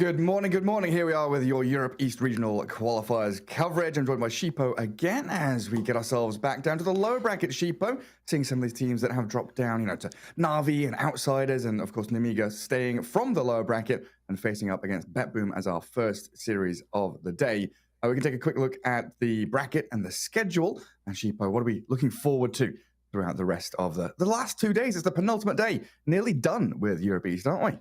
Good morning, good morning. Here we are with your Europe East Regional Qualifiers coverage. I'm joined by Sheepo again as we get ourselves back down to the lower bracket, Sheepo, seeing some of these teams that have dropped down, to Na'Vi and Outsiders, and of course Namiga staying from the lower bracket and facing up against BetBoom as our first series of the day. We can take a quick look at the bracket and the schedule. And Sheepo, what are we looking forward to throughout the rest of the last 2 days? It's the penultimate day, nearly done with Europe East, aren't we?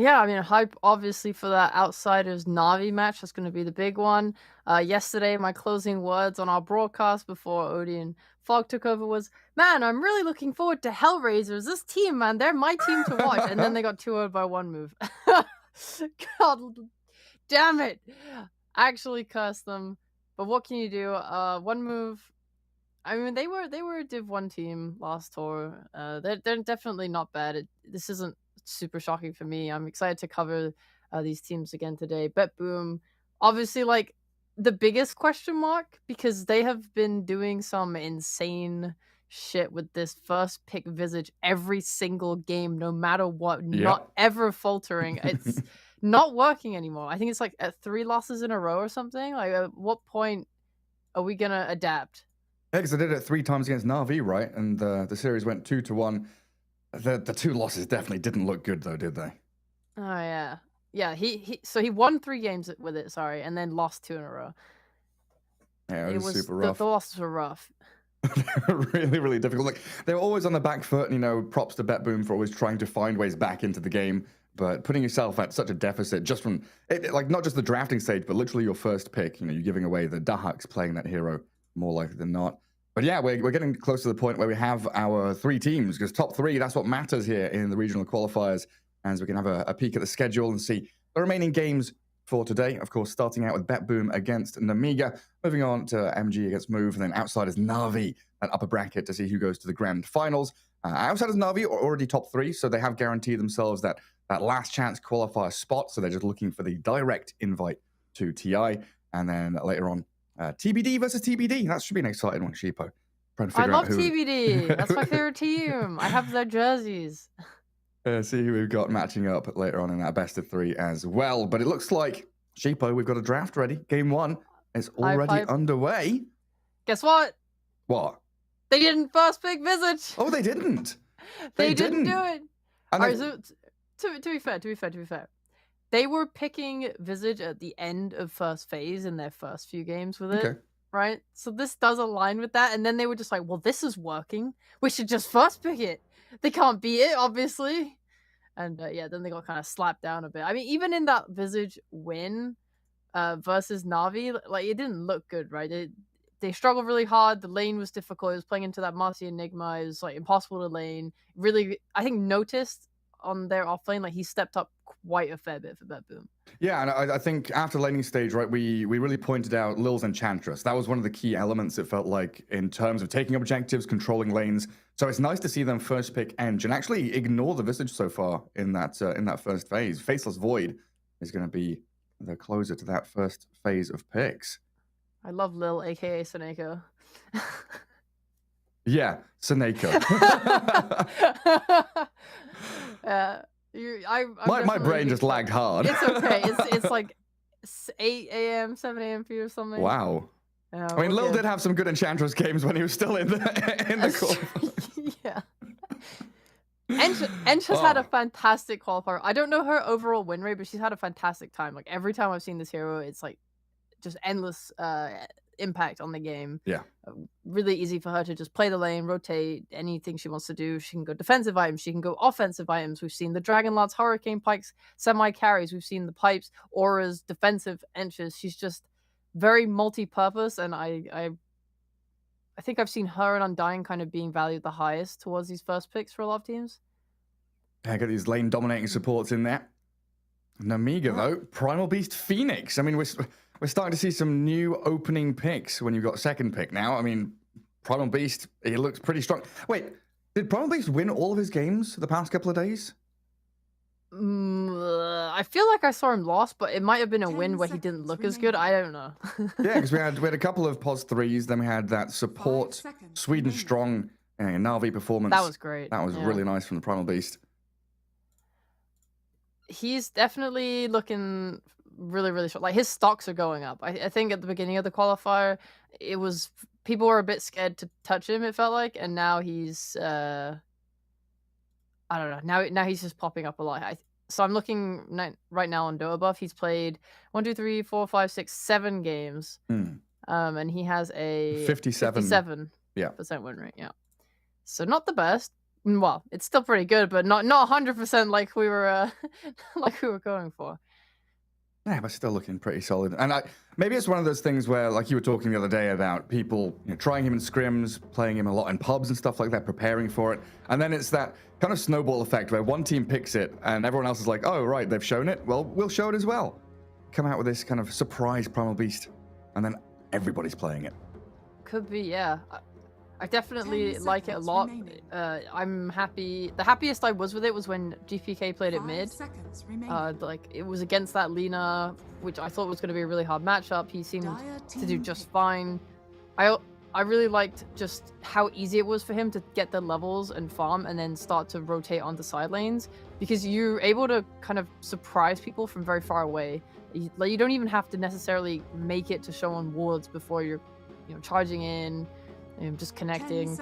Yeah, I mean, hype obviously for that Outsiders Na'Vi match. That's going to be the big one. Yesterday, my closing words on our broadcast before Odie and Fog took over was, man, I'm really looking forward to Hellraisers. This team, man, they're my team to watch. And then they got 2-0 by OneMove. God damn it. Actually cursed them. But what can you do? OneMove, I mean, they were a Div 1 team last tour. They're definitely not bad. This isn't super shocking for me. I'm excited to cover these teams again today. BetBoom, obviously, like the biggest question mark because they have been doing some insane shit with this first pick Visage every single game, no matter what, not ever faltering. It's not working anymore. I think it's like at 3 losses in a row or something. Like, at what point are we gonna adapt? Yeah, because I did it 3 times against Na'Vi, right? And the series went 2-1. The 2 losses definitely didn't look good, though, did they? Oh, yeah. Yeah, he won 3 games with it, sorry, and then lost 2 in a row. Yeah, it was super rough. The losses were rough. Really, really difficult. Like, they were always on the back foot, and, props to BetBoom for always trying to find ways back into the game. But putting yourself at such a deficit just from, like, not just the drafting stage, but literally your first pick, you're giving away the Dahaks playing that hero more likely than not. But yeah, we're getting close to the point where we have our 3 teams, because top 3, that's what matters here in the regional qualifiers, as we can have a peek at the schedule and see the remaining games for today. Of course, starting out with BetBoom against Namiga, moving on to MG against Move, and then Outsiders Na'Vi, that upper bracket to see who goes to the grand finals. Outsiders Na'Vi are already top 3, so they have guaranteed themselves that last chance qualifier spot, so they're just looking for the direct invite to TI, and then later on, TBD versus TBD. That should be an exciting one, Sheepo. I love TBD. That's my favorite team. I have their jerseys. See who we've got matching up later on in that best of 3 as well. But it looks like, Sheepo, we've got a draft ready. Game 1 is already underway. Guess what? What? They didn't first pick Visage. Oh, they didn't. They didn't do it. All right, so to be fair. They were picking Visage at the end of first phase in their first few games with it, right? So this does align with that. And then they were just like, well, this is working. We should just first pick it. They can't beat it, obviously. And yeah, then they got kind of slapped down a bit. I mean, even in that Visage win versus Na'Vi, like, it didn't look good, right? They struggled really hard. The lane was difficult. It was playing into that Marcy Enigma. It was like impossible to lane. Really, I think noticed on their off lane, like he stepped up quite a fair bit for BetBoom. Yeah, and I think after laning stage, right, we really pointed out Lil's Enchantress. That was one of the key elements, it felt like, in terms of taking objectives, controlling lanes. So it's nice to see them first pick Eng and actually ignore the Visage so far in that first phase. Faceless Void is going to be the closer to that first phase of picks. I love Lil, aka Seneko. Yeah, Seneko. My brain just lagged hard. It's okay. It's like 8 a.m., 7 a.m. for you or something. Wow. I mean, Lil did have some good Enchantress games when he was still in the core. Yeah. Ench has had a fantastic qualifier. I don't know her overall win rate, but she's had a fantastic time. Like, every time I've seen this hero, it's like just endless impact on the game. Yeah. Really easy for her to just play the lane, rotate, anything she wants to do. She can go defensive items. She can go offensive items. We've seen the Dragon Lance, Hurricane Pikes, semi-carries. We've seen the pipes, auras, defensive enches. She's just very multi-purpose, and I think I've seen her and Undying kind of being valued the highest towards these first picks for a lot of teams. I got these lane dominating supports in there. Namiga, though, Primal Beast Phoenix. I mean, we're starting to see some new opening picks when you've got second pick now. I mean, Primal Beast, he looks pretty strong. Wait, did Primal Beast win all of his games the past couple of days? I feel like I saw him lost, but it might have been a win where he didn't look as good. I don't know. Yeah, because we had a couple of POS 3s, then we had that support Sweden strong Na'Vi performance. That was great. That was really nice from the Primal Beast. He's definitely looking really, really short. Like his stocks are going up. I think at the beginning of the qualifier, it was people were a bit scared to touch him. It felt like, and now he's I don't know. Now he's just popping up a lot. So I'm looking right now on Dota Buff. He's played 1, 2, 3, 4, 5, 6, 7 games. Hmm. And he has a 57. 57% Yeah. win rate. Yeah. So not the best. Well, it's still pretty good, but not 100% like we were like we were going for. Yeah, but still looking pretty solid. And maybe it's one of those things where, like you were talking the other day about people trying him in scrims, playing him a lot in pubs and stuff like that, preparing for it. And then it's that kind of snowball effect where one team picks it and everyone else is like, oh, right, they've shown it. Well, we'll show it as well. Come out with this kind of surprise Primal Beast. And then everybody's playing it. Could be, yeah. I definitely like it a lot. I'm happy. The happiest I was with it was when GPK played it mid. Like it was against that Lina, which I thought was going to be a really hard matchup. He seemed to do just fine. I really liked just how easy it was for him to get the levels and farm and then start to rotate onto side lanes, because you're able to kind of surprise people from very far away. You don't even have to necessarily make it to show on wards before you're charging in. Just connecting.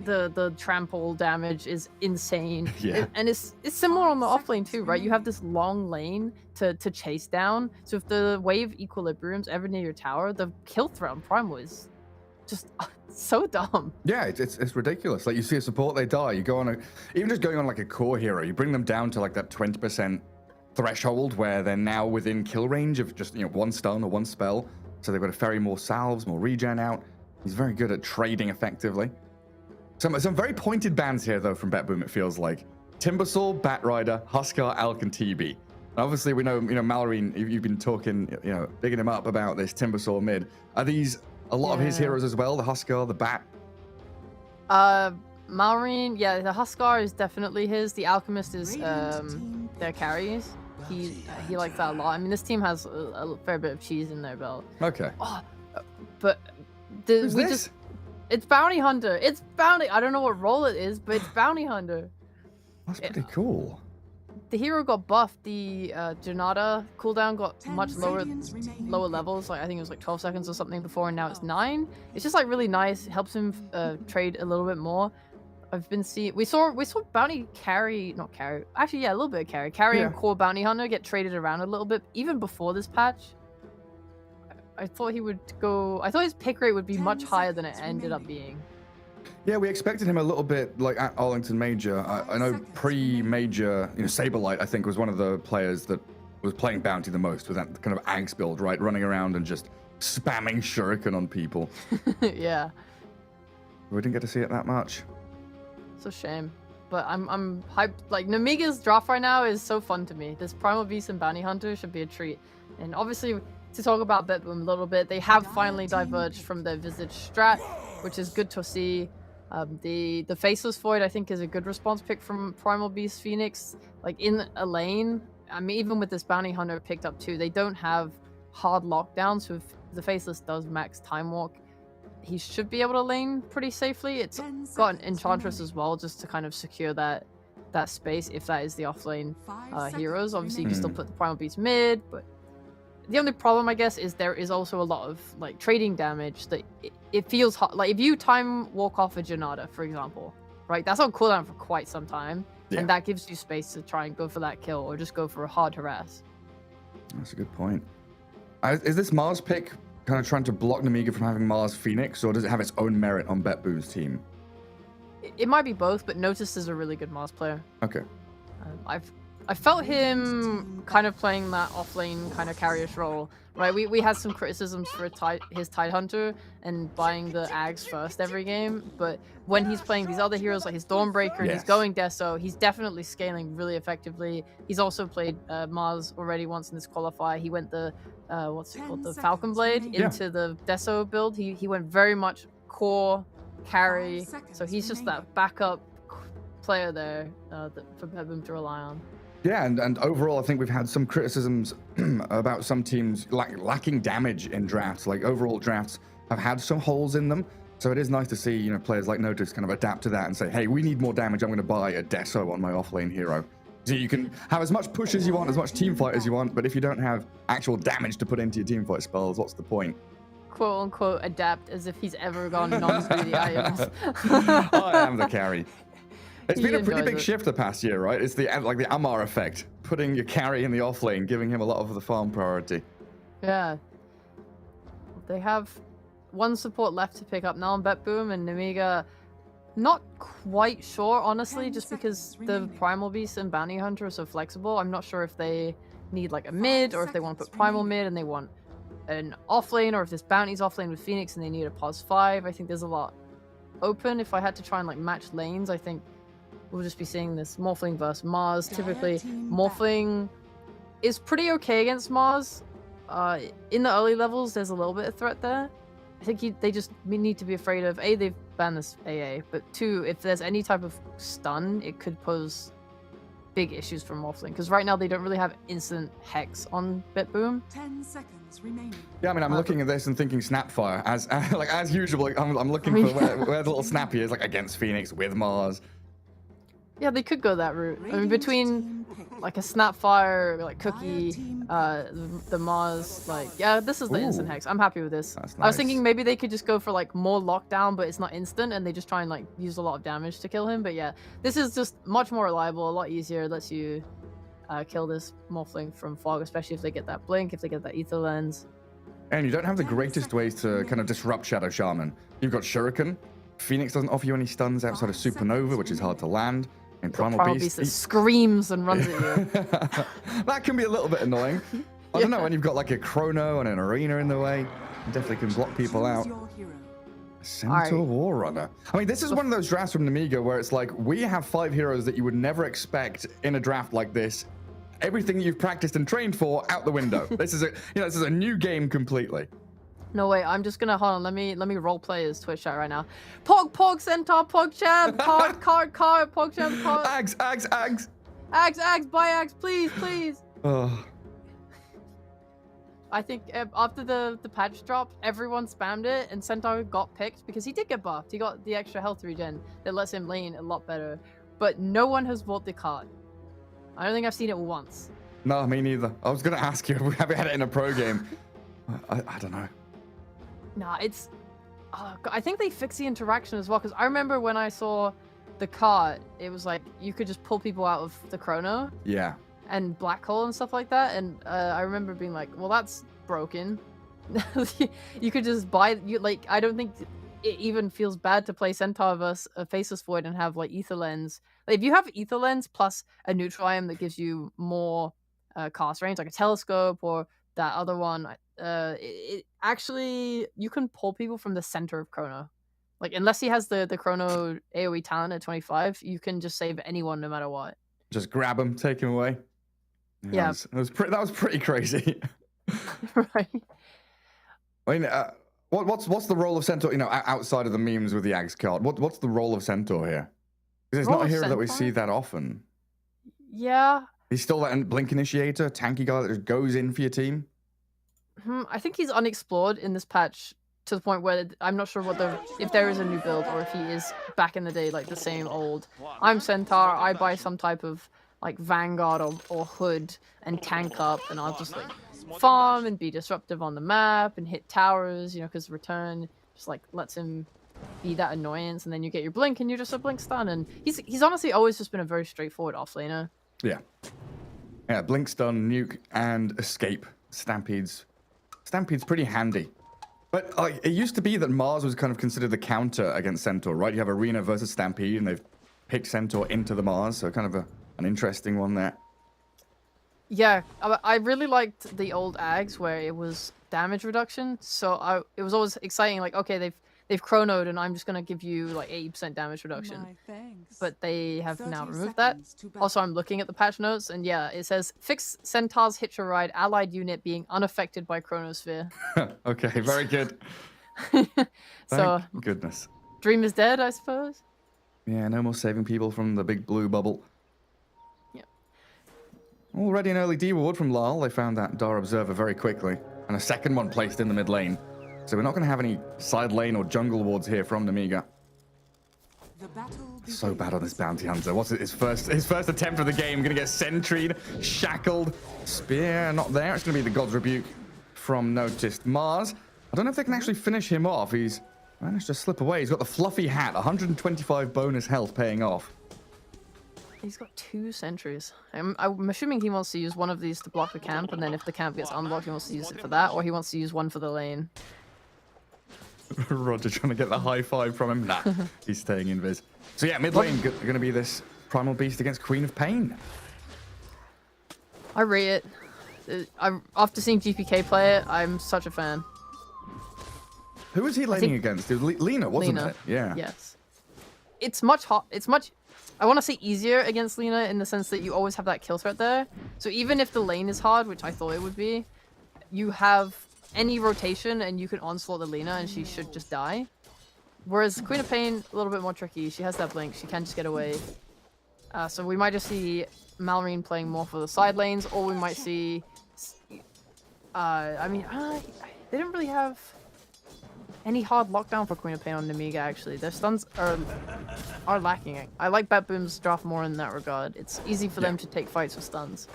The trample damage is insane. Yeah. And it's similar on the offlane too, right? You have this long lane to chase down. So if the wave equilibrium's ever near your tower, the kill threat on Primal is just so dumb. Yeah, it's ridiculous. Like you see a support, they die. You go on even just going on like a core hero, you bring them down to like that 20% threshold where they're now within kill range of just one stun or one spell. So they've got to ferry more salves, more regen out. He's very good at trading effectively. Some very pointed bans here, though, from BetBoom, it feels like. Timbersaw, Batrider, Huskar, Alk, and TB. Obviously, we know, Mallory, you've been talking, bigging him up about this Timbersaw mid. Are these a lot of his heroes as well? The Huskar, the Bat? Mallory, yeah, the Huskar is definitely his. The Alchemist is their carries. He likes that a lot. I mean, this team has a fair bit of cheese in their belt. Okay. Oh, but... Who's this? It's Bounty Hunter. It's Bounty. I don't know what role it is, but it's Bounty Hunter. That's pretty cool. The hero got buffed. The Janata cooldown got much lower levels. Like I think it was like 12 seconds or something before, and now it's 9. It's just like really nice. It helps him trade a little bit more. I've been seeing. We saw Bounty not carry. Actually, yeah, a little bit of carry and core Bounty Hunter get traded around a little bit even before this patch. I thought he would go. I thought his pick rate would be much higher than it ended up being. Yeah, we expected him a little bit like at Arlington Major. I know pre-Major, Saberlight, I think, was one of the players that was playing Bounty the most with that kind of Axe build, right? Running around and just spamming Shuriken on people. Yeah. We didn't get to see it that much. It's a shame. But I'm hyped. Like, Namiga's draft right now is so fun to me. This Primal Beast and Bounty Hunter should be a treat. And obviously, to talk about BetBoom a little bit, they have finally diverged from their Visage strat, which is good to see. The Faceless Void, I think, is a good response pick from Primal Beast Phoenix. Like, in a lane, I mean, even with this Bounty Hunter picked up too, they don't have hard lockdown, so if the Faceless does max Time Walk, he should be able to lane pretty safely. It's got an Enchantress as well, just to kind of secure that space if that is the offlane heroes. Obviously, you can still put the Primal Beast mid, but the only problem, I guess, is there is also a lot of like trading damage that it feels hot. Like if you time walk off a Janata, for example, right? That's on cooldown for quite some time, and that gives you space to try and go for that kill or just go for a hard harass. That's a good point. Is this Mars pick kind of trying to block Namiga from having Mars Phoenix, or does it have its own merit on BetBoom's team? It might be both, but Notice is a really good Mars player. Okay. I felt him kind of playing that offlane kind of carrier-ish role, right? We had some criticisms for his Tidehunter and buying the Ags first every game, but when he's playing these other heroes like his Dawnbreaker and he's going Deso, he's definitely scaling really effectively. He's also played Mars already once in this qualifier. He went the, what's it called, the Falcon Blade into the Deso build. He went very much core carry, so he's just that backup player there for BetBoom to rely on. Yeah, and overall, I think we've had some criticisms about some teams lacking damage in drafts. Like overall drafts have had some holes in them. So it is nice to see, players like Notice kind of adapt to that and say, hey, we need more damage. I'm going to buy a Deso on my offlane hero. So you can have as much push as you want, as much team fight as you want, but if you don't have actual damage to put into your team fight spells, what's the point? Quote unquote adapt as if he's ever gone non-3D items. I am the carry. It's been a pretty big it. shift the past year, right? It's the Amar effect, putting your carry in the off lane, giving him a lot of the farm priority. Yeah. They have one support left to pick up now on BetBoom, and Nemiga not quite sure, honestly, just because the Primal Beast and Bounty Hunter are so flexible. I'm not sure if they need like a mid, or if they want to put Primal mid and they want an offlane, or if this Bounty's offlane with Phoenix and they need a pos 5. I think there's a lot open. If I had to try and like match lanes, I think we'll just be seeing this Morphling versus Mars. Typically, Morphling is pretty okay against Mars. In the early levels, there's a little bit of threat there. I think they just need to be afraid of, A, they've banned this AA, but 2, if there's any type of stun, it could pose big issues for Morphling, because right now they don't really have instant Hex on BetBoom. 10 seconds remaining. Yeah, I mean, I'm looking at this and thinking Snapfire, as usual, like, I'm looking for where the little Snappy is, like, against Phoenix with Mars. Yeah, they could go that route. I mean, between like a Snapfire, like Cookie, the Mars, like, yeah, this is the instant Hex. I'm happy with this. That's I was nice. thinking maybe they could just go for like more lockdown, but it's not instant, and they just try and like use a lot of damage to kill him. But yeah, this is just much more reliable, a lot easier. It lets you kill this Morphling from Fog, especially if they get that Blink, if they get that Ether Lens. And you don't have the greatest ways to kind of disrupt Shadow Shaman. You've got Shuriken. Phoenix doesn't offer you any stuns outside of Supernova, which is hard to land. And Primal Beast that screams and runs at you. That can be a little bit annoying. I don't know, when you've got like a Chrono and an Arena in the way, you definitely can block people out. Centaur War Runner. I mean, this is one of those drafts from Nemiga where it's like, we have 5 heroes that you would never expect in a draft like this. Everything you've practiced and trained for, out the window. This is a new game completely. No, wait, I'm just gonna, hold on, let me roleplay his Twitch chat right now. Pog, Centaur, Pogchamp, card, Pogchamp, card. Ags. Ags, buy Ags, please. Oh. I think after the patch dropped, everyone spammed it, and Centaur got picked because he did get buffed. He got the extra health regen that lets him lane a lot better. But no one has bought the card. I don't think I've seen it once. No, me neither. I was gonna ask you, have we had it in a pro game? I don't know. Nah, it's... I think they fixed the interaction as well, because I remember when I saw the cart, it was like, you could just pull people out of the Chrono. Yeah. And Black Hole and stuff like that, and I remember being like, well, that's broken. You could just buy... I don't think it even feels bad to play Centaur versus a Faceless Void and have, like, Ether Lens. Like, if you have Ether Lens plus a neutral item that gives you more cast range, like a Telescope or that other one, it actually, you can pull people from the center of Chrono. Like, unless he has the Chrono AoE talent at 25, you can just save anyone no matter what. Just grab him, take him away. Yeah. That was pretty crazy. Right. I mean, what's the role of Centaur, outside of the memes with the Ags card? What's the role of Centaur here? Because it's not a hero that we see that often. Yeah. He's still that Blink Initiator, tanky guy that just goes in for your team. I think he's unexplored in this patch to the point where I'm not sure if there is a new build or if he is back in the day like the same old. I'm Centaur, I buy some type of like Vanguard or Hood and tank up, and I'll just like farm and be disruptive on the map and hit towers, because return just like lets him be that annoyance, and then you get your blink and you're just a blink stun, and he's honestly always just been a very straightforward offlaner. Yeah, blink stun, nuke, and escape. Stampede's pretty handy. But it used to be that Mars was kind of considered the counter against Centaur, right? You have Arena versus Stampede, and they've picked Centaur into the Mars, so kind of an interesting one there. Yeah, I really liked the old Ags where it was damage reduction, so it was always exciting, like, okay, they've chronoed and I'm just gonna give you like 80% damage reduction. But they have now removed that. Also, I'm looking at the patch notes, and yeah, it says fix Centaur's Hitcher Ride allied unit being unaffected by Chronosphere. Okay, very good. So Thank goodness. Dream is dead, I suppose. Yeah, no more saving people from the big blue bubble. Yeah. Already an early D ward from Lal. They found that Dar Observer very quickly, and a second one placed in the mid lane. So we're not going to have any side lane or jungle wards here from Nemiga. So bad on this bounty hunter. What's it? His first attempt of the game. Gonna get sentried, shackled. Spear not there. It's gonna be the God's Rebuke from Noticed Mars. I don't know if they can actually finish him off. He's managed to slip away. He's got the fluffy hat. 125 bonus health paying off. He's got 2 sentries. I'm assuming he wants to use one of these to block the camp, and then if the camp gets unblocked, he wants to use it for that, or he wants to use one for the lane. Roger trying to get the high five from him. Nah, he's staying invis. So yeah, mid lane going to be this Primal Beast against Queen of Pain. I rate it. After seeing GPK play it, I'm such a fan. Who was he laning against? It was Lina, wasn't it? Yeah. Yes. It's much hot. It's much. I want to say easier against Lina in the sense that you always have that kill threat there. So even if the lane is hard, which I thought it would be, you have any rotation and you can onslaught the Lina and she should just die. Whereas Queen of Pain, a little bit more tricky. She has that blink. She can just get away. So we might just see Malrine playing more for the side lanes, or we might see... I mean, they didn't really have any hard lockdown for Queen of Pain on Nemiga, actually. Their stuns are lacking. I like BetBoom's draft more in that regard. It's easy for them to take fights with stuns.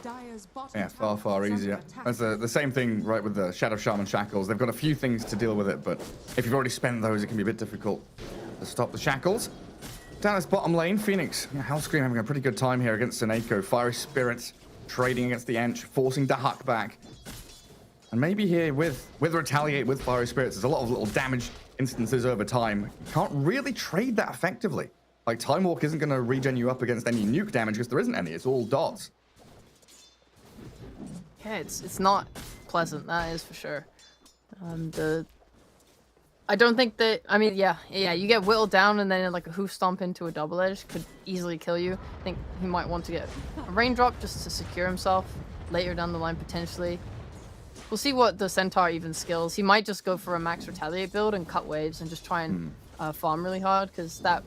Yeah, far easier. That's the same thing, right, with the Shadow Shaman Shackles. They've got a few things to deal with it, but if you've already spent those, it can be a bit difficult to stop the Shackles. Down this bottom lane, Phoenix. Yeah, Hellscream having a pretty good time here against Seneko. Fiery Spirits trading against the Ench, forcing Dahak back. And maybe here with Retaliate, with Fiery Spirits, there's a lot of little damage instances over time. You can't really trade that effectively. Like, Time Walk isn't going to regen you up against any nuke damage because there isn't any. It's all dots. Yeah, it's not pleasant, that is for sure. I don't think that... I mean, yeah, you get whittled down and then like a hoof stomp into a double edge could easily kill you. I think he might want to get a raindrop just to secure himself later down the line, potentially. We'll see what the Centaur even skills. He might just go for a max Retaliate build and cut waves and just try and farm really hard, because that...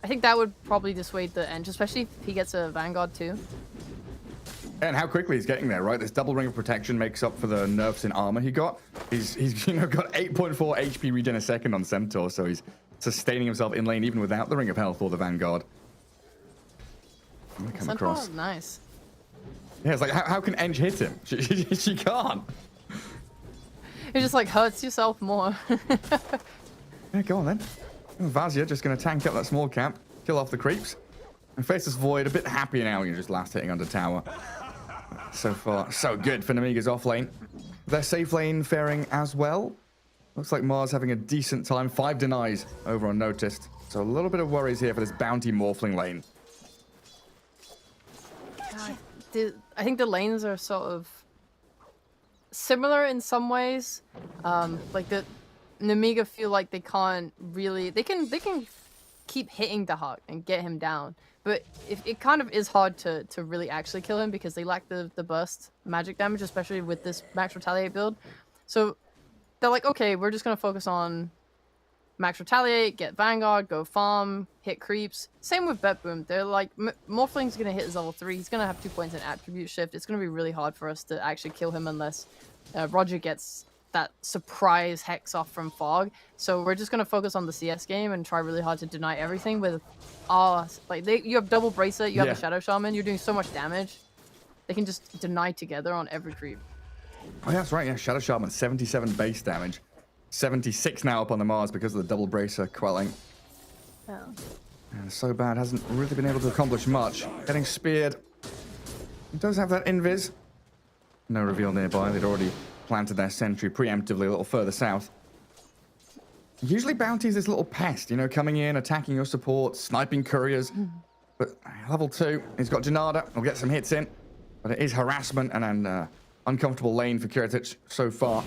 I think that would probably dissuade the Ench, especially if he gets a Vanguard too. And how quickly he's getting there, right? This double ring of protection makes up for the nerfs in armor he got. He's got 8.4 HP regen a second on Centaur, so he's sustaining himself in lane even without the ring of health or the Vanguard. I'm gonna come across. Nice. Yeah, it's like, how can Ench hit him? She can't. It just like hurts yourself more. Yeah, go on then. Vazia just going to tank up that small camp, kill off the creeps, and face this Void a bit happier now when you're just last hitting under tower. So far, so good for Nemiga's off lane. Their safe lane faring as well. Looks like Mars having a decent time. 5 denies over on Noticed. So a little bit of worries here for this bounty morphling lane. I think the lanes are sort of similar in some ways. Like the Nemiga feel like they can't really... They can keep hitting Dahak and get him down. But it kind of is hard to really actually kill him because they lack the burst magic damage, especially with this max Retaliate build. So they're like, okay, we're just going to focus on max Retaliate, get Vanguard, go farm, hit creeps. Same with BetBoom. They're like, Morphling's going to hit his level 3. He's going to have 2 points in attribute shift. It's going to be really hard for us to actually kill him unless Roger gets that surprise hex off from Fog. So we're just going to focus on the CS game and try really hard to deny everything with you have double bracer, you have a Shadow Shaman, you're doing so much damage. They can just deny together on every creep. Oh yeah, that's right. Yeah, Shadow Shaman, 77 base damage. 76 now up on the Mars because of the double bracer quelling. Yeah. And so bad, hasn't really been able to accomplish much. Getting speared. He does have that invis. No reveal nearby. They'd already planted their sentry preemptively a little further south. Usually Bounty's this little pest, you know, coming in, attacking your support, sniping couriers. But level 2, he's got Janada. He'll get some hits in. But it is harassment and an uncomfortable lane for Kiritich so far.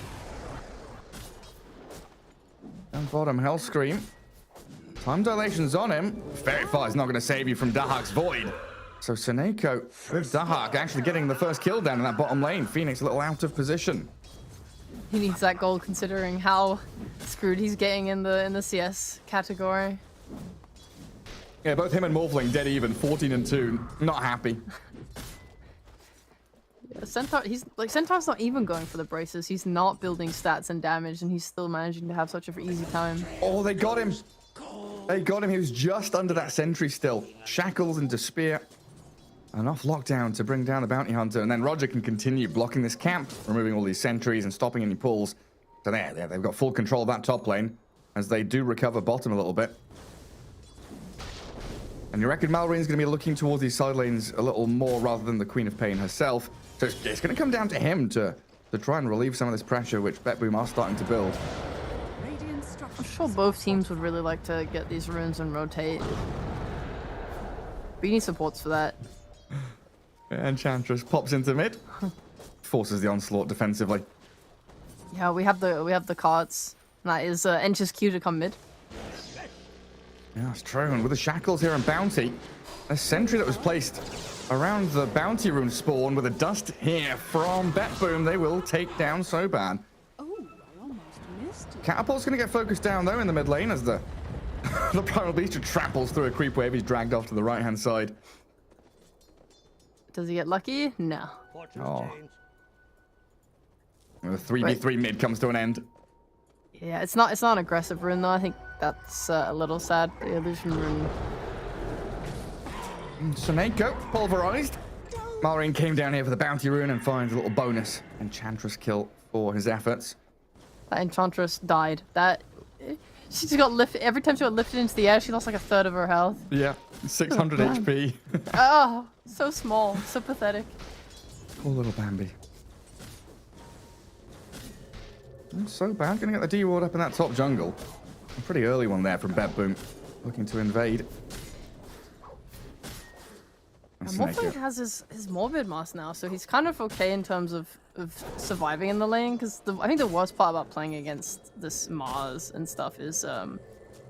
Down bottom, Hellscream. Time dilation's on him. Very far is not going to save you from Dahak's Void. So Seneko with Dahak actually getting the first kill down in that bottom lane. Phoenix a little out of position. He needs that gold considering how screwed he's getting in the CS category. Yeah, both him and Morphling dead even, 14 and 2. Not happy. Yeah, Centaur's not even going for the braces. He's not building stats and damage, and he's still managing to have such an easy time. Oh, they got him. They got him. He was just under that sentry still. Shackles into spear. Enough lockdown to bring down the bounty hunter. And then Roger can continue blocking this camp, removing all these sentries and stopping any pulls. So there, they've got full control of that top lane as they do recover bottom a little bit. And you reckon Mallory's going to be looking towards these side lanes a little more rather than the Queen of Pain herself. So it's going to come down to him to try and relieve some of this pressure, which BetBoom are starting to build. I'm sure both teams would really like to get these runes and rotate. But you need supports for that. And Enchantress pops into mid. Forces the onslaught defensively. Yeah, we have the cards. That is Ench's Q to come mid. Yeah, it's true. And with the shackles here and bounty, a sentry that was placed around the bounty rune spawn with a dust here from BetBoom, they will take down Soban. Oh, I almost missed it. Catapult's going to get focused down though in the mid lane as the the Primal Beast tramples through a creep wave. He's dragged off to the right hand side. Does he get lucky? No. Oh. The 3v3 mid comes to an end. Yeah, it's not an aggressive rune though. I think that's a little sad. The illusion rune. Soneko pulverized. Malrine came down here for the bounty rune and finds a little bonus Enchantress kill for his efforts. That Enchantress died. She just got lifted. Every time she got lifted into the air, she lost like a third of her health. Yeah, 600 HP. Oh, so small, so pathetic. Poor little Bambi. So bad. Gonna get the D ward up in that top jungle. A pretty early one there from BetBoom, looking to invade. Morphling has his Morbid Mask now, so he's kind of okay in terms of surviving in the lane, because I think the worst part about playing against this Mars and stuff is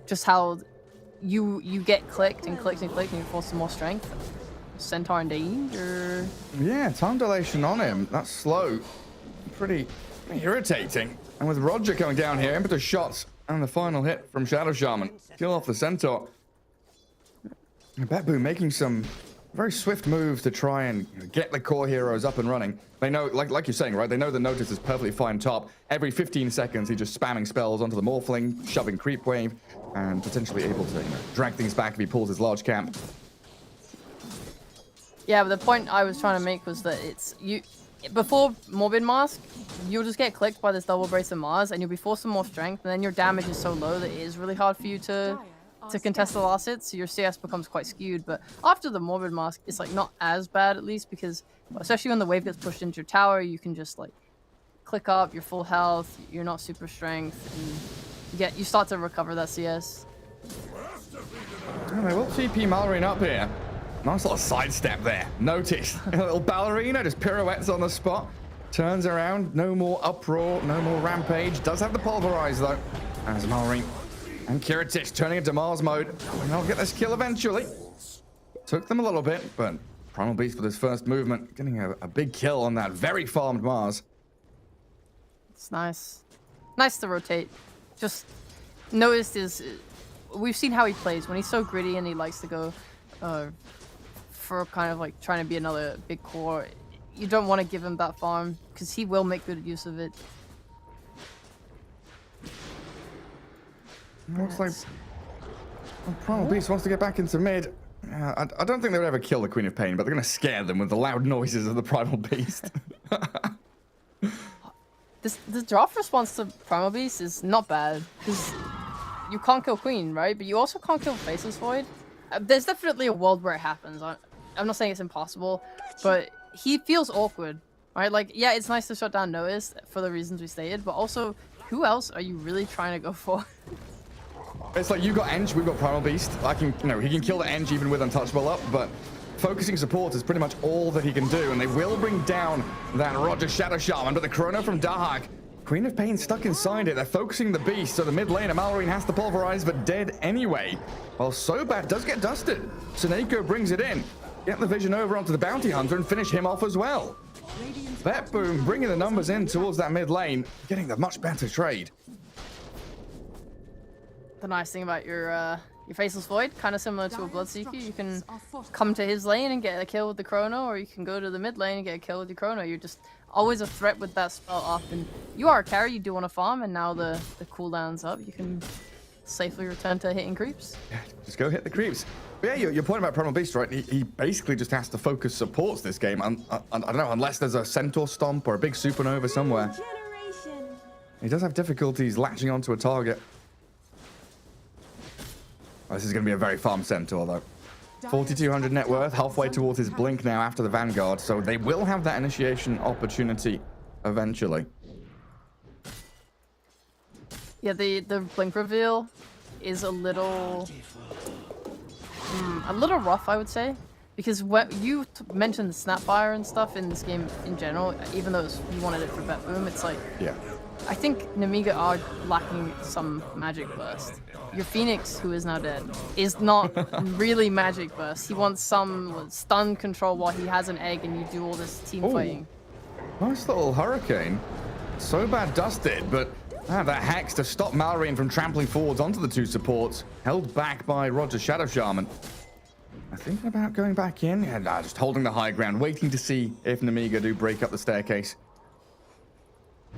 just how you get clicked and clicked and clicked and you force some more strength. Centaur in danger. Yeah, time dilation on him. That's slow. Pretty irritating. And with Roger coming down here, impetus shots and the final hit from Shadow Shaman. Kill off the Centaur. And BetBoom making some very swift moves to try and get the core heroes up and running. They know, like you're saying, right? They know the Notice is perfectly fine top. Every 15 seconds, he's just spamming spells onto the Morphling, shoving creep wave, and potentially able to drag things back if he pulls his large camp. Yeah, but the point I was trying to make was that before Morbid Mask, you'll just get clicked by this double brace of Mars, and you'll be forced some more strength, and then your damage is so low that it is really hard for you to contest the last hit, so your CS becomes quite skewed. But after the Morbid Mask, it's like not as bad, at least, because especially when the wave gets pushed into your tower, you can just like click up, you're full health, you're not super strength, and you start to recover that CS. And they will TP Malrine up here. Nice little sidestep there. Notice a little ballerina just pirouettes on the spot, turns around. No more uproar, no more rampage. Does have the pulverize though, as Malrine and Kiritich turning into Mars mode. And they'll get this kill eventually. Took them a little bit, but Primal Beast with his first movement, getting a big kill on that very farmed Mars. It's nice. Nice to rotate. Just noticed we've seen how he plays. When he's so gritty and he likes to go for kind of like trying to be another big core, you don't want to give him that farm because he will make good use of it. Looks like Primal Beast wants to get back into mid. I don't think they would ever kill the Queen of Pain, but they're going to scare them with the loud noises of the Primal Beast. The drop response to Primal Beast is not bad, because you can't kill Queen, right? But you also can't kill Faceless Void. There's definitely a world where it happens. I'm not saying it's impossible, but he feels awkward, right? Like, yeah, it's nice to shut down Notice for the reasons we stated, but also, who else are you really trying to go for? It's like, you got Eng, we've got Primal Beast. He can kill the Eng even with Untouchable up, but focusing support is pretty much all that he can do, and they will bring down that Roger Shadow Shaman, but the Chrono from Dahak, Queen of Pain stuck inside it. They're focusing the Beast, so the mid lane, Malrine has to pulverize, but dead anyway. While Sobat does get dusted. Soneko brings it in. Get the vision over onto the Bounty Hunter and finish him off as well. BetBoom bringing the numbers in towards that mid lane, getting the much better trade. The nice thing about your Faceless Void, kind of similar to a Bloodseeker, you can come to his lane and get a kill with the Chrono, or you can go to the mid lane and get a kill with the Chrono. You're just always a threat with that spell up, and you are a carry, you do want to farm, and now the cooldown's up, you can safely return to hitting creeps. Yeah, just go hit the creeps. But yeah, your point about Primal Beast, right? He basically just has to focus supports this game. I don't know, unless there's a Centaur Stomp or a big Supernova somewhere. He does have difficulties latching onto a target. Oh, this is going to be a very farm Centaur, though. 4,200 net worth, halfway towards his blink now after the Vanguard, so they will have that initiation opportunity eventually. Yeah, the blink reveal is a little rough, I would say, because what you mentioned the Snapfire and stuff in this game in general, even though you wanted it for BetBoom, it's like, yeah, I think Nemiga are lacking some magic burst. Your Phoenix, who is now dead, is not really magic burst. He wants some stun control while he has an egg and you do all this team fighting. Nice little hurricane. So bad dusted, but that Hex to stop Malrine from trampling forwards onto the two supports, held back by Roger's Shadow Shaman. I'm thinking about going back in, and just holding the high ground, waiting to see if Nemiga do break up the staircase.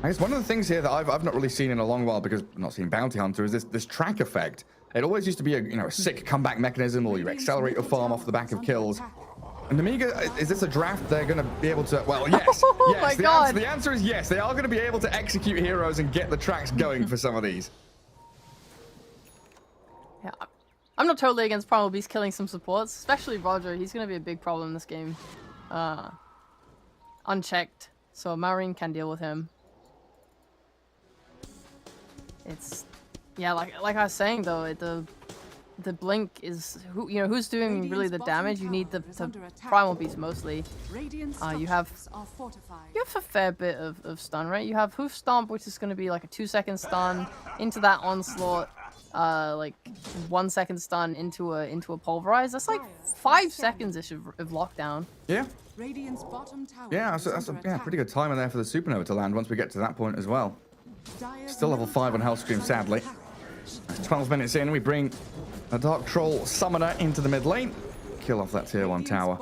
I guess one of the things here that I've not really seen in a long while, because I'm not seeing Bounty Hunter, is this track effect. It always used to be a sick comeback mechanism, or you accelerate your farm off the back of kills. And Nemiga, is this a draft they're going to be able to... Well, yes. Oh yes, my God. The answer is yes. They are going to be able to execute heroes and get the tracks going for some of these. Yeah, I'm not totally against Primal Beast killing some supports, especially Roger. He's going to be a big problem in this game. Unchecked, so Marine can deal with him. It's... Yeah, like I was saying, though, the blink is who's doing really the damage. You need the Primal Beast mostly. You have a fair bit of stun, right? You have Hoof Stomp, which is going to be like a 2-second stun into that onslaught, like 1 second stun into a pulverize. That's like 5 seconds-ish of lockdown. Yeah. Yeah, that's a pretty good timer there for the Supernova to land once we get to that point as well. Still level 5 on Hellscream, sadly. 12 minutes in, we bring a Dark Troll Summoner into the mid lane. Kill off that tier 1 tower.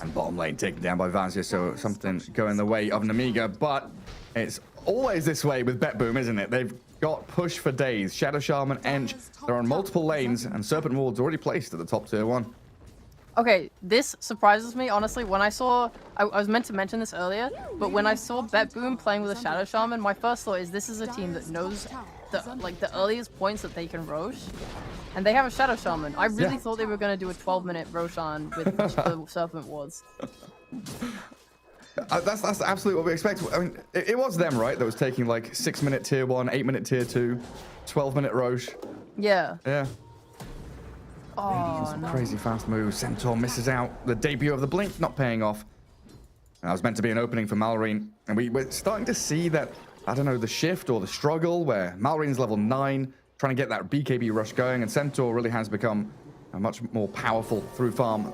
And bottom lane taken down by Vazia, so something going the way of Nemiga. But it's always this way with BetBoom, isn't it? They've got push for days. Shadow Shaman, Ench, they're on multiple lanes, and Serpent Ward's already placed at the top tier 1. Okay, this surprises me, honestly. When I saw... I was meant to mention this earlier, but when I saw BetBoom playing with a Shadow Shaman, my first thought is this is a team that knows the earliest points that they can Rosh, and they have a Shadow Shaman. I really thought they were going to do a 12-minute Roshan with the Serpent Wards. That's absolutely what we expect. I mean, it was them, right, that was taking like 6-minute tier 1, 8-minute tier 2, 12-minute Rosh. Yeah. Yeah. Oh, no. Crazy fast move. Centaur misses out. The debut of the blink not paying off. That was meant to be an opening for Malrine, and we're starting to see that, I don't know, the shift or the struggle where Malrine's level 9, trying to get that BKB rush going, and Centaur really has become a much more powerful through farm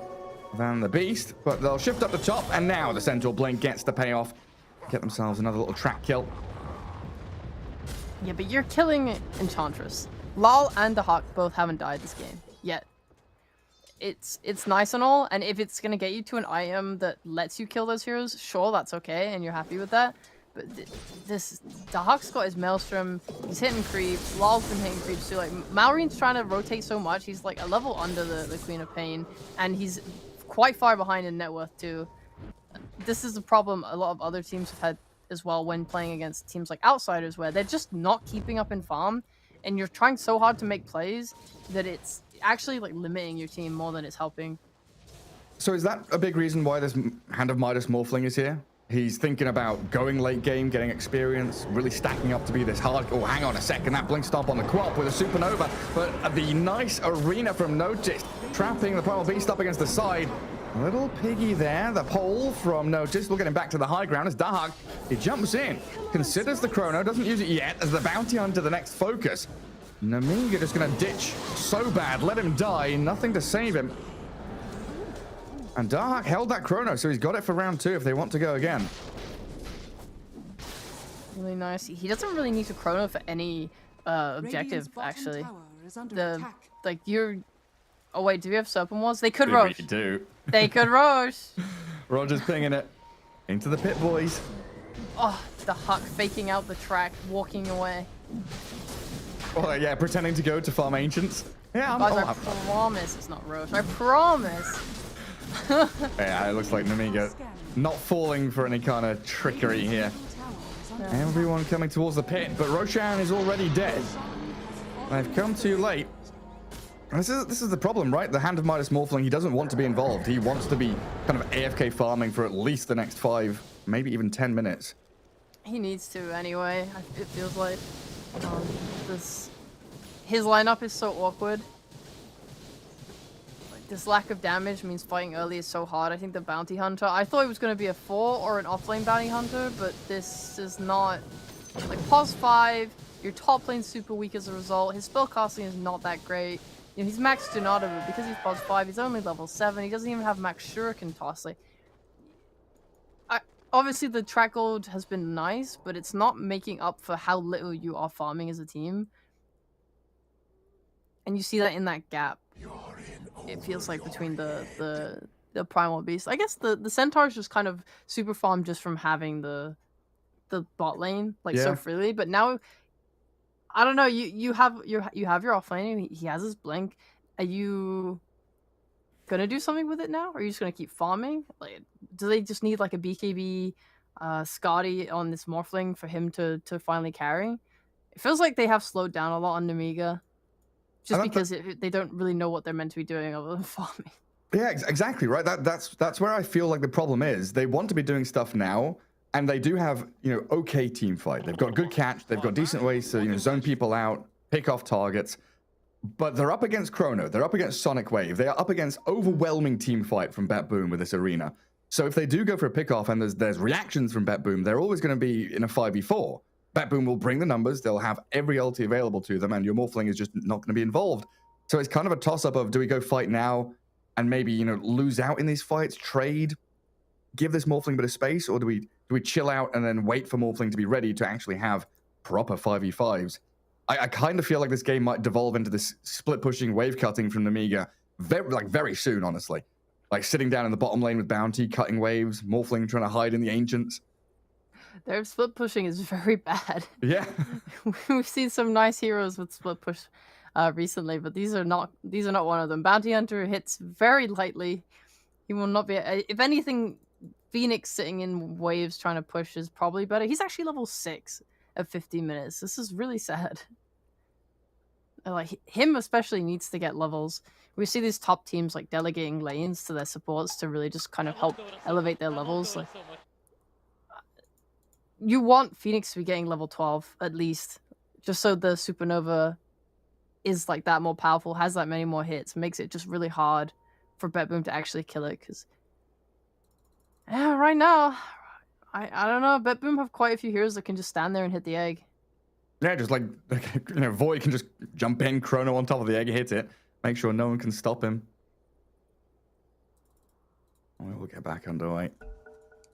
than the Beast. But they'll shift up the top, and now the Centaur blink gets the payoff. Get themselves another little trap kill. Yeah, but you're killing Enchantress. Lal and the Hawk both haven't died this game yet. It's nice and all, and if it's gonna get you to an item that lets you kill those heroes, sure, that's okay, and you're happy with that. But the Hawk's got his Maelstrom, he's hitting creeps, Lal's been hitting creeps too. Like, Malrine's trying to rotate so much, he's like a level under the Queen of Pain, and he's quite far behind in net worth too. This is a problem a lot of other teams have had as well when playing against teams like Outsiders, where they're just not keeping up in farm, and you're trying so hard to make plays that it's actually like limiting your team more than it's helping. So is that a big reason why this Hand of Midas Morphling is here? He's thinking about going late game, getting experience, really stacking up to be this hard... Oh, hang on a second. That blink stomp on the Quap with a Supernova. But the nice arena from Notice, trapping the Primal Beast up against the side. A little piggy there. The pole from Notice. We'll get him back to the high ground as Dahak, he jumps in, considers the chrono, doesn't use it yet as the Bounty Hunter the next focus. Nemiga just going to ditch so bad. Let him die. Nothing to save him. And Dahak held that chrono, so he's got it for round 2 if they want to go again. Really nice. He doesn't really need to chrono for any objective, actually. Oh wait, do we have Serpent Wars? They could Rosh. They do. They could Rosh. Roger's pinging it. Into the pit, boys. Oh, the Huck faking out the track, walking away. Well, yeah, pretending to go to farm ancients. Yeah, Guys, I promise it's not Roche. I promise. yeah, it looks like Namiga not falling for any kind of trickery here. Everyone coming towards the pit, but Roshan is already dead. They've come too late. And this is the problem, right? The Hand of Midas Morphling, he doesn't want to be involved. He wants to be kind of AFK farming for at least the next 5, maybe even 10 minutes. He needs to anyway. It feels like his lineup is so awkward. Like, this lack of damage means fighting early is so hard. I think the bounty hunter. I thought it was going to be a 4 or an offlane bounty hunter, but this is not. Like pos 5, your top lane's super weak as a result. His spellcasting is not that great. You know, he's max Donata, but because he's pos 5, he's only level 7. He doesn't even have max Shuriken toss. Like, obviously, the track gold has been nice, but it's not making up for how little you are farming as a team. And you see that in that gap. It feels like between the primal beast. I guess the centaurs just kind of super farm just from having the bot lane like so freely. But now, I don't know. You have your offlane. He has his blink. Are you gonna do something with it now? Or are you just gonna keep farming? Like, do they just need like a BKB Scotty on this Morphling for him to finally carry? It feels like they have slowed down a lot on Namiga. Just because they don't really know what they're meant to be doing other than farming. Yeah, exactly, right? That's where I feel like the problem is. They want to be doing stuff now, and they do have, okay team fight. They've got good catch, they've got decent ways to, zone people out, pick off targets. But they're up against Chrono, they're up against Sonic Wave, they are up against overwhelming team fight from BetBoom with this arena. So if they do go for a pick-off and there's reactions from BetBoom, they're always going to be in a 5v4. BetBoom will bring the numbers, they'll have every ulti available to them, and your Morphling is just not going to be involved. So it's kind of a toss-up of, do we go fight now and maybe, lose out in these fights, trade, give this Morphling a bit of space, or do we chill out and then wait for Morphling to be ready to actually have proper 5v5s? I kind of feel like this game might devolve into this split-pushing, wave-cutting from Namiga very soon, honestly. Like sitting down in the bottom lane with Bounty, cutting waves, Morphling trying to hide in the Ancients. Their split pushing is very bad. Yeah. We've seen some nice heroes with split push recently, but these are not one of them. Bounty Hunter hits very lightly. He will not be. If anything, Phoenix sitting in waves trying to push is probably better. He's actually level 6 at 15 minutes. This is really sad. Like him especially needs to get levels. We see these top teams like delegating lanes to their supports to really just kind of help elevate their levels. Like, you want Phoenix to be getting level 12 at least, just so the Supernova is like that more powerful, has that many more hits, makes it just really hard for BetBoom to actually kill it. Because right now, I don't know. BetBoom have quite a few heroes that can just stand there and hit the egg. Yeah, just like Void can just jump in, Chrono on top of the egg, hit it, make sure no one can stop him. We'll get back underway.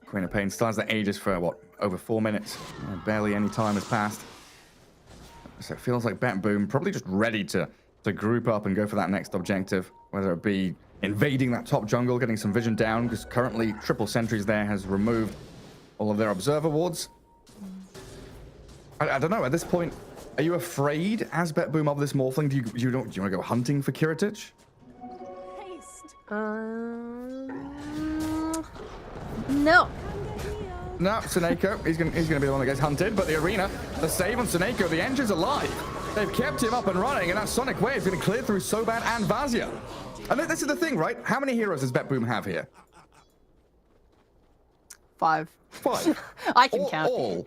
Queen of Pain starts the Aegis for what, over 4 minutes. Barely any time has passed. So it feels like BetBoom probably just ready to group up and go for that next objective, whether it be invading that top jungle, getting some vision down, because currently triple sentries there has removed all of their observer wards. I don't know, at this point, are you afraid as BetBoom of this Morphling? Do you want to go hunting for Kiritich? No. No, Suneko, he's gonna be the one that gets hunted, but the arena, the save on Suneko, the engine's alive. They've kept him up and running, and that Sonic Wave is gonna clear through Sobat and Vazia. And this is the thing, right? How many heroes does BetBoom have here? 5. 5. I can count. All.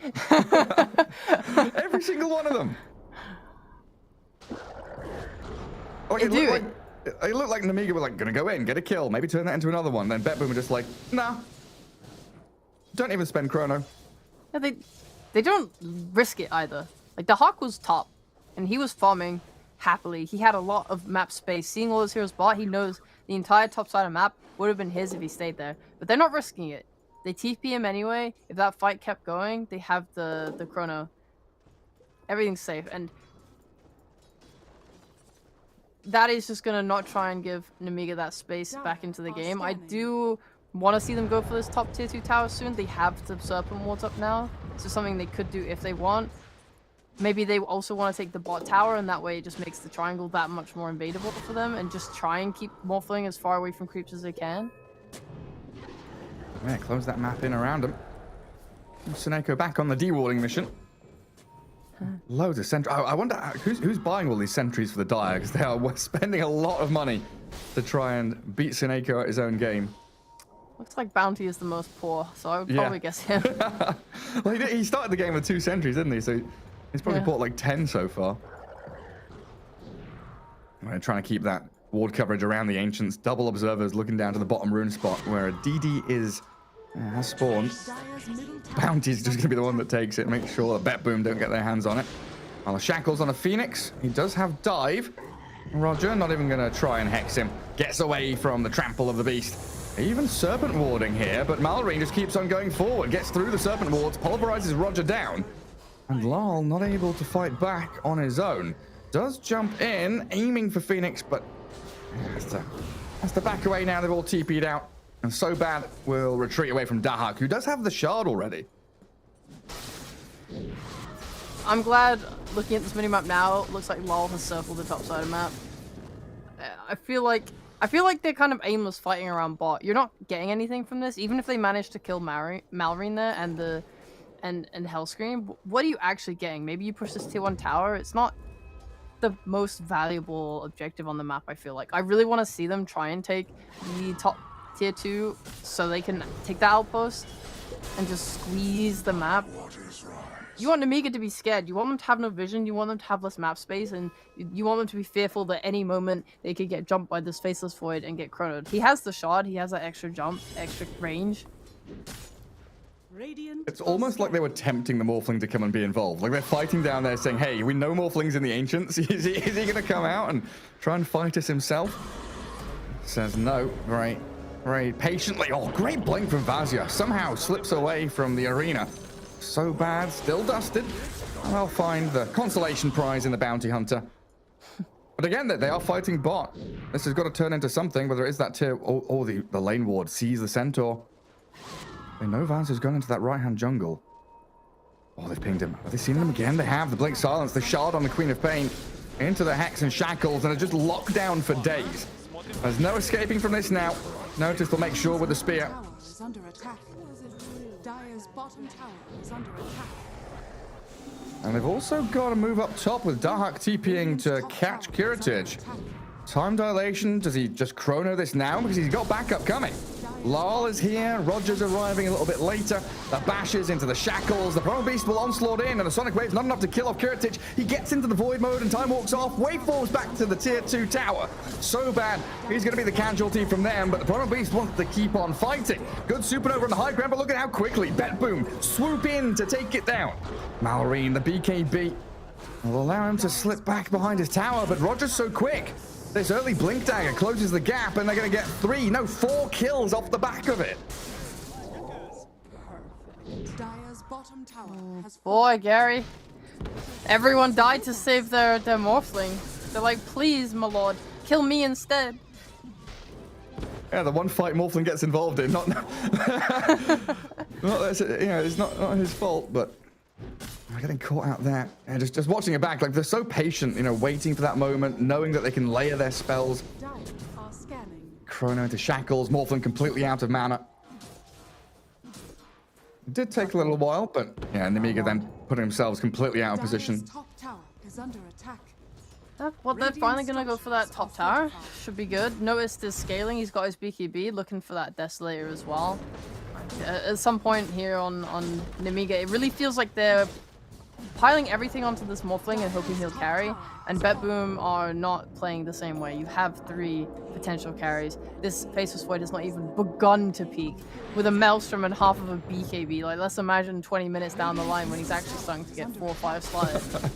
Every single one of them. It looked like Namiga were like, gonna go in, get a kill, maybe turn that into another one. Then BetBoom were just like, nah. Don't even spend Chrono. Yeah, they don't risk it either. Like, the Hawk was top, and he was farming happily. He had a lot of map space. Seeing all his heroes bot, he knows the entire top side of map would have been his if he stayed there. But they're not risking it. They TP him anyway. If that fight kept going, they have the Chrono. Everything's safe. And that is just going to not try and give Namiga that space back into the game. I do want to see them go for this top tier 2 tower soon. They have the Serpent wards up now. So something they could do if they want. maybe they also want to take the bot tower, and that way it just makes the triangle that much more invadable for them, and just try and keep Morphling as far away from creeps as they can. Yeah, close that map in around them. Seneko back on the dewalling mission. Loads of sentries. I wonder who's buying all these sentries for the Dire, because they are spending a lot of money to try and beat Seneko at his own game. Looks like Bounty is the most poor, so I would probably guess him. Well, he started the game with 2 sentries, didn't he? So he's probably bought like 10 so far. We're trying to keep that ward coverage around the Ancients. Double observers looking down to the bottom rune spot where a DD has spawned. Bounty's just going to be the one that takes it. Make sure that BetBoom don't get their hands on it. While the Shackle's on a Phoenix. He does have dive. Roger, not even going to try and hex him. Gets away from the trample of the beast. Even Serpent warding here, but Mallory just keeps on going forward. Gets through the Serpent wards, pulverizes Roger down. And Lal not able to fight back on his own. Does jump in, aiming for Phoenix, but has to back away now. They've all TP'd out. And So Bad will retreat away from Dahak, who does have the shard already. I'm glad, looking at this minimap now, it looks like Lal has circled the top side of the map. I feel like they're kind of aimless fighting around bot. You're not getting anything from this, even if they manage to kill Malrine there and Hellscream. What are you actually getting? Maybe you push this tier 1 tower. It's not the most valuable objective on the map, I feel like. I really want to see them try and take the top tier 2 so they can take the outpost and just squeeze the map. You want Nemiga to be scared. You want them to have no vision. You want them to have less map space, and you want them to be fearful that any moment they could get jumped by this Faceless Void and get chronoed. He has the shard. He has that extra jump, extra range. It's almost like they were tempting the Morphling to come and be involved. Like they're fighting down there saying, hey, we know Morphling's in the Ancients. Is he going to come out and try and fight us himself? Says no. Very patiently. Oh, great blink from Vazia. Somehow slips away from the arena. So Bad, still dusted. And I'll find the consolation prize in the Bounty Hunter. But again, they are fighting bot. This has got to turn into something, whether it is that tier or the lane ward sees the Centaur. They know Vaz has gone into that right-hand jungle. Oh, they've pinged him. Have they seen him again? They have. The Blink Silence, the shard on the Queen of Pain. Into the Hex and Shackles, and are just locked down for days. There's no escaping from this now. Notice they'll make sure with the spear. Dire's bottom tower is under attack. And they've also got to move up top with Dahak TPing to catch Kiritij. Time dilation, does he just chrono this now? Because he's got backup coming. Lal is here, Roger's arriving a little bit later. The bashes into the Shackles, the Primal Beast will onslaught in, and the Sonic Wave's not enough to kill off Kiritij. He gets into the Void mode and time walks off. Waveforms back to the tier 2 tower. So Bad, he's going to be the casualty from them, but the Primal Beast wants to keep on fighting. Good supernova on the high ground, but look at how quickly BetBoom swoop in to take it down. Malrine, the BKB, will allow him to slip back behind his tower, but Roger's so quick. This early Blink Dagger closes the gap, and they're going to get 4 kills off the back of it. Dire's bottom tower has Boy, Gary. Everyone died to save their Morphling. They're like, please, my lord, kill me instead. Yeah, the one fight Morphling gets involved in, not it's not his fault, but getting caught out there and just watching it back, like they're so patient, waiting for that moment, knowing that they can layer their spells. Dire are scanning. Chrono into Shackles, Morphling completely out of mana. It did take a little while, but yeah, Nemiga then putting themselves completely out of position. Dire's top tower is under attack. Well, they're finally going to go for that top tower. Should be good. Notice his scaling. He's got his BKB, looking for that Desolator as well. At some point here on Nemiga, it really feels like they're piling everything onto this Morphling and hoping he'll carry. And BetBoom are not playing the same way. You have 3 potential carries. This Faceless Void has not even begun to peak. With a Maelstrom and half of a BKB, like let's imagine 20 minutes down the line when he's actually starting to get 4 or 5 slots.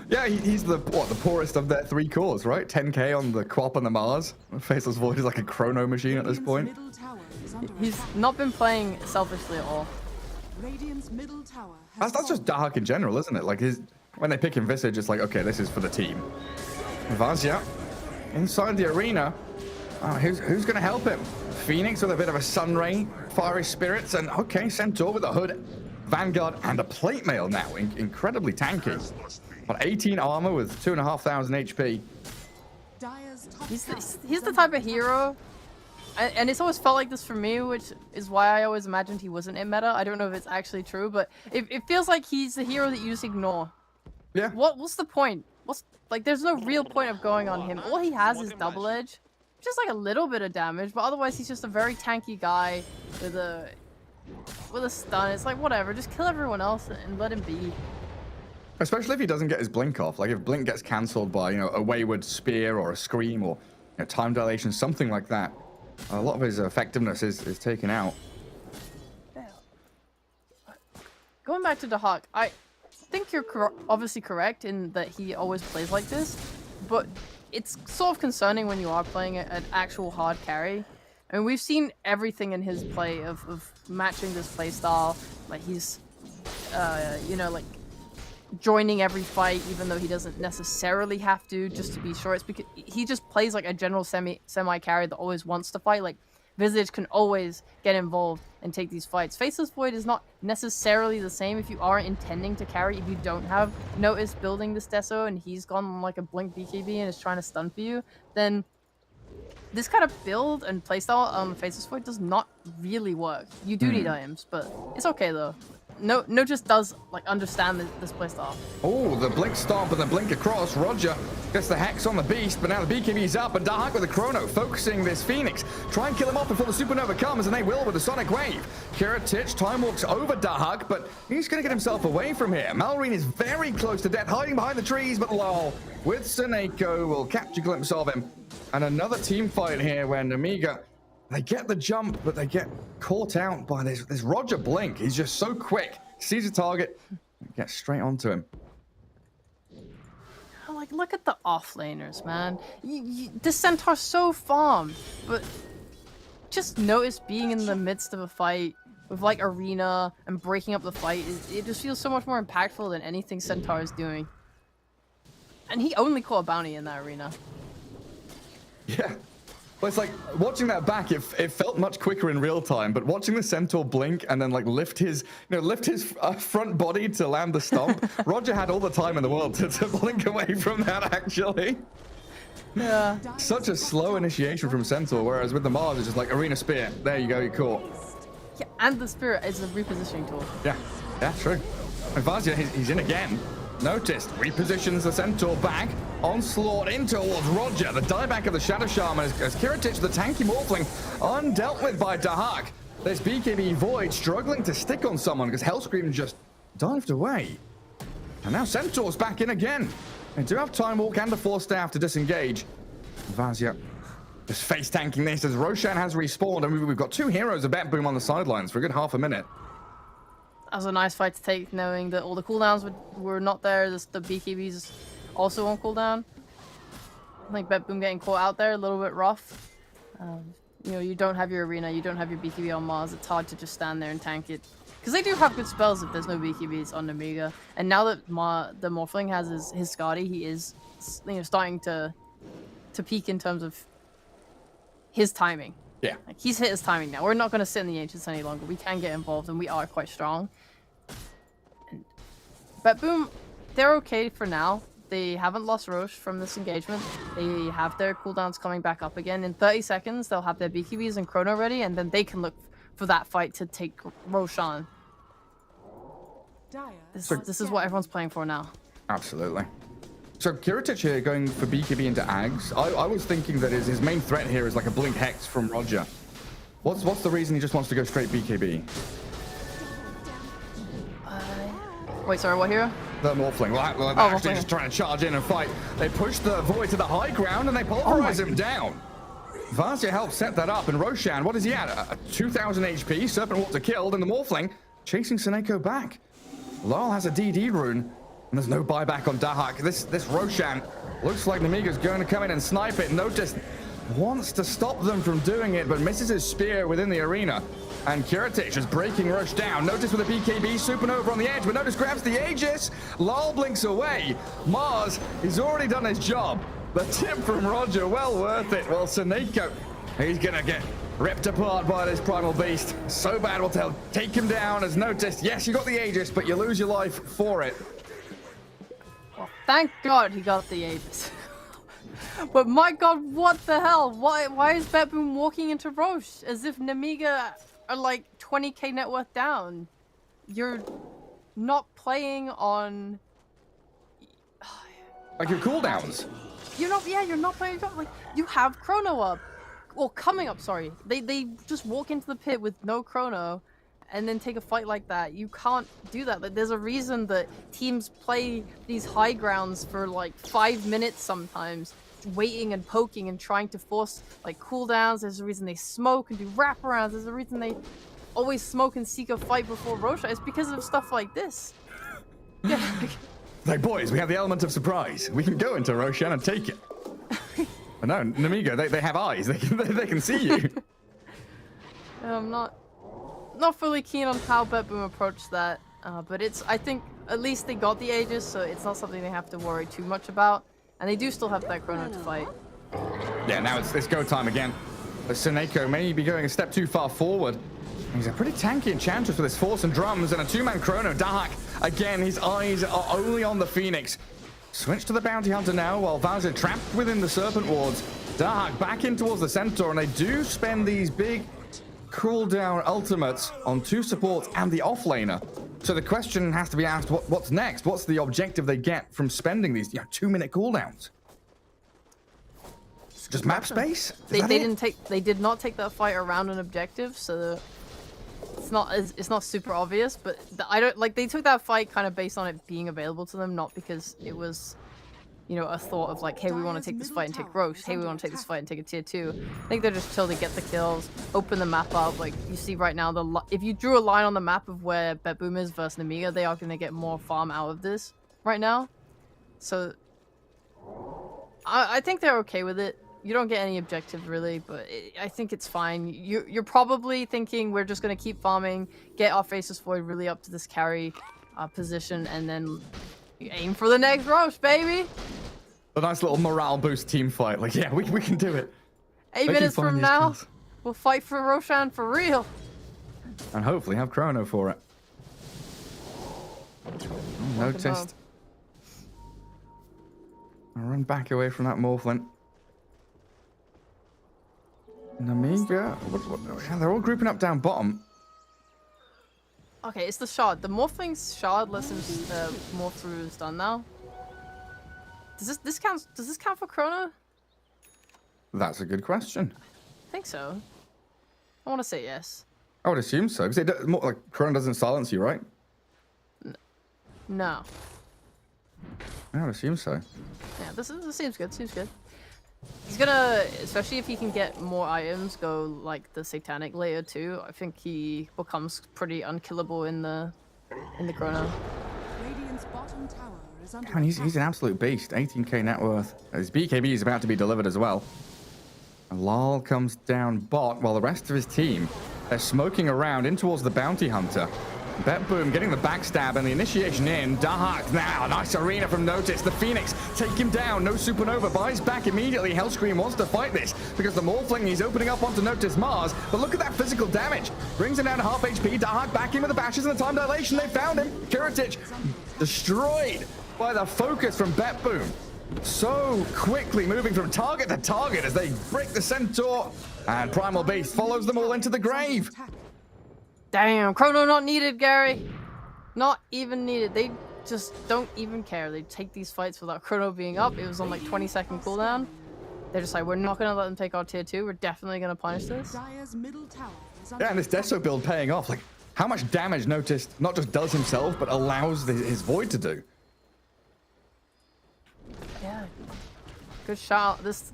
Yeah, he's the poorest of their 3 cores, right? 10k on the Quap and the Mars. Faceless Void is like a chrono machine at this point. He's not been playing selfishly at all. Radiant's middle tower has That's just Dahak in general, isn't it? Like when they pick Envisage, it's like, okay, this is for the team. Vazia inside the arena. Oh, who's going to help him? Phoenix with a bit of a Sunray, Fiery Spirits, and okay, Centaur with a hood Vanguard, and a plate mail now. Incredibly tanky. Got 18 armor with 2,500 HP. Dire's top He's tower he's is the under type of attack. hero, and it's always felt like this for me, which is why I always imagined he wasn't in meta. I don't know if it's actually true, but it feels like he's the hero that you just ignore. Yeah. What's the point? There's no real point of going on him. All he has is double edge, just like a little bit of damage, but otherwise he's just a very tanky guy with a stun. It's like, whatever, just kill everyone else and let him be. Especially if he doesn't get his blink off. Like if blink gets cancelled by, you know, a wayward spear or a scream or, you know, time dilation, something like that, a lot of his effectiveness is taken out. Going back to Dahak, I think you're obviously correct in that he always plays like this, but it's sort of concerning when you are playing an actual hard carry. I mean, we've seen everything in his play of matching this play style. Like he's, you know, like joining every fight, even though he doesn't necessarily have to, just to be sure. It's because he just plays like a general semi carry that always wants to fight. Like Visage can always get involved and take these fights. Faceless Void is not necessarily the same if you aren't intending to carry. If you don't have Notice building this Deso and he's gone on like a blink BKB and is trying to stun for you, then this kind of build and playstyle on Faceless Void does not really work. You do need items, but it's okay though. No just does like understand this playstyle. Oh, the blink stomp and the blink across. Roger gets the hex on the beast, but now the BKB's up, and Dahak with the chrono focusing this Phoenix. Try and kill him off before the supernova comes, and they will with the sonic wave. Kiritich time walks over Dahak, but he's gonna get himself away from here. Malrine is very close to death, hiding behind the trees, but lol, with Seneko will catch a glimpse of him. And another team fight here where Namiga, they get the jump, but they get caught out by this Roger blink. He's just so quick. Sees a target, gets straight onto him. Like, look at the offlaners, man. This Centaur's so farmed, but just notice being in the midst of a fight with like Arena and breaking up the fight. It just feels so much more impactful than anything Centaur is doing. And he only caught a bounty in that Arena. Yeah. Well, it's like watching that back, it felt much quicker in real time, but watching the Centaur blink and then like lift his front body to land the stomp, Roger had all the time in the world to blink away from that, actually. Yeah. Such a slow initiation from Centaur, whereas with the Mars, it's just like Arena Spear. There you go, you're caught. Yeah, and the Spirit is a repositioning tool. Yeah, true. And Vazia, he's in again. Noticed, repositions the Centaur back, onslaught in towards Roger. The dieback of the Shadow Shaman as Kiritich, the tanky Morphling, undealt with by Dahak. This BKB Void struggling to stick on someone because Hellscream just dived away. And now Centaur's back in again. They do have Time Walk and the Force Staff to disengage. Vazia just face tanking this as Roshan has respawned, and we've got two heroes of BetBoom on the sidelines for a good half a minute. That was a nice fight to take, knowing that all the cooldowns were not there. The BKBs also on cooldown. I think BetBoom getting caught out there a little bit rough. You know, you don't have your Arena, you don't have your BKB on Mars. It's hard to just stand there and tank it. Because they do have good spells if there's no BKBs on Amiga. And now that the Morphling has his Skadi, he is, you know, starting to peak in terms of his timing. Yeah. Like, he's hit his timing now. We're not going to sit in the Ancients any longer. We can get involved, and we are quite strong. And BetBoom, they're okay for now. They haven't lost Roche from this engagement. They have their cooldowns coming back up again. In 30 seconds, they'll have their BKBs and Chrono ready, and then they can look for that fight to take Roche on. This is what everyone's playing for now. Absolutely. So Kiritich here going for BKB into Ags. I was thinking that his main threat here is like a Blink Hex from Roger. What's the reason he just wants to go straight BKB? Wait, sorry, what hero? The Morphling. Well, they're actually just trying to charge in and fight. They push the Void to the high ground and they pulverize him down. Vazia helps set that up, and Roshan, what is he at? A 2,000 HP. Serpent Water killed, and the Morphling chasing Seneko back. Lal has a DD rune, and there's no buyback on Dahak. This Roshan looks like Namiga's going to come in and snipe it. Notice wants to stop them from doing it, but misses his spear within the arena. And Kiritich is breaking Roche down. Notice with a BKB, Supernova on the edge, but Notice grabs the Aegis. Lal blinks away. Mars, he's already done his job. The tip from Roger, well worth it. Well, Seneko, he's gonna get Ripped apart by this primal beast. So bad we'll take him down as noticed. Yes, you got the Aegis, but you lose your life for it. Well, thank God he got the Aegis. But my God, what the hell? Why is BetBoom walking into Roche as if Namiga are like 20k net worth down? You're not playing on... Like your cooldowns. You're not playing... Like, you have Chrono up. Well, coming up, sorry. They just walk into the pit with no Chrono and then take a fight like that. You can't do that. Like, there's a reason that teams play these high grounds for like 5 minutes sometimes, waiting and poking and trying to force like cooldowns. There's a reason they smoke and do wraparounds. There's a reason they always smoke and seek a fight before Roshan. It's because of stuff like this. Yeah. Like, boys, we have the element of surprise. We can go into Roshan and take it. But no, Namiga, they have eyes. They can see you. I'm not fully keen on how BetBoom approached that, but I think at least they got the Aegis, so it's not something they have to worry too much about. And they do still have that Chrono to fight. Yeah, now it's go time again. But Seneko may be going a step too far forward. He's a pretty tanky Enchantress with his Force and Drums and a 2-man Chrono. Dahak, again, his eyes are only on the Phoenix. Switch to the Bounty Hunter now while Valzir trapped within the Serpent Wards. Dahak back in towards the Centaur, and they do spend these big cooldown ultimates on 2 supports and the offlaner. So the question has to be asked, what's next? What's the objective they get from spending these 2-minute cooldowns? Just map space? They did not take that fight around an objective, so it's not super obvious, but they took that fight kind of based on it being available to them, not because it was, a thought of like, hey, we want to take this fight and take Roche. Hey, we want to take this fight and take a tier 2. I think they're just chill to get the kills, open the map up. Like you see right now, if you drew a line on the map of where BetBoom is versus Namiga, they are going to get more farm out of this right now. So I think they're okay with it. You don't get any objectives really, but I think it's fine. You're probably thinking we're just going to keep farming, get our Faceless Void really up to this carry position, and then aim for the next Roche, baby! A nice little morale boost team fight. Like, yeah, we can do it. 8 minutes from now, we'll fight for Roshan for real. And hopefully have Chrono for it. Noticed. I'll run back away from that Morphling. Namiga? Yeah, they're all grouping up down bottom. Okay, it's the shard. The Morphling's shard lets him morph through his stun now. Does this count for Chrono? That's a good question. I think so. I want to say yes. I would assume so, because Chrono doesn't silence you, right? No. I would assume so. Yeah, this seems good. Seems good. He's gonna, especially if he can get more items, go like the Satanic layer too. I think he becomes pretty unkillable in the Chrono. Radiant's bottom tower is under Man, he's an absolute beast. 18k net worth. His BKB is about to be delivered as well. And Lal comes down bot while the rest of his team, they're smoking around in towards the Bounty Hunter. BetBoom getting the backstab and the initiation in. Dahak now, nice arena from Notice. The Phoenix take him down. No Supernova, buys back immediately. Hellscream wants to fight this because the Morphling he's opening up onto Notice Mars. But look at that physical damage. Brings him down to half HP. Dahak back in with the bashes and the time dilation. They found him. Kuratic destroyed by the focus from BetBoom. So quickly moving from target to target as they break the Centaur. And Primal Beast follows them all into the grave. Damn, Chrono not needed, Gary. Not even needed. They just don't even care. They take these fights without Chrono being up. It was on like 20-second cooldown. They're just like, we're not going to let them take our tier 2. We're definitely going to punish this. Yeah, and this Deso build paying off. Like, how much damage Noticed not just does himself, but allows his Void to do. Yeah. Good shot. This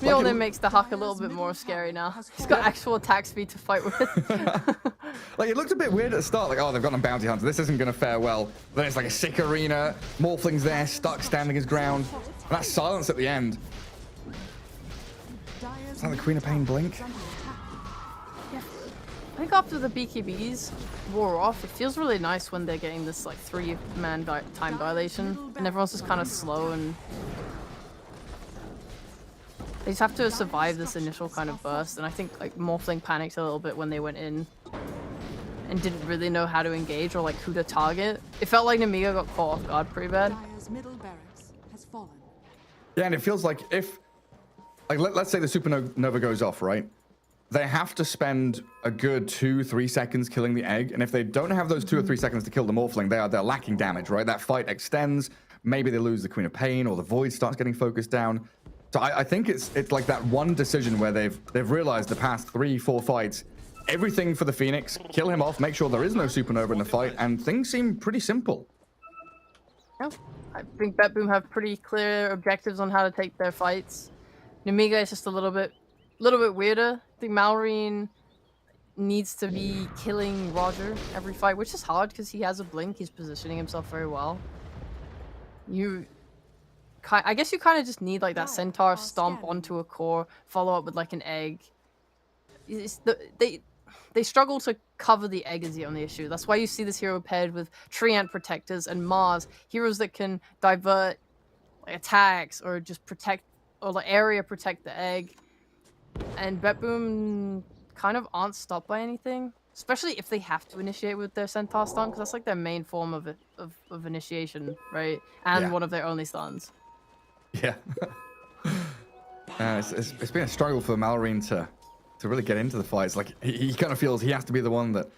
Mjolnir makes the Huck a little bit more scary now. He's got actual attack speed to fight with. Like, it looked a bit weird at the start. Like, oh, they've got a Bounty Hunter. This isn't going to fare well. Then it's like a sick arena. Morphling's there, stuck, standing his ground. And that silence at the end. It's like the Queen of Pain blink. Yeah. I think after the BKBs wore off, it feels really nice when they're getting this like 3-man time dilation. And everyone's just kind of slow and... They just have to survive this initial kind of burst, and I think like Morphling panicked a little bit when they went in and didn't really know how to engage or like who to target. It felt like Namiga got caught off guard pretty bad. Dire's middle barracks has fallen. Yeah, and it feels like if, like, let's say the supernova goes off, right? They have to spend a good 2-3 seconds killing the egg, and if they don't have those 2 or 3 seconds to kill the Morphling, they're lacking damage, right? That fight extends. Maybe they lose the Queen of Pain, or the Void starts getting focused down. So I think it's like that one decision where they've realized the past 3-4 fights, everything for the Phoenix, kill him off, make sure there is no supernova in the fight, and things seem pretty simple. Yeah, I think BetBoom have pretty clear objectives on how to take their fights. Namiga is just a little bit weirder. I think Malrine needs to be killing Roger every fight, which is hard because he has a blink. He's positioning himself very well. I guess you kind of just need like that centaur stomp onto a core, follow up with like an egg. They struggle to cover the egg is the only issue. That's why you see this hero paired with Treant Protectors and Mars, heroes that can divert like, attacks or just protect or the area protect the egg. And BetBoom kind of aren't stopped by anything, especially if they have to initiate with their centaur stun, because that's like their main form of initiation, right? And one of their only stuns. Yeah. It's been a struggle for Malrine to really get into the fights. Like he kind of feels he has to be the one that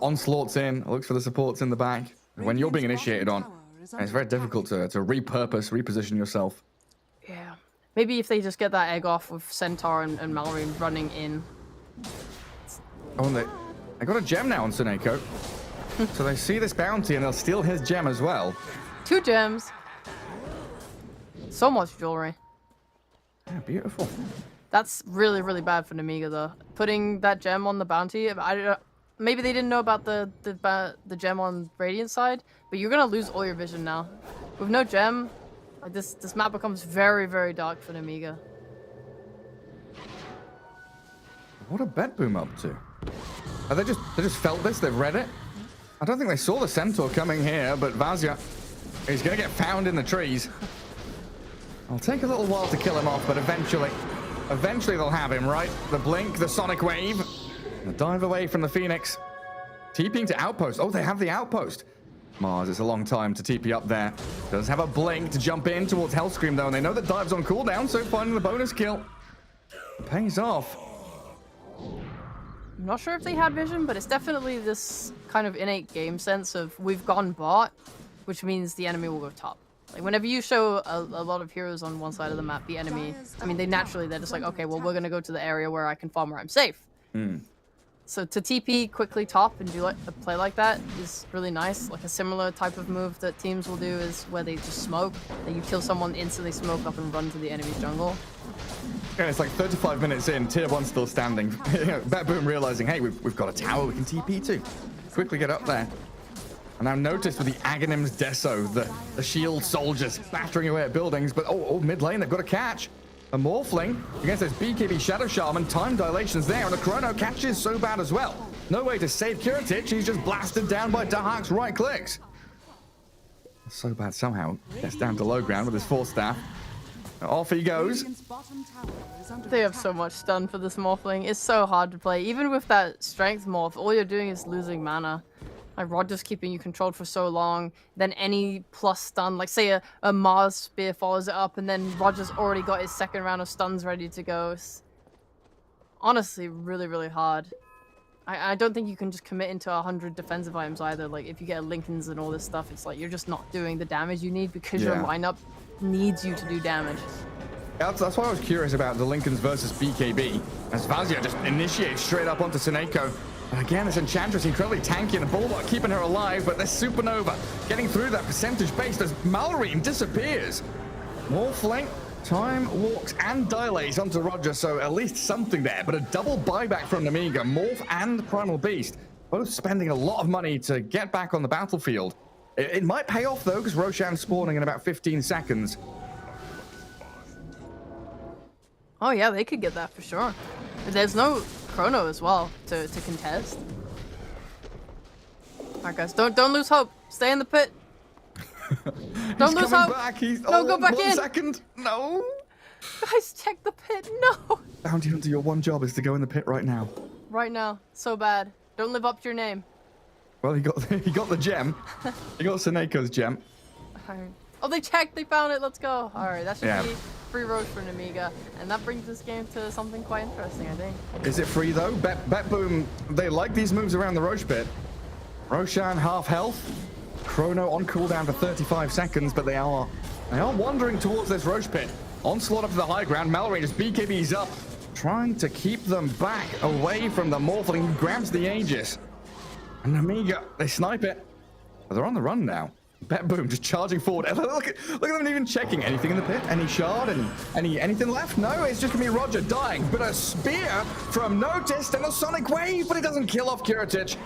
onslaught's in, looks for the supports in the back. When you're being initiated on, and it's very difficult to reposition yourself. Yeah. Maybe if they just get that egg off with Centaur and Malrine running in. Oh, and they got a gem now on Suneko. So they see this bounty and they'll steal his gem as well. 2 gems. So much jewelry. Yeah, beautiful. That's really, really bad for Namiga though. Putting that gem on the bounty, maybe they didn't know about the gem on Radiant side, but you're gonna lose all your vision now. With no gem, like this map becomes very, very dark for Namiga. What are BetBoom up to? Are they just felt this? They've read it? I don't think they saw the Centaur coming here, but Vazia is gonna get found in the trees. It'll take a little while to kill him off, but eventually they'll have him, right? The blink, the sonic wave, the dive away from the Phoenix. TPing to outpost. Oh, they have the outpost. Mars, it's a long time to TP up there. Does have a blink to jump in towards Hellscream, though, and they know that dive's on cooldown, so finding the bonus kill pays off. I'm not sure if they had vision, but it's definitely this kind of innate game sense of we've gone bot, which means the enemy will go top. Like whenever you show a lot of heroes on one side of the map, the enemy, I mean, they're just like, okay, well, we're gonna go to the area where I can farm where I'm safe. So to TP quickly top and do like a play like that is really nice. Like a similar type of move that teams will do is where they just smoke, then you kill someone, instantly smoke up and run to the enemy's jungle. Yeah, it's like 35 minutes in, tier 1 still standing. BetBoom realizing, hey, we've got a tower we can TP to. Quickly get up there. And now notice with the Aghanim's Deso, the shield soldiers battering away at buildings, but mid lane, they've got a catch. A Morphling against this BKB Shadow Shaman, time dilation's there, and the Chrono catch is so bad as well. No way to save Kiritich, he's just blasted down by Dahak's right clicks. So bad somehow, gets down to low ground with his 4 staff. Off he goes. They have so much stun for this Morphling, it's so hard to play. Even with that strength morph, all you're doing is losing mana. Like Roger's keeping you controlled for so long, then any plus stun, like say a Mars spear follows it up, and then Roger's already got his second round of stuns ready to go. It's honestly really, really hard. I don't think you can just commit into 100 defensive items either. Like if you get Lincolns and all this stuff, it's like you're just not doing the damage you need because your lineup needs you to do damage. That's why I was curious about the Lincolns versus BKB, as Vazia just initiates straight up onto Suneko. And again, this Enchantress incredibly tanky and the Bulwark keeping her alive, but this Supernova getting through that percentage base as Malrine disappears. Morphling, time, walks, and dilates onto Roger, so at least something there, but a double buyback from Namiga, Morph and Primal Beast, both spending a lot of money to get back on the battlefield. It might pay off, though, because Roshan's spawning in about 15 seconds. Oh yeah, they could get that for sure. There's no Chrono as well to contest. Alright guys, don't lose hope. Stay in the pit. Don't lose hope. Back. No, go back in. 1 second. No. Guys, check the pit. No. Bounty Hunter, your one job is to go in the pit right now. Right now. So bad. Don't live up to your name. Well, he got the gem. He got Seneco's gem. Alright. Oh, they checked. They found it. Let's go. All right, that should Yeah. be free roach for Namiga, and that brings this game to something quite interesting, I think. Is it free though? BetBoom, they like these moves around the Roche pit. Roshan half health. Chrono on cooldown for 35 seconds, but they are wandering towards this Roche pit. Onslaught up to the high ground. Mallory just BKBs up, trying to keep them back away from the Morphling who grabs the Aegis. And Namiga, they snipe it. But they're on the run now. BetBoom just charging forward. Look at them even checking anything in the pit. Any shard? Anything left? No, it's just gonna be Roger dying. But a spear from Noticed and a sonic wave, but it doesn't kill off Kiritich.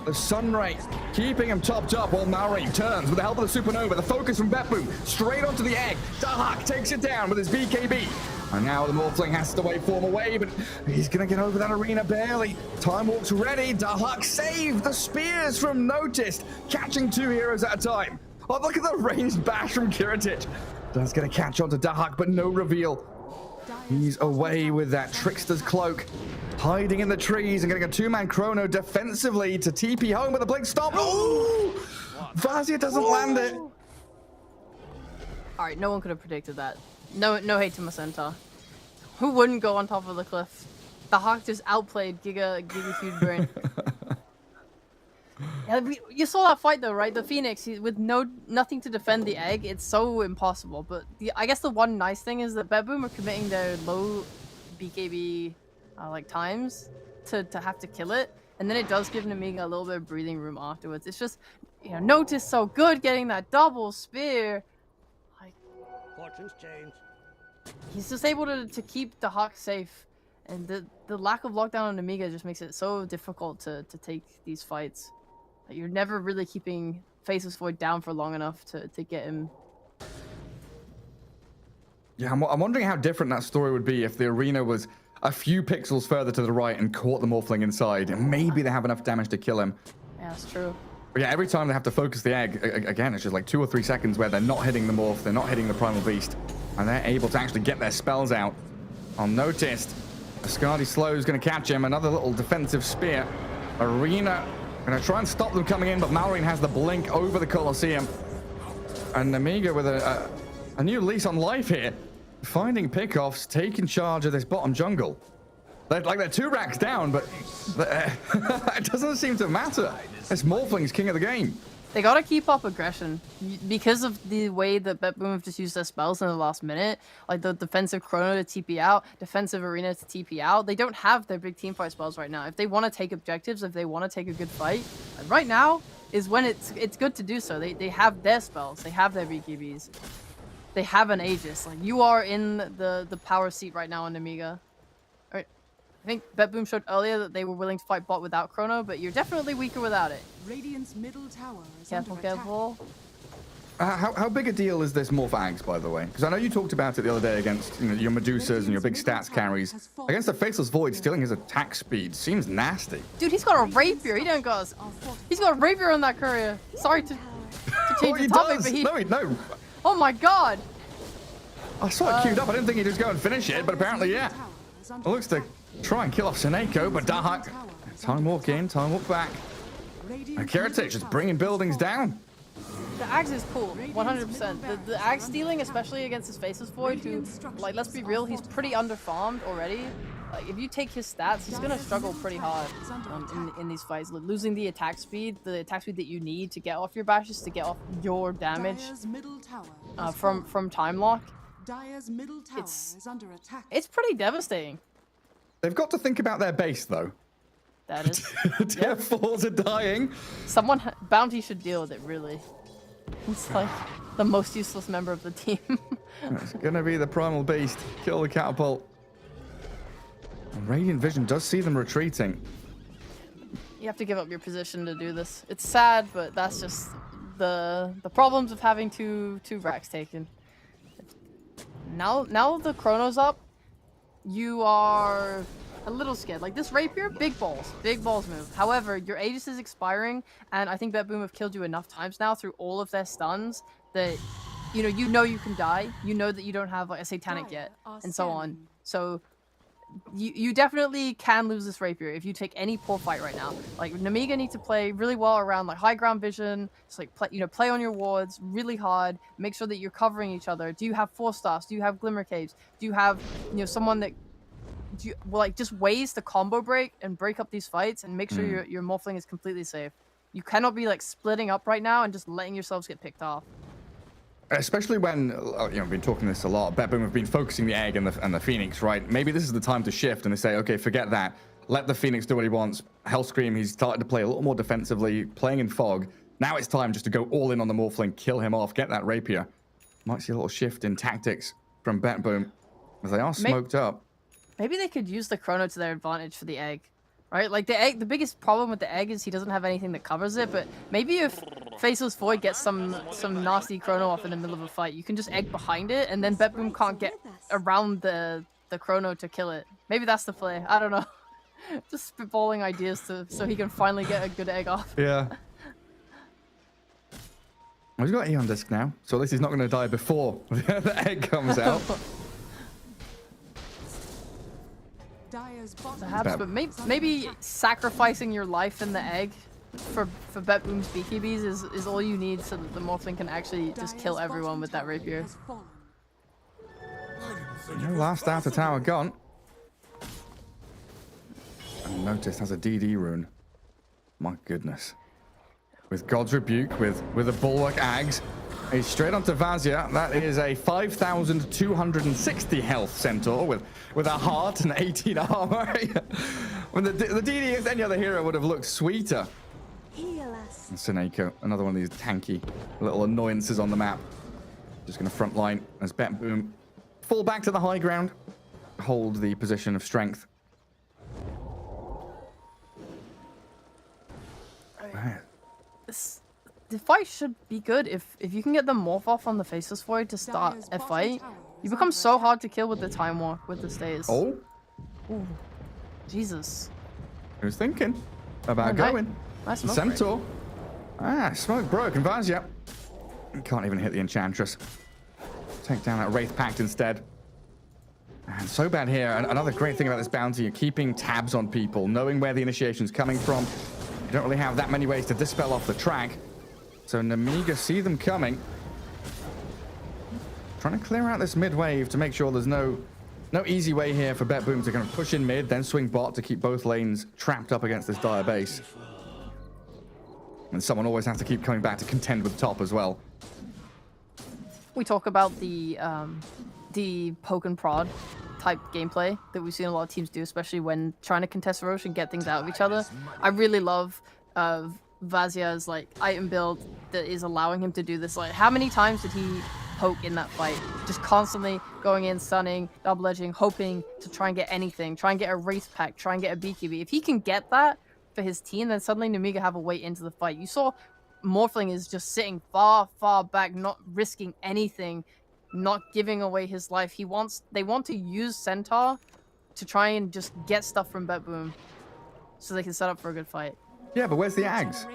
The Sunray keeping him topped up while Malray turns with the help of the Supernova. The focus from BetBoom straight onto the egg. Dahak takes it down with his BKB. And now the Morphling has to waveform away, but he's going to get over that arena barely. Time Walk's ready. Dahak saved the spears from Noticed, catching 2 heroes at a time. Oh, look at the ranged bash from Kiritich. Does going to catch onto Dahak, but no reveal. He's away with that Trickster's cloak, hiding in the trees and getting a 2-man Chrono defensively to TP home with a blink stop. Ooh! Vazia doesn't land it. All right, no one could have predicted that. No hate to Macenta. Who wouldn't go on top of the cliff? The Hawk just outplayed Giga Huge Brain. Yeah, you saw that fight though, right? The Phoenix, with nothing to defend the egg, it's so impossible. But I guess the one nice thing is that BetBoom are committing their low BKB like times to have to kill it, and then it does give Namiga a little bit of breathing room afterwards. It's just, you know, Notice so good getting that double spear. Like, Fortunes change. he's just able to keep the Hawk safe, and the lack of lockdown on Namiga just makes it so difficult to take these fights. Like, you're never really keeping Faceless Void down for long enough to get him. Yeah, I'm wondering how different that story would be if the arena was a few pixels further to the right and caught the Morphling inside, and maybe they have enough damage to kill him. Yeah, that's true. But yeah, every time they have to focus the egg, again, it's just like 2 or 3 seconds where they're not hitting the Morph, they're not hitting the Primal Beast, and they're able to actually get their spells out. Unnoticed, Ascardi Slow is going to catch him, another little defensive spear. Arena going to try and stop them coming in, but Malrine has the blink over the Colosseum. And Namiga with a new lease on life here, finding pickoffs, taking charge of this bottom jungle. They're 2 racks down, but it doesn't seem to matter. This Morphling's king of the game. They gotta keep up aggression because of the way that BetBoom have just used their spells in the last minute. Like the defensive Chrono to TP out, defensive Arena to TP out. They don't have their big teamfight spells right now. If they want to take objectives, if they want to take a good fight, right now is when it's good to do so. They have their spells, they have their BKBs, they have an Aegis. Like, you are in the power seat right now on Amiga. I think BetBoom showed earlier that they were willing to fight bot without Chrono, but you're definitely weaker without it. Radiant's middle tower is Careful, under attack. careful. How big a deal is this Morph Ags, by the way? Because I know you talked about it the other day against your Medusas and your big stats carries. Against the Faceless Void, stealing his attack speed seems nasty. Dude, he's got a rapier. He don't got. He's got a rapier on that courier. Sorry to change the topic, but he. No. Oh my god. I saw it queued up. I didn't think he'd just go and finish it, but apparently, yeah. It looks to try and kill off Seneko, but Dahak. Time walk in, time walk back. And Kiritich is bringing buildings down. The Axe is cool, 100%. The Axe stealing, especially against his Faceless Void, who, like, let's be real, he's pretty underfarmed already. Like, if you take his stats, he's gonna struggle pretty hard in these fights. Like, losing the attack speed that you need to get off your bashes, to get off your damage from time lock. It's pretty devastating. They've got to think about their base, though. That is. Tier 4s are dying. Bounty should deal with it, really. It's like the most useless member of the team. It's gonna be the Primal Beast. Kill the catapult. And Radiant Vision does see them retreating. You have to give up your position to do this. It's sad, but that's just the problems of having two racks taken. Now the Chrono's up, you are a little scared. Like, this rapier, big balls move. However, your Aegis is expiring, and I think BetBoom have killed you enough times now through all of their stuns that you know you can die. You know that you don't have like a satanic yet, and so on. So you definitely can lose this rapier if you take any poor fight right now. Like Namiga needs to play really well around like high ground vision. It's like play on your wards really hard. Make sure that you're covering each other. Do you have 4-stars? Do you have glimmer caves? Do you have someone that just ways to combo break and break up these fights and make sure your morphling is completely safe. You cannot be like splitting up right now and just letting yourselves get picked off. Especially when, we've been talking this a lot. BetBoom have been focusing the egg and the Phoenix, right? Maybe this is the time to shift and they say, okay, forget that. Let the Phoenix do what he wants. Hellscream, he's started to play a little more defensively, playing in fog. Now it's time just to go all in on the Morphling, kill him off, get that rapier. Might see a little shift in tactics from BetBoom as they are smoked up. Maybe they could use the chrono to their advantage for the egg. Right? Like the egg, the biggest problem with the egg is he doesn't have anything that covers it, but maybe if Faceless Void gets some nasty chrono off in the middle of a fight, you can just egg behind it, and then BetBoom can't get around the chrono to kill it. Maybe that's the play. I don't know. Just spitballing ideas so he can finally get a good egg off. Yeah. Well, he's got E on disc now, so at least he's not going to die before the egg comes out. Perhaps, but maybe sacrificing your life in the egg for BetBoom's BKBs is all you need so that the Morphling can actually just kill everyone with that rapier. No last outer tower gone. And Notice has a DD rune. My goodness. With God's Rebuke, with a Bulwark Ags, he's straight onto Vazia. That is a 5,260 health Centaur with a heart and 18 armor. When the DD against any other hero would have looked sweeter. And Seneko, another one of these tanky little annoyances on the map. Just going to front line as BetBoom fall back to the high ground, hold the position of strength. The fight should be good if you can get the morph off on the Faceless Void to start a fight. You become so hard to kill with the time walk, with the stays. Oh, ooh, Jesus! Who's thinking about going? Nice smoke Centaur. Smoke broke and Vazia can't even hit the Enchantress. Take down that Wraith Pact instead. And so bad here. And another great thing about this bounty, you're keeping tabs on people, knowing where the initiation's coming from. You don't really have that many ways to dispel off the track. So Namiga see them coming. Trying to clear out this mid wave to make sure there's no easy way here for BetBoom to kind of push in mid, then swing bot to keep both lanes trapped up against this dire base. And someone always has to keep coming back to contend with top as well. We talk about the poke and prod type gameplay that we've seen a lot of teams do, especially when trying to contest Roche and get things out of each other. I really love Vazia's like item build that is allowing him to do this. Like, how many times did he poke in that fight? Just constantly going in, stunning, double edging, hoping to try and get anything, try and get a Wraith Pack, try and get a BKB. If he can get that for his team, then suddenly Namiga have a way into the fight. You saw Morphling is just sitting far, far back, not risking anything, not giving away his life. They want to use Centaur to try and just get stuff from BetBoom so they can set up for a good fight. Yeah, but where's the Ags?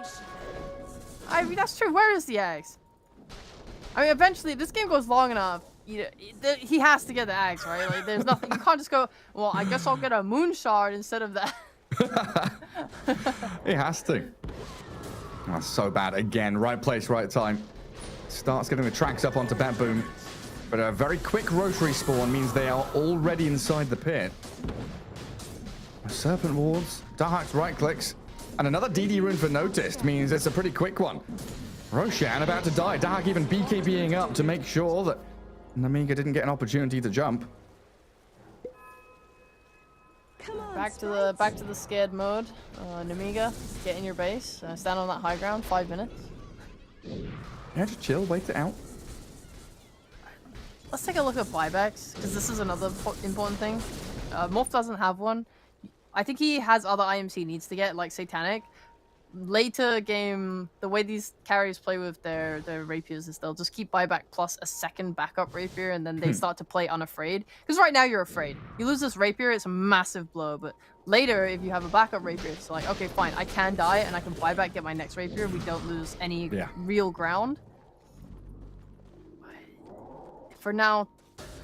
I mean, that's true. Where is the Ags? I mean, eventually, this game goes long enough. He has to get the Ags, right? Like, there's nothing. You can't just go, well, I guess I'll get a Moon Shard instead of that. He has to. That's so bad. Again, right place, right time. Starts getting the tracks up onto BetBoom. But a very quick rotary spawn means they are already inside the pit. Serpent wards, Dark's right clicks, and another DD rune for Noticed means it's a pretty quick one. Roshan about to die. Dark even BKBing up to make sure that Namiga didn't get an opportunity to jump. Back to the scared mode. Namiga, get in your base. Stand on that high ground. 5 minutes. Yeah, just chill. Wait it out. Let's take a look at buybacks, because this is another important thing. Morph doesn't have one. I think he has other items he needs to get, like Satanic. Later game, the way these carries play with their rapiers is they'll just keep buyback plus a second backup rapier, and then they start to play unafraid. Because right now you're afraid. You lose this rapier, it's a massive blow, but later if you have a backup rapier, it's like, okay, fine, I can die and I can buyback, get my next rapier. We don't lose any real ground. for now,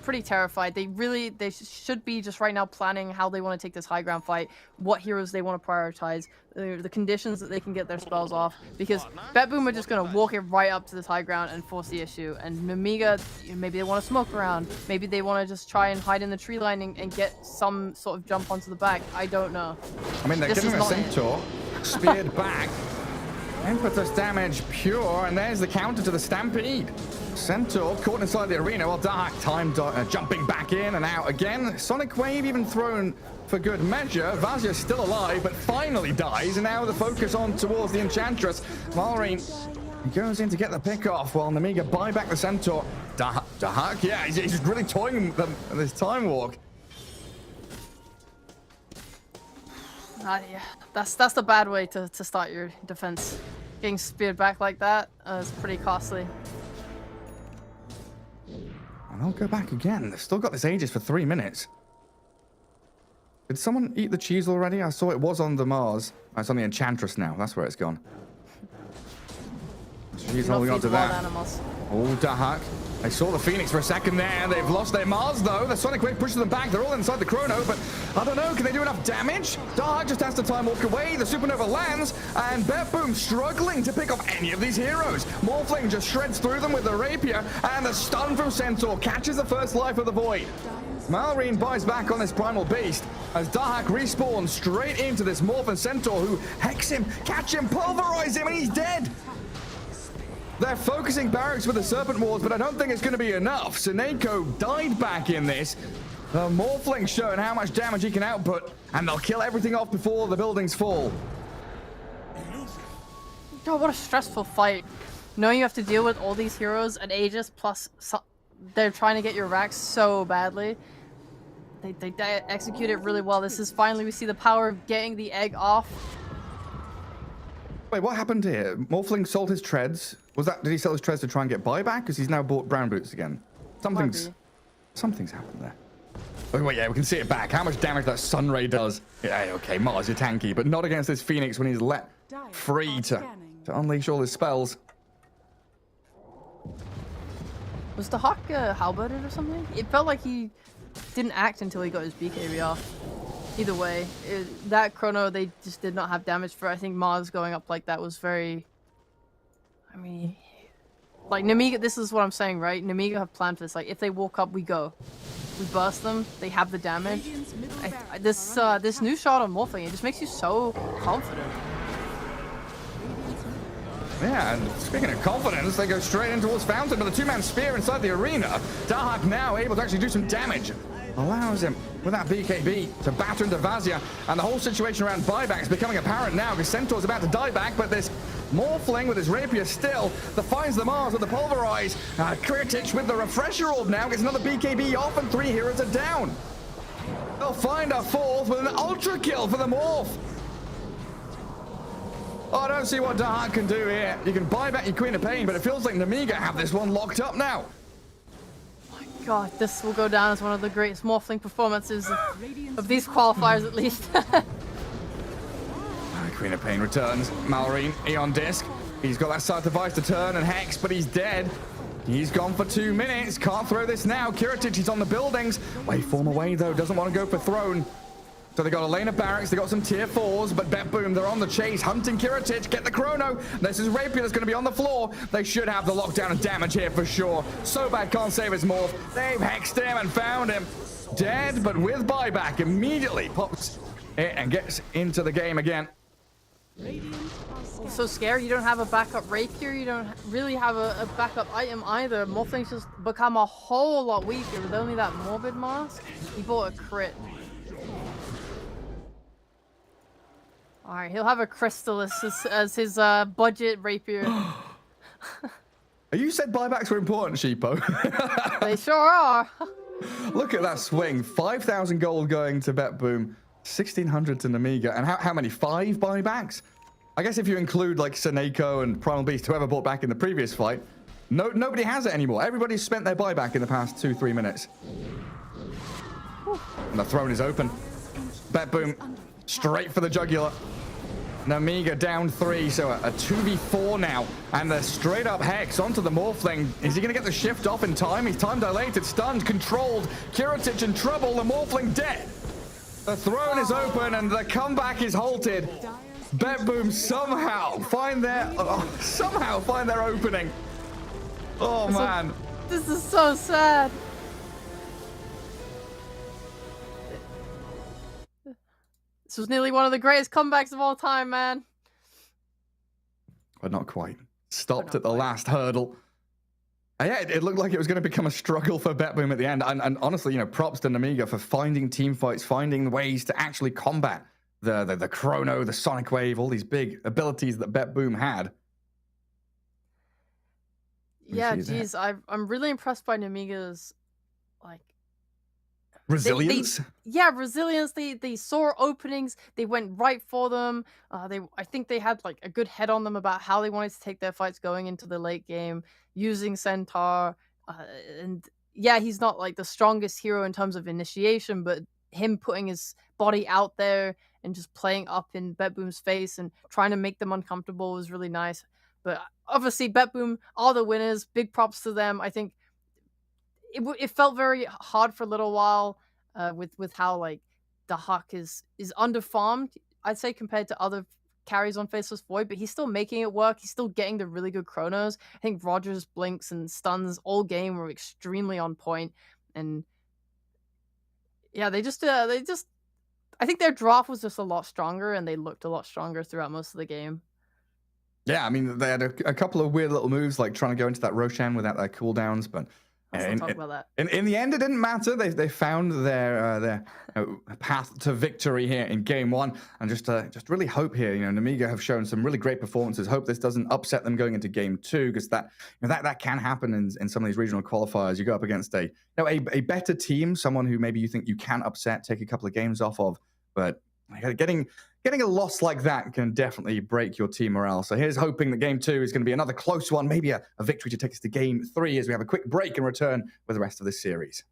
pretty terrified. They should be just right now planning how they want to take this high ground fight, what heroes they want to prioritize, the conditions that they can get their spells off, because BetBoom are just going to walk it right up to this high ground and force the issue. And Namiga, maybe they want to smoke around, maybe they want to just try and hide in the tree lining and get some sort of jump onto the back. I don't know. I mean, they're This giving is a not it. Centaur, speared back. Impetus damage pure, and there's the counter to the Stampede. Centaur caught inside the arena while Dark time jumping back in and out again. Sonic Wave even thrown for good measure. Vazia's still alive, but finally dies, and now the focus on towards the Enchantress. Malrine goes in to get the pick off while Namiga buy back the Centaur. Dark, yeah, he's really toying with them in this time walk. Yeah, that's the bad way to start your defense. Getting speared back like that is pretty costly. And they'll go back again. They've still got this Aegis for 3 minutes. Did someone eat the cheese already? I saw it was on the Mars. Oh, it's on the Enchantress now. That's where it's gone. She's holding on to that. Animals. Oh, Dahak. They saw the Phoenix for a second there. They've lost their Mars, though. The Sonic Wave pushes them back. They're all inside the Chrono, but I don't know. Can they do enough damage? Dahak just has to time walk away. The Supernova lands, and BetBoom struggling to pick off any of these heroes. Morphling just shreds through them with the Rapier, and the stun from Centaur catches the first life of the Void. Malrine buys back on this Primal Beast as Dahak respawns straight into this Morphin Centaur, who hex him, catch him, pulverize him, and he's dead. They're focusing barracks with the Serpent Wards, but I don't think it's going to be enough. Seneko died back in this. The Morphling showing how much damage he can output, and they'll kill everything off before the buildings fall. God, what a stressful fight. Knowing you have to deal with all these heroes and Aegis, plus they're trying to get your racks so badly. They execute it really well. This is finally, we see the power of getting the egg off. Wait, what happened here? Morphling sold his treads. Did he sell his treads to try and get buyback? Because he's now bought brown boots again. Something's happened there. Oh, wait, yeah, we can see it back. How much damage that Sunray does. Yeah, okay, Mars, you're tanky, but not against this Phoenix when he's let free to unleash all his spells. Was the Hawk halberded or something? It felt like he didn't act until he got his BKB off. Either way, that Chrono, they just did not have damage for. I think Mars going up like that was very... I mean, like Namiga, this is what I'm saying, right? Namiga have planned for this. Like, if they walk up, we go. We burst them, they have the damage. This new shot on Morphling, it just makes you so confident. Yeah, and speaking of confidence, they go straight in towards Fountain, but the two-man spear inside the arena. Dahak now able to actually do some damage. Allows him, with that BKB, to batter into Vazia, and the whole situation around buyback is becoming apparent now, because Centaur's about to die back, but this Morphling with his Rapier still, finds the Mars with the Pulverize. Kritic with the Refresher Orb now gets another BKB off, and 3 heroes are down. They'll find a 4th with an Ultra Kill for the Morph. Oh, I don't see what Dahak can do here. You can buy back your Queen of Pain, but it feels like Namiga have this one locked up now. God, this will go down as one of the greatest Morphling performances of these qualifiers, at least. Queen of Pain returns. Malrine, Eon Disc. He's got that side device to turn and hex, but he's dead. He's gone for 2 minutes. Can't throw this now. Kiritic is on the buildings. Waveform away, though. Doesn't want to go for throne. So they got a lane of barracks. They got some tier 4s, but BetBoom, they're on the chase. Hunting Kiritic. Get the Chrono. This is Rapier that's going to be on the floor. They should have the lockdown and damage here for sure. So bad can't save his morph. They've hexed him and found him. Dead, but with buyback. Immediately pops it and gets into the game again. So scared, you don't have a backup Rapier, you don't really have a backup item either. Morphling's just become a whole lot weaker with only that Morbid Mask. He bought a crit. Alright, he'll have a Crystallis as his budget Rapier. You said buybacks were important, Sheepo. They sure are. Look at that swing. 5,000 gold going to BetBoom. 1,600 to Namiga. And how many? 5 buybacks? I guess if you include like Seneko and Primal Beast, whoever bought back in the previous fight, nobody has it anymore. Everybody's spent their buyback in the past 2-3 minutes. And the throne is open. BetBoom straight for the jugular. Namiga down 3, so a 2v4 now. And the straight up Hex onto the Morphling. Is he going to get the shift off in time? He's time dilated, stunned, controlled. Kiratic in trouble, the Morphling dead. The throne is open and the comeback is halted. BetBoom somehow find their opening. Oh man. This is so sad. This was nearly one of the greatest comebacks of all time, man. But not quite. Stopped at the last hurdle. Yeah, it looked like it was going to become a struggle for BetBoom at the end. And honestly, you know, props to Namiga for finding team fights, finding ways to actually combat the Chrono, the Sonic Wave, all these big abilities that BetBoom had. Yeah, geez, I'm really impressed by Namiga's like resilience. Resilience. They saw openings. They went right for them. I think they had like a good head on them about how they wanted to take their fights going into the late game using Centaur. And yeah, he's not like the strongest hero in terms of initiation, but him putting his body out there and just playing up in BetBoom's face and trying to make them uncomfortable was really nice. But obviously, BetBoom are the winners. Big props to them. I think it felt very hard for a little while with how like the Huck is underfarmed, I'd say, compared to other carries on Faceless Void, but he's still making it work. He's still getting the really good chronos. I think Rogers, blinks, and stuns all game were extremely on point. And yeah, they just I think their draft was just a lot stronger, and they looked a lot stronger throughout most of the game. Yeah, I mean, they had a couple of weird little moves, like trying to go into that Roshan without their cooldowns, but Let's not talk about that. In the end, it didn't matter. They found their path to victory here in game 1, and just really hope here. You know, Namiga have shown some really great performances. Hope this doesn't upset them going into game 2, because that can happen in some of these regional qualifiers. You go up against a better team, someone who maybe you think you can upset, take a couple of games off of, but getting a loss like that can definitely break your team morale. So here's hoping that game 2 is going to be another close one, maybe a victory to take us to game 3 as we have a quick break and return with the rest of this series.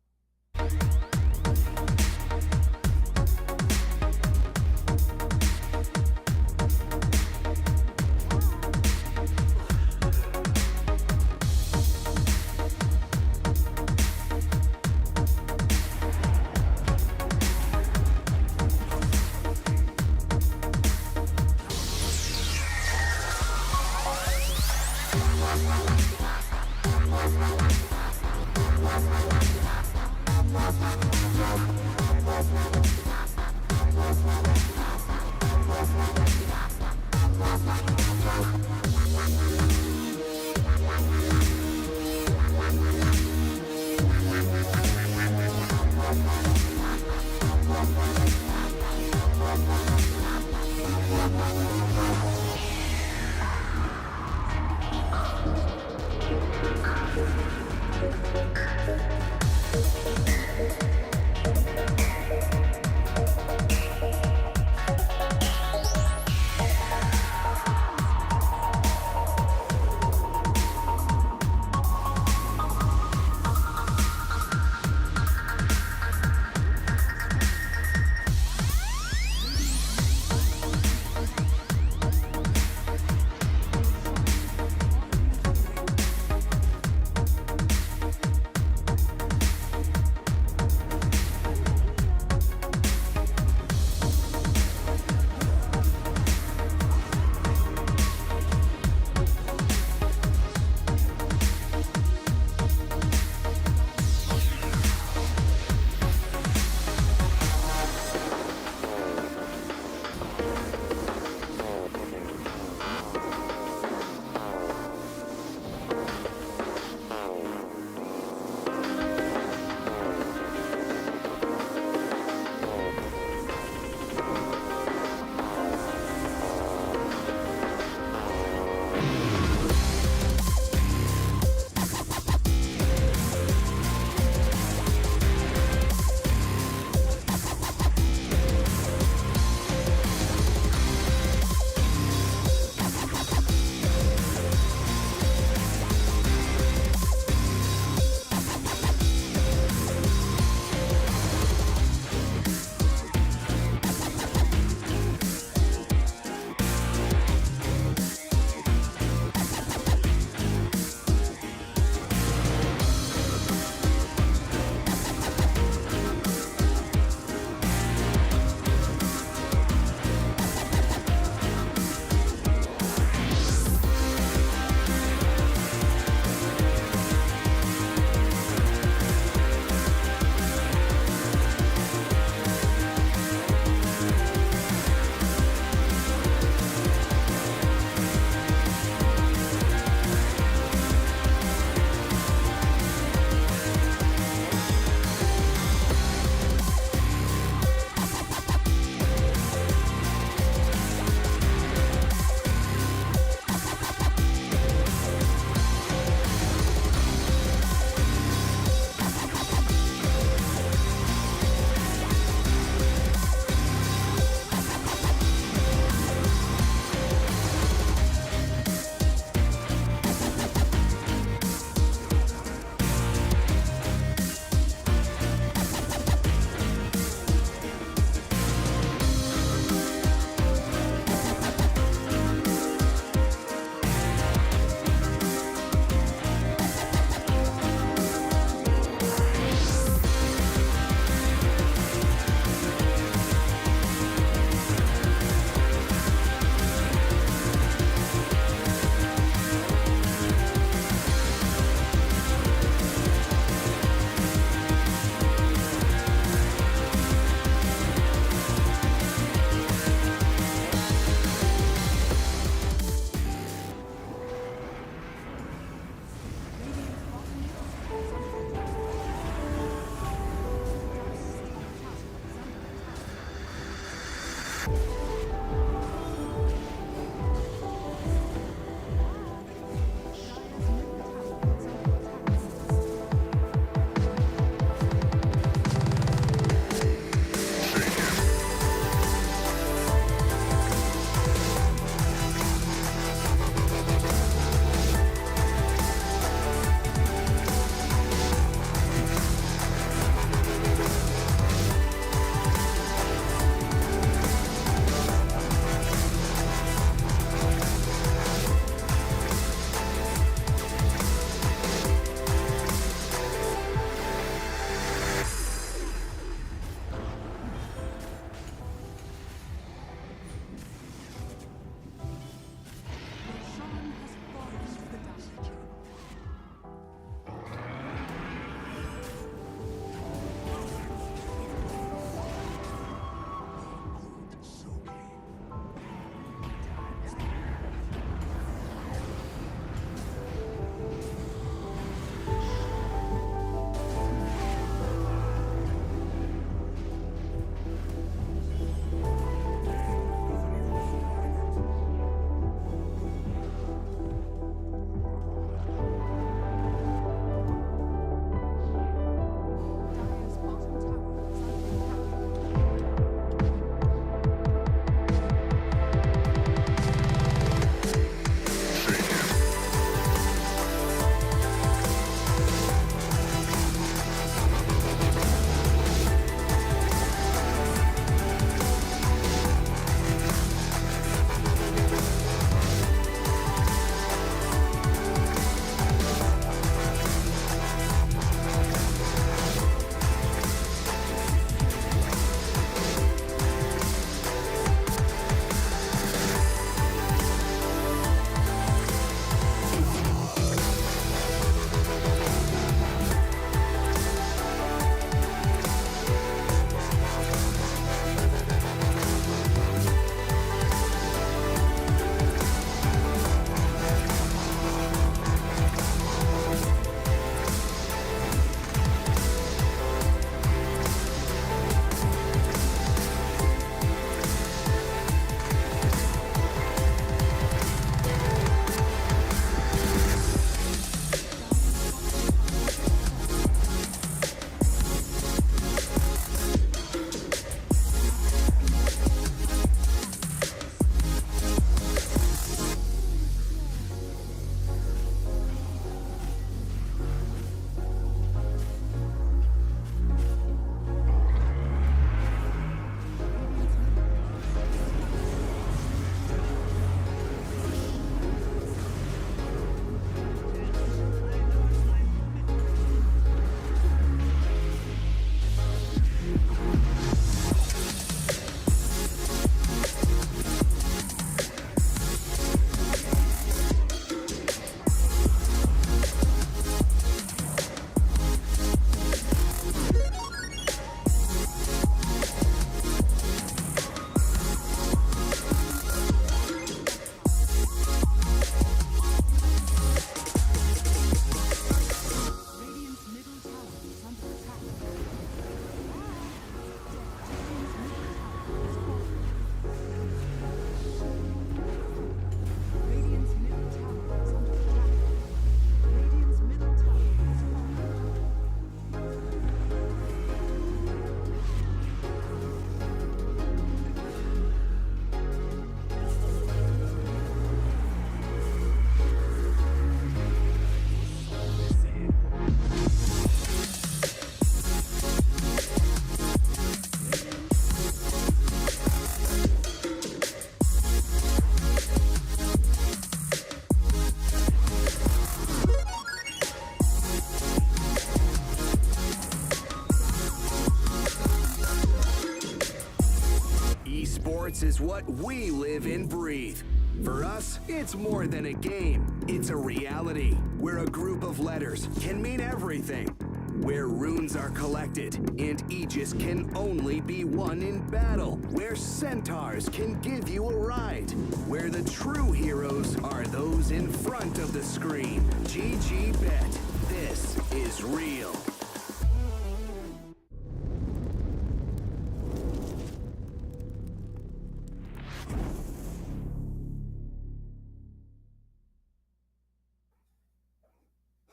is what we live and breathe. For us, it's more than a game. It's a reality where a group of letters can mean everything. Where runes are collected and Aegis can only be won in battle. Where centaurs can give you a ride. Where the true heroes are those in front of the screen. GG Bet. This is real.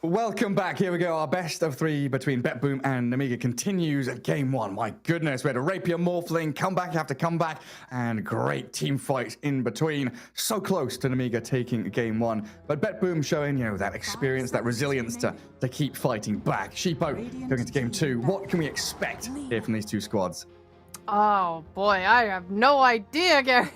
Welcome back. Here we go. Our best of three between BetBoom and Namiga continues at game one. My goodness, we had a Rapier Morphling, comeback after comeback, and great team fights in between. So close to Namiga taking game one. But BetBoom showing, that experience, that resilience to keep fighting back. Sheepo going into game two. What can we expect here from these two squads? Oh boy, I have no idea, Gary.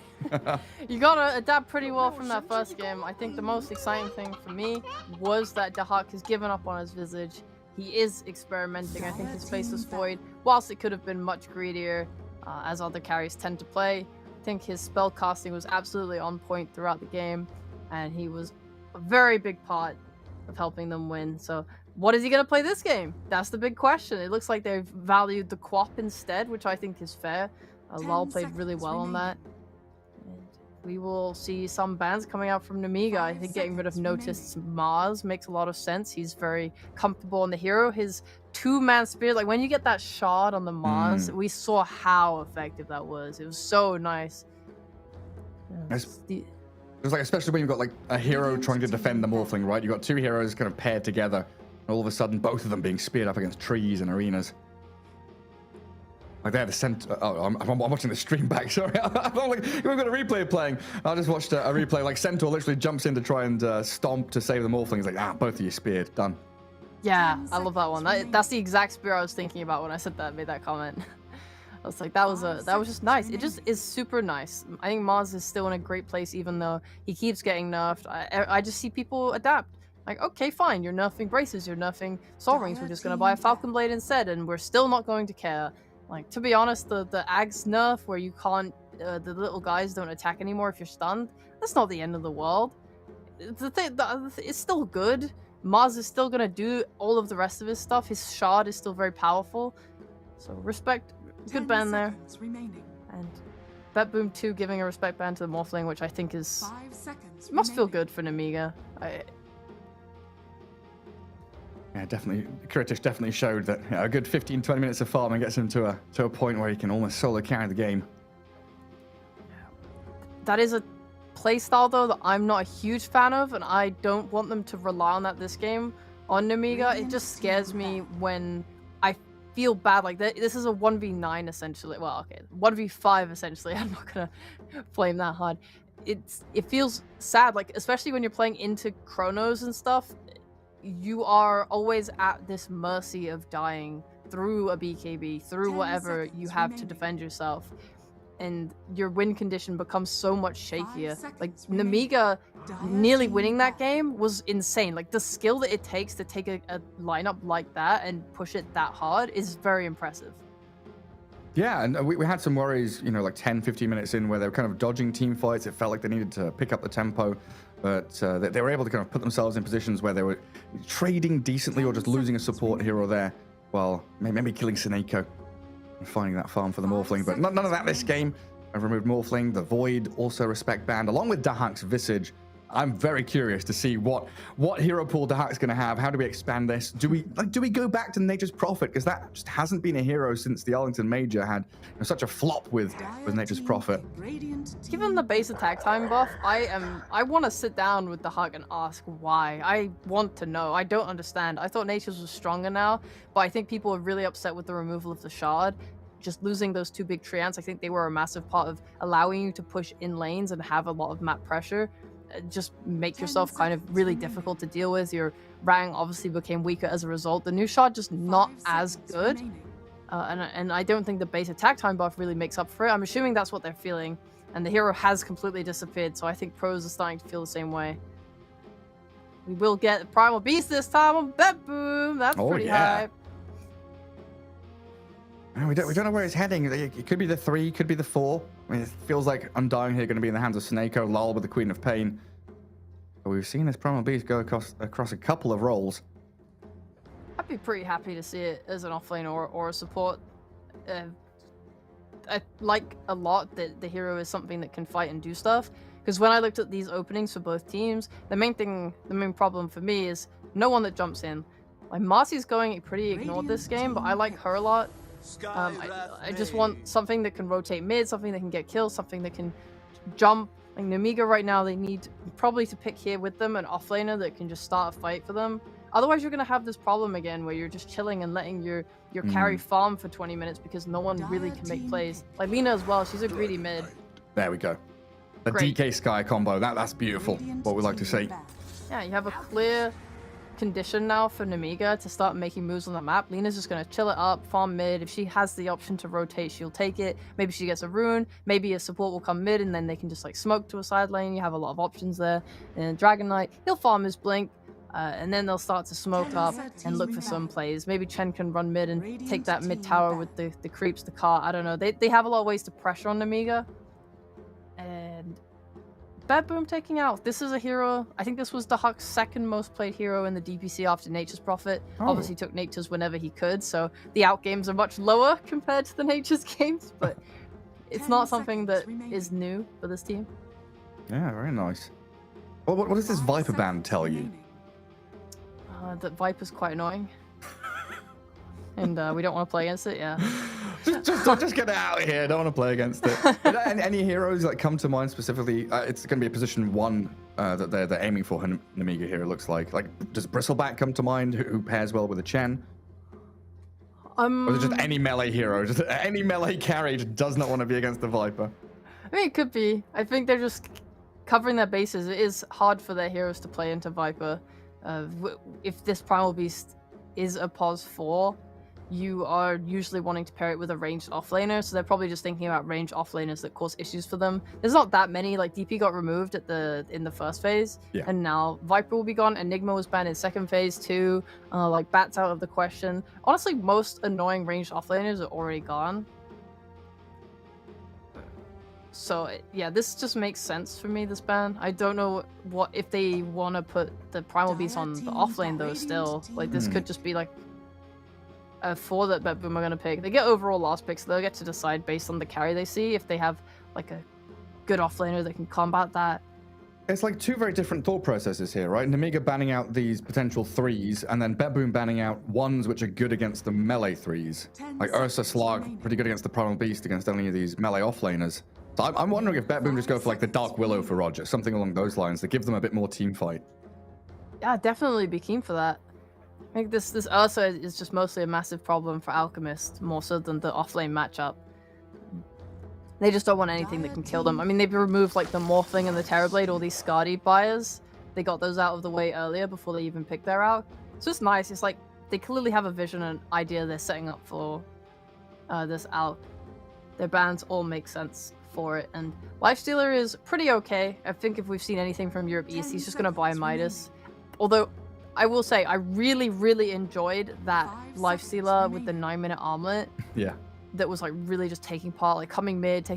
You gotta adapt pretty well from that first game. I think the most exciting thing for me was that Dahak has given up on his Visage. He is experimenting. I think his Faceless Void, whilst it could have been much greedier, as other carries tend to play, I think his spell casting was absolutely on point throughout the game, and he was a very big part of helping them win. So what is he going to play this game? That's the big question. It looks like they've valued the Quap instead, which I think is fair. Lal played really well on that. We will see some bans coming out from Namiga. I think getting rid of Notice's Mars makes a lot of sense. He's very comfortable on the hero. His two-man spirit, like when you get that shard on the Mars, we saw how effective that was. It was so nice. It was like, especially when you've got like a hero trying to defend the Morphling, right? You've got two heroes kind of paired together, and all of a sudden both of them being speared up against trees and arenas. Like they're the center. Oh, I'm watching the stream back. Sorry, I'm like, we've got a replay playing. I just watched a replay. Like Centaur literally jumps in to try and stomp to save the Morphling. He's like, both of you speared. Done. Yeah, I love that one. That's the exact spear I was thinking about when I said that. Made that comment. I was like, that was just nice. It just is super nice. I think Mars is still in a great place, even though he keeps getting nerfed. I just see people adapt. Like, okay, fine, you're nerfing Braces, you're nerfing Soul Rings. We're just gonna buy a Falcon Blade instead, and we're still not going to care. Like, to be honest, the Ags nerf where you can't, the little guys don't attack anymore if you're stunned, that's not the end of the world. It's still good. Mars is still gonna do all of the rest of his stuff. His shard is still very powerful. So respect, good ban there. And BetBoom 2 giving a respect ban to the Morphling, which I think is, must feel good for Namiga. Yeah, definitely. Kuritish definitely showed that a good 15-20 minutes of farming gets him to a point where he can almost solo carry the game. That is a playstyle, though, that I'm not a huge fan of, and I don't want them to rely on that this game on Namiga. It just scares me when I feel bad. Like, this is a 1v9, essentially. Well, okay, 1v5, essentially. I'm not going to flame that hard. It feels sad, like, especially when you're playing into Chronos and stuff. You are always at this mercy of dying through a BKB, through whatever you have to defend yourself. And your win condition becomes so much shakier. Like, Namiga nearly winning that game was insane. Like, the skill that it takes to take a lineup like that and push it that hard is very impressive. Yeah, and we had some worries, like 10, 15 minutes in where they were kind of dodging team fights. It felt like they needed to pick up the tempo, but they were able to kind of put themselves in positions where they were trading decently or just losing a support here or there, while maybe killing Seneko and finding that farm for the Morphling. But none of that this game. I've removed Morphling, the Void, also respect banned, along with Dahak's Visage. I'm very curious to see what hero pool Dahak's going to have. How do we expand this? Do we go back to Nature's Prophet? Because that just hasn't been a hero since the Arlington Major had such a flop with Nature's Prophet. Given the base attack time buff, I want to sit down with Dahak and ask why. I want to know. I don't understand. I thought Nature's was stronger now, but I think people are really upset with the removal of the Shard. Just losing those two big treants, I think they were a massive part of allowing you to push in lanes and have a lot of map pressure. Just make yourself kind of really difficult to deal with. Your Rang obviously became weaker as a result. The new shot just not as good. And I don't think the base attack time buff really makes up for it. I'm assuming that's what they're feeling. And the hero has completely disappeared, so I think pros are starting to feel the same way. We will get Primal Beast this time on BetBoom. That's pretty hype. We don't know where it's heading. It could be the 3, could be the 4. I mean, it feels like Undying here going to be in the hands of Snako, Lol with the Queen of Pain. But we've seen this Primal Beast go across a couple of roles. I'd be pretty happy to see it as an offlane or a support. I like a lot that the hero is something that can fight and do stuff. Because when I looked at these openings for both teams, the main problem for me is no one that jumps in. Like Marcy's going pretty ignored this game, but I like her a lot. I just want something that can rotate mid, something that can get kills, something that can jump. Like Nemiga right now, they need probably to pick here with them an offlaner that can just start a fight for them. Otherwise, you're going to have this problem again where you're just chilling and letting your carry farm for 20 minutes because no one really can make plays. Like Lina as well, she's a greedy mid. There we go. The Great. DK Sky combo, that's beautiful. What we like to see. Yeah, you have a clear condition now for Nemiga to start making moves on the map. Lina's just going to chill it up, farm mid. If she has the option to rotate, she'll take it. Maybe she gets a rune. Maybe a support will come mid and then they can just like smoke to a side lane. You have a lot of options there. And Dragon Knight, he'll farm his blink. And then they'll start to smoke up and look for some plays. Maybe Chen can run mid and take that mid tower with the creeps, the cart. I don't know. They have a lot of ways to pressure on Nemiga. And BetBoom taking out. This is a hero. I think this was the Huck's second most played hero in the DPC after Nature's Prophet. Oh. Obviously took Nature's whenever he could, so the out games are much lower compared to the Nature's games, but it's not something that is new for this team. Yeah, very nice. What does this Viper band tell you? That Viper's quite annoying. And we don't want to play against it, yeah. just get it out of here. Don't want to play against it. Any heroes that come to mind specifically? It's going to be a position 1 that they're aiming for. Nemiga here, it looks like. Like, does Bristleback come to mind? Who pairs well with a Chen? Or is it just any melee hero? Just any melee carry just does not want to be against the Viper. I mean, it could be. I think they're just covering their bases. It is hard for their heroes to play into Viper. If this Primal Beast is a pos 4, you are usually wanting to pair it with a ranged offlaner, so they're probably just thinking about ranged offlaners that cause issues for them. There's not that many. Like DP got removed in the first phase, and now Viper will be gone. Enigma was banned in second phase too. Like Bat's out of the question. Honestly, most annoying ranged offlaners are already gone. So yeah, this just makes sense for me, this ban. I don't know what if they want to put the Primal Beast on the offlane though still. Like this could just be like a 4 that BetBoom are going to pick. They get overall last picks, so they'll get to decide based on the carry they see if they have like a good offlaner that can combat that. It's like 2 very different thought processes here, right? Nemiga banning out these potential 3s, and then BetBoom banning out 1s which are good against the melee 3s. Like Ursa Slag, pretty good against the Primal Beast against any of these melee offlaners. So I'm wondering if BetBoom just go for like the Dark Willow for Roger, something along those lines that gives them a bit more team fight. Yeah, I'd definitely be keen for that. I think this Ursa is just mostly a massive problem for Alchemist, more so than the offlane matchup. They just don't want anything that can kill them. I mean, they've removed like the Morphling and the Terrorblade, all these Skadi buyers. They got those out of the way earlier before they even picked their out. So it's nice. It's like they clearly have a vision and idea they're setting up for this out. Their bans all make sense for it, and Lifestealer is pretty okay. I think if we've seen anything from Europe East, he's just gonna buy Midas. Although I will say I really enjoyed that Lifestealer with the 9-minute armlet. Yeah. That was like really just taking part, like coming mid,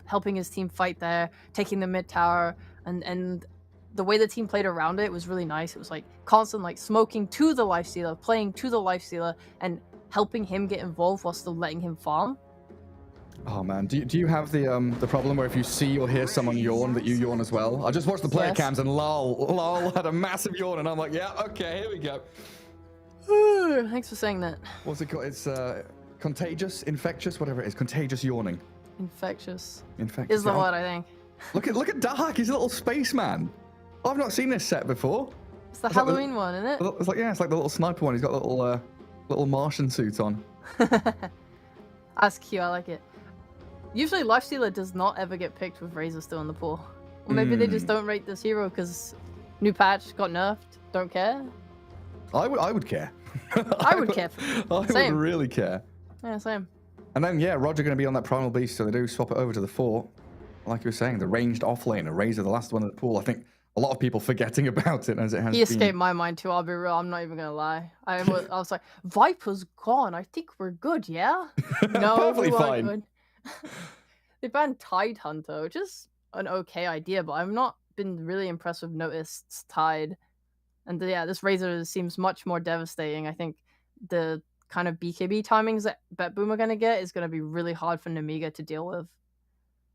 helping his team fight there, taking the mid tower, and the way the team played around it was really nice. It was like constant like smoking to the Lifestealer, playing to the Lifestealer, and helping him get involved while still letting him farm. Oh man, do you have the problem where if you see or hear someone yawn that you yawn as well? I just watched the player cams and lol had a massive yawn and I'm like, yeah, okay, here we go. Thanks for saying that. What's it called? It's contagious, infectious, whatever it is. Contagious yawning. Infectious. Infectious. Is the word, I think. Look at Dark, he's a little spaceman. I've not seen this set before. It's the Halloween one, isn't it? It's like it's like the little sniper one. He's got a little Martian suit on. That's cute, I like it. Usually Lifestealer does not ever get picked with Razor still in the pool. Or maybe they just don't rate this hero because new patch got nerfed, don't care. I would care. I would care. I would really care. Yeah, same. And then yeah, Roger going to be on that Primal Beast, so they do swap it over to the 4. Like you were saying, the ranged offlaner, Razor, the last one in the pool. I think a lot of people forgetting about it as it has He escaped my mind too, I'll be real. I'm not even going to lie. I was like, Viper's gone. I think we're good, yeah? No, perfectly fine. Good. They banned Tide Hunter, which is an okay idea, but I've not been really impressed with Noticed's Tide. And yeah, this Razor seems much more devastating. I think the kind of BKB timings that BetBoom are going to get is going to be really hard for Nemiga to deal with.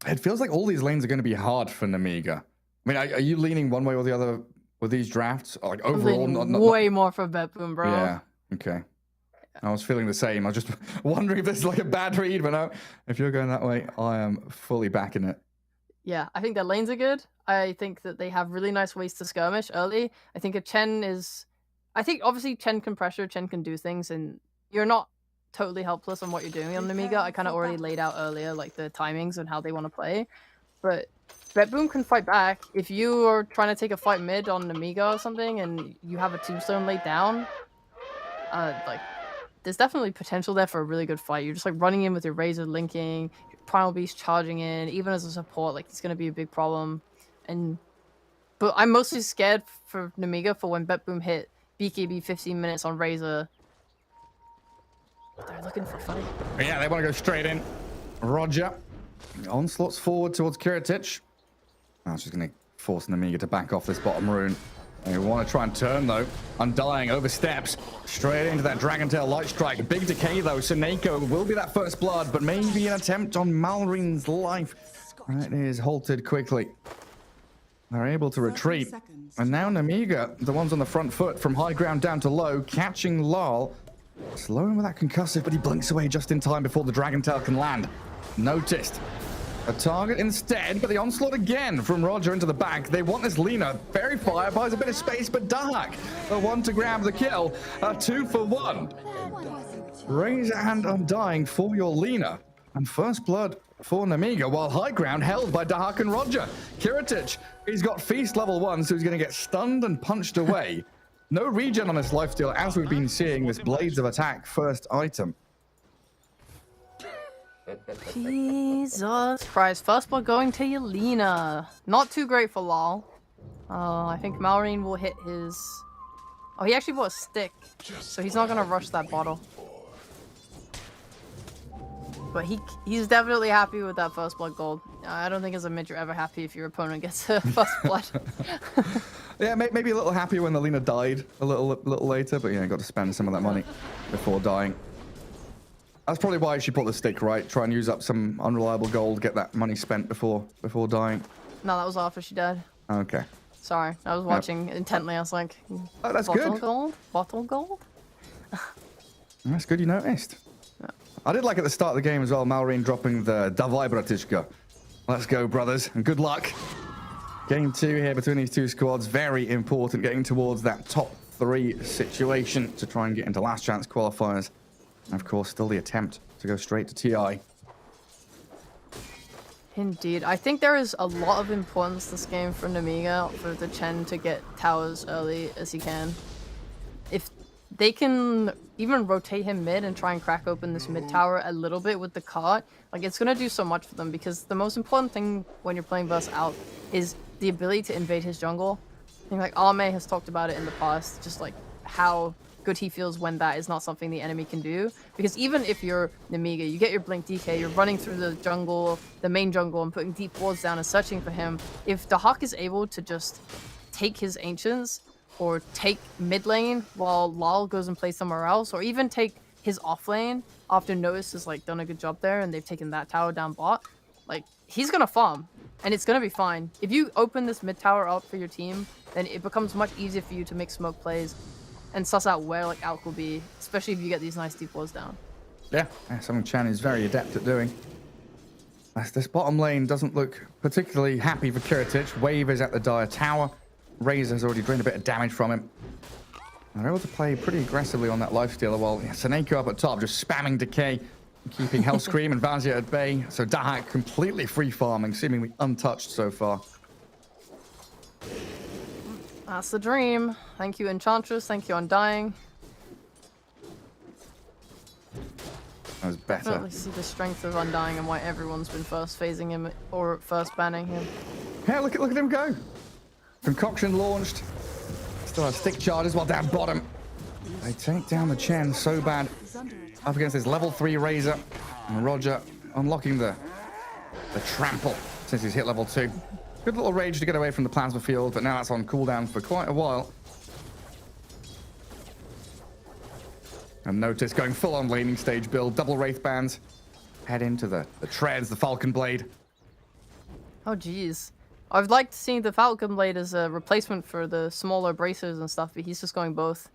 It feels like all these lanes are going to be hard for Nemiga. I mean, are you leaning one way or the other with these drafts? Or like overall, way more for BetBoom, bro. Yeah. Okay. I was feeling the same. I was just wondering if this is like a bad read, but no. If you're going that way, I am fully backing it. Yeah, I think their lanes are good. I think that they have really nice ways to skirmish early. I think a Chen is... I think obviously Chen can pressure, Chen can do things, and you're not totally helpless on what you're doing on Nemiga. I kind of already laid out earlier like the timings and how they want to play. But BetBoom can fight back. If you are trying to take a fight mid on Nemiga or something and you have a tombstone laid down, like there's definitely potential there for a really good fight. You're just like running in with your Razor linking, Primal Beast charging in, even as a support, like it's gonna be a big problem. But I'm mostly scared for Nemiga for when BetBoom hit BKB 15 minutes on Razor. They're looking for fight. Yeah, they want to go straight in. Roger. Onslaught's forward towards Kiritich. Now she's going to force Nemiga to back off this bottom rune. They want to try and turn, though. Undying oversteps straight into that Dragon Tail Light Strike. Big decay, though. Seneko will be that first blood, but maybe an attempt on Malreen's life. That is halted quickly. They're able to retreat. And now Nemiga, the ones on the front foot, from high ground down to low, catching Lal. Slow him with that concussive, but he blinks away just in time before the Dragon Tail can land. Noticed. A target instead, but the onslaught again from Roger into the back. They want this Lina. Very fire, buys a bit of space, but Dahak, the one to grab the kill. A 2 for 1. Razor and Undying for your Lina. And first blood for Nemiga, while high ground held by Dahak and Roger. Kiritich, he's got Feast level 1, so he's going to get stunned and punched away. No regen on this lifesteal, as we've been seeing this Blades of Attack first item. Jesus Christ. First blood going to Yelena. Not too great for Lal. I think Malreen will hit his... Oh, he actually bought a stick, so he's not going to rush that bottle. But he's definitely happy with that first blood gold. I don't think as a mid you're ever happy if your opponent gets a first blood. Yeah, maybe a little happier when the Lina died a little later, but yeah, got to spend some of that money before dying. That's probably why she bought the stick, right? Try and use up some unreliable gold, get that money spent before dying. No, that was after she died. Okay. Sorry, I was watching intently. I was like, oh, that's bottle good. Gold? Bottle gold? That's good you noticed. Yeah. I did like at the start of the game as well, Malreen dropping the Davai Bratishka. Let's go, brothers, and good luck. Game 2 here between these two squads. Very important, getting towards that top 3 situation to try and get into last chance qualifiers. And of course, still the attempt to go straight to TI. Indeed. I think there is a lot of importance this game for Nemiga, for the Chen to get towers early as he can. If they can even rotate him mid and try and crack open this mid tower a little bit with the cart, like it's going to do so much for them, because the most important thing when you're playing versus Out is the ability to invade his jungle. I think like Arme has talked about it in the past, just like how good he feels when that is not something the enemy can do. Because even if you're Nemiga, you get your Blink DK, you're running through the jungle, the main jungle, and putting deep wards down and searching for him. If Dahak is able to just take his Ancients, or take mid lane while Lal goes and plays somewhere else, or even take his off lane after Notice has like done a good job there and they've taken that tower down bot, like he's gonna farm and it's gonna be fine. If you open this mid tower up for your team, then it becomes much easier for you to make smoke plays and suss out where like Alk will be, especially if you get these nice deep walls down. Yeah, something Chan is very adept at doing. This bottom lane doesn't look particularly happy for Kiritich. Wave is at the Dire Tower. Razor has already drained a bit of damage from him. They're able to play pretty aggressively on that lifestealer, while Seneko up at top just spamming decay, keeping Hellscream and Vazia at bay. So Dahak completely free farming, seemingly untouched so far. That's the dream. Thank you, Enchantress. Thank you, Undying. That was better. Definitely see the strength of Undying and why everyone's been first phasing him or first banning him. Yeah, look at him go. Concoction launched. Still has stick charges while down bottom. They take down the Chen so bad. Up against this level 3 Razor. And Roger unlocking the the trample since he's hit level 2. Good little rage to get away from the plasma field, but now that's on cooldown for quite a while. And notice going full on laning stage build, double Wraith Bands. Head into the treads, the Falcon Blade. Oh, geez. I've liked seeing the Falcon Blade as a replacement for the smaller bracers and stuff, but he's just going both.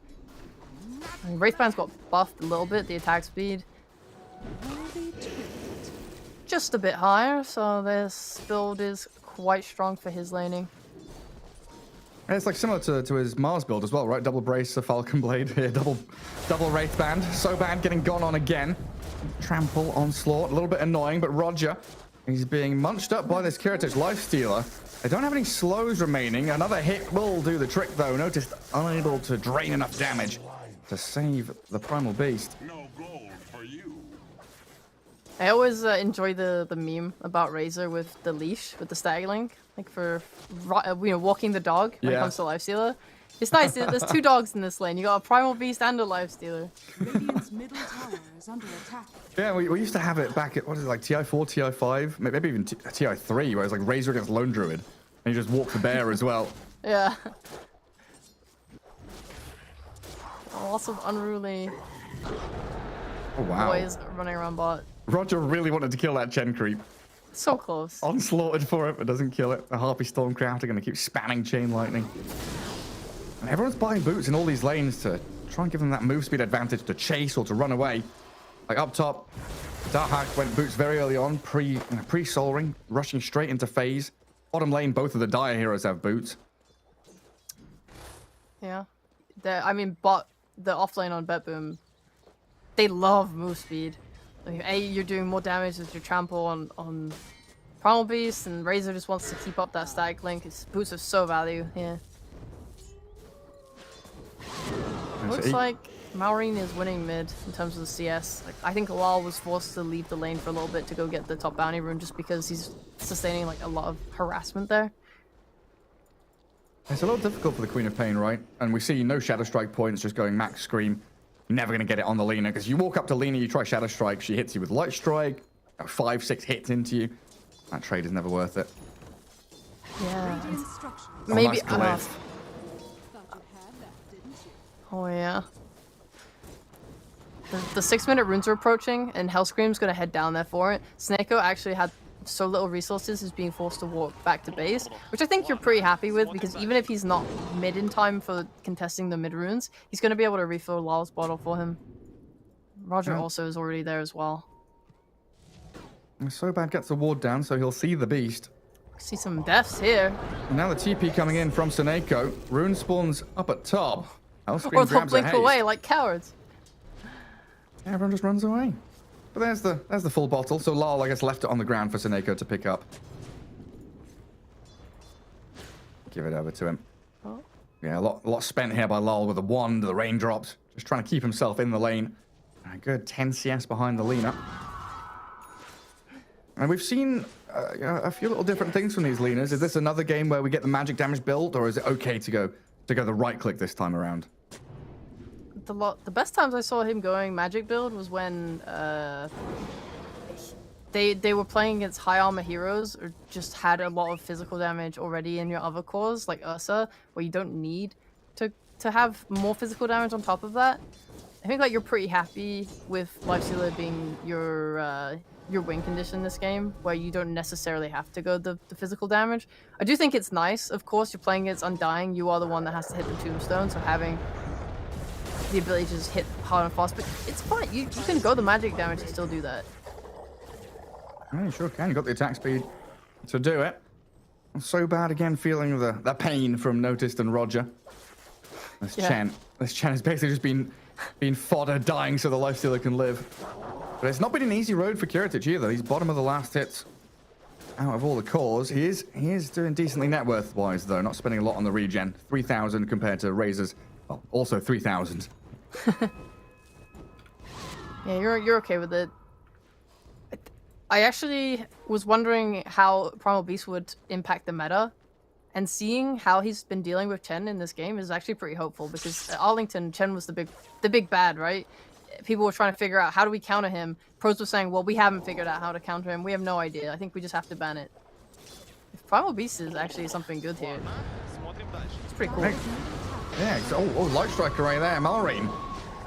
I mean, Wraith Band's got buffed a little bit, the attack speed. Just a bit higher, so this build is quite strong for his laning. And it's like similar to his Mars build as well, right? Double brace, a Falcon Blade here, double Wraith Band. So bad getting gone on again. Trample, onslaught, a little bit annoying, but Roger, he's being munched up by this Kiritich Lifestealer. They don't have any slows remaining. Another hit will do the trick though. Notice unable to drain enough damage to save the Primal Beast. No gold for you. I always enjoy the meme about Razor with the leash, with the stag link, like for walking the dog when it comes to Lifestealer. It's nice. There's 2 dogs in this lane. You got a Primal Beast and a Lifestealer. Radiant's middle tower is under attack. Yeah, we used to have it back at, what is it, like TI4, TI5, maybe even TI3, where it was like Razor against Lone Druid. And you just walk the bear as well. Yeah. Lots of unruly Oh, wow. boys running around bot. Roger really wanted to kill that Chen creep. So close. Onslaughted for it, but doesn't kill it. The Harpy Stormcraft are going to keep spamming Chain Lightning. And everyone's buying boots in all these lanes to try and give them that move speed advantage to chase or to run away. Like up top, Darkhawk went boots very early on, pre-Soul Ring, rushing straight into phase. Bottom lane, both of the Dire heroes have boots. Yeah. I mean, bot, the offlane on BetBoom, they love move speed. Like, you're doing more damage with your trample on Primal Beast, and Razor just wants to keep up that static link. His boots are so value here. Looks like Maureen is winning mid in terms of the CS. Like, I think Lal was forced to leave the lane for a little bit to go get the top bounty rune just because he's sustaining like a lot of harassment there. It's a little difficult for the Queen of Pain, right? And we see no Shadow Strike points, just going max Scream. You're never going to get it on the Lina, because you walk up to Lina, you try Shadow Strike, she hits you with Light Strike, 5-6 hits into you. That trade is never worth it. Yeah. Radiant structures. Maybe. Oh, nice Thought you had that, didn't you? Oh yeah. The 6-minute runes are approaching, and Hellscream's gonna head down there for it. Snako actually had so little resources, he's being forced to walk back to base, which I think you're pretty happy with, because even if he's not mid in time for contesting the mid runes, he's gonna be able to refill Lal's bottle for him. Roger also is already there as well. And So Bad gets the ward down, so he'll see the beast. See some deaths here. And now the TP coming in from Seneko. Rune spawns up at top. Hellscream Or they'll grabs a blink haste. away like cowards. Everyone just runs away. But there's the full bottle. So Lal, I guess, left it on the ground for Seneko to pick up. Give it over to him. Oh. Yeah, a lot spent here by Lal with the wand, the raindrops. Just trying to keep himself in the lane. A good 10 CS behind the Lina. And we've seen a few little different things from these Linas. Is this another game where we get the magic damage build, or is it okay to go the right click this time around? The best times I saw him going magic build was when they were playing against high armor heroes, or just had a lot of physical damage already in your other cores, like Ursa, where you don't need to have more physical damage on top of that. I think like you're pretty happy with Lifestealer being your win condition this game, where you don't necessarily have to go the physical damage. I do think it's nice. Of course, you're playing against Undying. You are the one that has to hit the tombstone, so having the ability to just hit hard and fast, but it's fine. You can go the magic damage and still do that. Yeah, you sure can. You got the attack speed to do it. So Bad again, feeling the pain from Noticed and Roger. This Chen has basically just been fodder, dying so the Lifestealer can live. But it's not been an easy road for Kiritich either. He's bottom of the last hits out of all the cores. He is doing decently net worth wise though, not spending a lot on the regen. 3,000 compared to Razor's, well, also 3,000. Yeah, you're okay with it. I actually was wondering how Primal Beast would impact the meta, and seeing how he's been dealing with Chen in this game is actually pretty hopeful, because at Arlington, Chen was the big bad, right? people were trying to figure out how do we counter him. Pros were saying, well, we haven't figured out how to counter him. We have no idea. I think we just have to ban it. If Primal Beast is actually something good here. It's pretty cool. Yeah, oh, Light Striker right there. Malrine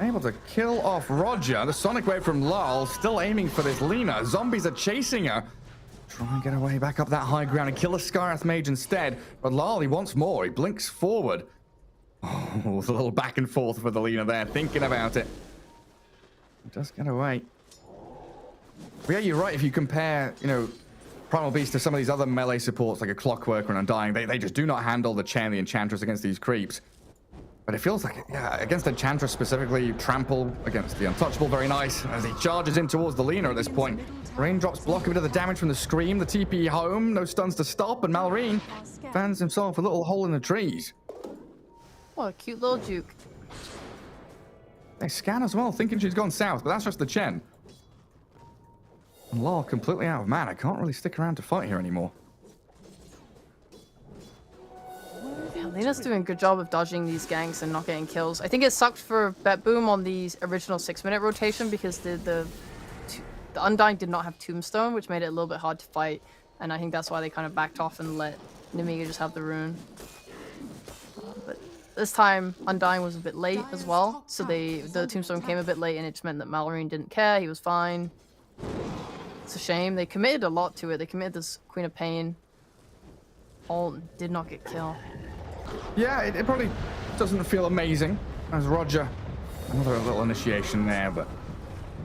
able to kill off Roger. The Sonic Wave from Lal, still aiming for this Lina. Zombies are chasing her. Try and get away back up that high ground and kill a Skyrath Mage instead. But Lal, he wants more. He blinks forward. Oh, there's a little back and forth for the Lina there, thinking about it. Just get away. But yeah, you're right. If you compare, you know, Primal Beast to some of these other melee supports like a Clockwork or an Undying, they just do not handle the Chen, the Enchantress against these creeps. But it feels like, yeah, against Enchantress specifically, Trample against the Untouchable, very nice. As he charges in towards the Lina at this point. Raindrops block a bit of the damage from the Scream, the TP home, no stuns to stop, and Malrine finds himself a little hole in the trees. What a cute little juke. They scan as well, thinking she's gone south, but that's just the Chen. And Lal completely out of mana. Can't really stick around to fight here anymore. Yeah, Lina's doing a good job of dodging these ganks and not getting kills. I think it sucked for BetBoom on the original 6-minute rotation because the Undying did not have Tombstone, which made it a little bit hard to fight. And I think that's why they kind of backed off and let Nemiga just have the rune. But this time, Undying was a bit late as well. So the Tombstone came a bit late and it just meant that Malrine didn't care. He was fine. It's a shame. They committed a lot to it. They committed this Queen of Pain. All did not get killed. Yeah, it probably doesn't feel amazing as Roger. Another little initiation there, but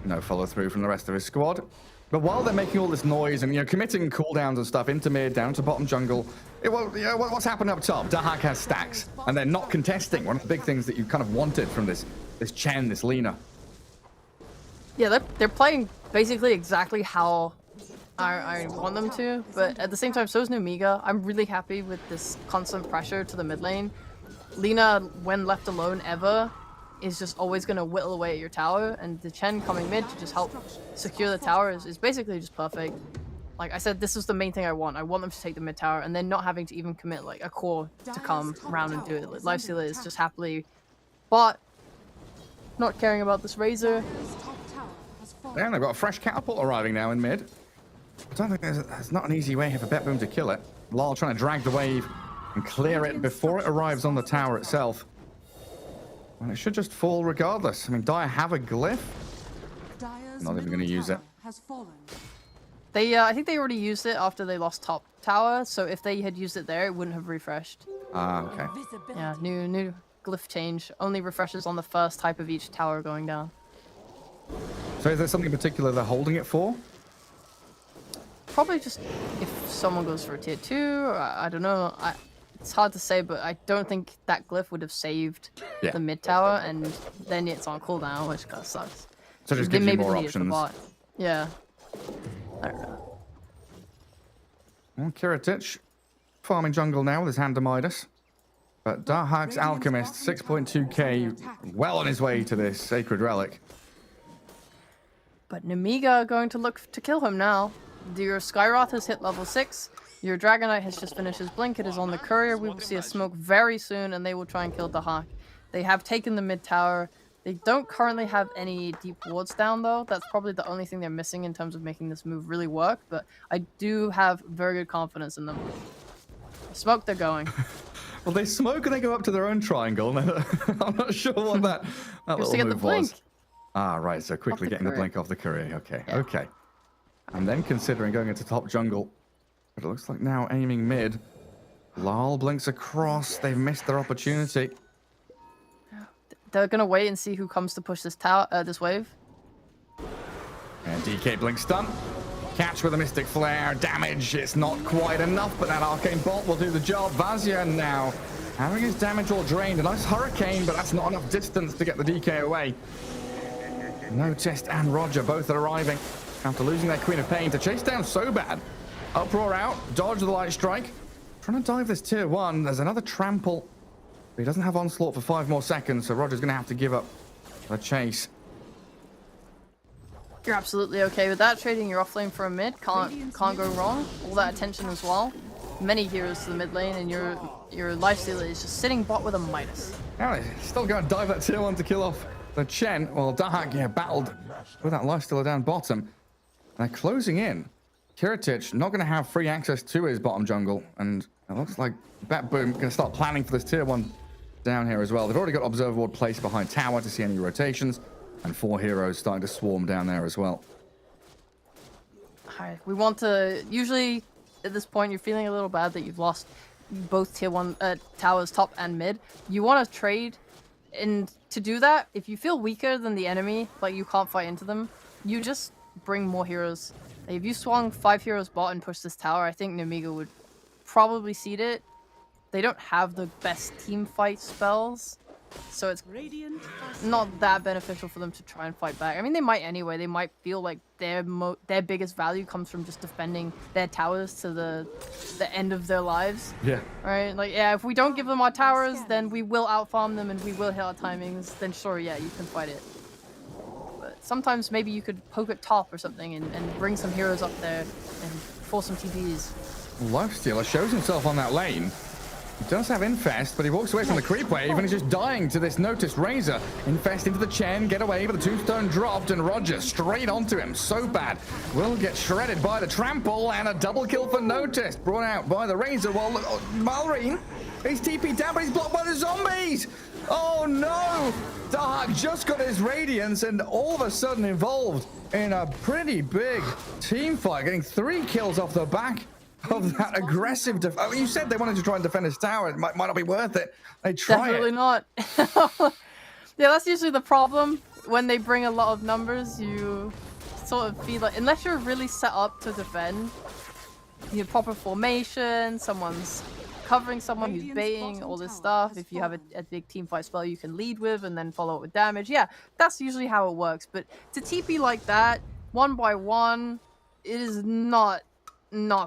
no follow through from the rest of his squad. But while they're making all this noise and, you know, committing cooldowns and stuff into mid, down to bottom jungle, what's happened up top? Dahak has stacks, and they're not contesting. One of the big things that you kind of wanted from this Chen, this Lina. Yeah, they're playing basically exactly how I want them to, but at the same time, so is Nemiga. I'm really happy with this constant pressure to the mid lane. Lina, when left alone ever, is just always going to whittle away at your tower, and the Chen coming mid to just help secure the tower is basically just perfect. Like I said, this is the main thing I want. I want them to take the mid tower, and then not having to even commit like a core to come around and do it. Like, Lifestealer is just happily bot, not caring about this Razor. Yeah, they've got a fresh catapult arriving now in mid. I don't think there's not an easy way here for BetBoom to kill it. Lal trying to drag the wave and clear it before it arrives on the tower itself. And it should just fall regardless. I mean, Dire have a glyph. Not even going to use it. They, I think they already used it after they lost top tower, so if they had used it there, it wouldn't have refreshed. Ah, okay. Yeah, new glyph change. Only refreshes on the first type of each tower going down. So is there something in particular they're holding it for? Probably just if someone goes for a tier 2, or I don't know. It's hard to say, but I don't think that glyph would have saved the mid tower, and then it's on cooldown, which kind of sucks. So just gives you more options. Yeah. I don't know. Well, Kiritich farming jungle now with his hand to Midas. But Dahak's Alchemist, 6.2k, well on his way to this Sacred Relic. But Nemiga going to look to kill him now. Your Skyrath has hit level 6. Your Dragonite has just finished his blink. It is on the courier. We will see a smoke very soon, and they will try and kill Dahak. They have taken the mid tower. They don't currently have any deep wards down, though. That's probably the only thing they're missing in terms of making this move really work, but I do have very good confidence in them. Smoke, they're going. Well, they smoke and they go up to their own triangle. I'm not sure what that little move was. Ah, right, so quickly getting the blink off the courier. Okay, okay. And then considering going into top jungle. But it looks like now aiming mid. Lal blinks across. They've missed their opportunity. They're gonna wait and see who comes to push this tower, this wave. And DK blink stun. Catch with a Mystic Flare. Damage. It's not quite enough, but that Arcane Bolt will do the job. Vazia now having his damage all drained. A nice Hurricane, but that's not enough distance to get the DK away. No Test and Roger both are arriving after losing their Queen of Pain to chase down so bad. Uproar out. Dodge the Light Strike. Trying to dive this tier 1. There's another Trample. But he doesn't have Onslaught for 5 more seconds, so Roger's going to have to give up the chase. You're absolutely okay with that. Trading your offlane for a mid can't go wrong. All that attention as well. Many heroes to the mid lane, and your Lifestealer is just sitting bot with a Midas. Now he's still going to dive that tier 1 to kill off the Chen. Well, Dahak, yeah, battled with that lifestealer down bottom. They're closing in. Kiritich not going to have free access to his bottom jungle. And it looks like BetBoom going to start planning for this tier 1 down here as well. They've already got Observer Ward placed behind tower to see any rotations. And 4 heroes starting to swarm down there as well. Alright, we want to... Usually, at this point, you're feeling a little bad that you've lost both tier 1 towers, top and mid. You want to trade, and to do that, if you feel weaker than the enemy, like you can't fight into them, you just bring more heroes. Like, if you swung 5 heroes bot and pushed this tower, I think Nemiga would probably seed it. They don't have the best team fight spells, so it's not that beneficial for them to try and fight back. I mean, they might anyway. They might feel like their biggest value comes from just defending their towers to the end of their lives. Yeah. Right? Like, yeah, if we don't give them our towers, then we will outfarm them and we will hit our timings. Then sure, yeah, you can fight it. But sometimes maybe you could poke at top or something and bring some heroes up there and force some TPs. Lifestealer shows himself on that lane. He does have Infest, but he walks away from the creep wave and he's just dying to this Notice Razor. Infest into the Chen, get away, but the tombstone dropped and Roger straight onto him. So bad. Will get shredded by the trample and a double kill for Notice. Brought out by the Razor while Malrine is TP down, but he's blocked by the zombies. Oh no! Dark just got his Radiance and all of a sudden involved in a pretty big team fight, getting 3 kills off the back of that aggressive I mean, you said they wanted to try and defend his tower. It might not be worth it. They try Definitely not. Yeah, that's usually the problem. When they bring a lot of numbers, you sort of feel like, unless you're really set up to defend, you have proper formation, someone's covering someone who's baiting, all this stuff. If you have a big team fight spell you can lead with and then follow it with damage. Yeah, that's usually how it works. But to TP like that, 1 by 1, it is not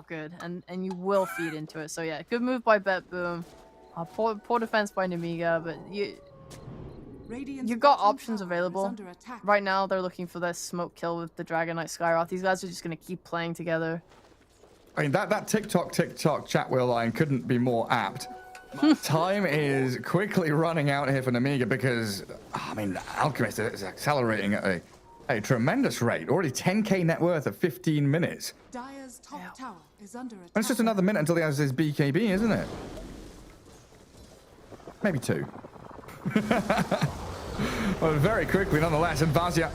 good, and you will feed into it. So yeah, good move by BetBoom. Poor defense by Nemiga, but you've got options available. Right now, they're looking for their smoke kill with the Dragon Knight Skywrath. These guys are just going to keep playing together. I mean, that TikTok chat wheel line couldn't be more apt. Time is quickly running out here for Nemiga because, I mean, Alchemist is accelerating at a tremendous rate. Already 10k net worth of 15 minutes. Dire's top tower is under attack. And it's just another minute until he has his BKB, isn't it? Maybe 2. Well, very quickly, nonetheless, Invasia,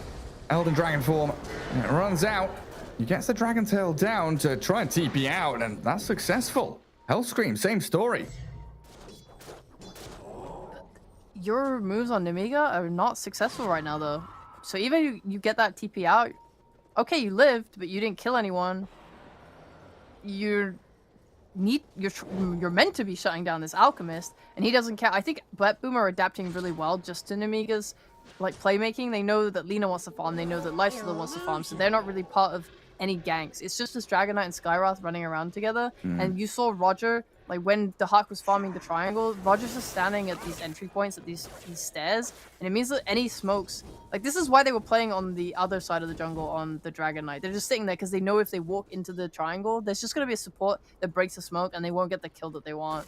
Elden Dragon form, it runs out. He gets the Dragon Tail down to try and TP out, and that's successful. Hellscream, same story. Your moves on Nemiga are not successful right now, though. So even you get that TP out, okay, you lived, but you didn't kill anyone. You're meant to be shutting down this Alchemist, and he doesn't care. I think BetBoom are adapting really well just to Nemiga's like playmaking. They know that Lina wants to farm, they know that Lifestealer wants to farm, so they're not really part of any ganks. It's just this Dragon Knight and Skywrath running around together. And you saw Roger, like when the Hawk was farming the triangle, Roger's just standing at these entry points, at these stairs, and it means that any smokes, like this is why they were playing on the other side of the jungle on the Dragon Knight. They're just sitting there because they know if they walk into the triangle, there's just going to be a support that breaks the smoke and they won't get the kill that they want.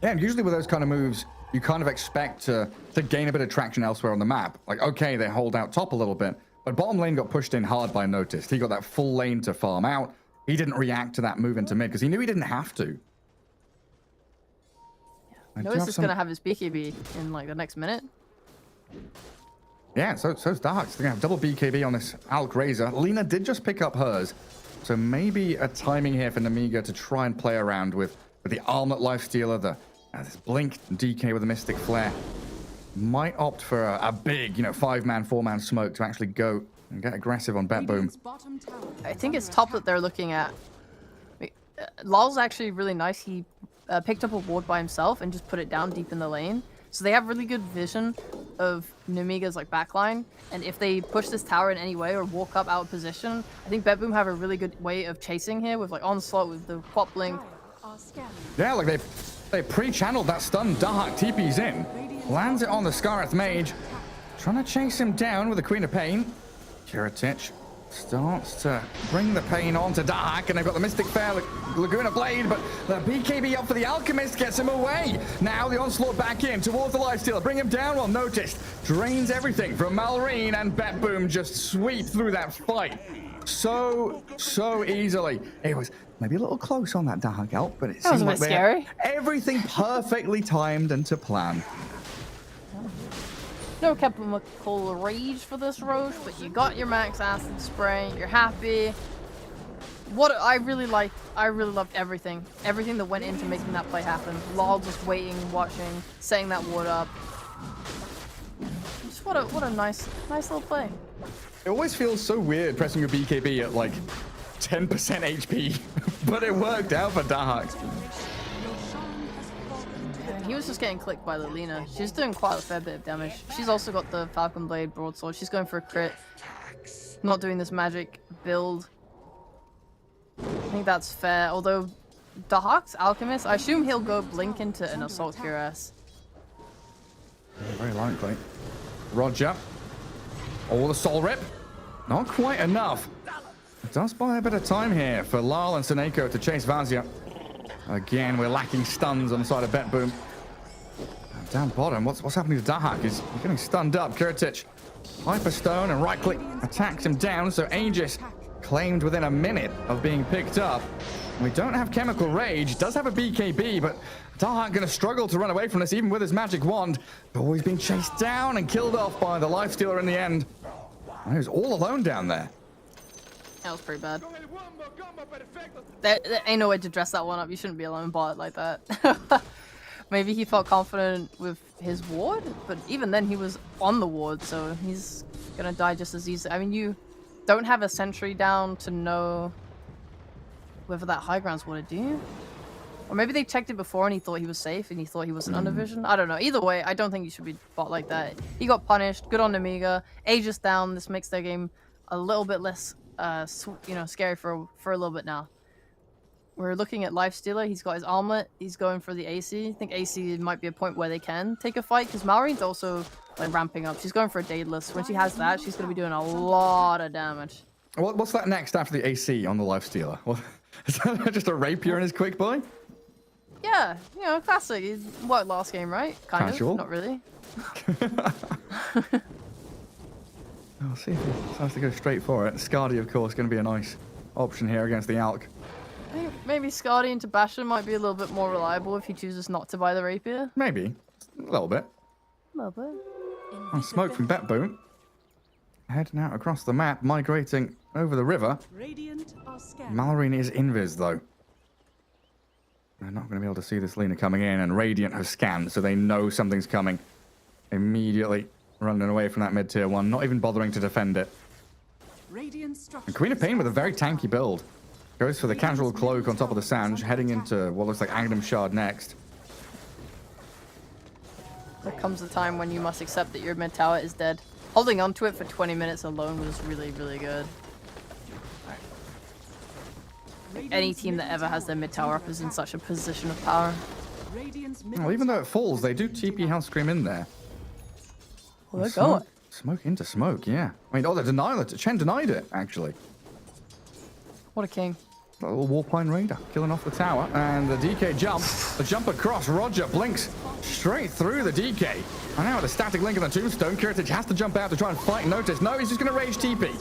Yeah, and usually with those kind of moves, you kind of expect to gain a bit of traction elsewhere on the map. Like, okay, they hold out top a little bit, but bottom lane got pushed in hard by Noticed. He got that full lane to farm out. He didn't react to that move into mid because he knew he didn't have to. Notice is going to have his BKB in like the next minute. Yeah, so's Dark. So they're going to have double BKB on this Alk Razor. Lina did just pick up hers. So maybe a timing here for Nemiga to try and play around with the Armlet Lifestealer, this Blink DK with a Mystic Flare. Might opt for a big, 5-man, 4-man smoke to actually go and get aggressive on BetBoom. I think it's top that they're looking at. Lol's actually really nice. He picked up a ward by himself and just put it down deep in the lane. So they have really good vision of Nemiga's like backline, and if they push this tower in any way or walk up out of position, I think BetBoom have a really good way of chasing here with like Onslaught with the Quap Blink. Yeah, like they pre-channeled that stun. Dark TP's in, lands it on the Skywrath Mage, trying to chase him down with the Queen of Pain. Kiritich starts to bring the pain on to Dark, and they've got the Mystic Fair Laguna Blade, but the BKB up for the Alchemist gets him away. Now the onslaught back in towards the Lifestealer, bring him down while Noticed drains everything from Malrine, and BetBoom just sweep through that fight so easily. It was maybe a little close on that Dark Elf, but it seemed like scary. Everything perfectly timed and to plan. No chemical rage for this Roche, but you got your max acid spray. You're happy. What I really loved everything that went into making that play happen. Lol just waiting, watching, setting that ward up. Just what a nice little play. It always feels so weird pressing your BKB at like 10% HP, but it worked out for Dark. He was just getting clicked by Lilina. She's doing quite a fair bit of damage. She's also got the Falcon Blade broadsword. She's going for a crit. Not doing this magic build. I think that's fair. Although Dahak's Alchemist, I assume he'll go blink into an Assault Cuirass. Very likely. Roger. Oh, the Soul Rip. Not quite enough. It does buy a bit of time here for Lal and Seneko to chase Vazia. Again, we're lacking stuns on the side of BetBoom. Down bottom, what's happening to Dahak? He's getting stunned up. Kiritich, Hyperstone, and right-click attacks him down, so Aegis claimed within a minute of being picked up. We don't have Chemical Rage, does have a BKB, but Dahak going to struggle to run away from this, even with his magic wand. Oh, he's been chased down and killed off by the Lifestealer in the end. He was all alone down there. That was pretty bad. There ain't no way to dress that one up. You shouldn't be alone bot like that. Maybe he felt confident with his ward, but even then he was on the ward, so he's gonna die just as easy. I mean, you don't have a sentry down to know whether that high ground's what it do. Or maybe they checked it before and he thought he was safe and he thought he wasn't under vision. I don't know. Either way, I don't think you should be bot like that. He got punished. Good on Amiga. Aegis down. This makes their game a little bit less, scary for a little bit now. We're looking at Lifestealer. He's got his armlet. He's going for the AC. I think AC might be a point where they can take a fight because Malrine's also like ramping up. She's going for a Daedalus. When she has that, she's going to be doing a lot of damage. What's that next after the AC on the Lifestealer? Is that just a rapier in his quick boy? Yeah, classic. It worked last game, right? Casual. Not really. I'll see if he decides to go straight for it. Skadi, of course, going to be a nice option here against the Alk. I think maybe Skadi into Bastion might be a little bit more reliable if he chooses not to buy the rapier. Maybe. A little bit. A little bit. And smoke from BetBoom. Heading out across the map, migrating over the river. Malrine is invis, though. They're not going to be able to see this Lina coming in, and Radiant has scanned, so they know something's coming. Immediately running away from that mid-tier one, not even bothering to defend it. And Queen of Pain with a very tanky build. Goes for the casual cloak on top of the Sange, heading into what looks like Aghanim Shard next. There comes a time when you must accept that your mid tower is dead. Holding on to it for 20 minutes alone was really, really good. Any team that ever has their mid tower up is in such a position of power. Well, even though it falls, they do TP Hellscream in there. Well, they're going. Smoke into smoke, yeah. I mean, the denial, Chen denied it, actually. What a king. A little Warpine Raider killing off the tower, and the DK jump. The jump across, Roger blinks straight through the DK. And now with a static link on the tombstone, Kiritich has to jump out to try and fight Notice. No, he's just going to rage TP.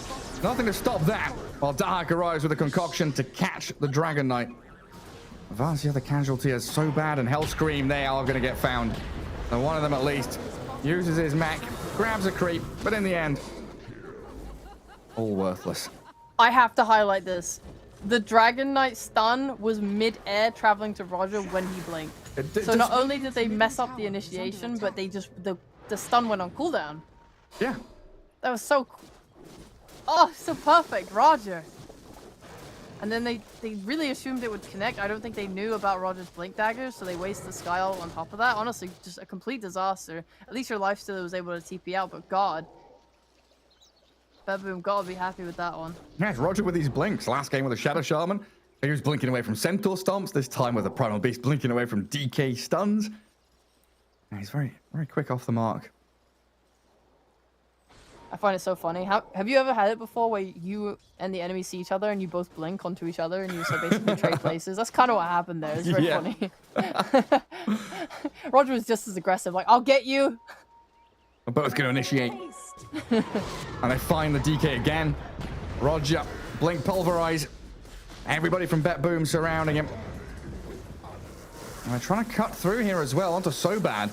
Nothing to stop that. While Dahak arrives with a concoction to catch the Dragon Knight. Vazia, the casualty, is so bad, and Hellscream, they are going to get found. And one of them at least uses his mech, grabs a creep, but in the end, all worthless. I have to highlight this. The Dragon Knight stun was mid-air traveling to Roger when he blinked. So not only did they mess up the initiation, but they just the stun went on cooldown. Yeah. That was so so perfect, Roger. And then they really assumed it would connect. I don't think they knew about Roger's blink daggers, so they wasted the Sky Ult on top of that. Honestly, just a complete disaster. At least your Lifestealer was able to TP out, but God. BetBoom gotta be happy with that one. Yes, Roger with these blinks. Last game with a Shadow Shaman. He was blinking away from Centaur Stomps. This time with a Primal Beast blinking away from DK Stuns. And he's very, very quick off the mark. I find it so funny. Have you ever had it before where you and the enemy see each other and you both blink onto each other and you so basically trade places? That's kind of what happened there. It's very funny. Roger was just as aggressive, like, I'll get you. We're both going to initiate. And they find the DK again. Roger, blink, pulverize. Everybody from BetBoom surrounding him. And they're trying to cut through here as well onto So Bad.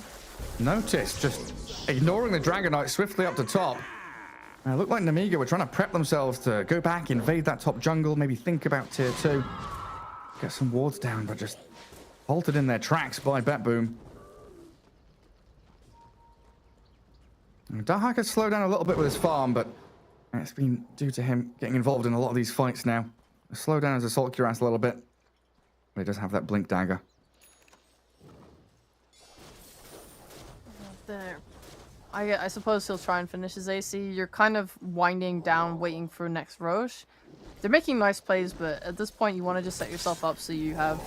Notice just ignoring the Dragon Knight swiftly up to top. And it looked like Nemiga were trying to prep themselves to go back, invade that top jungle, maybe think about tier 2. Get some wards down, but just halted in their tracks by BetBoom. Dahak has slowed down a little bit with his farm, but it's been due to him getting involved in a lot of these fights now. Slow down his Assault Cuirass a little bit. But he does have that Blink Dagger. There. I suppose he'll try and finish his AC. You're kind of winding down, waiting for next Roche. They're making nice plays, but at this point you want to just set yourself up so you have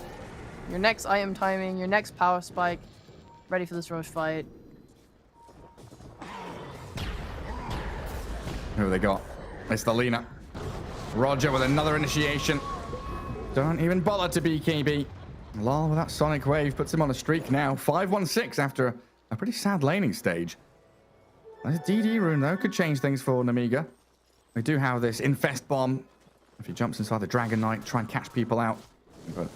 your next item timing, your next power spike, ready for this Roche fight. Who have they got? It's the Lina. Roger with another initiation. Don't even bother to BKB. Lol with that Sonic Wave puts him on a streak now. 5-1-6 after a pretty sad laning stage. This DD rune, though, could change things for Nemiga. We do have this Infest Bomb. If he jumps inside the Dragon Knight, try and catch people out. But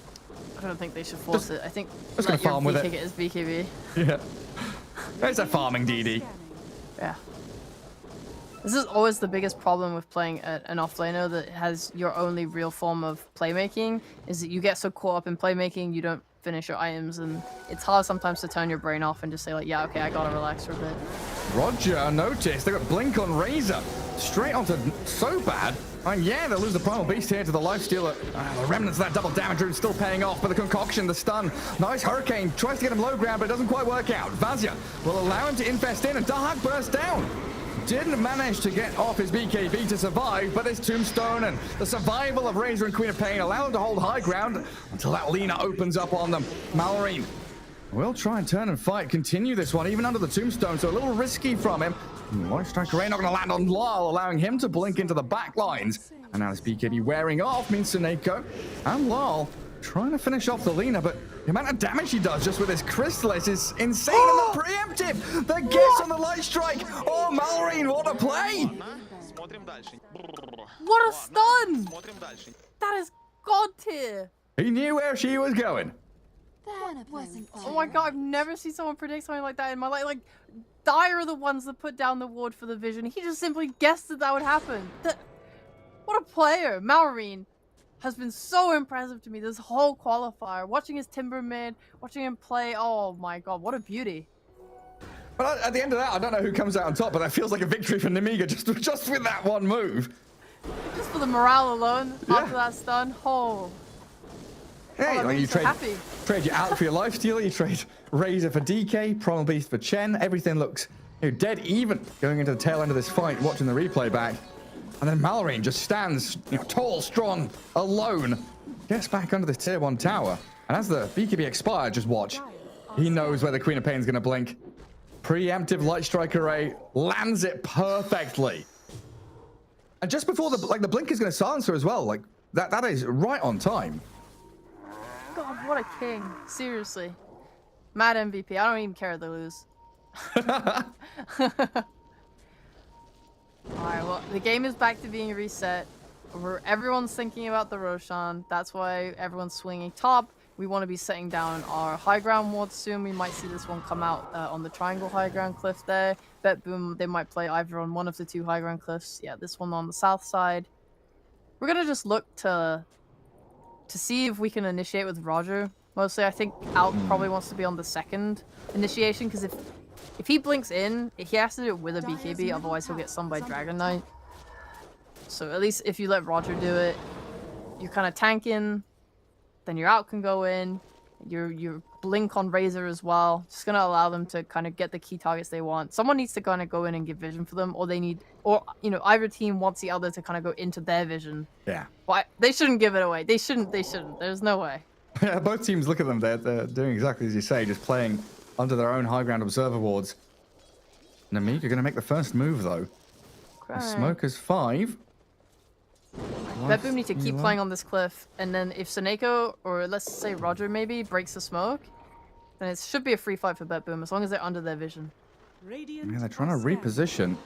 I don't think they should force it. I think just gonna farm with it. Get his BKB. Yeah. It's a farming DD. Yeah. This is always the biggest problem with playing an offlaner that has your only real form of playmaking, is that you get so caught up in playmaking, you don't finish your items, and it's hard sometimes to turn your brain off and just say like, yeah, okay, I gotta relax for a bit. Roger, notice they got Blink on Razor. Straight onto So Bad. And yeah, they lose the Primal Beast here to the Lifestealer. The remnants of that double damage rune still paying off, but the concoction, the stun. Nice Hurricane, tries to get him low ground, but it doesn't quite work out. Vazia will allow him to infest in, and Dahak bursts down. Didn't manage to get off his BKB to survive, but his Tombstone and the survival of Razor and Queen of Pain allow him to hold high ground until that Lina opens up on them. Malorine will try and turn and fight, continue this one, even under the Tombstone, so a little risky from him. Light Striker Ray not going to land on Lal, allowing him to blink into the back lines. And now this BKB wearing off means Suneko and Lal trying to finish off the Lina, but the amount of damage he does just with his Chrysalis is insane. And the preemptive that gets on the Light Strike. Oh, Malorine, what a play! What a stun! That is god tier. He knew where she was going. That wasn't Oh my god, I've never seen someone predict something like that in my life. Like, Dire are the ones that put down the ward for the vision. He just simply guessed that that would happen. What a player. Malorine has been so impressive to me this whole qualifier. Watching his Timber mid, watching him play, oh my god, what a beauty. But at the end of that, I don't know who comes out on top, but that feels like a victory for Nemiga just with that one move. Just for the morale alone, after that stun, oh. Hey, Oh, like you so happy. trade your Alk for your Lifestealer, you trade Razor for DK, Primal Beast for Chen. Everything looks dead even going into the tail end of this fight, watching the replay back. And then Malorine just stands tall, strong, alone, gets back under this tier 1 tower. And as the BKB expires, just watch. He knows where the Queen of Pain is going to blink. Preemptive Light Strike Array lands it perfectly. And just before the blink is going to silence her as well. Like that is right on time. God, what a king. Seriously. Mad MVP. I don't even care if they lose. Alright, well, the game is back to being reset. Everyone's thinking about the Roshan. That's why everyone's swinging top. We want to be setting down our high ground wards soon. We might see this one come out on the triangle high ground cliff there. BetBoom, they might play either on one of the 2 high ground cliffs. Yeah, this one on the south side. We're going to just look to see if we can initiate with Roger. Mostly, I think Alk probably wants to be on the second initiation, because if he blinks in, he has to do it with a BKB, otherwise he'll get stunned by Dragon Knight. So at least if you let Roger do it, you're kind of tanking, then your Alk can go in, your blink on Razor as well. Just gonna allow them to kind of get the key targets they want. Someone needs to kind of go in and give vision for them, or either team wants the other to kind of go into their vision. Yeah. But they shouldn't give it away. They shouldn't. There's no way. Yeah, both teams look at them. They're doing exactly as you say, just playing under their own high ground observer wards. Nemiga going to make the first move though. Okay. Smoke is 5. BetBoom need to keep playing on this cliff, and then if Seneko, or let's say Roger maybe, breaks the smoke, then it should be a free fight for BetBoom, as long as they're under their vision. Yeah, they're trying to reposition.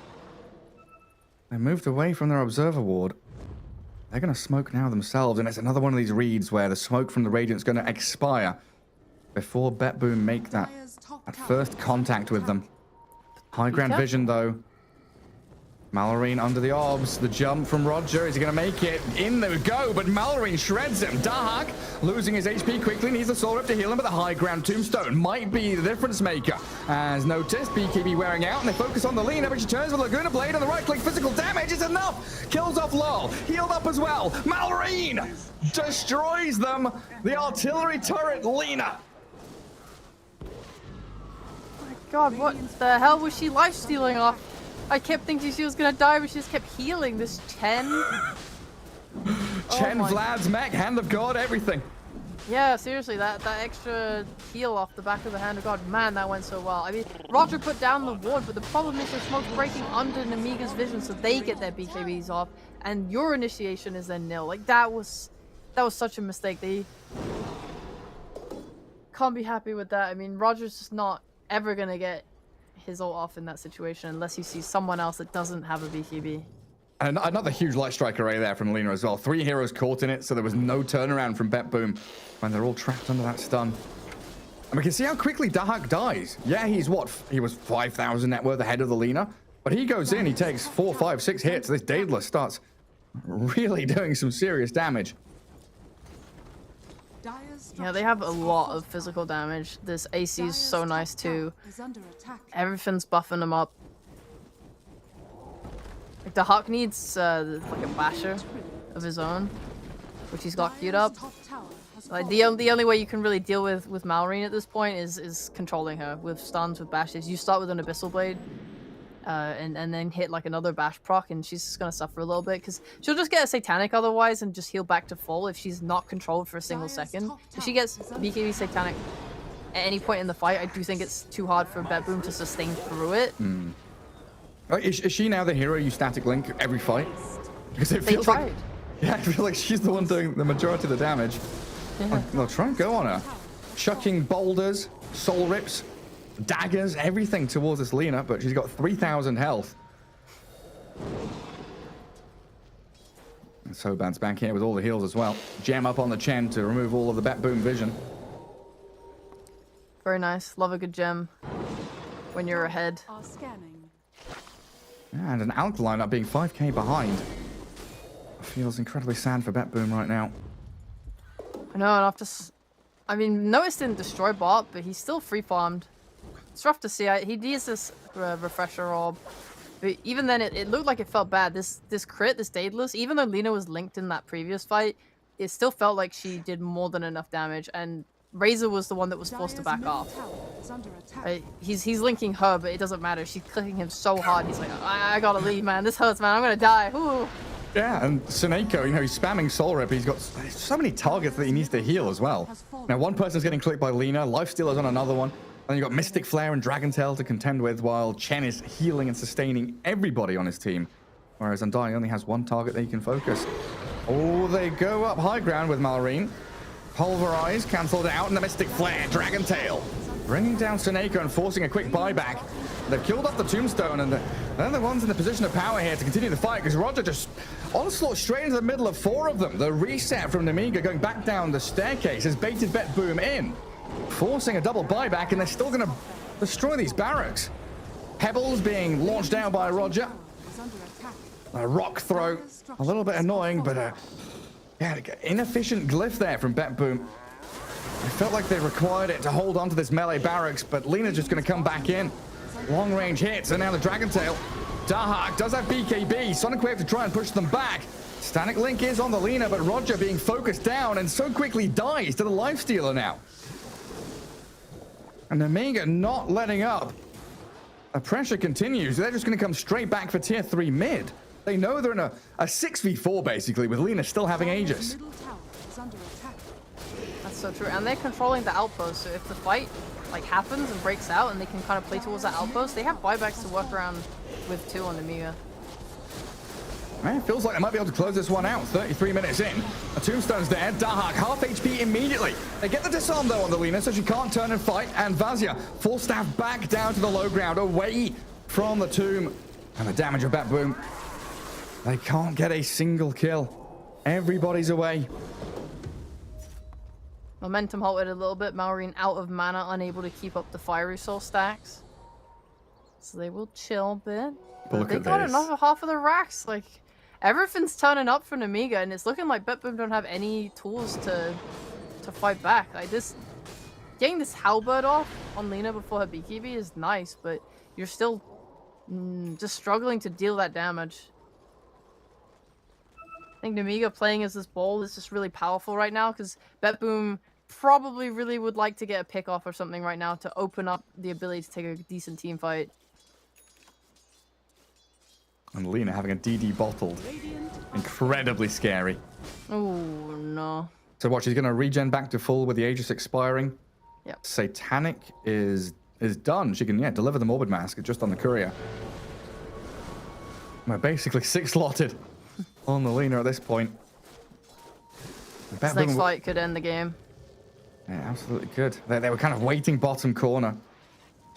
They moved away from their observer ward. They're going to smoke now themselves, and it's another one of these reads where the smoke from the Radiant's going to expire before BetBoom make that first contact with them. High ground vision, though. Malorine under the obs. The jump from Roger. Is he going to make it? In they go, but Malorine shreds him. Dahak losing his HP quickly. Needs the Soul Rip to heal him, but the high ground tombstone might be the difference maker. As noticed, BKB wearing out, and they focus on the Lina, but she turns with Laguna Blade on the right click. Physical damage is enough. Kills off Lol. Healed up as well. Malorine destroys them. The artillery turret, Lina. God, what the hell was she life stealing off? I kept thinking she was gonna die, but she just kept healing. This Chen. Chen, Vlad's mech, Hand of God, everything. Yeah, seriously, that extra heal off the back of the Hand of God, man, that went so well. I mean, Roger put down the ward, but the problem is the smoke's breaking under Namiga's vision, so they get their BKBs off, and your initiation is then nil. Like, that was such a mistake. They can't be happy with that. I mean, Roger's just not ever gonna get his ult off in that situation unless he sees someone else that doesn't have a BKB. And another huge light strike array there from Lina as well. 3 heroes caught in it, so there was no turnaround from BetBoom when they're all trapped under that stun. And we can see how quickly Dahak dies. Yeah, he was 5,000 net worth ahead of the Lina, but he goes in, he takes 4, 5, 6 hits. This Daedalus starts really doing some serious damage. Yeah, they have a lot of physical damage. This AC is so nice too. Everything's buffing them up. Like, the Hawk needs like a basher of his own, which he's got queued up. Like, the only way you can really deal with Malorine at this point is controlling her with stuns, with bashes. You start with an Abyssal Blade, and then hit like another bash proc, and she's just gonna suffer a little bit because she'll just get a Satanic otherwise and just heal back to full if she's not controlled for a single second. If she gets BKB Satanic at any point in the fight, I do think it's too hard for BetBoom to sustain through it. Is she now the hero you static link every fight? Because it feels tried. like, yeah, I feel like she's the one doing the majority of the damage. Yeah. They'll try and go on her. Chucking boulders, soul rips, daggers, everything towards this Lina, but she's got 3,000 health. And Soban's back here with all the heals as well. Gem up on the Chen to remove all of the BetBoom vision. Very nice. Love a good gem when you're ahead. Yeah, and an Alk lineup being 5k behind. Feels incredibly sad for BetBoom right now. I know, and I mean, Notice didn't destroy bot, but he's still free farmed. It's rough to see. He needs this refresher orb. But even then, it looked like it felt bad. This crit, this Daedalus, even though Lina was linked in that previous fight, it still felt like she did more than enough damage. And Razor was the one that was forced to back off. He's linking her, but it doesn't matter. She's clicking him so hard. He's like, I gotta leave, man. This hurts, man. I'm gonna die. Ooh. Yeah, and Seneko, he's spamming Soul Rip. He's got so many targets that he needs to heal as well. Now, one person's getting clicked by Lina. Lifestealer's on another one. Then you've got Mystic Flare and Dragon Tail to contend with, while Chen is healing and sustaining everybody on his team. Whereas Undying only has one target that he can focus. Oh, they go up high ground with Malorine. Pulverize, cancelled out, and the Mystic Flare, Dragon Tail. Bringing down Seneko and forcing a quick buyback. They've killed off the Tombstone, and they're the ones in the position of power here to continue the fight, because Roger just onslaught straight into the middle of 4 of them. The reset from Namiga going back down the staircase has baited BetBoom in, forcing a double buyback, and they're still going to destroy these barracks. Pebbles being launched out by Roger. A rock throw, a little bit annoying, but yeah, inefficient glyph there from BetBoom. I felt like they required it to hold on to this melee barracks, but Lina's just going to come back in. Long range hits, and now the Dragon Tail. Dahak does have BKB. Sonic Wave to try and push them back. Static Link is on the Lina, but Roger being focused down and so quickly dies to the Lifestealer now. And Namiga not letting up. The pressure continues. They're just going to come straight back for tier 3 mid. They know they're in a 6v4 basically, with Lina still having Aegis. That's so true. And they're controlling the outpost, so if the fight happens and breaks out and they can kind of play towards that outpost, they have buybacks to work around with too on Namiga. Man, it feels like they might be able to close this one out. 33 minutes in. A tombstone's there. Dahak, half HP immediately. They get the disarm, though, on the Lina, so she can't turn and fight. And Vazia, full staff back down to the low ground, away from the tomb. And the damage of BetBoom. They can't get a single kill. Everybody's away. Momentum halted a little bit. Malrine out of mana, unable to keep up the Fiery Soul stacks. So they will chill a bit. But look they at got this. another half of the racks. Like, everything's turning up for Namiga, and it's looking like BetBoom don't have any tools to fight back. Like, this, getting this halberd off on Lina before her BKB is nice, but you're still just struggling to deal that damage. I think Namiga playing as this ball is just really powerful right now, because BetBoom probably really would like to get a pick off or something right now to open up the ability to take a decent team fight. And Lina having a DD bottled. Incredibly scary. Oh, no. So what, she's going to regen back to full with the Aegis expiring. Yep. Satanic is done. She can, deliver the Morbid Mask just on the courier. We're basically 6-slotted on the Lina at this point. This next fight could end the game. Yeah, absolutely could. They were kind of waiting bottom corner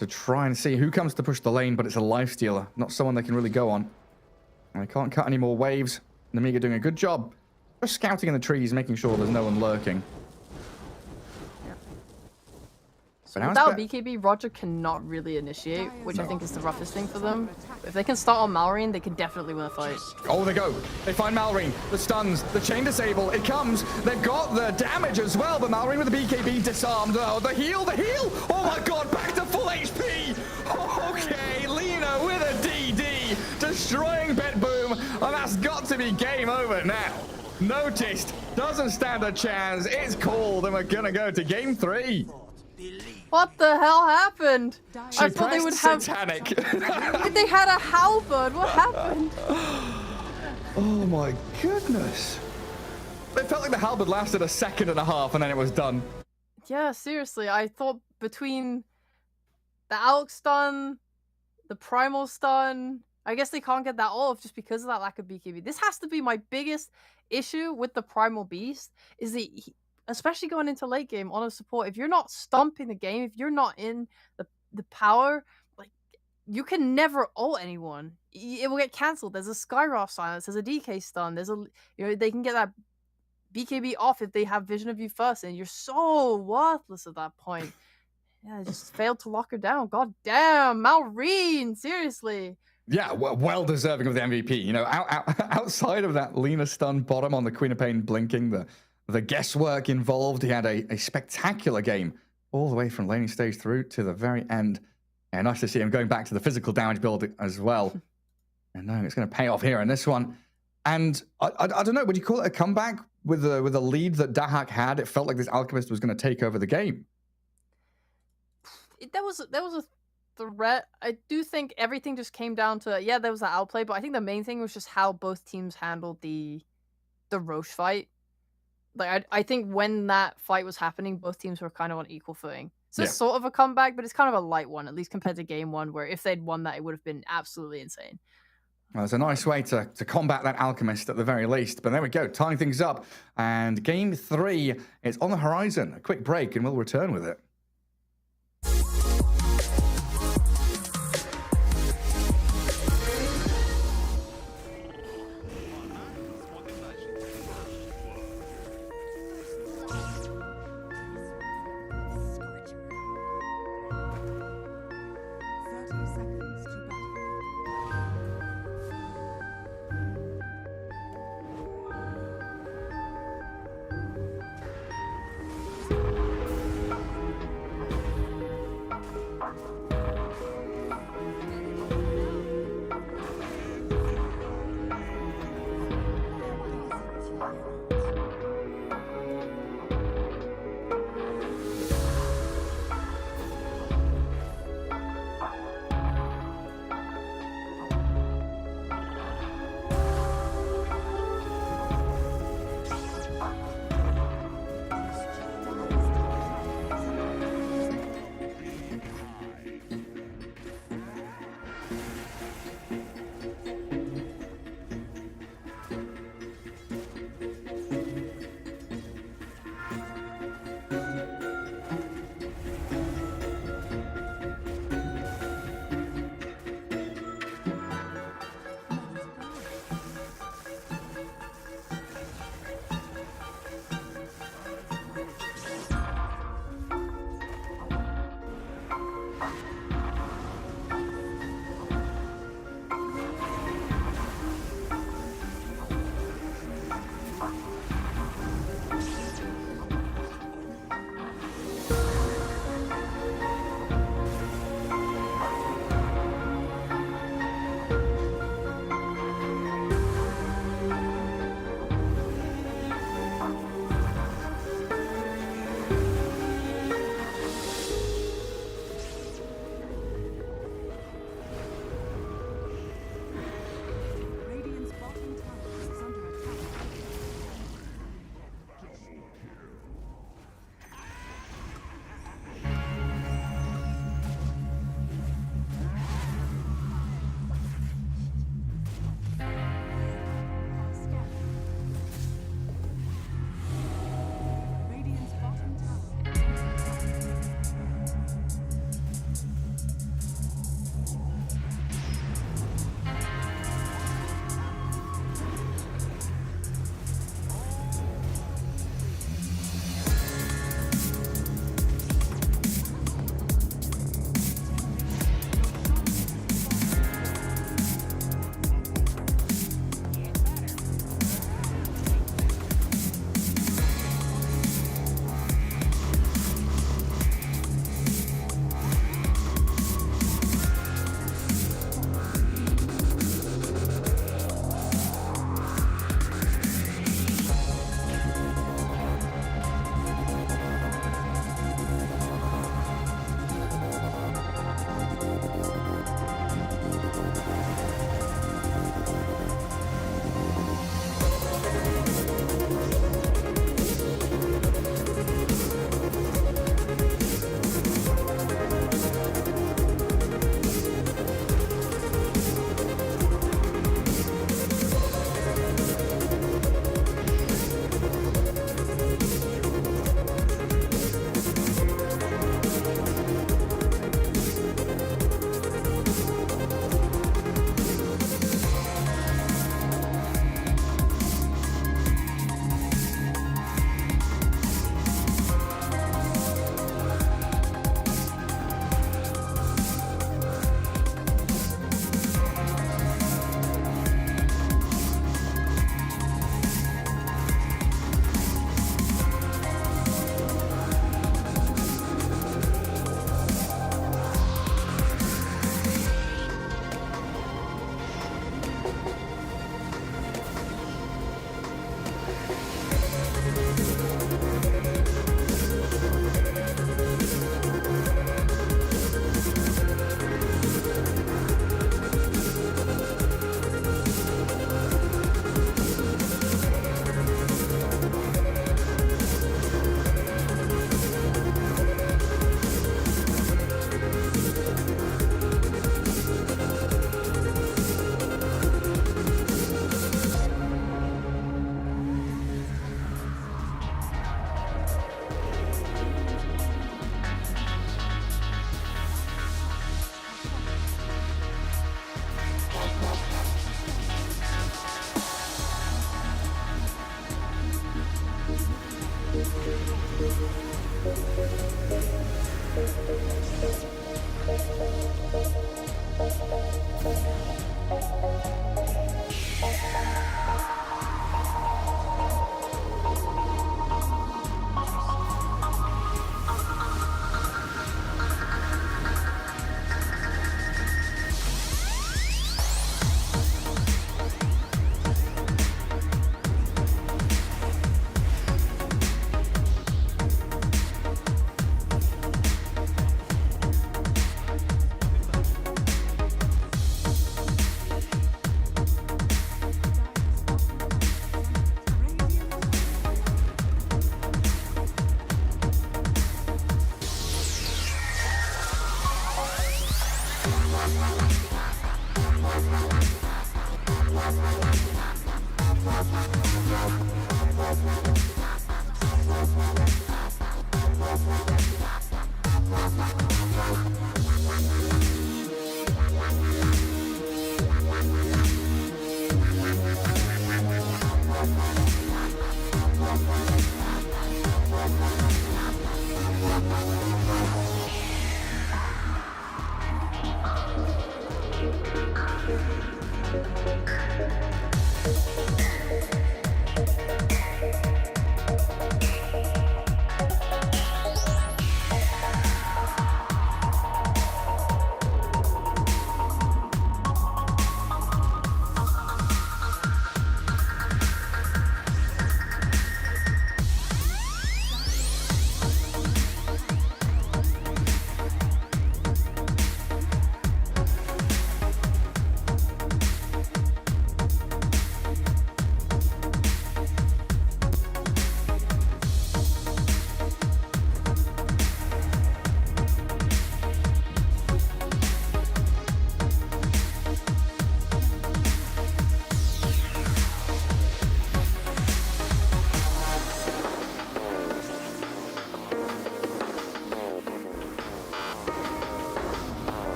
to try and see who comes to push the lane, but it's a lifestealer, not someone they can really go on. And they can't cut any more waves. Namiga doing a good job just scouting in the trees, making sure there's no one lurking. So without BKB, Roger cannot really initiate, which I think is the roughest thing for them. If they can start on Malrine, they can definitely win a fight. Oh, they go. They find Malrine. The stuns, the chain disable. It comes. They've got the damage as well, but Malrine with the BKB disarmed. Oh, the heal, the heal. Oh my god, back to full HP. Okay, Lina with a DD, destroying BetBoom, and that's got to be game over now. Noticed, doesn't stand a chance. It's called, and we're gonna go to game 3. What the hell happened? She I thought they would have. Satanic. They had a halberd. What happened? Oh my goodness. It felt like the halberd lasted a second and a half, and then it was done. Yeah, seriously. I thought between the Alk stun, the Primal stun, I guess they can't get that off just because of that lack of BKB. This has to be my biggest issue with the Primal Beast, is that especially going into late game on a support, if you're not stomping the game, if you're not in the power, like, you can never ult anyone. It will get cancelled. There's a Skyroth silence, there's a DK stun, there's a, they can get that BKB off if they have vision of you first, and you're so worthless at that point. Yeah, I just failed to lock her down. God damn, Malrine, seriously. Yeah, well deserving of the MVP. Outside of that Lina stun bottom on the Queen of Pain blinking, the guesswork involved, he had a spectacular game all the way from laning stage through to the very end. And nice to see him going back to the physical damage build as well. And knowing it's going to pay off here in this one. And I don't know, would you call it a comeback with the lead that Dahak had? It felt like this Alchemist was going to take over the game. There was a threat. I do think everything just came down to, there was an outplay, but I think the main thing was just how both teams handled the Roche fight. Like, I think when that fight was happening, both teams were kind of on equal footing. So it's sort of a comeback, but it's kind of a light one, at least compared to game 1, where if they'd won that, it would have been absolutely insane. Well, it's a nice way to combat that Alchemist at the very least. But there we go, tying things up. And game 3 is on the horizon. A quick break and we'll return with it.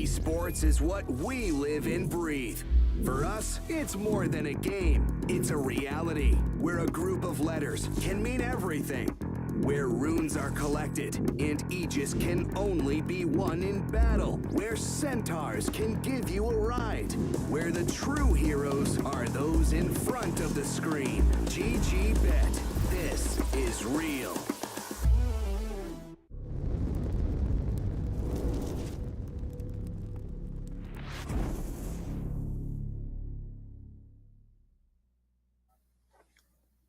Sports is what we live and breathe. For us, it's more than a game. It's a reality where a group of letters can mean everything. Where runes are collected and Aegis can only be won in battle. Where centaurs can give you a ride. Where the true heroes are those in front of the screen. GG Bet. This is real.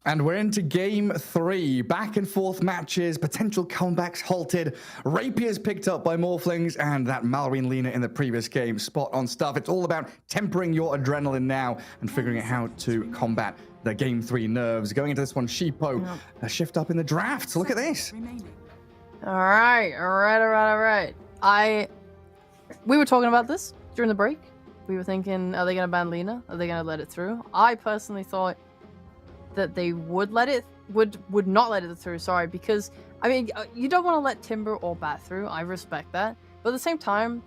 And we're into game 3. Back and forth matches, potential comebacks halted, rapiers picked up by Morphlings, and that Malrine Lina in the previous game. Spot on stuff. It's all about tempering your adrenaline now and figuring out how to combat the game 3 nerves. Going into this one, Sheepo, a shift up in the draft. So look at this. All right. We were talking about this during the break. We were thinking, are they going to ban Lina? Are they going to let it through? I personally thought that they would not let it through, because I mean, you don't want to let Timber or Bat through. I respect that, but at the same time,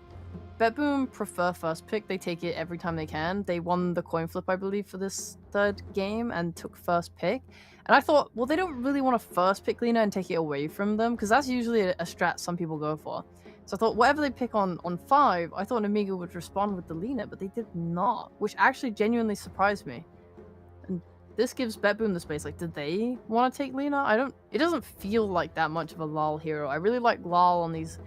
BetBoom prefer first pick. They take it every time they can. They won the coin flip, I believe, for this third game and took first pick. And I thought, well, they don't really want to first pick Lina and take it away from them, because that's usually a strat some people go for. So I thought whatever they pick on 5, I thought Amiga would respond with the Lina, but they did not, which actually genuinely surprised me. And this gives BetBoom the space. Like, did they want to take Lina? It doesn't feel like that much of a LoL hero. I really like LoL on these,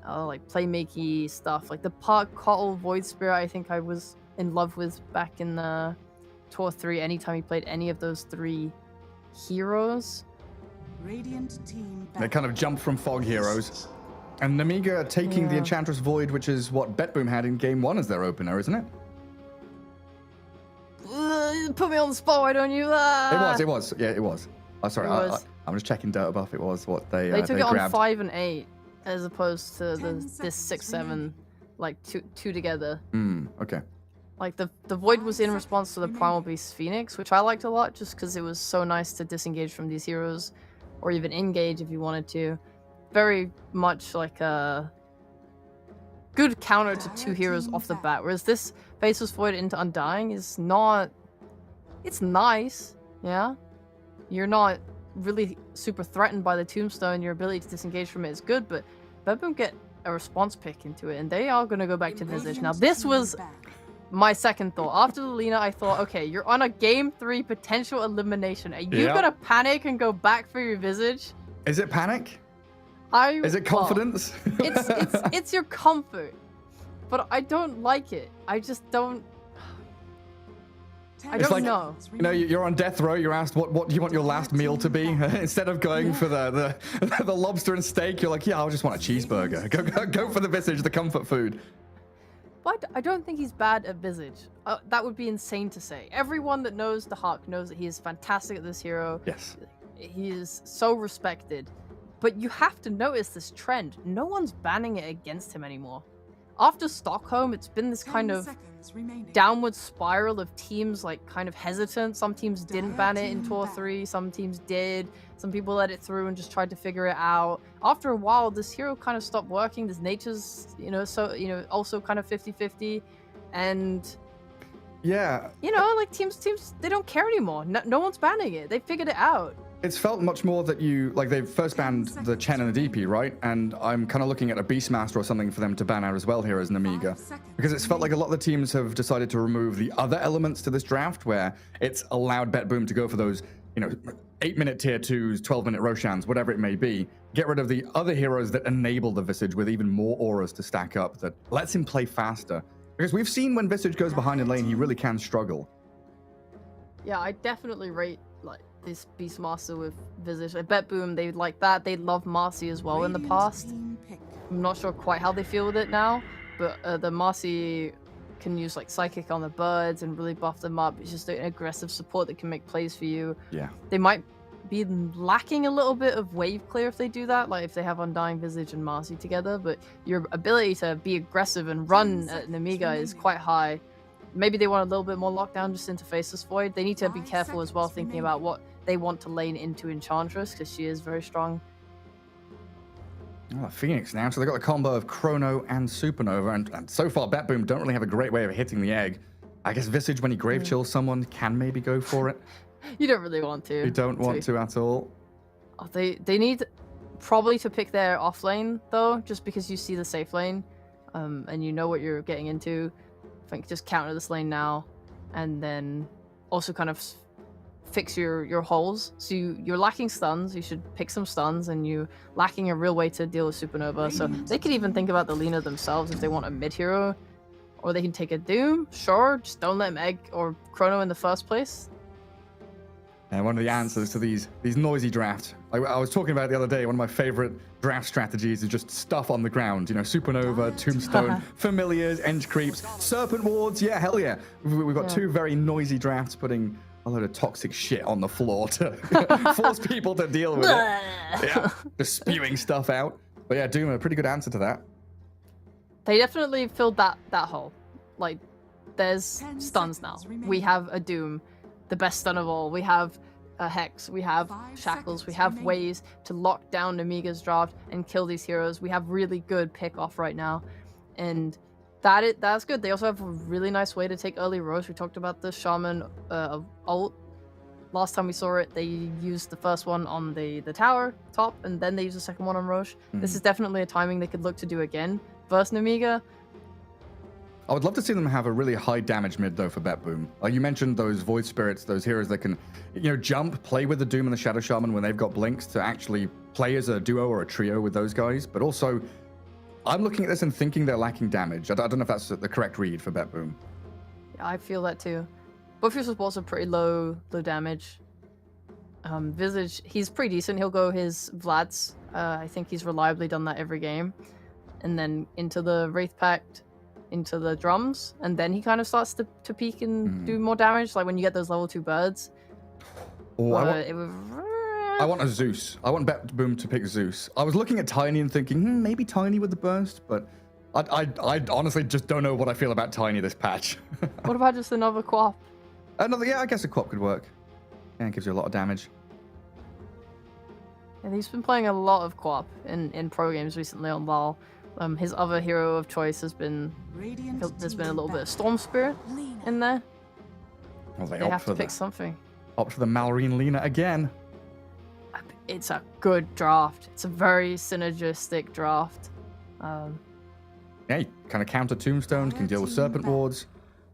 like, playmaky stuff. Like, the Park Cottle Void Spirit, I think I was in love with back in Tour 3, anytime he played any of those 3 heroes. Radiant team They kind of jump from Fog heroes And Namiga taking the Yeah. Enchantress Void, which is what BetBoom had in game 1 as their opener, isn't it? Put me on the spot, why don't you? It was. Yeah, it was. Oh, sorry, It was. I'm just checking dirt buff. It was what they They took it on grabbed. 5 and 8, as opposed to 10 this seconds 6-7, remaining. like two together. Okay. Like the Void was in 5 response to the seconds Primal remaining. Beast Phoenix, which I liked a lot, just because it was so nice to disengage from these heroes, or even engage if you wanted to. Very much like a good counter to 2 heroes off the bat. Whereas this Faceless Void into Undying is not. It's nice, yeah. You're not really super threatened by the Tombstone. Your ability to disengage from it is good, but BetBoom get a response pick into it, and they are gonna go back to Visage. Now this was my second thought. After the Lina, I thought, okay, you're on a game 3 potential elimination. Are you Yeah. gonna panic and go back for your Visage? Is it panic? Is Is it confidence? It's your comfort, but I don't like it. I just don't. I It's don't like, know. You know, you're on death row. You're asked what do you want your last meal to be. Instead of going for the lobster and steak, you're like, yeah, I just want a cheeseburger. Go for the Visage, the comfort food. But I don't think he's bad at Visage. That would be insane to say. Everyone that knows the Hawk knows that he is fantastic at this hero. Yes. He is so respected. But you have to notice this trend. No one's banning it against him anymore. After Stockholm, it's been this kind of downward spiral of teams like kind of hesitant. Some teams didn't ban it in Tour 3, some teams did. Some people let it through and just tried to figure it out. After a while, this hero kind of stopped working. This nature's, also kind of 50-50. And Yeah. like teams, they don't care anymore. No one's banning it. They figured it out. It's felt much more that they've first banned the Chen and the DP, right? And I'm kind of looking at a Beastmaster or something for them to ban out as well here as an Amiga. Because it's felt like a lot of the teams have decided to remove the other elements to this draft where it's allowed BetBoom to go for those, 8-minute tier 2s, 12-minute Roshans, whatever it may be. Get rid of the other heroes that enable the Visage with even more auras to stack up that lets him play faster. Because we've seen when Visage goes behind in lane, he really can struggle. Yeah, I definitely rate this Beastmaster with Visage. I bet Boom, they like that. They love Marcy as well in the past. I'm not sure quite how they feel with it now, but the Marcy can use Psychic on the birds and really buff them up. It's just an aggressive support that can make plays for you. Yeah. They might be lacking a little bit of wave clear if they do that, if they have Undying Visage and Marcy together, but your ability to be aggressive and run at an Amiga is quite high. Maybe they want a little bit more lockdown just into Faceless Void. They need to be careful as well, thinking about what they want to lane into Enchantress, because she is very strong. Oh, Phoenix now. So they've got the combo of Chrono and Supernova, and so far BetBoom don't really have a great way of hitting the egg. I guess Visage, when he Grave Chills someone, can maybe go for it. You don't really want to. You don't want to at all. Oh, they need probably to pick their off lane, though, just because you see the safe lane, and you know what you're getting into. I think just counter this lane now, and then also kind of fix your holes. So you're lacking stuns, you should pick some stuns, and you're lacking a real way to deal with Supernova. So they could even think about the Lina themselves if they want a mid hero, or they can take a Doom. Sure, just don't let him egg or Chrono in the first place. And one of the answers to these noisy drafts, I was talking about it the other day, one of my favorite draft strategies is just stuff on the ground. Supernova, Tombstone, Familiars, Eng Creeps, Serpent Wards, yeah, hell yeah. We've got 2 very noisy drafts putting a load of toxic shit on the floor to force people to deal with it. Yeah, just spewing stuff out. But yeah, Doom, a pretty good answer to that. They definitely filled that hole. There's stuns now. We have a Doom, the best stun of all. We have a Hex, we have Shackles, we have ways to lock down Amiga's draft and kill these heroes. We have really good pick off right now, and that's good. They also have a really nice way to take early Rosh. We talked about the Shaman ult. Last time we saw it, they used the first one on the tower top, and then they used the second one on Rosh. This is definitely a timing they could look to do again versus Amiga. I would love to see them have a really high damage mid, though, for BetBoom. Like you mentioned, those Void Spirits, those heroes that can, jump, play with the Doom and the Shadow Shaman when they've got blinks to actually play as a duo or a trio with those guys. But also, I'm looking at this and thinking they're lacking damage. I don't know if that's the correct read for BetBoom. Yeah, I feel that too. Both your supports are pretty low damage. Visage, he's pretty decent. He'll go his Vlad's I think he's reliably done that every game. And then into the Wraith Pact, into the drums, and then he kind of starts to peak and do more damage, like when you get those level 2 birds. Oh, I I want a Zeus. I want BetBoom to pick Zeus. I was looking at Tiny and thinking, maybe Tiny with the burst, but I honestly just don't know what I feel about Tiny this patch. What about just another Quap? Yeah, I guess a Quap could work. Yeah, it gives you a lot of damage. And he's been playing a lot of Quap in pro games recently on LoL. His other hero of choice has been, there's been a little bit of Storm Spirit in there. Well, They have to pick something. Opt for the Malrine Lina again. It's a good draft. It's a very synergistic draft. Yeah, you kind of counter Tombstones, can deal with Serpent Wards.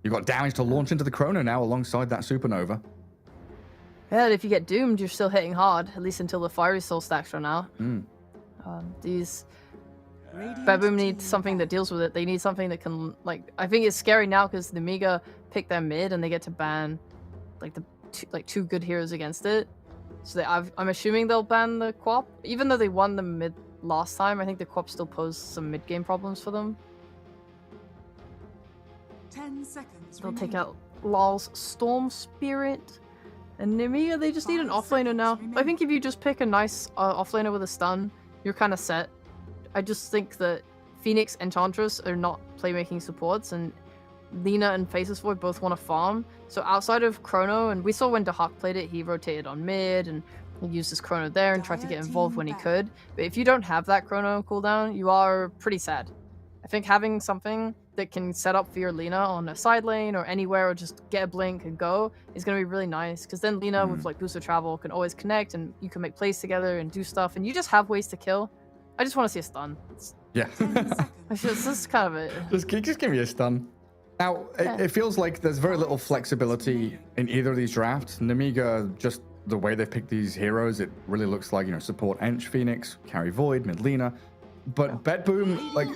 You've got damage to launch into the Chrono now alongside that Supernova. Yeah, if you get doomed, you're still hitting hard, at least until the Fiery Soul stacks run out. These BetBoom needs something that deals with it. They need something that can, like, I think it's scary now because the Mega pick their mid and they get to ban like two good heroes against it. So I'm assuming they'll ban the Quap, even though they won the mid last time. I think the Quap still posed some mid game problems for them. 10 seconds. They'll take out LoL's Storm Spirit. And Nemiga, they just need an offlaner now. I think if you just pick a nice offlaner with a stun, you're kind of set. I just think that Phoenix and Enchantress are not playmaking supports, and Lina and Faceless Void both want to farm. So outside of Chrono, and we saw when Dahak played it, he rotated on mid, and he used his Chrono there and tried to get involved when he could. But if you don't have that Chrono cooldown, you are pretty sad. I think having something that can set up for your Lina on a side lane or anywhere, or just get a blink and go, is going to be really nice. Because then Lina with like boost of travel can always connect, and you can make plays together and do stuff, and you just have ways to kill. I just want to see a stun. Yeah. This is kind of it. Just give me a stun. Now, it feels like there's very little flexibility in either of these drafts. Nemiga, just the way they've picked these heroes, it really looks like, support Ench Phoenix, carry Void, mid Lina. But BetBoom, like,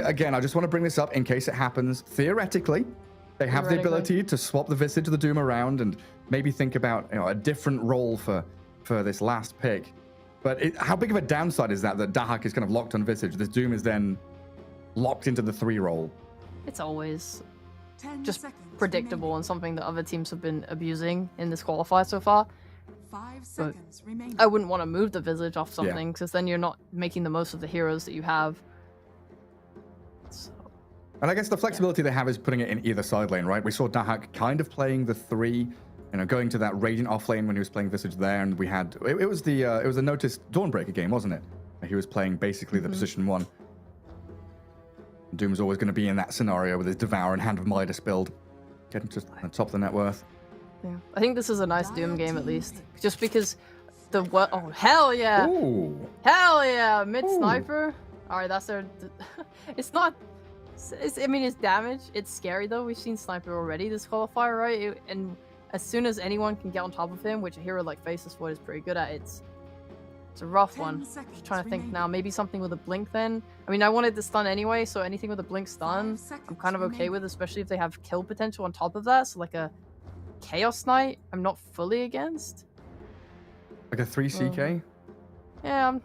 again, I just want to bring this up in case it happens. Theoretically, they have the ability to swap the Visage of the Doom around and maybe think about a different role for this last pick. But how big of a downside is that Dahak is kind of locked on Visage? This Doom is then locked into the 3 role. It's always just predictable and something that other teams have been abusing in this qualifier so far. 5 seconds remaining. I wouldn't want to move the Visage off something, because then you're not making the most of the heroes that you have. So. And I guess the flexibility they have is putting it in either side lane, right? We saw Dahak kind of playing the 3, going to that Radiant off lane when he was playing Visage there, and we had it was a Noticed Dawnbreaker game, wasn't it? He was playing basically the position 1. Doom's always going to be in that scenario with his Devour and Hand of Midas build, getting to the top of the net worth. Yeah, I think this is a nice Doom game at least, just because oh hell yeah, Ooh. Hell yeah, mid sniper. All right, that's their. It's not. I mean, it's damage. It's scary though. We've seen sniper already this qualifier, right? And as soon as anyone can get on top of him, which a hero like Faceless Void is pretty good at, it's a rough one. Just trying to think now, maybe something with a blink then. I mean, I wanted the stun anyway, so anything with a blink stun, I'm kind of okay with, especially if they have kill potential on top of that. So like a Chaos Knight, I'm not fully against. Like a 3 CK? Yeah, I'm.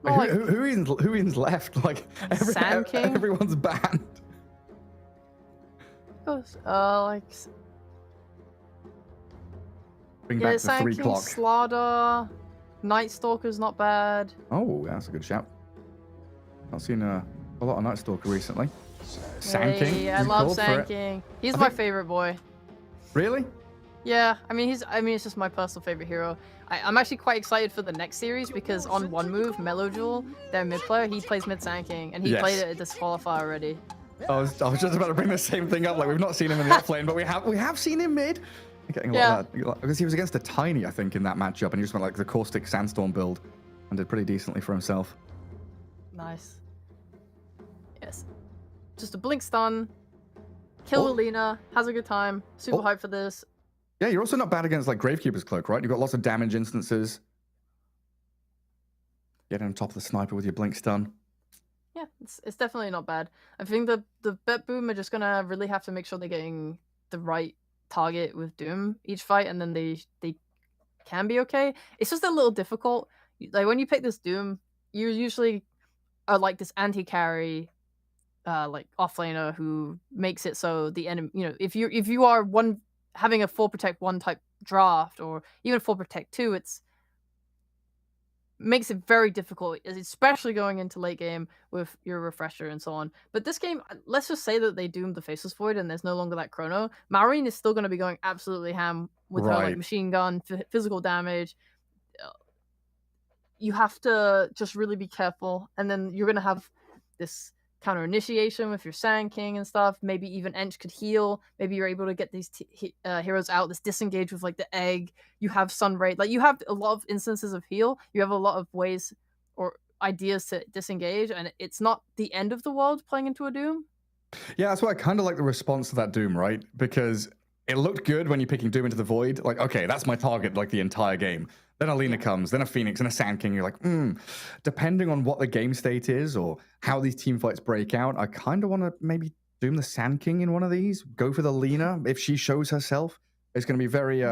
Like, who even left? Like Sand King? Everyone's banned. Like. Bring back the Sand 3 King, clock. Slaughter, Night Stalker's not bad. Oh, that's a good shout. Not seen a lot of Night Stalker recently. Sand King. I love Sand King. He's my favorite boy. Really? Yeah, I mean it's just my personal favorite hero. I'm actually quite excited for the next series because on OneMove, Melojewel, their mid player, he plays mid Sand King, and he played it at this qualifier already. I was just about to bring the same thing up. Like, we've not seen him in the off lane, but we have seen him mid. Getting a lot of that. Because he was against a Tiny, I think, in that matchup, and he just went like the Caustic Sandstorm build and did pretty decently for himself. Nice. Yes. Just a blink stun. Kill Alina. Has a good time. Super hyped for this. Yeah, you're also not bad against like Gravekeeper's Cloak, right? You've got lots of damage instances. Getting on top of the sniper with your blink stun. Yeah, it's definitely not bad. I think the BetBoom are just gonna really have to make sure they're getting the right target with Doom each fight, and then they can be okay. It's just a little difficult Like when you pick this Doom, you usually are like this anti-carry, like offlaner who makes it so the enemy, if you are having a full protect 1 type draft or even full protect 2, it's makes it very difficult, especially going into late game with your refresher and so on. But this game, let's just say that they doomed the Faceless Void and there's no longer that chrono. Maureen is still going to be going absolutely ham with her like Right. machine gun, physical damage. You have to just really be careful, and then you're going to have this counter initiation with your Sand King and stuff. Maybe even Ench could heal. Maybe you're able to get these heroes out. This disengage with like the egg. You have Sunray. Like you have a lot of instances of heal. You have a lot of ways or ideas to disengage, and it's not the end of the world playing into a Doom. Yeah, that's why I kind of like the response to that Doom, right? Because it looked good when you're picking Doom into the Void. Like, okay, that's my target like the entire game. Then Alina comes, then a Phoenix and a Sand King. You're like, depending on what the game state is or how these team fights break out, I kind of want to maybe Doom the Sand King in one of these. Go for the Lina if she shows herself. It's going to be very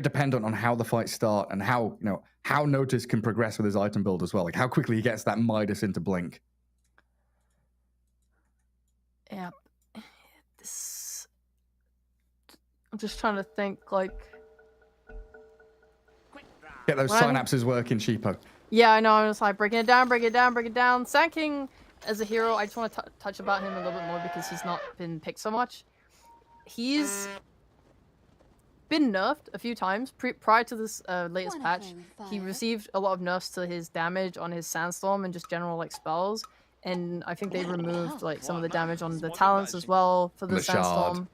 dependent on how the fights start and how Notice can progress with his item build as well. Like how quickly he gets that Midas into Blink. Yeah, I'm just trying to think like. Get those synapses working, Cheapo. Yeah, I know. I'm just like breaking it down. Sand King as a hero, I just want to touch about him a little bit more because he's not been picked so much. He's been nerfed a few times prior to this latest patch. He received a lot of nerfs to his damage on his Sandstorm and just general like spells. And I think they removed like some of the damage on the talents as well for the Sandstorm. Shard.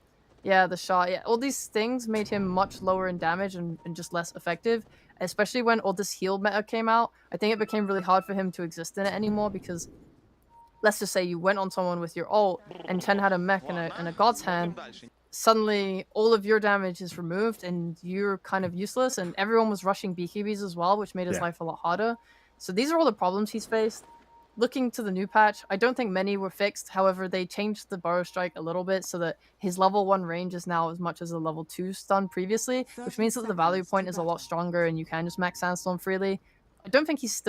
Yeah, the shot. Yeah, all these things made him much lower in damage and just less effective. Especially when all this heal meta came out, I think it became really hard for him to exist in it anymore because, let's just say you went on someone with your ult and Chen had a mech and a God's Hand, suddenly all of your damage is removed and you're kind of useless, and everyone was rushing BKBs as well, which made his life a lot harder. So these are all the problems he's faced. Looking to the new patch, I don't think many were fixed. However, they changed the Burrow Strike a little bit so that his level 1 range is now as much as a level 2 stun previously, which means that the value point is a lot stronger and you can just max Sandstorm freely. I don't think he's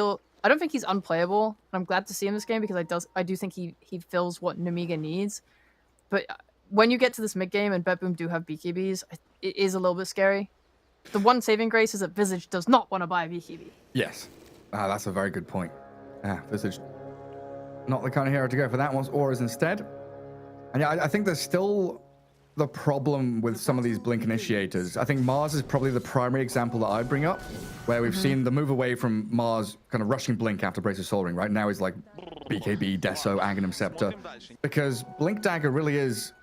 unplayable, and I'm glad to see him in this game because I do think he fills what Nemiga needs. But when you get to this mid game and BetBoom do have BKBs, it is a little bit scary. The one saving grace is that Visage does not want to buy a BKB. Yes, that's a very good point. Visage, not the kind of hero to go for that. Wants auras instead. And yeah, I think there's still the problem with some of these Blink initiators. I think Mars is probably the primary example that I bring up, where we've seen the move away from Mars kind of rushing Blink after Brace of Soul Ring. Right now he's like BKB, Deso, Aghanim Scepter, because Blink Dagger really is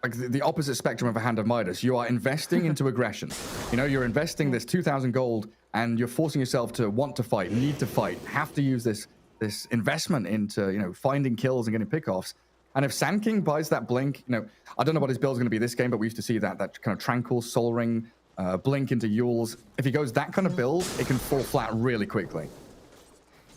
like the opposite spectrum of a Hand of Midas. You are investing into aggression. You're investing this 2,000 gold and you're forcing yourself to want to fight, need to fight, have to use this investment into finding kills and getting pickoffs. And if Sand King buys that Blink, I don't know what his build's going to be this game, but we used to see that kind of Tranquil, Soul Ring, Blink into Yules. If he goes that kind of build, it can fall flat really quickly.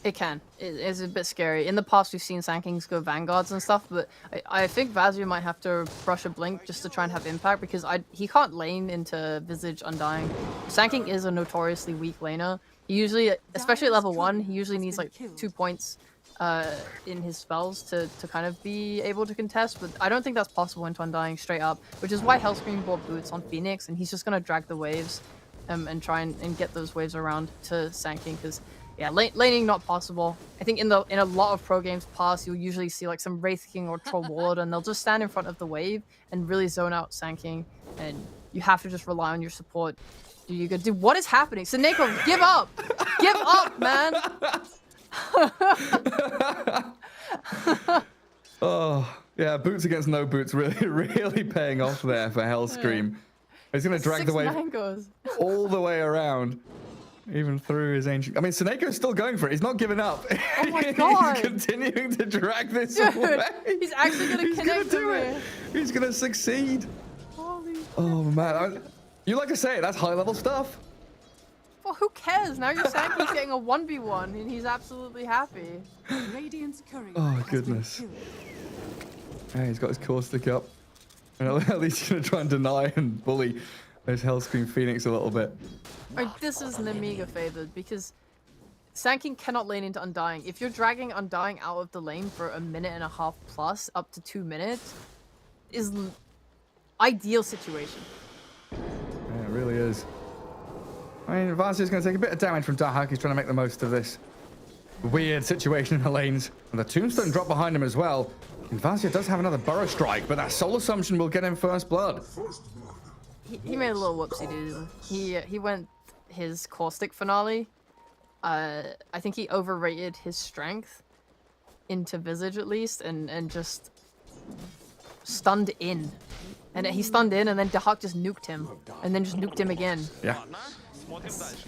It can. It is a bit scary. In the past, we've seen Sand Kings go Vanguards and stuff, but I think Vazio might have to brush a Blink just to try and have impact because he can't lane into Visage Undying. Sand King is a notoriously weak laner. He usually, especially at level 1, he usually needs like 2 points in his spells to kind of be able to contest, but I don't think that's possible into Undying straight up, which is why Hellscream bought boots on Phoenix, and he's just going to drag the waves and try and get those waves around to Sand King because laning not possible. I think in a lot of pro games past, you'll usually see like some Wraith King or Troll Warlord, and they'll just stand in front of the wave and really zone out Sand King, and you have to just rely on your support. Dude, what is happening? Seneko, give up! Give up, man! Oh, yeah, boots against no boots really paying off there for Hellscream. He's going to drag the wave all the way around. Even through his ancient... I mean, Seneco's still going for it. He's not giving up. Oh my god! He's continuing to drag this Dude, away. He's actually going to connect to it. He's going to succeed. Holy oh, man. You like to say it. That's high-level stuff. Well, who cares? Now your Sanky's getting a 1v1, and he's absolutely happy. Oh, goodness. Hey, he's got his core stick up. And at least he's going to try and deny and bully those Hellscream Phoenix a little bit. This is Nemiga favored because Sand cannot lane into Undying. If you're dragging Undying out of the lane for 1.5 minutes plus, up to 2 minutes, is ideal situation. Yeah, it really is. I mean, Vancia's going to take a bit of damage from Dahak. He's trying to make the most of this weird situation in the lanes. And the Tombstone drop behind him as well. And Vancia does have another Burrow Strike, but that Soul Assumption will get him first blood. He made a little whoopsie doodle. He went his Caustic finale. I think he overrated his strength into Visage at least, and just stunned in. And he stunned in, and then Dahak just nuked him, and then just nuked him again. Yeah.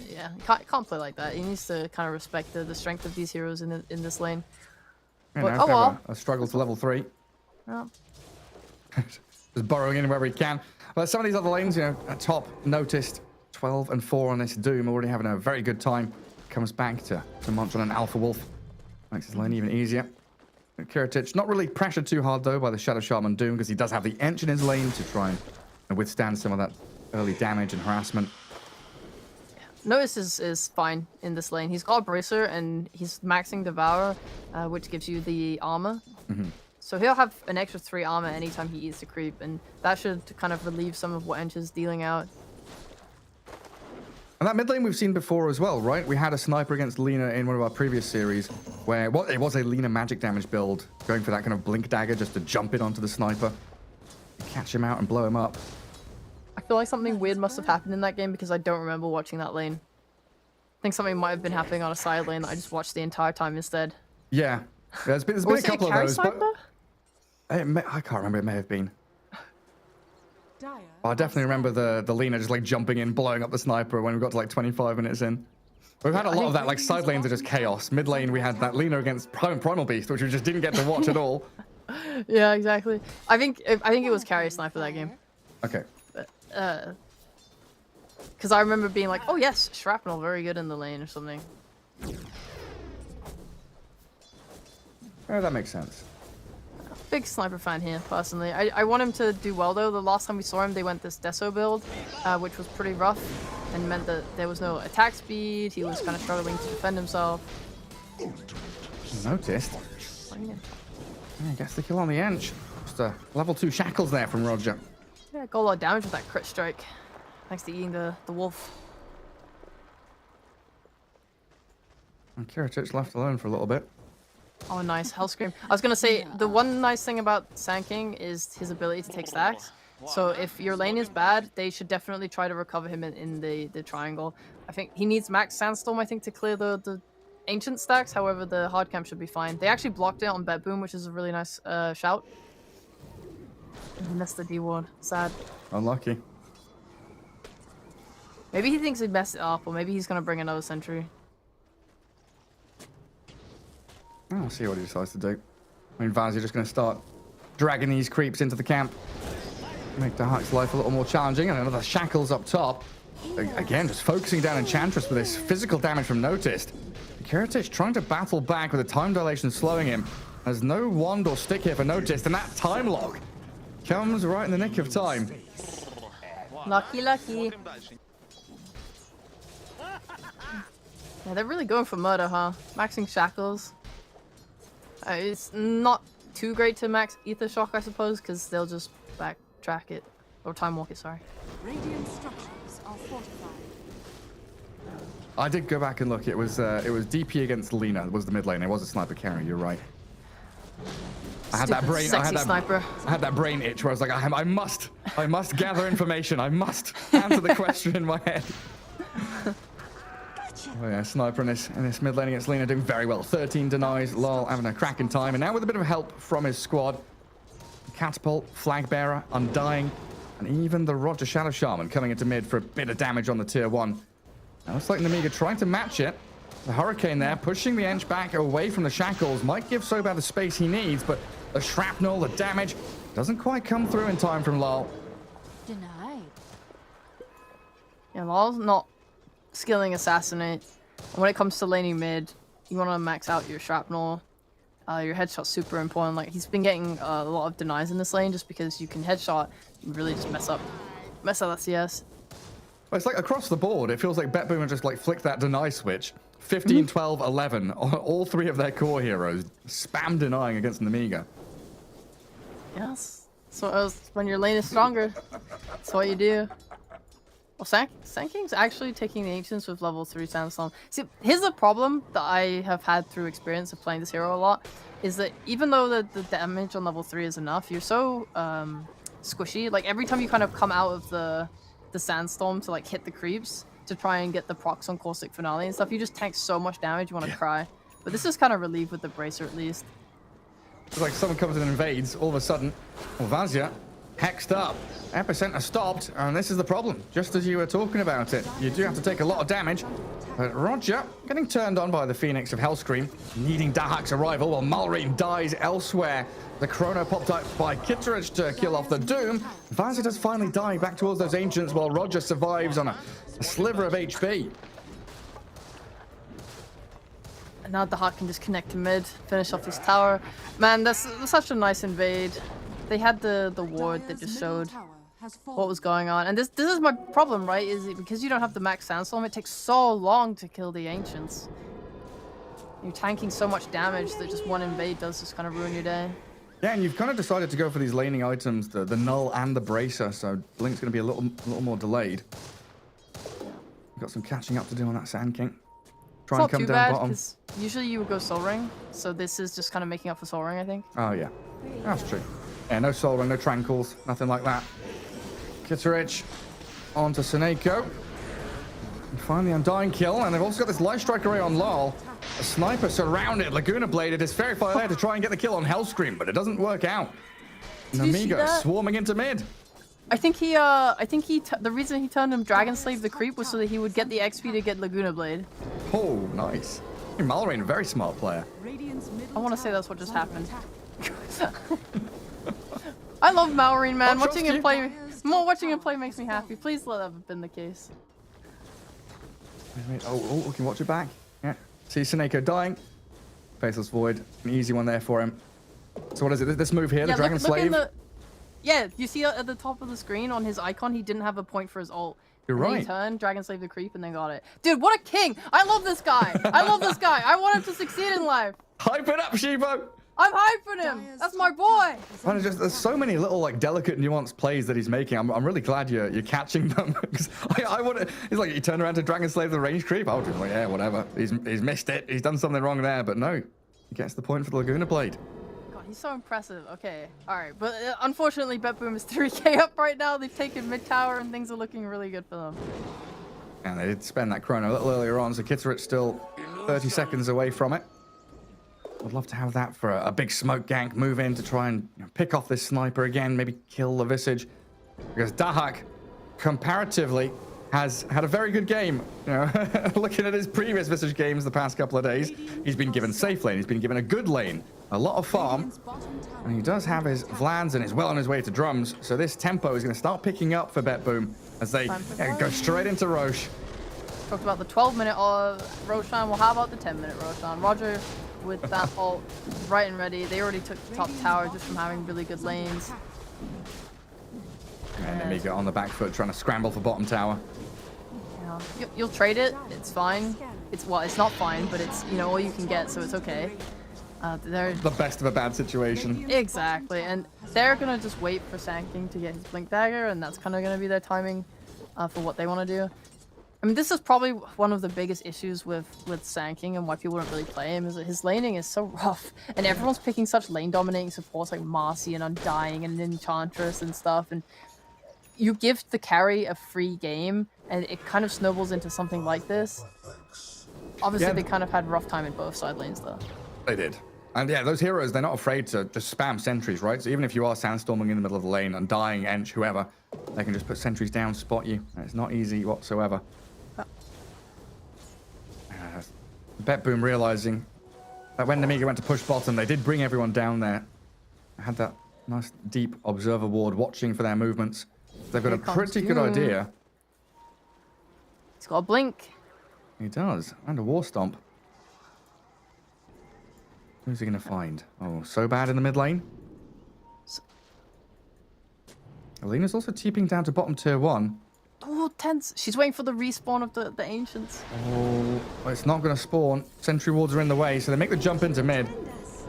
Yeah, can't play like that. He needs to kind of respect the strength of these heroes in this lane. But, oh well. A struggle to level 3. Yeah. Just burrowing in wherever he can. But some of these other lanes, you know, at top, noticed 12 and 4 on this Doom, already having a very good time. Comes back to munch on an Alpha Wolf. Makes his lane even easier. Kiritich not really pressured too hard though by the Shadow Shaman Doom, because he does have the Ench in his lane to try and withstand some of that early damage and harassment. Notice is fine in this lane. He's got a Bracer and he's maxing Devour, which gives you the armor. So he'll have an extra 3 armor anytime he eats a creep, and that should kind of relieve some of what Ench is dealing out. And that mid lane we've seen before as well, right? We had a sniper against Lina in one of our previous series where it was a Lina magic damage build, going for that kind of blink dagger just to jump in onto the sniper, catch him out and blow him up. I feel like something weird must have happened in that game because I don't remember watching that lane. I think something might have been happening on a side lane that I just watched the entire time instead. Yeah, there's been a couple of those, but I can't remember. It may have been. I definitely remember the Lina just like jumping in, blowing up the sniper when we got to like 25 minutes in. We've had a lot of that, like side lanes are just chaos. Mid lane we had that Lina against Primal Beast, which we just didn't get to watch at all. Yeah, exactly. I think it was carry sniper that game. Okay. Because I remember being like, oh yes, Shrapnel, very good in the lane or something. Yeah, that makes sense. Big sniper fan here, personally. I want him to do well though. The last time we saw him, they went this Deso build, which was pretty rough and meant that there was no attack speed. He was kind of struggling to defend himself. Noticed. Yeah, gets the kill on the Ench. Just a level 2 shackles there from Roger. Yeah, got a lot of damage with that crit strike. Thanks to eating the wolf. And Kiritich left alone for a little bit. Oh, nice. Hellscream. I was going to say, the one nice thing about Sand King is his ability to take stacks. So if your lane is bad, they should definitely try to recover him in the triangle. I think he needs max Sandstorm, I think, to clear the ancient stacks. However, the hard camp should be fine. They actually blocked it on BetBoom, which is a really nice shout. He missed the D ward. Sad. Unlucky. Maybe he thinks he messed it up, or maybe he's going to bring another sentry. I'll see what he decides to do. I mean, Vaz's just going to start dragging these creeps into the camp. Make Dahak's life a little more challenging. And another Shackles up top. Again, just focusing down Enchantress with this physical damage from Noticed. Kiritich trying to battle back with a time dilation slowing him. There's no wand or stick here for Noticed, and that time lock comes right in the nick of time. Lucky. Yeah, they're really going for murder, huh? Maxing Shackles. It's not too great to max Ether Shock, I suppose, because they'll just backtrack it. Or Time Walk it, sorry. Radiant structures are fortified. I did go back and look. It was DP against Lina was the mid lane. It was a sniper carry. You're right. I had that brain. Sniper. I had that brain itch where I was like, I must gather information. I must answer the question in my head. Oh yeah, sniper in this mid lane against Lina doing very well. 13 denies. Lol having a cracking time, and now with a bit of help from his squad, Catapult, Flag Bearer, Undying, and even the Roger Shadow Shaman coming into mid for a bit of damage on the tier 1. Now looks like Namiga trying to match it. The Hurricane there, pushing the Ench back away from the Shackles. Might give Sobat the space he needs, but the Shrapnel, the damage, doesn't quite come through in time from Lol. Denied. Yeah, Lol's not skilling Assassinate. And when it comes to laning mid, you want to max out your Shrapnel. Your headshot's super important. Like, he's been getting a lot of denies in this lane just because you can headshot and really just mess up that CS. Well, it's like across the board, it feels like BetBoom just like flicked that deny switch, 15, 12, 11. All three of their core heroes spam denying against Namiga. Yes. So when your lane is stronger, that's what you do. Well, Sanking's actually taking the Ancients with level 3 Sandstorm. See, here's the problem that I have had through experience of playing this hero a lot, is that even though the damage on level 3 is enough, you're so squishy. Like, every time you kind of come out of the Sandstorm to, like, hit the creeps to try and get the procs on Caustic Finale and stuff, you just tank so much damage, you want to cry. But this is kind of relieved with the Bracer, at least. It's like someone comes in and invades, all of a sudden, well, Vazia hexed up. Epicenter stopped, and this is the problem. Just as you were talking about it, you do have to take a lot of damage. But Roger getting turned on by the Phoenix of Hellscream, needing Dahak's arrival while Malrine dies elsewhere. The Chrono popped up by Kitterich to kill off the Doom. Vazia does finally die back towards those Ancients while Roger survives on a sliver of HP. And now Dahak can just connect to mid, finish off his tower. Man, that's such a nice invade. They had the ward that just showed what was going on. And this is my problem, right? Is it because you don't have the max Sandstorm, it takes so long to kill the Ancients. You're tanking so much damage that just one invade does just kind of ruin your day. Yeah, and you've kind of decided to go for these laning items, the Null and the Bracer, so Blink's going to be a little more delayed. Got some catching up to do on that Sand King. Try and come down bottom. Because usually you would go Soul Ring, so this is just kind of making up for Soul Ring, I think. Oh, yeah. That's true. Yeah, no Soul Ring, no Tranquils, nothing like that. Kitterich onto Seneko. And finally, Undying kill, and they've also got this Light Strike array on Lol. A sniper surrounded, Laguna bladed is very far there to try and get the kill on Hellscream, but it doesn't work out. Namiga swarming into mid. I think the reason he turned him Dragon Slave the Creep was so that he would get the XP to get Laguna Blade. Oh, nice. Malrine, a very smart player. I want to say that's what just happened. I love Malrine, man. Watching him play makes me happy. Please let that have been the case. Wait, oh, we can watch it back. Yeah. See Seneko dying. Faceless Void, an easy one there for him. So what is it? This move here, the Dragon Slave? Yeah, you see at the top of the screen on his icon, he didn't have a point for his ult. You're right. He turned, Dragon Slave the Creep, and then got it. Dude, what a king! I love this guy! I love this guy! I want him to succeed in life! Hype it up, Shibo! I'm hyping him! That's my boy! Man, there's so many little, like, delicate, nuanced plays that he's making. I'm really glad you're catching them. Because I would. He's like, he turned around to Dragon Slave the range creep. I would be like, yeah, whatever. He's missed it. He's done something wrong there, but no. He gets the point for the Laguna Blade. He's so impressive. Okay, alright. But unfortunately, BetBoom is 3k up right now. They've taken mid tower and things are looking really good for them. And they did spend that chrono a little earlier on, so Kitterich still 30 seconds away from it. I'd love to have that for a big smoke gank move in to try and pick off this sniper again, maybe kill the Visage. Because Dahak, comparatively, has had a very good game. You know, looking at his previous Visage games the past couple of days, he's been given safe lane, he's been given a good lane, a lot of farm, and he does have his Vlans and is well on his way to drums, so this tempo is going to start picking up for BetBoom as they go straight into Roche. Talked about the 12-minute Roshan. Well, how about the 10-minute Roshan? Roger with that ult right and ready. They already took the top tower just from having really good lanes. And Amiga on the back foot trying to scramble for bottom tower. Yeah. You'll trade it. It's fine. It's not fine, but it's, you know, all you can get, so it's okay. They're the best of a bad situation. Exactly, and they're gonna just wait for Sand King to get his Blink Dagger, and that's kind of gonna be their timing for what they want to do. I mean, this is probably one of the biggest issues with Sand King and why people don't really play him, is that his laning is so rough, and everyone's picking such lane dominating supports like Marcy and Undying and Enchantress and stuff, and you give the carry a free game, and it kind of snowballs into something like this. Obviously, they kind of had a rough time in both side lanes, though. They did. And yeah, those heroes, they're not afraid to just spam sentries, right? So even if you are sandstorming in the middle of the lane, Undying, Ench, whoever, they can just put sentries down, spot you. And it's not easy whatsoever. BetBoom realizing that when Namiga went to push bottom, they did bring everyone down there. I had that nice deep observer ward watching for their movements. They've got a pretty good idea. He's got a blink. He does. And a war stomp. Who's he going to find? Oh, so bad in the mid lane. Alina's also TPing down to bottom tier 1. Oh, tense. She's waiting for the respawn of the Ancients. Oh, well, it's not going to spawn. Sentry wards are in the way, so they make the jump into mid.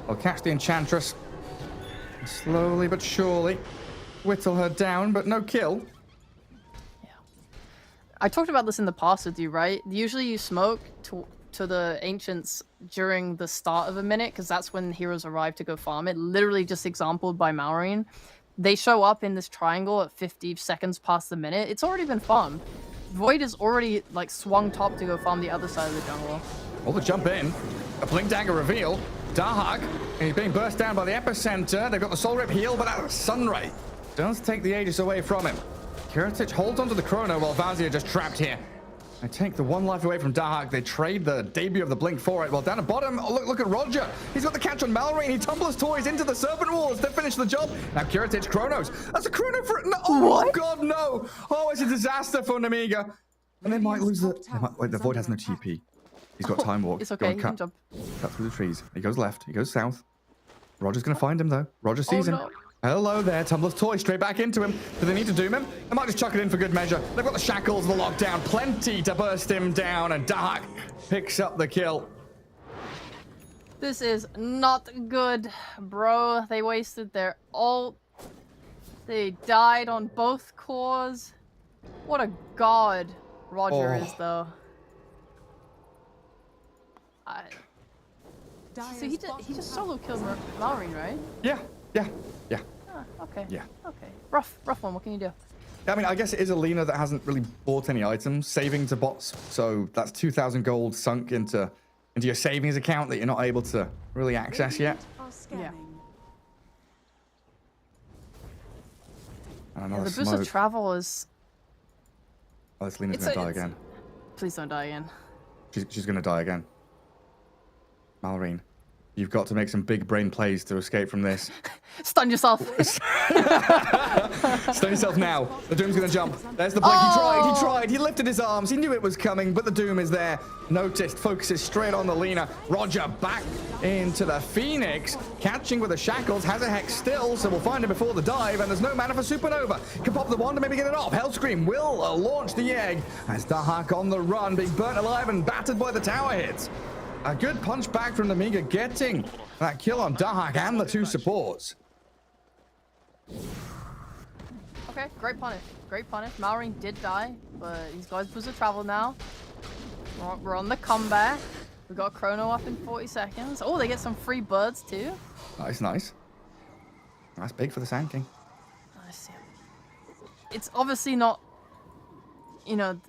They'll catch the Enchantress. Slowly but surely whittle her down, but no kill. Yeah. I talked about this in the past with you, right? Usually you smoke to the Ancients during the start of a minute, because that's when heroes arrive to go farm it. Literally just exampled by Malrine. They show up in this triangle at 50 seconds past the minute. It's already been farmed. Void is already like swung top to go farm the other side of the jungle. All the jump in. A Blink Dagger reveal. Darhak, he's being burst down by the epicenter. They've got the Soul Rip heal, but that Sunray does take the Aegis away from him. Kiritich holds onto the Chrono while Vazia just trapped here. They take the one life away from Darhak. They trade the debut of the Blink for it. Well, down at bottom, oh, look at Roger. He's got the catch on Malrine. He tumbles toys into the Serpent Walls to finish the job. Now Kiritich Chronos. That's a Chrono for... No, oh, God, no. Oh, it's a disaster for Namiga. And they might lose the... Wait, the Void has no TP. He's got Time Walk. It's okay, he can jump. Cut through the trees. He goes left. He goes south. Roger's going to find him, though. Roger sees him. Hello there, Tumbler's toy straight back into him. Do they need to doom him? They might just chuck it in for good measure. They've got the shackles, the lockdown, plenty to burst him down, and Dark picks up the kill. This is not good, bro. They wasted their ult. They died on both cores. What a god Roger is, though. So he just solo killed Malrine, right? Yeah. Okay. Yeah. Okay. Rough one. What can you do? I mean, I guess it is a Lina that hasn't really bought any items, saving to bots. So that's 2,000 gold sunk into your savings account that you're not able to really access yet. Yeah. And The another boost smoke. of travel is... Oh, this Lina's gonna die again. Please don't die again. She's gonna die again. Malrine, you've got to make some big brain plays to escape from this. Stun yourself. Stun yourself now. The Doom's gonna jump. There's the blink. He tried. He lifted his arms. He knew it was coming, but the Doom is there. Noticed. Focuses straight on the Lina. Roger back into the Phoenix. Catching with the shackles. Has a Hex still, so we'll find him before the dive. And there's no mana for Supernova. Can pop the wand and maybe get it off. Hellscream will launch the egg. As Darhak on the run, being burnt alive and battered by the tower hits. A good punch back from Namiga, getting that kill on Darhak and the two supports. Okay, great punish. Great punish. Malrine did die, but he's got his boost of travel now. We're on the comeback. We got Chrono up in 40 seconds. Oh, they get some free birds too. Nice. That's big for the Sand King. Nice. It's obviously not, you know,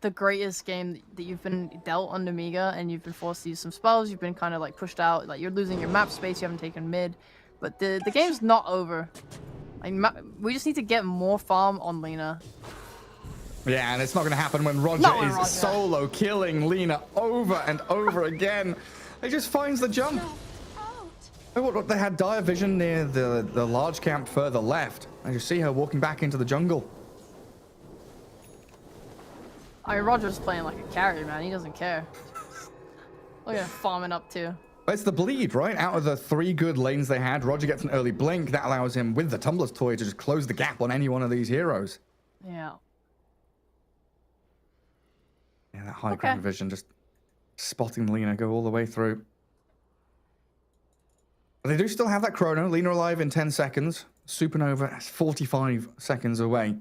the greatest game that you've been dealt on Namiga, and you've been forced to use some spells. You've been kind of like pushed out. Like you're losing your map space. You haven't taken mid, but the game's not over. We just need to get more farm on Lina. Yeah, and it's not going to happen when Roger is solo killing Lina over and over again. He just finds the jump. Look, they had dire vision near the large camp further left. And you see her walking back into the jungle. I mean, Roger's playing like a carrier, man. He doesn't care. Look at him farming up too. It's the bleed, right? Out of the 3 good lanes they had, Roger gets an early blink. That allows him, with the Tumbler's toy, to just close the gap on any one of these heroes. Yeah. Yeah, that high ground vision, just spotting Lina go all the way through. But they do still have that Chrono. Lina alive in 10 seconds. Supernova is 45 seconds away.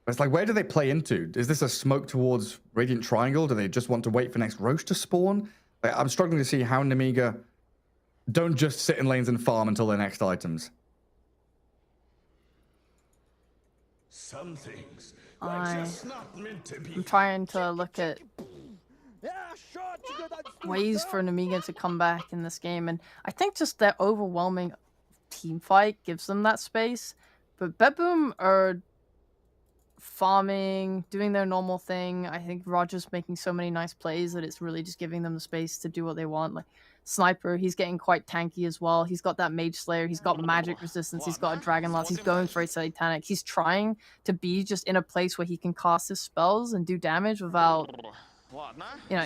It's like, where do they play into? Is this a smoke towards Radiant Triangle? Do they just want to wait for next Roche to spawn? I'm struggling to see how Namiga don't just sit in lanes and farm until their next items. Some things I'm just not meant to be. trying to look at ways for Namiga to come back in this game, and I think just their overwhelming team fight gives them that space. But BetBoom are farming, doing their normal thing. I think Roger's making so many nice plays that it's really just giving them the space to do what they want. Like Sniper, he's getting quite tanky as well. He's got that Mage Slayer, he's got magic resistance, he's got a Dragon Lance, he's going for a Satanic. He's trying to be just in a place where he can cast his spells and do damage without, you know,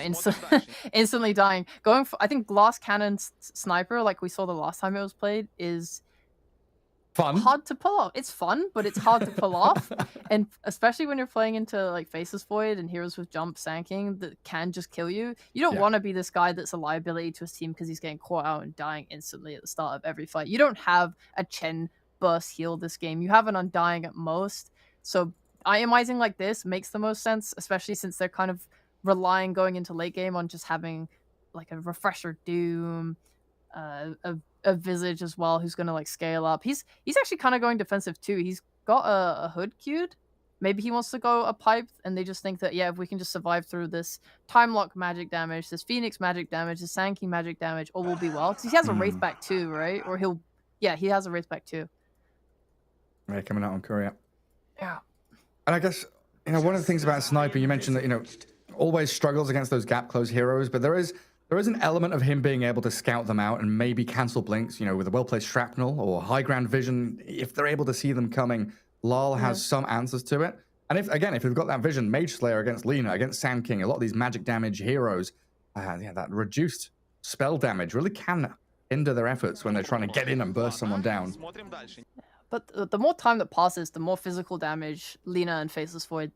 instantly dying. Going for, I think Glass Cannon Sniper, like we saw the last time it was played, is Fun. hard to pull off. It's fun, but it's hard to pull off. And especially when you're playing into like Faceless Void and heroes with jump sanking that can just kill you. You don't want to be this guy that's a liability to his team because he's getting caught out and dying instantly at the start of every fight. You don't have a Chen burst heal this game. You have an Undying at most. So itemizing like this makes the most sense, especially since they're kind of relying going into late game on just having like a Refresher Doom, a Visage as well, who's going to like scale up. He's actually kind of going defensive too. He's got a Hood queued. Maybe he wants to go a pipe, and they just think that, yeah, if we can just survive through this Time Lock magic damage, this Phoenix magic damage, this Sankey magic damage, all will be well. Because he has a Wraithback too, right? Or he has a Wraithback too. Yeah, coming out on Korea. Yeah. And I guess, one of the things about Sniper, you mentioned that, always struggles against those gap close heroes, but there is an element of him being able to scout them out and maybe cancel blinks, with a well-placed shrapnel or high ground vision. If they're able to see them coming, Lal has some answers to it. And if we've got that vision, Mage Slayer against Lina, against Sand King, a lot of these magic damage heroes, that reduced spell damage really can hinder their efforts when they're trying to get in and burst someone down. But the more time that passes, the more physical damage Lina and Faceless Void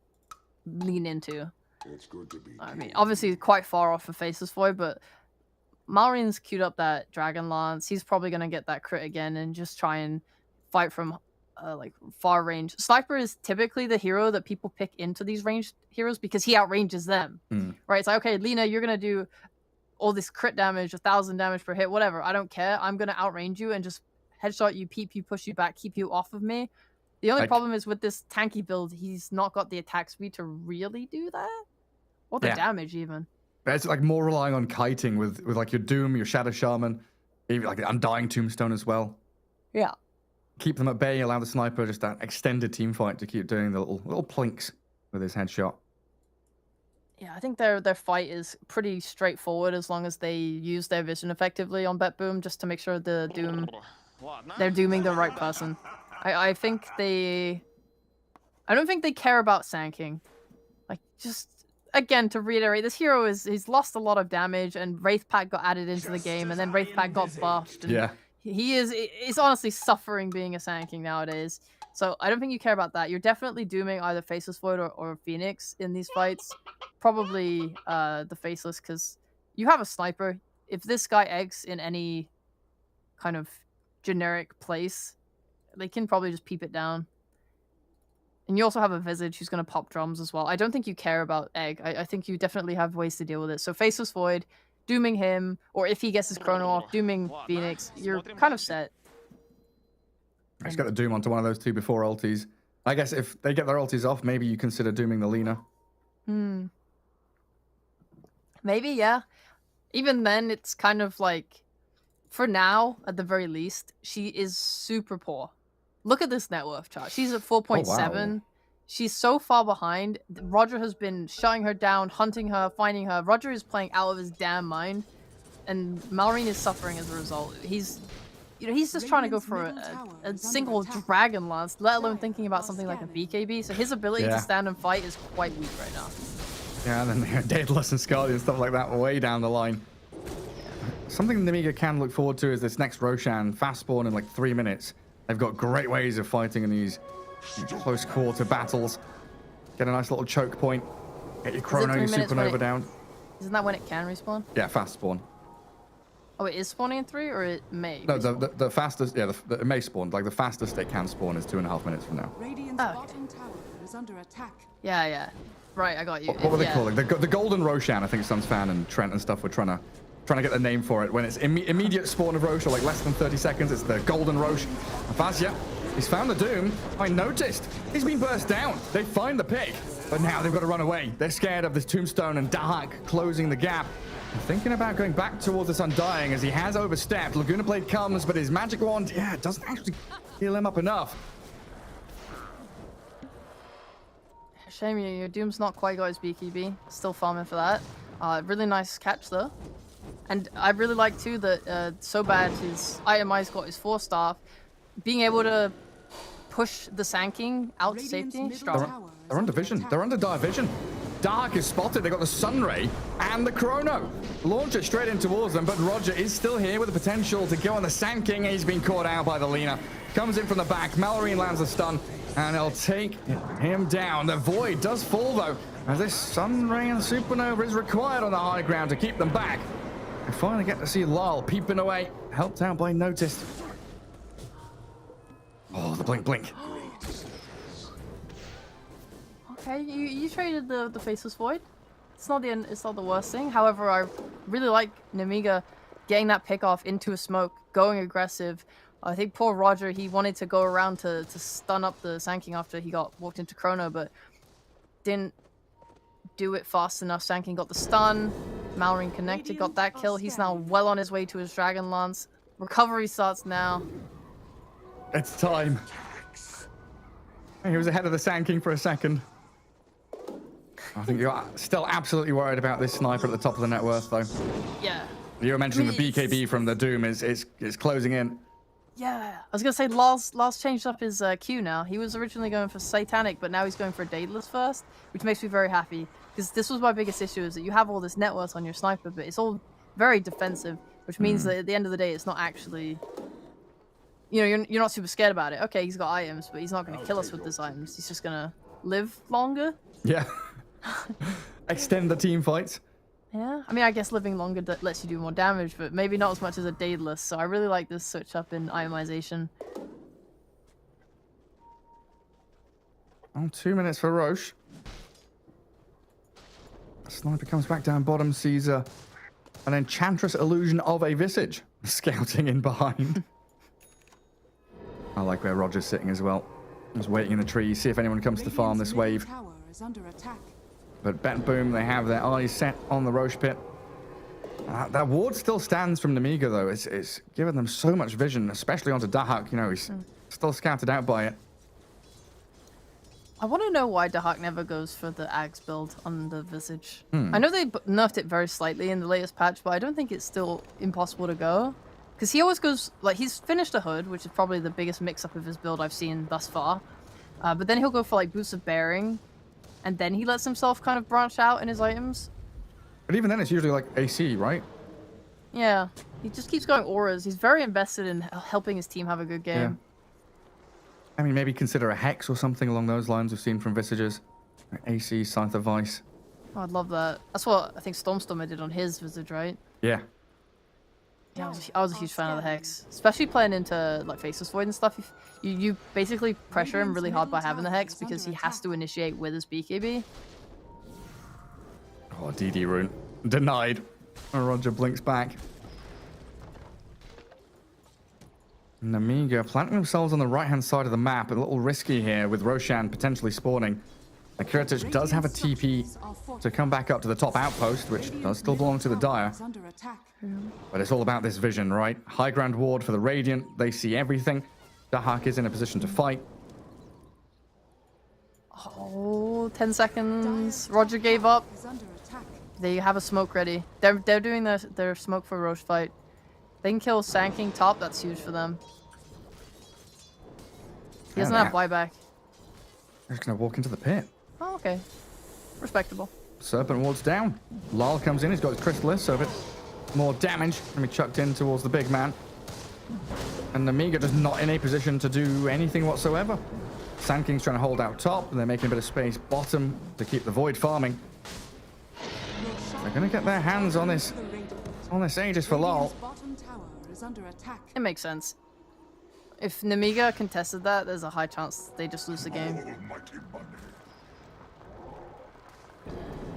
lean into. It's good to be. I mean, obviously quite far off of Faceless Void, but Malrina's queued up that Dragon Lance. He's probably going to get that crit again and just try and fight from like far range. Sniper is typically the hero that people pick into these ranged heroes because he outranges them. Right? It's like, okay, Lina, you're going to do all this crit damage, 1,000 damage per hit, whatever. I don't care. I'm going to outrange you and just headshot you, peep you, push you back, keep you off of me. The only problem is with this tanky build, he's not got the attack speed to really do that. Or the damage, even. It's like more relying on kiting with like your Doom, your Shadow Shaman, even like the Undying Tombstone as well. Yeah. Keep them at bay, allow the Sniper just that extended team fight to keep doing the little plinks with his headshot. Yeah, I think their fight is pretty straightforward as long as they use their vision effectively on BetBoom just to make sure they're dooming the right person. I don't think they care about Sand King. Like, just again, to reiterate, this hero he's lost a lot of damage, and Wraith Pack got added into the game, and then Wraith Pack got buffed. And he's honestly suffering being a Sand King nowadays. So I don't think you care about that. You're definitely dooming either Faceless Void or Phoenix in these fights. Probably the Faceless, because you have a Sniper. If this guy eggs in any kind of generic place, they can probably just peep it down. And you also have a Visage who's going to pop drums as well. I don't think you care about Egg. I think you definitely have ways to deal with it. So Faceless Void, dooming him, or if he gets his chrono off, dooming Phoenix, you're kind of set. I just got the Doom onto one of those two before ultis. I guess if they get their ultis off, maybe you consider dooming the Lina. Maybe, yeah. Even then, it's kind of like, for now, at the very least, she is super poor. Look at this net worth chart. She's at 4.7. wow. She's so far behind. Roger has been shutting her down, hunting her, finding her. Roger is playing out of his damn mind, and Malrine is suffering as a result. He's just trying to go for a single Dragon Lance, let alone thinking about something like a BKB. So his ability to stand and fight is quite weak right now. Yeah, and then Daedalus and Scarlet and stuff like that way down the line. Something Nemiga can look forward to is this next Roshan fast spawn in like 3 minutes. They've got great ways of fighting in these close quarter battles. Get a nice little choke point. Get your chrono, your supernova down. Isn't that when it can respawn? Yeah, fast spawn. Oh, it is spawning in 3, or it may? No, the fastest, it may spawn. Like the fastest it can spawn is 2.5 minutes from now. Radiant's bottom tower is under attack. Yeah. Right, I got you. What were they calling? The Golden Roshan, I think Sun's fan and Trent and stuff were trying to get the name for it. When it's immediate spawn of Rosh, or like less than 30 seconds, it's the Golden Rosh. Fazia, he's found the Doom. I noticed. He's been burst down. They find the pick, but now they've got to run away. They're scared of this Tombstone and Dahak closing the gap. They're thinking about going back towards this Undying as he has overstepped. Laguna Blade comes, but his magic wand, doesn't actually heal him up enough. Shame your Doom's not quite got his BKB. Still farming for that. Really nice catch though. And I really like too that So Bad his itemized got his 4-star. Being able to push the Sand King out to safety. They're under vision. They're under dire vision. Dark is spotted. They got the Sunray and the Chrono. Launch it straight in towards them, but Roger is still here with the potential to go on the Sand King. He's been caught out by the Lina. Comes in from the back. Mallory lands a stun, and he'll take him down. The Void does fall, though, as this Sunray and Supernova is required on the high ground to keep them back. We finally get to see Lal peeping away, helped out by Noticed. Oh, the blink. Okay, you traded the Faceless Void. It's not the worst thing. However, I really like Nemiga getting that pick off into a smoke, going aggressive. I think poor Roger, he wanted to go around to stun up the Sand King after he got walked into Chrono, but didn't do it fast enough. Sand King got the stun. Mallory connected, got that kill. He's now well on his way to his Dragon Lance. Recovery starts now. It's time. He was ahead of the Sand King for a second. I think you're still absolutely worried about this sniper at the top of the net worth, though. Yeah. You were mentioning the BKB from the Doom is closing in. Yeah. I was going to say, Lars changed up his Q now. He was originally going for Satanic, but now he's going for Daedalus first, which makes me very happy. Because this was my biggest issue, is that you have all this net worth on your sniper, but it's all very defensive, which means that at the end of the day, it's not actually... You know, you're not super scared about it. Okay, he's got items, but he's not going to kill us with these items. He's just going to live longer. Yeah. Extend the team fights. Yeah, I mean, I guess living longer lets you do more damage, but maybe not as much as a Daedalus, so I really like this switch up in itemization. Oh, 2 minutes for Roche. Sniper comes back down bottom, sees an Enchantress illusion of a Visage scouting in behind. I like where Roger's sitting as well. Just waiting in the trees, see if anyone comes to farm this wave. Tower is under attack. But BetBoom, they have their eyes set on the Roche pit. That ward still stands from Nemiga, though. It's given them so much vision, especially onto Dahak. You know, he's still scouted out by it. I want to know why Dahak never goes for the Axe build on the Visage. I know they nerfed it very slightly in the latest patch, but I don't think it's still impossible to go. Because he always goes, like, he's finished a Hood, which is probably the biggest mix-up of his build I've seen thus far. But then he'll go for, like, Boots of Bearing, and then he lets himself kind of branch out in his items. But even then, it's usually like AC, right? Yeah, he just keeps going auras. He's very invested in helping his team have a good game. Yeah. I mean, maybe consider a Hex or something along those lines we've seen from Visages. AC, Scythe of Vice. Oh, I'd love that. That's what I think Stormstormer did on his Visage, right? Yeah. Yeah, I was a huge fan of the Hex. Especially playing into like Faceless Void and stuff. You basically pressure him really hard by having the Hex because he has to initiate with his BKB. Oh, DD rune. Denied. Roger blinks back. Nemiga planting themselves on the right-hand side of the map. A little risky here with Roshan potentially spawning. Akiratic does have a TP to come back up to the top outpost, which does still belong to the Dire. But it's all about this vision, right? High ground ward for the Radiant. They see everything. Dahak is in a position to fight. Oh, 10 seconds. Roger gave up. They have a smoke ready. They're doing their smoke for Roche fight. They can kill Sand King top. That's huge for them. He doesn't have buyback. They're just going to walk into the pit. Oh, okay. Respectable. Serpent ward's down. Lal comes in. He's got his Crystallis, so a bit more damage can be chucked in towards the big man. And Nemiga just not in a position to do anything whatsoever. Sand King's trying to hold out top, and they're making a bit of space bottom to keep the Void farming. They're going to get their hands on this Aegis for Lal. It makes sense. If Nemiga contested that, there's a high chance they just lose the game.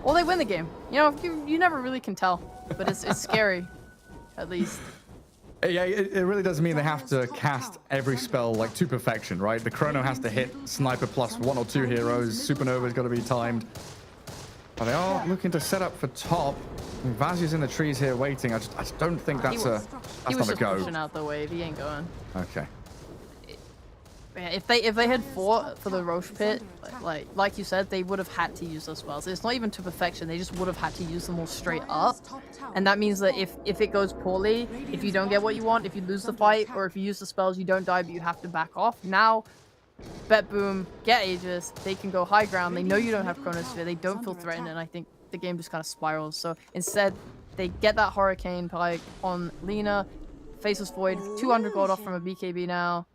Or they win the game. You know, you never really can tell. But it's scary, at least. Yeah, it really does mean they have to cast every spell like to perfection, right? The Chrono has to hit Sniper plus 1 or 2 heroes. Supernova's got to be timed. But they are looking to set up for top. Vazi's in the trees here waiting. I just don't think that's not a go. He was just pushing out the wave. He ain't going. Okay. Yeah, if they had fought for the Roche pit, like you said, they would have had to use those spells. It's not even to perfection. They just would have had to use them all straight up. And that means that if it goes poorly, if you don't get what you want, if you lose the fight, or if you use the spells, you don't die, but you have to back off. Now, BetBoom, get Aegis, they can go high ground, they know you don't have Chronosphere, they don't feel threatened, and I think the game just kind of spirals. So instead, they get that Hurricane Pike on Lina, Faceless Void, 200 gold off from a BKB now,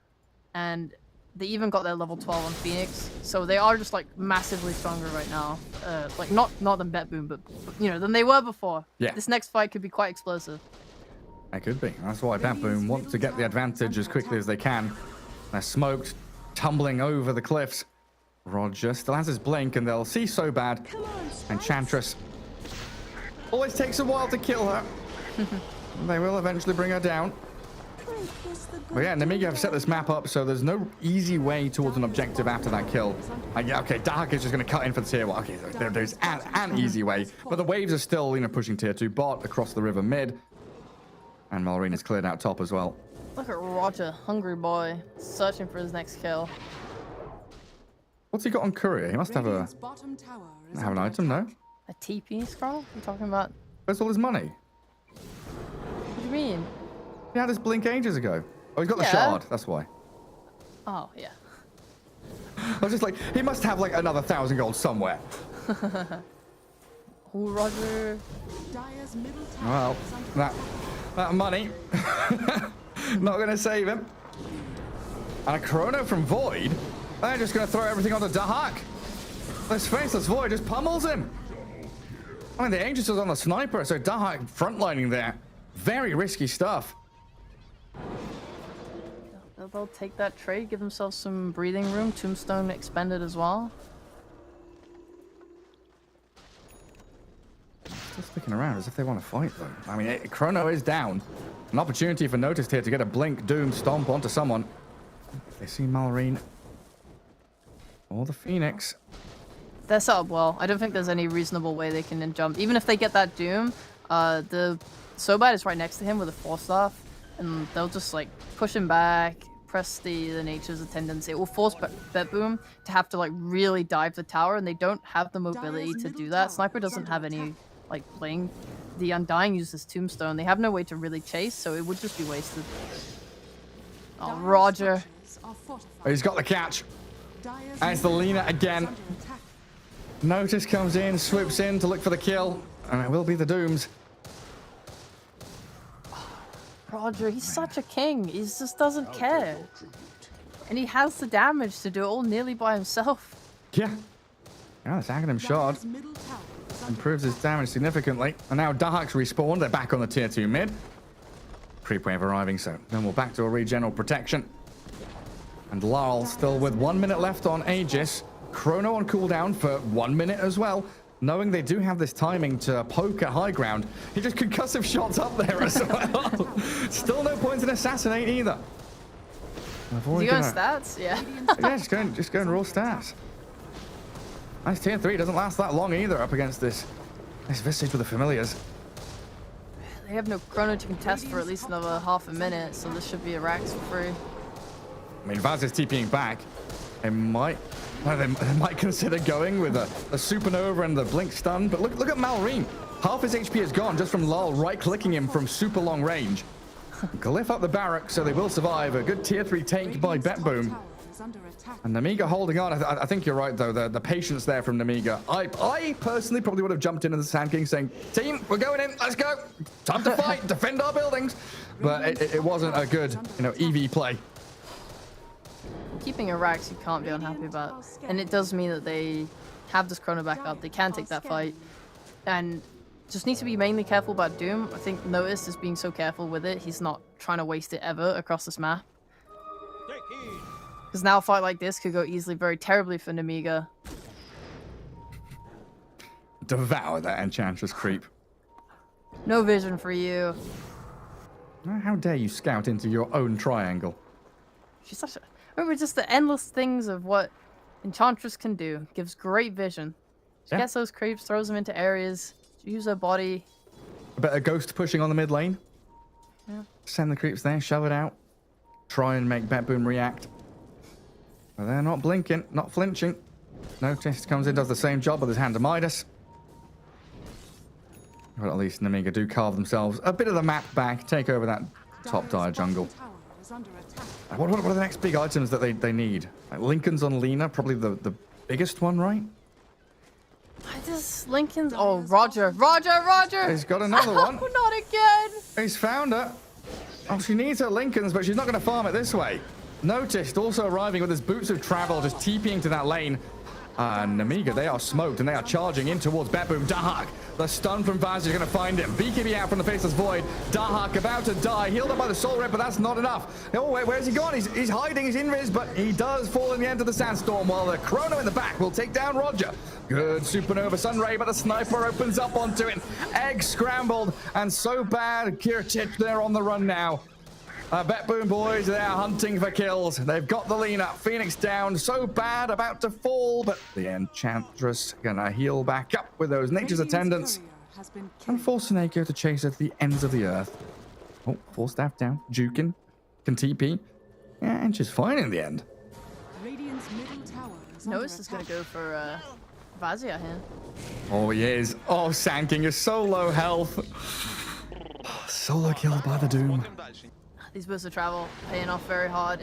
and they even got their level 12 on Phoenix, so they are just like massively stronger right now. Like not than BetBoom, but you know, than they were before. Yeah. This next fight could be quite explosive. It could be. That's why BetBoom want to get the advantage as quickly as they can. They're smoked, tumbling over the cliffs. Roger still has his blink, and they'll see So Bad. Enchantress always takes a while to kill her. They will eventually bring her down. But yeah, Nemiga have set this map up, so there's no easy way towards an objective after that kill. Yeah, okay, Dark is just going to cut in for the tier 1. Okay, there's an easy way. But the waves are still, you know, pushing tier 2 bot across the river mid. And Malrine is cleared out top as well. Look at Roger, hungry boy, searching for his next kill. What's he got on Courier? He must have an item, no? A TP scroll? You talking about? Where's all his money? What do you mean? He had his blink ages ago. Oh, he's got the Yeah. shard. That's why. Oh, yeah. I was just like, he must have like another 1,000 gold somewhere. Ooh, Roger. Well, that money, not going to save him. And a Chrono from Void. They're just going to throw everything onto Dahak. This Faceless Void just pummels him. I mean, the Aegis is on the sniper, so Dahak frontlining there. Very risky stuff. They'll take that trade, give themselves some breathing room. Tombstone expended as well. Still sticking around as if they want to fight, though. I mean, Chrono is down. An opportunity for Noticed here to get a blink, doom, stomp onto someone. They see Malrine. Or the Phoenix. They're set up well. I don't think there's any reasonable way they can jump. Even if they get that doom, the Sobad is right next to him with a Force Staff, and they'll just like push him back, press the Nature's Attendance. It will force BetBoom to have to like really dive the tower, and they don't have the mobility to do that. Sniper doesn't have any like playing. The Undying uses Tombstone. They have no way to really chase, so it would just be wasted. Oh, Roger. He's got the catch. And it's the Lina again. Notice comes in, swoops in to look for the kill, and it will be the Dooms. Roger, he's such a king. He just doesn't care. And he has the damage to do it all nearly by himself. Yeah. Yeah, this Aghanim shard improves his damage significantly. And now Dahak's respawned. They're back on the tier 2 mid. Creep wave arriving, so then we're back to a regeneral protection. And Lyle still with 1 minute left on Aegis. Chrono on cooldown for 1 minute as well. Knowing they do have this timing to poke at high ground, he just concussive shots up there as well. Still no points in assassinate either. Is he going stats? Yeah. Yeah, just going raw stats. Nice tier 3 doesn't last that long either up against this Visage with the familiars. They have no Chrono to contest for at least another half a minute, so this should be a Rax for free. I mean, Vaz is TPing back. They might consider going with a Supernova and the Blink Stun, but look at Malrine. Half his HP is gone just from Lal right-clicking him from super long range. Glyph up the barrack, so they will survive. A good tier 3 take by BetBoom. And Nemiga holding on. I think you're right, though. The patience there from Nemiga. I personally probably would have jumped into the Sand King saying, team, we're going in. Let's go. Time to fight. Defend our buildings. But it wasn't a good, EV play. Keeping a Rax you can't be unhappy about. And it does mean that they have this Chrono back up. They can take that fight. And just need to be mainly careful about Doom. I think Notice is being so careful with it. He's not trying to waste it ever across this map. Because now a fight like this could go easily very terribly for Nemiga. Devour that Enchantress creep. No vision for you. How dare you scout into your own triangle? She's such a... Remember just the endless things of what Enchantress can do. Gives great vision. She gets those creeps, throws them into areas, use her body. A bit of ghost pushing on the mid lane. Yeah. Send the creeps there, shove it out. Try and make BetBoom react. But they're not blinking, not flinching. Notice comes in, does the same job with his hand to Midas. But at least Nemiga do carve themselves a bit of the map back, take over that top tier jungle. What are the next big items that they need? Like Lincoln's on Lena, probably the biggest one, right? This Lincoln's. Oh, Roger. He's got another one. Not again. He's found her. Oh, she needs her Lincolns, but she's not going to farm it this way. Noticed also arriving with his boots of travel, just TPing to that lane. And Amiga, they are smoked and they are charging in towards BetBoom. Dahak, the stun from Vaz is going to find him. BKB out from the Faceless Void. Dahak about to die, healed up by the Soul Rip, but that's not enough. Oh, where's he gone? He's hiding, he's invis, but he does fall in the end of the Sandstorm, while the Chrono in the back will take down Roger. Good Supernova Sunray, but the Sniper opens up onto it. Egg scrambled, and so bad. Kirchich, they're on the run now. BetBoom boys, they are hunting for kills. They've got the Lena. Phoenix down. So bad, about to fall, but the Enchantress gonna heal back up with those Nature's Attendants. And force Seneko to chase her to the ends of the earth. Oh, full staff down. Jukin can TP. Yeah, and she's fine in the end. Radiant's middle tower is Notice is gonna go for Vazia here. Oh, he is. Oh, Sanking is so low health. Solo killed by the Doom. These bursts of travel paying off very hard.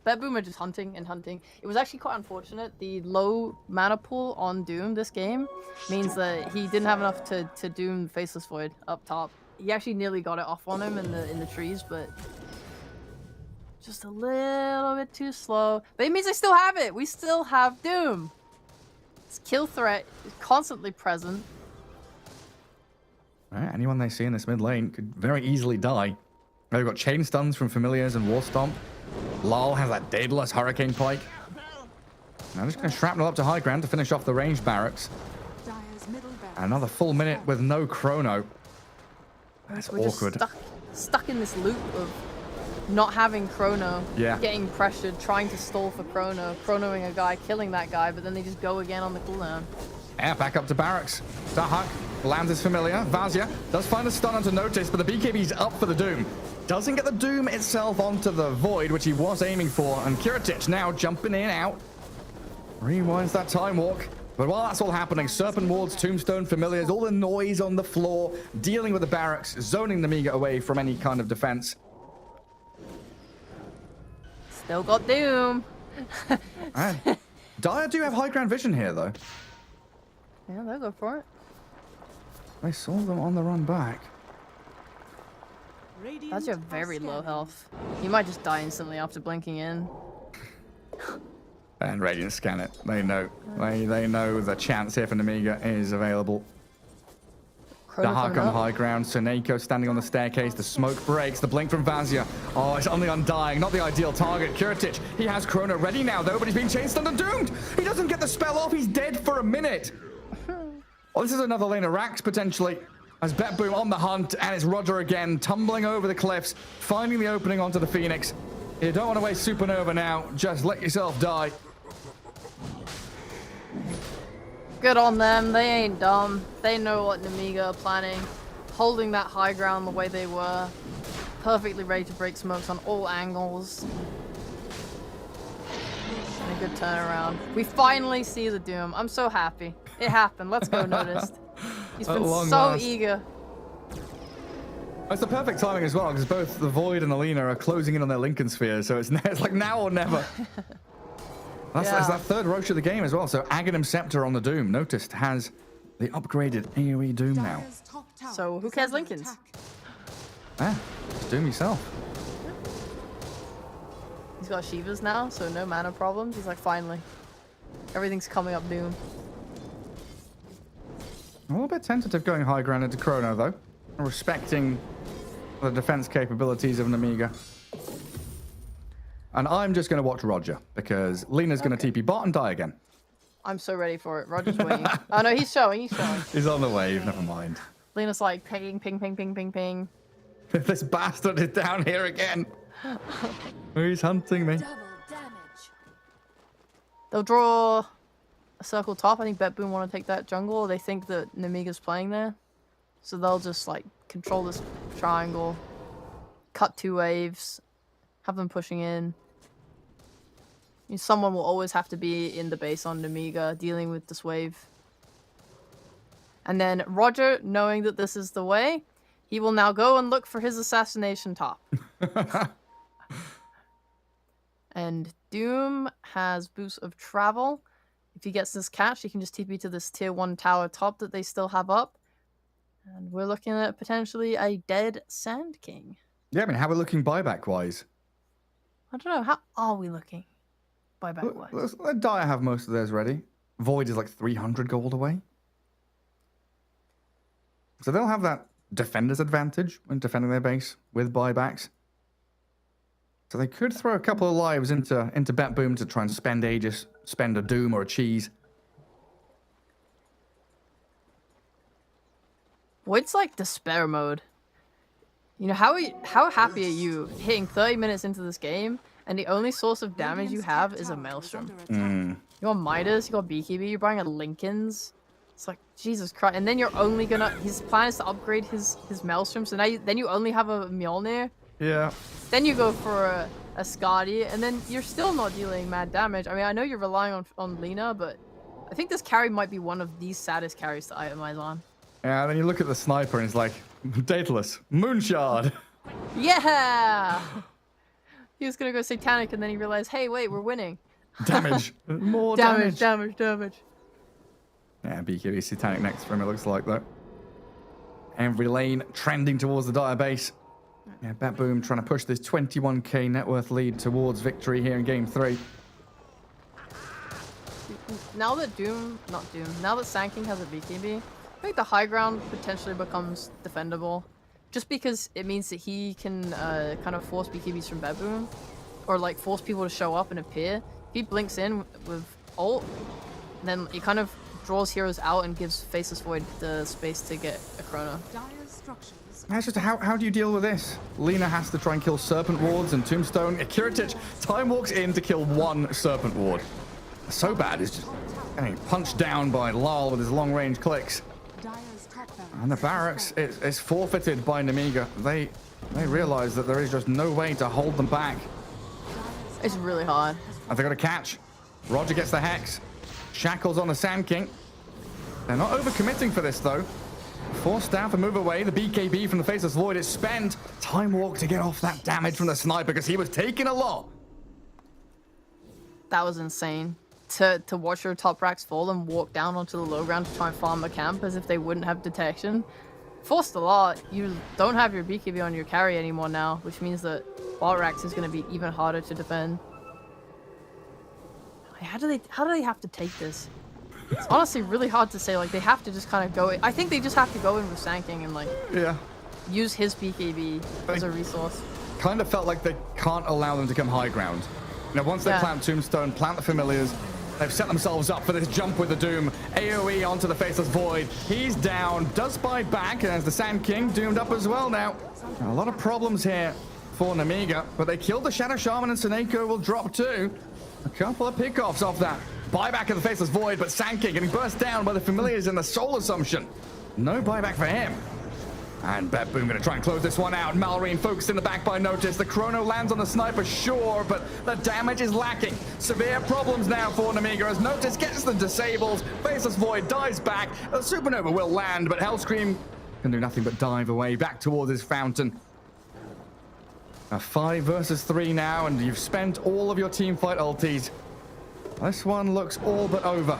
BetBoom are just hunting and hunting. It was actually quite unfortunate. The low mana pool on Doom this game means that he didn't have enough to Doom Faceless Void up top. He actually nearly got it off on him in the trees, but just a little bit too slow. But it means I still have it. We still have Doom. Its kill threat is constantly present. Right, anyone they see in this mid lane could very easily die. They've got chain stuns from Familiars and War Stomp. Lal has that Daedalus Hurricane Pike. Now just going to shrapnel up to high ground to finish off the ranged barracks. Another full minute with no Chrono. That's We're awkward. Just stuck in this loop of not having Chrono, getting pressured, trying to stall for Chrono, Chronoing a guy, killing that guy, but then they just go again on the cooldown. Yeah, back up to barracks. Dahak lands his Familiar. Vazia does find a stun onto Notice, but the BKB's up for the Doom. Doesn't get the Doom itself onto the Void, which he was aiming for. And Kiritich now jumping in, out. Rewinds that Time Walk. But while that's all happening, Serpent Wards, Tombstone, Familiars, all the noise on the floor, dealing with the barracks, zoning the Miga away from any kind of defense. Still got Doom. Dire do have high ground vision here, though. Yeah, they'll go for it. I saw them on the run back. That's your very low health. You might just die instantly after blinking in. And Radiant scan it. They know. They know the chance here for Namiga is available. Dahak on high ground. Seneko standing on the staircase. The smoke breaks. The blink from Vazia. Oh, it's only Undying. Not the ideal target. Kiritich, he has Chrono ready now, though, but he's being chased and doomed. He doesn't get the spell off. He's dead for a minute. Well, this is another lane of Rax, potentially. As BetBoom on the hunt, and it's Roger again, tumbling over the cliffs, finding the opening onto the Phoenix. You don't want to waste Supernova now. Just let yourself die. Good on them. They ain't dumb. They know what Namiga are planning. Holding that high ground the way they were. Perfectly ready to break smokes on all angles. And a good turnaround. We finally see the Doom. I'm so happy. It happened. Let's go, Noticed. He's been so eager. It's the perfect timing as well, because both the Void and the Lena are closing in on their Lincoln Sphere, so it's like now or never. That's that third Roche of the game as well. So Aghanim Scepter on the Doom, Noticed, has the upgraded AoE Doom now. So who cares Lincolns? Just Doom yourself. He's got Shivas now, so no mana problems. He's like, finally. Everything's coming up Doom. A little bit tentative going high ground into Chrono, though. Respecting the defense capabilities of Namiga. And I'm just going to watch Roger, because Lena's going to TP bot and die again. I'm so ready for it. Roger's waiting. Oh no, he's showing. He's on the wave, never mind. Lena's like ping, ping, ping, ping, ping, ping. This bastard is down here again. He's hunting me. They'll draw a circle top. I think BetBoom want to take that jungle. They think that Namiga's playing there. So they'll just like control this triangle, cut 2 waves, have them pushing in. Someone will always have to be in the base on Namiga dealing with this wave. And then Roger, knowing that this is the way, he will now go and look for his assassination top. And Doom has boost of travel. If he gets this catch, he can just TP to this tier 1 tower top that they still have up. And we're looking at potentially a dead Sand King. Yeah, I mean, how are we looking buyback-wise? I don't know. How are we looking buyback-wise? Let Dire have most of theirs ready. Void is like 300 gold away. So they'll have that defender's advantage when defending their base with buybacks. So they could throw a couple of lives into BetBoom to try and spend Aegis, spend a Doom or a Cheese. Void's like despair mode. You know, how happy are you hitting 30 minutes into this game and the only source of damage you have is a Maelstrom? Mm. You got Midas, you got BKB, you're buying a Lincoln's. It's like, Jesus Christ. And then you're only gonna... His plan is to upgrade his Maelstrom, so now then you only have a Mjolnir. Yeah. Then you go for a Skadi, and then you're still not dealing mad damage. I mean, I know you're relying on Lina, but I think this carry might be one of the saddest carries to itemize on. Yeah, then you look at the sniper and it's like, Daedalus, Moonshard. Yeah! He was gonna go Satanic, and then he realized, hey, wait, we're winning. Damage. More damage. Damage. Yeah, BKB Satanic next for him, it looks like, though. Every lane trending towards the Dire base. Yeah, BetBoom trying to push this 21k net worth lead towards victory here in Game 3. Now that now that Sand King has a BKB, I think the high ground potentially becomes defendable. Just because it means that he can kind of force BKBs from BetBoom, or like force people to show up and appear. If he blinks in with ult, then he kind of draws heroes out and gives Faceless Void the space to get a Chrono. That's just how do you deal with this? Lina has to try and kill Serpent Wards and Tombstone. Kiritich time walks in to kill one Serpent Ward. So bad, it's just getting punched down by Lal with his long-range clicks. And the barracks is forfeited by Nemiga. They realize that there is just no way to hold them back. It's really hard. And they got a catch. Roger gets the Hex. Shackles on the Sand King. They're not overcommitting for this, though. Forced down for move away. The BKB from the Faceless Void is spent. Time walk to get off that damage from the sniper because he was taking a lot. That was insane. To watch your top racks fall and walk down onto the low ground to try and farm a camp as if they wouldn't have detection. Forced a lot. You don't have your BKB on your carry anymore now, which means that bot racks is going to be even harder to defend. How do they have to take this? It's honestly really hard to say. Like, they have to just kind of go. I think they just have to go in with Sand King and like use his BKB as a resource. Kind of felt like they can't allow them to come high ground. You know, once they plant Tombstone, plant the Familiars, they've set themselves up for this jump with the Doom. AoE onto the Faceless Void. He's down. Does buy back as the Sand King doomed up as well now. A lot of problems here for Nemiga, but they killed the Shadow Shaman and Seneko will drop too. A couple of pickoffs off that. Buyback of the Faceless Void, but Sand King getting burst down by the Familiars in the Soul Assumption. No buyback for him. And BetBoom going to try and close this one out. Malrine focused in the back by Notice. The Chrono lands on the sniper, sure, but the damage is lacking. Severe problems now for Nemiga as Notice gets the disables. Faceless Void dives back. A Supernova will land, but Hellscream can do nothing but dive away back towards his fountain. A 5 versus 3 now, and you've spent all of your teamfight ultis. This one looks all but over.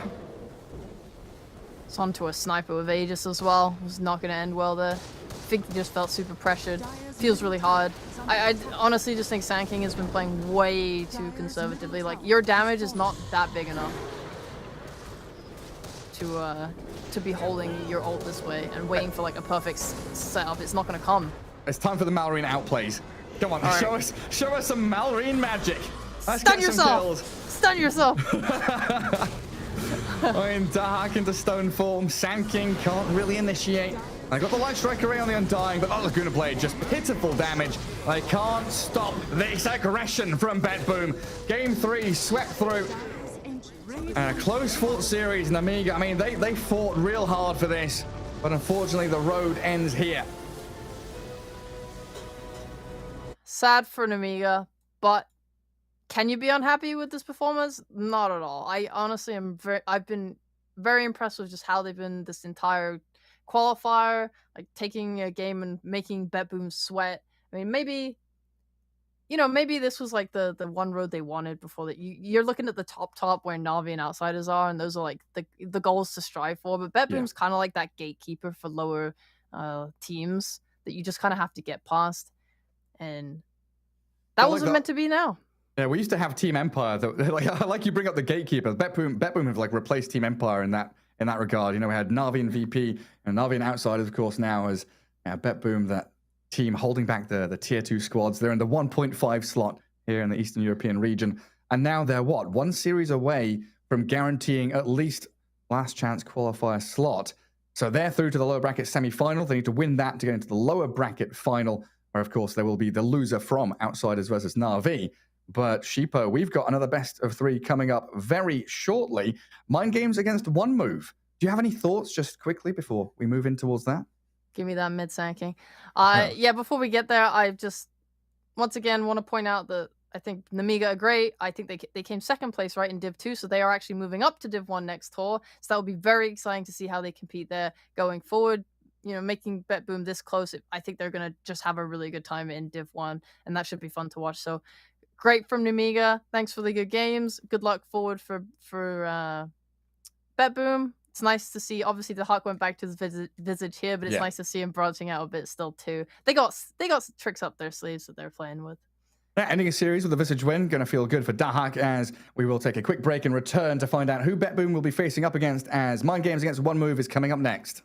It's onto a sniper with Aegis as well. It's not going to end well there. I think he just felt super pressured. Feels really hard. I honestly just think Sand King has been playing way too conservatively. Like, your damage is not that big enough to be holding your ult this way and waiting for like a perfect setup. It's not going to come. It's time for the Malrine outplays. Come on, show us some Malrine magic. Let's Stun get yourself. some kills. Stun yourself. In Dark into stone form, Sand King can't really initiate. I got the Light Strike Array on the Undying, but oh, Laguna Blade, just pitiful damage. They can't stop this aggression from BetBoom. Game 3 swept through. And a close fought series, Nemiga. I mean, they fought real hard for this, but unfortunately the road ends here. Sad for Nemiga, but can you be unhappy with this performance? Not at all. I honestly am I've been very impressed with just how they've been this entire qualifier, like taking a game and making BetBoom sweat. I mean, maybe you know, maybe this was like the one road they wanted before that. You're looking at the top where Navi and Outsiders are, and those are like the goals to strive for. But BetBoom's kind of like that gatekeeper for lower teams that you just kind of have to get past, and that wasn't meant to be now. Yeah, we used to have Team Empire. Like you bring up the gatekeeper. BetBoom have like replaced Team Empire in that regard. You know, we had Navi and VP and Navi and Outsiders, of course, now as BetBoom, that team holding back the tier 2 squads. They're in the 1.5 slot here in the Eastern European region. And now they're one series away from guaranteeing at least last chance qualifier slot. So they're through to the lower bracket semi-final. They need to win that to get into the lower bracket final, where of course there will be the loser from Outsiders versus Navi. But Sheepo, we've got another best of 3 coming up very shortly. Mind Games against OneMove. Do you have any thoughts just quickly before we move in towards that? Give me that mid-sanking. Yeah, before we get there, I just once again want to point out that I think Namiga are great. I think they came second place right in Div 2, so they are actually moving up to Div 1 next tour. So that will be very exciting to see how they compete there going forward. You know, making BetBoom this close, I think they're going to just have a really good time in Div 1, and that should be fun to watch. So great from Namiga. Thanks for the good games. Good luck forward for BetBoom. It's nice to see. Obviously, the Hawk went back to his visage here, but it's nice to see him branching out a bit still too. They got some tricks up their sleeves that they're playing with. Ending a series with a visage win, going to feel good for Dahak, as we will take a quick break and return to find out who BetBoom will be facing up against, as Mind Games against OneMove is coming up next.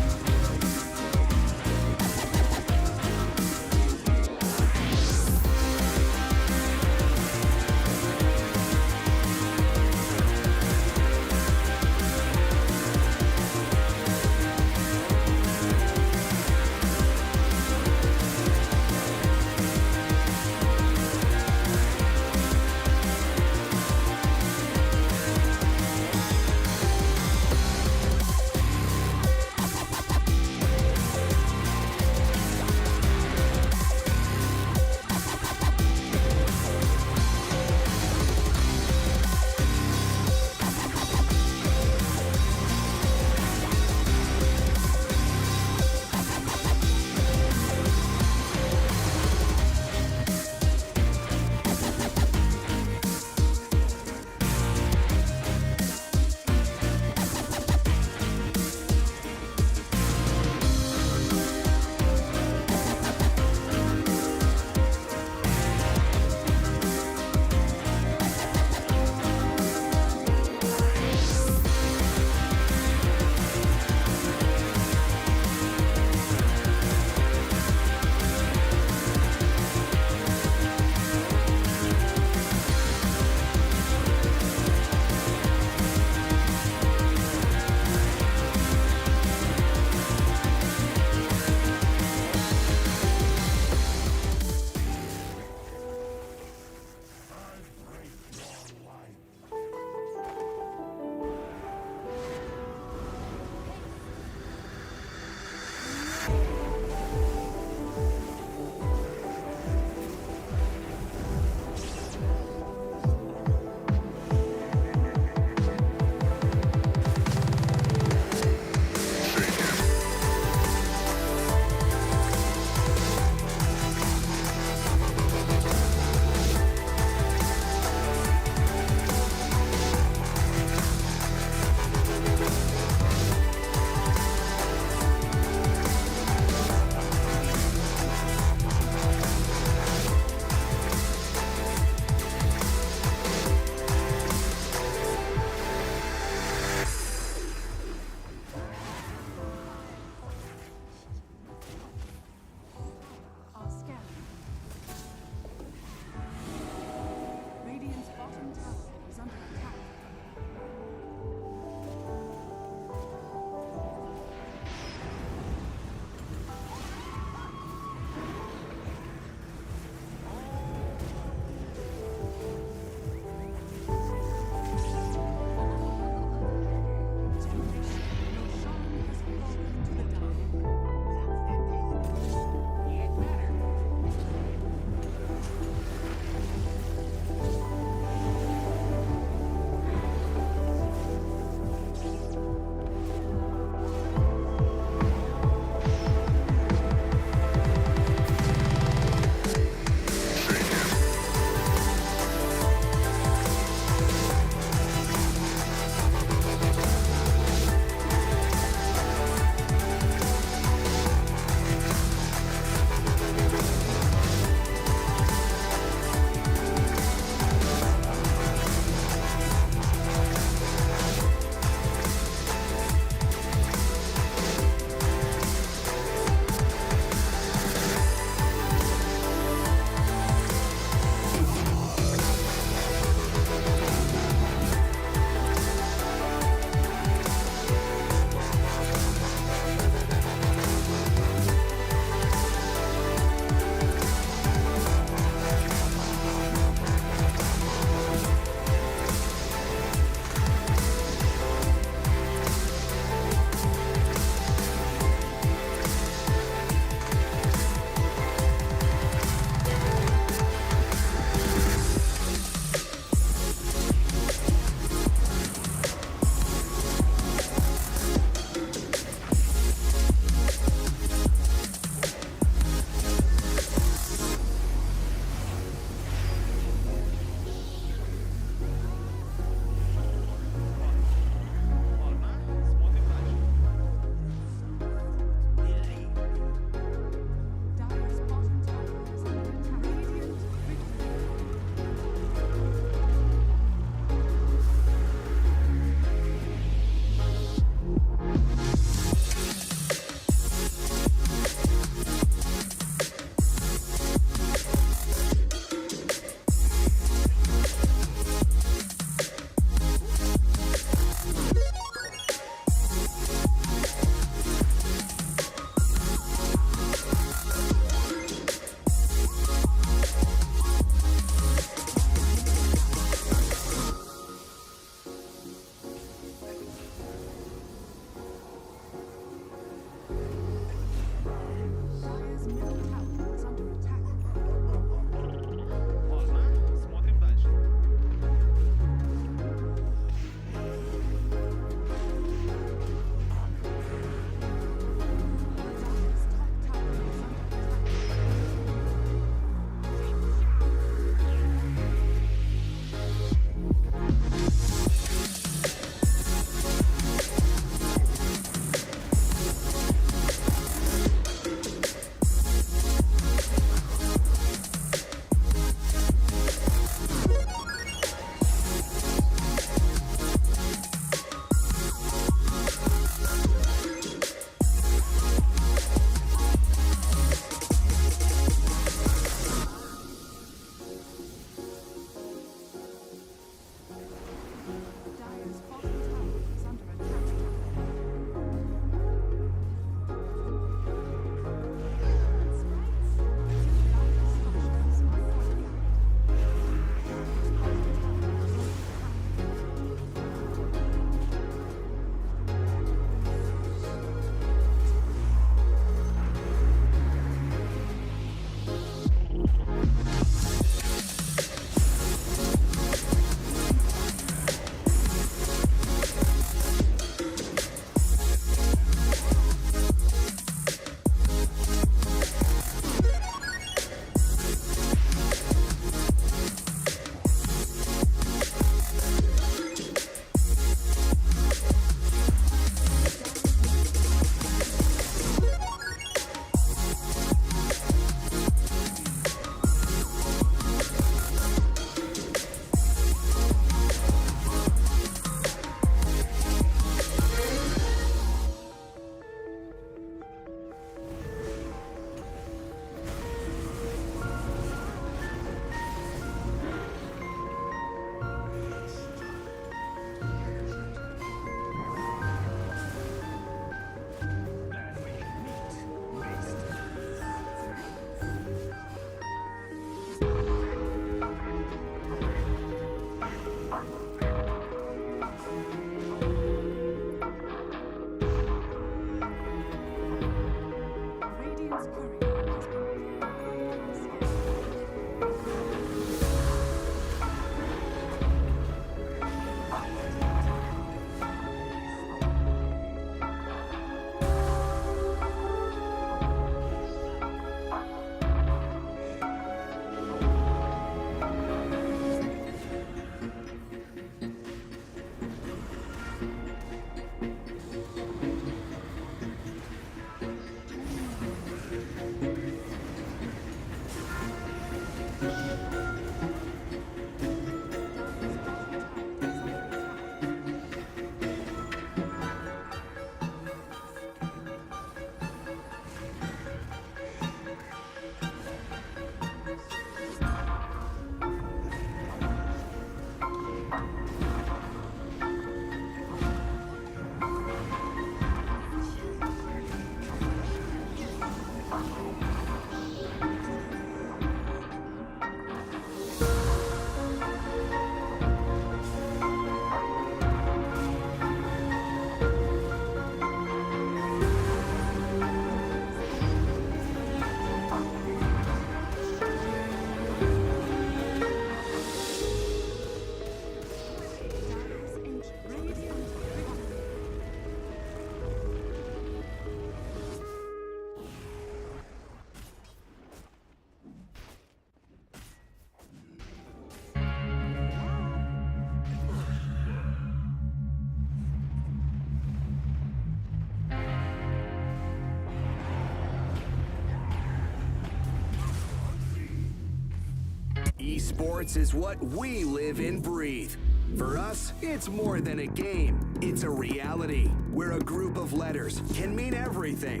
Esports is what we live and breathe. For us, it's more than a game. It's a reality where a group of letters can mean everything.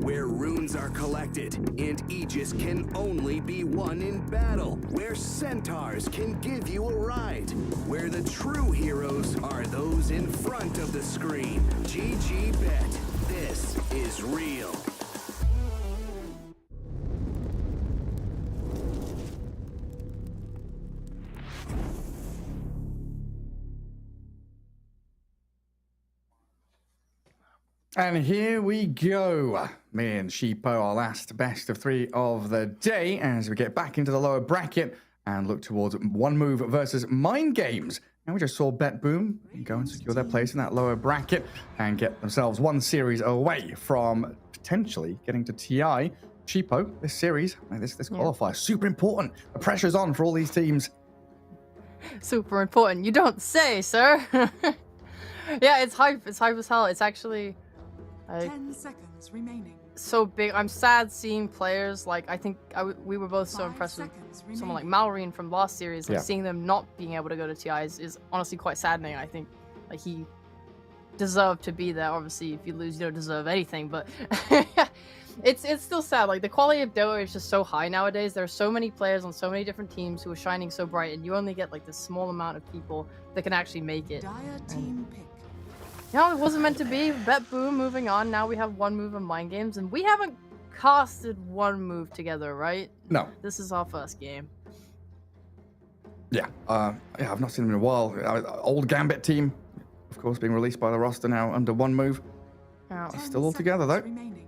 Where runes are collected and Aegis can only be won in battle. Where centaurs can give you a ride. Where the true heroes are those in front of the screen. GG Bet. This is real. And here we go. Me and Sheepo, our last best of 3 of the day, as we get back into the lower bracket and look towards OneMove versus Mind Games. And we just saw BetBoom go and secure their place in that lower bracket and get themselves one series away from potentially getting to TI. Sheepo, this series, this qualifier, super important. The pressure's on for all these teams. Super important. You don't say, sir. Yeah, it's hype. It's hype as hell. It's actually 10 seconds remaining. so big. I'm sad seeing players like, I think we were both so 5 impressed with seconds someone like remaining. Malrine from last series. Like, Yeah. seeing them not being able to go to TI is honestly quite saddening. I think like he deserved to be there. Obviously, if you lose, you don't deserve anything. But it's still sad. Like, the quality of Dota is just so high nowadays. There are so many players on so many different teams who are shining so bright, and you only get like this small amount of people that can actually make it. Dire team pick. You know, it wasn't meant to be. BetBoom moving on. Now we have OneMove and Mind Games, and we haven't casted OneMove together, right? No. This is our first game. Yeah. Yeah, I've not seen them in a while. Old Gambit team, of course, being released by the roster now under OneMove. Oh. 10 Still all together, though. seconds remaining.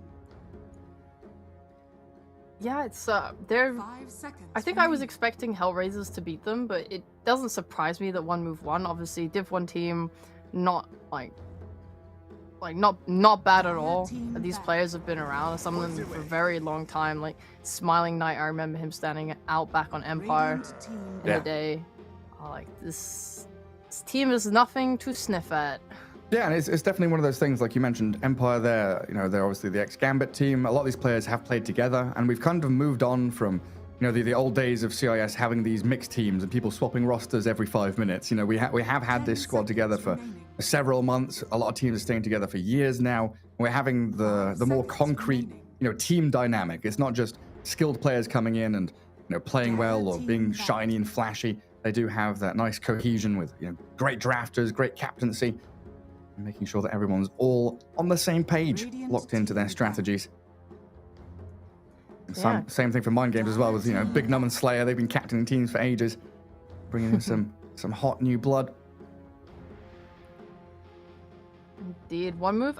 Yeah, it's they're. 5 seconds. I think I was remaining. expecting Hellraisers to beat them, but it doesn't surprise me that OneMove won. Obviously, Div 1 team, not not bad at all. These players have been around, some of them for a very long time. Like Smiling Knight, I remember him standing out back on Empire Radiant team in the day. Oh, like this team is nothing to sniff at. Yeah, and it's definitely one of those things, like you mentioned, Empire, they're obviously the ex-Gambit team. A lot of these players have played together, and we've kind of moved on from, the old days of CIS having these mixed teams and people swapping rosters every 5 minutes. We have had this squad together for several months. A lot of teams are staying together for years now. We're having the more concrete, team dynamic. It's not just skilled players coming in and, playing well or being shiny and flashy. They do have that nice cohesion with, great drafters, great captaincy, and making sure that everyone's all on the same page, locked into their strategies. Yeah. Same thing for Mind Games as well, with Big Num and Slayer. They've been captaining teams for ages, bringing in some hot new blood. Indeed, OneMove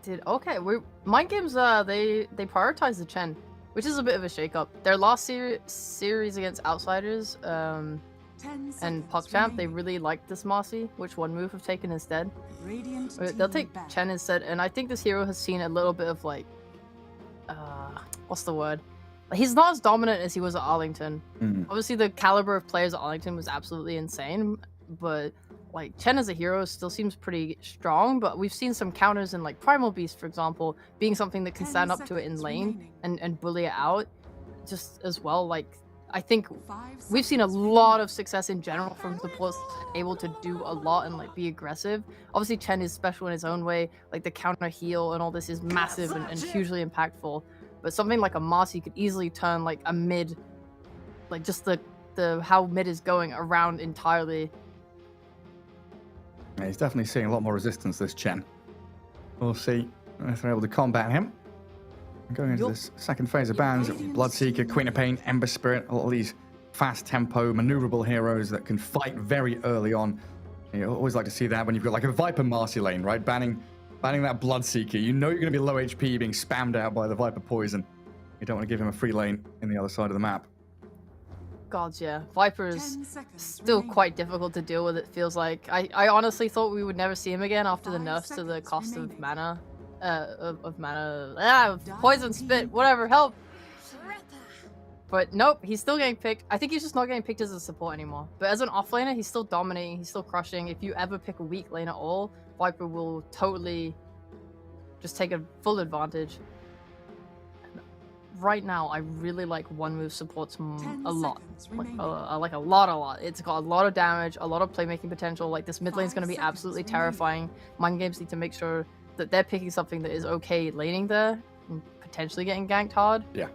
did okay. Mind Games they prioritized the Chen, which is a bit of a shakeup. Their last series against Outsiders 10 and seconds PogChamp, they remaining. really liked this Marcy, which OneMove have taken instead. Radiant They'll team take back. Chen instead, and I think this hero has seen a little bit of like, what's the word? He's not as dominant as he was at Arlington. Mm. Obviously, the caliber of players at Arlington was absolutely insane, but like Chen as a hero still seems pretty strong. But we've seen some counters in like Primal Beast, for example, being something that can 10 stand up to it in seconds lane remaining. and bully it out, just as well. Like I think 5 we've seen a seconds lot of success in general from supports able to do a lot and like be aggressive. Obviously, Chen is special in his own way. Like the counter heal and all this is massive and hugely impactful. But something like a Marcy could easily turn like a mid, like just the how mid is going around entirely. Yeah, he's definitely seeing a lot more resistance, this Chen. We'll see if they're able to combat him. Going into Yup. this second phase of bans, Bloodseeker, Queen of Pain, Ember Spirit, all these fast tempo, maneuverable heroes that can fight very early on. You always like to see that when you've got like a Viper Marcy lane, right? Banning that Bloodseeker. You know you're going to be low HP, being spammed out by the Viper poison. You don't want to give him a free lane in the other side of the map. Gods, yeah. Viper is 10 seconds still remaining. quite difficult to deal with, it feels like. I honestly thought we would never see him again after the 5 nerfs to the seconds cost of remaining. mana. Of mana. Poison spit, whatever, help! But nope, he's still getting picked. I think he's just not getting picked as a support anymore. But as an offlaner, he's still dominating, he's still crushing. If you ever pick a weak lane at all, Viper will totally just take a full advantage. right now, I really like OneMove supports 10 a lot. seconds Like, remaining. like a lot. It's got a lot of damage, a lot of playmaking potential. Like, this mid lane is 5 going to be seconds absolutely remaining. terrifying. Mind games need to make sure that they're picking something that is okay laning there and potentially getting ganked hard. Yeah.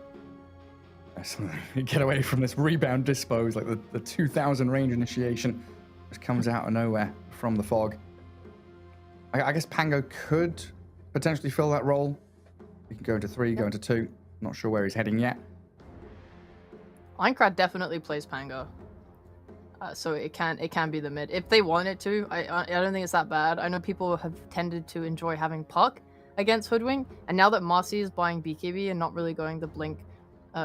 Get away from this rebound dispose, like the 2000 range initiation just comes out of nowhere from the fog. I guess Pango could potentially fill that role. He can go into 3, go into 2. Not sure where he's heading yet. Minecraft definitely plays Pango. So it can be the mid if they want it to. I don't think it's that bad. I know people have tended to enjoy having Puck against Hoodwink, and now that Marcy is buying BKB and not really going the blink,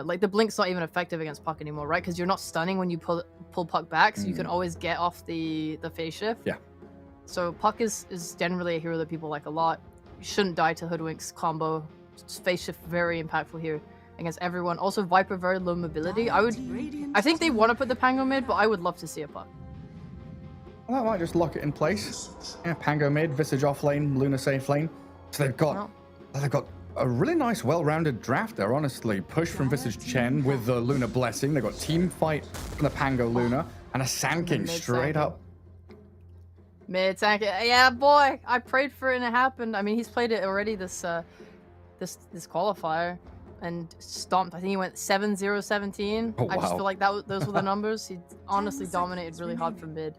like the blink's not even effective against Puck anymore, right? Because you're not stunning when you pull Puck back, so you can always get off the phase shift. Yeah. So Puck is generally a hero that people like a lot. You shouldn't die to Hoodwink's combo. Phase shift very impactful here against everyone. Also Viper very low mobility. I think they want to put the Pango mid, but I would love to see a Puck. Well, that might just lock it in place. Yeah, Pango mid, Visage off lane, Luna safe lane. So they've got a really nice, well-rounded draft there, honestly. Push from Visage Chen with the Luna Blessing. They've got team fight from the Pango Luna and a Sand King straight up. Mid tank, yeah, boy, I prayed for it and it happened. I mean, he's played it already this qualifier and stomped. I think he went 7-0-17. Oh, I just wow. feel like those were the numbers. He honestly 10 dominated seconds really hard remaining. from mid.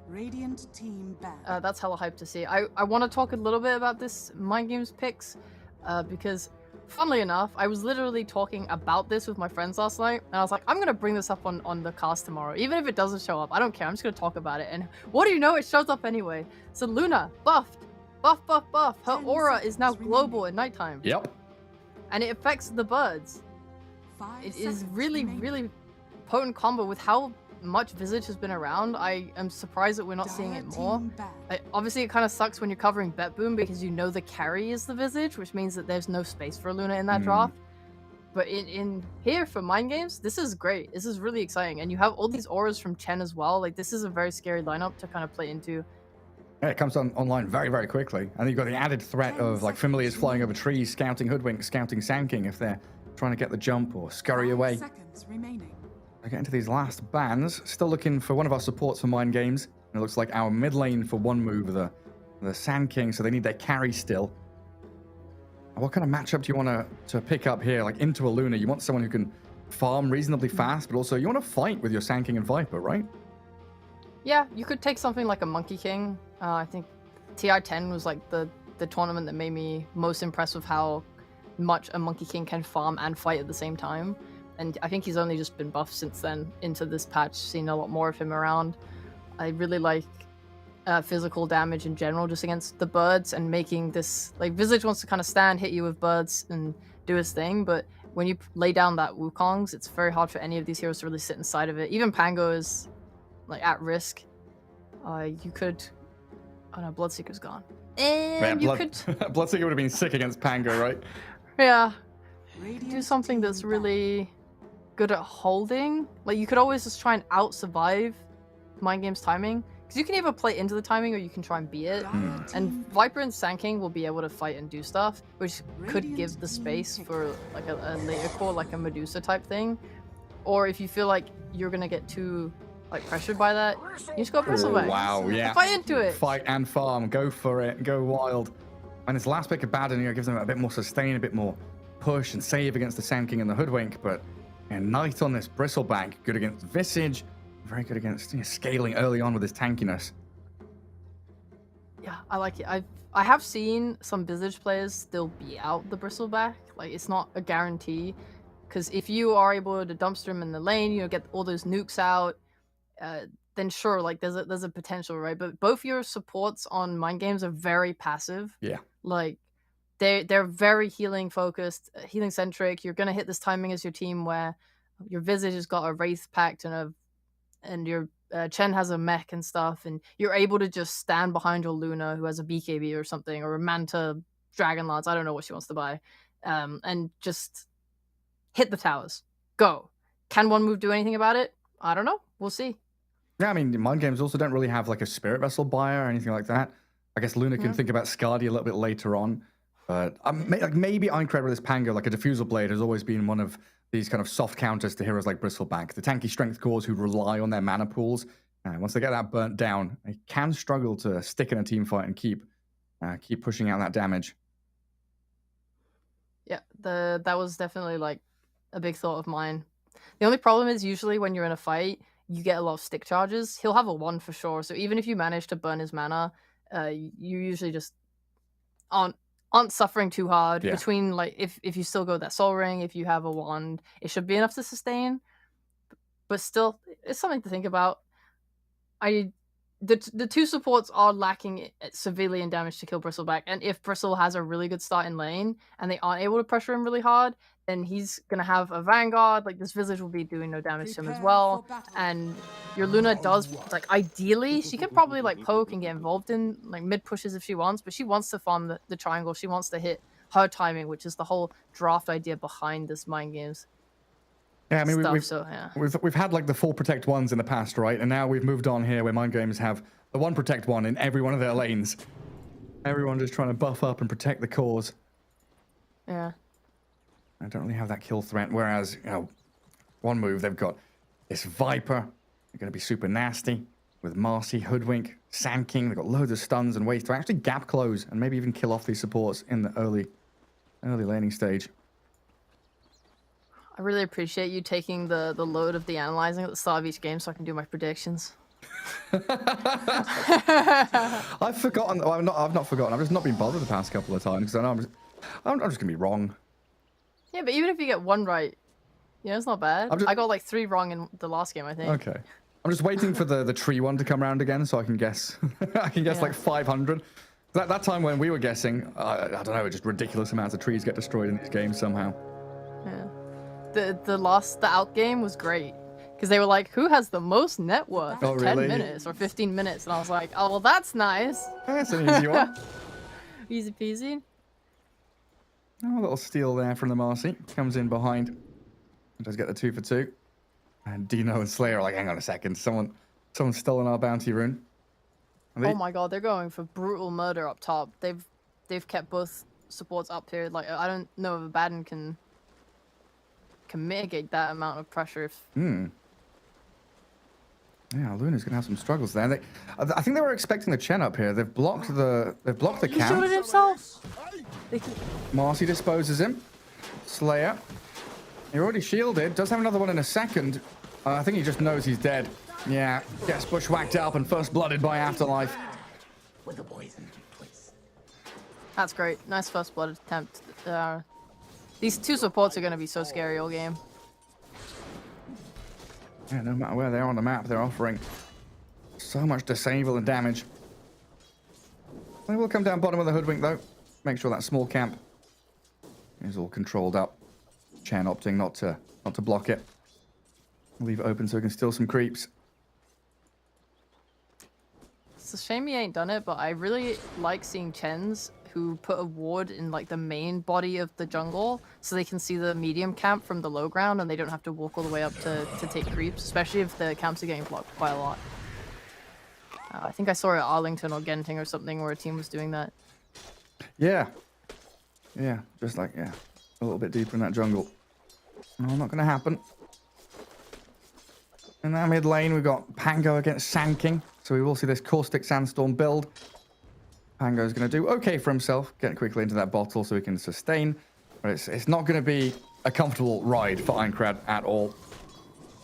Radiant team banned. That's hella hype to see. I want to talk a little bit about this Mind Games picks because, funnily enough, I was literally talking about this with my friends last night, and I was like, I'm going to bring this up on the cast tomorrow. Even if it doesn't show up, I don't care. I'm just going to talk about it. And what do you know? It shows up anyway. So Luna, buffed. Buff. Her 10 aura is now seconds global remaining. at nighttime. Yep. And it affects the birds. 5 It is seconds really, remaining. really potent combo with how much Visage has been around. I am surprised that we're not seeing it more. Team banned. Obviously, it kind of sucks when you're covering BetBoom because you know the carry is the Visage, which means that there's no space for Luna in that draft. But in here for Mind Games, this is great. This is really exciting. And you have all these auras from Chen as well. Like, this is a very scary lineup to kind of play into. Yeah, it comes online very, very quickly. And you've got the added threat of like familiars flying over trees, scouting Hoodwink, scouting Sand King if they're trying to get the jump or scurry 5 away. seconds remaining. I get into these last bans. Still looking for one of our supports for Mind Games. And it looks like our mid lane for OneMove, the Sand King, so they need their carry still. What kind of matchup do you want to pick up here? Like into a Luna, you want someone who can farm reasonably fast, but also you want to fight with your Sand King and Viper, right? Yeah, you could take something like a Monkey King. I think TI10 was like the tournament that made me most impressed with how much a Monkey King can farm and fight at the same time. And I think he's only just been buffed since then into this patch, seen a lot more of him around. I really like physical damage in general just against the birds and making this, like, Visage wants to kind of stand, hit you with birds and do his thing, but when you lay down that Wukong's, it's very hard for any of these heroes to really sit inside of it. Even Pango is like at risk. You could, oh no, Bloodseeker's gone. And you could, Bloodseeker would have been sick against Pango, right? yeah, Radiant do something team that's banned. really good at holding. Like, you could always just try and out-survive Mind Game's timing. Because you can either play into the timing or you can try and beat it. Dire team And Viper and Sand King will be able to fight and do stuff, which could Radiant give the team space pick. for like a later core, like a Medusa type thing. Or if you feel like you're gonna get too like pressured by that, you just go Bristleback. Wow, yeah. Fight into it. Fight and farm. Go for it. Go wild. And this last pick of Baden, gives them a bit more sustain, a bit more push and save against the Sand King and the Hoodwink. But Knight on this Bristleback, good against Visage, very good against scaling early on with his tankiness. Yeah, I like it. I have seen some Visage players still be out the Bristleback. Like, it's not a guarantee. Because if you are able to dumpster him in the lane, get all those nukes out, then sure, like there's a potential, right? But both your supports on Mind Games are very passive. Yeah. Like they're very healing focused, healing centric. You're gonna hit this timing as your team where your Visage has got a Wraith Pact and your Chen has a mech and stuff, and you're able to just stand behind your Luna who has a BKB or something, or a Manta Dragonlance. I don't know what she wants to buy, and just hit the towers. Go. Can OneMove do anything about it? I don't know. We'll see. Yeah, I mean, Mind Games also don't really have like a Spirit Vessel buyer or anything like that. I guess Luna can think about Skadi a little bit later on. But like maybe Aincrad with this Pango, like a Diffusal Blade, has always been one of these kind of soft counters to heroes like Bristleback. The tanky strength cores who rely on their mana pools. Once they get that burnt down, they can struggle to stick in a team fight and keep pushing out that damage. Yeah, that was definitely like a big thought of mine. The only problem is usually when you're in a fight, you get a lot of stick charges. He'll have a 1 for sure. So even if you manage to burn his mana, you usually just aren't suffering too hard. Yeah. Between like if you still go that Soul Ring, if you have a wand, it should be enough to sustain. But still, it's something to think about. The two supports are lacking severely in damage to kill Bristleback, and if Bristle has a really good start in lane and they aren't able to pressure him really hard, then he's gonna have a Vanguard. Like this Visage will be doing no damage to him as well, and your Luna does like ideally she can probably like poke and get involved in like mid pushes if she wants, but she wants to farm the triangle. She wants to hit her timing, which is the whole draft idea behind this mind games. Yeah, I mean, we've had like the full protect ones in the past, right? And now we've moved on here where mind games have the one protect one in every one of their lanes. Everyone just trying to buff up and protect the cause. Yeah. I don't really have that kill threat. Whereas, OneMove, they've got this Viper. They're going to be super nasty with Marcy, Hoodwink, Sand King. They've got loads of stuns and ways to actually gap close and maybe even kill off these supports in the early laning stage. I really appreciate you taking the load of the analyzing at the start of each game so I can do my predictions. I've forgotten. Well, I've not forgotten. I've just not been bothered the past couple of times because I know I'm just gonna be wrong. Yeah, but even if you get 1 right, it's not bad. I got like 3 wrong in the last game, I think. Okay. I'm just waiting for the tree one to come around again so I can guess. I can guess like 500. That time when we were guessing, I don't know, just ridiculous amounts of trees get destroyed in this game somehow. Yeah. The out game was great because they were like, who has the most net worth? Oh, 10 really? minutes or 15 minutes, and I was like, oh well, that's nice. That's an easy one. Easy peasy. Oh, a little steal there from the Marcy. Comes in behind. Does get the 2 for 2. And Dino and Slayer are like, hang on a second, someone's stolen our bounty rune. Oh my god, they're going for brutal murder up top. They've kept both supports up here. Like I don't know if Abaddon can mitigate that amount of pressure if Yeah, Luna's gonna have some struggles there. I think they were expecting the Chen up here. They've blocked the He camp. shielded himself. Marcy disposes him. Slayer. You're already shielded. Does have another one in a second. I think he just knows he's dead. Yeah, gets bushwhacked up and first blooded by Afterlife. With the poison place. That's great. Nice first blood attempt. These two supports are going to be so scary all game. Yeah, no matter where they are on the map, they're offering so much disable and damage. They will come down bottom of the Hoodwink, though. Make sure that small camp is all controlled up. Chen opting not to block it. Leave it open so he can steal some creeps. It's a shame he ain't done it, but I really like seeing Chens who put a ward in like the main body of the jungle so they can see the medium camp from the low ground and they don't have to walk all the way up to take creeps, especially if the camps are getting blocked quite a lot. I think I saw it at Arlington or Genting or something where a team was doing that. Yeah, just like, a little bit deeper in that jungle. No, not going to happen. In that mid lane, we've got Pango against Sand King. So we will see this Caustic Sandstorm build. Pango's going to do okay for himself. Get quickly into that bottle so he can sustain. But it's not going to be a comfortable ride for Aincrad at all.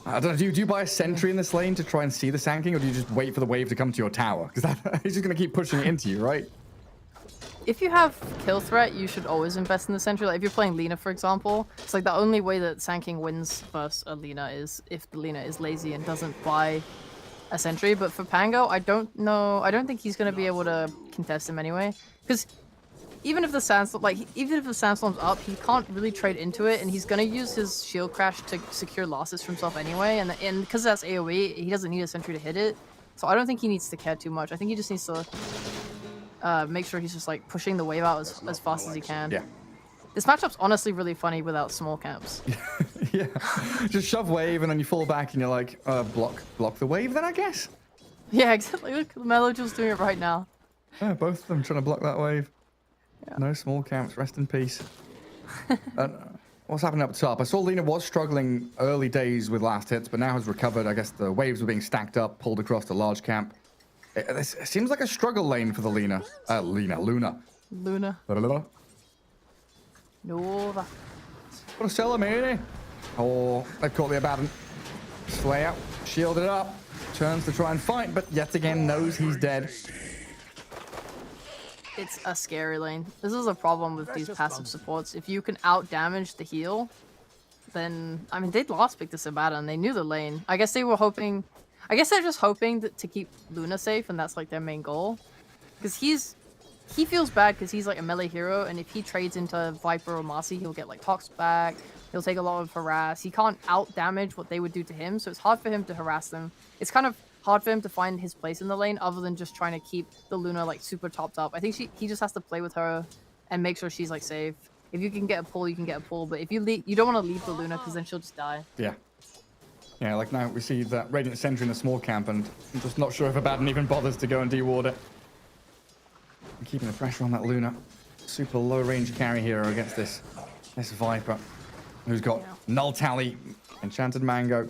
I don't know, do you buy a sentry in this lane to try and see the Sand King? Or do you just wait for the wave to come to your tower? Because he's just going to keep pushing it into you, right? If you have kill threat, you should always invest in the sentry. Like if you're playing Lina, for example, it's like the only way that Sand King wins versus a Lina is if the Lina is lazy and doesn't buy a sentry. But for Pango, I don't know. I don't think he's going to be able to contest him anyway. Because even if the sandstorm's up, he can't really trade into it, and he's going to use his shield crash to secure losses for himself anyway. And because that's AoE, he doesn't need a sentry to hit it. So I don't think he needs to care too much. I think he just needs to make sure he's just like pushing the wave out as fast as he can. Yeah. This matchup's honestly really funny without small camps. Yeah. Just shove wave and then you fall back and you're like, block the wave then, I guess? Yeah, exactly. Look, Melojul's doing it right now. Yeah, both of them trying to block that wave. No small camps. Rest in peace. What's happening up top? I saw Lina was struggling early days with last hits, but now has recovered. I guess the waves were being stacked up, pulled across the large camp. It seems like a struggle lane for the Luna. Luna. Nova. What a sell mate. Oh, they've caught the Abaddon. Slay out, shielded up, turns to try and fight, but yet again knows he's dead. It's a scary lane. This is a problem with these passive supports. If you can out damage the heal, then I mean they'd lost pick this Abaddon. They knew the lane. I guess they were hoping. I guess they're just hoping to keep Luna safe, and that's like their main goal. Because he feels bad because he's like a melee hero, and if he trades into Viper or Marcy, he'll get like Tox back. He'll take a lot of harass. He can't out damage what they would do to him, so it's hard for him to harass them. It's kind of hard for him to find his place in the lane other than just trying to keep the Luna like super topped up. I think he just has to play with her and make sure she's like safe. If you can get a pull, you can get a pull, but if you don't want to leave the Luna because then she'll just die. Yeah. Yeah, like now we see that Radiant Sentry in the small camp, and I'm just not sure if Abaddon even bothers to go and deward it. And keeping the pressure on that Luna. Super low range carry hero against this Viper, who's got Null Tally, Enchanted Mango,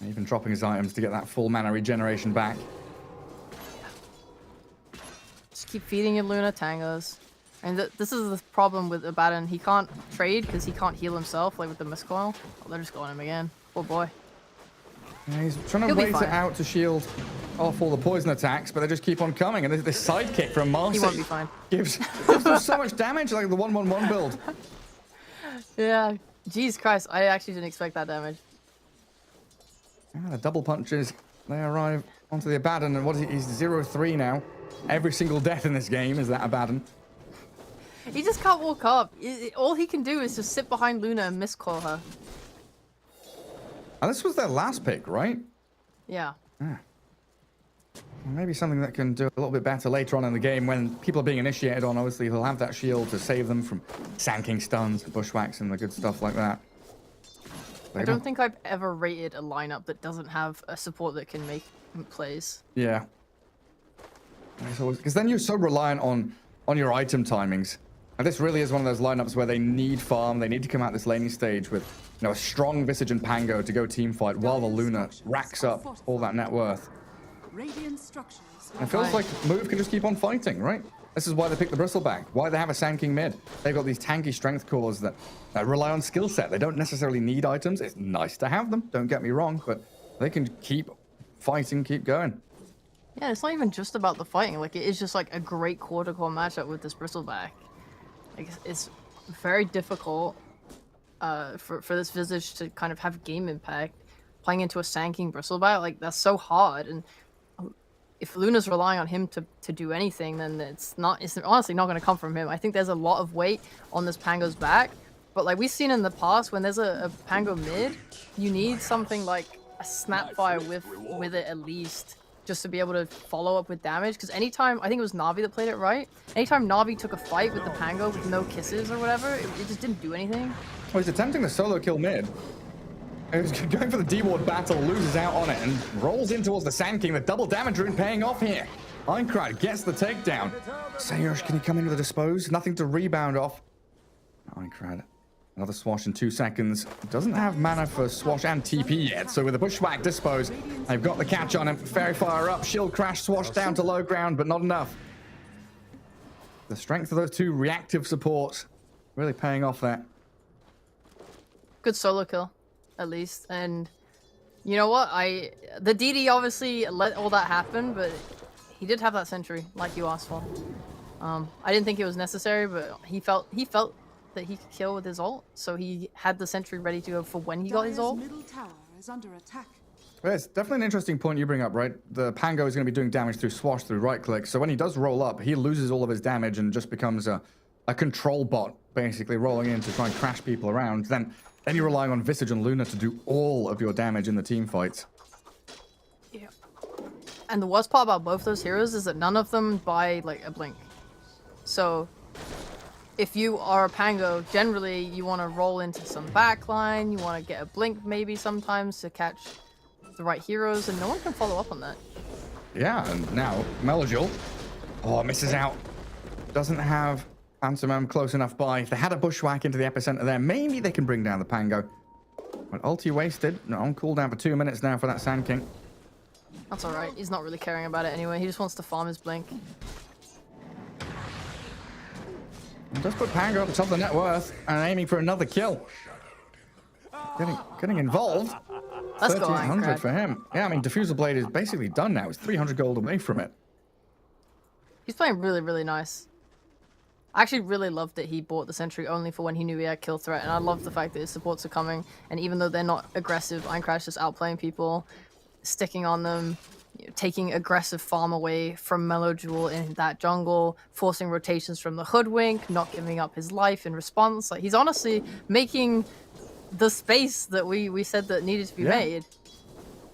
and even dropping his items to get that full mana regeneration back. Just keep feeding your Luna tangos. And this is the problem with Abaddon. He can't trade because he can't heal himself, like with the Mistcoil. Oh, they're just going him again. Poor boy. Yeah, he's trying to wait it out to shield off all the poison attacks, but they just keep on coming. And this sidekick from Marcy He won't be fine. gives them so much damage, like the 1-1-1 build. Yeah. Jeez Christ, I actually didn't expect that damage. Yeah, the double punches, they arrive onto the Abaddon, and what is he? He's 0-3 now. Every single death in this game is that Abaddon. He just can't walk up. All he can do is just sit behind Luna and miscall her. And this was their last pick, right? Yeah. Well, maybe something that can do a little bit better later on in the game when people are being initiated on. Obviously, he'll have that shield to save them from Sand stuns, bushwhacks, and the good stuff like that. I don't think I've ever rated a lineup that doesn't have a support that can make plays. Yeah. Because then you're so reliant on your item timings. And this really is one of those lineups where they need farm. They need to come out this laning stage with a strong Visage and Pango to go team fight while the Luna racks up all that net worth. Radiant structures. And it feels like Move can just keep on fighting, right? This is why they pick the Bristleback, why they have a Sand King mid. They've got these tanky strength cores that rely on skill set. They don't necessarily need items. It's nice to have them, don't get me wrong, but they can keep fighting, keep going. Yeah, it's not even just about the fighting. Like, it is just like a great quarter core matchup with this Bristleback. Like, it's very difficult for this Visage to kind of have game impact. Playing into a Sand King Bristleback, like, that's so hard. And if Luna's relying on him to do anything, then it's honestly not going to come from him. I think there's a lot of weight on this Pango's back. But like we've seen in the past, when there's a Pango mid, you need something like a Snapfire with it at least, just to be able to follow up with damage. Because anytime, I think it was Na'Vi that played it right, anytime Na'Vi took a fight with the Pango with no kisses or whatever, it just didn't do anything. Oh, he's attempting the solo kill mid. He's going for the D-Ward battle, loses out on it, and rolls in towards the Sand King. The double damage rune paying off here. Einkrad gets the takedown. Sayush, can he come in with a dispose? Nothing to rebound off. Einkrad, another swash in 2 seconds. Doesn't have mana for swash and TP yet, so with a bushwhack dispose, they've got the catch on him. Fairy Fire up, shield crash, swash down to low ground, but not enough. The strength of those 2 reactive supports really paying off there. Good solo kill, at least. And you know what? The DD obviously let all that happen, but he did have that sentry like you asked for. I didn't think it was necessary, but he felt that he could kill with his ult, so he had the sentry ready to go for when he got his ult. Middle tower is under attack. Well, it's definitely an interesting point you bring up, right? The Pango is going to be doing damage through swash, through right click, so when he does roll up, he loses all of his damage and just becomes a control bot, basically rolling in to try and crash people around. Then you're relying on Visage and Luna to do all of your damage in the team fights. Yeah. And the worst part about both those heroes is that none of them buy like a blink. So if you are a Pango, generally you want to roll into some backline, you want to get a blink maybe sometimes to catch the right heroes, and no one can follow up on that. Yeah, and now Melojul, misses out. Doesn't have Pantomime close enough by. If they had a bushwhack into the epicenter there, maybe they can bring down the Pango. But ulti wasted. No, on cooldown for 2 minutes now for that Sand King. That's alright. He's not really caring about it anyway. He just wants to farm his blink. Just put Pango at the top of the net worth and aiming for another kill. Getting involved. Let's go, 1,300 Aincrad. for him. Yeah, I mean, Diffusal Blade is basically done now. It's 300 gold away from it. He's playing really, really nice. I actually really loved that he bought the Sentry only for when he knew he had kill threat, and I love the fact that his supports are coming, and even though they're not aggressive, Aincrad's just outplaying people, sticking on them, you know, taking aggressive farm away from Mellow Jewel in that jungle, forcing rotations from the Hoodwink, not giving up his life in response. Like, he's honestly making the space that we said that needed to be made.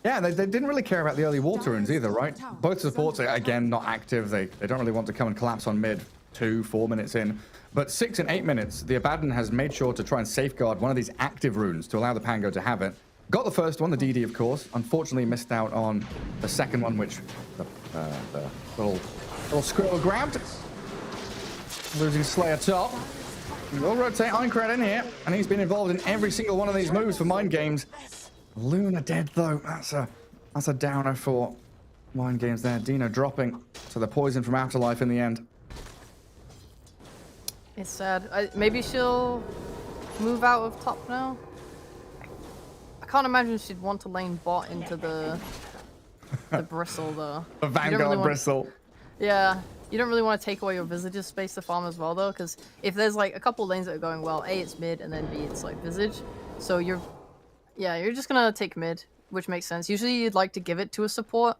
Yeah, they didn't really care about the early water runes either, right? Both supports are, again, not active. They don't really want to come and collapse on mid 2-4 minutes in. But 6 and 8 minutes, the Abaddon has made sure to try and safeguard one of these active runes to allow the Pango to have it. Got the first one, the DD, of course. Unfortunately, missed out on the second one, which the little squirrel grabbed. Losing Slayer top. We'll rotate Aincrad in here, and he's been involved in every single one of these moves for Mind Games. Luna dead, though. That's a downer for Mind Games there. Dino dropping to the poison from Afterlife in the end. It's sad. Maybe she'll move out of top now? I can't imagine she'd want to lane bot into the bristle, though. The Vanguard bristle. Yeah. You don't really want to take away your Visage's space to farm as well, though, because if there's, like, a couple lanes that are going well, A, it's mid, and then B, it's, like, Visage. So you're just gonna take mid, which makes sense. Usually you'd like to give it to a support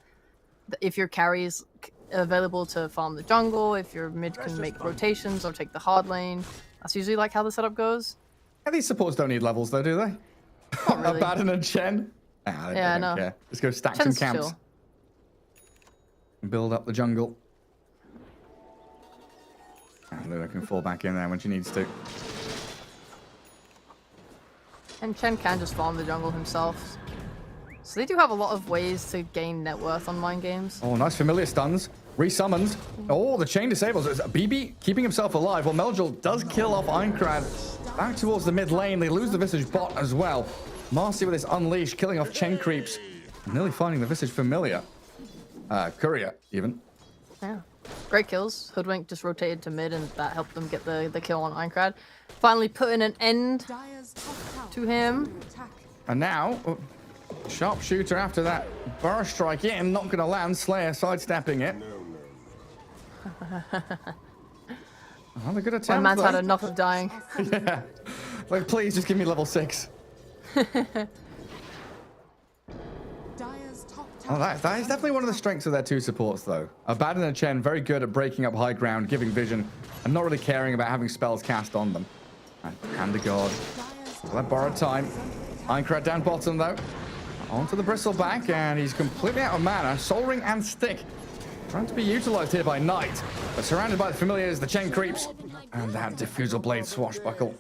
if your carry is available to farm the jungle, if your mid can make rotations or take the hard lane. That's usually, like, how the setup goes. Yeah, these supports don't need levels, though, do they? Not really. Abaddon and Chen? Nah, they don't care. Just go stack Chen's some camps. chill. And build up the jungle. Luna can fall back in there when she needs to. And Chen can just farm the jungle himself. So they do have a lot of ways to gain net worth on Mind Games. Oh, nice familiar stuns. Resummons. Oh, the chain disables. BB keeping himself alive. Well, Meljul does kill off Aincrad. Back towards the mid lane. They lose the Visage bot as well. Marcy with his Unleash, killing off chain creeps. Nearly finding the Visage familiar. Courier, even. Yeah. Great kills. Hoodwink just rotated to mid, and that helped them get the kill on Aincrad. Finally putting an end to him. And now, sharpshooter after that burst strike in, not going to land. Slayer sidestepping it. Another good attempt. My man's had enough of dying. Yeah. Like, please just give me level 6. Oh, that is definitely one of the strengths of their two supports, though. Abaddon and Chen very good at breaking up high ground, giving vision, and not really caring about having spells cast on them. And Hand of God. So that borrowed time. Aincrad down bottom, though. Onto the Bristleback, and he's completely out of mana. Soul Ring and Stick. Trying to be utilized here by Knight. But surrounded by the familiars, the Chen creeps. And that Diffusal Blade swashbuckle.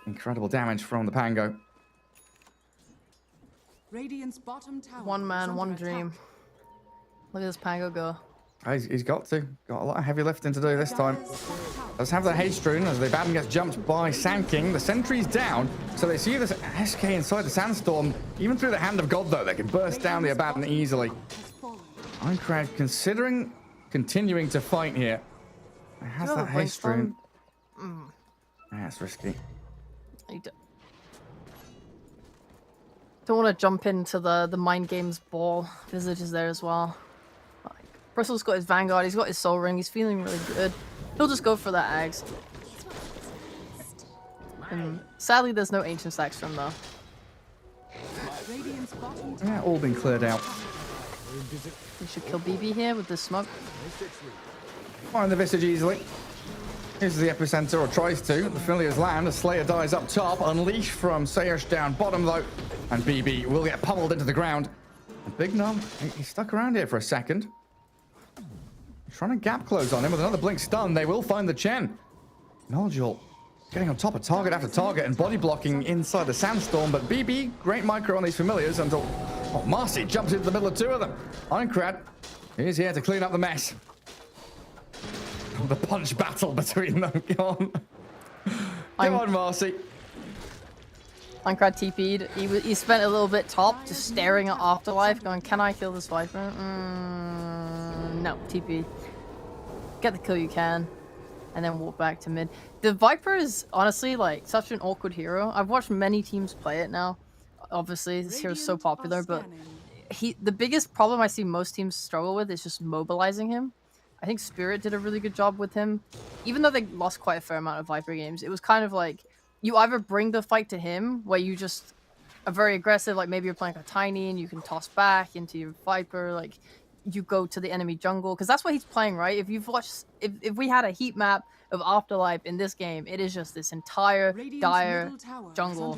Incredible damage from the Pango. Radiant's bottom tower One is man, under one attack. dream. Look at this Pango go. He's got to. Got a lot of heavy lifting to do this time. Let's have the haste rune as the Abaddon gets jumped by Sand King. The sentry's down, so they see this SK inside the Sandstorm. Even through the Hand of God, though, they can burst down the Abaddon easily. Aincrad considering continuing to fight here. It has You have that a blink haste rune. stun? Yeah, it's risky. Don't want to jump into the Mind Games ball. Visage is there as well. Like, Bristle's got his Vanguard, he's got his Soul Ring, he's feeling really good. He'll just go for that Ags. Sadly, there's no Ancient Stacks from though. Radiant's bottom tower Yeah, all been cleared out. We should kill BB here with this smoke. Find the Visage easily. Here's the epicenter, or tries to. The familiars land. The Slayer dies up top. Unleash from Sayesh down bottom, though. And BB will get pummeled into the ground. And Big Nom, he's stuck around here for a second. Trying to gap close on him with another blink stun. They will find the Chen. Meljul getting on top of target after target and body blocking inside the Sandstorm. But BB, great micro on these familiars until Marcy jumps into the middle of two of them. Aincrad is here to clean up the mess. the punch battle between them. Come on. Come on, Marcy. Minecraft TP'd. He spent a little bit top just staring at Afterlife going, can I kill this Viper? No, TP. Get the kill you can. And then walk back to mid. The Viper is honestly like such an awkward hero. I've watched many teams play it now. Obviously, this hero's so popular, but the biggest problem I see most teams struggle with is just mobilizing him. I think Spirit did a really good job with him. Even though they lost quite a fair amount of Viper games, it was kind of like you either bring the fight to him where you just are very aggressive, like maybe you're playing a Tiny and you can toss back into your Viper, like you go to the enemy jungle, because that's what he's playing, right? If you've watched, if we had a heat map of Afterlife in this game, it is just this entire dire jungle.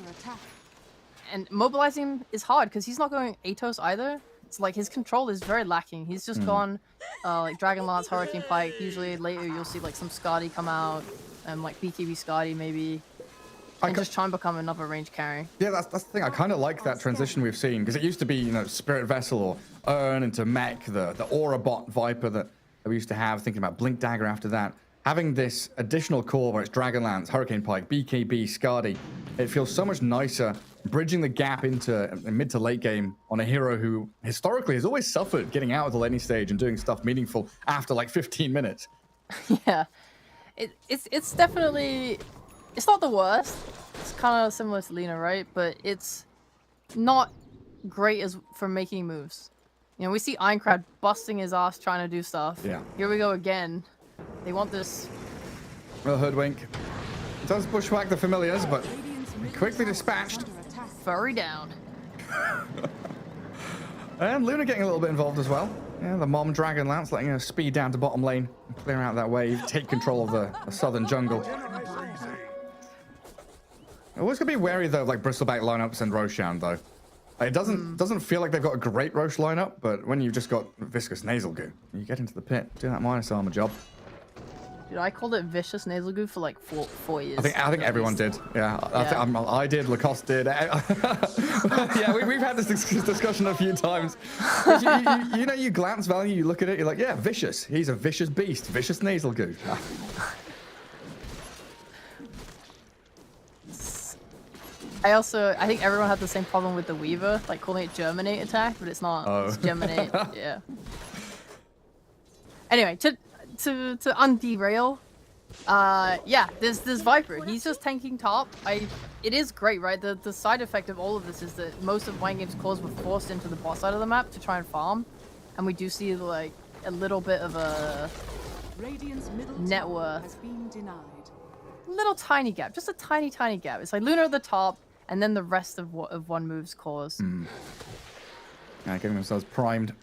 And mobilizing him is hard because he's not going Atos either. It's like his control is very lacking. He's just gone like Dragon Lance, Hurricane Pike. Usually later you'll see like some Skadi come out and like BKB Skadi maybe. And just try and become another range carry. Yeah, that's the thing. I kind of like that transition we've seen, because it used to be, you know, Spirit Vessel or Urn into Mech, the Aura Bot Viper that we used to have, thinking about Blink Dagger after that. Having this additional core where it's Dragonlance, Hurricane Pike, BKB, Skadi, it feels so much nicer, bridging the gap into mid to late game on a hero who historically has always suffered getting out of the laning stage and doing stuff meaningful after like 15 minutes. Yeah, it's definitely, it's not the worst. It's kind of similar to Lina, right? But it's not great as for making moves. You know, we see Aincrad busting his ass trying to do stuff. Yeah. Here we go again. They want this. Well, Hoodwink does bushwhack the familiars, but quickly dispatched. Furry down. And Luna getting a little bit involved as well. Yeah, the Mom Dragonlance letting her speed down to bottom lane, clear out that wave, take control of the southern jungle. Always gonna be wary though of like Bristleback lineups and Roshan though. It doesn't feel like they've got a great Roche lineup, but when you've just got Viscous Nasal Goo, you get into the pit, do that minus armor job. Dude, I called it Vicious Nasal Goo for like 4 years. I think everyone did. Yeah, I did. Lacoste did. Yeah, we've had this discussion a few times. You know, you glance value, you look at it, you're like, yeah, vicious. He's a vicious beast. Vicious Nasal Goo. I think everyone had the same problem with the Weaver, like calling it Germinate attack, but it's not. Oh. It's Germinate. Yeah. Anyway, to underail, yeah, there's Viper. He's just tanking top. It is great, right? The side effect of all of this is that most of Wang Game's cores were forced into the boss side of the map to try and farm, and we do see like a little bit of a net worth. Little tiny gap, just a tiny gap. It's like Luna at the top, and then the rest of OneMove's cores. Yeah, getting themselves primed.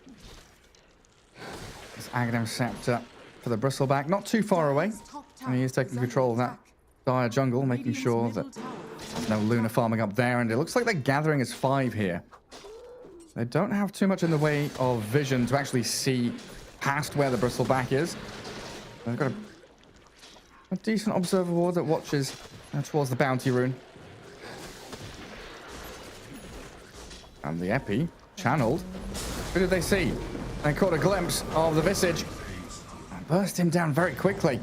This Aghanim Scepter for the Bristleback, not too far away, and he is taking control of that dire jungle, making sure that there's no Luna farming up there, and it looks like they're gathering as 5 here. They don't have too much in the way of vision to actually see past where the Bristleback is. They've got a decent observer ward that watches towards the bounty rune. And the Epi channeled. Who did they see? They caught a glimpse of the Visage and burst him down very quickly.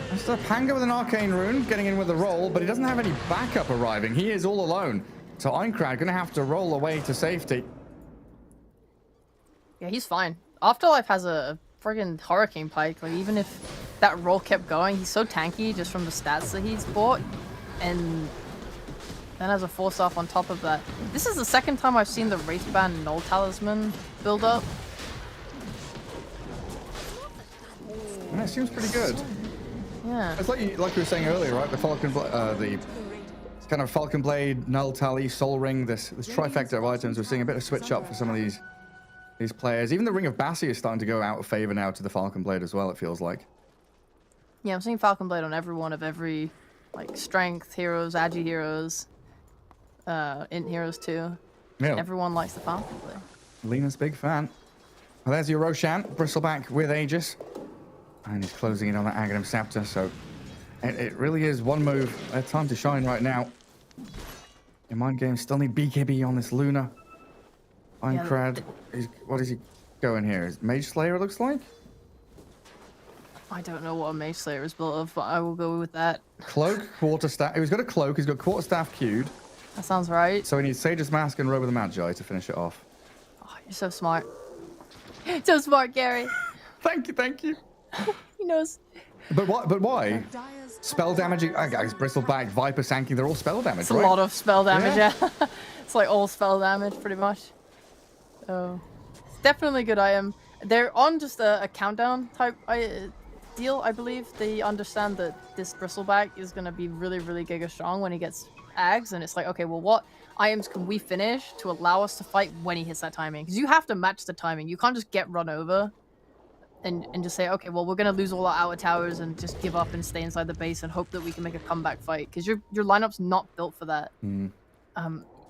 That's the Panga with an arcane rune getting in with the roll, but he doesn't have any backup arriving. He is all alone. So Aincrad gonna have to roll away to safety. Yeah, he's fine. Afterlife has a friggin' Hurricane Pike. Like, even if that roll kept going, he's so tanky just from the stats that he's bought, and then has a 4-star on top of that. This is the second time I've seen the Wraithband Null Talisman build up. And that seems pretty good. Yeah. It's like we were saying earlier, right? The the kind of Falcon Blade, Null Tally, Soul Ring, this trifecta of items. We're seeing a bit of switch up for some of these players. Even the Ring of Bassi is starting to go out of favor now to the Falcon Blade as well, it feels like. Yeah, I'm seeing Falcon Blade on every one of every, like, strength heroes, agi heroes, int heroes too. Yeah. Everyone likes the Falcon Blade. Lena's big fan. Well, there's your Roshan, Bristleback with Aegis. And he's closing in on that Aghanim Scepter, so it really is OneMove. Their time to shine right now. Your mind games still need BKB on this Luna. Aincrad, what is he going here? Is Mage Slayer, it looks like? I don't know what a Mage Slayer is built of, but I will go with that. Cloak, quarterstaff. He's got a cloak. He's got quarterstaff queued. That sounds right. So he needs Sage's Mask and Robe of the Magi to finish it off. Oh, you're so smart. So smart, Gary. Thank you, thank you. He knows. But what? But why? Dire's top Spell tower damage. I guess Bristleback, Viper, Sankey, they're all spell damage, It's right? a lot of spell damage, Yeah. yeah. It's like all spell damage, pretty much. So, it's definitely a good item. They're on just a countdown type deal, I believe. They understand that this Bristleback is going to be really, really giga strong when he gets Ags, and it's like, okay, well, what items can we finish to allow us to fight when he hits that timing? Because you have to match the timing. You can't just get run over and just say, okay, well, we're going to lose all our outer towers and just give up and stay inside the base and hope that we can make a comeback fight. Because your lineup's not built for that.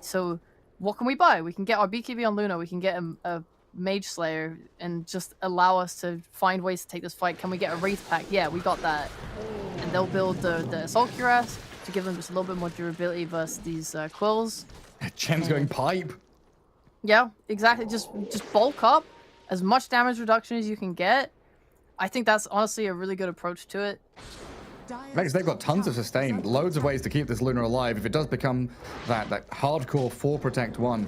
So what can we buy? We can get our BKB on Luna. We can get a Mage Slayer and just allow us to find ways to take this fight. Can we get a Wraith Pack? Yeah, we got that. And they'll build the Assault Cuirass to give them just a little bit more durability versus these Quills. Chen's going pipe. Yeah, exactly. Just bulk up as much damage reduction as you can get. I think that's honestly a really good approach to it. Next, they've got tons of sustain, loads of ways to keep this Luna alive. If it does become that hardcore 4 protect 1,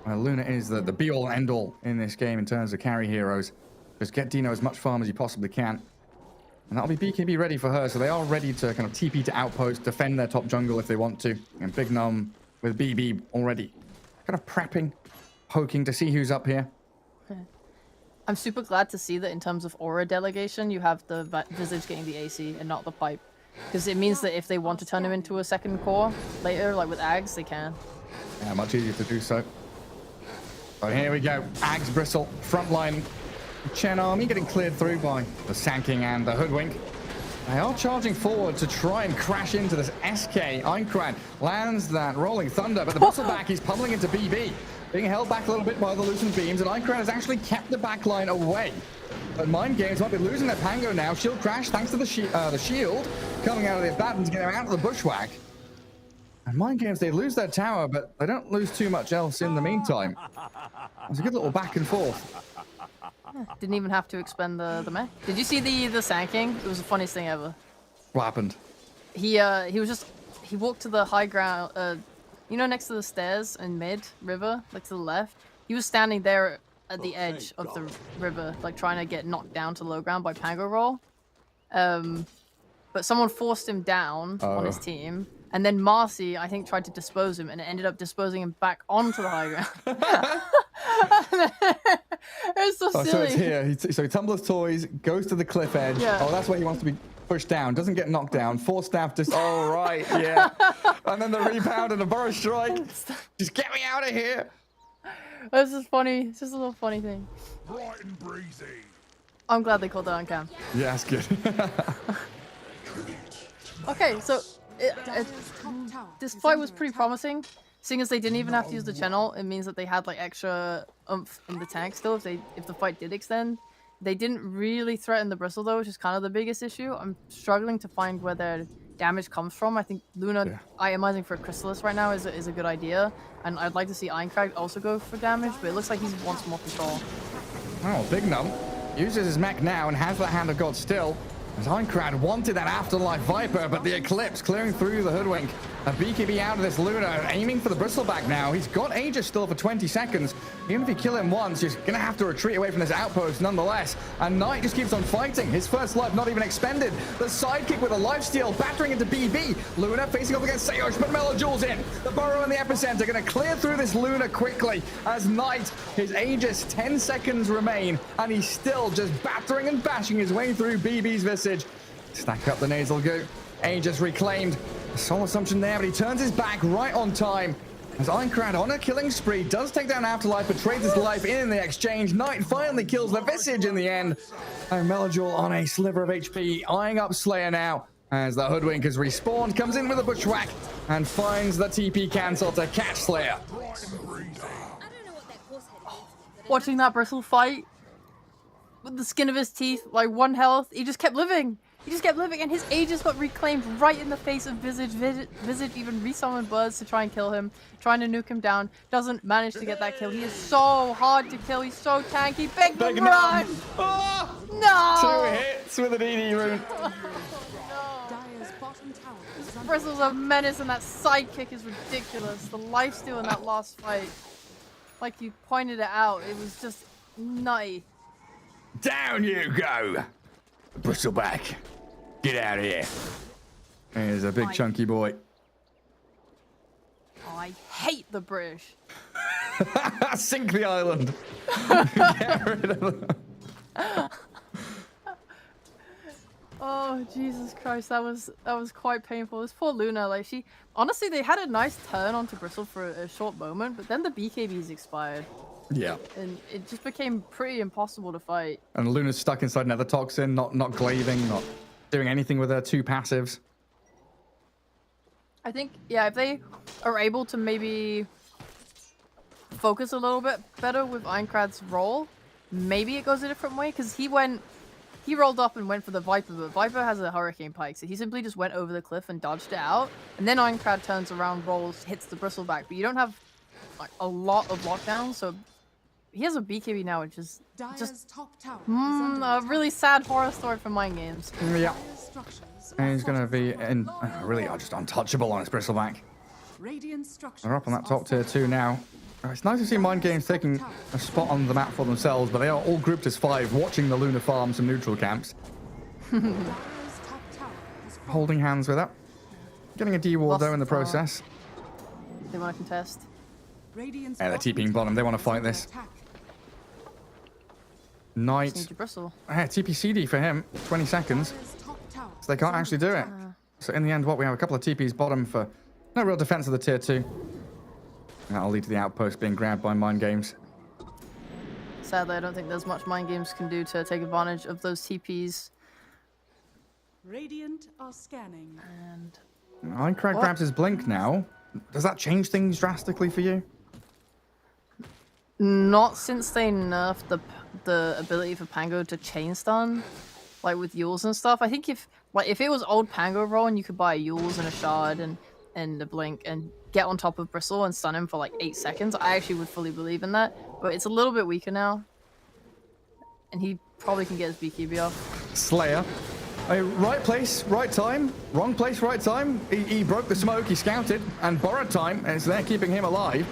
Luna is the be-all and end-all in this game in terms of carry heroes. Just get Dino as much farm as you possibly can. And that'll be BKB ready for her, so they are ready to kind of TP to outpost, defend their top jungle if they want to. And Big Num with BB already kind of prepping, poking to see who's up here. I'm super glad to see that in terms of aura delegation, you have the Visage getting the AC and not the pipe. Because it means that if they want to turn him into a second core later, like with Ags, they can. Yeah, much easier to do so. But here we go. Ags Bristle, frontline. Chen army getting cleared through by the Sanking and the Hoodwink. They are charging forward to try and crash into this SK. Eincrad lands that Rolling Thunder, but the Bristleback, he's pummeling into BB. Being held back a little bit by the loosened beams, and Eincrad has actually kept the backline away. But Mind Games might be losing their Pango now. Shield crash thanks to the shield coming out of the battens, getting out of the Bushwhack. And Mind Games, they lose their tower, but they don't lose too much else in the meantime. There's a good little back and forth. Didn't even have to expend the mech. Did you see the Sanking? It was the funniest thing ever. What happened? He walked to the high ground, you know, next to the stairs in mid river, like to the left. He was standing there at the edge of the river, like trying to get knocked down to low ground by Pango Roll. But someone forced him down on his team, and then Marcy, I think, tried to dispose him, and it ended up disposing him back onto the high ground. It's so silly. So it's here. So he tumbles toys, goes to the cliff edge. Yeah. Oh, that's where he wants to be pushed down. Doesn't get knocked down. 4 staff just. Oh, right. Yeah. And then the rebound and the burrow strike. Just get me out of here. This is funny. It's just a little funny thing. Bright and breezy. I'm glad they called that on cam. Yeah, that's good. Okay, so Dire's top tower this is fight under was pretty attack. promising. Seeing as they didn't even have to use the channel, it means that they had like extra oomph in the tank still if the fight did extend. They didn't really threaten the Bristle though, which is kind of the biggest issue. I'm struggling to find where their damage comes from. I think Luna itemizing for a Chrysalis right now is a good idea. And I'd like to see Eincrad also go for damage, but it looks like he wants more control. Oh, Big Num uses his mech now and has that Hand of God still. As Eincrad wanted that Afterlife Viper, but the Eclipse clearing through the Hoodwink. A BKB out of this Luna, aiming for the Bristleback now. He's got Aegis still for 20 seconds. Even if you kill him once, he's going to have to retreat away from this outpost nonetheless. And Knight just keeps on fighting. His first life not even expended. The sidekick with a lifesteal battering into BB. Luna facing off against Seosh, but Melojul's in. The burrow in the epicenter going to clear through this Luna quickly as Knight, his Aegis, 10 seconds remain. And he's still just battering and bashing his way through BB's Visage. Stack up the nasal goo. Aegis reclaimed. A soul assumption there, but he turns his back right on time. As Eincrad on a killing spree does take down Afterlife, but trades his life in the exchange. Knight finally kills the Visage in the end. And Melojul on a sliver of HP, eyeing up Slayer now. As the Hoodwink has respawned, comes in with a Bushwhack and finds the TP cancel to catch Slayer. Watching that Bristle fight with the skin of his teeth, like 1 health, he just kept living. He just kept living, and his Aegis got reclaimed right in the face of Visage. Visage even resummoned birds to try and kill him, trying to nuke him down. Doesn't manage to get that kill. He is so hard to kill. He's so tanky. Big Big run! Oh! No! 2 hits with an ED rune. Dire's bottom tower is under Bristle's a menace, and that sidekick is ridiculous. The lifesteal in that last fight, like you pointed it out, it was just nutty. Down you go! Bristleback. Get out of here. Here's a big chunky boy. Oh, I hate the British. Sink the island. Get rid of them. Oh, Jesus Christ, that was quite painful. This poor Luna, like honestly, they had a nice turn onto Bristle for a short moment, but then the BKBs expired. Yeah. And it just became pretty impossible to fight. And Luna's stuck inside another toxin, not glaiving, not doing anything with her 2 passives. I think, yeah, if they are able to maybe focus a little bit better with Aincrad's roll, maybe it goes a different way, because he rolled up and went for the Viper, but Viper has a Hurricane Pike, so he simply just went over the cliff and dodged it out, and then Aincrad turns around, rolls, hits the Bristleback, but you don't have like a lot of lockdowns, so he has a BKB now, which is Dire's just top tower is under a attack. really sad horror story for mind games. Yeah. Dire's structures And he's are going to be fortified. really just untouchable on his Bristleback. Radiant structures They're up on that are top tier 2 now. It's nice to see Mind Games taking a spot on the map for themselves, but they are all grouped as 5, watching the Luna farm some neutral camps. Dire's top tower has fallen. Holding hands with that. Getting a D-ward Lost though in the the farm. process. They want to contest. Radiant's Yeah, they're TPing bottom. They want to fight this. attack. Knight. Need your Bristle. TP CD for him. 20 seconds. Dire's top tower So they can't is actually do under it. attack. So in the end, we have a couple of TPs bottom for no real defense of the tier 2. That'll lead to the outpost being grabbed by Mind Games. Sadly, I don't think there's much mind games can do to take advantage of those TPs. Radiant are scanning. And Aincrad What? grabs his blink now. Does that change things drastically for you? not since they nerfed the ability for Pango to chain stun, like with Yules and stuff. I think if it was old Pango roll and you could buy a Yules and a Shard and a Blink and get on top of Bristle and stun him for like 8 seconds, I actually would fully believe in that. But it's a little bit weaker now. And he probably can get his BKB off. Slayer. Right place, right time. Wrong place, right time. He broke the smoke, he scouted, and borrowed time, and it's there keeping him alive.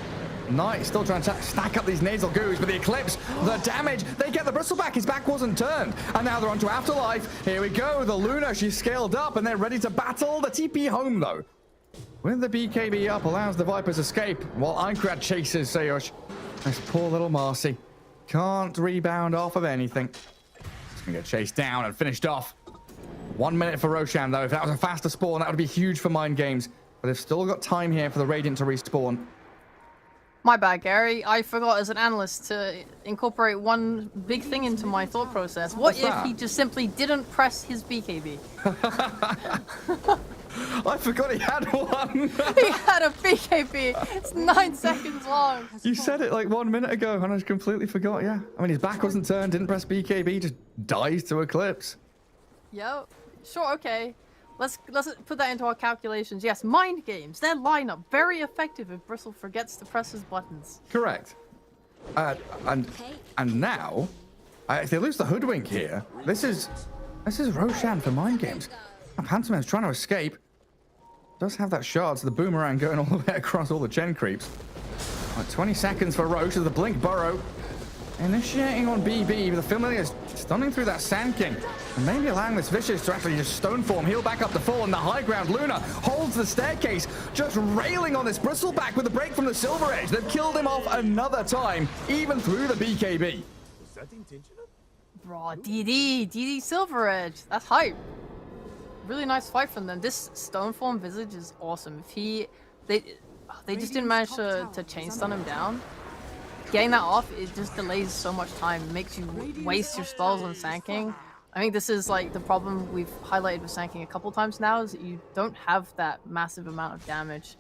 Knight still trying to stack up these nasal goos, but the Eclipse, the damage, they get the Bristle back, his back wasn't turned. And now they're onto Afterlife. Here we go, the Luna, she's scaled up, and they're ready to battle. The TP home, though. With the BKB up, allows the Vipers escape, while Aincrad chases Sayush. This poor little Marcy. Can't rebound off of anything. Just gonna get chased down and finished off. 1 minute for Roshan, though. If that was a faster spawn, that would be huge for Mind Games. But they've still got time here for the Radiant to respawn. My bad, Gary. I forgot as an analyst to incorporate one big thing into my thought process. What What's if that? he just simply didn't press his BKB? I forgot he had one. He had a BKB. It's 9 seconds long. You said it like 1 minute ago, and I just completely forgot, yeah. I mean, his back wasn't turned, didn't press BKB, just dies to Eclipse. Yep. Sure, okay. Let's put that into our calculations. Yes, Mind Games. Their lineup very effective if Bristle forgets to press his buttons. Correct. And now, if they lose the Hoodwink here, this is Roshan for Mind Games. Pantomime's trying to escape. Does have that shard, so the boomerang going all the way across all the gen creeps. 20 seconds for Roche as the Blink Burrow. Initiating on BB, but the Familiar's stunning through that Sand King. And maybe allowing this Vicious to actually just stone form, heal back up to full, and the high ground Luna holds the staircase, just railing on this Bristleback with a break from the Silver Edge. They've killed him off another time, even through the BKB. Bro, DD Silver Edge. That's hype. Really nice fight from them. This Stoneform Visage is awesome. If they just didn't manage to chain stun him down. Getting that off, it just delays so much time. It makes you waste your spells on Sand King. I think this is like the problem we've highlighted with Sand King a couple times now, is that you don't have that massive amount of damage.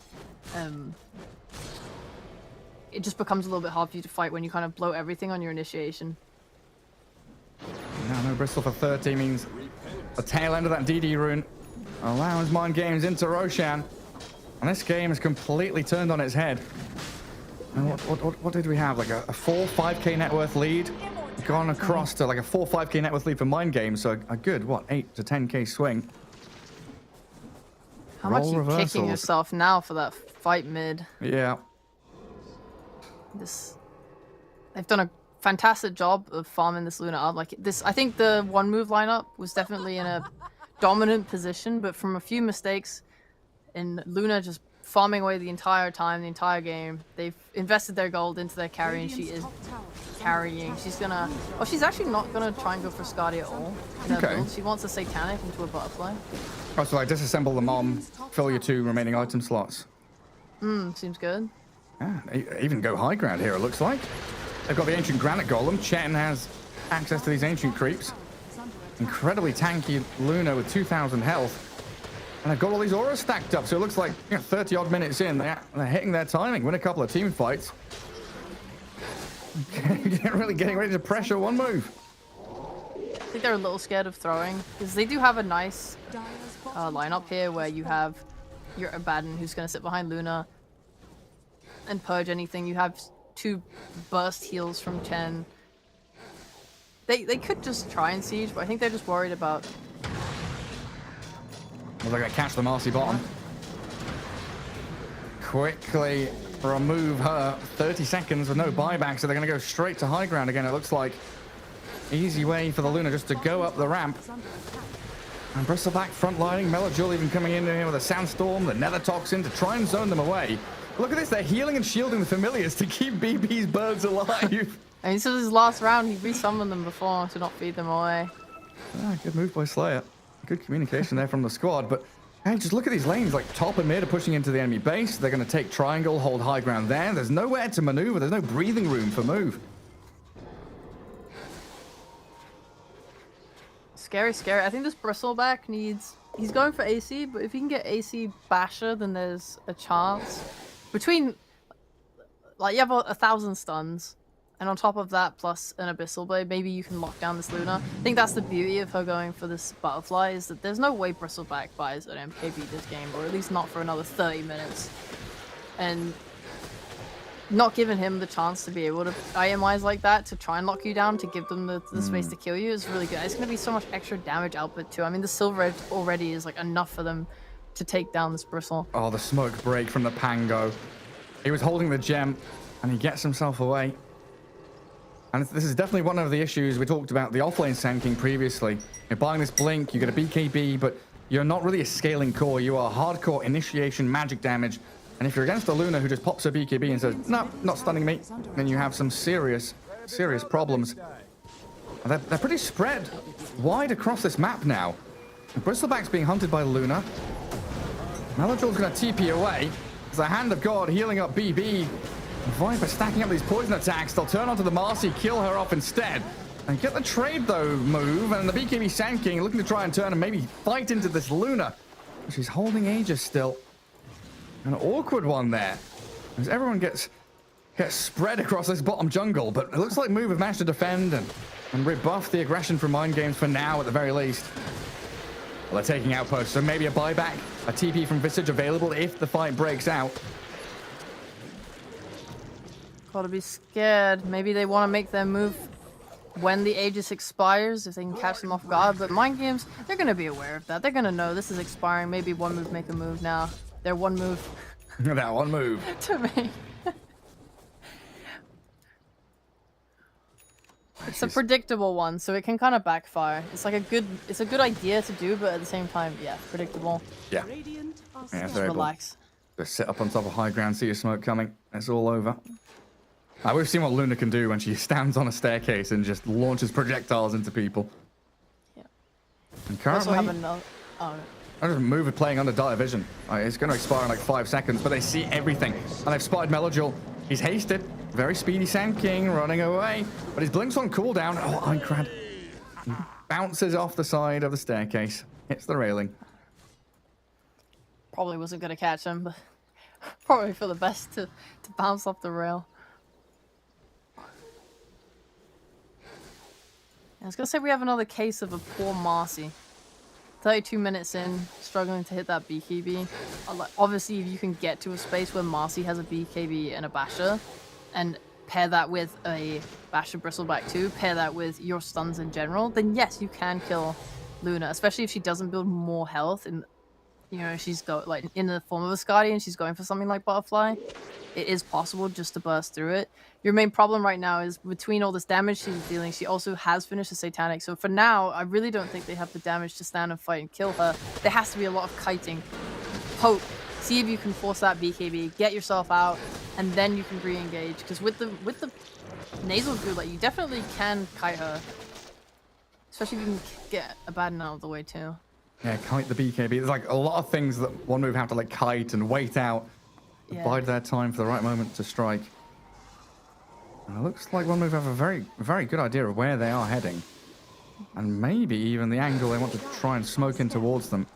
It just becomes a little bit hard for you to fight when you kind of blow everything on your initiation. No Bristle for 30 means the tail end of that DD rune allows Mind Games into Roshan. And this game is completely turned on its head. And what did we have? Like a 4-5k net worth lead? Gone across to like a 4-5k net worth lead for Mind Games. So a good, what, 8 to 10k swing. How much Roll are you kicking reversals. yourself now for that fight mid? Yeah. They've done a fantastic job of farming this Luna up. Like this, I think the OneMove lineup was definitely in a dominant position, but from a few mistakes in Luna just farming away the entire time, the entire game, they've invested their gold into their carry, and she is carrying. She's gonna... Oh, she's actually not gonna try and go for Skadi at all in her build. She wants a Satanic into a Butterfly. Oh, so like disassemble the mom, fill your 2 remaining item slots. Seems good. Yeah, even go high ground here, it looks like. They've got the Ancient Granite Golem. Chen has access to these Ancient Creeps. Incredibly tanky Luna with 2,000 health. And they've got all these auras stacked up, so it looks like 30-odd minutes in, they're hitting their timing, win a couple of team fights. Really getting ready to pressure OneMove. I think they're a little scared of throwing, because they do have a nice lineup here where you have your Abaddon who's going to sit behind Luna and purge anything. You have 2 burst heals from Chen. They could just try and siege, but I think they're just worried about... Well, they're going to catch the Marcy bottom. Quickly remove her. 30 seconds with no buyback, so they're going to go straight to high ground again, it looks like. Easy way for the Luna just to go up the ramp. And Bristleback frontlining. Melojul even coming in here with a Sandstorm, the Nether Toxin to try and zone them away. Look at this, they're healing and shielding the Familiars to keep BB's birds alive. And this is his last round. He resummoned them before to not feed them away. Good move by Slayer. Good communication there from the squad, but hey, just look at these lanes. Like top and mid are pushing into the enemy base. They're going to take triangle, hold high ground there. There's nowhere to maneuver. There's no breathing room for move. Scary, scary. I think this Bristleback needs... He's going for AC, but if he can get AC Basher, then there's a chance. Between... Like, you have 1,000 stuns. And on top of that, plus an Abyssal Blade, maybe you can lock down this Luna. I think that's the beauty of her going for this Butterfly, is that there's no way Bristleback buys an MKB this game, or at least not for another 30 minutes. And not giving him the chance to be able to IMIs like that, to try and lock you down, to give them the space to kill you, is really good. It's going to be so much extra damage output too. I mean, the Silver Edge already is like enough for them to take down this Bristle. Oh, the smoke break from the Pango. He was holding the gem, and he gets himself away. And this is definitely one of the issues we talked about, the offlane sanking previously. You're buying this blink, you get a BKB, but you're not really a scaling core. You are hardcore initiation magic damage. And if you're against a Luna who just pops a BKB and says, no, not stunning me, then you have some serious, serious problems. And they're pretty spread wide across this map now. And Bristleback's being hunted by Luna. Melojul's going to TP away. There's a Hand of God healing up BB. Viper stacking up these poison attacks. They'll turn onto the Marcy, kill her off instead. And get the trade, though, move. And the BKB Sand King looking to try and turn and maybe fight into this Luna. She's holding Aegis still. An awkward one there. As everyone gets spread across this bottom jungle. But it looks like Move have managed to defend and rebuff the aggression from Mind Games for now, at the very least. Well, they're taking outposts, so maybe a buyback. A TP from Visage available if the fight breaks out. Gotta be scared. Maybe they want to make their move when the Aegis expires, if they can catch them off guard. But Mind Games, they're going to be aware of that. They're going to know this is expiring. Maybe OneMove make a move now. Their one move. That one move. To me. It's a predictable one, so it can kind of backfire. It's like it's a good idea to do, but at the same time, yeah, predictable. Yeah. Just relax. Just sit up on top of high ground, see your smoke coming. It's all over. We've seen what Luna can do when she stands on a staircase and just launches projectiles into people. Yeah. And currently, Also have another... Oh, I just Move it playing under dire vision. It's going to expire in like 5 seconds, but they see everything. And they've spotted Melojul. He's hasted. Very speedy Sand King running away. But his blink's on cooldown. Oh, Aincrad. He bounces off the side of the staircase. Hits the railing. probably wasn't going to catch him, but probably for the best to bounce off the rail. I was going to say we have another case of a poor Marcy. 32 minutes in, struggling to hit that BKB. Obviously, if you can get to a space where Marcy has a BKB and a Basher, and pair that with a Basher Bristleback too, pair that with your stuns in general, then yes, you can kill Luna, especially if she doesn't build more health and, you know, she's got like in the form of a Skadi and she's going for something like Butterfly. It is possible just to burst through it. Your main problem right now is between all this damage she's dealing, she also has finished the Satanic. So for now, I really don't think they have the damage to stand and fight and kill her. There has to be a lot of kiting. Poke. See if you can force that BKB, get yourself out, and then you can re-engage. Because with the nasal goo, like, you definitely can kite her. Especially if you can get Abaddon out of the way too. Yeah, kite the BKB. There's like a lot of things that OneMove have to like kite and wait out. Yeah. Bide their time for the right moment to strike. And it looks like OneMove have a very good idea of where they are heading. And maybe even the angle they want to try and smoke in towards them.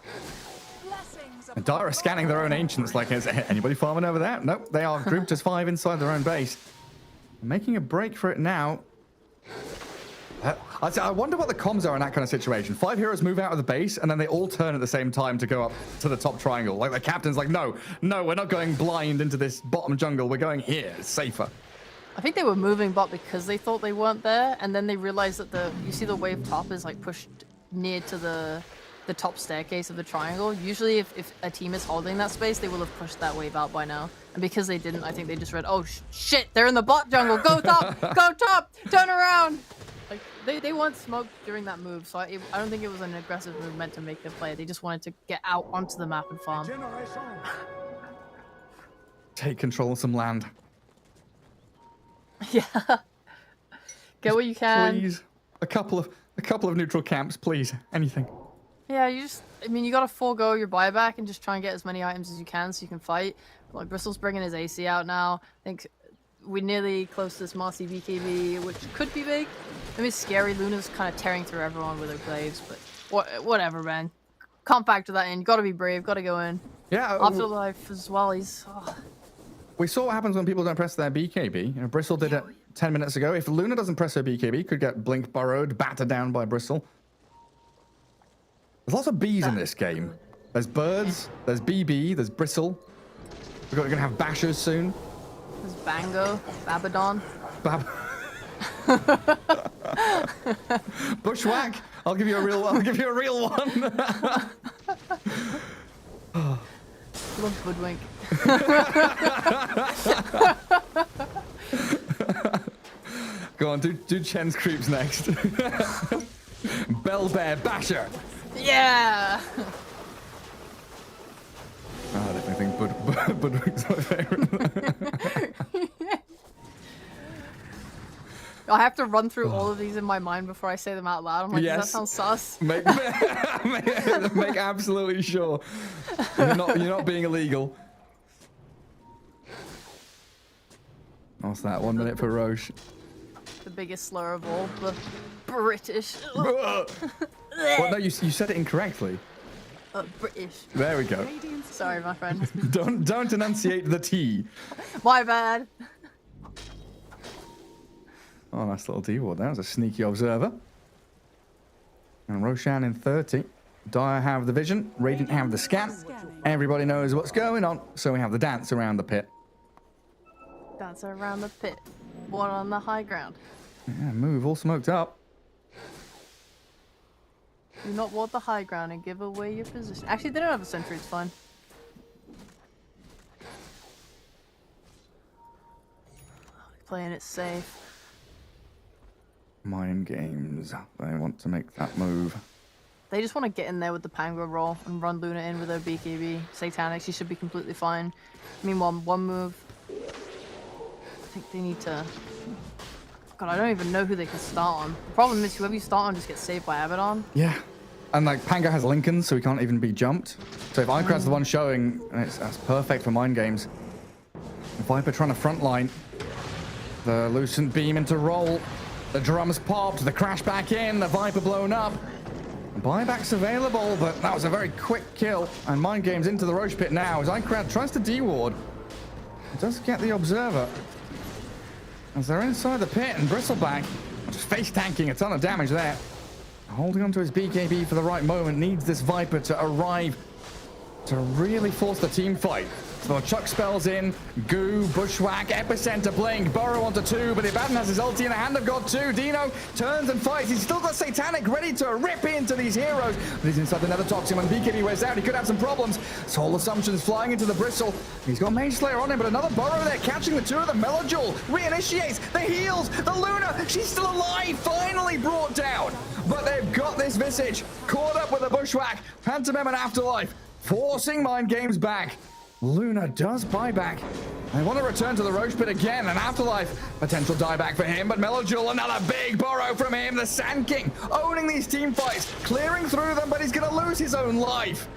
And Dire are scanning their own Ancients like, is anybody farming over there? Nope, they are grouped as 5 inside their own base. Making a break for it now. I wonder what the comms are in that kind of situation. 5 heroes move out of the base, and then they all turn at the same time to go up to the top triangle. Like the captain's like, no, we're not going blind into this bottom jungle. We're going here. It's safer. I think they were moving bot because they thought they weren't there, and then they realized that you see the wave top is like pushed near to the top staircase of the triangle. Usually if a team is holding that space, they will have pushed that wave out by now. And because they didn't, I think they just read, oh shit, they're in the bot jungle. Go top, go top, turn around. Like they weren't smoked during that move, so I don't think it was an aggressive move meant to make the play. They just wanted to get out onto the map and farm. Take control of some land. Yeah. Get what you can. Please, a couple of neutral camps, please. Anything. Yeah, I mean, you gotta forego your buyback and just try and get as many items as you can so you can fight. Like, Bristol's bringing his AC out now. I think we're nearly close to this Marcy BKB, which could be big. I mean, it's scary. Luna's kind of tearing through everyone with her glaives, but whatever, man. Can't factor that in. You gotta be brave, gotta go in. Yeah. Afterlife as well, We saw what happens when people don't press their BKB. You know, Bristle did it 10 minutes ago. If Luna doesn't press her BKB, could get blink burrowed, battered down by Bristle. There's lots of bees in this game. There's birds, there's BB, there's Bristle. We're gonna have bashers soon. There's Bango, Babadon. Bushwhack. I'll give you a real one. Love Budwink. Go on, do Chen's creeps next. Bell Bear Basher. Yeah. I definitely think Budwink's my favorite. I have to run through all of these in my mind before I say them out loud. I'm like, Yes. does that sound sus? Make absolutely sure you're not being illegal. What's that? 1 minute for Roche. The biggest slur of all, the British. Well, no, you said it incorrectly. British. There we go. Sorry, my friend. Don't enunciate the T. My bad. Oh, nice little D-ward. That was a sneaky observer. And Roshan in 30. Dire have the vision. Radiant have the scan. Everybody knows what's going on. So we have the dance around the pit. Dance around the pit. One on the high ground. Yeah, move all smoked up. Do not ward the high ground and give away your position. Actually, they don't have a sentry. It's fine. Playing it safe. Mind games. They want to make that move. They just want to get in there with the Pango roll and run Luna in with her BKB. Satanic, she should be completely fine. Meanwhile, OneMove. I think they need to... God, I don't even know who they can start on. The problem is whoever you start on just gets saved by Abaddon. Yeah. And like Pango has Lincoln, so he can't even be jumped. So if Icrad's the one showing, that's perfect for mind games. Viper trying to frontline. The Lucent Beam into roll. The drums popped, the crash back in, the Viper blown up. Buyback's available, but that was a very quick kill. And Mind Games into the Roche pit now as Icrad tries to de-ward. Does get the Observer. As they're inside the pit and Bristleback just face tanking a ton of damage there. Holding onto his BKB for the right moment. Needs this Viper to arrive to really force the team fight. So Chuck spells in, Goo, Bushwhack, Epicenter, Blink, Burrow onto 2, but the Abaddon has his ulti in the hand of God 2. Dino turns and fights. He's still got Satanic ready to rip into these heroes, but he's inside the Nether Toxin. When BKB wears out, he could have some problems. Soul Assumptions flying into the Bristle. He's got Mage Slayer on him, but another Burrow there, catching the 2 of the Melojul. Reinitiates, the heals, the Luna, she's still alive, finally brought down. But they've got this Visage, caught up with the Bushwhack, Pantomime and Afterlife, forcing Mind Games back. Luna does buyback. They want to return to the Roche Pit again, and Afterlife, potential dieback for him, but Melojul, another big burrow from him. The Sand King owning these team fights, clearing through them, but he's going to lose his own life.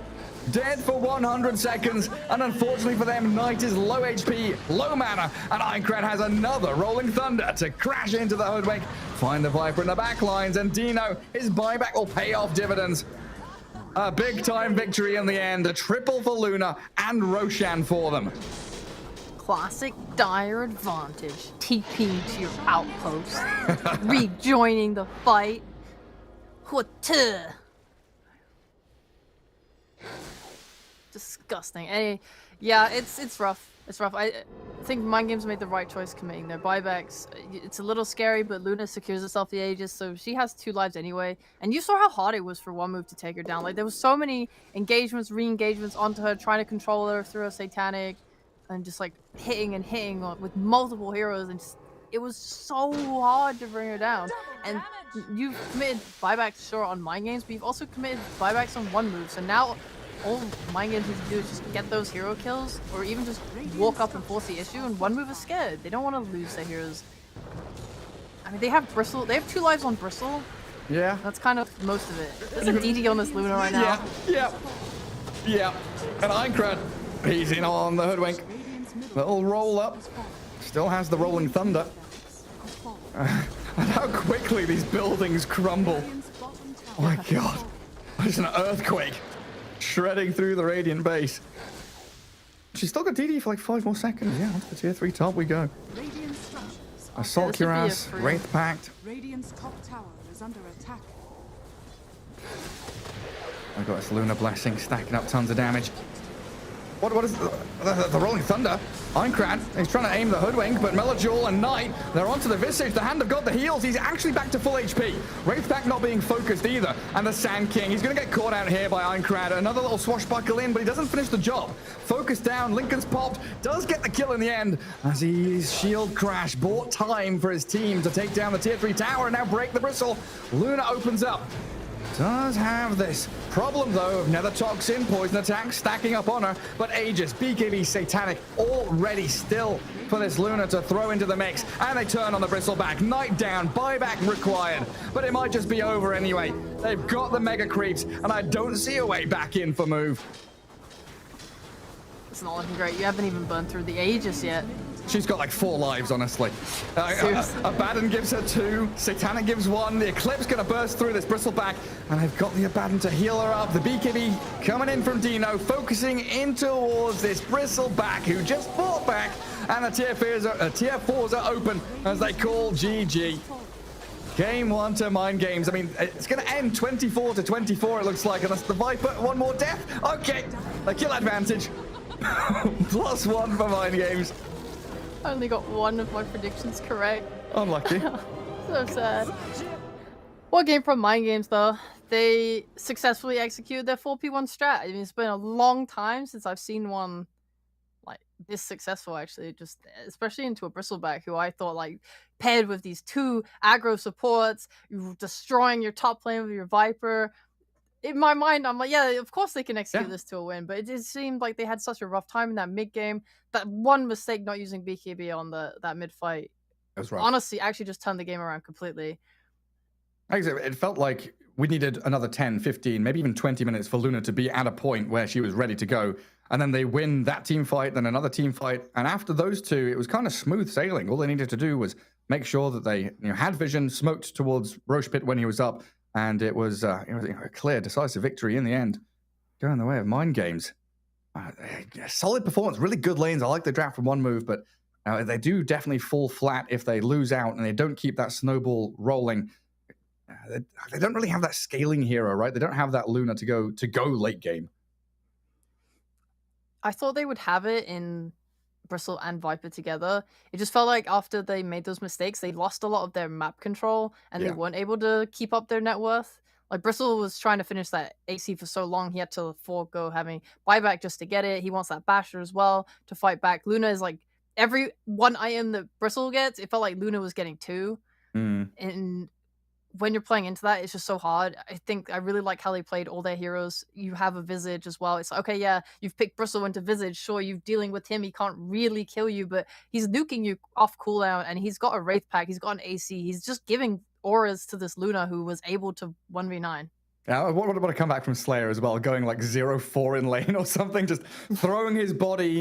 Dead for 100 seconds, and unfortunately for them, Knight is low HP, low mana, and Aincrad has another Rolling Thunder to crash into the Hoodwink, find the Viper in the back lines, and Dino, his buyback will pay off dividends. A big-time victory in the end, a triple for Luna and Roshan for them. Classic Dire advantage. TP to your outpost. Rejoining the fight. What? Disgusting. Hey, yeah, it's rough. It's rough. I think Mind Games made the right choice committing their buybacks. It's a little scary, but Luna secures herself the Aegis, so she has 2 lives anyway. And you saw how hard it was for OneMove to take her down. Like, there was so many engagements, re-engagements onto her, trying to control her through a Satanic, and just like hitting and hitting with multiple heroes, and just, it was so hard to bring her down. And you've committed buybacks, sure, on Mind Games, but you've also committed buybacks on OneMove. So now all Mind Games need to do is just get those hero kills, or even just walk up and force the issue, and OneMove is scared. They don't want to lose their heroes. I mean, they have Bristle. They have 2 lives on Bristle. Yeah. That's kind of most of it. There's a DD on this Luna right now. Yeah. And Aincrad, he's in on the Hoodwink. Little roll up. Still has the Rolling Thunder. And how quickly these buildings crumble. Oh my god. There's an earthquake shredding through the Radiant base. She's still got DD for like 5 more seconds. Yeah, onto the tier 3 top we go. Assault Cuirass, Wraith Pact. Radiant's top tower is under attack. I've got this Lunar Blessing stacking up tons of damage. What is the Rolling Thunder? Aincrad, he's trying to aim the Hoodwink, but Melojul and Knight, they're onto the Visage, the Hand of God, the heals. He's actually back to full HP. Wraith Pact not being focused either. And the Sand King, he's going to get caught out here by Aincrad. Another little swashbuckle in, but he doesn't finish the job. Focus down, Lincoln's popped, does get the kill in the end, as he's shield crash, bought time for his team to take down the tier 3 tower and now break the Bristle. Luna opens up. Does have this problem though of Nether Toxin, Poison Attack stacking up on her, but Aegis, BKB, Satanic already still for this Luna to throw into the mix, and they turn on the Bristleback. Knight down, buyback required, but it might just be over anyway. They've got the Mega Creeps, and I don't see a way back in for Move. It's not looking great. You haven't even burned through the Aegis yet. She's got like 4 lives, honestly. Abaddon gives her 2, Satanic gives 1, the Eclipse gonna burst through this Bristleback, and they've got the Abaddon to heal her up. The BKB coming in from Dino, focusing in towards this Bristleback who just fought back, and the tier 4s are open as they call GG. Game 1 to Mind Games. I mean, it's gonna end 24-24, it looks like, unless the Viper, 1 more death. Okay, the kill advantage. +1 for Mind Games. I only got 1 of my predictions correct. Unlucky. So sad. What game from Mind Games though? They successfully executed their 4P1 strat. I mean, it's been a long time since I've seen one like this successful, actually. Just especially into a Bristleback, who I thought like paired with these 2 aggro supports, you're destroying your top lane with your Viper. In my mind, I'm like, yeah, of course they can execute this to a win, but it just seemed like they had such a rough time in that mid game. That one mistake not using BKB on that mid fight, That's right. honestly, actually just turned the game around completely. Actually, it felt like we needed another 10, 15, maybe even 20 minutes for Luna to be at a point where she was ready to go. And then they win that team fight, then another team fight. And after those 2, it was kind of smooth sailing. All they needed to do was make sure that they had vision, smoked towards Roche Pit when he was up. And it was a clear, decisive victory in the end. Going the way of Mind Games. Solid performance, really good lanes. I like the draft from OneMove, but they do definitely fall flat if they lose out and they don't keep that snowball rolling. they don't really have that scaling hero, right? They don't have that Luna to go late game. I thought they would have it in Bristle and Viper together. It just felt like after they made those mistakes, they lost a lot of their map control and they Yeah. weren't able to keep up their net worth. Like Bristle was trying to finish that AC for so long, he had to forego having buyback just to get it. He wants that basher as well to fight back. Luna is like every one item that Bristle gets, it felt like Luna was getting two. And when you're playing into that, it's just so hard. I think I really like how they played all their heroes. You have a Visage as well. It's like, okay, yeah, you've picked Bristle into Visage. Sure, you're dealing with him. He can't really kill you, but he's nuking you off cooldown, and he's got a Wraith Pack. He's got an AC. He's just giving auras to this Luna who was able to 1v9. Yeah, what about a comeback from Slayer as well, going like 0-4 in lane or something, just throwing his body,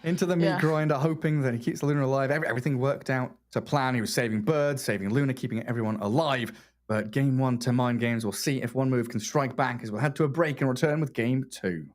into the meat grinder, hoping that he keeps the Luna alive. Everything worked out to plan. He was saving birds, saving Luna, keeping everyone alive. But game 1 to Mind Games, we'll see if OneMove can strike back as we'll head to a break and return with game 2.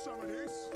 some of this.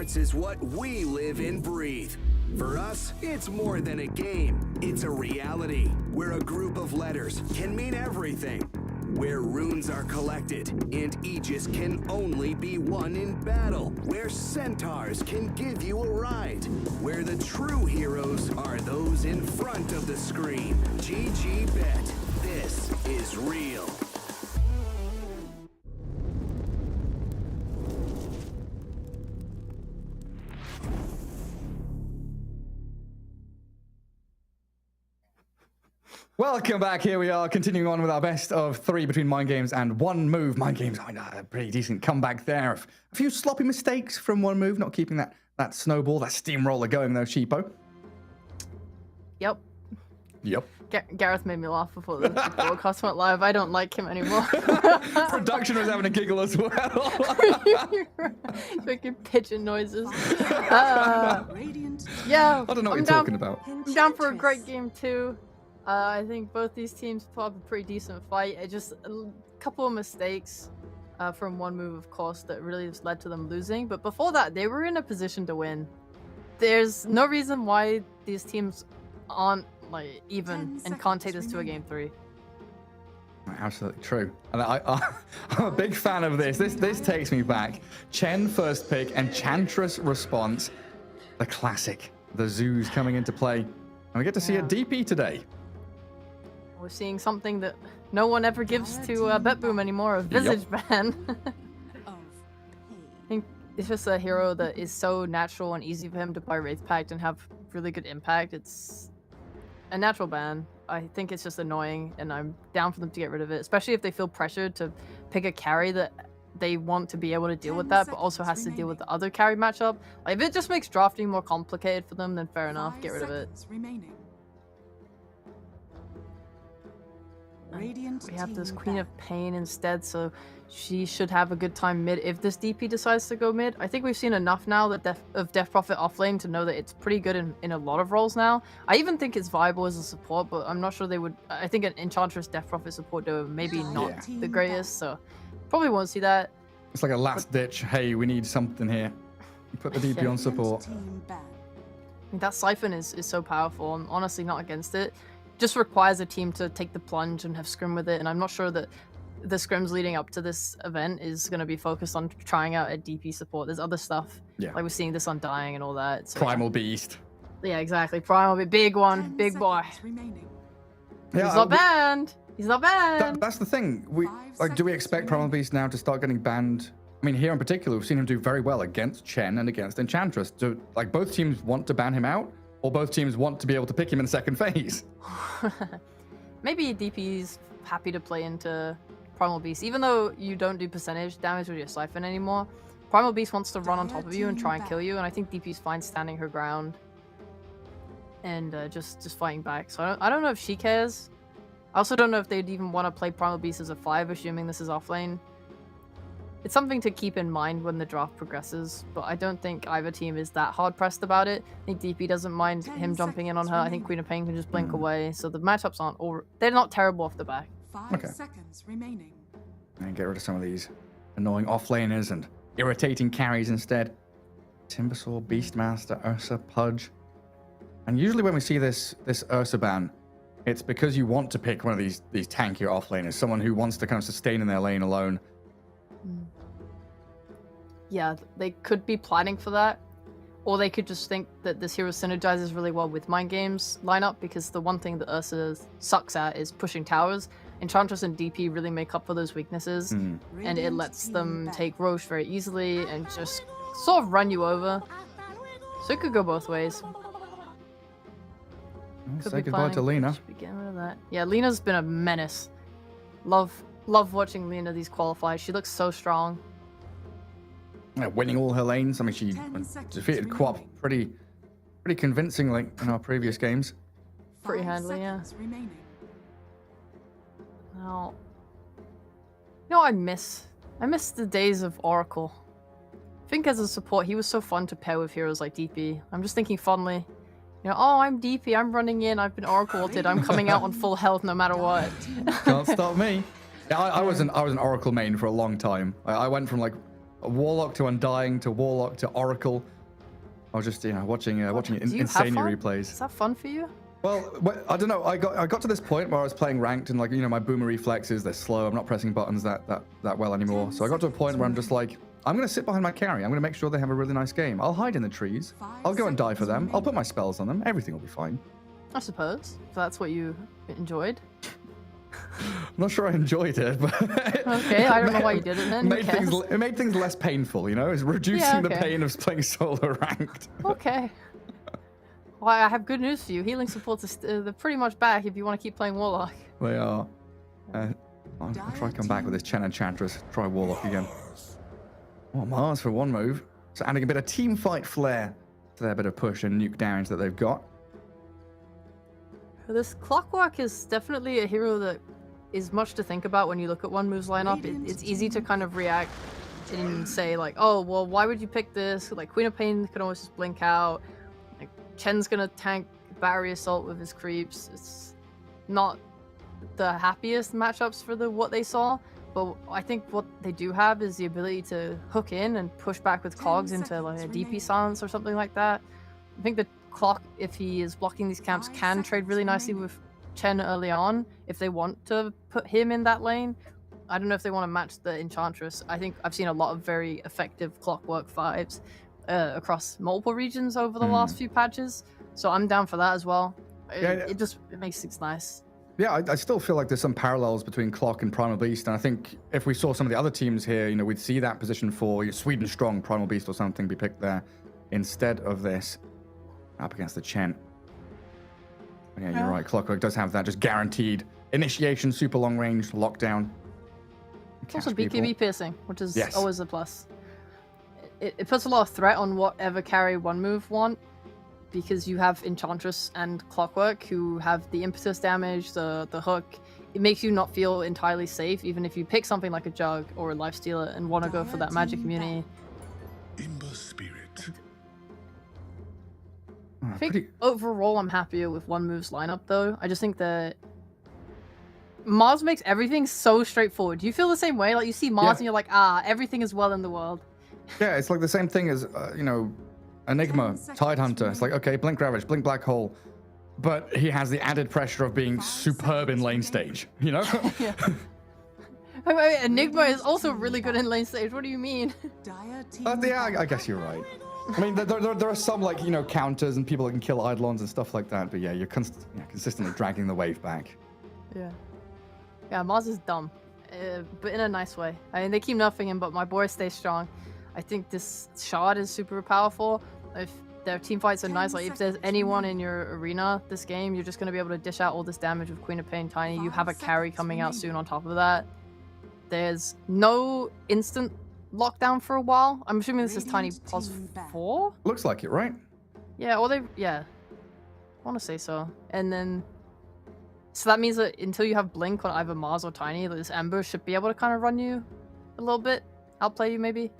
Sports is what we live and breathe. For us, it's more than a game. It's a reality where a group of letters can mean everything. Where runes are collected and Aegis can only be won in battle. Where centaurs can give you a ride. Where the true heroes are those in front of the screen. GG Bet. This is real. Welcome back. Here we are, continuing on with our best of 3 between Mind Games and OneMove. Mind Games, a pretty decent comeback there. A few sloppy mistakes from OneMove, not keeping that snowball, that steamroller going though, Cheapo. Yep. Yep. Gareth made me laugh before the broadcast went live. I don't like him anymore. Production was having a giggle as well. Making pigeon noises. Radiant Yeah, I don't know what I'm you're down, talking about. I'm down for a great game too. I think both these teams put up a pretty decent fight. It just a couple of mistakes from OneMove, of course, that really just led to them losing. But before that, they were in a position to win. There's no reason why these teams aren't like even and can't take this to a game 3. Absolutely true. And I'm a big fan of this. This takes me back. Chen first pick, Enchantress response. The classic. The Zoos coming into play. And we get to see a DP today. We're seeing something that no one ever gives to BetBoom anymore, a Visage ban. I think it's just a hero that is so natural and easy for him to play Wraith Pact and have really good impact. It's a natural ban. I think it's just annoying, and I'm down for them to get rid of it, especially if they feel pressured to pick a carry that they want to be able to deal with that, but also has to deal with the other carry matchup. Like, if it just makes drafting more complicated for them, then fair enough, get rid of it. We have this Queen of Pain instead, so she should have a good time mid if this DP decides to go mid. I think we've seen enough now that of Death Prophet offlane to know that it's pretty good in a lot of roles now. I even think it's viable as a support, but I'm not sure they would. I think an Enchantress Death Prophet support duo maybe not the greatest, so probably won't see that. It's like a last ditch. Hey, we need something here. Put the DP on support. I mean, that Siphon is so powerful. I'm honestly not against it. Just requires a team to take the plunge and have scrim with it, and I'm not sure that the scrims leading up to this event is going to be focused on trying out a DP support. There's other stuff. Yeah. Like we're seeing this on Dying and all that. So, Primal Beast. Yeah, exactly. Primal, big one, big boy. Yeah, He's not banned. He's not banned. That's the thing. Do we expect Primal Beast now to start getting banned? I mean, here in particular, we've seen him do very well against Chen and against Enchantress. Do both teams want to ban him out, or both teams want to be able to pick him in the second phase? Maybe DP's happy to play into Primal Beast, even though you don't do percentage damage with your Siphon anymore. Primal Beast wants to run on top of you and try and kill you, and I think DP's fine standing her ground and just fighting back. So I don't know if she cares. I also don't know if they'd even want to play Primal Beast as a 5, assuming this is offlane. It's something to keep in mind when the draft progresses, but I don't think either team is that hard-pressed about it. I think DP doesn't mind him jumping in on her. I think Queen of Pain can just blink away, so the matchups aren't all... They're not terrible off the back. 5 seconds remaining. And get rid of some of these annoying offlaners and irritating carries instead. Timbersaw, Beastmaster, Ursa, Pudge. And usually when we see this Ursa ban, it's because you want to pick one of these tankier offlaners, someone who wants to kind of sustain in their lane alone. Yeah, they could be planning for that, or they could just think that this hero synergizes really well with Mind Games lineup, because the one thing that Ursa sucks at is pushing towers. Enchantress and DP really make up for those weaknesses, and it lets them take Roche very easily and just sort of run you over. So it could go both ways. Say goodbye to Lena. Get rid of that. Yeah, Lena's been a menace. Love watching Lena these qualifiers. She looks so strong. Winning all her lanes. I mean, she defeated Quap pretty convincingly in our previous games. Pretty handily, yeah. Now, you know, I miss the days of Oracle. I think as a support, he was so fun to pair with heroes like DP. I'm just thinking fondly, you know, oh, I'm DP, I'm running in, I've been Oracle ulted, I'm coming out on full health no matter what. Can't stop me. Yeah, I was an Oracle main for a long time. I went from like a Warlock to Undying to Warlock to Oracle. I was just, watching insane replays. Is that fun for you? Well, I don't know. I got to this point where I was playing ranked and my boomer reflexes, they're slow. I'm not pressing buttons that well anymore. So I got to a point where I'm just like, I'm going to sit behind my carry. I'm going to make sure they have a really nice game. I'll hide in the trees. I'll go and die for them. I'll put my spells on them. Everything will be fine. I suppose. If that's what you enjoyed. I'm not sure I enjoyed it, but okay, I don't know why you did it then. It made things less painful, It's reducing the pain of playing solo ranked. Okay. Well, I have good news for you. Healing supports are they're pretty much back if you want to keep playing Warlock. They are. I'll try to come back with this Chen Enchantress. Try Warlock again. Oh, Mars for OneMove. So adding a bit of team fight flair to their bit of push and nuke downs that they've got. This Clockwork is definitely a hero that is much to think about when you look at OneMove's lineup. It's easy to kind of react and say like, oh, well, why would you pick this? Like Queen of Pain can always just blink out. Like Chen's gonna tank Battery Assault with his creeps. It's not the happiest matchups for what they saw, but I think what they do have is the ability to hook in and push back with cogs into like a DP silence or something like that. I think the Clock, if he is blocking these camps, can trade really nicely with Chen early on if they want to put him in that lane. I don't know if they want to match the Enchantress. I think I've seen a lot of very effective Clockwork vibes across multiple regions over the last few patches, so I'm down for that as well. It makes things nice. Yeah, I still feel like there's some parallels between Clock and Primal Beast, and I think if we saw some of the other teams here, we'd see that position for Sweden Strong, Primal Beast or something be picked there instead of this up against the Chen. Yeah, you're right. Clockwork does have that just guaranteed initiation, super long range, lockdown. It's also BKB piercing, which is Yes. always a plus. It puts a lot of threat on whatever carry OneMove want, because you have Enchantress and Clockwork who have the impetus damage, the hook. It makes you not feel entirely safe, even if you pick something like a Jug or a Lifestealer and want to go for that magic immunity. Ember Spirit. I think overall I'm happier with OneMove's lineup though. I just think that Mars makes everything so straightforward. Do you feel the same way? Like you see Mars and you're like, everything is well in the world. Yeah, it's like the same thing as, Enigma, Tidehunter. It's like, okay, Blink Ravage, Blink Black Hole. But he has the added pressure of being superb in lane stage, Yeah. Wait, Enigma is also really good in lane stage. What do you mean? Yeah, I guess you're right. I mean, there are some, counters and people that can kill Eidolons and stuff like that. But yeah, you're consistently dragging the wave back. Yeah. Yeah, Mars is dumb. But in a nice way. I mean, they keep nerfing him, but my boy stays strong. I think this shard is super powerful. If their team fights are nice, like if there's anyone in your arena this game, you're just going to be able to dish out all this damage with Queen of Pain Tiny. You have a carry coming out soon on top of that. There's no instant lockdown for a while. I'm assuming this is Tiny Pos 4? Looks like it, right? Yeah, I want to say so. And then, so that means that until you have Blink on either Mars or Tiny, this Ember should be able to kind of run you a little bit, outplay you maybe.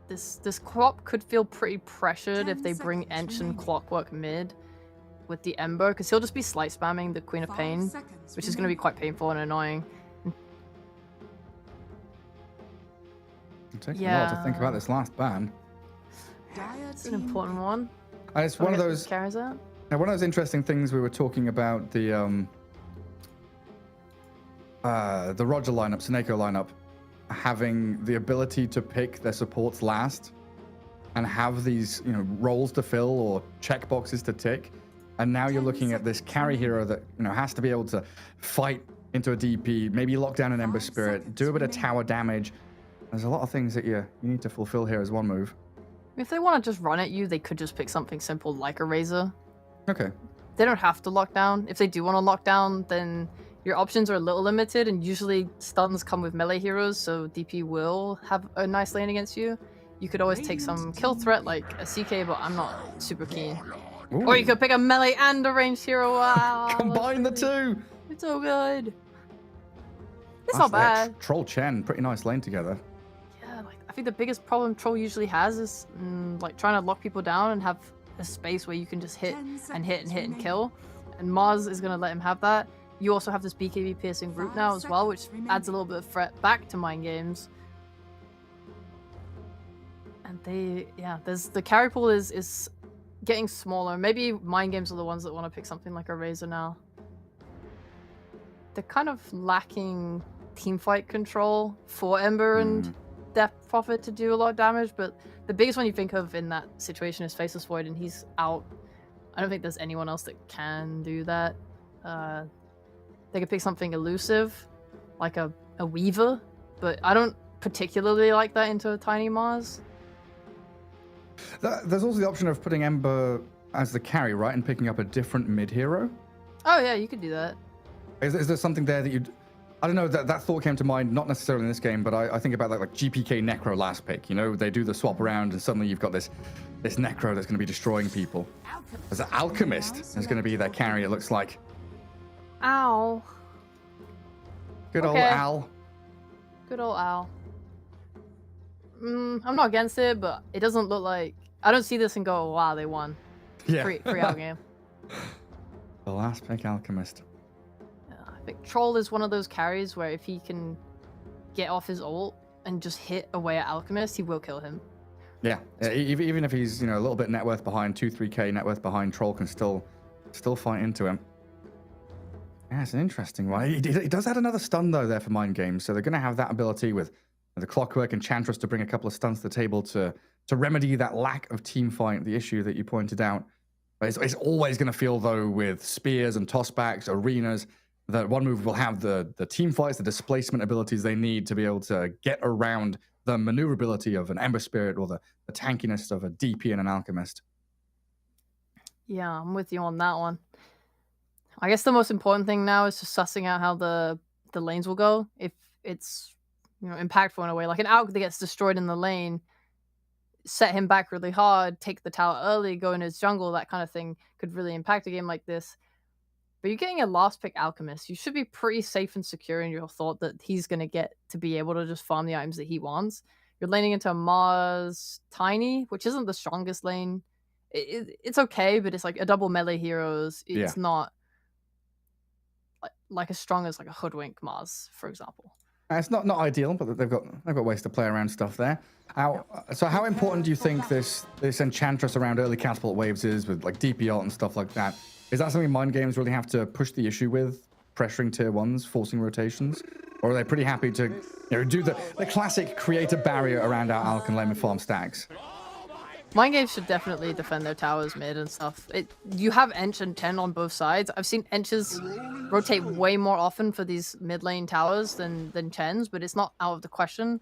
This crop could feel pretty pressured if they bring Ench and Clockwork mid with the Ember, because he'll just be slight spamming the Queen of Pain, which is going to be quite painful and annoying. It's taking a while to think about this last ban. It's an important one. And it's one of those carries out. Now, one of those interesting things we were talking about the Roger lineup, Seneko lineup, having the ability to pick their supports last and have these, roles to fill or checkboxes to tick. And now you're looking at this carry hero that, has to be able to fight into a DP, maybe lock down an Ember Spirit, do a bit of tower damage. There's a lot of things that you need to fulfill here as OneMove. If they want to just run at you, they could just pick something simple like a Razor. Okay. They don't have to lock down. If they do want to lock down, then your options are a little limited, and usually stuns come with melee heroes, so DP will have a nice lane against you. You could always take some kill threat like a CK, but I'm not super keen. Ooh. Or you could pick a melee and a ranged hero. Wow, Combine the two! It's so good. It's That's not bad. Troll Chen, pretty nice lane together. Yeah, I think the biggest problem Troll usually has is trying to lock people down and have a space where you can just hit and hit and hit and kill. And Mars is going to let him have that. You also have this BKB piercing route now as well, which adds a little bit of threat back to Mind Games. And there's the carry pool is getting smaller. Maybe Mind Games are the ones that want to pick something like a Razor now. They're kind of lacking teamfight control for Ember and Death Prophet to do a lot of damage, but the biggest one you think of in that situation is Faceless Void, and he's out. I don't think there's anyone else that can do that. They could pick something elusive, like a Weaver, but I don't particularly like that into a Tiny Mars. There's also the option of putting Ember as the carry, right, and picking up a different mid hero. Oh yeah, you could do that. Is there something there that you'd... I don't know, that thought came to mind, not necessarily in this game, but I think about like GPK Necro last pick. You know, they do the swap around and suddenly you've got this Necro that's going to be destroying people. There's an Alchemist is going to be their carry, it looks like. Ow. Good old Al. Good old Al. I'm not against it, but it doesn't look like... I don't see this and go, wow, they won. Yeah. Free out game. The last pick Alchemist. I think Troll is one of those carries where if he can get off his ult and just hit away at Alchemist, he will kill him. Yeah, even if he's, you know, a little bit net worth behind, 2-3k net worth behind, Troll can still fight into him. Yeah, it's an interesting one. He does add another stun, though, there for Mind Games, so they're going to have that ability with the Clockwork Enchantress to bring a couple of stuns to the table to remedy that lack of team fight, the issue that you pointed out. It's always going to feel, though, with spears and tossbacks, arenas, that OneMove will have the team fights, the displacement abilities they need to be able to get around the maneuverability of an Ember Spirit or the tankiness of a DP and an Alchemist. Yeah, I'm with you on that one. I guess the most important thing now is just sussing out how the lanes will go. If it's, you know, impactful in a way, like an Alch that gets destroyed in the lane, set him back really hard, take the tower early, go in his jungle, that kind of thing could really impact a game like this. But you're getting a last pick Alchemist. You should be pretty safe and secure in your thought that he's going to get to be able to just farm the items that he wants. You're laning into Mars Tiny, which isn't the strongest lane. It's okay, but it's like a double melee heroes. It's not like as strong as like a Hoodwink Mars, for example. It's not ideal, but they've got ways to play around stuff there. So how important do you think this Enchantress around early catapult waves is with like DP ult and stuff like that? Is that something Mind Games really have to push the issue with, pressuring tier 1s, forcing rotations? Or are they pretty happy to, you know, do the classic create a barrier around our Alch and let me farm stacks? Mind Games should definitely defend their towers mid and stuff. You have Ench and Chen on both sides. I've seen Enches rotate way more often for these mid lane towers than Chens, but it's not out of the question.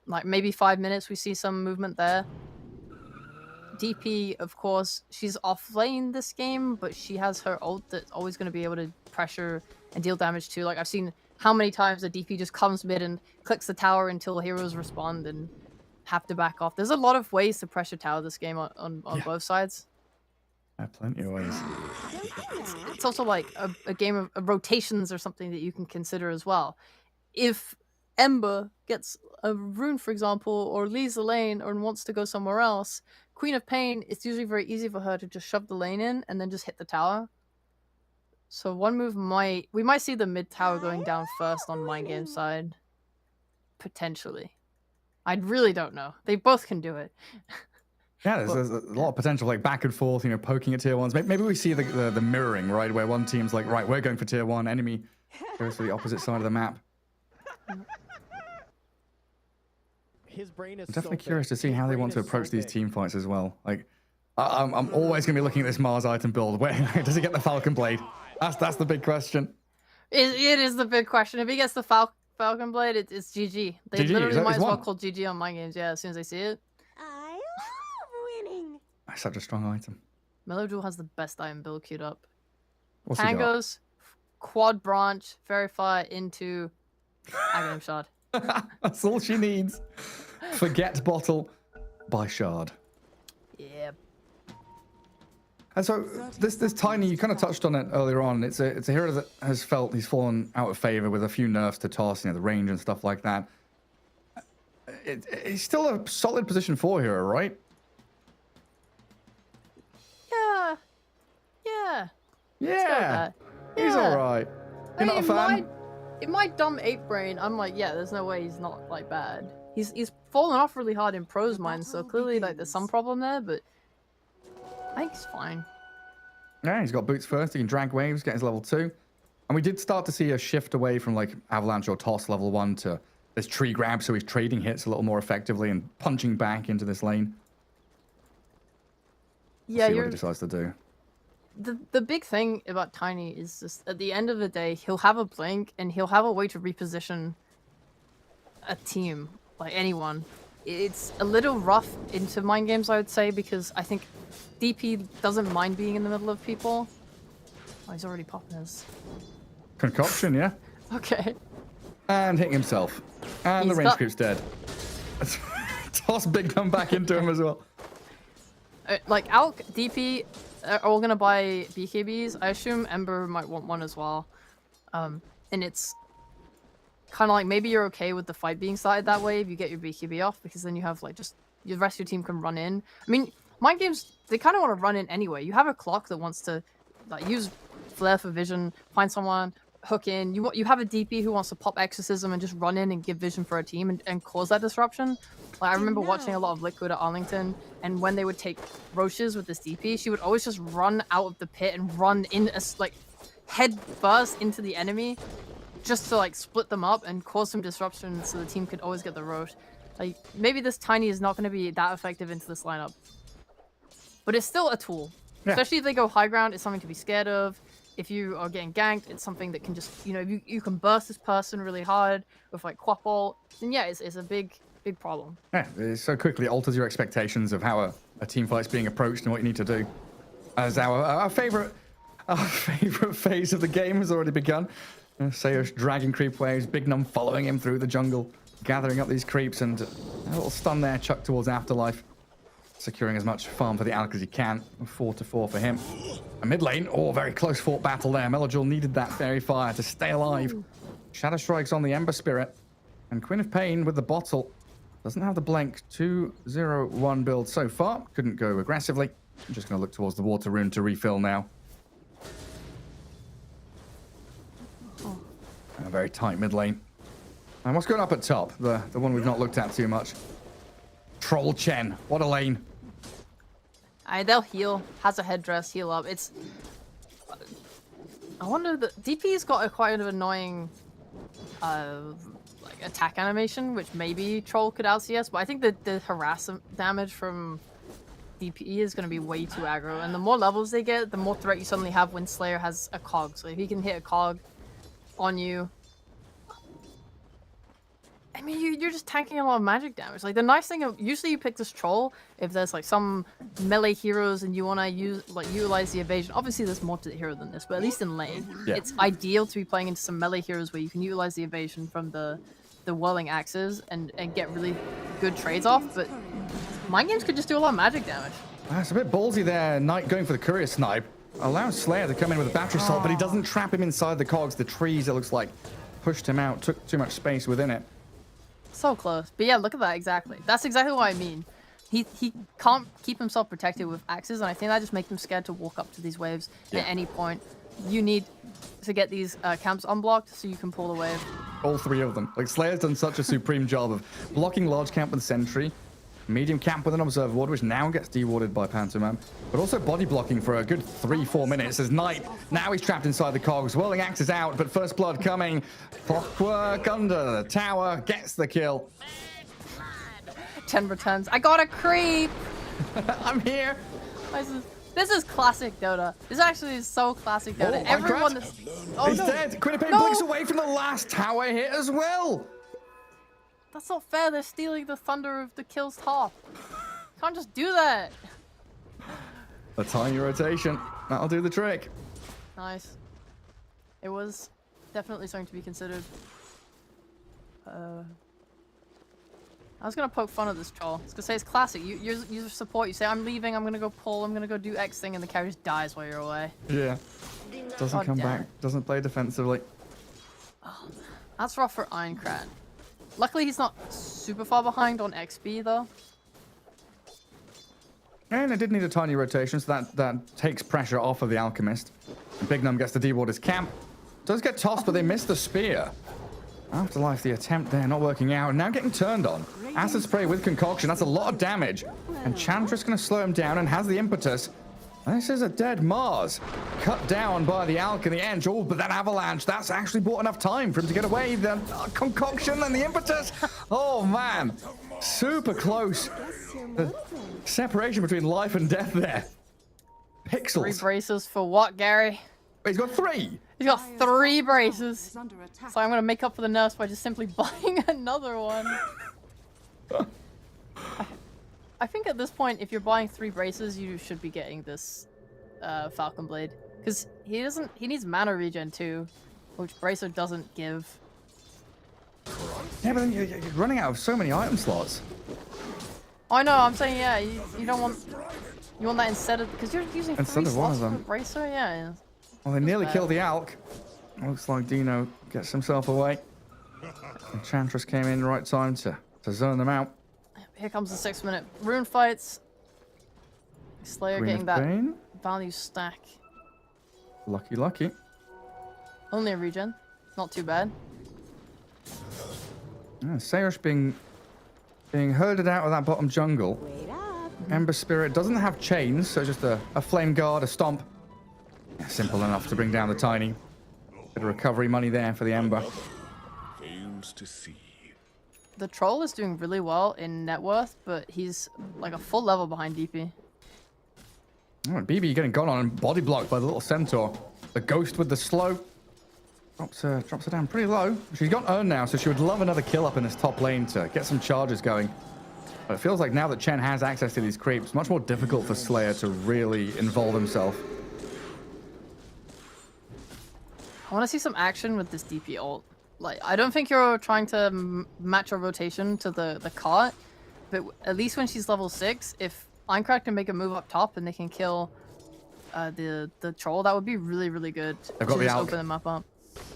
Like maybe 5 minutes we see some movement there. DP, of course, she's off lane this game, but she has her ult that's always going to be able to pressure and deal damage too. Like I've seen how many times the DP just comes mid and clicks the tower until heroes respond and have to back off. There's a lot of ways to pressure tower this game on both sides. Plenty of ways. It's also like a game of rotations or something that you can consider as well. If Ember gets a rune, for example, or leaves the lane or wants to go somewhere else, Queen of Pain, it's usually very easy for her to just shove the lane in and then just hit the tower. So OneMove we might see the mid tower going down first on Mind Game's side. Potentially. I really don't know. They both can do it. Yeah, there's a lot of potential, like back and forth, you know, poking at tier 1s. Maybe we see the mirroring, right, where one team's like, right, we're going for tier 1, enemy goes to the opposite side of the map. His brain is I'm definitely curious to see how they want to approach these team fights as well. Like, I'm always going to be looking at this Mars item build. Where does he get the Falcon Blade? That's the big question. It is the big question. If he gets the Falcon Blade, it's GG. They GG, literally might as well won. call GG on Mind Games, yeah, as soon as they see it. I love winning. That's such a strong item. Mellow has the best item build queued up. What's he got? Tangos, Quad Branch, Verify into Aghanim Shard. That's all she needs. Forget Bottle by Shard. Yeah. And so this Tiny, you kind of touched on it earlier on. It's a hero that has felt he's fallen out of favor with a few nerfs to toss, you know, the range and stuff like that. It's still a solid position 4 hero, right? Yeah. Yeah. Yeah. Yeah. He's all right. You're not a fan? In my dumb ape brain, I'm like, yeah, there's no way he's not like bad. He's fallen off really hard in pros mine, so clearly like there's some problem there, but I think he's fine. Yeah, he's got boots first. He can drag waves, get his level 2. And we did start to see a shift away from like Avalanche or Toss level 1 to this tree grab, so he's trading hits a little more effectively and punching back into this lane. Yeah, see what he decides to do. The big thing about Tiny is just at the end of the day, he'll have a blink and he'll have a way to reposition a team, like anyone. it's a little rough into mind games, I would say, because I think DP doesn't mind being in the middle of people. Oh, he's already popping his. Concoction, yeah. Okay. And hitting himself. And He's the range got- creep's dead. Toss Big Gun back into him as well. Like, Alk, DP are all gonna buy BKBs. I assume Ember might want one as well. And it's kind of like maybe you're okay with the fight being started that way if you get your BKB off, because then you have like just the rest of your team can run in. I mean, mind games, they kind of want to run in anyway. You have a clock that wants to like use flare for vision, find someone, hook in. You have a DP who wants to pop exorcism and just run in and give vision for a team and cause that disruption. Like I remember watching a lot of Liquid at Arlington, and when they would take Roches with this DP, she would always just run out of the pit and run in a like head burst into the enemy, just to like split them up and cause some disruption, so the team could always get the Roche. Like maybe this Tiny is not going to be that effective into this lineup, but it's still a tool. Yeah. Especially if they go high ground, it's something to be scared of. If you are getting ganked, it's something that can just, you know, you can burst this person really hard with like Quap ult, then yeah, it's a big problem. Yeah, it so quickly alters your expectations of how a team fight's being approached and what you need to do. As our favorite phase of the game has already begun. Sayush dragging creep waves, Big Num following him through the jungle, gathering up these creeps, and a little stun there chucked towards Afterlife. Securing as much farm for the Alk as he can. 4-4 for him. A mid lane, very close fought battle there. Melojul needed that fairy fire to stay alive. Shadow Strike's on the Ember Spirit. And Queen of Pain with the bottle. Doesn't have the blank 2-0-1 build so far. Couldn't go aggressively. I'm just going to look towards the water rune to refill now. A very tight mid lane. And what's going up at top? The one we've not looked at too much. Troll Chen. What a lane. They'll heal. Has a headdress. Heal up. It's. I wonder the DP's got a quite an annoying, like attack animation, which maybe Troll could out CS. But I think that the harassment damage from DP is going to be way too aggro. And the more levels they get, the more threat you suddenly have when Slayer has a cog. So if he can hit a cog on you, I mean, you're just tanking a lot of magic damage. Like the nice thing, usually you pick this Troll if there's like some melee heroes and you want to utilize the evasion. Obviously, there's more to the hero than this, but at least in lane, it's ideal to be playing into some melee heroes where you can utilize the evasion from the whirling axes and get really good trades off. But mind games could just do a lot of magic damage. It's a bit ballsy there. Knight going for the courier snipe. Allows Slayer to come in with a battery assault, but he doesn't trap him inside the cogs. The trees, it looks like, pushed him out, took too much space within it. So close. But yeah, look at that exactly. That's exactly what I mean. He can't keep himself protected with axes, and I think that just makes him scared to walk up to these waves at any point. You need to get these camps unblocked so you can pull the wave. All three of them. Like, Slayer's done such a supreme job of blocking large camp with Sentry, medium camp with an Observer Ward, which now gets dewarded by Pantomime, but also body blocking for a good 3-4 minutes as Knight, now he's trapped inside the cogs. Whirling Axe is out, but First Blood coming. Clockwork under the tower, gets the kill. 10 returns. I got a creep! I'm here. This is classic Dota. This actually is so classic Dota. Everyone is... He's dead. Queen of Pain blinks away from the last tower hit as well. That's not fair. They're stealing the thunder of the kills top. Can't just do that. A tiny rotation. That'll do the trick. Nice. It was definitely something to be considered. I was gonna poke fun at this troll. I was gonna say it's classic. You support. You say I'm leaving. I'm gonna go pull. I'm gonna go do X thing, and the carry just dies while you're away. Yeah. Doesn't come back. Doesn't play defensively. Oh, that's rough for Ironcrad. Luckily, he's not super far behind on XP though. And it did need a tiny rotation, so that takes pressure off of the Alchemist. And Big Num gets to deward his camp. Does get tossed, but they miss the spear. Afterlife, the attempt there not working out. Now getting turned on. Acid spray with concoction. That's a lot of damage. And Chandra's going to slow him down and has the impetus. This is a dead Mars. Cut down by the Alk in the end. Oh, but that avalanche, that's actually bought enough time for him to get away. The concoction and the impetus. Oh, man. Super close. The separation between life and death there. Pixels. 3 braces for what, Gary? He's got 3. He's got 3 braces. So I'm going to make up for the nerfs by just simply buying another one. I think at this point, if you're buying 3 braces, you should be getting this Falcon Blade. Because he needs mana regen too, which Bracer doesn't give. Yeah, but then you're running out of so many item slots. I know, I'm saying, yeah, you don't want... You want that instead of... Because you're using 3 slots for Bracer, yeah. Well, they nearly killed the Alk. Looks like Dino gets himself away. Enchantress came in right time to zone them out. Here comes the 6-minute rune fights. Slayer Queen getting of that Pain. value stack. Lucky. Only a regen. Not too bad. Yeah, Sayrush being herded out of that bottom jungle. Wait up. Ember Spirit doesn't have chains, so just a flame guard, a stomp. Yeah, simple enough to bring down the Tiny. Bit of recovery money there for the Ember. Fails to see. The troll is doing really well in net worth, but he's like a full level behind DP. Oh, BB getting gone on and body blocked by the little centaur. The ghost with the slow. Drops her down pretty low. She's got Urn now, so she would love another kill up in this top lane to get some charges going. But it feels like now that Chen has access to these creeps, much more difficult for Slayer to really involve himself. I want to see some action with this DP ult. Like, I don't think you're trying to match a rotation to the cart, but at least when she's level 6, if Eintracht can make a move up top and they can kill the troll, that would be really, really good. They've got to the just Alk. open them up.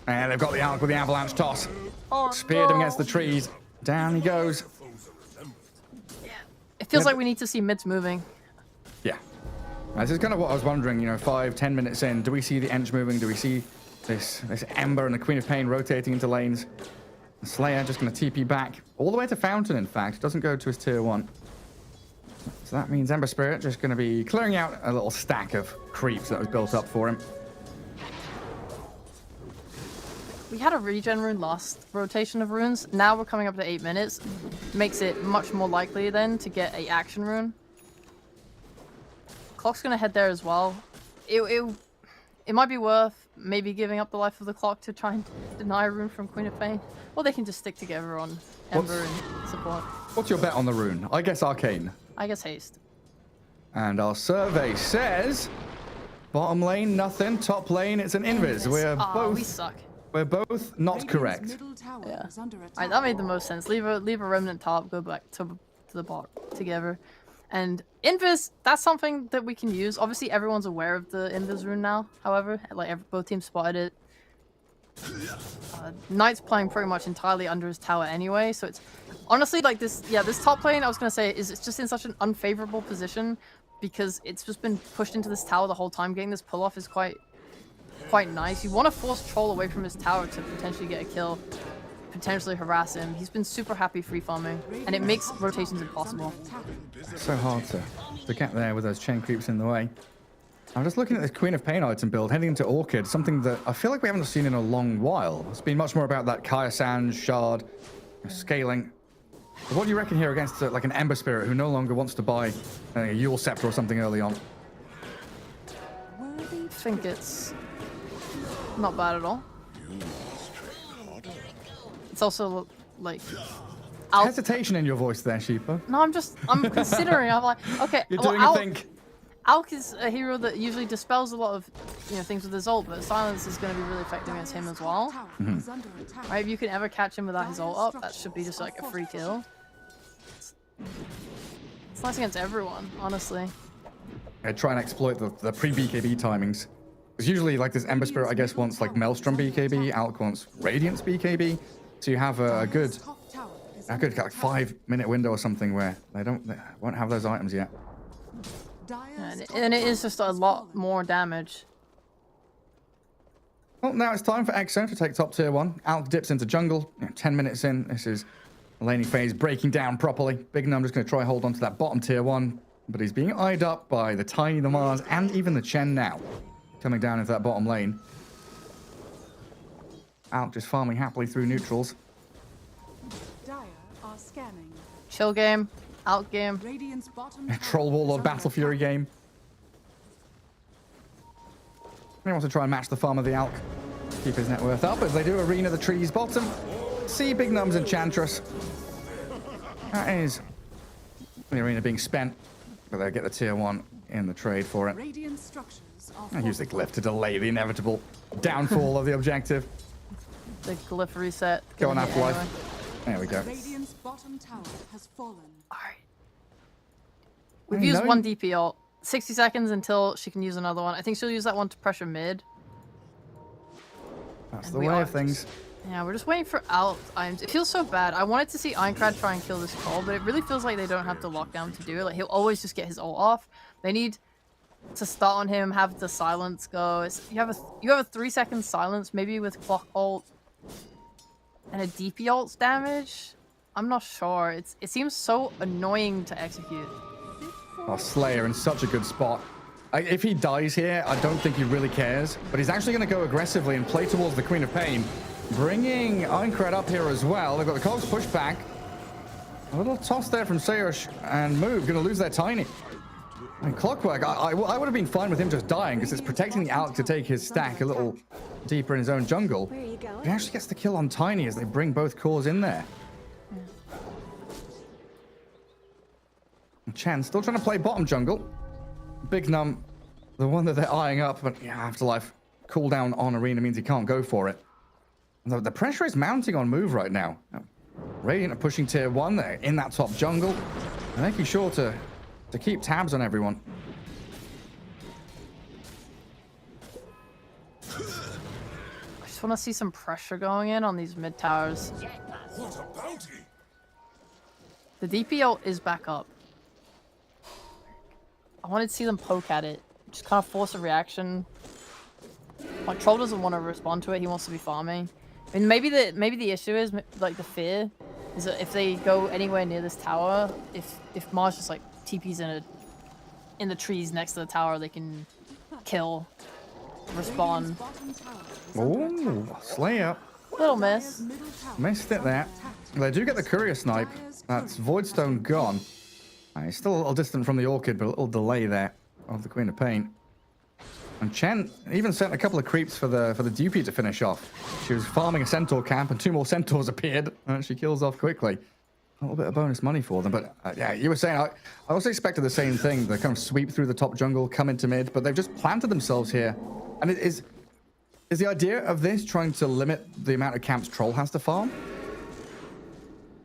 And they've got the Alk with the avalanche toss. Oh, Speared him against the trees. Down he goes. It feels like we need to see mids moving. Yeah. This is kind of what I was wondering, 5-10 minutes in. Do we see the Ench moving? Do we see this Ember and the Queen of Pain rotating into lanes? The Slayer just going to TP back. All the way to Fountain, in fact. Doesn't go to his tier 1. So that means Ember Spirit just going to be clearing out a little stack of creeps that was built up for him. We had a regen rune last rotation of runes. Now we're coming up to 8 minutes. Makes it much more likely then to get a action rune. Clock's gonna head there as well. It might be worth maybe giving up the life of the clock to try and deny a rune from Queen of Pain. Or they can just stick together on Ember and support. What's your bet on the rune? I guess Arcane. I guess haste. And our survey says bottom lane, nothing. Top lane, it's an invis. We suck. We're both not correct. Middle tower Yeah. is under attack. Alright, that made the most sense. Leave a remnant top, go back to the bot together. And Invis, that's something that we can use. Obviously, everyone's aware of the Invis rune now, however. Like, both teams spotted it. Knight's playing pretty much entirely under his tower anyway, so it's... Honestly, like, this top lane, I was going to say, is it's just in such an unfavorable position because it's just been pushed into this tower the whole time. Getting this pull-off is quite nice. You want to force Troll away from his tower to potentially get a kill, potentially harass him. He's been super happy free farming, and it makes rotations impossible. It's so hard to get there with those chain creeps in the way. I'm just looking at this Queen of Pain item build, heading into Orchid, something that I feel like we haven't seen in a long while. It's been much more about that Kaya Sands shard, scaling. But what do you reckon here against like an Ember Spirit who no longer wants to buy a Yule Scepter or something early on? I think it's not bad at all. It's also like Hesitation in your voice there, Sheepa. No, I'm considering. I'm like, okay, You're well, doing a think. Alk is a hero that usually dispels a lot of things with his ult, but silence is going to be really effective against him as well. Right, if you can ever catch him without his ult up, that should be just like a free kill. It's nice against everyone, honestly. I try and exploit the pre-BKB timings. Because usually, like, this Ember Spirit, I guess, wants like Maelstrom BKB, Alk wants Radiance BKB. So you have a good like 5-minute window or something where they won't have those items yet. And it is just a lot more damage. Well, now it's time for Exo to take top tier 1. Alk dips into jungle. 10 minutes in. This is the laning phase breaking down properly. Big Num just going to try hold on to that bottom tier 1. But he's being eyed up by the Tiny, the Mars, and even the Chen now. Coming down into that bottom lane. Alk just farming happily through neutrals. Dire are scanning. Chill game, Alk game. Radiant's bottom Troll Warlord Battle Fury game. He wants to try and match the farm of the Alk. Keep his net worth up as they do Arena the Trees bottom. See Big Num's Enchantress. That is The arena being spent, but they'll get the tier 1 in the trade for it. Radiant structures are I use the fortified. glyph to delay the inevitable downfall of the objective. The glyph reset. Go on gonna hit Afterlife. anyway. There we go. Radiant's bottom tower has fallen. Alright. We've I used know one you- DP ult. 60 seconds until she can use another one. I think she'll use that one to pressure mid. That's And the we way are of things. Yeah, we're just waiting for out items. It feels so bad. I wanted to see Ironclad try and kill this troll, but it really feels like they don't have the lockdown to do it. Like, he'll always just get his ult off. They need to start on him, have the silence go. You have a 3-second silence, maybe with clock ult and a DP ult's damage. I'm not sure. It seems so annoying to execute. Oh, Slayer in such a good spot. If he dies here, I don't think he really cares, but he's actually going to go aggressively and play towards the Queen of Pain, bringing Ironclad up here as well. They've got the cogs pushed back. A little toss there from Sayush, and Move going to lose their Tiny. And Clockwork, I would have been fine with him just dying because it's protecting the Alk to take his stack a little deeper in his own jungle. He actually gets the kill on Tiny as they bring both cores in there. Chen still trying to play bottom jungle. Big Num, the one that they're eyeing up, but yeah, Afterlife cooldown on Arena means he can't go for it. The pressure is mounting on Move right now. Radiant are pushing tier 1 there in that top jungle, and making sure to keep tabs on everyone. I just want to see some pressure going in on these mid towers. What a bounty! The DP ult is back up. I wanted to see them poke at it. Just kind of force a reaction. Like, Troll doesn't want to respond to it. He wants to be farming. I mean, maybe the issue is, like, the fear is that if they go anywhere near this tower, if Mars just, like, TP's in the trees next to the tower, they can kill, respawn. Oh, Slayer. Little miss. Missed it there. They do get the courier snipe. That's Voidstone gone. He's still a little distant from the Orchid, but a little delay there of the Queen of Pain. And Chen even sent a couple of creeps for the Dupey to finish off. She was farming a Centaur camp, and 2 more Centaurs appeared, and she kills off quickly. A little bit of bonus money for them, but yeah, you were saying, I also expected the same thing. They kind of sweep through the top jungle, come into mid, but they've just planted themselves here. And it is the idea of this trying to limit the amount of camps Troll has to farm?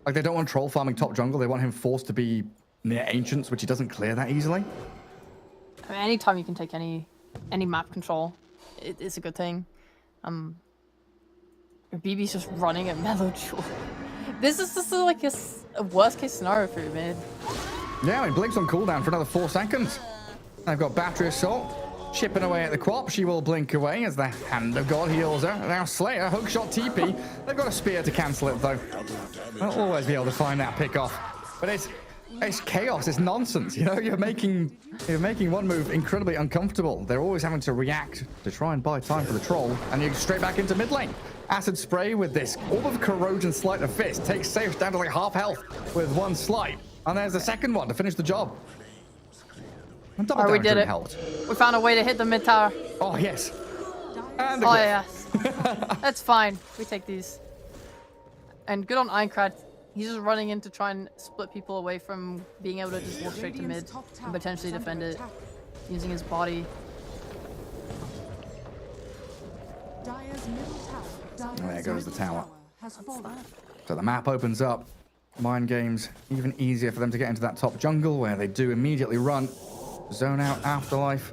Like, they don't want Troll farming top jungle, they want him forced to be near Ancients, which he doesn't clear that easily. I mean, anytime you can take any map control, it's a good thing. BB's just running at Mellow Jewel. This is just like a worst case scenario for you, man. Yeah, I mean, Blink's on cooldown for another 4 seconds. They've got Battery Assault, chipping away at the Quap. She will blink away as the Hand of God heals her. Now Slayer, hookshot TP. They've got a spear to cancel it, though. They'll always be able to find that pick off. But it's chaos, it's nonsense, you know? You're making OneMove incredibly uncomfortable. They're always having to react to try and buy time for the troll, and you're straight back into mid lane. Acid spray with this Orb of Corrosion Sleight of Fist takes Sayush down to like half health with 1 slight. And there's the second one to finish the job. And double we damage did really it. helped. We found a way to hit the mid tower. Oh, yes. And the Oh, glyph. yes. That's fine. We take these. And good on Ironclad. He's just running in to try and split people away from being able to just walk straight to mid and potentially defend it using his body. There goes the tower. Has fallen. So the map opens up. Mind games even easier for them to get into that top jungle where they do immediately run. Zone out Afterlife.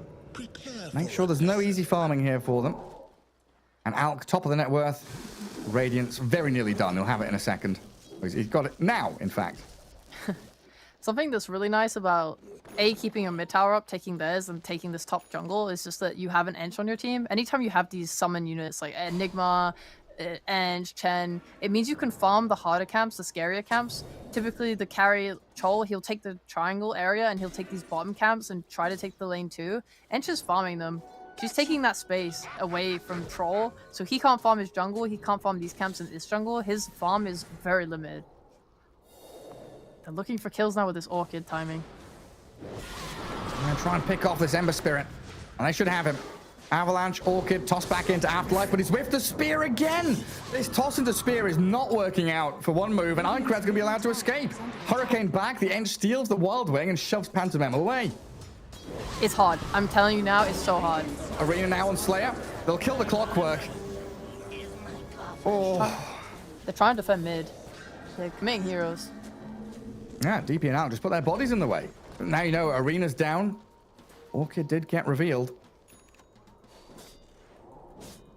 Make sure there's no easy farming here for them. And Alk, top of the net worth. Radiant's very nearly done. He'll have it in a second. He's got it now, in fact. Something that's really nice about keeping your mid tower up, taking theirs, and taking this top jungle is just that you have an Ench on your team. Anytime you have these summon units like Enigma, Ench, Chen, it means you can farm the harder camps, the scarier camps. Typically, the carry Troll, he'll take the triangle area and he'll take these bottom camps and try to take the lane too. Ench is farming them. She's taking that space away from Troll, so he can't farm his jungle, he can't farm these camps in this jungle. His farm is very limited. They're looking for kills now with this Orchid timing. I'm going to try and pick off this Ember Spirit. And they should have him. Avalanche, Orchid, toss back into Afterlife, but he's with the spear again. This toss into spear is not working out for OneMove, and Ironclad's going to be allowed to escape. Hurricane back, the Edge steals the Wild Wing and shoves Pantomime away. It's hard. I'm telling you now, it's so hard. Arena now on Slayer. They'll kill the Clockwork. Oh. They're trying to defend mid. They're committing heroes. Yeah, DP and out just put their bodies in the way. But now you know Arena's down. Orchid did get revealed.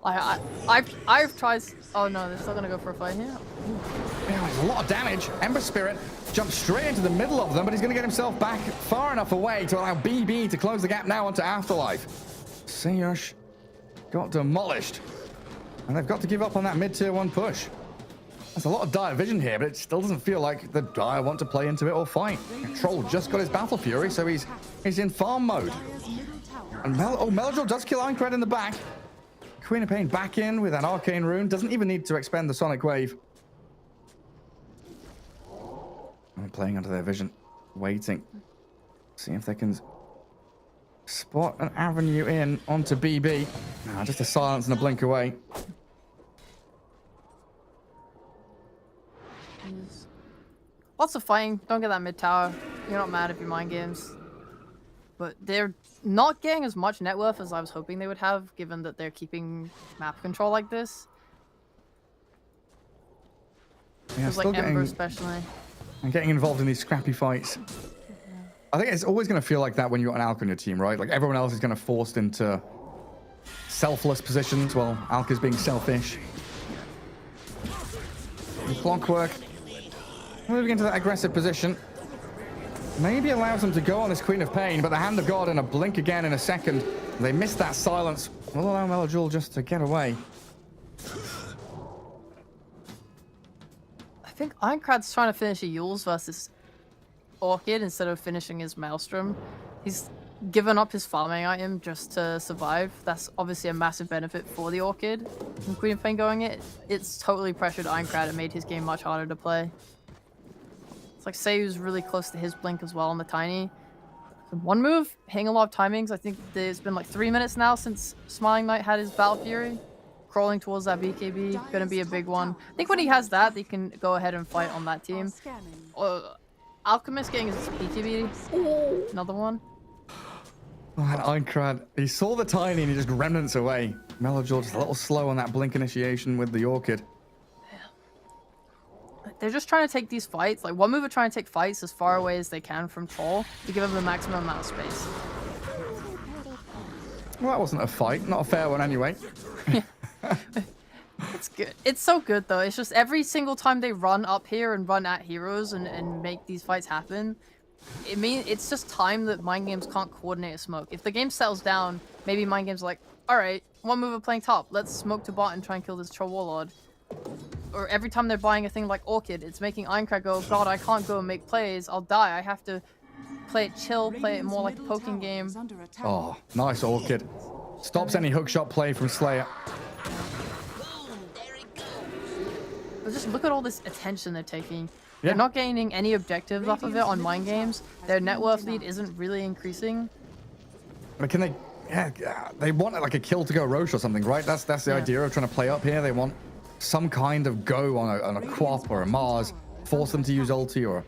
I've tried. Oh no, they're still gonna go for a fight here. Yeah, there's a lot of damage. Ember Spirit jumps straight into the middle of them, but he's going to get himself back far enough away to allow BB to close the gap now onto Afterlife. Sayush got demolished. And they've got to give up on that mid-tier 1 push. There's a lot of dire vision here, but it still doesn't feel like the Dire want to play into it or fight. Troll just got his Battle Fury, so he's in farm mode. And Melodrol does kill Ironclad in the back. Queen of Pain back in with that Arcane Rune. Doesn't even need to expend the Sonic Wave. And playing under their vision. Waiting. See if they can spot an avenue in onto BB. Nah, just a silence and a blink away. Lots of fighting. Don't get that mid tower. You're not mad if you mind games. But they're not getting as much net worth as I was hoping they would have, given that they're keeping map control like this. Yeah, like Ember especially. And getting involved in these scrappy fights. I think it's always going to feel like that when you've got an Alk on your team, right? Like everyone else is going to forced into selfless positions while Alk is being selfish. And Clockwork moving into that aggressive position. Maybe allows them to go on this Queen of Pain, but the Hand of God in a blink again in a second. They missed that silence. Will allow Melodrol just to get away. I think Ironclad's trying to finish a Yules versus Orchid instead of finishing his Maelstrom. He's given up his farming item just to survive. That's obviously a massive benefit for the Orchid. And Queen of Pain going it, it's totally pressured Ironclad and made his game much harder to play. It's like Sayu's really close to his blink as well on the Tiny. OneMove, hitting a lot of timings. I think there's been like 3 minutes now since Smiling Knight had his Battle Fury. Crawling towards that BKB, gonna be a big one. I think when he has that, they can go ahead and fight on that team. Alchemist getting his BKB. Another one. Oh, and Ironclad, he saw the Tiny and he just remnants away. Melodrol just a little slow on that blink initiation with the Orchid. They're just trying to take these fights. Like, OneMove are trying to take fights as far away as they can from Troll to give them the maximum amount of space. Well, that wasn't a fight. Not a fair one anyway. It's good. It's so good, though. It's just every single time they run up here and run at heroes and make these fights happen, it's just time that Mind Games can't coordinate a smoke. If the game settles down, maybe Mind Games are like, alright, OneMove are playing top. Let's smoke to bot and try and kill this Troll Warlord. Or every time they're buying a thing like Orchid, it's making Ironclad go, God, I can't go and make plays. I'll die. I have to play it chill, play it more like a poking game. Oh, nice Orchid. Stops any hookshot play from Slayer. But just look at all this attention they're taking. Yeah. They're not gaining any objectives off of it on Mind Games. Their net worth lead isn't really increasing. But can they... Yeah, they want like a kill to go Roche or something, right? That's the idea of trying to play up here. They want some kind of go on a Quap or a Mars. Force them to use ulti or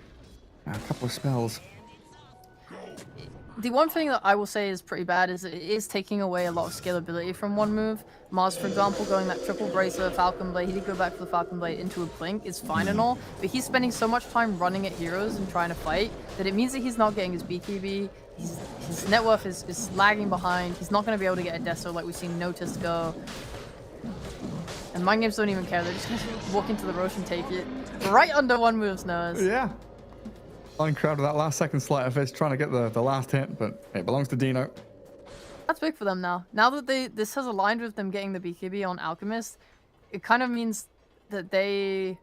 a couple of spells. The one thing that I will say is pretty bad is it is taking away a lot of scalability from OneMove. Mars, for example, going that triple bracer, Falcon Blade, he did go back for the Falcon Blade into a blink, is fine and all, but he's spending so much time running at heroes and trying to fight that it means that he's not getting his BKB, his net worth is lagging behind, he's not going to be able to get a Deso like we've seen Notice go. And Mind Games don't even care, they're just going to walk into the Roche and take it right under OneMove's nose. Yeah. Crowd with that last second sleight of fist trying to get the last hit, but it belongs to Dino. That's big for them now. Now that this has aligned with them getting the BKB on Alchemist, it kind of means that they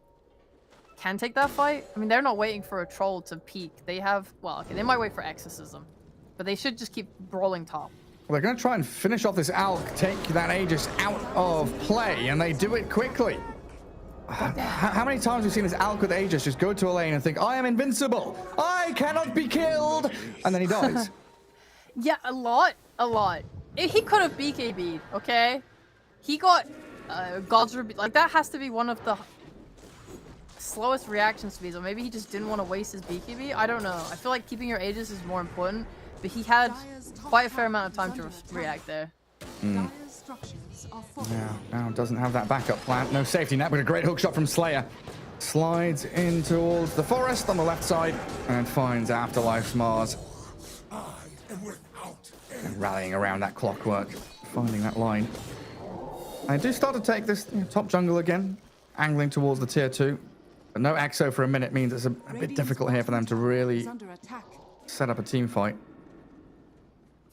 can take that fight. I mean, they're not waiting for a Troll to peak. They have, well, okay, they might wait for Exorcism, but they should just keep brawling top. Well, they're going to try and finish off this Alk, take that Aegis out of play, and they do it quickly. How many times have we seen this Alk with Aegis just go to a lane and think, I am invincible, I cannot be killed, and then he dies? Yeah, a lot. he could have BKB'd, okay? He got God's Rebuke. Like, that has to be one of the slowest reaction speeds, or maybe he just didn't want to waste his BKB. I don't know. I feel like keeping your Aegis is more important, but he had quite a fair amount of time to react there. Dire's structures are Yeah, now doesn't have that backup plan. No safety net, but a great hook shot from Slayer. Slides in towards the forest on the left side and finds Afterlife's Mars. And rallying around that clockwork, finding that line. I do start to take this top jungle again, angling towards the tier 2. But no Exo for a minute means it's a bit difficult here for them to really set up a team fight.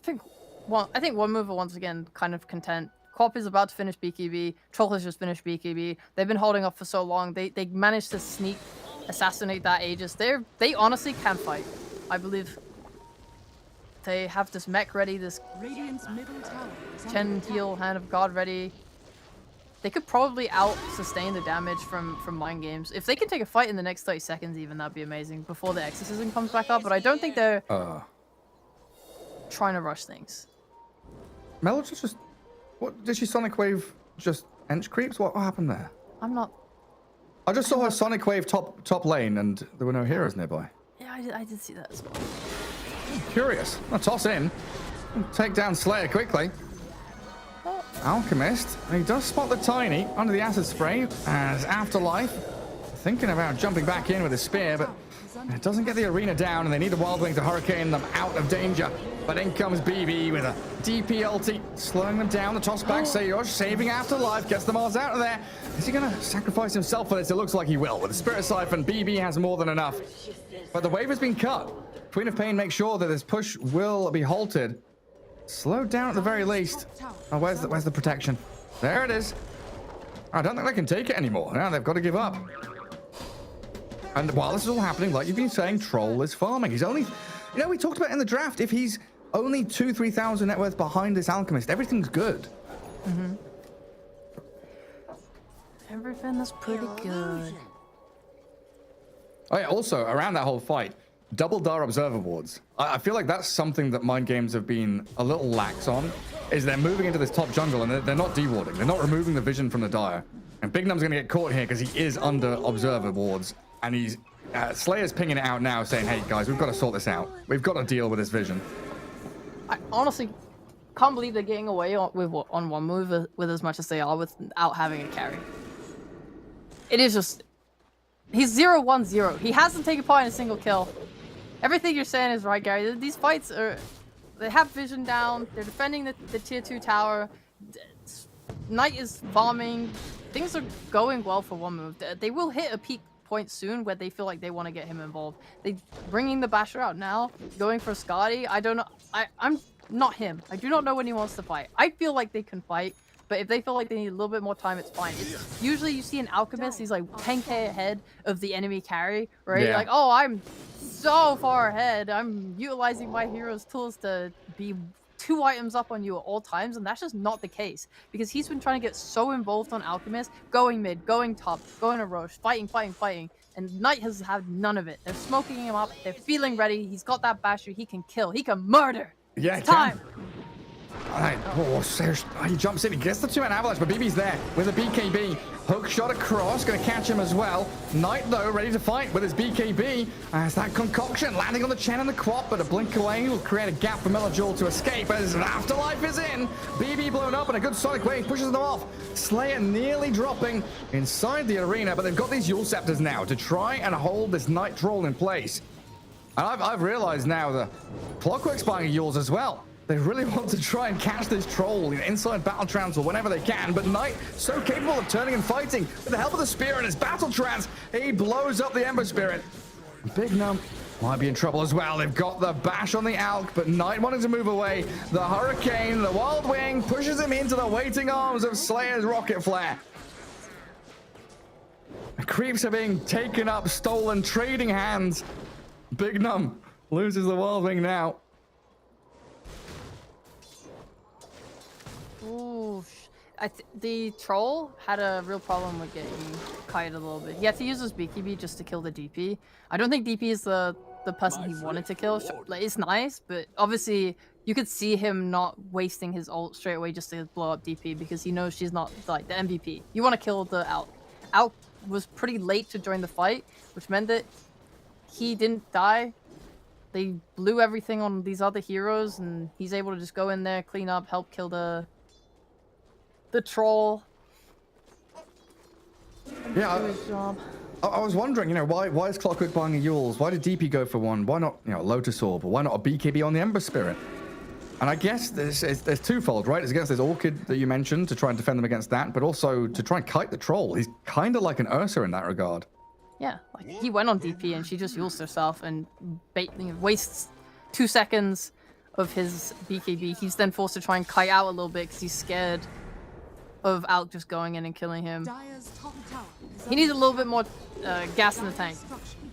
I think OneMove are once again kind of content. Quap is about to finish BKB. Troll has just finished BKB. They've been holding up for so long. They managed to sneak, assassinate that Aegis. They honestly can fight. I believe they have this mech ready, this Chen heal, Hand of God ready. They could probably out-sustain the damage from Mind Games. If they can take a fight in the next 30 seconds even, that'd be amazing, before the Exorcism comes back up, but I don't think they're trying to rush things. Melody just... What, did she Sonic Wave just Ench creeps? What happened there? I'm not... I just saw her Sonic Wave top lane and there were no heroes nearby. Yeah, I did see that as well. Curious. I'll toss in. Take down Slayer quickly. Alchemist. He does spot the Tiny under the acid spray as Afterlife thinking about jumping back in with his spear, but it doesn't get the arena down and they need the Wild Wing to hurricane them out of danger. But in comes BB with a DP ulti, slowing them down. The toss back, Sayoj saving Afterlife, gets the Mars out of there. Is he going to sacrifice himself for this? It looks like he will. With the Spirit Siphon, BB has more than enough. But the wave has been cut. Queen of Pain makes sure that this push will be halted. Slowed down at the very least. Oh, where's the protection? There it is. I don't think they can take it anymore. Now they've got to give up. And while this is all happening, like you've been saying, Troll is farming. He's only, you know, we talked about in the draft, if he's only 2,000-3,000 net worth behind this Alchemist, everything's good. Mm-hmm. Everything is pretty good. Oh yeah, also, around that whole fight, double Dire Observer wards. I feel like that's something that Mind Games have been a little lax on, is they're moving into this top jungle and they're not dewarding. They're not removing the vision from the Dire. And Big Num's going to get caught here because he is under Observer wards. And he's Slayer's pinging it out now, saying, "Hey guys, we've got to sort this out. We've got to deal with this vision." I honestly can't believe they're getting away on OneMove with as much as they are without having a carry. It is just, he's 0-1-0. He hasn't taken part in a single kill. Everything you're saying is right, Gary. These fights they have vision down. They're defending the tier 2 tower. Knight is farming. Things are going well for OneMove. They will hit a peak point soon where they feel like they want to get him involved. They bringing the Basher out now, going for Skadi. I don't know. I'm not him. I do not know when he wants to fight. I feel like they can fight, but if they feel like they need a little bit more time, it's fine. It's usually you see an Alchemist, he's like 10k ahead of the enemy carry, right? Yeah. Like, oh, I'm so far ahead. I'm utilizing my hero's tools to be 2 items up on you at all times, and that's just not the case because he's been trying to get so involved on Alchemist, going mid, going top, going to Roche, fighting, and Knight has had none of it. They're smoking him up, they're feeling ready, he's got that Basher, he can kill, he can murder. Yeah, it's time. Alright, he jumps in, he gets the 2-man avalanche, but BB's there with a BKB. Hook shot across, gonna catch him as well. Knight, though, ready to fight with his BKB. As that concoction landing on the Chen and the Quap, but a blink away will create a gap for Melajul to escape as Afterlife is in. BB blown up and a good Sonic Wave pushes them off. Slayer nearly dropping inside the arena, but they've got these Yule Scepters now to try and hold this Knight Troll in place. And I've realized now that Clockwork's buying Yules as well. They really want to try and catch this Troll inside Battle Trance or whenever they can, but Knight so capable of turning and fighting. With the help of the Spear and his Battle Trance, he blows up the Ember Spirit. Big Num might be in trouble as well. They've got the bash on the Alk, but Knight wanting to move away. The Hurricane, the Wild Wing, pushes him into the waiting arms of Slayer's Rocket Flare. The creeps are being taken up, stolen, trading hands. Big Num loses the Wild Wing now. Ooh, the Troll had a real problem with getting kited a little bit. He had to use his BKB just to kill the DP. I don't think DP is the person he wanted to kill. Like, it's nice, but obviously You could see him not wasting his ult straight away just to blow up DP because he knows she's not like the MVP. You want to kill the Alk. Alk was pretty late to join the fight, which meant that he didn't die. They blew everything on these other heroes, and he's able to just go in there, clean up, help kill the troll. Yeah, Do his job. I was wondering, why is Clockwork buying a Yules? Why did DP go for one? Why not, Lotus Orb? Or why not a BKB on the Ember Spirit? And I guess there's twofold, right? It's against this Orchid that you mentioned to try and defend them against that, but also to try and kite the troll. He's kind of like an Ursa in that regard. Yeah, like he went on DP and she just Yules herself and wastes 2 seconds of his BKB. He's then forced to try and kite out a little bit because he's scared of Alk just going in and killing him. Dire's top tower is He needs a little bit more gas in the tank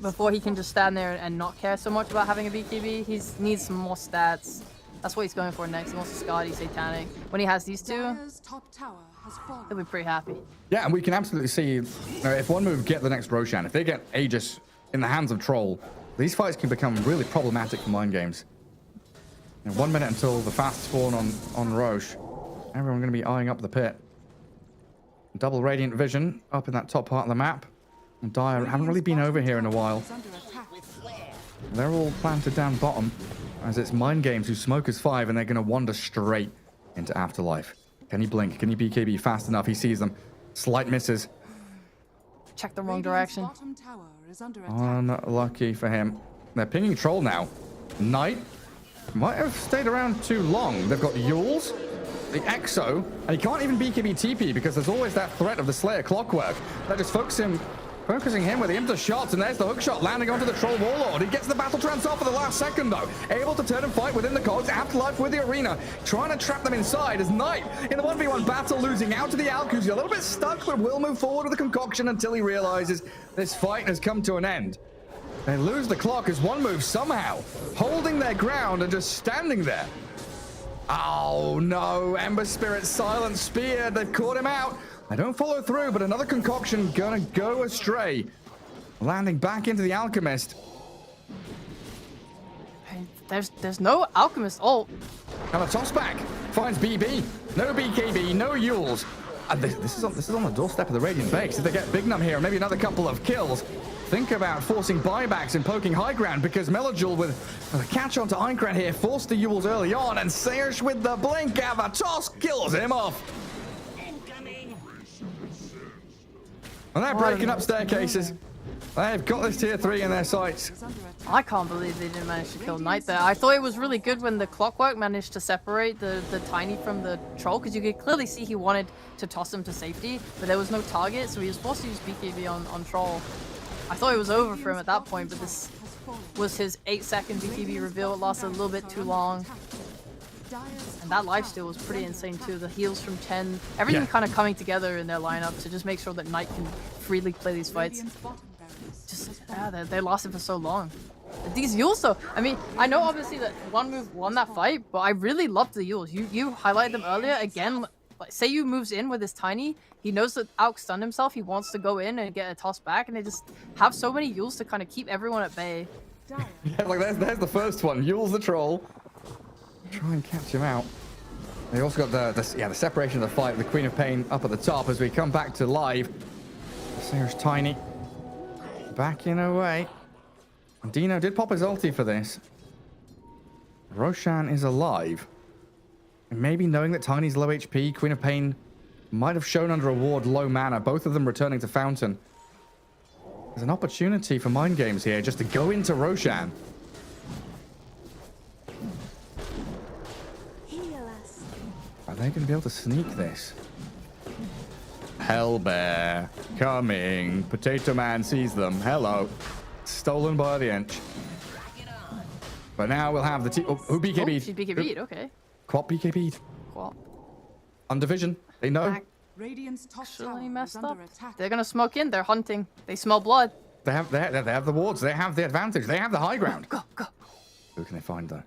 before he can just stand there and not care so much about having a BKB. He needs some more stats. That's what he's going for next. He wants a Skadi, Satanic. When he has these two, Dire's top tower has fallen. he'll be pretty happy. Yeah, and we can absolutely see, if OneMove get the next Roshan, if they get Aegis in the hands of Troll, these fights can become really problematic for mind games. 1 minute until the fast spawn on Roche. Everyone going to be eyeing up the pit. Double Radiant Vision up in that top part of the map. And Dire haven't really been over here in a while. Is under attack. They're all planted down bottom, as it's Mind Games who smoke as 5, and they're going to wander straight into Afterlife. Can he blink? Can he BKB fast enough? He sees them. Slight misses. Check the wrong Radiant's direction. bottom tower is under attack. Unlucky for him. They're pinging Troll now. Knight might have stayed around too long. They've got Yules, the Exo, and he can't even BKB TP because there's always that threat of the Slayer Clockwork. They're just focusing him with the imp shots, and there's the hook shot landing onto the Troll Warlord. He gets the battle trance off for the last second, though. Able to turn and fight within the cogs. Afterlife with the arena, trying to trap them inside as Knight in the 1v1 battle, losing out to the Alk, who's a little bit stuck, but will move forward with the concoction until he realizes this fight has come to an end. They lose the clock as OneMove somehow holding their ground and just standing there. Oh no, Ember Spirit Silent Spear. They've caught him out. They don't follow through, but another concoction gonna go astray. Landing back into the Alchemist. Hey, there's no Alchemist ult. And a toss back finds BB. No BKB, no Yules. And this is on the doorstep of the Radiant base. If they get Bignum here, maybe another couple of kills, think about forcing buybacks and poking high ground, because Melojul with a catch on to Aincrad here forced the Yules early on, and Sayers with the blink toss kills him off. And they're breaking up staircases. They've got this tier 3 in their sights. I can't believe they didn't manage to kill Knight there. I thought it was really good when the Clockwork managed to separate the Tiny from the Troll, because you could clearly see he wanted to toss him to safety, but there was no target, so he was forced to use BKB on Troll. I thought it was over for him at that point, but this was his 8-second BKB reveal. It lasted a little bit too long. And that lifesteal was pretty insane too. The heals from 10, everything kind of coming together in their lineup to just make sure that Knight can freely play these fights. Just, yeah, they lasted for so long. These Yules though, I mean, I know obviously that OneMove won that fight, but I really loved the Yules. You highlighted them earlier. Again, like, say you moves in with his Tiny, he knows that Alk stunned himself, he wants to go in and get a toss back, and they just have so many Yules to kind of keep everyone at bay. Yeah, like there's the first one. Yules the Troll. Try and catch him out. They also got the separation of the fight. The Queen of Pain up at the top as we come back to live. Sayers Tiny backing away. Dino did pop his ulti for this. Roshan is alive. And maybe knowing that Tiny's low HP, Queen of Pain might have shown under a ward low mana, both of them returning to Fountain. There's an opportunity for Mind Games here just to go into Roshan. Are they going to be able to sneak this? Hellbear coming. Potato Man sees them. Hello. Stolen by the inch. But now we'll have the team. Oh, who BKB'd? She BKB'd, okay. Quap BKB'd. Quap. Undivision. They know. Radiant's top Actually tower messed is up. under attack. They're gonna smoke in. They're hunting. They smell blood. They have the wards. They have the advantage. They have the high ground. Go, go. Who can they find though?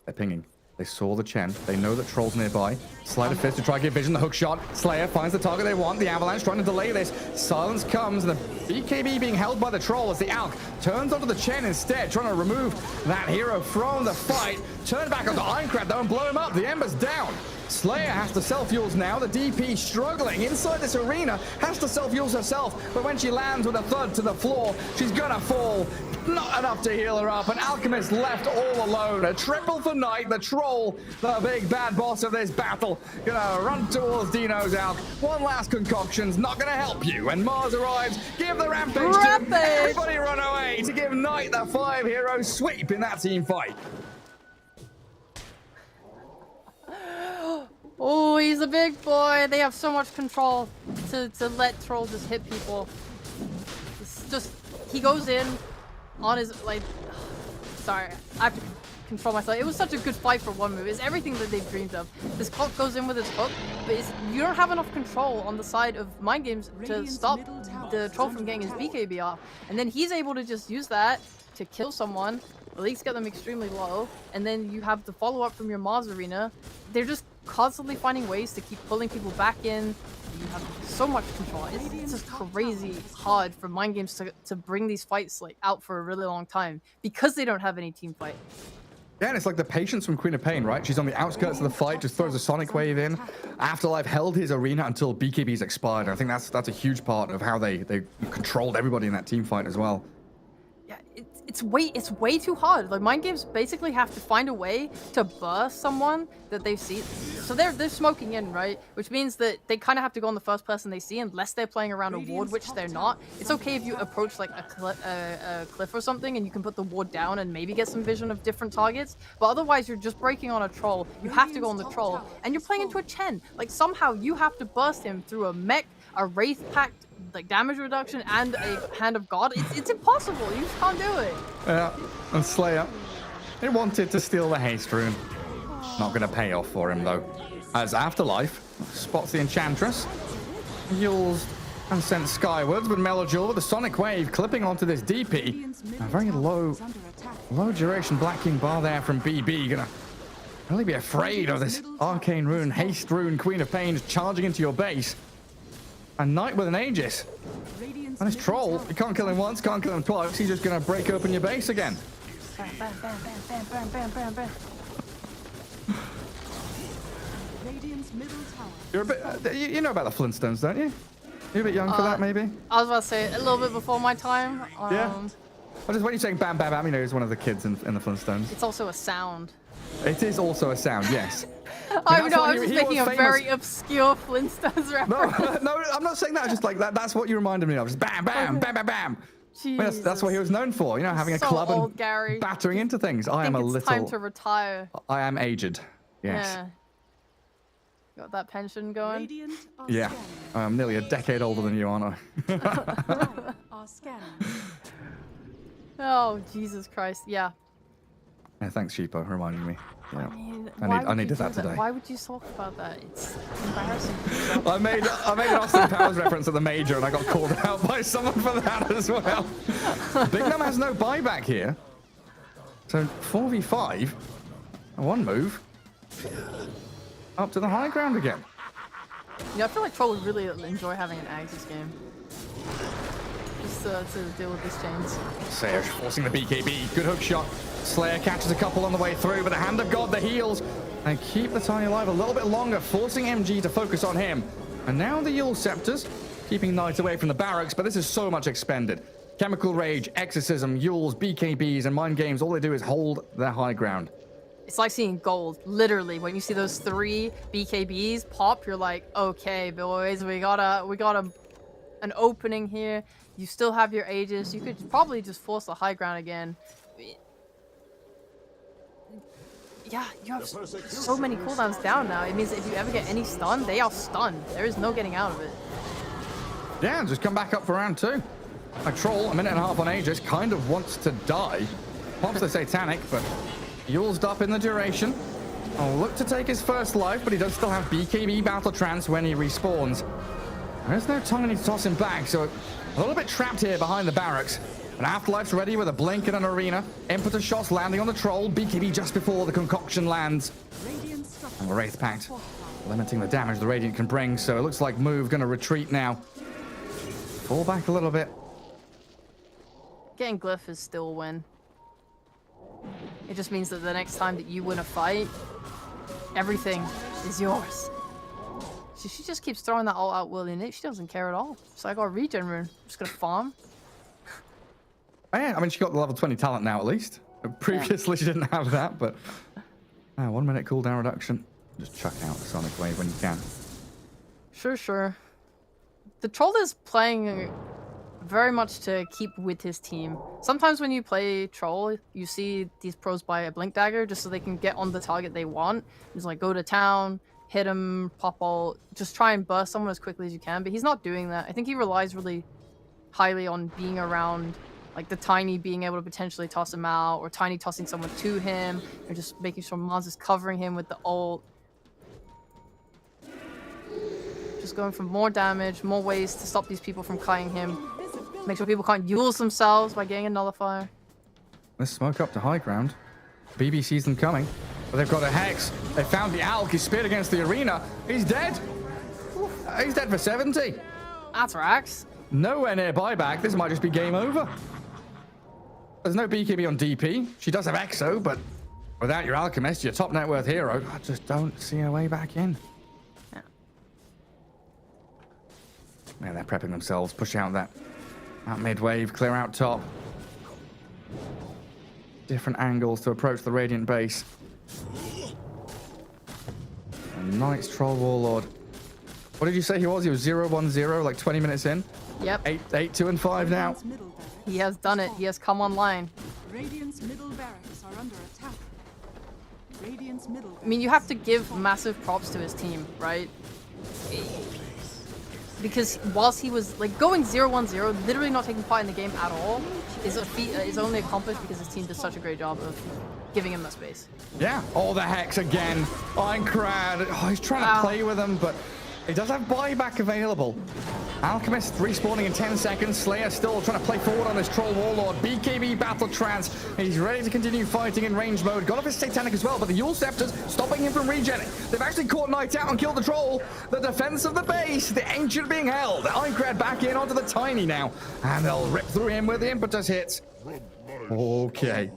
They're pinging. They saw the Chen. They know that Troll's nearby. Sleight of Fist to try to get vision. The hook shot. Slayer finds the target they want. The Avalanche trying to delay this. Silence comes. And the BKB being held by the Troll as the Alk turns onto the Chen instead, trying to remove that hero from the fight. turn back onto Ironcrad though and blow him up. The Ember's down. Slayer has to self-fuels now. The DP struggling inside this arena, has to self-fuels herself, but when she lands with a thud to the floor, she's gonna fall. Not enough to heal her up. An Alchemist left all alone. A triple for Knight, the troll, the big bad boss of this battle. Gonna run towards Dino's Alch. One last concoction's not gonna help you. When Mars arrives, give the rampage to everybody run away to give Knight the 5-hero sweep in that team fight. Oh, he's a big boy. They have so much control to let Troll just hit people. It's just, he goes in on his, like, sorry, I have to control myself. It was such a good fight for OneMove. It's everything that they've dreamed of. This clock goes in with his hook, but you don't have enough control on the side of Mind Games to stop the Troll from getting his BKB off. And then he's able to just use that to kill someone, at least get them extremely low, and then you have the follow-up from your Mars arena. They're just constantly finding ways to keep pulling people back in. You have so much control. It's just crazy hard for Mind Games to bring these fights like out for a really long time because they don't have any team fight. Yeah, and it's like the patience from Queen of Pain, right? She's on the outskirts of the fight, just throws a Sonic Wave in. Afterlife held his arena until BKB's expired. I think that's a huge part of how they controlled everybody in that team fight as well. Yeah, it's way too hard. Like, Mind Games basically have to find a way to burst someone that they've seen. So they're smoking in, right? Which means that they kind of have to go on the first person they see unless they're playing around a ward, which they're not. It's okay if you approach like a cliff or something and you can put the ward down and maybe get some vision of different targets. But otherwise, you're just breaking on a troll. You have to go on the troll, and you're playing into a Chen. Like, somehow you have to burst him through a mech, a Wraith Pact, like damage reduction, and a Hand of God. It's impossible. You just can't do it. Yeah, and Slayer, he wanted to steal the haste rune. Not going to pay off for him though. As Afterlife spots the Enchantress, Yules and sent skywards, but Melojul with a Sonic Wave clipping onto this DP. A very low duration Black King bar there from BB. Gonna really be afraid of this Arcane Rune, Haste Rune, Queen of Pain charging into your base. A Knight with an Aegis. And his Troll, you can't kill him once, can't kill him twice. He's just going to break open your base again. Bam, bam, bam, bam, bam, bam, bam, bam. You're a bit, you know about the Flintstones, don't you? You're a bit young for that, maybe? I was about to say, a little bit before my time. Yeah. I just when you're saying bam, bam, bam, you know, he's one of the kids in the Flintstones. It's also a sound. It is also a sound, yes. I know, I was making a very obscure Flintstones reference. No, I'm not saying that. Just like that. That's what you reminded me of. Just bam, bam, bam, bam, bam. That's what he was known for. You know, having a club and Gary. battering into things. I am a little. It's time to retire. I am aged. Yes. Yeah. Got that pension going? Yeah. I'm nearly a decade older than you, aren't I? Oh, Jesus Christ. Yeah. Yeah, thanks, Sheepo, reminding me. Yeah. I mean, I needed that today. Why would you talk about that? It's embarrassing. I made an Austin Powers reference at the major, and I got called out by someone for that as well. Big Num has no buyback here, so 4v5, one move, up to the high ground again. Yeah, I feel like Troll would really enjoy having an Ags this game. Just to deal with these chains. Slayer forcing the BKB. Good hook shot. Slayer catches a couple on the way through, but the Hand of God, the heals, and keep the Tiny alive a little bit longer, forcing MG to focus on him. And now the Yule Scepters, keeping Knight away from the barracks, but this is so much expended. Chemical Rage, Exorcism, Yules, BKBs, and Mind Games, all they do is hold their high ground. It's like seeing gold, literally. When you see those 3 BKBs pop, you're like, okay, boys, we got an opening here. You still have your Aegis. You could probably just force the high ground again. Yeah, you have so many cooldowns down now. It means if you ever get any stun, they are stunned. There is no getting out of it. Yeah, just come back up for round 2. A Troll, a minute and a half on Aegis, kind of wants to die. Pops the Satanic, but Yule's up in the duration. I'll look to take his first life, but he does still have BKB Battle Trance when he respawns. There's no time to toss him back, so a little bit trapped here behind the barracks. And Afterlife's ready with a blink and an arena. Impetus shots landing on the Troll. BKB just before the concoction lands. And the Wraith Pact limiting the damage the Radiant can bring, so it looks like Move gonna retreat now. Fall back a little bit. Getting Glyph is still a win. It just means that the next time that you win a fight, everything is yours. She just keeps throwing that all out willy-nilly. She doesn't care at all. So I got a regen rune. I'm just gonna farm. Oh, yeah, I mean, she got the level 20 talent now at least. Previously, she didn't have that, but 1 minute cooldown reduction. Just chuck out the Sonic Wave when you can. Sure. The troll is playing very much to keep with his team. Sometimes when you play troll, you see these pros buy a blink dagger just so they can get on the target they want. Just like go to town, hit him, pop ult, just try and burst someone as quickly as you can. But he's not doing that. I think he relies really highly on being around, like the Tiny being able to potentially toss him out, or Tiny tossing someone to him, or just making sure Mars is covering him with the ult. Just going for more damage, more ways to stop these people from kiting him. Make sure people can't use themselves by getting a nullifier. Let's smoke up to high ground. BB sees them coming, but they've got a Hex. They found the Alk. He's speared against the arena. He's dead. He's dead for 70. That's Rax. Nowhere near buyback. This might just be game over. There's no BKB on DP. She does have Exo, but without your Alchemist, your top net worth hero, I just don't see a way back in. Yeah, they're prepping themselves. Push out that mid-wave, clear out top. Different angles to approach the Radiant base. A nice Troll Warlord. What did you say he was? He was 0-1-0, like 20 minutes in? Yep. 8-2-5 now. He has done it. He has come online. Radiant's middle barracks are under attack. Radiant's middle. I mean, you have to give massive props to his team, right? Because whilst he was like going 0-1-0, literally not taking part in the game at all, is a feat is only accomplished because his team did such a great job of giving him that space. Yeah. Oh, the Hex again. Einkrad. Oh, he's trying to play with him, but he does have buyback available. Alchemist respawning in 10 seconds. Slayer still trying to play forward on this Troll Warlord. BKB Battle Trance. He's ready to continue fighting in range mode. Got off his Satanic as well, but the Yule Scepters stopping him from regenning. They've actually caught Knight out and killed the Troll. The defense of the base. The Ancient being held. Einkrad back in onto the Tiny now. And they'll rip through him with the Impetus hits. Okay.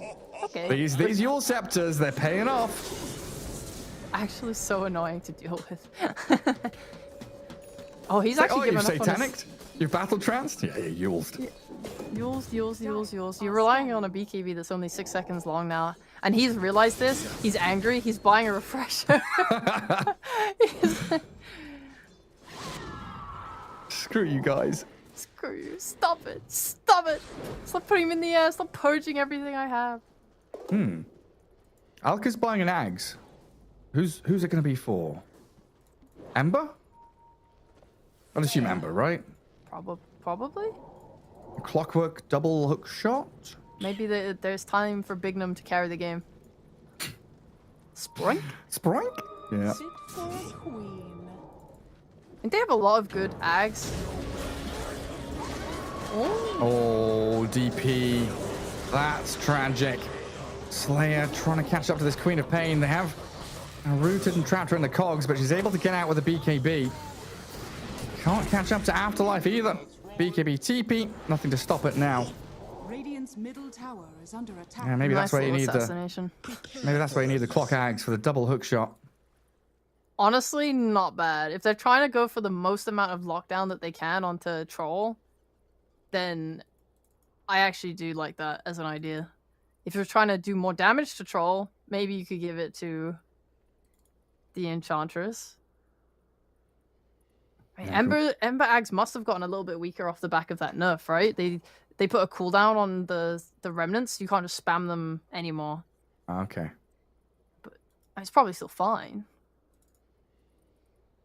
These Yule Scepters, they're paying off. Actually so annoying to deal with. Oh, he's actually giving up on Satanic? You've battle tranced? Yeah, you're Yulesed. Yules. You're relying on a BKB that's only 6 seconds long now. And he's realized this. He's angry. He's buying a refresher. Screw you guys. Screw you. Stop it. Stop it. Stop putting him in the air. Stop purging everything I have. Alka's buying an Ags. Who's it going to be for? Ember? I'd assume Ember, right? Probably. A Clockwork double hook shot? Maybe there's time for Bignum to carry the game. Sprink? Sprink? Yeah. Sit for a queen. And they have a lot of good Ags. Oh, DP. That's tragic. Slayer trying to catch up to this Queen of Pain. They have rooted and trapped her in the cogs, but she's able to get out with a BKB. Can't catch up to Afterlife either. BKB TP, nothing to stop it now. Radiant's middle tower is under attack. Yeah, maybe that's why you need the clock Ags for the double hook shot. Honestly, not bad. If they're trying to go for the most amount of lockdown that they can onto Troll, then I actually do like that as an idea. If you're trying to do more damage to Troll, maybe you could give it to the Enchantress. Ember Ags must have gotten a little bit weaker off the back of that nerf, right? They put a cooldown on the remnants. You can't just spam them anymore. Okay. But it's probably still fine.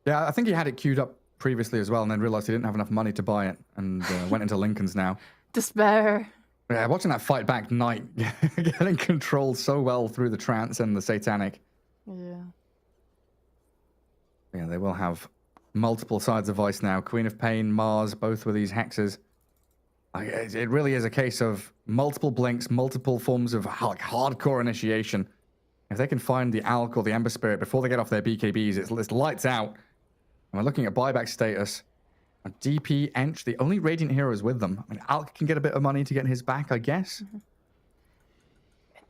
Yeah, I think he had it queued up previously as well, and then realized he didn't have enough money to buy it, and went into Lincoln's now. Despair. Yeah, watching that fight back Knight getting controlled so well through the trance and the Satanic. Yeah. Yeah, they will have multiple sides of Vice now. Queen of Pain, Mars, both with these hexes. It really is a case of multiple blinks, multiple forms of like hardcore initiation. If they can find the Alk or the Ember Spirit before they get off their BKBs, it's lights out. And we're looking at buyback status. A DP, Ench, the only Radiant heroes with them. I mean, Alk can get a bit of money to get his back, I guess.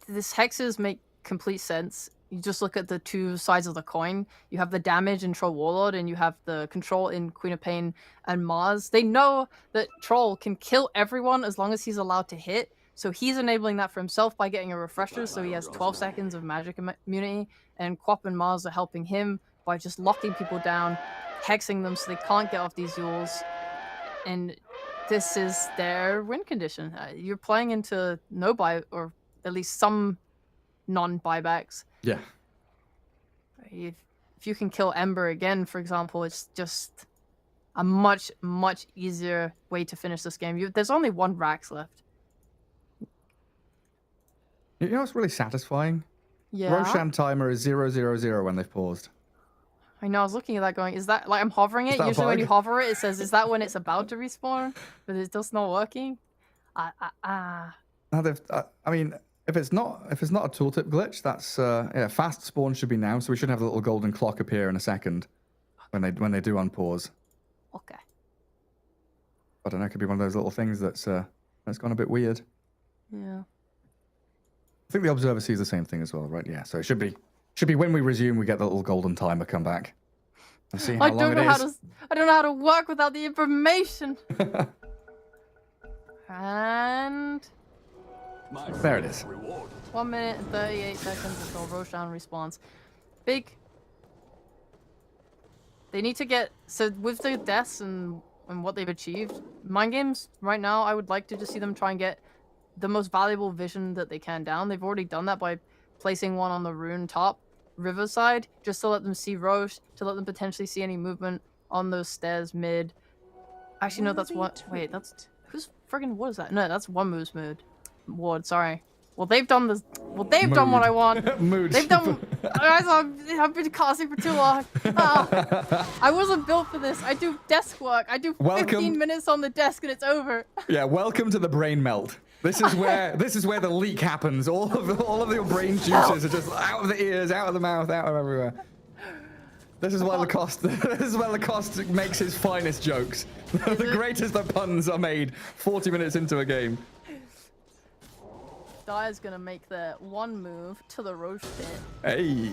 This hexes make complete sense. You just look at the two sides of the coin. You have the damage in Troll Warlord, and you have the control in Queen of Pain and Mars. They know that Troll can kill everyone as long as he's allowed to hit. So he's enabling that for himself by getting a refresher, so he has 12 seconds of magic immunity. And Quap and Mars are helping him by just locking people down, hexing them so they can't get off these Yules. And this is their win condition. You're playing into no buy, or at least some non-buybacks. Yeah. If you can kill Ember again, for example, it's just a much, much easier way to finish this game. There's only one Rax left. You know what's really satisfying? Yeah. Roshan timer is 000 when they've paused. I know, I was looking at that going, is that, like, I'm hovering it. that a Usually when bug? you hover it, it says, is that when it's about to respawn? But it's just not working. Now I mean, if it's not a tooltip glitch, that's yeah, fast spawn should be now, so we should have a little golden clock appear in a second when they do unpause. Okay. I don't know, it could be one of those little things that's gone a bit weird. Yeah. I think the observer sees the same thing as well, right? Yeah, so it should be when we resume, we get the little golden timer come back. And see how long it is. I don't know how to work without the information. And There it is. 1 minute and 38 seconds until Roshan responds. Big. They need to get, so with the deaths and what they've achieved, Mind Games right now, I would like to just see them try and get the most valuable vision that they can down. They've already done that by placing one on the rune top riverside, just to let them see Roche, to let them potentially see any movement on those stairs mid. Actually, no, that's what. Wait, that's who's friggin' what is that? No, that's OneMove's mood. Ward, sorry. Well, they've done this. Well, they've done what I want. Mood. They've done. I've been casting for too long. Oh, I wasn't built for this. I do desk work. I do 15 minutes on the desk and it's over. Yeah, welcome to the brain melt. This is where the leak happens. All of your brain juices are just out of the ears, out of the mouth, out of everywhere. This is why Lacoste makes his finest jokes. The greatest of puns are made 40 minutes into a game. Dire's gonna make the one move to the Roche pit. Hey.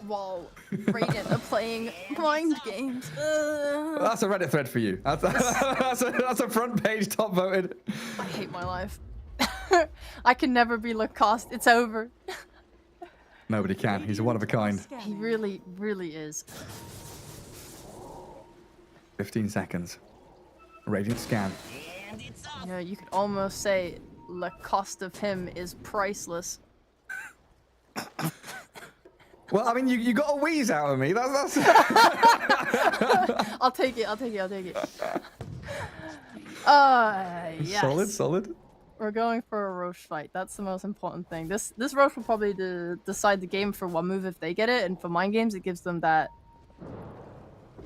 While Radiant are playing mind games. That's a Reddit thread for you. That's a front page top voted. I hate my life. I can never be Lacoste. It's over. Nobody can. He's a one of a kind. He really, really is. 15 seconds. Radiant scan. You know, you could almost say Lacoste of him is priceless. Well, I mean, you got a wheeze out of me. That's... I'll take it. Yes. Solid. We're going for a Roche fight. That's the most important thing. This Roche will probably decide the game for OneMove if they get it, and for Mind Games, it gives them that,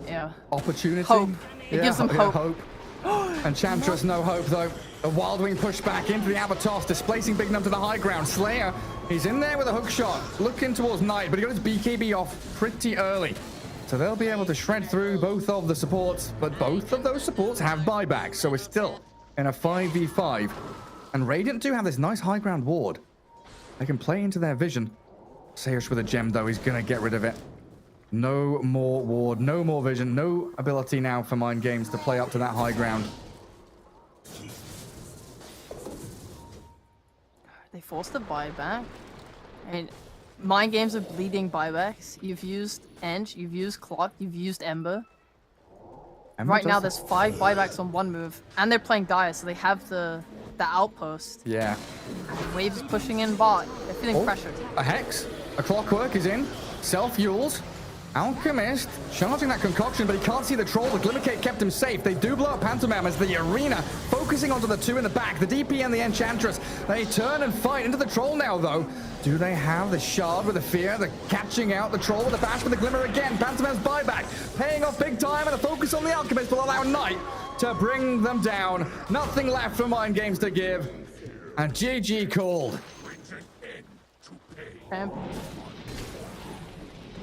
yeah, opportunity. Hope. It gives them hope. Enchantress, no hope though. A Wild Wing push back into the Abatos, displacing Big Num to the high ground. Slayer, he's in there with a hook shot, looking towards Knight, but he got his BKB off pretty early. So they'll be able to shred through both of the supports, but both of those supports have buybacks, so we're still in a 5v5. And Radiant do have this nice high ground ward. They can play into their vision. Sayush with a gem though, he's gonna get rid of it. No more ward, no more vision, no ability now for Mind Games to play up to that high ground. They forced the buyback. And Mind Games are bleeding buybacks. You've used Ench, you've used Clock, you've used Ember. Right now there's 5 buybacks on OneMove. And they're playing Dire, so they have the outpost. Yeah. Waves pushing in bot. They're feeling pressured. A Hex, a Clockwork is in. Self-Yules. Alchemist charging that concoction, but he can't see the troll. The Glimmercake kept him safe. They do blow up Pantomime as the arena focusing onto the 2 in the back. The DP and the Enchantress. They turn and fight into the troll now, though. Do they have the shard with the fear? The catching out the troll with the bash with the glimmer again. Pantomime's buyback paying off big time, and the focus on the Alchemist will allow Knight to bring them down. Nothing left for Mind Games to give. And GG called.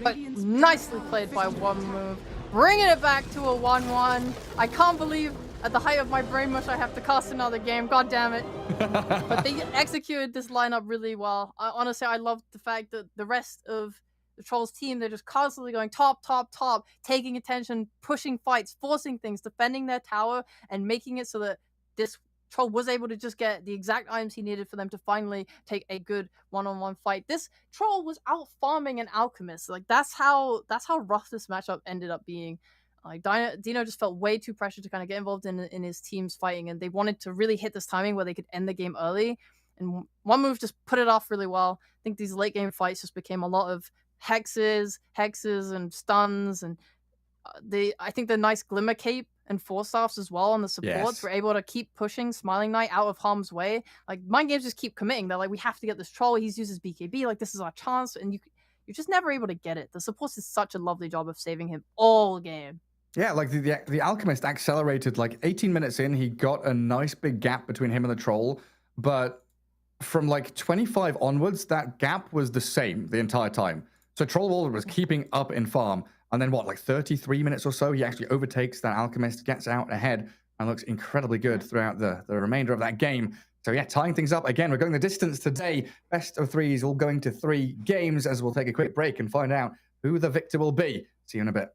But nicely played by OneMove. Bringing it back to a 1-1. I can't believe At the height of my brain mush, I have to cast another game. God damn it. But they executed this lineup really well. Honestly, I love the fact that the rest of the Trolls team, they're just constantly going top, top, top, taking attention, pushing fights, forcing things, defending their tower, and making it so that this Troll was able to just get the exact items he needed for them to finally take a good one-on-one fight. This Troll was out farming an Alchemist. Like that's how rough this matchup ended up being. Like Dino just felt way too pressured to kind of get involved in his team's fighting, and they wanted to really hit this timing where they could end the game early. And OneMove just put it off really well. I think these late game fights just became a lot of hexes, and stuns, and I think the nice Glimmer Cape and Force Staffs as well on the supports were able to keep pushing Smiling Knight out of harm's way. Like mind games just keep committing. They're like, we have to get this Troll. He's uses BKB. Like this is our chance, and you're just never able to get it. The supports did such a lovely job of saving him all game. Yeah, like the Alchemist accelerated like 18 minutes in. He got a nice big gap between him and the Troll, but from like 25 onwards, that gap was the same the entire time. So Troll Warlord was keeping up in farm, and then what, like 33 minutes or so, he actually overtakes that Alchemist, gets out ahead, and looks incredibly good throughout the remainder of that game. So yeah, tying things up again. We're going the distance today. Best of threes, all going to 3 games, as we'll take a quick break and find out who the victor will be. See you in a bit.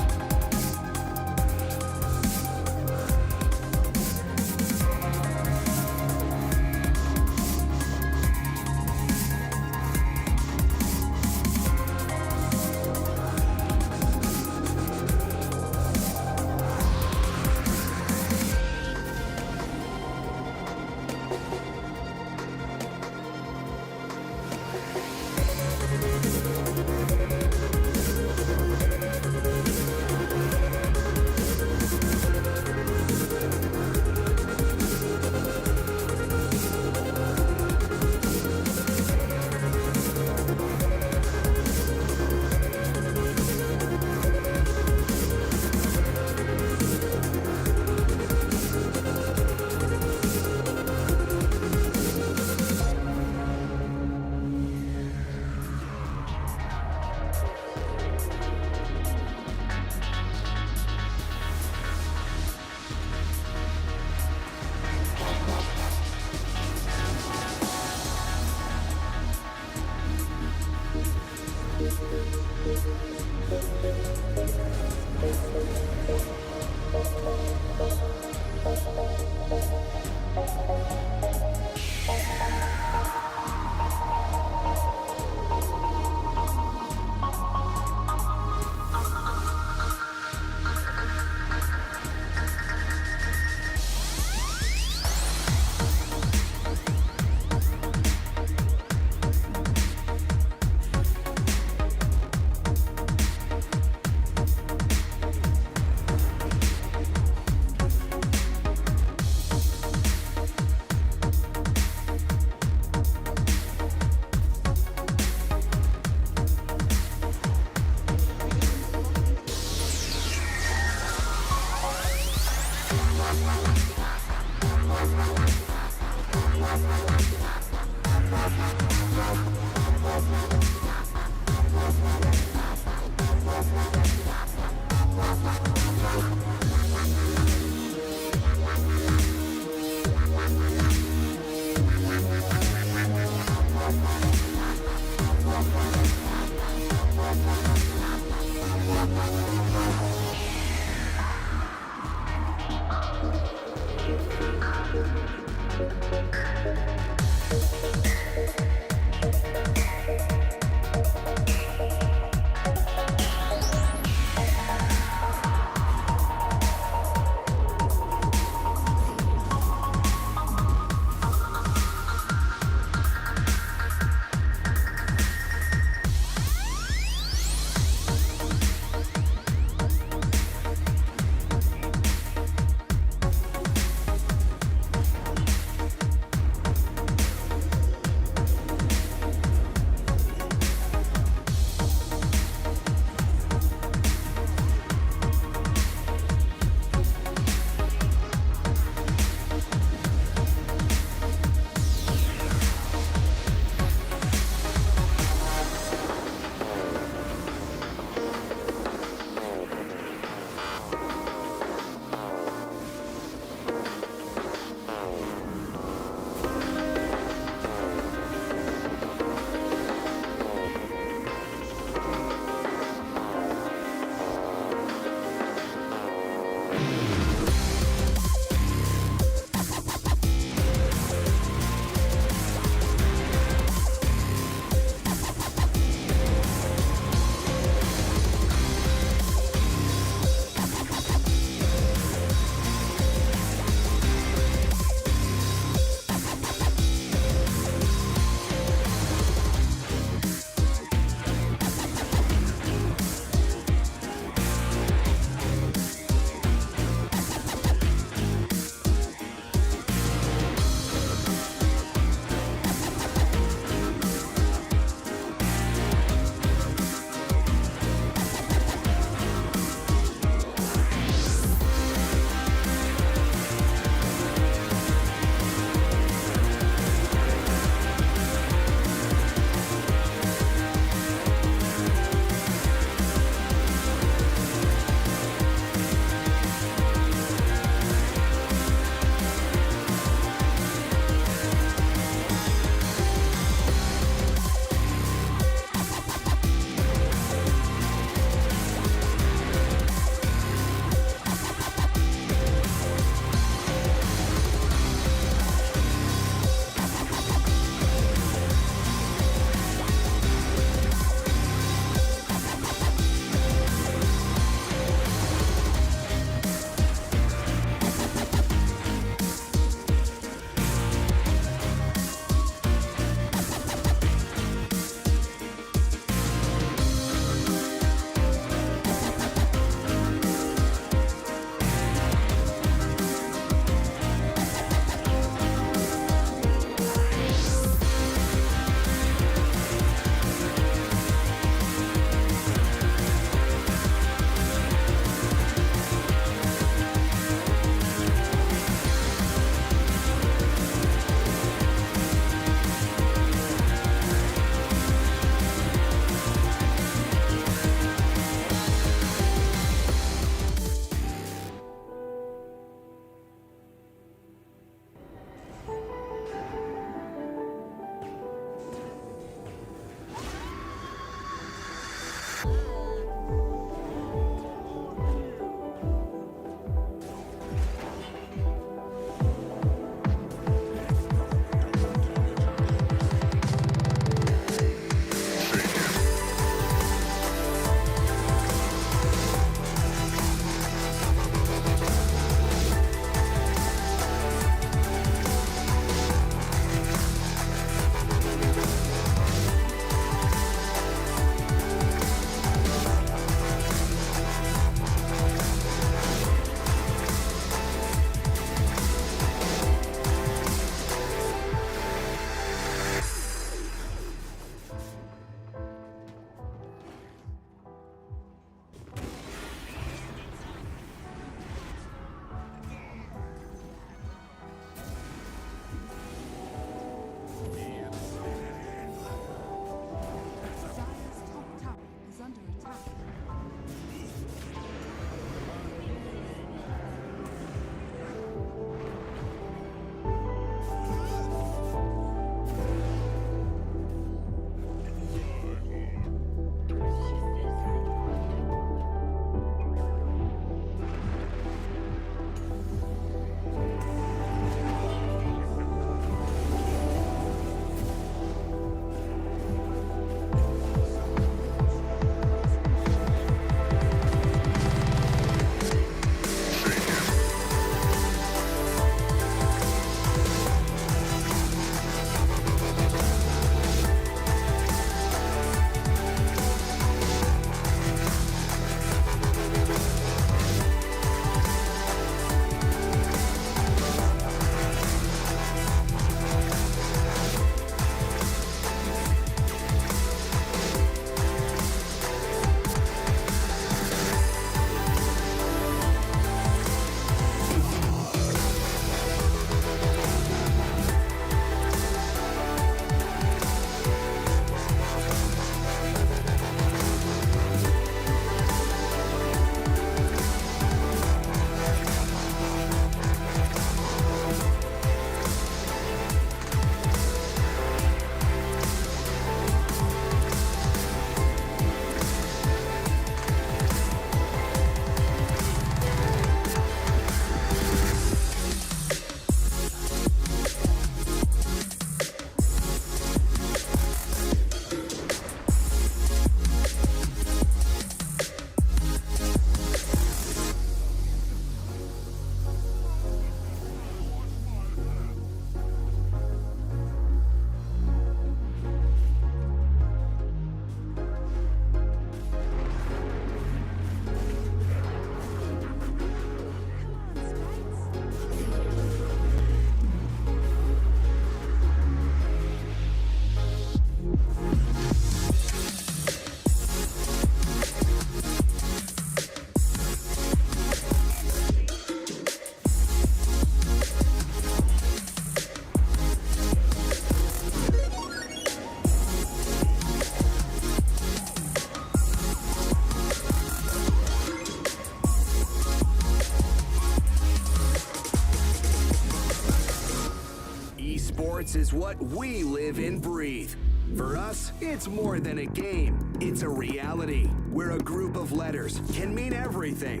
is what we live and breathe. For us, it's more than a game. It's a reality where a group of letters can mean everything.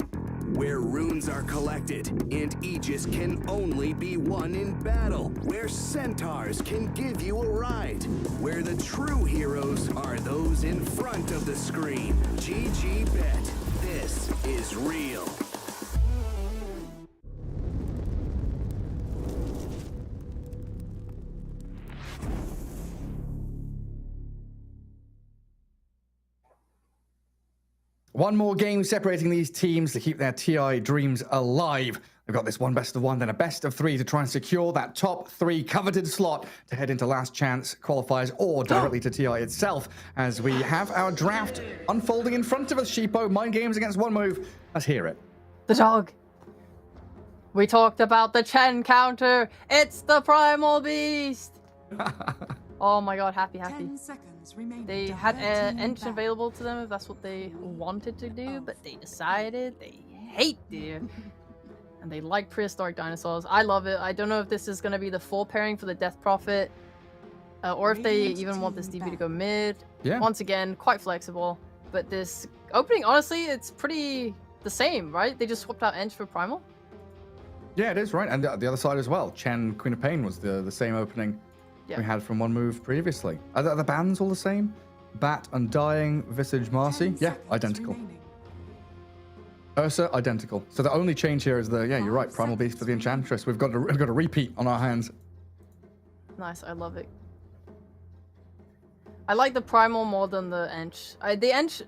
Where runes are collected and Aegis can only be won in battle. Where centaurs can give you a ride. Where the true heroes are those in front of the screen. GG Bet. This is real. One more game separating these teams to keep their TI dreams alive. They've got this one best of one, then a best of three to try and secure that top three coveted slot to head into last chance qualifiers or directly to TI itself. As we have our draft unfolding in front of us, Sheepo, Mind Games against OneMove. Let's hear it. The dog. We talked about the Chen counter. It's the Primal Beast. Oh my god, happy. 10 seconds remaining. They to had red team Ench battle. available to them if that's what they wanted to do, but they decided they hate deer. And they like prehistoric dinosaurs. I love it. I don't know if this is going to be the full pairing for the Death Prophet, or if they Radiant even want this team DP to go mid. Yeah. Once again, quite flexible. But this opening, honestly, it's pretty the same, right? They just swapped out Ench for Primal. Yeah, it is, right? And the other side as well. Chen, Queen of Pain was the same opening we had from OneMove previously. Are the bands all the same? Bat, Undying, Visage, Marcy? 10 Yeah, seconds identical. remaining. Ursa, identical. So the only change here is yeah, you're right, 5 Primal Beast for the seconds Enchantress. We've got a repeat on our hands. Nice, I love it. I like the Primal more than the Ench. The Ench,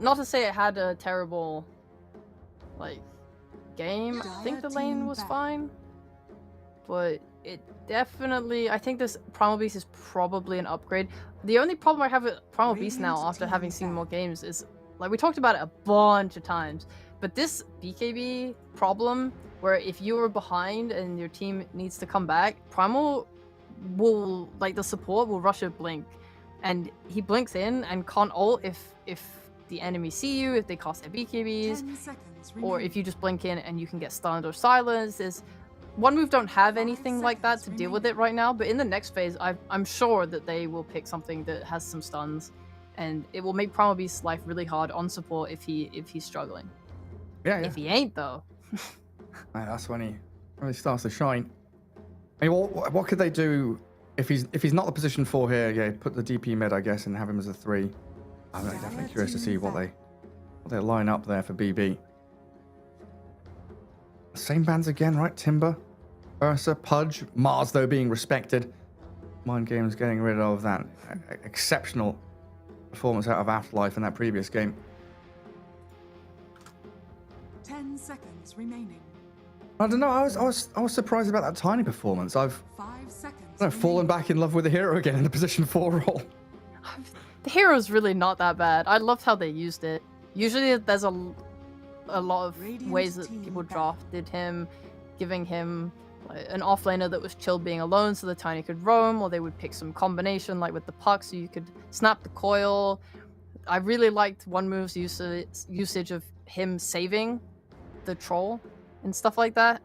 not to say it had a terrible, like, game. I think the lane was fine. But it definitely, I think this Primal Beast is probably an upgrade. The only problem I have with Primal Beast now, after having seen more games, is, like, we talked about it a bunch of times, but this BKB problem, where if you were behind and your team needs to come back, Primal will, like, the support will rush a blink, and he blinks in and can't ult if the enemy see you, if they cast their BKBs, 10 seconds or remaining. if you just blink in and you can get stunned or silenced. OneMove don't have anything like that to deal with it right now, but in the next phase, I'm sure that they will pick something that has some stuns, and it will make Primal Beast's life really hard on support if he's struggling. Yeah. If he ain't, though, That's when he really starts to shine. I mean, what could they do if he's not the position 4 here? Yeah, put the DP mid, I guess, and have him as a 3. I'm definitely curious to see what they line up there for BB. Same bands again, right? Timber, Ursa, Pudge, Mars though being respected. Mind Games getting rid of that exceptional performance out of Afterlife in that previous game. 10 seconds remaining. I don't know. I was surprised about that tiny performance. I've 5 seconds. fallen back in love with the hero again in the position 4 role. the hero's really not that bad. I loved how they used it. Usually, there's a lot of Radiant ways that team people battle. drafted him, giving him like, an offlaner that was chilled being alone so the Tiny could roam, or they would pick some combination like with the puck so you could snap the coil. I really liked OneMove's usage of him saving the troll and stuff like that.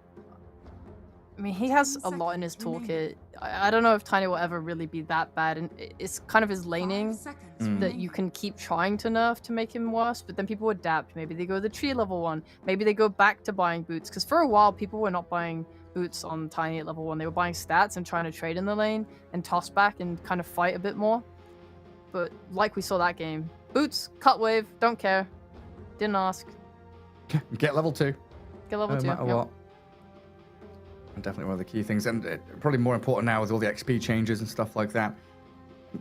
I mean, he has a 10 lot in his seconds toolkit. I don't know if Tiny will ever really be that bad, and it's kind of his laning 5 seconds that remaining. you can keep trying to nerf to make him worse, but then people adapt. Maybe they go the tree level 1. Maybe they go back to buying boots, because for a while people were not buying boots on Tiny at level 1. They were buying stats and trying to trade in the lane and toss back and kind of fight a bit more. But like we saw that game, boots, cut wave, don't care, didn't ask, Get level 2. get level 2. No matter yep. what. And definitely one of the key things, and probably more important now with all the XP changes and stuff like that.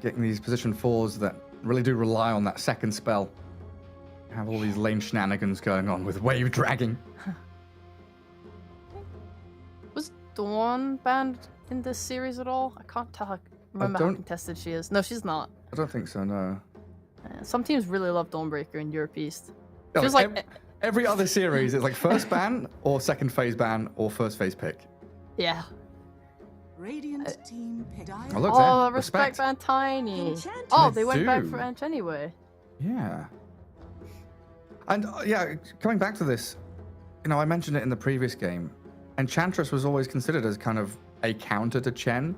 Getting these position 4s that really do rely on that second spell. Have all these lane shenanigans going on with wave dragging. Was Dawn banned in this series at all? I can't tell. Remember how don't- contested she is. No, she's not. I don't think so, no. Some teams really love Dawnbreaker in Europe East. No, Feels like every other series, it's like first ban or second phase ban or first phase pick. yeah. Radiant team pick. Oh, look Oh, there. respect ban Tiny. Enchantress. Oh, they went back do. for Ench anyway. Yeah. And yeah, coming back to this, I mentioned it in the previous game. Enchantress was always considered as kind of a counter to Chen.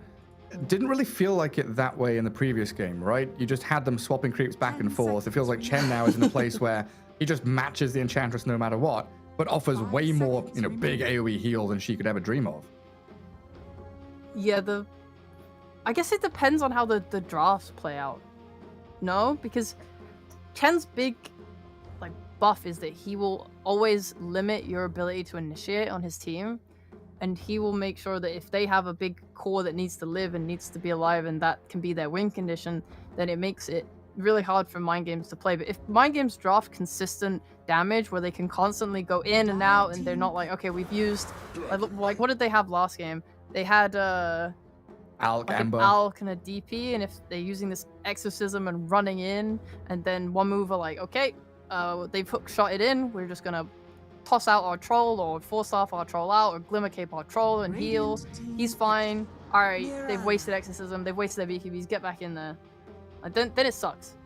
didn't really feel like it that way in the previous game, right? You just had them swapping creeps back and forth. It feels like Chen now is in a place where he just matches the Enchantress no matter what, but offers way more, big AoE heal than she could ever dream of. Yeah, I guess it depends on how the drafts play out. No, because Chen's big buff is that he will always limit your ability to initiate on his team, and he will make sure that if they have a big core that needs to live and needs to be alive, and that can be their win condition, then it makes it really hard for Mind Games to play. But if Mind Games draft consistent damage where they can constantly go in and out, and they're not like, okay, we've used like what did they have last game? They had Alk, like Amber. an Alk and a DP, and if they're using this exorcism and running in, and then OneMove are like, okay, they've hook shot it in, we're just gonna toss out our troll or force off our troll out or glimmer cape our troll and heal. He's fine. Alright, they've wasted exorcism, they've wasted their BKBs, get back in there. Then it sucks.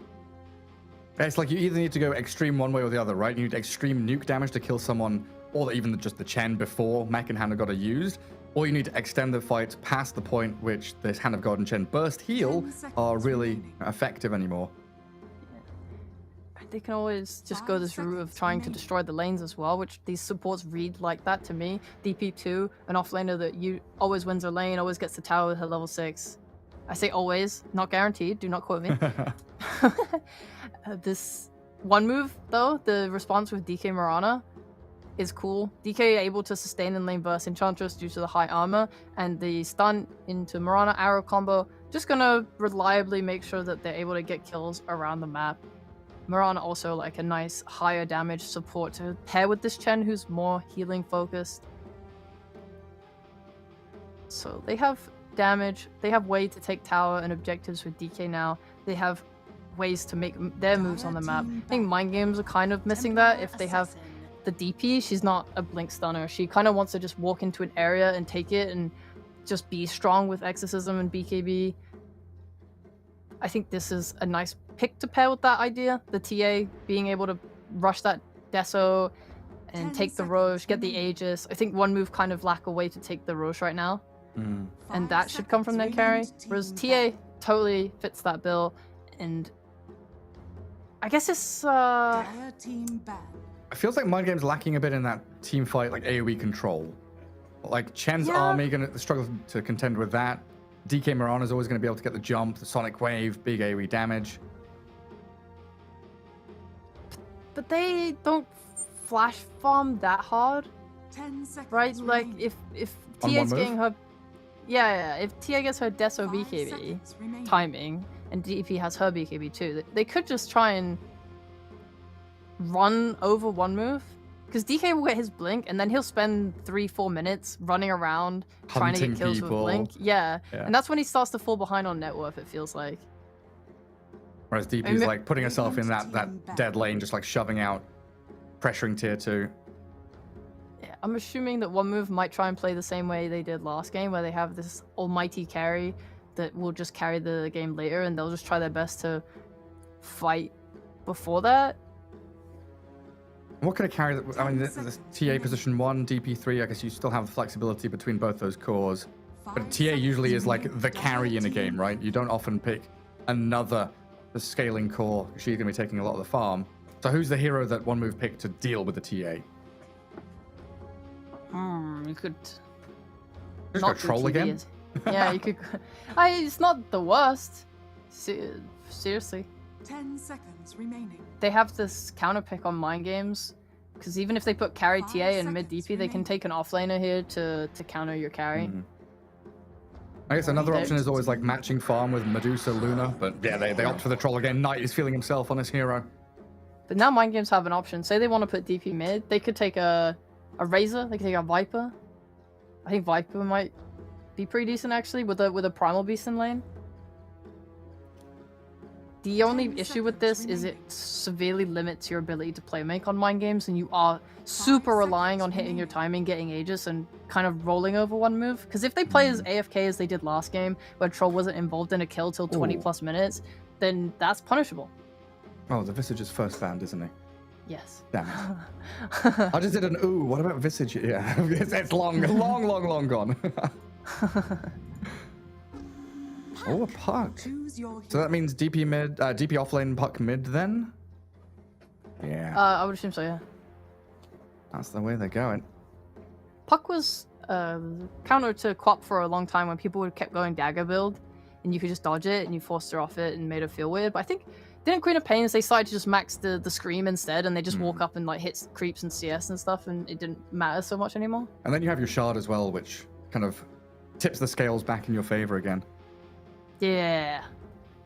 It's like you either need to go extreme one way or the other, right? You need extreme nuke damage to kill someone, or even just the Chen before Mech and Hand of God are used, or you need to extend the fight past the point which this Hand of God and Chen burst heal are really effective anymore. They can always just go this route of trying to destroy the lanes as well, which these supports read like that to me. DP2, an offlaner that you always wins her lane, always gets the tower with her level 6. I say always, not guaranteed, do not quote me. This OneMove, though, the response with DK Mirana is cool. DK able to sustain in lane burst Enchantress due to the high armor, and the stun into Mirana arrow combo, just gonna reliably make sure that they're able to get kills around the map. Mirana also like a nice higher damage support to pair with this Chen who's more healing focused. So they have damage, they have way to take tower and objectives with DK now. They have ways to make their moves on the map. I think Mind Games are kind of missing that. If they have the DP, she's not a blink stunner. She kind of wants to just walk into an area and take it and just be strong with Exorcism and BKB. I think this is a nice pick to pair with that idea. The TA being able to rush that Deso and take the Roche, get the Aegis. I think OneMove kind of lack a way to take the Roche right now. And that should come from their carry. Whereas TA totally fits that bill. And I guess it's it feels like Mind Game's lacking a bit in that team fight, like AoE control. Like Chen's army gonna struggle to contend with that. DK Mirana's always gonna be able to get the jump, the Sonic Wave, big AoE damage. But they don't flash farm that hard, 10 seconds right? Like remaining. if On TA's OneMove? getting her, if TA gets her Deso BKB timing and DP has her BKB too, they could just try and run over OneMove, because DK will get his blink and then he'll spend 3-4 minutes running around trying to get Hunting kills people. with blink. Yeah, Yeah. and that's when he starts to fall behind on net worth, it feels like. Whereas DP's like putting herself in that dead lane, just like shoving out, pressuring tier 2. Yeah, I'm assuming that OneMove might try and play the same way they did last game, where they have this almighty carry that will just carry the game later, and they'll just try their best to fight before that. What could I carry? I mean, this TA position 1, DP3, I guess you still have the flexibility between both those cores. But TA usually is like the carry in a game, right? You don't often pick another scaling core. She's going to be taking a lot of the farm. So who's the hero that OneMove picked to deal with the TA? You could Just not go do troll TV again? as- Yeah, you could. It's not the worst. Seriously. 10 seconds remaining. They have this counter pick on Mind Games, because even if they put carry TA and mid DP, they can take an offlaner here to counter your carry. I guess another They option don't. is always like matching farm with Medusa, Luna, but yeah, they opt for the troll again. Knight is feeling himself on his hero. But now Mind Games have an option. Say they want to put DP mid, they could take a Razor, they could take a Viper. I think Viper might be pretty decent actually with a Primal Beast in lane. The only issue with this is it severely limits your ability to play make on Mind Games, and you are super relying on hitting your timing, getting Aegis, and kind of rolling over OneMove. Because if they play as AFK as they did last game, where Troll wasn't involved in a kill till 20 plus minutes, then that's punishable. Oh, the Visage is first banned, isn't he? Yes. Damn it. I just did an ooh. What about Visage? Yeah, it's long gone. Oh, a puck. Choose your So that means DP mid, DP offlane, puck mid then? Yeah, I would assume so, yeah. that's the way they're going. Puck was counter to Quap for a long time when people would kept going dagger build, and you could just dodge it, and you forced her off it and made her feel weird. But I think, didn't Queen of Pains, they started to just max the Scream instead, and they just walk up and like hit creeps and CS and stuff, and it didn't matter so much anymore. And then you have your shard as well, which kind of tips the scales back in your favor again. Yeah.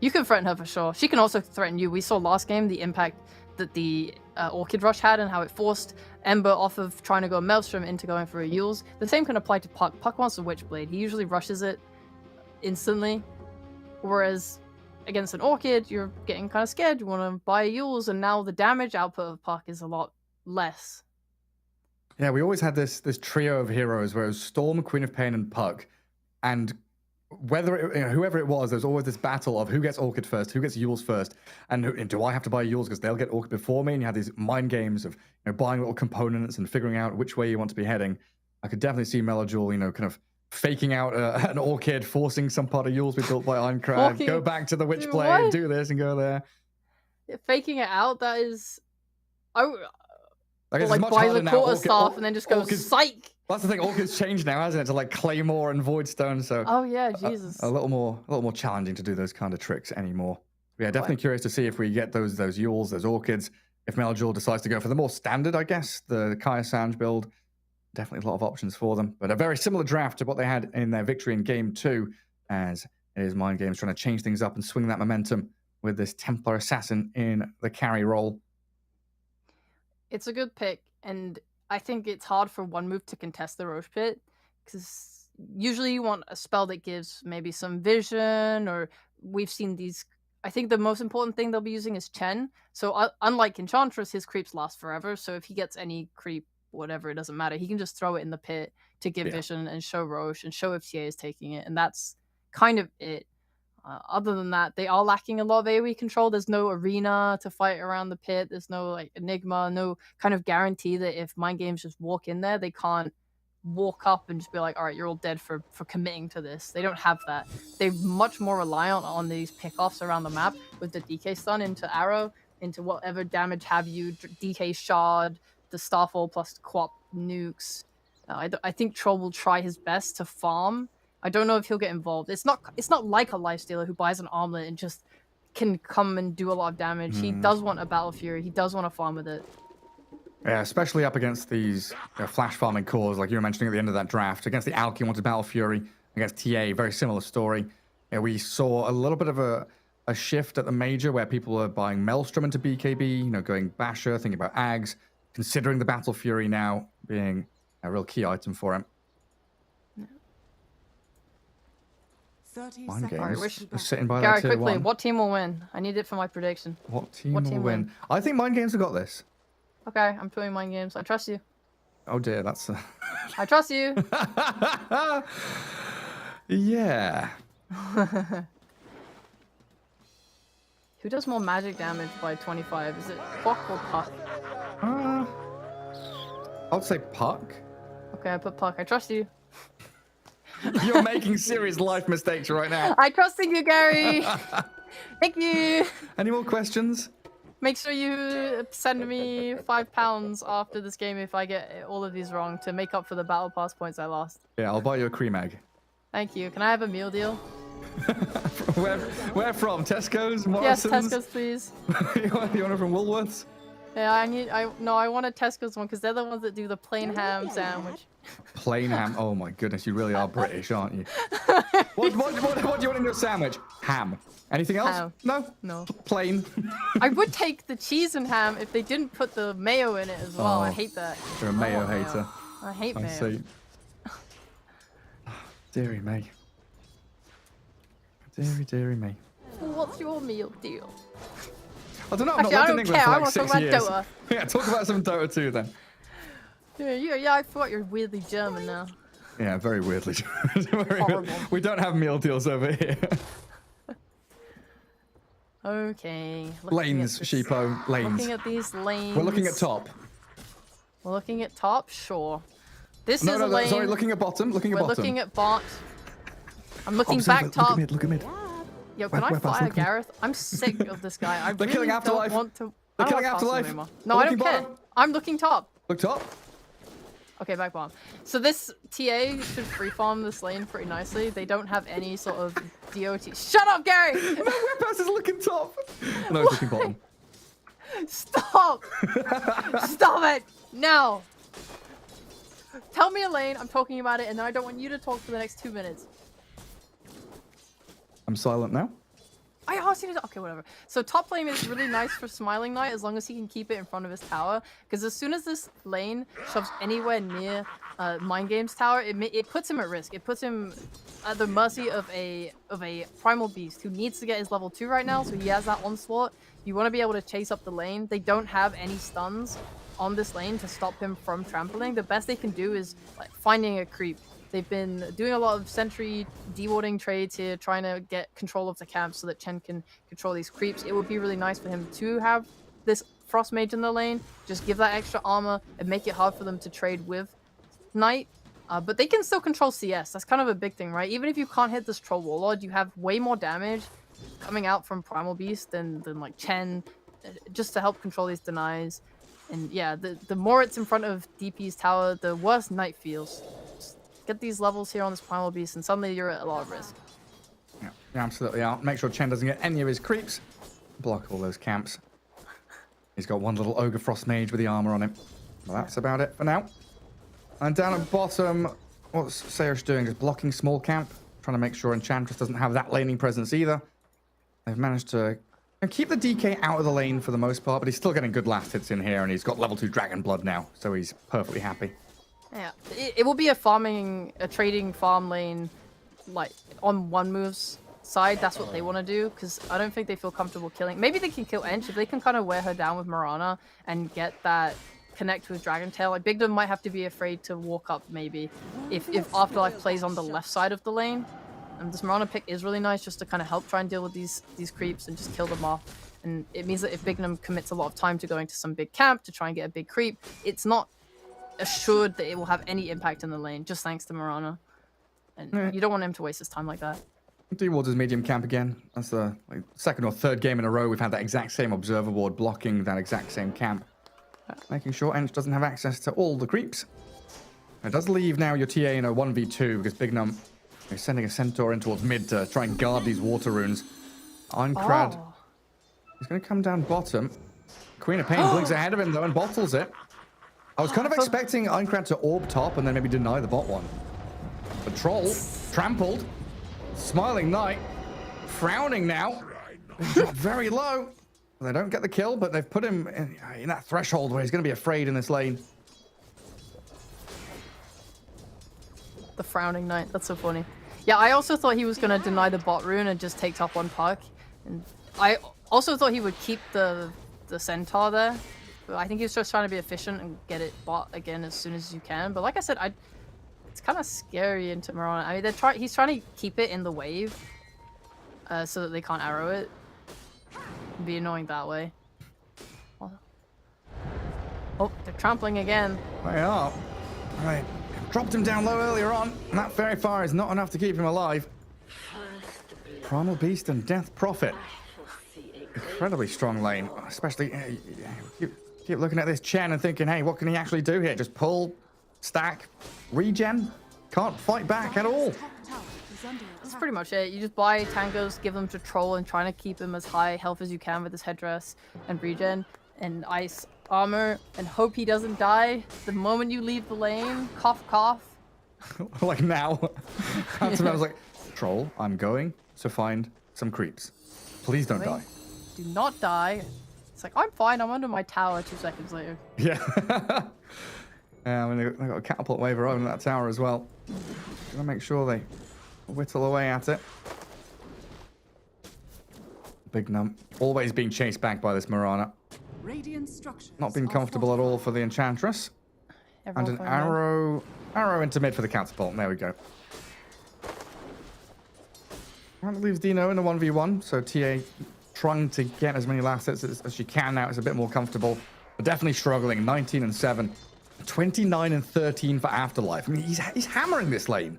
You can threaten her for sure. She can also threaten you. We saw last game the impact that the Orchid Rush had and how it forced Ember off of trying to go Maelstrom into going for a Yules. The same can apply to Puck. Puck wants a Witchblade. He usually rushes it instantly. Whereas against an Orchid, you're getting kind of scared. You want to buy a Yules, and now the damage output of Puck is a lot less. Yeah, we always had this trio of heroes where it was Storm, Queen of Pain, and Puck. And whoever it was, there's always this battle of who gets Orchid first, who gets Yules first, and do I have to buy Yules because they'll get Orchid before me? And you had these mind games of buying little components and figuring out which way you want to be heading. I could definitely see Melajul, kind of faking out an Orchid, forcing some part of Yules we built by Ironcrad, go back to the Witchblade, do this and go there. Faking it out, that is... Like buy the quarterstaff and then just go psych. That's the thing. Orchid's changed now, hasn't it? To like Claymore and Voidstone. So oh yeah, Jesus. A little more challenging to do those kind of tricks anymore. But yeah, definitely curious to see if we get those Yules, those Orchids. If Melajul decides to go for the more standard, I guess, the Kaya Sanj build. Definitely a lot of options for them. But a very similar draft to what they had in their victory in Game 2, as it is Mind Games trying to change things up and swing that momentum with this Templar Assassin in the carry role. It's a good pick, and I think it's hard for OneMove to contest the Roche Pit, because usually you want a spell that gives maybe some vision, or we've seen these... I think the most important thing they'll be using is Chen. So unlike Enchantress, his creeps last forever, so if he gets any creep, whatever, it doesn't matter. He can just throw it in the pit to give vision and show Roche and show if TA is taking it, and that's kind of it. Other than that, they are lacking a lot of AoE control. There's no arena to fight around the pit. There's no like Enigma, no kind of guarantee that if Mind Games just walk in there, they can't walk up and just be like, all right, you're all dead for committing to this. They don't have that. They're much more reliant on these pickoffs around the map with the DK stun into arrow, into whatever damage have you, DK shard, the Starfall plus Quap nukes. I think Troll will try his best to farm. I don't know if he'll get involved. It's not like a Lifestealer who buys an armlet and just can come and do a lot of damage. He does want a Battle Fury. He does want to farm with it. Yeah, especially up against these flash farming cores, like you were mentioning at the end of that draft. Against the Alki, wanted Battle Fury. Against TA, very similar story. Yeah, we saw a little bit of a shift at the Major where people are buying Maelstrom into BKB, going Basher, thinking about Ags, considering the Battle Fury now being a real key item for him. 30 Mind seconds. Games are sitting by Gary, that tier quickly, 1. what team will win? I need it for my prediction. What team will win? I think Mind Games have got this. Okay, I'm putting Mind Games. I trust you. Oh dear, that's... I trust you. Yeah. Who does more magic damage by 25? Is it Puck or Puck? I'd say Puck. Okay, I put Puck. I trust you. You're making serious life mistakes right now. I trust in you, Gary. Thank you. Any more questions? Make sure you send me £5 after this game if I get all of these wrong to make up for the battle pass points I lost. Yeah, I'll buy you a cream egg. Thank you. Can I have a meal deal? Where from? Tesco's? Morrison's? Yes, Tesco's, please. You want it from Woolworths? Yeah, I want a Tesco's one because they're the ones that do the plain ham sandwich. Plain ham. Oh my goodness, you really are British, aren't you? What do you want in your sandwich? Ham. Anything else? Ham. No. Plain. I would take the cheese and ham if they didn't put the mayo in it as well. I hate that. You're a mayo hater. I hate mayo. I see. Deary me. Deary me. What's your meal deal? I don't know. I've Actually, not I lived in don't England care. for I like want to 6 talk years. about Dota. Yeah, talk about some Dota 2 then. Yeah, I forgot you're weirdly German now. Yeah, very weirdly. Horrible. We don't have meal deals over here. Okay. Lanes, Sheepo. Lanes. Looking at these lanes. We're looking at top. We're looking at top? Sure. This No, is a lane. sorry, looking at bottom. We're looking at bot. I'm looking Observe back it. top. Look at mid. Yo, can I Where past fire looking? Gareth? I'm sick of this guy. I They're really killing don't Afterlife. want to. They're I don't killing want Castle Afterlife. anymore. They're No, I looking don't care. bottom. I'm looking top. Look top. Okay, back bomb. So this TA should free farm this lane pretty nicely. They don't have any sort of DOT. Shut up, Gary! No, where past is looking top. No, it's looking bottom. Stop! Stop it! Now! Tell me a lane, I'm talking about it, and then I don't want you to talk for the next 2 minutes. I'm silent now. I asked you to. Okay, whatever. So top lane is really nice for Smiling Knight as long as he can keep it in front of his tower. Because as soon as this lane shoves anywhere near Mind Game's tower, it puts him at risk. It puts him at the mercy of a primal beast who needs to get his level 2 right now. So he has that onslaught. You want to be able to chase up the lane. They don't have any stuns on this lane to stop him from trampling. The best they can do is like finding a creep. They've been doing a lot of sentry dewarding trades here, trying to get control of the camp so that Chen can control these creeps. It would be really nice for him to have this Frost Mage in the lane, just give that extra armor and make it hard for them to trade with Knight. But they can still control CS. That's kind of a big thing, right? Even if you can't hit this Troll Warlord, you have way more damage coming out from Primal Beast than like Chen, just to help control these denies. And yeah, the more it's in front of DP's tower, the worse Knight feels. Get these levels here on this Primal Beast, and suddenly you're at a lot of risk. Yeah, absolutely out. Make sure Chen doesn't get any of his creeps. Block all those camps. He's got one little Ogre Frost Mage with the armor on him. Well, that's about it for now. And down at bottom, what's Sayrish doing? Just blocking small camp, trying to make sure Enchantress doesn't have that laning presence either. They've managed to keep the DK out of the lane for the most part, but he's still getting good last hits in here, and he's got level 2 Dragon Blood now, so he's perfectly happy. Yeah, it will be a trading farm lane, like on OneMove's side. That's what they want to do, because I don't think they feel comfortable killing. Maybe they can kill Ench if they can kind of wear her down with Mirana and get that connect with Dragon Tail. Like Bigdom might have to be afraid to walk up maybe if Afterlife plays on the left side of the lane. And this Mirana pick is really nice just to kind of help try and deal with these creeps and just kill them off. And it means that if Bignum commits a lot of time to going to some big camp to try and get a big creep, it's not assured that it will have any impact in the lane, just thanks to Mirana. And you don't want him to waste his time like that. Towards his medium camp again. That's the second or third game in a row we've had that exact same observer ward blocking that exact same camp. Making sure Ench doesn't have access to all the creeps. It does leave now your TA in a 1v2 because Bignum is sending a Centaur in towards mid to try and guard these water runes. Ironcrad is going to come down bottom. Queen of Pain blinks ahead of him though and bottles it. I was kind of expecting Ironcrad to orb top and then maybe deny the bot one. The Troll, trampled. Smiling Knight, frowning now. Dropped very low. They don't get the kill, but they've put him in that threshold where he's going to be afraid in this lane. The Frowning Knight, that's so funny. Yeah, I also thought he was going to deny the bot rune and just take top one puck. And I also thought he would keep the Centaur there. But I think he was just trying to be efficient and get it bot again as soon as you can. But like I said, it's kind of scary into Mirana. I mean, he's trying to keep it in the wave so that they can't arrow it. It'd be annoying that way. Oh, they're trampling again. They are. Right. Dropped him down low earlier on, and that fairy fire is not enough to keep him alive. Primal Beast and Death Prophet. Incredibly strong lane, especially keep looking at this Chen and thinking, hey, what can he actually do here? Just pull, stack, regen? Can't fight back at all. That's pretty much it. You just buy tangos, give them to Troll, and trying to keep him as high health as you can with his headdress and regen and ice armor, and hope he doesn't die the moment you leave the lane. Cough, cough. Like now. I was like, Troll, I'm going to find some creeps. Please don't die. Do not die. It's like, I'm fine, I'm under my tower 2 seconds later. Yeah. Yeah, I mean, they've got a catapult wave around that tower as well. Gotta make sure they whittle away at it. Bignum always being chased back by this Mirana. Not being comfortable at all for the Enchantress. And an arrow into mid for the catapult. There we go. That leaves Dino in a 1v1, so TA trying to get as many last hits as she can now. It's a bit more comfortable, but definitely struggling. 19 and 7. 29 and 13 for Afterlife. I mean, he's hammering this lane.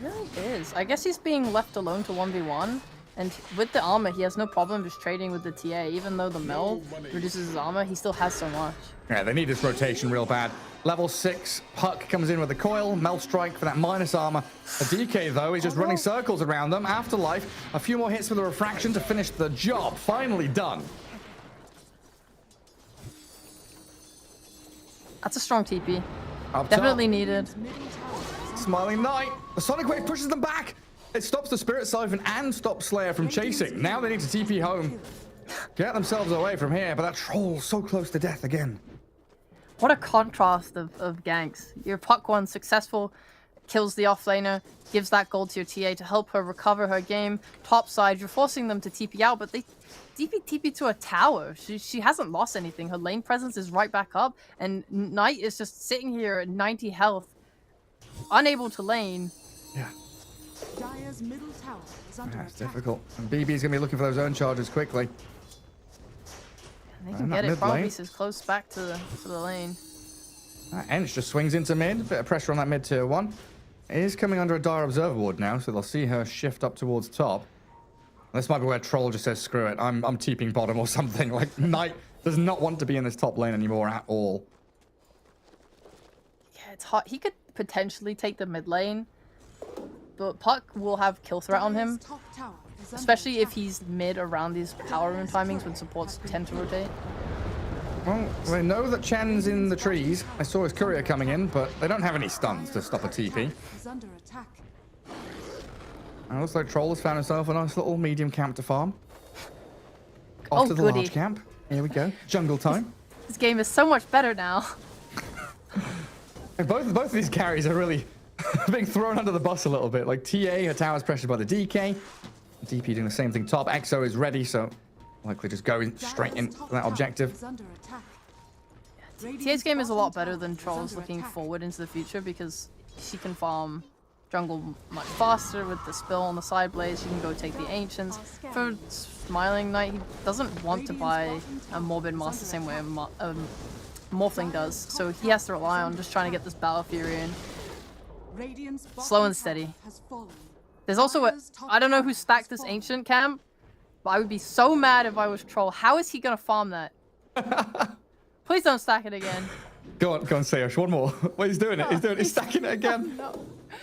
really is. I guess he's being left alone to 1v1. And with the armor, he has no problem just trading with the TA. Even though the Mel reduces his armor, he still has so much. Yeah, they need this rotation real bad. Level 6, Puck comes in with the coil, Mel Strike for that minus armor. A DK, though, is just running circles around them. Afterlife, a few more hits with the refraction to finish the job. Finally done. That's a strong TP. Up Definitely top. needed. Smiling Knight. The Sonic Wave pushes them back. It stops the Spirit Siphon and stops Slayer from chasing. Now they need to TP home. Get themselves away from here, but that Troll so close to death again. What a contrast of ganks. Your Puck one successful, kills the offlaner, gives that gold to your TA to help her recover her game. Top side, you're forcing them to TP out, but they TP to a tower. She hasn't lost anything. Her lane presence is right back up, and Knight is just sitting here at 90 health, unable to lane. Yeah. Dire's middle tower is under That's attack. difficult. And BB's going to be looking for those own charges quickly. And they can that get it. mid Probably lane. is close back to the lane. Ench just swings into mid. Bit of pressure on that mid tier 1. It is coming under a dire observer ward now, so they'll see her shift up towards top. This might be where Troll just says, screw it, I'm TPing bottom or something. Like, Knight does not want to be in this top lane anymore at all. Yeah, it's hot. He could potentially take the mid lane, but Puck will have kill threat on him, Dire's top tower is under especially if attack. he's mid around these power room timings when supports tend to rotate. Well, they know that Chen's in the trees. I saw his courier coming in, but they don't have any stuns to stop a TP. Is under attack. And looks like Troll has found himself a nice little medium camp to farm. Off Oh, to the goody. large camp. Here we go. Jungle time. This game is so much better now. And both of these carries are really being thrown under the bus a little bit. Like TA, her tower's pressured by the DK. DP doing the same thing top. EXO is ready, so likely just going straight Dire's into top that tower objective. is under attack. TA's game is a lot better Radiant's than bottom Troll's tower is looking under attack. forward into the future because she can farm jungle much faster with the spill on the side blades. She can go take the ancients. For Smiling Knight, he doesn't want to buy a Morbid Master the same way Morphling does, so he has to rely on just trying to get this Battle Fury in. Radiant's Slow bottom and steady. tower has fallen. There's also a... I don't know who stacked this ancient camp, but I would be so mad if I was Troll. How is he gonna farm that? Please don't stack it again. Go on, Sayosh. One more. Well, he's doing it. He's stacking it again. No.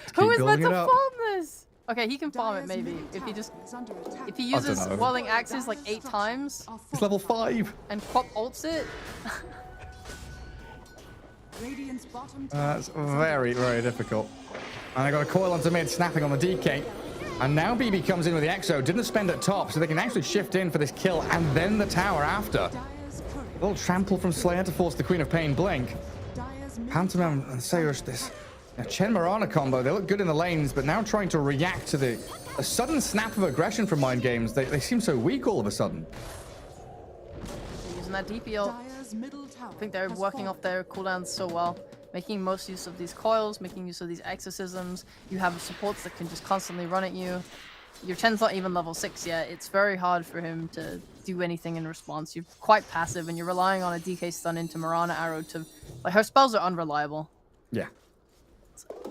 Just Who keep is meant building to it up. farm this? Okay, he can farm it Dire's maybe. middle If he tower just... is under attack. If he I don't uses know. Whirling Axes like 8 times It's level 5. and Crop ults it, Radiant's bottom tower That's is under very, attack. very difficult. And I got a coil onto mid, snapping on the DK. And now BB comes in with the EXO. Didn't spend at top, so they can actually shift in for this kill and then the tower after. Dire's courier. A little trample from Slayer to force the Queen of Pain blink. Dire's middle Pantomime tower and is Sayosh, under this attack. Chen Mirana combo, they look good in the lanes, but now trying to react to the sudden snap of aggression from Mind Games. They seem so weak all of a sudden. they're using that DP ult. Dire's middle tower I think they're has working fallen. off their cooldowns so well, making most use of these coils, making use of these exorcisms. You have supports that can just constantly run at you. Your Chen's not even level 6 yet. It's very hard for him to do anything in response. You're quite passive, and you're relying on a DK stun into Mirana arrow to... Like, her spells are unreliable. Yeah.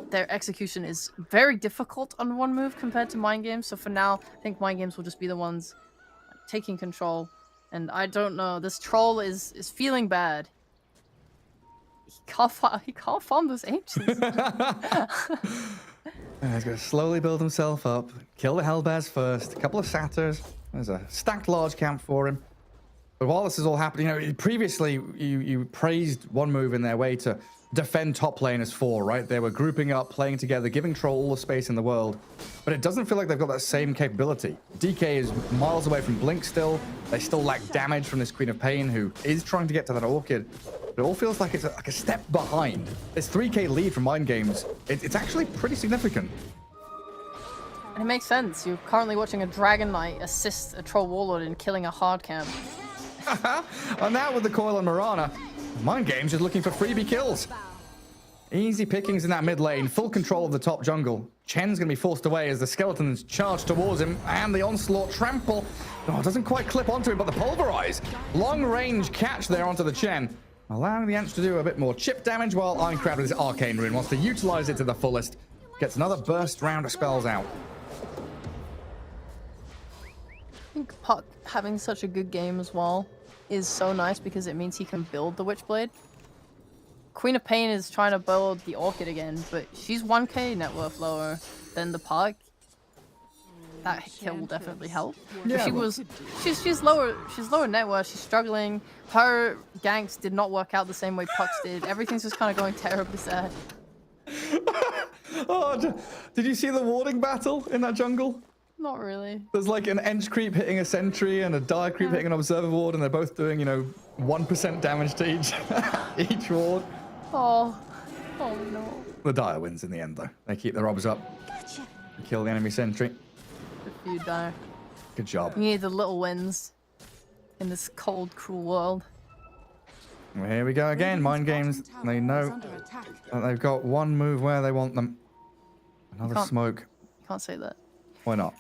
Their execution is very difficult on OneMove compared to Mind Games. So for now, I think Mind Games will just be the ones taking control. And I don't know. This Troll is feeling bad. He can't farm those ancients. He's going to slowly build himself up. Kill the Hellbears first. A couple of Satyrs. There's a stacked large camp for him. But while this is all happening, you know, previously you praised OneMove in their way to defend top lane as 4, right? They were grouping up, playing together, giving Troll all the space in the world. But it doesn't feel like they've got that same capability. DK is miles away from Blink still. They still lack damage from this Queen of Pain, who is trying to get to that Orchid. But it all feels like it's like a step behind. This 3k lead from Mind Games, it's actually pretty significant. And it makes sense. You're currently watching a Dragon Knight assist a Troll Warlord in killing a hard camp. And now with the coil and Mirana, Mind Games is looking for freebie kills. Easy pickings in that mid lane, full control of the top jungle. Chen's going to be forced away as the skeletons charge towards him, and the onslaught trample. Oh, it doesn't quite clip onto him, but the pulverize. Long range catch there onto the Chen, allowing the Ants to do a bit more chip damage, while Ironcrad with his arcane rune wants to utilize it to the fullest. Gets another burst round of spells out. I think Puck having such a good game as well is so nice because it means he can build the Witchblade. Queen of Pain is trying to build the Orchid again, but she's 1k net worth lower than the Puck. That kill will definitely help. Yeah, She's lower net worth, she's struggling. Her ganks did not work out the same way Puck's did. Everything's just kind of going terribly sad. Oh, did you see the warding battle in that jungle? Not really. There's like an Ench creep hitting a sentry and a dire creep hitting an observer ward, and they're both doing, you know, 1% damage to each ward. Oh no. The dire wins in the end, though. They keep their obs up. Kill the enemy sentry. Good for you, Dire. Good job. You need the little wins in this cold, cruel world. Well, here we go again. Mind games. They know that they've got one move where they want them. Another smoke. You can't say that. Why not?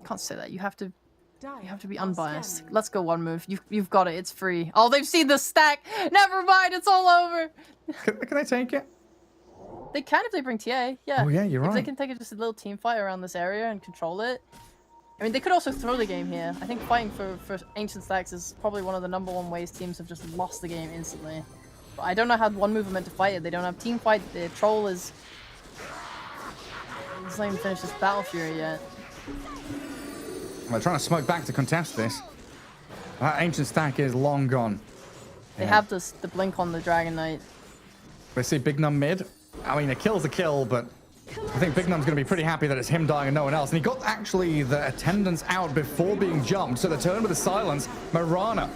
You can't say that. You have to be unbiased. Let's go OneMove. You've got it. It's free. Oh, they've seen the stack. Never mind. It's all over. Can they take it? They can if they bring TA. Yeah. Oh yeah, you're right. If they can take just a little team fight around this area and control it. I mean, they could also throw the game here. I think fighting for Ancient Stacks is probably one of the #1 ways teams have just lost the game instantly. But I don't know how OneMove are meant to fight it. They don't have team fight. The troll is... He's not even finished his Battle Fury yet. They're trying to smoke back to contest this. That Ancient Stack is long gone. They have the blink on the Dragon Knight. They see Big Num mid. I mean, a kill's a kill, but I think Big Num's going to be pretty happy that it's him dying and no one else. And he got actually the attendants out before being jumped, so the turn with the silence, Mirana.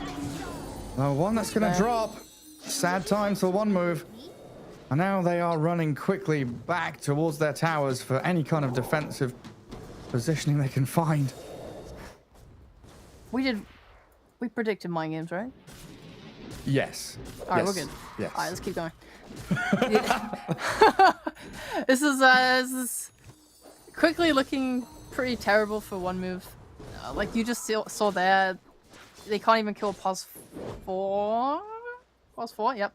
The one that's going to drop. Sad times for OneMove. And now they are running quickly back towards their towers for any kind of defensive positioning they can find. We predicted mind games, right? Yes. All right, yes. we're good. Yes. All right, let's keep going. This is quickly looking pretty terrible for OneMove. Like you just saw there, they can't even kill Pos 4. Pos 4, yep.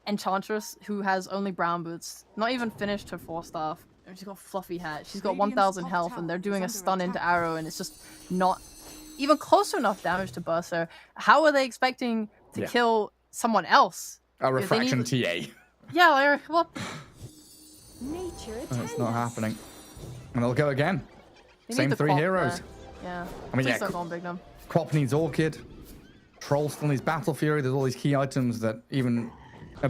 Enchantress, who has only brown boots, not even finished her 4-star. She's got a fluffy hat. She's got 1,000 health, and they're doing a stun into arrow, and it's just not even close to enough damage to burst her. How are they expecting to kill someone else? A refraction TA. Yeah, like, what? It's not happening. And they'll go again. They Same need the 3 Quap heroes. there. Yeah. I mean, Please don't go on Big Num. Quap needs Orchid. Troll still needs Battle Fury. There's all these key items that even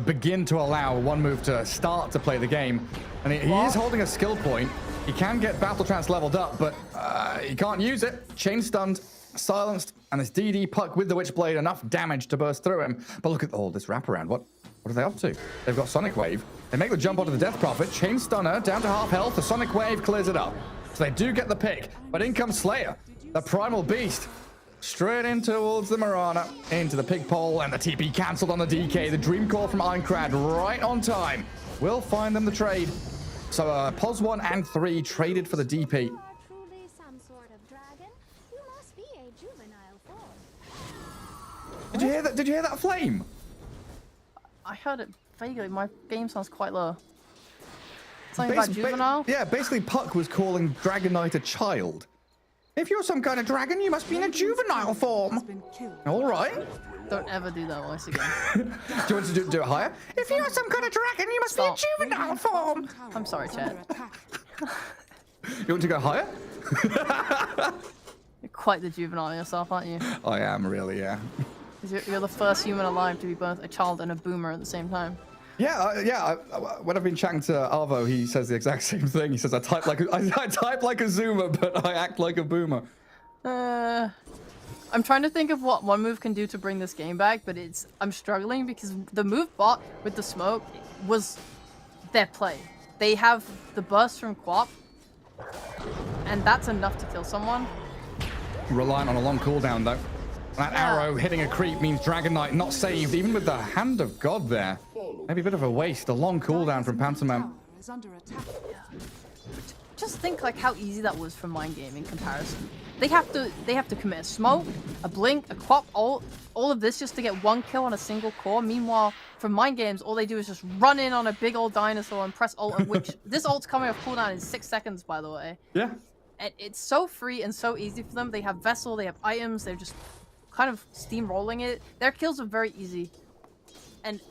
begin to allow OneMove to start to play the game. And he is holding a skill point. He can get Battle Trance leveled up, but he can't use it. Chain stunned, silenced, and this DD Puck with the Witchblade, enough damage to burst through him. But look at all this wraparound. What are they up to? They've got Sonic Wave. They make the jump onto the Death Prophet. Chain Stunner down to half health. The Sonic Wave clears it up. So they do get the pick. But in comes Slayer, the Primal Beast. Straight in towards the Mirana, into the pig pole, and the TP cancelled on the DK. The Dream Core from Ironcrad right on time. Will find them the trade. So Pos 1 and 3 traded for the DP. Did you hear that? Did you hear that flame? I heard it vaguely. My game sounds quite low. Something about juvenile? Yeah, basically Puck was calling Dragon Knight a child. If you're some kind of dragon, you must be in a juvenile form. All right. Don't ever do that voice again. Do you want to do it higher? If you're some kind of dragon, you must be in juvenile form. I'm sorry, Chad. You want to go higher? You're quite the juvenile yourself, aren't you? I am really, yeah. You're the first human alive to be both a child and a boomer at the same time. Yeah, when I've been chatting to Arvo, he says the exact same thing. He says, I type like a zoomer, but I act like a boomer. I'm trying to think of what OneMove can do to bring this game back, but I'm struggling because the move bot with the smoke was their play. They have the burst from Quap, and that's enough to kill someone. Reliant on a long cooldown, though. That arrow hitting a creep means Dragon Knight not saved, even with the Hand of God there. Maybe a bit of a waste. A long cooldown from Pantomime. just think like how easy that was for Mind Game in comparison. They have to commit a smoke, a blink, a quap, all of this just to get one kill on a single core. Meanwhile, for Mind Games, all they do is just run in on a big old dinosaur and press ult, which this ult's coming off cooldown in 6 seconds, by the way. Yeah. And it's so free and so easy for them. They have Vessel, they have items, they're just kind of steamrolling it. Their kills are very easy. And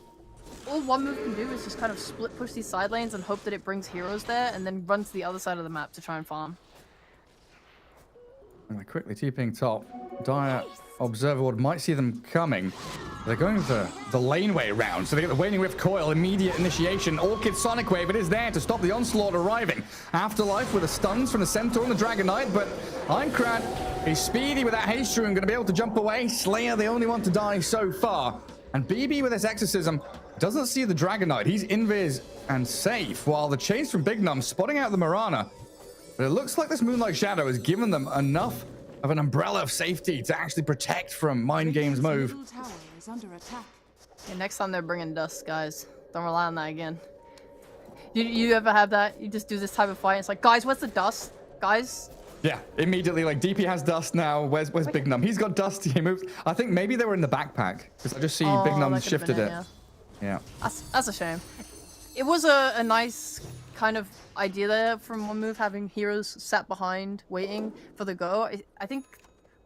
all OneMove can do is just kind of split push these side lanes and hope that it brings heroes there and then run to the other side of the map to try and farm. And they're quickly TPing top. Dire Observer Ward might see them coming. They're going the laneway round, so they get the Waning Rift Coil, immediate initiation. Orchid Sonic Wave, it is there to stop the onslaught arriving. Afterlife with the stuns from the Centaur and the Dragon Knight, but Aincrad, he's speedy with that haste rune, going to be able to jump away. Slayer, the only one to die so far. And BB with his Exorcism doesn't see the Dragon Knight. He's invis and safe, while the chase from Big Num spotting out the Mirana. But it looks like this Moonlight Shadow has given them enough of an umbrella of safety to actually protect from Mind Game's move. Middle tower is under attack. Yeah, next time they're bringing dust, guys. Don't rely on that again. You ever have that? You just do this type of fight, and it's like, guys, where's the dust? Guys? Yeah, immediately, like, DP has dust now. Where's Big Num? He's got dust, he moves. I think maybe they were in the backpack, because I just see Big Num shifted it. Yeah. That's a shame. It was a nice kind of idea there from OneMove, having heroes sat behind waiting for the go. I think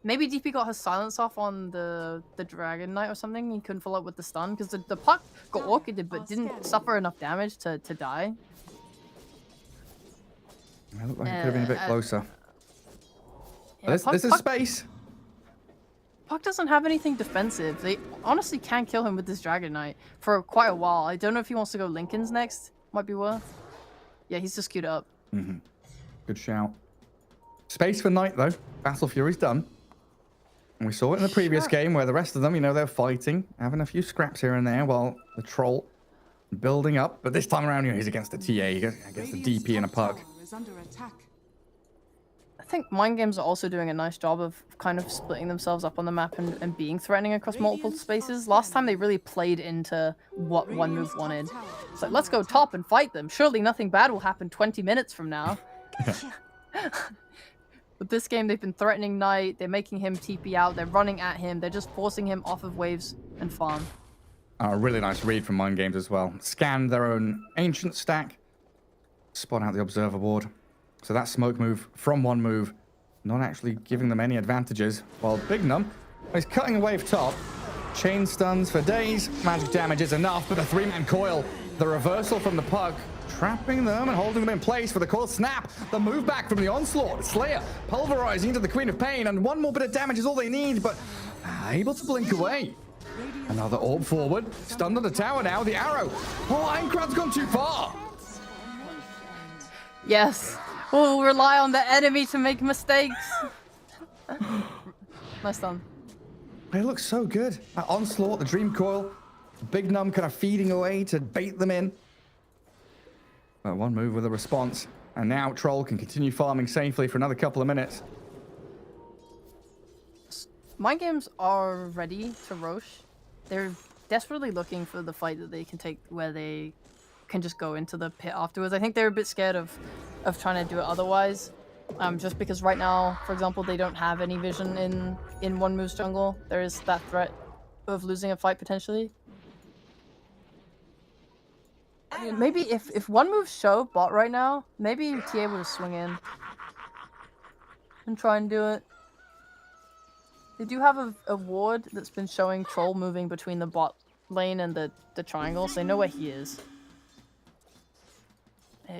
maybe DP got his silence off on the Dragon Knight or something. He couldn't follow up with the stun because the puck got orchided but didn't suffer enough damage to die. It looked like it could have been a bit closer. Yeah, this is space. Puck doesn't have anything defensive. They honestly can kill him with this Dragon Knight for quite a while. I don't know if he wants to go Lincoln's next. Might be worth. Yeah, he's just queued up. Good shout. Space for Knight, though. Battle Fury's done. And we saw it in the previous game where the rest of them, you know, they're fighting, having a few scraps here and there while the Troll building up. But this time around, you know, he's against the TA, against the DP and a Puck. Is under attack. I think Mind Games are also doing a nice job of kind of splitting themselves up on the map and being threatening across multiple spaces. Last time they really played into what OneMove wanted. It's like, let's go top and fight them. Surely nothing bad will happen 20 minutes from now. But this game, they've been threatening Knight. They're making him TP out. They're running at him. They're just forcing him off of waves and farm. A really nice read from Mind Games as well. Scan their own ancient stack. Spot out the Observer Ward. So that smoke move from OneMove, not actually giving them any advantages. While Big Num is cutting a wave top. Chain stuns for days. Magic damage is enough, but a 3-man coil. The reversal from the Puck, trapping them and holding them in place for the coil snap. The move back from the onslaught. Slayer pulverizing into the Queen of Pain, and one more bit of damage is all they need, but able to blink away. Another orb forward. Stunned on the tower now. The arrow. Oh, Aincrad's gone too far. Yes. We'll rely on the enemy to make mistakes. Nice stun. It looks so good. That onslaught, the dream coil. Big Num kind of feeding away to bait them in. OneMove with a response. And now Troll can continue farming safely for another couple of minutes. Mind Games are ready to Roche. They're desperately looking for the fight that they can take where they can just go into the pit afterwards. I think they're a bit scared of trying to do it otherwise. Just because right now, for example, they don't have any vision in OneMove's jungle. There is that threat of losing a fight potentially. I mean, maybe if OneMove show bot right now, maybe TA would swing in and try and do it. They do have a ward that's been showing Troll moving between the bot lane and the triangle, so they know where he is.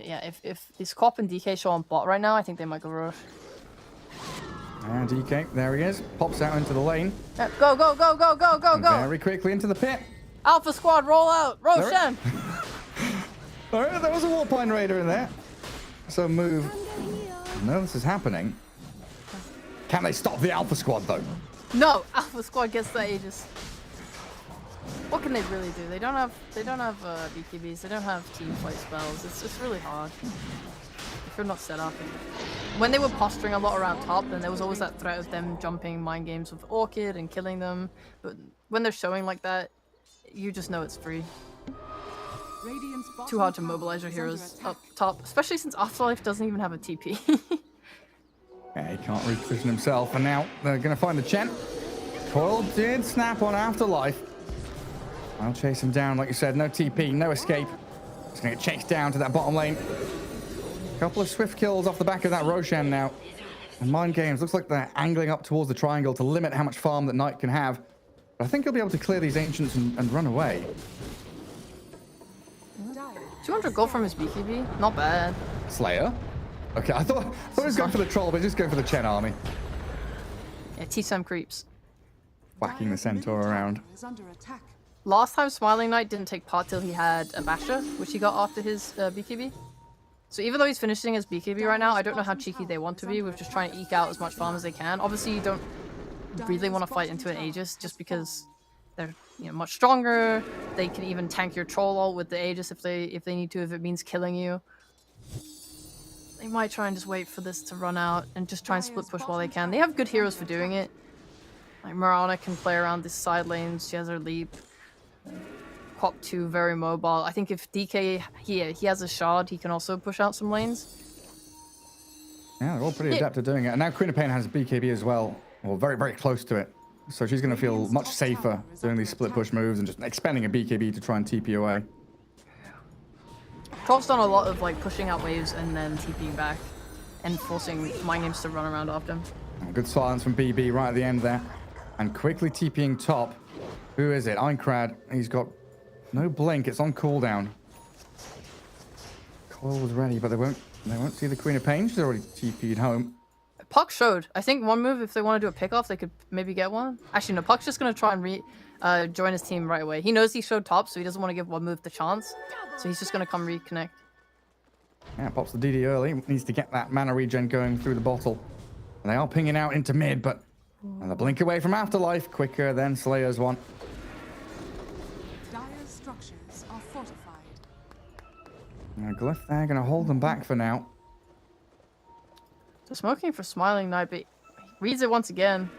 Yeah, if these Cop and DK show on bot right now, I think they might go Roche. And DK, there he is. Pops out into the lane. Go, go, go, go, go, go, go! Very quickly into the pit. Alpha Squad, roll out! Roshan! Alright, there was a Warpine Raider in there. So move. No, this is happening. Can they stop the Alpha Squad, though? No! Alpha Squad gets the Aegis. What can they really do? They don't have BKBs. They don't have team fight spells. It's really hard if you're not set up. When they were posturing a lot around top, then there was always that threat of them jumping Mind Games with Orchid and killing them. But when they're showing like that, you just know it's free. Radiant's Too bottom hard to tower mobilize your is under heroes attack. up top, especially since Afterlife doesn't even have a TP. Yeah, he can't reposition himself, and now they're going to find the Chen. Coil did snap on Afterlife. I'll chase him down, like you said. No TP, no escape. He's going to get chased down to that bottom lane. Couple of swift kills off the back of that Roshan now. And Mind Games, looks like they're angling up towards the triangle to limit how much farm that Knight can have. But I think he'll be able to clear these Ancients and run away. 200 gold from his BKB, not bad. Slayer? Okay, I thought he was going for the troll, but just going for the Chen army. Yeah, T-Sam creeps. Whacking the Dire's middle Centaur tower around. is under attack. Last time Smiling Knight didn't take part till he had a Basher, which he got after his BKB. So even though he's finishing his BKB right now, I don't know how cheeky they want to be with just trying to eke out as much farm as they can. Obviously, you don't really want to fight into an Aegis just because they're much stronger. They can even tank your troll ult with the Aegis if they need to, if it means killing you. They might try and just wait for this to run out and just try and split push while they can. They have good heroes for doing it. Like Mirana can play around these side lanes. She has her leap. Pop 2 very mobile. I think if DK he has a shard, he can also push out some lanes. Yeah, they're all pretty adept at doing it. And now Queen of Pain has BKB as well. Well, very, very close to it. So she's going to feel much safer doing these split push moves and just expending a BKB to try and TP away. Troll's done a lot of like pushing out waves and then TPing back and forcing Mind Games to run around after him. Good silence from BB right at the end there. And quickly TPing top. Who is it? Einkrad. He's got no blink. It's on cooldown. Coil was ready, but they won't see the Queen of Pain. She's already TP'd home. Puck showed. I think OneMove, if they want to do a pick off, they could maybe get one. Actually, no, Puck's just going to try and join his team right away. He knows he showed top, so he doesn't want to give OneMove the chance. So he's just going to come reconnect. Yeah, pops the DD early. Needs to get that mana regen going through the bottle. And they are pinging out into mid, but the blink away from Afterlife. Quicker than Slayer's one. Dire's structures are fortified. And a Glyph there, going to hold them back for now. So smoking for Smiling Knight, but he reads it once again.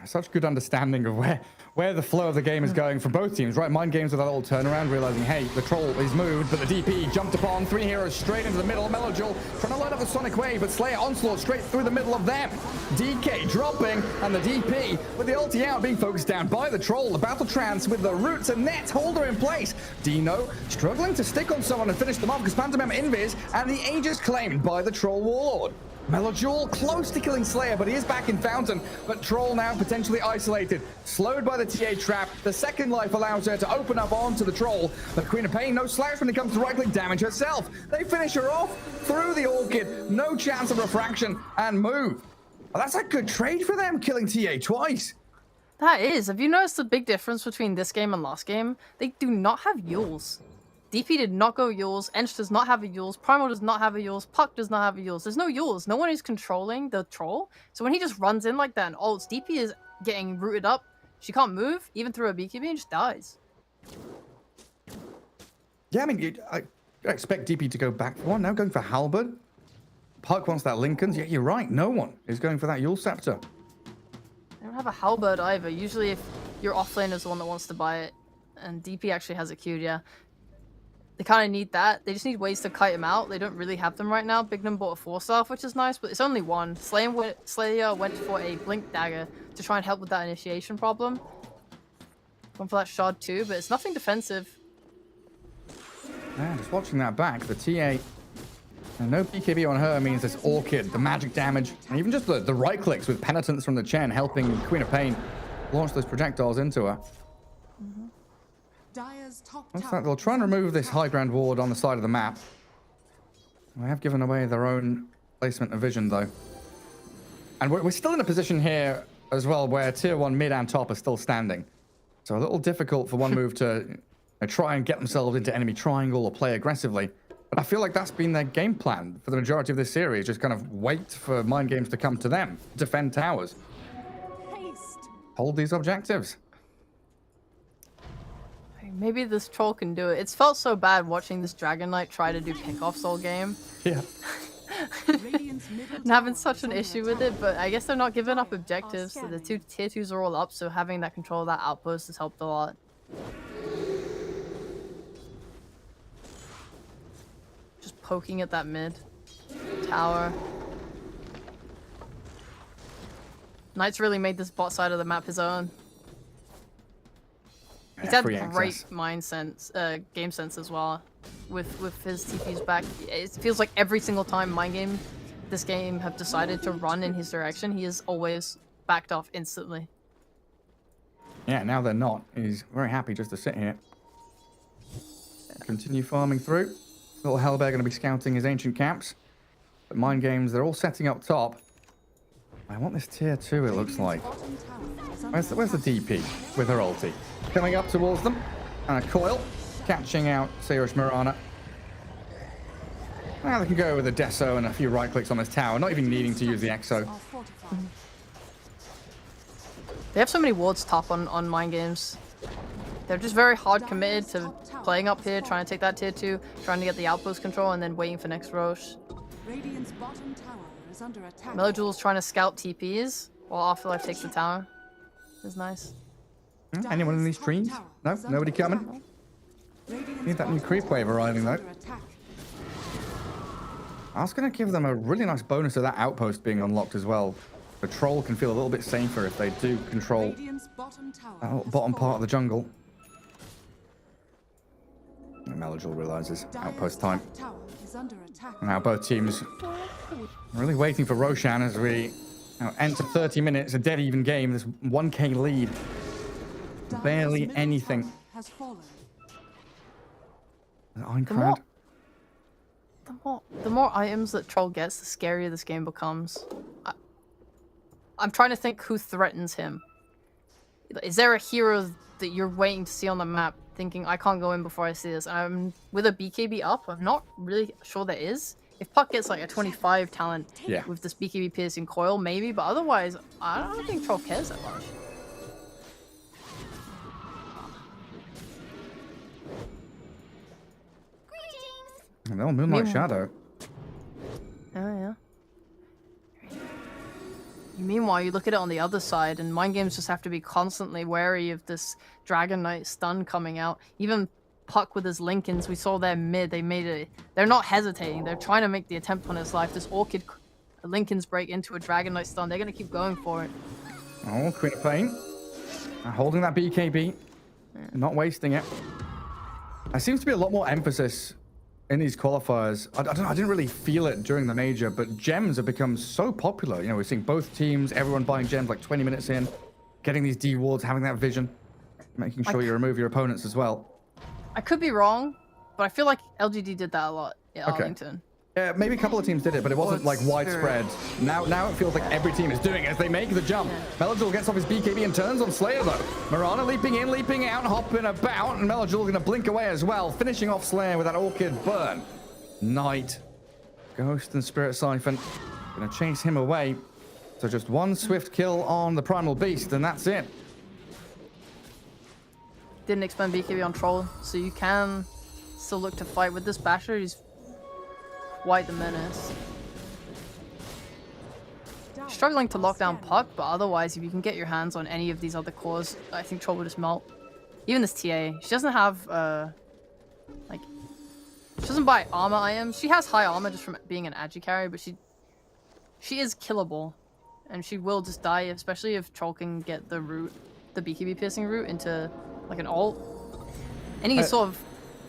Such good understanding of where the flow of the game is going from both teams, right? Mind Games with that little turnaround, realizing, hey, the troll is moved, but the DP jumped upon. 3 heroes straight into the middle. Melojul trying to light up the Sonic Wave, but Slayer onslaught straight through the middle of them. DK dropping, and the DP with the ulti out being focused down by the troll. The battle trance with the roots and net holder in place. Dino struggling to stick on someone and finish them off because Pantomime invis, and the Aegis claimed by the troll warlord. Melojul close to killing Slayer, but he is back in Fountain. But Troll now potentially isolated. Slowed by the TA trap. The second life allows her to open up onto the Troll. But Queen of Pain, no slouch when it comes to right-click damage herself. They finish her off through the Orchid. No chance of refraction and move. Well, that's a good trade for them, killing TA twice. That is. Have you noticed the big difference between this game and last game? They do not have Yules. DP did not go Yules, Ench does not have a Yules, Primal does not have a Yules, Puck does not have a Yules. There's no Yules. No one is controlling the troll. So when he just runs in like that and ults, DP is getting rooted up. She can't move, even through a BKB, and just dies. Yeah, I mean, I expect DP to go back for one. Now going for Halberd. Puck wants that Lincoln's. Yeah, you're right. No one is going for that Yule Scepter. They don't have a Halberd either. Usually if your offlane is the one that wants to buy it, and DP actually has it queued, yeah. They kind of need that. They just need ways to kite him out. They don't really have them right now. Bignum bought a 4-star, which is nice, but it's only one. Slayer went for a Blink Dagger to try and help with that initiation problem. Went for that shard too, but it's nothing defensive. Yeah, just watching that back. The TA, and no BKB on her means this Orchid, the magic damage, and even just the right clicks with Penitence from the Chen helping Queen of Pain launch those projectiles into her. Dire's top Looks tower like they'll try and remove this high ground ward on the side of the map. They have given away their own placement of vision, though. And we're still in a position here as well where tier 1 mid and top are still standing. So a little difficult for OneMove to try and get themselves into enemy triangle or play aggressively. But I feel like that's been their game plan for the majority of this series. Just kind of wait for Mind Games to come to them. Defend towers. haste. Hold these objectives. Maybe this troll can do it. It's felt so bad watching this Dragon Knight try to do pickoffs all game. Yeah. Radiant's middle And having tower such is an under issue attack. with it, but I guess they're not giving up objectives. So the tier 2s are all up, so having that control of that outpost has helped a lot. poking at that mid tower. Knight's really made this bot side of the map his own. He's had free great access. mind sense, game sense as well, with his TPs back. It feels like every single time this game have decided to run in his direction, he is always backed off instantly. Yeah, now they're not. He's very happy just to sit here. Continue farming through. Little Hellbear going to be scouting his ancient camps. But Mind Games, they're all setting up top. I want this tier 2, it looks like. Where's the DP with her ulti? Coming up towards them. And a coil. Catching out Seirish Mirana. Now they can go with a Deso and a few right clicks on this tower, not even needing to use the Exo. They have so many wards top on Mind Games. They're just very hard committed to playing up here, trying to take that tier 2, trying to get the outpost control, and then waiting for next Roche. Radiant's bottom tower is under attack. Meloduel's trying to scout TPs while Afterlife takes the tower. It's nice. Anyone in these trees? No, nobody coming. Need that new creep wave arriving though. I was going to give them a really nice bonus of that outpost being unlocked as well. The troll can feel a little bit safer if they do control that bottom part of the jungle. And Meloduel realizes outpost time. Now both teams really waiting for Roshan as we enter 30 minutes, a dead even game. This 1k lead. Barely anything. Ironclad. The more items that Troll gets, the scarier this game becomes. I'm trying to think who threatens him. Is there a hero that you're waiting to see on the map, thinking, I can't go in before I see this? And with a BKB up, I'm not really sure there is. If Puck gets like a 25 talent with this BKB piercing coil, maybe, but otherwise, I don't think Troll cares that much. No, Moonlight Shadow. Oh, yeah. Meanwhile, you look at it on the other side, and Mind Games just have to be constantly wary of this Dragon Knight stun coming out. Even Puck with his Lincolns, we saw their mid, they're not hesitating. They're trying to make the attempt on his life. This Orchid Lincoln's break into a Dragon Knight stun. They're going to keep going for it. Oh, Queen of Pain. Holding that BKB. Not wasting it. There seems to be a lot more emphasis in these qualifiers. I don't know, I didn't really feel it during the major, but gems have become so popular. You know, we're seeing both teams, everyone buying gems like 20 minutes in, getting these D wards, having that vision, making sure you remove your opponents as well. I could be wrong, but I feel like LGD did that a lot at Arlington. Yeah, maybe a couple of teams did it, but it wasn't like widespread. Now it feels like every team is doing it as they make the jump. Meloduel gets off his BKB and turns on Slayer though. Mirana leaping in, leaping out, hopping about, and Meloduel gonna blink away as well, finishing off Slayer with that Orchid burn. Knight, Ghost and Spirit Siphon gonna chase him away. So just one swift kill on the Primal Beast, and that's it. Didn't expend BKB on Troll, so you can still look to fight with this Basher. He's quite the menace. Struggling to lock down Puck, but otherwise, if you can get your hands on any of these other cores, I think Troll will just melt. Even this TA, she doesn't have, she doesn't buy armor items. She has high armor just from being an agi carry, but she is killable. And she will just die, especially if Troll can get the root, the BKB piercing route into, like, an ult. Any sort of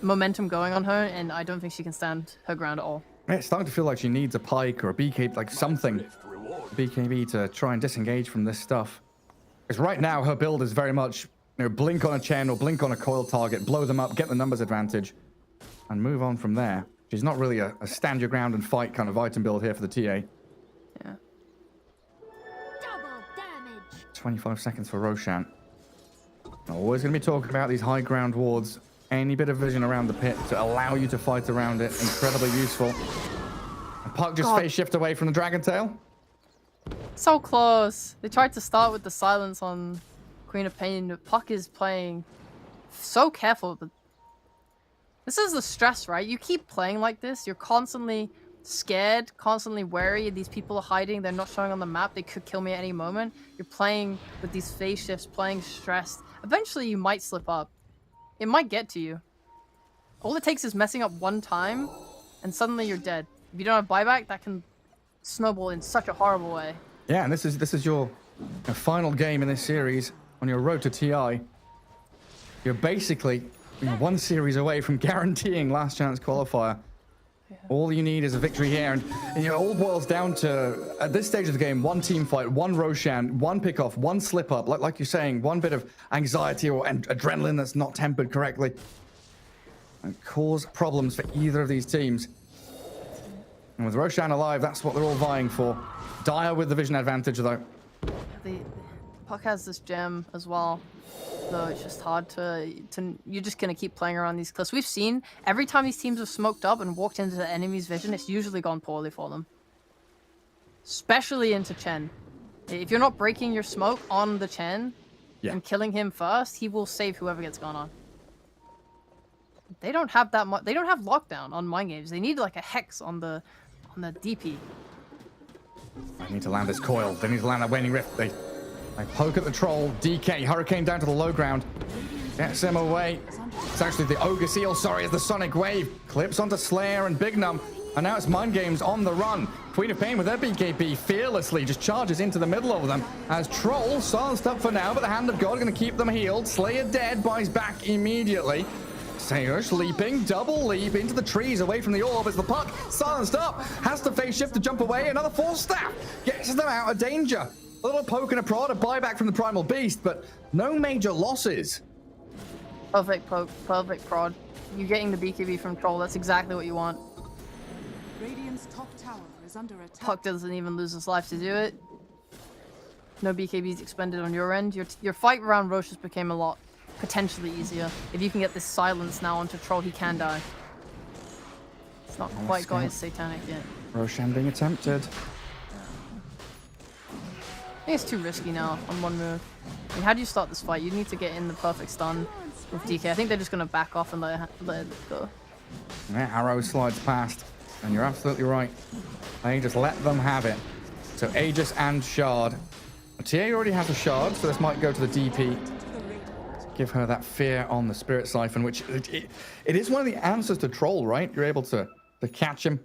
momentum going on her, and I don't think she can stand her ground at all. It's starting to feel like she needs a pike or a BKB, like something. BKB to try and disengage from this stuff. Because right now her build is very much, you know, blink on a Chen or blink on a coil target, blow them up, get the numbers advantage, and move on from there. She's not really a stand your ground and fight kind of item build here for the TA. Yeah. Double damage. 25 seconds for Roshan. Always going to be talking about these high ground wards. Any bit of vision around the pit to allow you to fight around it. Incredibly useful. And Puck just face shift away from the Dragon Tail. So close. They tried to start with the silence on Queen of Pain, but Puck is playing so careful. But this is the stress, right? You keep playing like this, you're constantly scared, constantly wary. These people are hiding, they're not showing on the map, they could kill me at any moment. You're playing with these phase shifts, playing stressed. Eventually you might slip up. It might get to you. All it takes is messing up one time, and suddenly you're dead. If you don't have buyback, that can snowball in such a horrible way. Yeah, and this is your final game in this series on your road to TI. You're basically one series away from guaranteeing last chance qualifier. All you need is a victory here, and it all boils down to, at this stage of the game, one team fight, one Roshan, one pick-off, one slip-up, like you're saying, one bit of anxiety or adrenaline that's not tempered correctly, and cause problems for either of these teams. And with Roshan alive, that's what they're all vying for. Dire with the vision advantage, though. The Puck has this gem as well, though it's just hard to you're just gonna keep playing around these cliffs. We've seen every time these teams have smoked up and walked into the enemy's vision, it's usually gone poorly for them. Especially into Chen. If you're not breaking your smoke on the Chen and killing him first, he will save whoever gets gone on. They don't have that much. They don't have lockdown on mind games. They need like a hex on the DP. They need to land this coil. They need to land that waning rift. They poke at the troll. DK, Hurricane down to the low ground. Gets him away. It's actually the Ogre Seal, sorry, as the Sonic Wave clips onto Slayer and Bignum. And now it's Mind Games on the run. Queen of Pain with their BKB fearlessly just charges into the middle of them. As Troll silenced up for now, but the Hand of God going to keep them healed. Slayer dead, buys back immediately. Sayush leaping, double leap into the trees away from the orb as the Puck silenced up. Has to phase shift to jump away. Another Force Staff gets them out of danger. A little poke and a prod, a buyback from the Primal Beast, but no major losses. Perfect poke, perfect prod. You're getting the BKB from Troll. That's exactly what you want. Radiant's top tower is under attack. Puck doesn't even lose his life to do it. No BKBs expended on your end. Your fight around Roche just became a lot potentially easier. If you can get this silence now onto Troll, he can die. It's not quite got his Satanic yet. Roshan being attempted. I think it's too risky now on one move. I mean, how do you start this fight? You need to get in the perfect stun with DK. I think they're just going to back off and let it go. Yeah, arrow slides past, and you're absolutely right. They just let them have it. So Aegis and Shard. TA already has a Shard, so this might go to the DP. Give her that fear on the Spirit Siphon, which it is one of the answers to Troll, right? You're able to catch him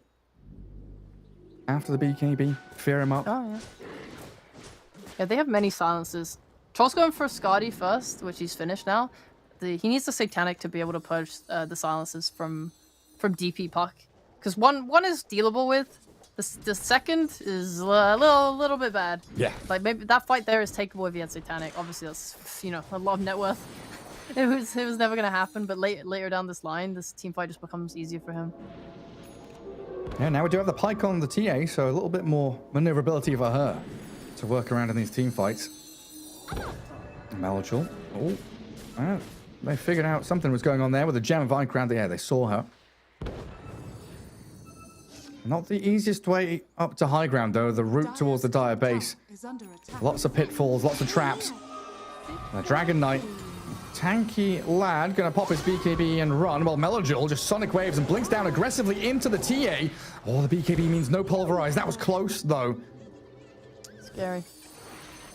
after the BKB, fear him up. Oh, yeah. Yeah, they have many silences. Troll's going for Skadi first, which he's finished now. He needs the Satanic to be able to purge the silences from DP Puck. Because one is dealable with. The second is a little bit bad. Yeah. Like maybe that fight there is takeable if he had Satanic. Obviously that's a lot of net worth. It was never gonna happen, but later down this line, this team fight just becomes easier for him. Yeah, now we do have the Pike on the TA, so a little bit more maneuverability for her to work around in these team fights. Malachul. Oh, well, they figured out something was going on there with the Gem of Vicrown. Yeah, they saw her. Not the easiest way up to high ground, though. The route towards the Dire base. Lots of pitfalls, lots of traps. The Dragon Knight. Tanky lad gonna pop his BKB and run, while Melojul just Sonic Waves and blinks down aggressively into the TA. Oh, the BKB means no pulverize. That was close, though. Scary.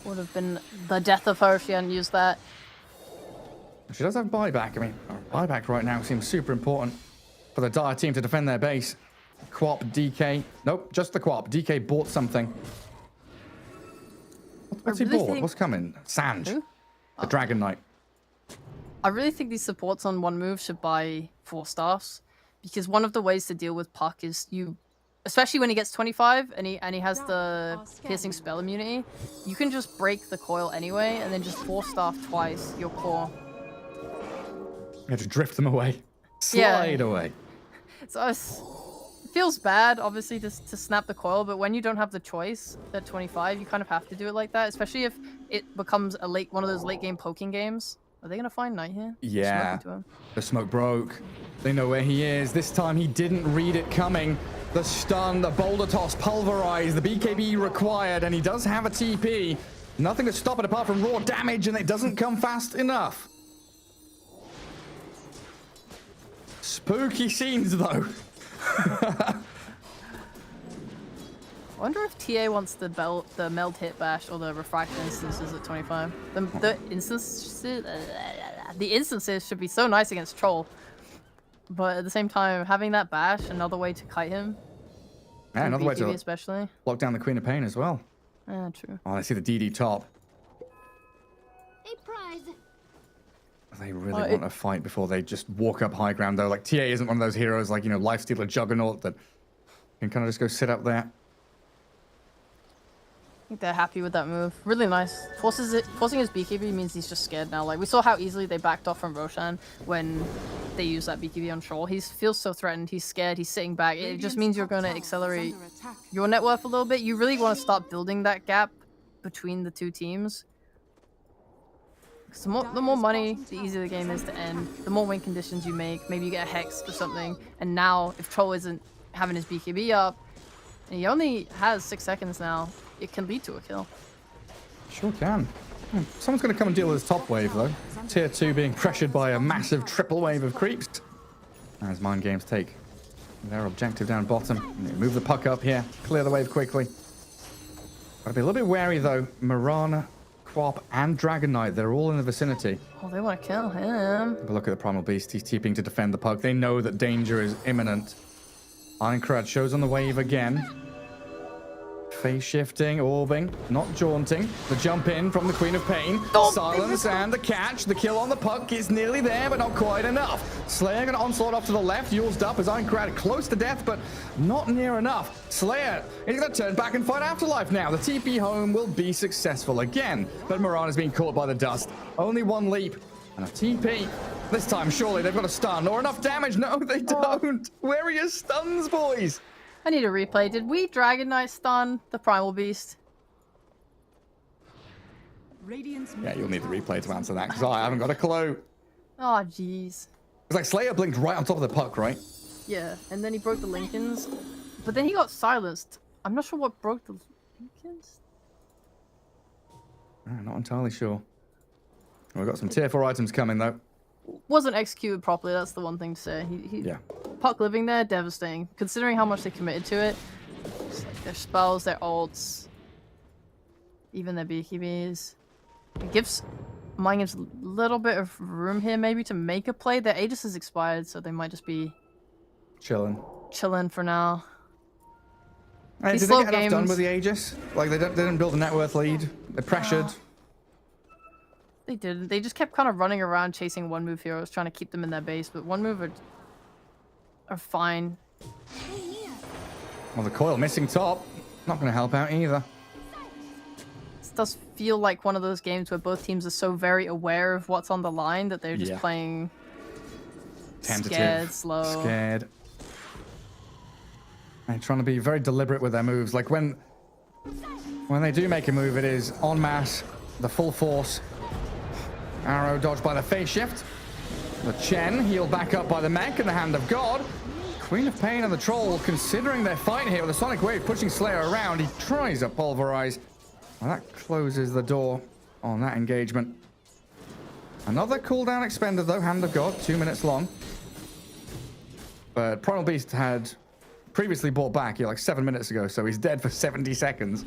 Would have been the death of her if she hadn't used that. She does have buyback. I mean, buyback right now seems super important for the Dire team to defend their base. Quap, DK. Nope, just the Quap. DK bought something. What's he bought? What's coming? Sanj. Who? The Dragon Knight. I really think these supports on OneMove should buy 4 staffs, because one of the ways to deal with Puck is especially when he gets 25 and he has the piercing spell immunity, you can just break the coil anyway and then just 4 staff twice your core. You have to drift them away. Slide away. So it feels bad, obviously, to snap the coil, but when you don't have the choice at 25, you kind of have to do it like that, especially if it becomes one of those late game poking games. Are they going to find Knight here? Yeah. The smoke broke. They know where he is. This time he didn't read it coming. The stun, the boulder toss, pulverize, the BKB required, and he does have a TP. Nothing to stop it apart from raw damage, and it doesn't come fast enough. Spooky scenes, though. I wonder if TA wants the meld hit bash or the refraction instances at 25. The instances should be so nice against Troll. But at the same time, having that bash, another way to kite him. Yeah, another way BKB to especially. lock down the Queen of Pain as well. Yeah, true. Oh, I see the DD top. A prize. They really want to fight before they just walk up high ground, though. Like, TA isn't one of those heroes like, you know, Lifestealer Juggernaut that can kind of just go sit up there. I think they're happy with that move. Really nice. Forcing his BKB means he's just scared now. Like, we saw how easily they backed off from Roshan when they used that BKB on Troll. He feels so threatened. He's scared. He's sitting back. It just means you're going to accelerate your net worth a little bit. You really want to start building that gap between the two teams. Because the more money, the easier the game is to end. The more win conditions you make. Maybe you get a Hex or something. And now, if Troll isn't having his BKB up, and he only has 6 seconds now, it can lead to a kill. Sure can. Someone's going to come and deal with this top wave, though. Tier 2 being pressured by a massive triple wave of creeps. As Mind Games take their objective down bottom. Move the puck up here. Clear the wave quickly. Gotta be a little bit wary, though. Mirana, Quap, and Dragon Knight, they're all in the vicinity. Oh, they want to kill him. But look at the Primal Beast. He's TPing to defend the puck. They know that danger is imminent. Ironcrad shows on the wave again. Phase shifting, orbing, not jaunting. The jump in from the Queen of Pain. Silence and the catch. The kill on the puck is nearly there, but not quite enough. Slayer gonna onslaught off to the left. Used up as Ironcrad close to death, but not near enough. Slayer is gonna turn back and fight Afterlife now. The TP home will be successful again, but Moran is being caught by the dust. Only one leap and a TP. This time, surely they've got a stun or enough damage. No, they don't. Where are your stuns, boys? I need a replay. Did we Dragon Knight stun the Primal Beast? Yeah, you'll need the replay to answer that because I haven't got a clue. Oh, jeez. It's like Slayer blinked right on top of the puck, right? Yeah, and then he broke the Lincolns. But then he got silenced. I'm not sure what broke the Lincolns. Not entirely sure. We've got some tier 4 items coming, though. Wasn't executed properly, that's the one thing to say. Yeah. Puck living there, devastating. Considering how much they committed to it. Just like their spells, their ults, even their BKBs. It gives Mind Games a little bit of room here maybe to make a play. Their Aegis has expired, so they might just be Chilling for now. Hey, did they get enough done with the Aegis? Like, they didn't build a net worth lead. They're pressured. They didn't. They just kept kind of running around chasing OneMove heroes, trying to keep them in their base. But OneMove are fine. Well, the coil missing top. Not going to help out either. This does feel like one of those games where both teams are so very aware of what's on the line that they're just playing tentative, scared, slow. Scared. And trying to be very deliberate with their moves. Like when they do make a move, it is en masse, the full force. Arrow dodged by the phase shift. The Chen healed back up by the mech and the Hand of God. Queen of Pain and the Troll considering their fight here with the Sonic Wave pushing Slayer around. He tries to pulverize. Well, that closes the door on that engagement. Another cooldown expended though, Hand of God, 2 minutes long. But Primal Beast had previously brought back like 7 minutes ago, so he's dead for 70 seconds.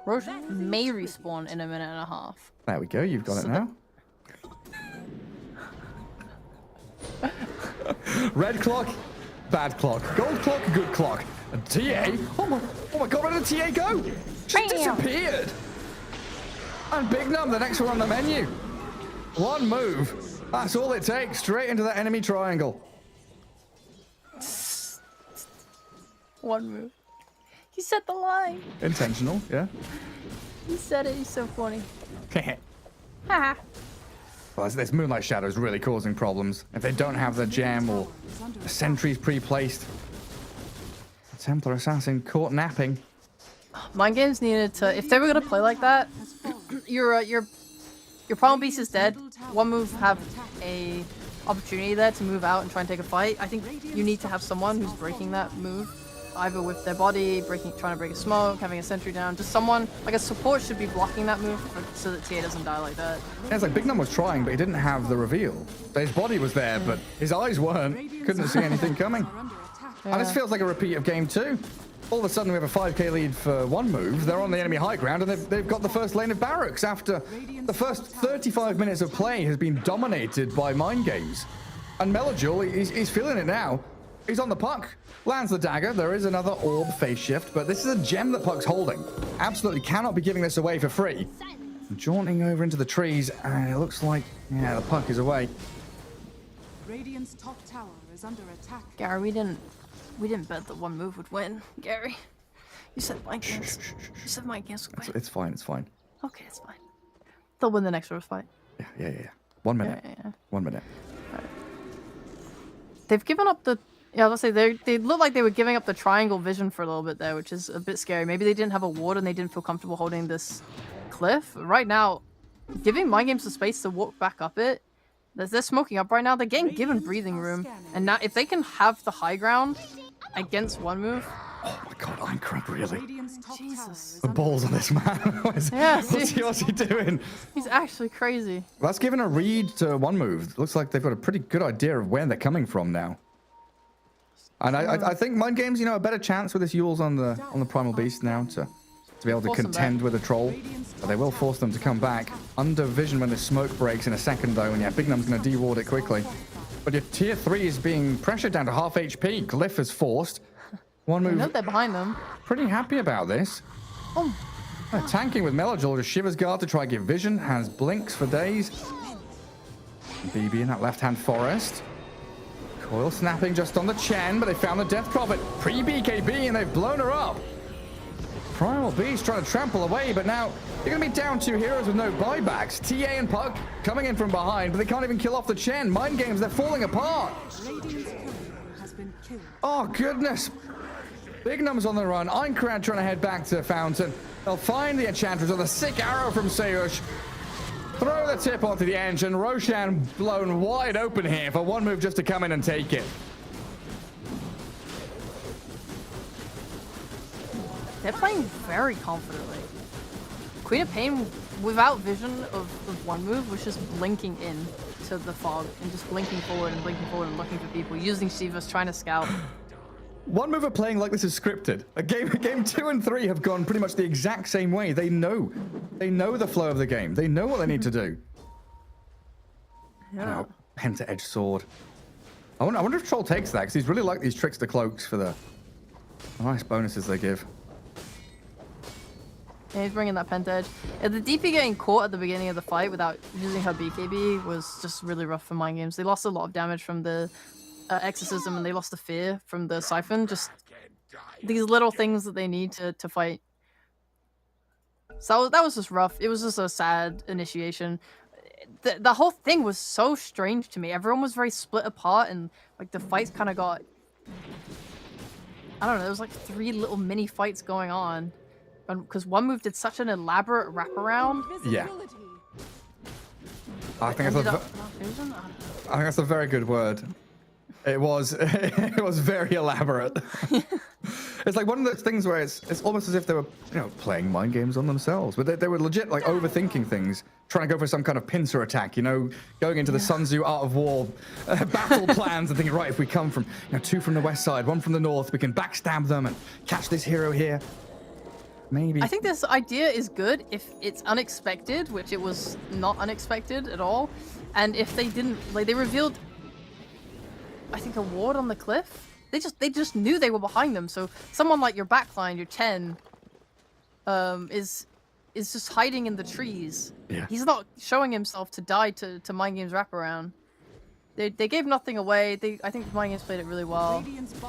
Roshan may respawn in a minute and a half. There we go, you've got it now. Red clock, bad clock. Gold clock, good clock. A TA, oh my god, where did the TA go? Just disappeared. And Big Num, the next one on the menu. One move, that's all it takes, straight into that enemy triangle. One move. He set the line. Intentional, yeah. He said it, he's so funny. Well, this Moonlight Shadow is really causing problems. If they don't have the gem or the sentries pre-placed. The Templar Assassin caught napping. Mind Games needed to, if they were gonna play like that, your Primal Beast is dead. OneMove have a opportunity there to move out and try and take a fight. I think you need to have someone who's breaking that move. Either with their body, trying to break a smoke, having a sentry down. Just someone, like a support should be blocking that move so that TA doesn't die like that. Yeah, it's like Big Num was trying, but he didn't have the reveal. His body was there, but his eyes weren't. Couldn't see anything coming. And this feels like a repeat of game 2. All of a sudden, we have a 5k lead for OneMove. They're on the enemy high ground, and they've got the first lane of barracks after the first 35 minutes of play has been dominated by Mind Games. And Melodule, he's feeling it now. He's on the puck, lands the dagger. There is another orb phase shift, but this is a gem that Puck's holding. Absolutely cannot be giving this away for free. Jaunting over into the trees, and it looks like, yeah, the puck is away. Radiant's top tower is under attack. Gary, we didn't bet that OneMove would win. Gary, you said Mind Games. You said Mind Games would win. It's fine, it's fine. Okay, it's fine. They'll win the next roast fight. Yeah. 1 minute. Yeah. 1 minute. Right. They've given up the... Yeah, let's say they look like they were giving up the triangle vision for a little bit there, which is a bit scary. Maybe they didn't have a ward and they didn't feel comfortable holding this cliff. Right now, giving Mind Games the space to walk back up it, they're smoking up right now. They're getting given breathing room. And now, if they can have the high ground against OneMove... Oh my god, Einkrug, really? Jesus. The balls on this man. What's he doing? He's actually crazy. That's given a read to OneMove. Looks like they've got a pretty good idea of where they're coming from now. And I think Mind Games, a better chance with this Yule's on the Primal Beast now to be able to contend with a Troll. But they will force them to come back. Under vision when the smoke breaks in a second, though. And yeah, Bignum's going to de-ward it quickly. But your tier 3 is being pressured down to half HP. Glyph is forced. OneMove. I know they're behind them. Pretty happy about this. Oh. Tanking with Melodule, just Shiver's Guard to try and give vision. Has blinks for days. BB in that left-hand forest. Coil snapping just on the Chen, but they found the Death Prophet pre-BKB and they've blown her up. Primal Beast trying to trample away, but now you're going to be down 2 heroes with no buybacks. TA and Puck coming in from behind, but they can't even kill off the Chen. Mind Games, they're falling apart. Oh, goodness. Bignum's on the run. Einkrug trying to head back to Fountain. They'll find the Enchantress with a sick arrow from Sayush. Throw the tip onto the engine. Roshan blown wide open here for OneMove just to come in and take it. They're playing very confidently. Queen of Pain, without vision of OneMove, was just blinking in to the fog and just blinking forward and looking for people, using Shivas, trying to scout. OneMove are playing like this is scripted. Game 2 and 3 have gone pretty much the exact same way. They know the flow of the game. They know what they need to do. Yeah. Now, Penta Edge Sword. I wonder if Troll takes that, because he's really like these Trickster Cloaks for the nice bonuses they give. Yeah, he's bringing that Penta Edge. The DP getting caught at the beginning of the fight without using her BKB was just really rough for Mind Games. They lost a lot of damage from the Exorcism, and they lost the fear from the Siphon. Just these little things that they need to fight. So that was just rough. It was just a sad initiation. The whole thing was so strange to me. Everyone was very split apart, and like the fights kind of got... I don't know, there was like 3 little mini fights going on. Because OneMove did such an elaborate wraparound. Yeah. I think that's a very good word. It was very elaborate. It's like one of those things where it's almost as if they were playing mind games on themselves, but they were legit like overthinking things, trying to go for some kind of pincer attack, going into the Sun Tzu Art of War battle plans and thinking, right, if we come from 2 from the west side, 1 from the north, we can backstab them and catch this hero here. Maybe. I think this idea is good if it's unexpected, which it was not unexpected at all, and if they didn't they revealed, I think, a ward on the cliff. They just knew they were behind them. So someone like your backline, your Chen, is just hiding in the trees. Yeah. He's not showing himself to die to Mind Games wraparound. They gave nothing away. I think Mind Games played it really well.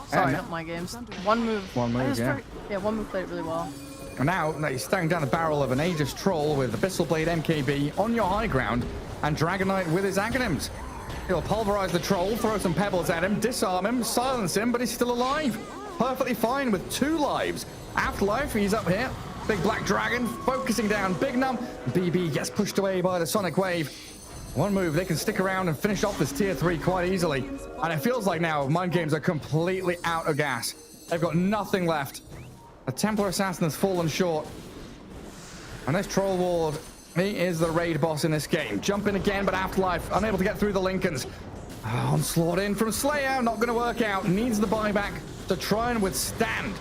Sorry, not Mind Games. OneMove. OneMove, yeah. OneMove played it really well. And now he's staring down the barrel of an Aegis Troll with Abyssal Blade MKB on your high ground, and Dragonite with his Aghanim's. He'll pulverize the Troll, throw some pebbles at him, disarm him, silence him, but he's still alive. Perfectly fine with 2 lives. Afterlife, he's up here. Big Black Dragon focusing down Bignum. BB gets pushed away by the Sonic Wave. OneMove, they can stick around and finish off this tier 3 quite easily. And it feels like now Mind Games are completely out of gas. They've got nothing left. The Templar Assassin has fallen short. And this Troll Ward, he is the raid boss in this game. Jumping again, but Afterlife unable to get through the Lincolns. Onslaught in from Slayer, not going to work out. Needs the buyback to try and withstand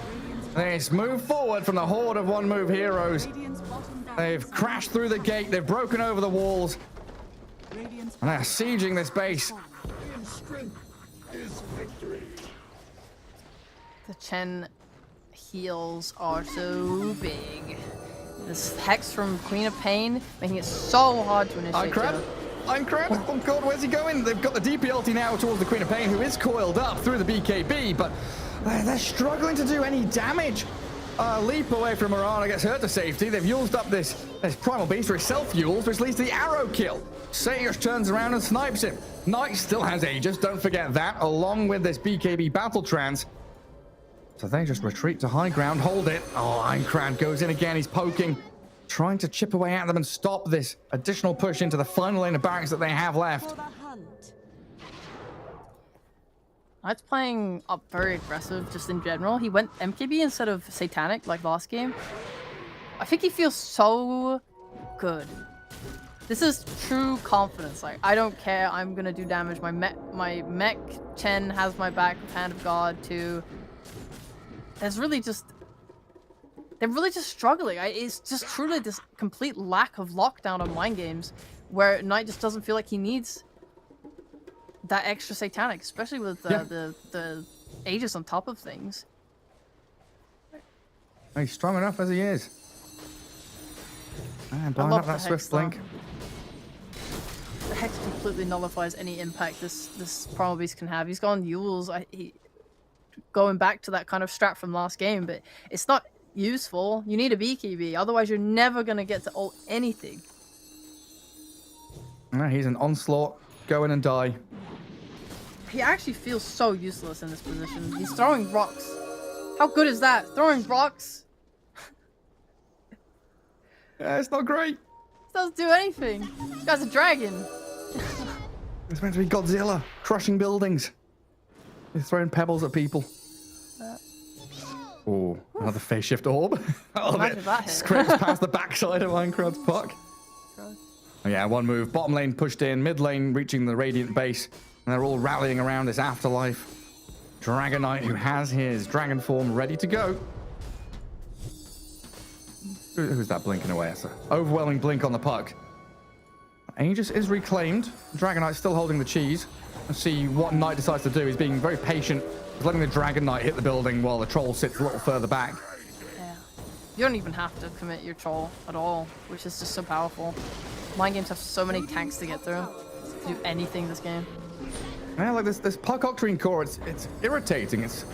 This move forward from the horde of OneMove heroes. Radiant's bottom barracks They've crashed through the gate. They've broken over the walls. Radiant's And they're sieging this base. In strength is victory. The Chen heals are so big. This Hex from Queen of Pain making it so hard to initiate. Aincrad. Oh god, where's he going? They've got the DP ulti now towards the Queen of Pain, who is coiled up through the BKB, but they're struggling to do any damage. Leap away from Mirana gets her to safety. They've used up this Primal Beast, where he self-fuels, which leads to the arrow kill. Sage turns around and snipes him. Knight still has Aegis, don't forget that, along with this BKB Battle Trance. So they just retreat to high ground, hold it. Oh, Aincrad goes in again, he's poking, trying to chip away at them and stop this additional push into the final lane of barracks that they have left. for the hunt. Knight's playing up very aggressive just in general. He went MKB instead of Satanic like last game. I think he feels so good. This is true confidence. Like, I don't care, I'm gonna do damage. My mech Chen has my back with Hand of God too. They're really just struggling. It's just truly this complete lack of lockdown on mind games where Knight just doesn't feel like he needs that extra Satanic, especially with the Aegis on top of things. He's strong enough as he is. And blowing up that Swift Blink. The Hex completely nullifies any impact this Primal Beast can have. He's gone Yules. Going back to that kind of strat from last game, but it's not useful. You need a BKB, otherwise you're never gonna get to ult anything. He's an onslaught. Go in and die. He actually feels so useless in this position. He's throwing rocks. How good is that? Throwing rocks? Yeah, it's not great. Doesn't do anything. This guy's a dragon. It's meant to be Godzilla, crushing buildings. He's throwing pebbles at people. Oh, another phase shift orb. Imagine that hit. Scrapes past the backside of Aincrad's puck. Oh, yeah, OneMove. Bottom lane pushed in, mid lane reaching the Radiant base, and they're all rallying around this afterlife. Dragon Knight, who has his dragon form ready to go. Who's that blinking away? It's an overwhelming blink on the puck. Aegis is reclaimed. Dragon Knight's still holding the cheese. Let's see what Knight decides to do. He's being very patient. He's letting the Dragon Knight hit the building while the Troll sits a little further back. Yeah. You don't even have to commit your Troll at all, which is just so powerful. Mind games have so many tanks to get through. To do anything this game. Yeah, like this puck Octarine core, it's irritating. It's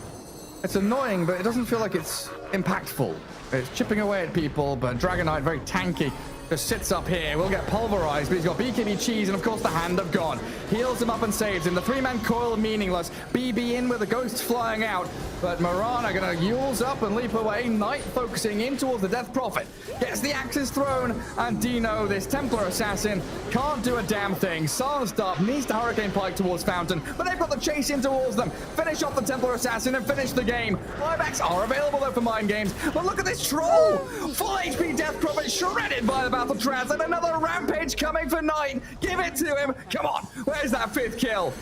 annoying, but it doesn't feel like it's impactful. It's chipping away at people, but Dragon Knight, very tanky, just sits up here. Will get pulverized, but he's got BKB cheese and of course the Hand of God. Heals him up and saves him. The three-man coil meaningless. BB in with the ghost flying out, but Mirana gonna Yules up and leap away. Knight focusing in towards the Death Prophet. Gets the axes thrown, and Dino, this Templar assassin, can't do a damn thing. Silenced up, needs to Hurricane Pike towards Fountain, but they've got the chase in towards them. Finish off the Templar assassin and finish the game. Buybacks are available though for mind games, but look at this Troll! Full HP Death Prophet shredded by the Battle Trance, and another rampage coming for Knight. Give it to him. Come on, where's that fifth kill?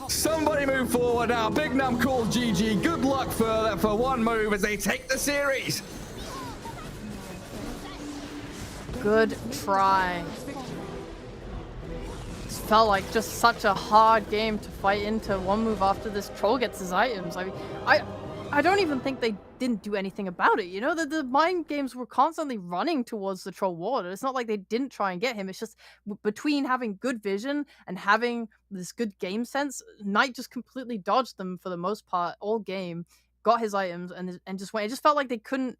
Somebody move forward now. Big Num calls GG. Good luck for OneMove as they take the series. Good try. This felt like just such a hard game to fight into OneMove after this Troll gets his items. I mean, I don't even think they didn't do anything about it. You know, the mind games were constantly running towards the Troll ward. It's not like they didn't try and get him. It's just between having good vision and having this good game sense, Knight just completely dodged them for the most part all game, got his items, and just went. It just felt like they couldn't.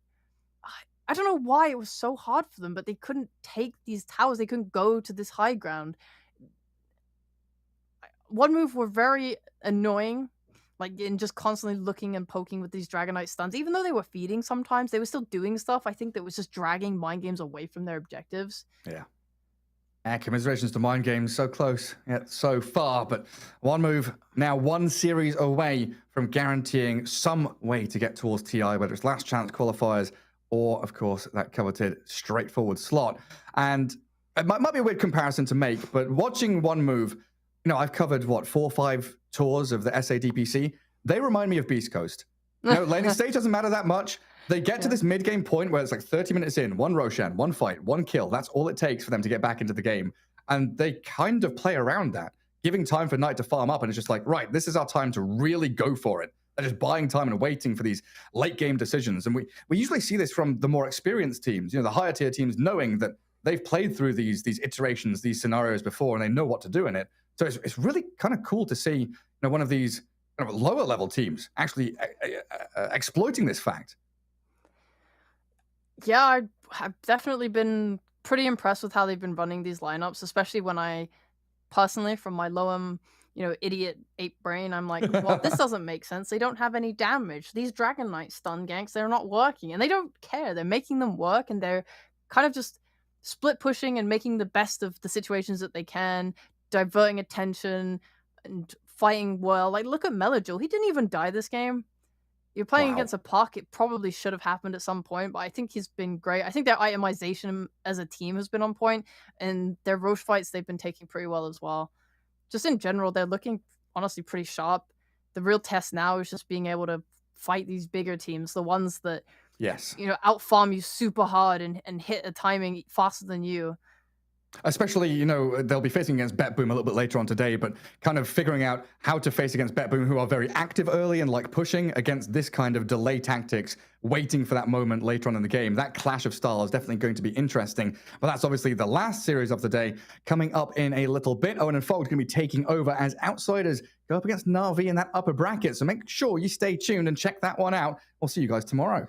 I don't know why it was so hard for them, but they couldn't take these towers. They couldn't go to this high ground. OneMove were very annoying. Like, in just constantly looking and poking with these Dragon Knight stuns. Even though they were feeding sometimes, they were still doing stuff. I think that was just dragging mind games away from their objectives. Yeah. Commiserations to mind games. So close, yet so far. But OneMove now one series away from guaranteeing some way to get towards TI, whether it's last chance qualifiers or, of course, that coveted straightforward slot. And it might be a weird comparison to make, but watching OneMove, I've covered, 4 or 5 tours of the SADPC. They remind me of Beast Coast. Laning stage doesn't matter that much. They get to this mid-game point where it's like 30 minutes in, one Roshan, one fight, one kill. That's all it takes for them to get back into the game. And they kind of play around that, giving time for Knight to farm up. And it's just like, right, this is our time to really go for it. They're just buying time and waiting for these late-game decisions. And we usually see this from the more experienced teams, the higher-tier teams, knowing that they've played through these iterations, these scenarios before, and they know what to do in it. So it's really kind of cool to see one of these kind of lower-level teams actually exploiting this fact. Yeah, I've definitely been pretty impressed with how they've been running these lineups, especially when I personally, from my lowem, idiot ape brain, I'm like, well, this doesn't make sense. They don't have any damage. These Dragon Knight stun ganks, they're not working. And they don't care. They're making them work, and they're kind of just split pushing and making the best of the situations that they can, diverting attention and fighting well. Like, look at Melodil. He didn't even die this game. You're playing against a Puck. It probably should have happened at some point, but I think he's been great. I think their itemization as a team has been on point, and their Roche fights they've been taking pretty well as well. Just in general, they're looking honestly pretty sharp. The real test now is just being able to fight these bigger teams, the ones that outfarm you super hard and hit a timing faster than you. Especially, they'll be facing against BetBoom a little bit later on today, but kind of figuring out how to face against BetBoom, who are very active early and like pushing against this kind of delay tactics, waiting for that moment later on in the game. That clash of style is definitely going to be interesting. But that's obviously the last series of the day. Coming up in a little bit, Owen and Fog's going to be taking over as outsiders go up against Na'Vi in that upper bracket. So make sure you stay tuned and check that one out. We'll see you guys tomorrow.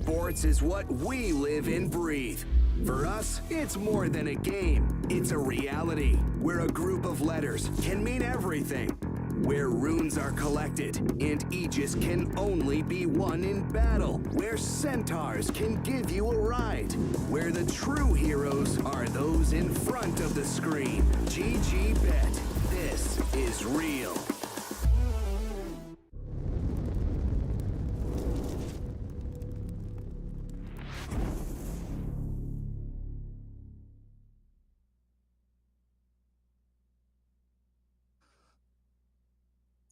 Sports is what we live and breathe. For us, it's more than a game. It's a reality where a group of letters can mean everything. Where runes are collected and Aegis can only be won in battle. Where centaurs can give you a ride. Where the true heroes are those in front of the screen. GG Bet. This is real.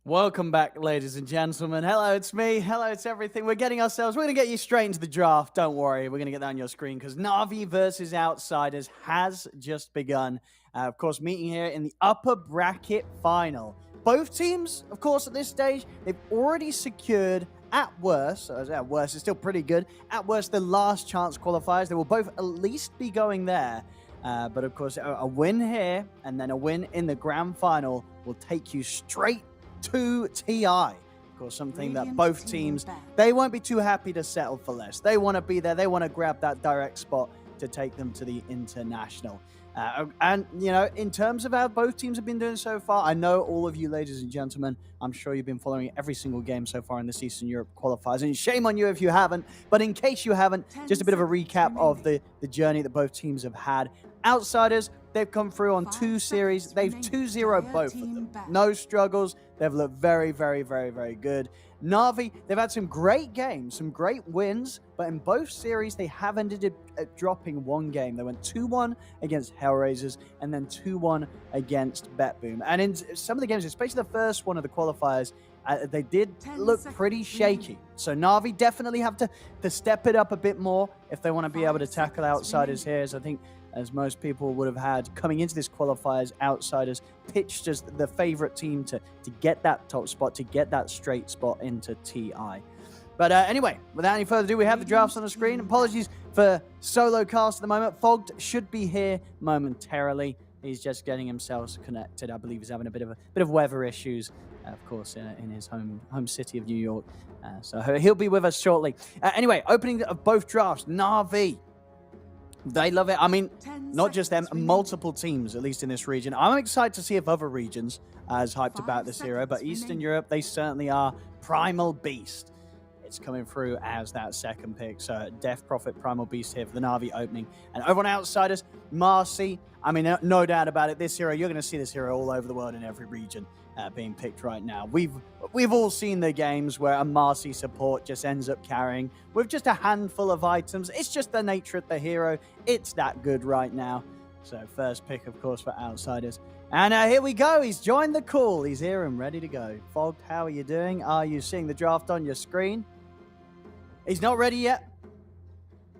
Welcome back, ladies and gentlemen. Hello, it's me. Hello, it's everything. We're going to get you straight into the draft. Don't worry. We're going to get that on your screen because Na'Vi versus Outsiders has just begun. Of course, meeting here in the upper bracket final. Both teams, of course, at this stage, they've already secured, at worst, it's still pretty good, at worst, the last chance qualifiers. They will both at least be going there. But, of course, a win here and then a win in the grand final will take you straight to TI. Of course, something that both teams, they won't be too happy to settle for less. They want to be there. They want to grab that direct spot to take them to the international. And, you know, in terms of how both teams have been doing so far, I know all of you, ladies and gentlemen, I'm sure you've been following every single game so far in this Eastern Europe qualifiers. And shame on you if you haven't. But in case you haven't, just a bit of a recap of the journey that both teams have had. Outsiders, they've come through on 2 series. They've 2-0 both of them. No struggles. They've looked very, very, very, very good. Na'Vi, they've had some great games, some great wins, but in both series, they have ended up dropping 1 game. They went 2-1 against Hellraisers and then 2-1 against BetBoom. And in some of the games, especially the first one of the qualifiers, they did look pretty shaky. So Na'Vi definitely have to step it up a bit more if they want to be able to tackle Outsiders here. So I think, as most people would have had coming into this qualifiers, Outsiders pitched as the favorite team to get that top spot, to get that straight spot into TI. But anyway, without any further ado, we have the drafts on the screen. Apologies for solo cast at the moment. Fogged should be here momentarily. He's just getting himself connected. I believe he's having a bit of weather issues, of course, in his home city of New York. So he'll be with us shortly. Anyway, opening of both drafts, Na'Vi. They love it. I mean, not just them, multiple teams, at least in this region. I'm excited to see if other regions are as hyped about this hero, but Eastern Europe, they certainly are. Primal Beast. It's coming through as that second pick. So Death Prophet, Primal Beast here for the Na'Vi opening. And over on Outsiders, Marcy. I mean, no doubt about it. This hero, you're going to see this hero all over the world in every region being picked right now. We've all seen the games where a Marcy support just ends up carrying with just a handful of items. It's just the nature of the hero. It's that good right now. So first pick, of course, for Outsiders. And here we go. He's joined the call. He's here and ready to go. Fogged, how are you doing? Are you seeing the draft on your screen? He's not ready yet.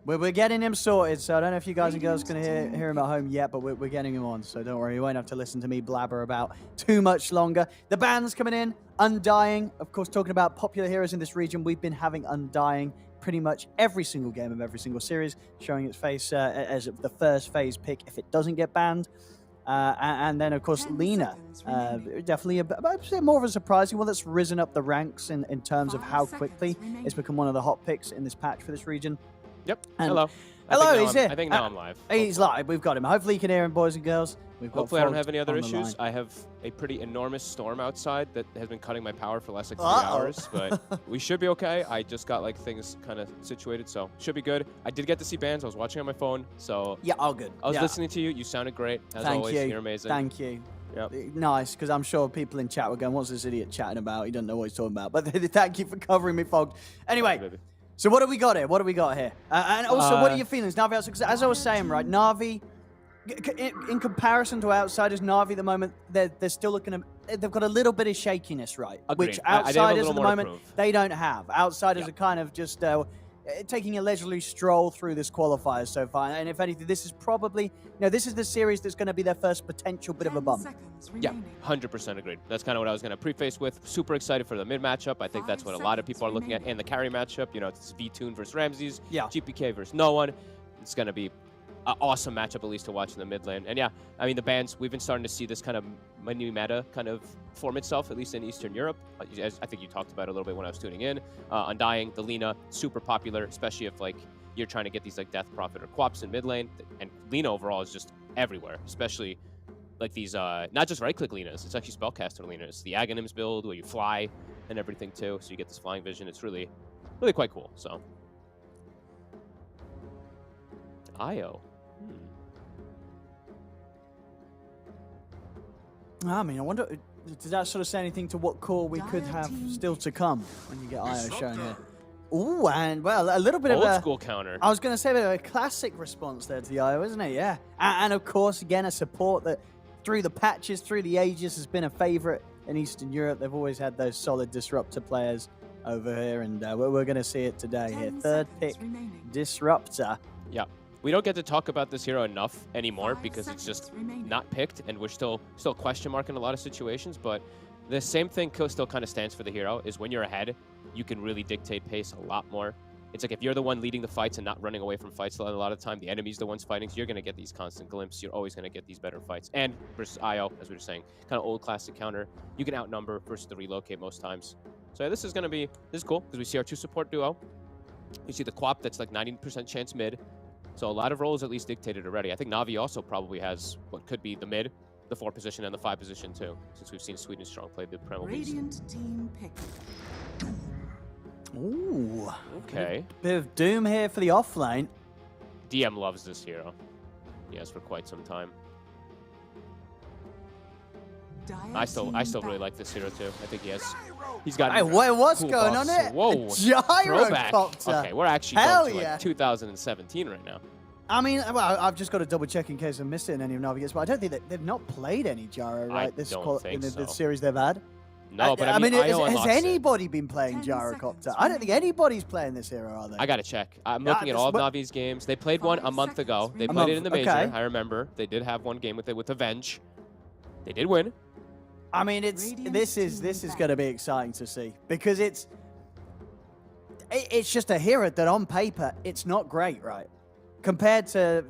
We're getting him sorted, so I don't know if you guys and girls can hear him at home yet, but we're getting him on, so don't worry. You won't have to listen to me blabber about too much longer. The band's coming in. Undying, of course, talking about popular heroes in this region, we've been having Undying pretty much every single game of every single series, showing its face as the first phase pick if it doesn't get banned. And then, of course, Lena, definitely a bit more of a surprising one that's risen up the ranks in terms of how quickly it's become one of the hot picks in this patch for this region. Yep. And hello. He's here. I think now I'm live. He's live. We've got him. Hopefully you can hear him, boys and girls. Hopefully I don't have any other issues. I have a pretty enormous storm outside that has been cutting my power for the last like 3 hours, but we should be okay. I just got like things kind of situated, so should be good. I did get to see bands. I was watching on my phone, so yeah, all good. I was listening to you. You sounded great as always. You're amazing. Thank you. Yep. Nice, because I'm sure people in chat were going, "What's this idiot chatting about? He doesn't know what he's talking about." But thank you for covering me, Fogged. Anyway. So what do we got here? And also, what are your feelings, Na'Vi? Because as I was saying, right, Na'Vi, in comparison to Outsiders, Na'Vi at the moment, they're still looking at, they've got a little bit of shakiness, right? Agreed. Which Outsiders at the moment, they don't have. Outsiders are kind of just taking a leisurely stroll through this qualifier so far. And if anything, this is probably, this is the series that's going to be their first potential bit of a bump. Yeah, 100% agreed. That's kind of what I was going to preface with. Super excited for the mid matchup. I think that's what a lot of people are looking at. And the carry matchup, it's V-Tune versus Ramses, GPK versus no one. It's going to be awesome matchup at least to watch in the mid lane. And yeah, I mean the bans, we've been starting to see this kind of new meta kind of form itself, at least in Eastern Europe. As I think you talked about it a little bit when I was tuning in. Undying, the Lina, super popular, especially if like you're trying to get these like Death Prophet or Quaps in mid lane. And Lina overall is just everywhere, especially like these, not just right-click Linas, it's actually Spellcaster Linas. The Aghanims build where you fly and everything too, so you get this flying vision. It's really quite cool, so. Io. I mean, I wonder, does that sort of say anything to what core we could have still to come when you get Io shown here? Ooh, and well, a little bit of a old school counter. I was going to say a classic response there to the Io, isn't it? Yeah. And of course, again, a support that through the patches, through the ages, has been a favorite in Eastern Europe. They've always had those solid Disruptor players over here, and we're going to see it today here. Third pick, Disruptor. Yeah. We don't get to talk about this hero enough anymore because it's just not picked, and we're still question mark in a lot of situations, but the same thing still kind of stands for the hero, is when you're ahead, you can really dictate pace a lot more. It's like if you're the one leading the fights and not running away from fights a lot of the time, the enemy's the ones fighting, so you're going to get these constant glimpses. You're always going to get these better fights. And versus Io, as we were saying, kind of old classic counter. You can outnumber versus the relocate most times. So yeah, this is cool because we see our 2 support duo. You see the Quap that's like 90% chance mid. So a lot of roles at least dictated already. I think Na'Vi also probably has what could be the mid, the 4 position, and the 5 position too, since we've seen Sweden Strong play the Primal Beast. Radiant team pick. Ooh. Okay. Bit of Doom here for the offlane. DM loves this hero. He has for quite some time. I still really like this hero too. I think he's got. Hey, what's cool going on buffs. here? Whoa, Gyrocopter. Okay, we're actually Hell going to yeah. like 2017 right now. I mean, well, I've just got to double check in case I missed it in any of Navigates, but I don't think they've not played any Gyro, right? In the series they've had. No, but I mean has anybody been playing Gyrocopter? I don't think anybody's playing this hero, are they? I gotta check. I'm looking at all of Navi's games. They played one a month ago. They played it in the major. Okay. I remember. They did have one game with it with Avenge. They did win. I mean, this is going to be exciting to see because it's just a hero that on paper it's not great, right? Compared to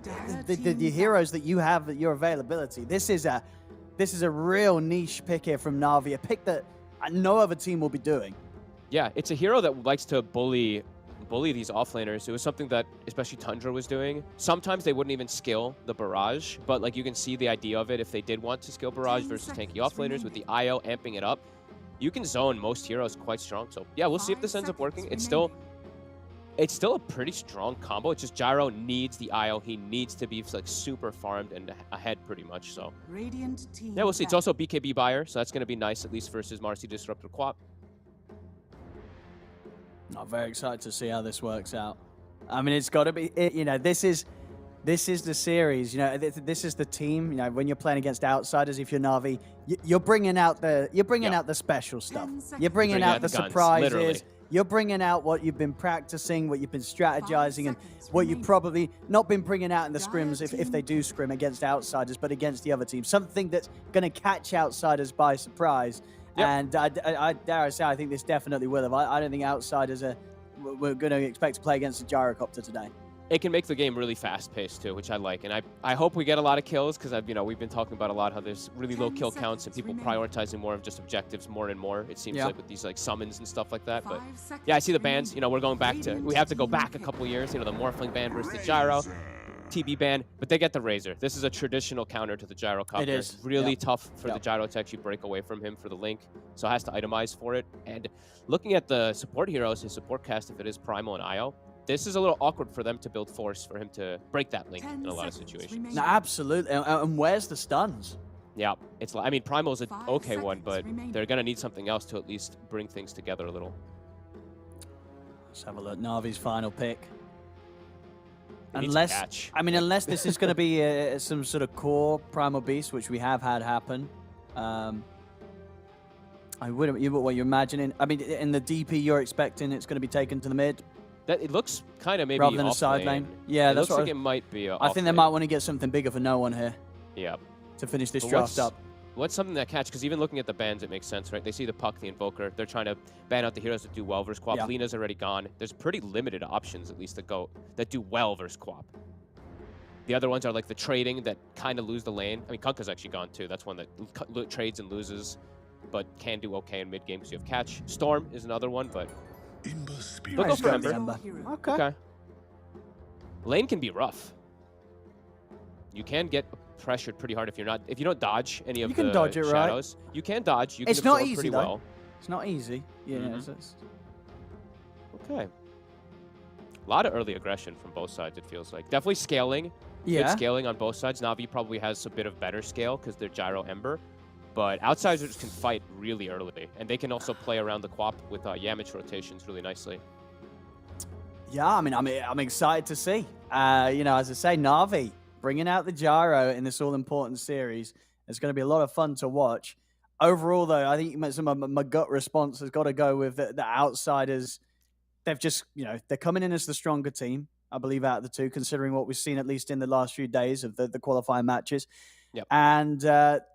the heroes that you have at your availability, this is a real niche pick here from Na'Vi, a pick that no other team will be doing. Yeah, it's a hero that likes to bully these offlaners. It was something that especially Tundra was doing. Sometimes they wouldn't even skill the barrage, but like you can see the idea of it if they did want to skill barrage versus tanky offlaners with the IO amping it up. You can zone most heroes quite strong. So yeah, we'll see if this ends up working. It's still a pretty strong combo. It's just Gyro needs the IO. He needs to be like super farmed and ahead pretty much. So yeah, we'll see. It's also BKB buyer, so that's going to be nice at least versus Marcy Disruptor Quap. I'm very excited to see how this works out. I mean, it's got to be, this is the series. This is the team. When you're playing against outsiders, if you're Na'Vi, you're bringing out the special stuff. You're bringing out the guns, surprises. literally. You're bringing out what you've been practicing, what you've been strategizing, and what you've probably not been bringing out in the scrims if they do scrim against outsiders, but against the other team. Something that's going to catch outsiders by surprise. Yep. And I dare I say, I think this definitely will have. I don't think outsiders we're going to expect to play against the Gyrocopter today. It can make the game really fast-paced too, which I like, and I hope we get a lot of kills because we've been talking about a lot how there's really low kill counts and people prioritizing more of just objectives more and more. It seems like with these like summons and stuff like that. But yeah, I see the bans. We're going back we have to go back a couple years. The Morphling ban versus the Gyro, TB ban, but they get the Razor. This is a traditional counter to the Gyrocopter. It is really tough for the Gyro to actually break away from him for the link, so it has to itemize for it. And looking at the support heroes, his support cast, if it is Primal and Io, this is a little awkward for them to build force for him to break that link in a lot of situations. No, absolutely. And where's the stuns? Yeah, it's like, I mean, Primal's an okay one, but they're going to need something else to at least bring things together a little. Let's have a look. Navi's final pick. Unless this is going to be some sort of core Primal Beast, which we have had happen. I wouldn't. What you're imagining? I mean, in the DP, you're expecting it's going to be taken to the mid. It looks kind of maybe rather than a off side lane. lane. Yeah, it that's looks what like it might be. I think they might want to get something bigger for no one here. Yeah. To finish this draft up. What's something that catch? Because even looking at the bans, it makes sense, right? They see the Puck, the Invoker. They're trying to ban out the heroes that do well versus Quap. Lina's already gone. There's pretty limited options, at least, that do well versus Quap. The other ones are like the trading that kind of lose the lane. I mean, Kunkka's actually gone too. That's one that trades and loses, but can do okay in mid game because you have catch. Storm is another one, but We'll go for the Ember. Okay. Lane can be rough. You can get pressured pretty hard if you don't dodge any of the dodge it, shadows. right? You can dodge. You can It's not absorb easy, pretty though. well. It's not easy. Yeah. Okay. A lot of early aggression from both sides, it feels like. Definitely scaling. Yeah. Good scaling on both sides. Na'Vi probably has a bit of better scale because they're Gyro Ember. But outsiders can fight really early. And they can also play around the Quap with Yamich rotations really nicely. Yeah, I mean, I'm excited to see. You know, as I say, Na'Vi bringing out the gyro in this all-important series. It's going to be a lot of fun to watch. Overall, though, I think some of my gut response has got to go with the outsiders. They've just, you know, they're coming in as the stronger team, I believe, out of the two, considering what we've seen at least in the last few days of the qualifying matches. Yep. And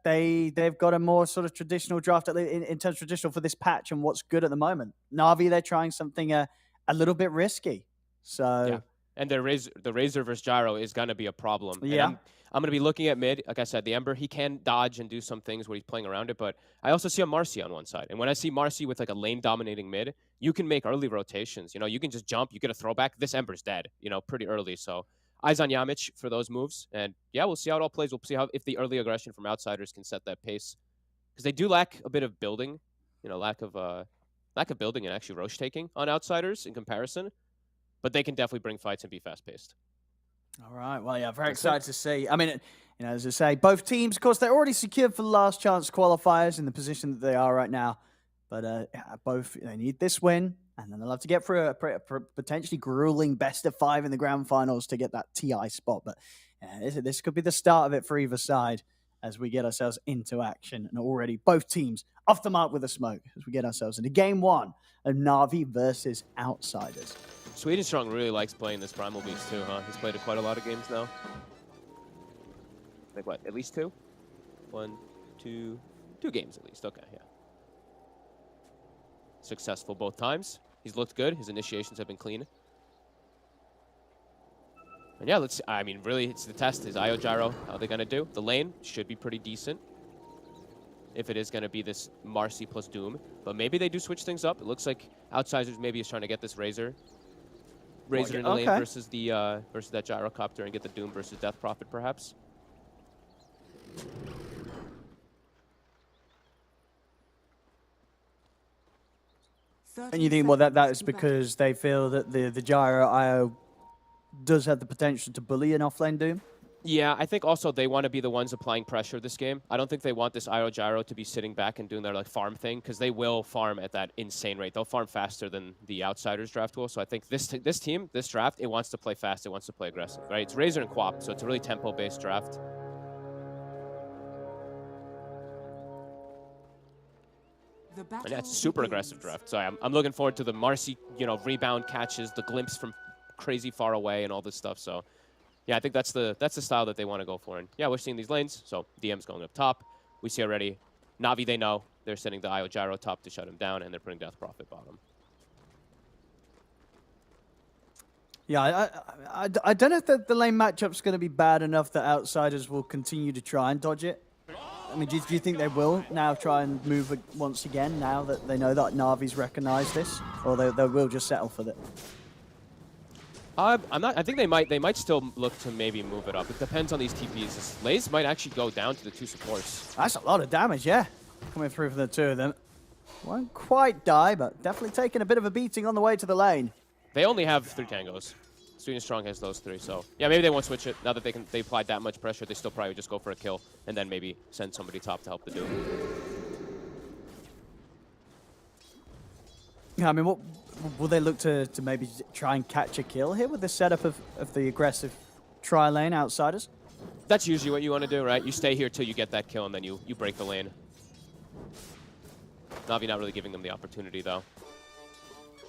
they've got a more sort of traditional draft in terms of traditional for this patch and what's good at the moment. Na'Vi, they're trying something a little bit risky. So yeah. And the Razor versus Gyro is going to be a problem. Yeah. And I'm going to be looking at mid. Like I said, the Ember, he can dodge and do some things where he's playing around it, but I also see a Marcy on one side. And when I see Marcy with like a lane-dominating mid, you can make early rotations. You know, you can just jump, you get a throwback. This Ember's dead, you know, pretty early. So eyes on Yamich for those moves. And yeah, we'll see how it all plays. We'll see if the early aggression from outsiders can set that pace. Because they do lack a bit of building, you know, lack of building and actually Roche taking on outsiders in comparison. But they can definitely bring fights and be fast-paced. All right. Well, yeah, very excited to see. I mean, you know, as I say, both teams, of course, they're already secured for the last chance qualifiers in the position that they are right now. But both, they need this win, and then they'll have to get through a potentially grueling best of 5 in the grand finals to get that TI spot. But this could be the start of it for either side as we get ourselves into action. And already both teams off the mark with a smoke as we get ourselves into game 1 of Na'Vi versus Outsiders. Sweden Strong really likes playing this Primal Beast too, huh? He's played quite a lot of games now. Like what, at least 2? 1, 2 games at least, okay, yeah. Successful both times. He's looked good, his initiations have been clean. And yeah, I mean, really, it's the test. Is Io Gyro, how are they gonna do? The lane should be pretty decent. If it is gonna be this Marcy plus Doom. But maybe they do switch things up. It looks like Outsiders maybe is trying to get this Razor in the lane versus that Gyrocopter and get the Doom versus Death Prophet, perhaps. And you think, well, that is because they feel that the Gyro IO does have the potential to bully an offlane Doom? Yeah, I think also they want to be the ones applying pressure this game. I don't think they want this IO Gyro to be sitting back and doing their like farm thing, because they will farm at that insane rate. They'll farm faster than the Outsiders draft will. So I think this team, this draft, it wants to play fast. It wants to play aggressive, right? It's Razor and Quap, so it's a really tempo-based draft. And that's a super aggressive draft. So I'm looking forward to the Marcy, you know, rebound catches, the glimpse from crazy far away and all this stuff. So yeah, I think that's the style that they want to go for. And yeah, we're seeing these lanes. So DM's going up top. We see already Na'Vi, they know. They're sending the IO Gyro top to shut him down, and they're putting Death Prophet bottom. Yeah, I don't know if the lane matchup's going to be bad enough that Outsiders will continue to try and dodge it. I mean, do you think they will now try and move it once again now that they know that Na'Vi's recognized this? Or they will just settle for that? I'm not. I think they might still look to maybe move it up. It depends on these TPs. Lays might actually go down to the 2 supports. That's a lot of damage, yeah. Coming through from the 2 of them. Won't quite die, but definitely taking a bit of a beating on the way to the lane. They only have 3 tangos. Sweden Strong has those 3, so yeah, maybe they won't switch it. Now that they applied that much pressure, they still probably just go for a kill and then maybe send somebody top to help the Doom. Yeah, I mean, what will they look to maybe try and catch a kill here with the setup of the aggressive tri-lane Outsiders? That's usually what you want to do, right? You stay here till you get that kill and then you break the lane. Na'Vi not really giving them the opportunity though.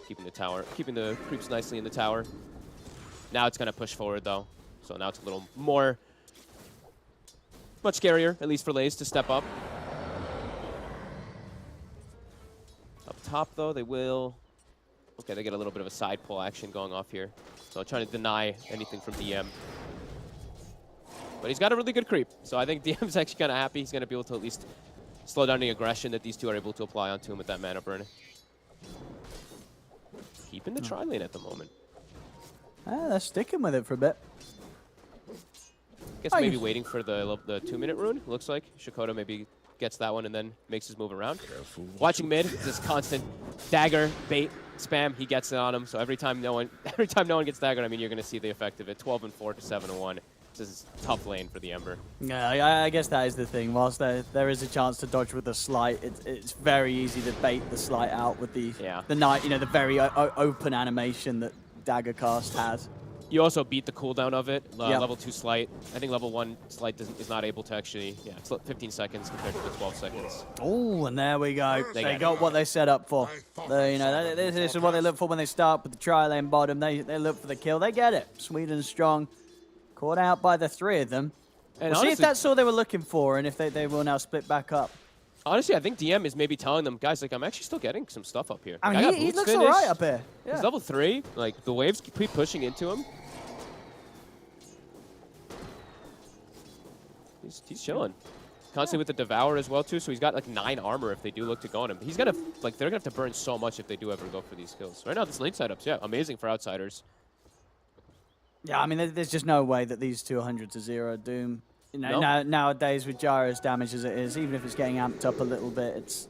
Keeping the creeps nicely in the tower. Now it's going to push forward, though. So now it's a little much scarier, at least for Lays, to step up. Up top, though, they will... Okay, they get a little bit of a side pull action going off here. So trying to deny anything from DM. But he's got a really good creep. So I think DM's actually kind of happy. He's going to be able to at least slow down the aggression that these two are able to apply onto him with that mana burn. Keeping the tri-lane at the moment. They're sticking with it for a bit. Guess maybe waiting for the 2-minute rune, looks like. Shikoda maybe gets that one and then makes his move around. Watching mid, this constant dagger, bait, spam, he gets it on him. So every time no one gets daggered, I mean, you're going to see the effect of it. 12-4 to 7-1. This is a tough lane for the Ember. Yeah, I guess that is the thing. Whilst there is a chance to dodge with the slight, it's very easy to bait the slight out with the knight, the very open animation that Dagger Cast has. You also beat the cooldown of it. Level 2 slight. I think level 1 slight is not able to actually, it's 15 seconds compared to the 12 seconds. Oh, and there we go. They got what they set up for. This is what they look for when they start with the tri-lane bottom. They look for the kill. They get it. Sweden strong. Caught out by the 3 of them. And we'll see if that's all they were looking for and if they will now split back up. Honestly, I think DM is maybe telling them, guys, like, I'm actually still getting some stuff up here. I mean, he looks all right up here. Yeah. He's level 3. Like, the waves keep pushing into him. He's chilling. Constantly with the Devour as well, too, so he's got, like, 9 armor if they do look to go on him. He's gonna, like, they're gonna have to burn so much if they do ever go for these kills. Right now, this lane setups, amazing for outsiders. Yeah, I mean, there's just no way that these 200 to 0 Doom. Nowadays, with Gyro's damage as it is, even if it's getting amped up a little bit,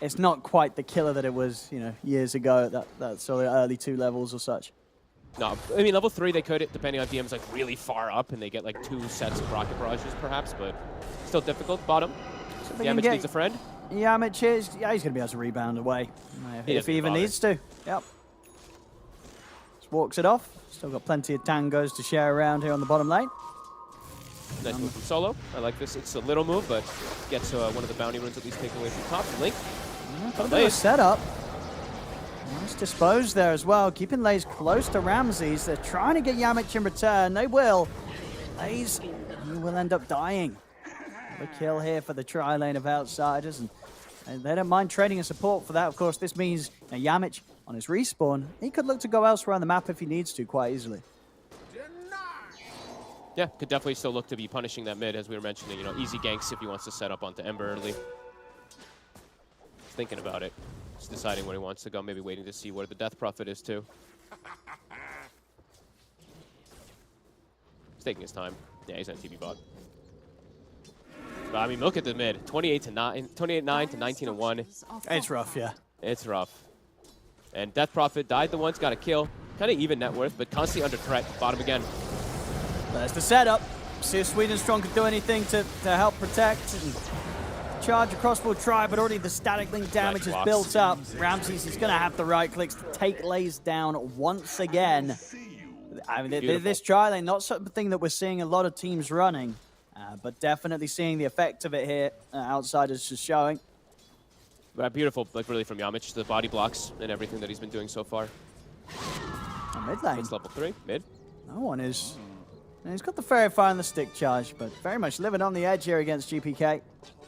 it's not quite the killer that it was, years ago at that sort of early 2 levels or such. No, I mean, level 3, they could, depending on DM's, like, really far up, and they get, like, 2 sets of rocket barrages, perhaps, but still difficult. Bottom. So Yamich needs a friend. Yamich is, he's going to be able to rebound away, if he even needs to. Yep. Just walks it off. Still got plenty of tangos to share around here on the bottom lane. Nice move from Solo. I like this. It's a little move, but gets one of the bounty runes at least taken away from top. Link. Nice setup. Nice dispose there as well. Keeping Lays close to Ramses. They're trying to get Yamich in return. They will. Lays, he will end up dying. The kill here for the tri-lane of outsiders. And they don't mind trading a support for that. Of course, this means Yamich on his respawn, he could look to go elsewhere on the map if he needs to quite easily. Yeah, could definitely still look to be punishing that mid, as we were mentioning. Easy ganks if he wants to set up onto Ember early. Thinking about it. Just deciding where he wants to go. Maybe waiting to see where the Death Prophet is, too. He's taking his time. Yeah, he's on TB bot. But, I mean, look at the mid. 28-9 to 19-1. It's rough, yeah. It's rough. And Death Prophet died the once, got a kill. Kind of even net worth, but constantly under threat. Bottom again. There's the setup. See if Sweden Strong could do anything to help protect and charge across full try, but already the static link damage is built up. Ramses is going to have the right clicks to take Lays down once again. I mean, this tri lane, not something that we're seeing a lot of teams running, but definitely seeing the effect of it here. Outsiders just showing. Beautiful, like really from Yamich, the body blocks and everything that he's been doing so far. Mid lane. It's level 3, mid. No one is. And he's got the Fairy Fire and the stick charge, but very much living on the edge here against GPK.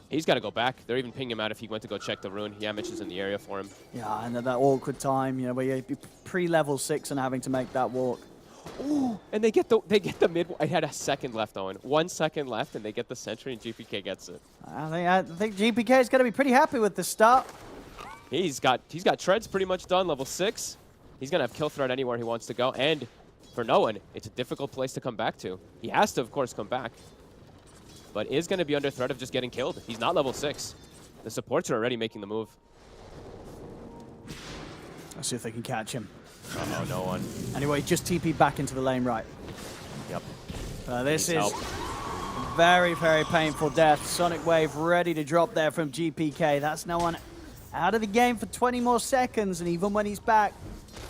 He's got to go back. They're even pinging him out if he went to go check the rune. Yamich is in the area for him. Yeah, and at that awkward time, where you're pre-level 6 and having to make that walk. Ooh, and they get the mid. I had a second left, Owen. 1 second left, and they get the sentry, and GPK gets it. I think GPK is going to be pretty happy with the start. He's got treads pretty much done, level 6. He's going to have kill threat anywhere he wants to go, and for no one, it's a difficult place to come back to. He has to, of course, come back, but is going to be under threat of just getting killed. He's not level 6. The supports are already making the move. Let's see if they can catch him. Oh, no one. Anyway, just TP back into the lane right. Yep. This is very, very painful death. Sonic Wave ready to drop there from GPK. That's no one out of the game for 20 more seconds, and even when he's back,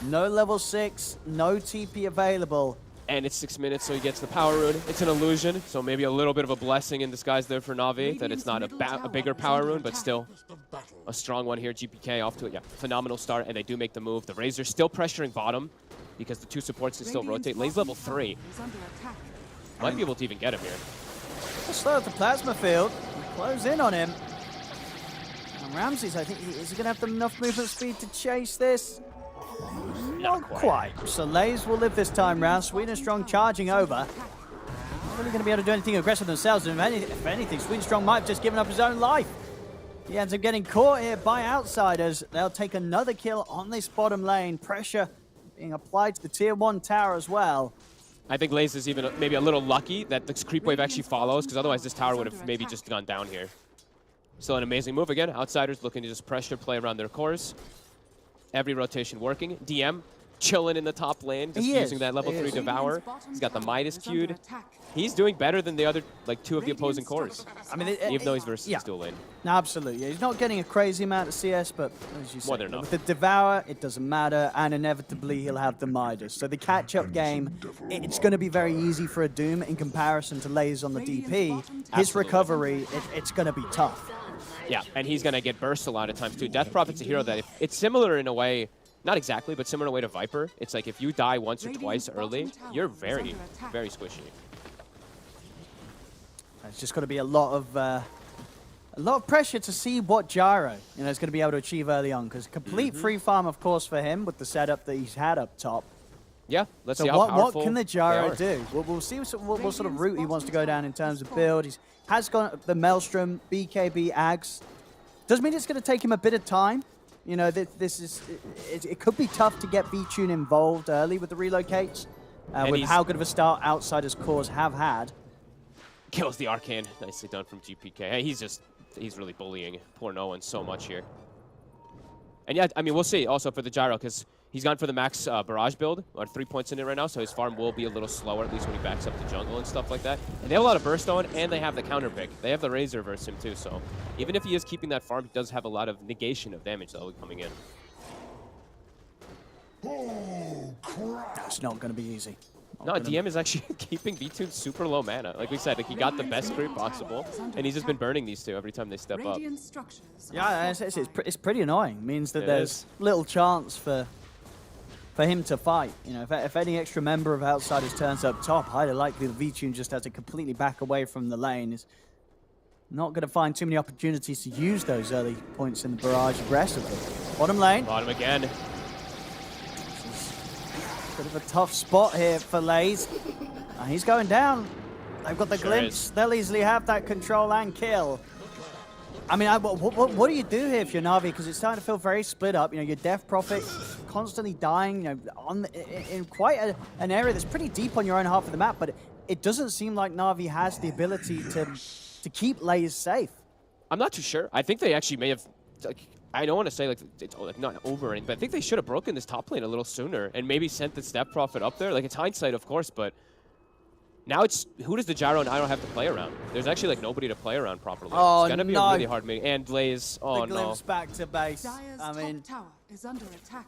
no level 6, no TP available. And it's 6 minutes, so he gets the power rune. It's an illusion, so maybe a little bit of a blessing in disguise there for Na'Vi, that it's not a bigger power rune, but still a strong one here. GPK off to it. Yeah, phenomenal start, and they do make the move. The Razor's still pressuring bottom because the 2 supports can still rotate. Lays level 3. Might be able to even get him here. Slow at the plasma field. Close in on him. And Ramses, I think, is he going to have enough movement speed to chase this? Not quite. So Lays will live this time round. Sweden Strong charging over. really going to be able to do anything aggressive themselves. And if anything, Sweetstrong might have just given up his own life. He ends up getting caught here by Outsiders. They'll take another kill on this bottom lane. Pressure being applied to the tier 1 tower as well. I think Laze is even maybe a little lucky that this creep wave actually follows, because otherwise this tower would have maybe just gone down here. Still an amazing move again. Outsiders looking to just pressure play around their cores. Every rotation working. DM chilling in the top lane, just using that level 3 Devour. He's got the Midas queued. He's doing better than the other, like, 2 of the opposing cores. I mean, even though he's versus his dual lane. No, absolutely. Yeah, he's not getting a crazy amount of CS, but as you said, enough. with the Devour, it doesn't matter, and inevitably he'll have the Midas. So the catch-up game, it's going to be very easy for a Doom in comparison to Laze on the DP. His recovery, it's going to be tough. Yeah, and he's going to get burst a lot of times too. Death Prophet's a hero that, it's similar in a way, not exactly, but similar in a way to Viper. It's like if you die once or twice early, you're very, very squishy. It's just got to be a lot of pressure to see what Gyro, is going to be able to achieve early on, because complete free farm, of course, for him with the setup that he's had up top. Yeah, let's see how powerful what can the Gyro do? We'll see what sort of route he wants to go down in terms of build. He has gone the Maelstrom, BKB, Ags. Does mean it's going to take him a bit of time. It could be tough to get VTune involved early with the relocates, with how good of a start Outsiders cores have had. Kills the Arcane. Nicely done from GPK. Hey, he's really bullying poor no one so much here. And yeah, I mean, we'll see also for the Gyro, because he's gone for the max barrage build, or 3 points in it right now, so his farm will be a little slower, at least when he backs up the jungle and stuff like that. And they have a lot of burst on, and they have the counter pick. They have the Razor versus him too, so even if he is keeping that farm, he does have a lot of negation of damage that will be coming in. Oh, crap. That's not going to be easy. No, DM is actually keeping VTune super low mana. Like we said, like he got the best creep possible, and he's just been burning these two every time they step up. Yeah, it's pretty annoying. It means that there's little chance for him to fight. If any extra member of Outsiders turns up top, highly likely the VTune just has to completely back away from the lane. Is not going to find too many opportunities to use those early points in the barrage aggressively. Bottom lane. Bottom again. Bit of a tough spot here for Laze. He's going down. They've got the glimpse. They'll easily have that control and kill. I mean, what do you do here if you're Na'Vi? Because it's starting to feel very split up. Your Death Prophet constantly dying, in quite an area that's pretty deep on your own half of the map. But it doesn't seem like Na'Vi has the ability to keep Laze safe. I'm not too sure. I think they actually may have... I don't want to say it's not over, but I think they should have broken this top lane a little sooner and maybe sent the Step Prophet up there. Like, it's hindsight, of course, but now it's who does the Gyro and I don't have to play around? There's actually like nobody to play around properly. Oh, it's gonna be a really hard meeting. And Blaze, the glimpse back to base. I mean, tower is under attack.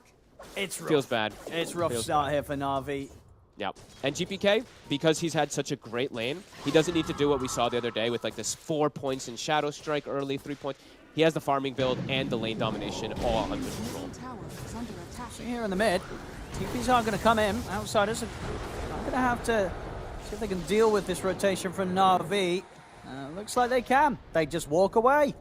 It's rough. Feels bad. It's rough start here for Na'Vi. Yeah, and GPK, because he's had such a great lane, he doesn't need to do what we saw the other day with like this 4 points in Shadow Strike early, 3 points. He has the farming build and the lane domination all under control. So here in the mid, TPs aren't going to come in. Outsiders are going to have to see if they can deal with this rotation from Na'Vi. Looks like they can. They just walk away.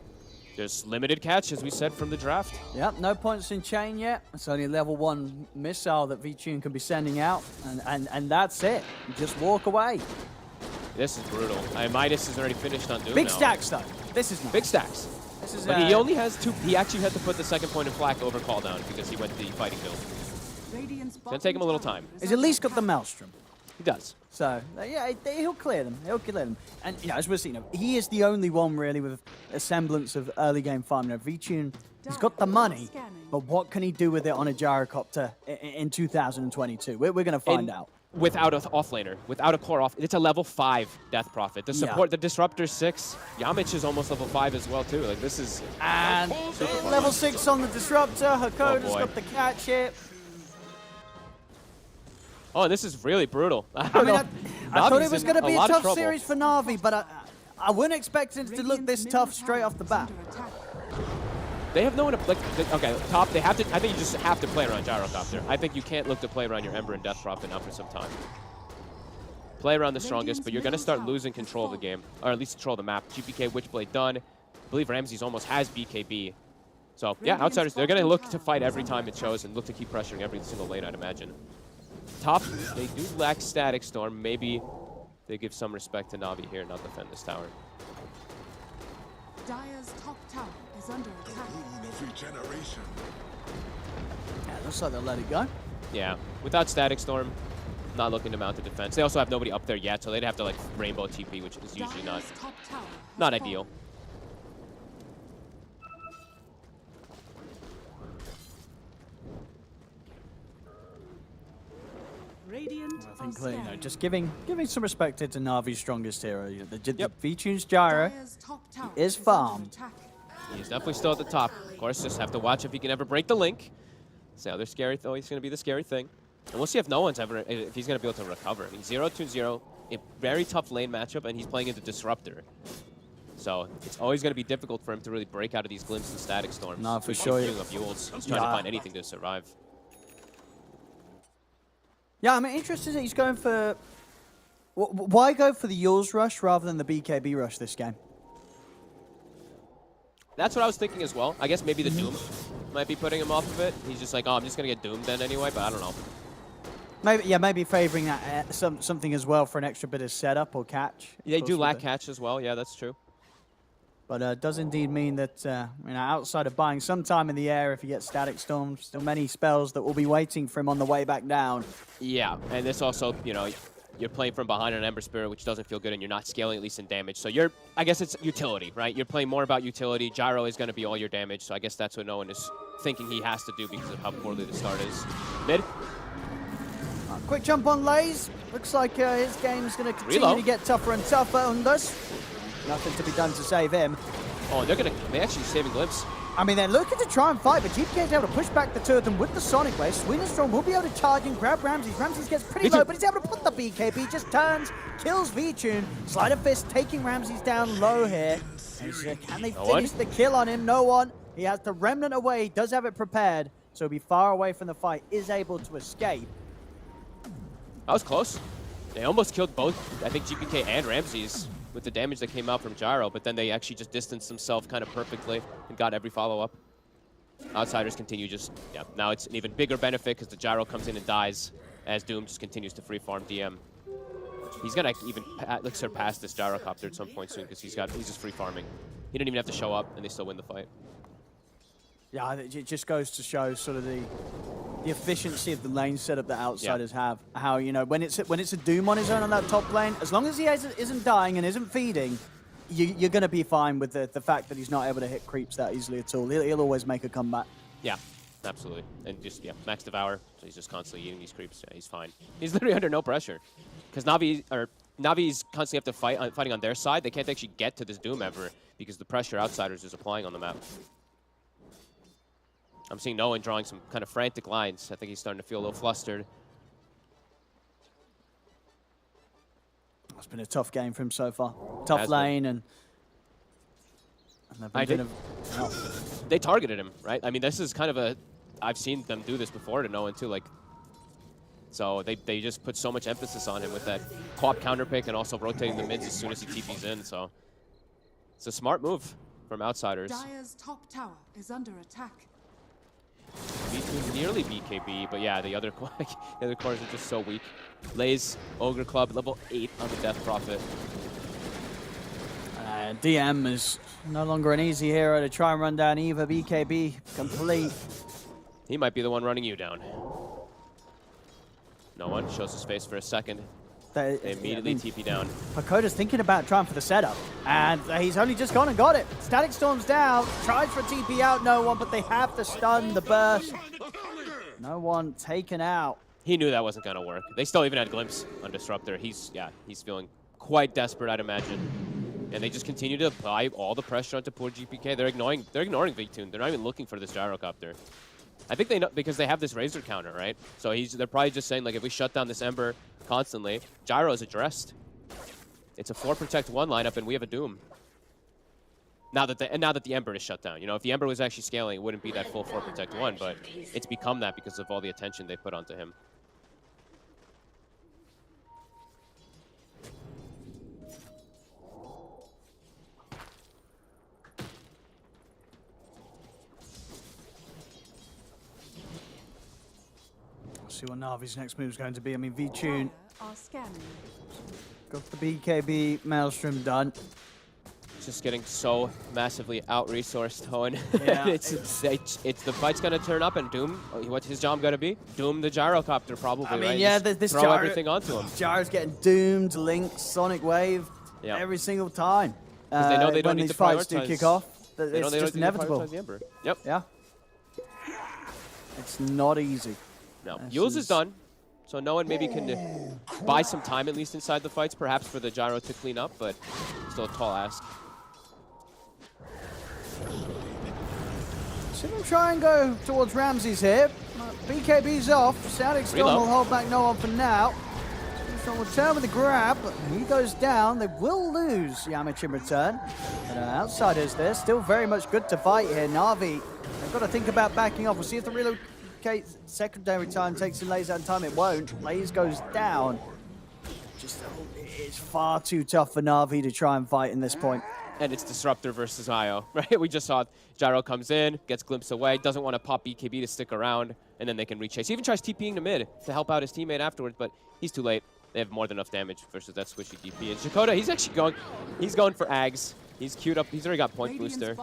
There's limited catch, as we said, from the draft. Yep, no points in chain yet. It's only a level 1 missile that VTune can be sending out, and that's it. Just walk away. This is brutal. Midas is already finished on Doom Big now. stacks, though. This is nice. Big stacks. This is, but he only has 2. He actually had to put the second point in flak over call down because he went the fighting build. It's gonna take him a little time. He's at least got the Maelstrom. He does. So, yeah, he'll clear them. He'll clear them. And, as we're seeing, he is the only one, really, with a semblance of early game farm. VTune, he's got the money, but what can he do with it on a gyrocopter in 2022? We're going to find out. Without an offlaner, without a core off, it's a level 5 Death Prophet. The support, the Disruptor 6, Yamich is almost level 5 as well, too. Like, this is... And level 6 on the Disruptor. Hakoda's got the catch hit. Oh, this is really brutal. I thought it was going to be a tough series for Na'Vi, but I wouldn't expect it to look this tough straight off the bat. They have no one to, like, okay, top, they have to, I think you just have to play around Gyrocopter. I think you can't look to play around your Ember and Death Prophet now for some time. Play around the strongest, but you're going to start losing control of the game, or at least control of the map. GPK, Witchblade done. I believe Ramses almost has BKB. So, yeah, Outsiders, they're going to look to fight every time it shows and look to keep pressuring every single lane, I'd imagine. Top, they do lack Static Storm. Maybe they give some respect to Na'Vi here and not defend this tower. Dire's top tower is under attack. Yeah, looks like they'll let it go. Yeah, without Static Storm, not looking to mount a defense. They also have nobody up there yet, so they'd have to like Rainbow TP, which is usually not ideal. Radiant I think you know, just giving some respect to Na'Vi's strongest hero. The V-Tune's Gyro is farmed. He's definitely still at the top. Of course, just have to watch if he can ever break the link. So other scary, though, he's going to be the scary thing. And we'll see if no one's ever, if he's going to be able to recover. I mean, 0-2-0, a very tough lane matchup, and he's playing into Disruptor. So it's always going to be difficult for him to really break out of these glimpses and Static Storms. No, for sure. He's trying to find anything to survive. Yeah, I'm interested that he's going for... Why go for the Yules rush rather than the BKB rush this game? That's what I was thinking as well. I guess maybe the Doom might be putting him off of it. He's just like, oh, I'm just going to get Doomed then anyway, but I don't know. Maybe favoring that something as well for an extra bit of setup or catch. They do lack catch as well. Yeah, that's true. But does indeed mean that, you know, outside of buying some time in the air, if you get Static Storm, still many spells that will be waiting for him on the way back down. Yeah, and this also, you know, you're playing from behind an Ember Spirit, which doesn't feel good, and you're not scaling at least in damage. So you're, I guess it's utility, right? You're playing more about utility. Gyro is going to be all your damage, so I guess that's what no one is thinking he has to do because of how poorly the start is. Mid. Quick jump on Lays. Looks like his game's going to continue to get tougher and tougher on us. Nothing to be done to save him. Oh, they're actually saving Glimpse. I mean, they're looking to try and fight, but GPK is able to push back the two of them with the Sonic Wave. Sweenerstrom will be able to charge and grab Ramses. Ramses gets pretty low, but he's able to put the BKB, just turns, kills V-Tune. Sleight of Fist taking Ramses down low here. Can they finish the kill on him? No one. He has the Remnant away, he does have it prepared, so he'll be far away from the fight, is able to escape. That was close. They almost killed both, I think, GPK and Ramses with the damage that came out from Gyro, but then they actually just distanced themselves kind of perfectly and got every follow-up. Outsiders continue just, yeah, now it's an even bigger benefit because the Gyro comes in and dies as Doom just continues to free farm DM. He's gonna even surpass this Gyrocopter at some point soon because he's just free farming. He didn't even have to show up and they still win the fight. Yeah, it just goes to show sort of the efficiency of the lane setup that outsiders have. How, you know, when it's a Doom on his own on that top lane, as long as he isn't dying and isn't feeding, you're going to be fine with the fact that he's not able to hit creeps that easily at all. He'll always make a comeback. Yeah, absolutely. And just, yeah, max Devour, so he's just constantly eating these creeps. Yeah, he's fine. He's literally under no pressure. Because Navi's constantly have to fighting on their side. They can't actually get to this Doom ever because the pressure outsiders is applying on the map. I'm seeing Nolan drawing some kind of frantic lines. I think he's starting to feel a little flustered. It's been a tough game for him so far. Tough lane and they targeted him, right? I mean, this is kind of I've seen them do this before to Nolan too. Like, so they just put so much emphasis on him with that co-op counter pick and also rotating the mids as soon as he TP's in. So it's a smart move from outsiders. Dire's top tower is under attack. Nearly BKB, but yeah, the other cores are just so weak. Lays Ogre Club level 8 on the Death Prophet. DM is no longer an easy hero to try and run down either. BKB complete. He might be the one running you down. No one shows his face for a second. They immediately TP down. Pakoda's thinking about trying for the setup, and he's only just gone and got it. Static Storm's down, tries for a TP out, no one, but they have the stun, the burst. No one taken out. He knew that wasn't gonna work. They still even had Glimpse on Disruptor. He's feeling quite desperate, I'd imagine. And they just continue to apply all the pressure onto poor GPK. They're ignoring Victune. They're not even looking for this Gyrocopter. I think they know because they have this Razor counter, right? So they're probably just saying, like, if we shut down this Ember constantly, Gyro is addressed. It's a 4 protect 1 lineup, and we have a Doom. Now that the Ember is shut down, you know, if the Ember was actually scaling, it wouldn't be that full 4 protect 1, but it's become that because of all the attention they put onto him. See what Na'Vi's next move is going to be. I mean, V-Tune. Got the BKB Maelstrom done. Just getting so massively out-resourced, Owen. Yeah. it's the fight's gonna turn up, and Doom, what's his job gonna be? Doom the gyrocopter, probably, I mean, right? yeah, Just this throw gyro, everything onto him. Gyro's getting doomed, Link, Sonic Wave, every single time. Because they know they don't when need these to fights prioritize. do kick off. They know It's they just don't need to inevitable. prioritize the Emperor. Yep. Yeah. It's not easy. No, Yules is done. So no one maybe can buy some time at least inside the fights, perhaps for the gyro to clean up, but still a tall ask. So we'll try and go towards Ramses here. BKB's off. Static Storm will hold back no one for now. So will turn with the grab. He goes down. They will lose Yamich in return. But Outsiders, they're still very much good to fight here. Na'Vi, they've got to think about backing off. We'll see if the relocate secondary time takes in Lays out in time. It won't. Lays goes down. Just, it's far too tough for Na'Vi to try and fight in this point. And it's Disruptor versus Io, right? We just saw Gyro comes in, gets glimpsed away, doesn't want to pop BKB to stick around, and then they can rechase. He even tries TPing to mid to help out his teammate afterwards, but he's too late. They have more than enough damage versus that squishy DP. And Shakota, he's actually going for Ags. He's queued up, he's already got point booster.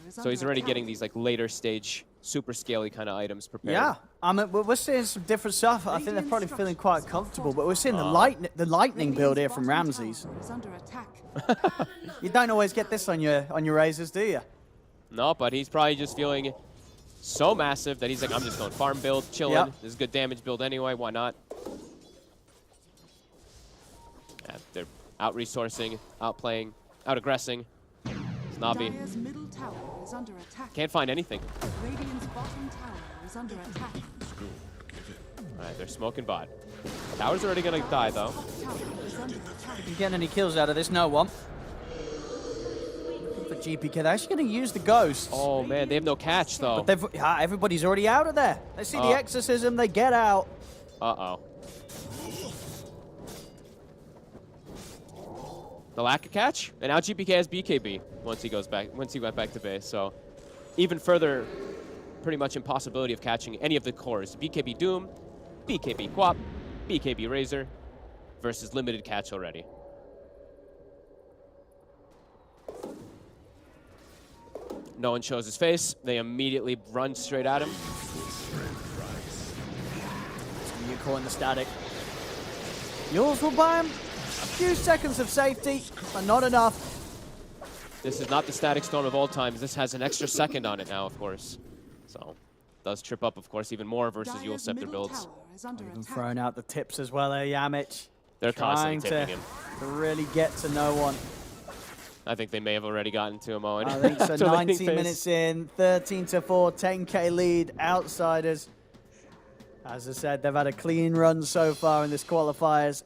So he's already getting these like later stage, super scaly kind of items prepared. Yeah, I mean, we're seeing some different stuff. I think they're probably feeling quite comfortable, but we're seeing the lightning build here from Ramses. You don't always get this on your razors, do you? No, but he's probably just feeling so massive that he's like, I'm just going farm build, chilling. Yep. This is good damage build anyway, why not? Yeah, they're out-resourcing, out-playing, out-aggressing. It's Na'Vi. Can't find anything. Alright, they're smoking bot. Tower's already gonna die, though. You getting any kills out of this? No one. For GPK, they're actually going to use the ghosts. Oh, man, they have no catch, though. But everybody's already out of there. They see the exorcism, they get out. Uh-oh. The lack of catch, and now GPK has BKB once he went back to base. So even further, pretty much impossibility of catching any of the cores. BKB Doom, BKB Quap, BKB Razor versus limited catch already. No one shows his face. They immediately run straight at him. You call in the static. Yules will buy him a few seconds of safety, but not enough. This is not the static storm of old times. This has an extra second on it now, of course. So does trip up, of course, even more versus Yules Scepter builds. Even throwing out the tips as well there, Yamich. They're constantly tipping him. To really get to no one. I think they may have already gotten to him, Owen. I think so. 19 minutes in, 13-4, 10K lead, Outsiders. As I said, they've had a clean run so far in this qualifiers.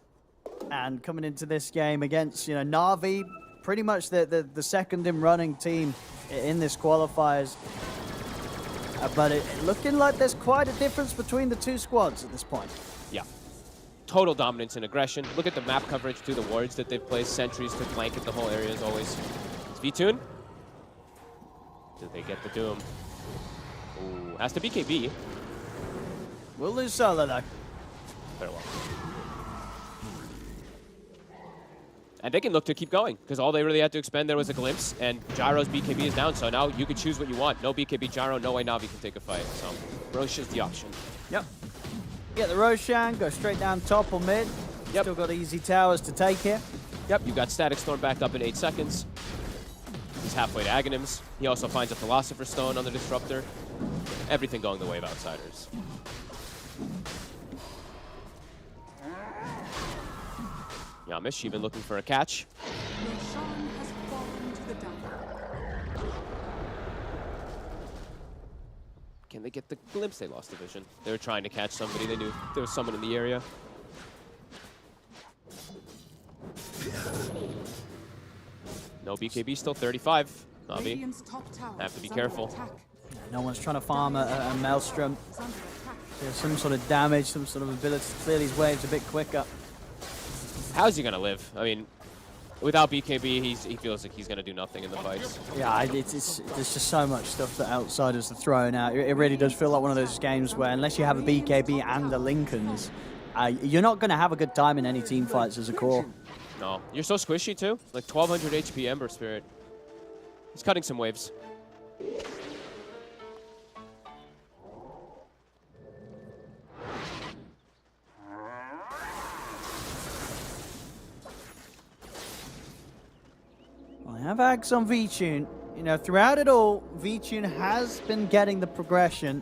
And coming into this game against, Na'Vi, pretty much the second in running team in this qualifiers. But it looking like there's quite a difference between the two squads at this point. Yeah. Total dominance and aggression. Look at the map coverage to the wards that they've placed. Sentries to blanket the whole area as always. It's V-Tune. Did they get the Doom? Ooh, has to BKB. We'll lose solo though. Very well. And they can look to keep going, because all they really had to expend there was a glimpse, and Gyro's BKB is down, so now you can choose what you want. No BKB Gyro, no way Na'Vi can take a fight, so Roche is the option. Yep. Get the Roshan, go straight down top or mid. Yep. Still got easy towers to take here. Yep, you got Static Storm back up in 8 seconds. He's halfway to Aghanims. He also finds a Philosopher's Stone on the Disruptor. Everything going the way of Outsiders. Yamish even looking for a catch. Can they get the glimpse? They lost the vision. They were trying to catch somebody. They knew there was someone in the area. No BKB, still 35. Na'Vi have to be careful. No one's trying to farm a Maelstrom. There's some sort of damage, some sort of ability to clear these waves a bit quicker. How's he going to live? I mean, without BKB, he feels like he's going to do nothing in the fights. Yeah, there's just so much stuff that Outsiders are throwing out. It really does feel like one of those games where unless you have a BKB and the Lincolns, you're not going to have a good time in any team fights as a core. No. You're so squishy, too. Like 1200 HP Ember Spirit. He's cutting some waves. I have Axe on V-Tune. You know, throughout it all, V-Tune has been getting the progression,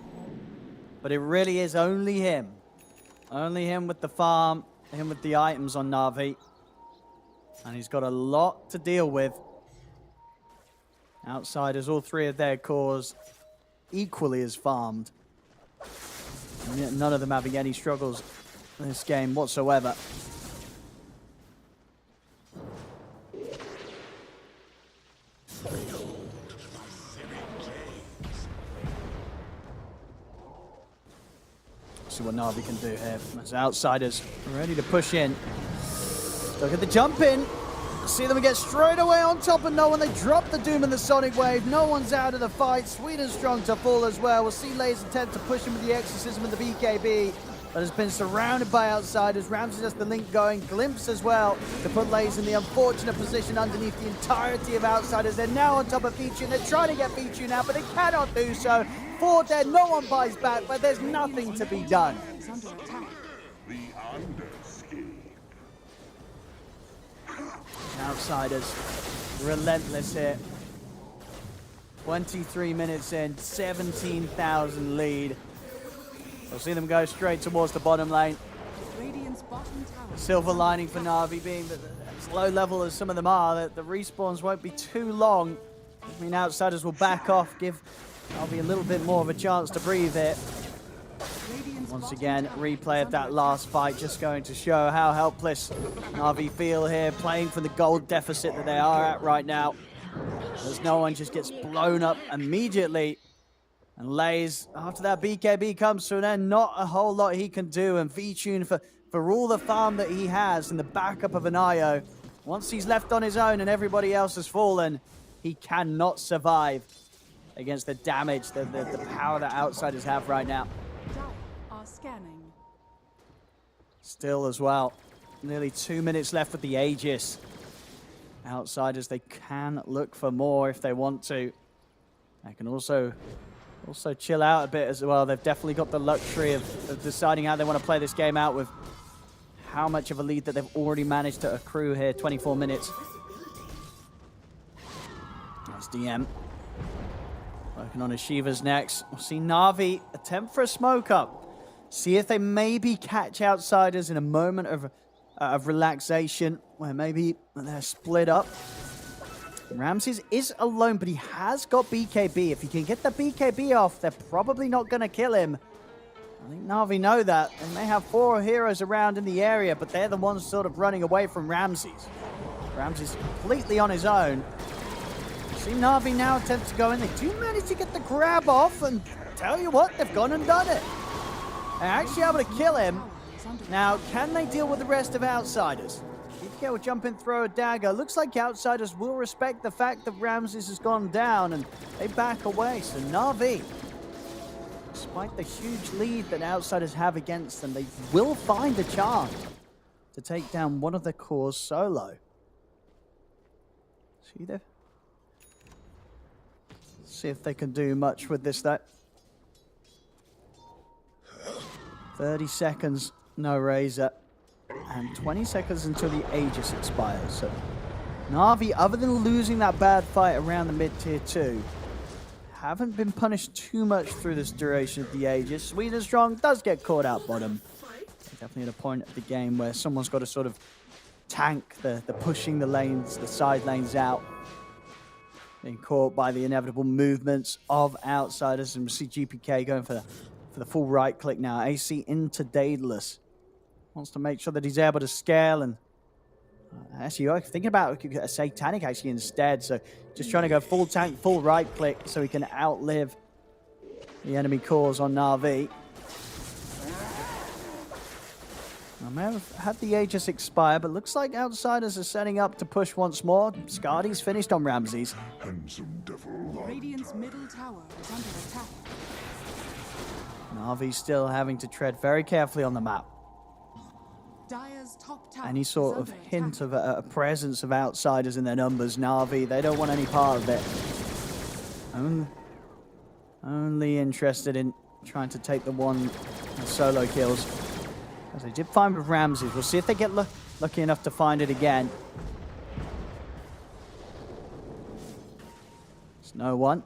but it really is only him. Only him with the farm, him with the items on Na'Vi. And he's got a lot to deal with. Outsiders, all three of their cores equally as farmed. And yet none of them having any struggles in this game whatsoever. See what Na'Vi can do here. As outsiders ready to push in. Look at the jump in. See them get straight away on top of no one. They drop the Doom and the Sonic Wave. No one's out of the fight. Sweet and strong to fall as well. We'll see Lay's attempt to push him with the Exorcism and the BKB. But has been surrounded by outsiders. Ramsey has the link going. Glimpse as well to put Lays in the unfortunate position underneath the entirety of outsiders. They're now on top of V-Tune. They're trying to get V-Tune out, but they cannot do so. 4 dead, no one buys back, but there's nothing to be done. Outsiders relentless here. 23 minutes in, 17,000 lead. We'll see them go straight towards the bottom lane. Silver lining for Na'Vi being that as low level as some of them are, that the respawns won't be too long. I mean, outsiders will back off, give Na'Vi a little bit more of a chance to breathe here. Once again, replay of that last fight just going to show how helpless Na'Vi feel here, playing for the gold deficit that they are at right now. As no one just gets blown up immediately. And Lays, after that BKB comes to an end, not a whole lot he can do. And V-Tune, for all the farm that he has and the backup of an IO, once he's left on his own and everybody else has fallen, he cannot survive against the damage, the power that outsiders have right now. Scanning. Still as well, nearly 2 minutes left with the Aegis. Outsiders, they can look for more if they want to. They can also chill out a bit as well. They've definitely got the luxury of deciding how they want to play this game out with how much of a lead that they've already managed to accrue here, 24 minutes. That's DM. Working on Ashivas next. We'll see Na'Vi attempt for a smoke up. See if they maybe catch outsiders in a moment of relaxation, where maybe they're split up. Ramses is alone, but he has got BKB. If he can get the BKB off, they're probably not going to kill him. I think Na'Vi know that. They may have 4 heroes around in the area, but they're the ones sort of running away from Ramses. Ramses completely on his own. See Na'Vi now attempt to go in. They do manage to get the grab off, and tell you what, they've gone and done it. They're actually able to kill him. Now, can they deal with the rest of outsiders? BK will jump in, throw a dagger. Looks like outsiders will respect the fact that Ramses has gone down, and they back away. So Na'Vi, despite the huge lead that outsiders have against them, they will find a chance to take down one of the cores solo. See if they can do much with this, though. 30 seconds, no Razor, and 20 seconds until the Aegis expires. So Na'Vi, other than losing that bad fight around the mid-tier 2, haven't been punished too much through this duration of the Aegis. Sweet and Strong does get caught out bottom. Definitely at a point of the game where someone's got to sort of tank the pushing the lanes, the side lanes out. Being caught by the inevitable movements of outsiders, and we see GPK going for the full right click now. AC into Daedalus. Wants to make sure that he's able to scale, and actually I'm thinking about a Satanic actually instead. So just trying to go full tank, full right click so he can outlive the enemy cores on Na'Vi. I may have had the Aegis expire, but looks like outsiders are setting up to push once more. Scardy's finished on Ramses. Handsome devil. Radiant's middle tower is under attack. Na'Vi still having to tread very carefully on the map. Dire's top tower any is sort of under hint attack. of a presence of outsiders in their numbers. Na'Vi, they don't want any part of it. Only interested in trying to take the solo kills. As they did find with Ramses. We'll see if they get lucky enough to find it again. There's no one.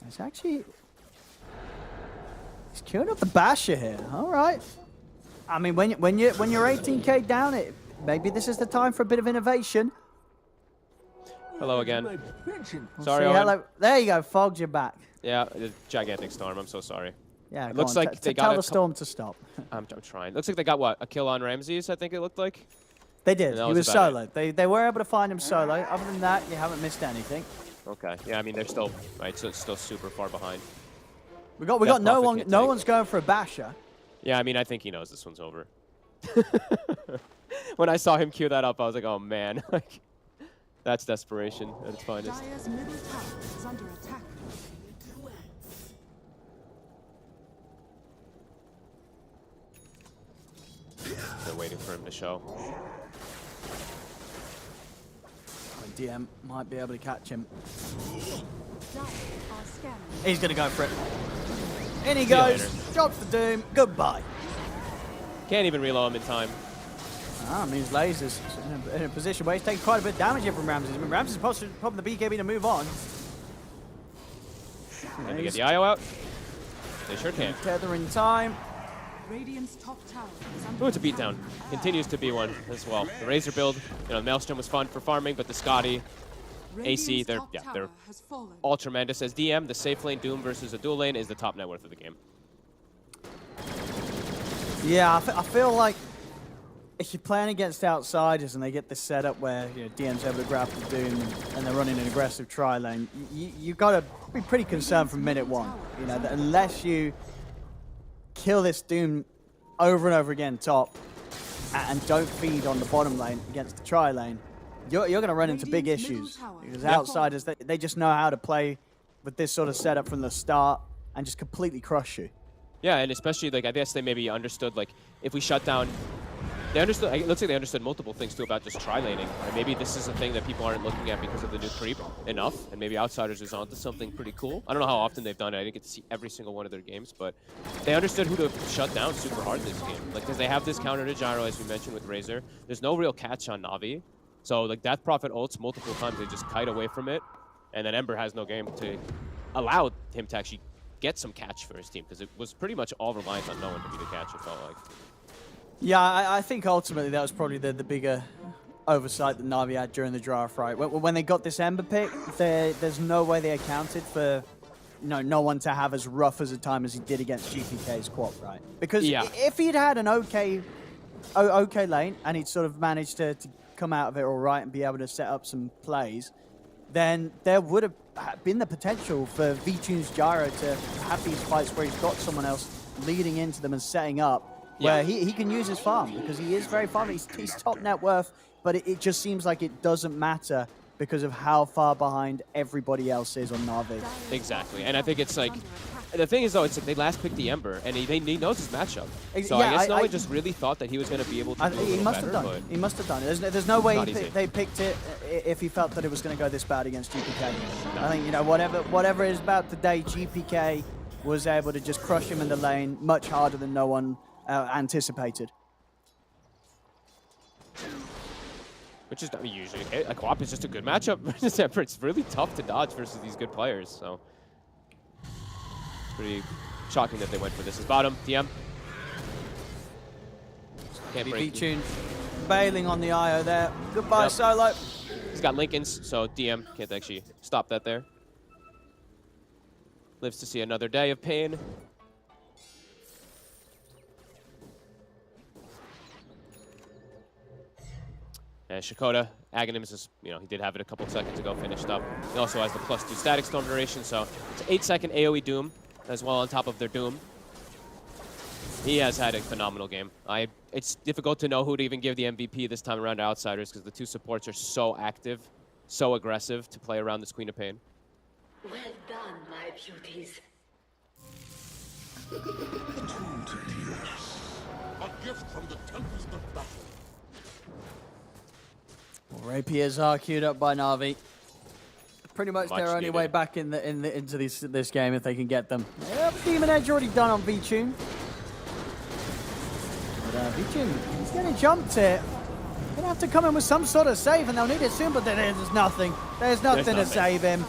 It's actually... He's queuing up the Basher here. All right. I mean, when you're 18k down, maybe this is the time for a bit of innovation. Hello again. We'll Sorry, see. Owen. Hello. There you go, Fogged, you're back. Yeah, the gigantic storm. I'm so sorry. Yeah, it go looks on. like they tell got the storm to stop. I'm trying. Looks like they got a kill on Ramses, I think it looked like. They did. He was about solo. They were able to find him solo. Other than that, you haven't missed anything. Okay. Yeah, I mean they're still right, so it's still super far behind. We got no one. No one's going for a Basher. Yeah, I mean I think he knows this one's over. When I saw him queue that up, I was like, oh man, like that's desperation at its finest. Dire's middle tower is under attack. They're waiting for him to show. DM might be able to catch him. Dire are scanning. He's going to go for it. In he See you goes. later. Drops the Doom. Goodbye. Can't even reload him in time. Means Lasers in a position where he's taking quite a bit of damage here from Ramses. I mean, Ramses is probably the BKB to move on. Can they get the IO out? They sure can. Tether in time. Radiant's top tower is under Oh, it's a attack. beatdown. Continues to be one as well. The Razor build, the Maelstrom was fun for farming, but the Scotty, AC, Radiant's top they're tower has fallen. all tremendous. As DM, the safe lane Doom versus a dual lane is the top net worth of the game. Yeah, I feel like if you're playing against outsiders and they get this setup where DM's able to grab the Doom and they're running an aggressive tri-lane, you got to be pretty concerned from minute one. That unless you kill this Doom over and over again top and don't feed on the bottom lane against the tri-lane, you're going to run into big issues. Because outsiders, they just know how to play with this sort of setup from the start and just completely crush you. Yeah, and especially, I guess they maybe understood, if we shut down... They understood. It looks like they understood multiple things too about just tri-laning. And maybe this is a thing that people aren't looking at because of the new creep enough. And maybe Outsiders is onto something pretty cool. I don't know how often they've done it. I didn't get to see every single one of their games, but they understood who to shut down super hard this game. Because they have this counter to gyro, as we mentioned with Razor. There's no real catch on Na'Vi. So Death Prophet ults multiple times. They just kite away from it, and then Ember has no game to allow him to actually get some catch for his team, because it was pretty much all reliant on no one to be the catch. It felt like. Yeah, I think ultimately that was probably the bigger oversight that Na'Vi had during the draft, right? When they got this Ember pick, there's no way they accounted for no one to have as rough as a time as he did against GPK's quad, right? Because if he'd had an okay lane and he'd sort of managed to come out of it all right and be able to set up some plays, then there would have been the potential for V-Tune's Gyro to have these fights where he's got someone else leading into them and setting up, where he can use his farm, because he is very farmy. He's top net worth, but it just seems like it doesn't matter because of how far behind everybody else is on Na'Vi. Exactly, and I think it's the thing is though, it's they last picked the Ember, and he knows his matchup. So Yeah, I guess no I one just really thought that he was going to be able to do a he little must better, have done. but He must have done it. There's no way Not easy. they picked it if he felt that it was going to go this bad against GPK. I think whatever it is about today, GPK was able to just crush him in the lane much harder than no one anticipated. which is usually okay. Like Co-op is just a good matchup versus Ember. It's really tough to dodge versus these good players. So pretty shocking that they went for this. As bottom, TM. Can't break. V-Tune bailing on the IO there. Goodbye, Solo. He's got Lincolns, so DM can't actually stop that there. Lives to see another day of pain. And Shakota, Aghanims is, he did have it a couple of seconds ago, finished up. He also has the +2 static storm duration, so it's 8-second AoE Doom as well on top of their Doom. He has had a phenomenal game. It's difficult to know who to even give the MVP this time around to Outsiders because the two supports are so active, so aggressive to play around this Queen of Pain. Well done, my beauties. A gift from the tempest of battle. Rapiers are queued up by Na'Vi. Pretty much their only way back into this game if they can get them. Yep, Demon Edge already done on V-Tune. But V-Tune, he's getting jumped here. Gonna have to come in with some sort of save, and they'll need it soon, but there's nothing. There's nothing to save him.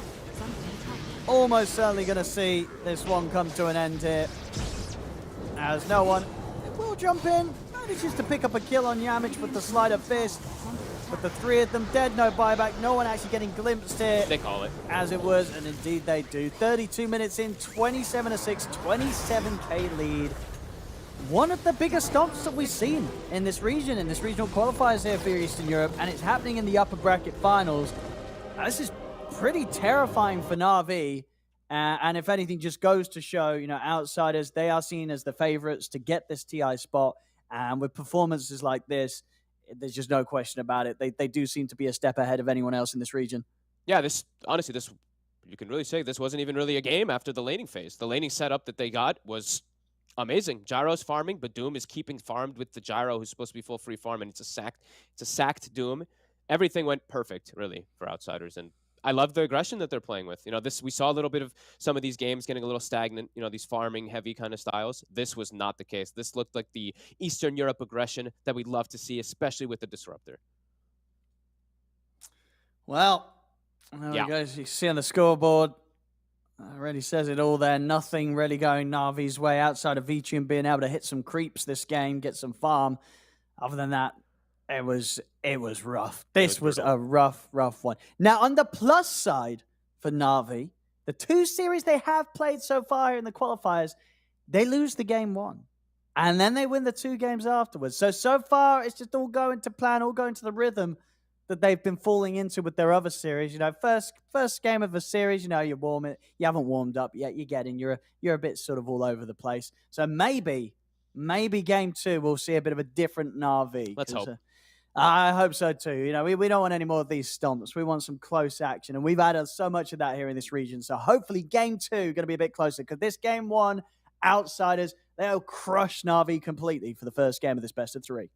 Almost certainly gonna see this one come to an end here. As no one will jump in. Manages to pick up a kill on Yamich with the sleight of fist. But the three of them dead, no buyback, no one actually getting glimpsed here. They call it. As it was, and indeed they do. 32 minutes in, 27-6, 27k lead. One of the biggest stomps that we've seen in this region, in this regional qualifiers here for Eastern Europe, and it's happening in the upper bracket finals. This is pretty terrifying for Na'Vi, and if anything, just goes to show, you know, outsiders, they are seen as the favorites to get this TI spot, and with performances like this, there's just no question about it. They do seem to be a step ahead of anyone else in this region. Yeah, honestly, you can really say this wasn't even really a game after the laning phase. The laning setup that they got was amazing. Gyro's farming, but Doom is keeping farmed with the Gyro, who's supposed to be full free farm, and it's a sacked Doom. Everything went perfect, really, for outsiders, and I love the aggression that they're playing with. You know, we saw a little bit of some of these games getting a little stagnant, you know, these farming heavy kind of styles. This was not the case. This looked like the Eastern Europe aggression that we'd love to see, especially with the Disruptor. Well, there we go. As you see on the scoreboard, already says it all there. Nothing really going Na'Vi's way outside of V-Tune being able to hit some creeps this game, get some farm. Other than that, it was rough. This was a rough one. Now, on the plus side for Na'Vi, the two series they have played so far in the qualifiers, they lose the game one. And then they win the two games afterwards. So far, it's just all going to plan, all going to the rhythm that they've been falling into with their other series. You know, first game of a series, you know, you haven't warmed up yet, you get in, you're a bit sort of all over the place. So maybe game two we'll see a bit of a different Na'Vi. Let's hope. I hope so too. You know, we don't want any more of these stomps. We want some close action, and we've added so much of that here in this region. So hopefully game two going to be a bit closer, because this game one, outsiders, they'll crush Na'Vi completely for the first game of this best of three.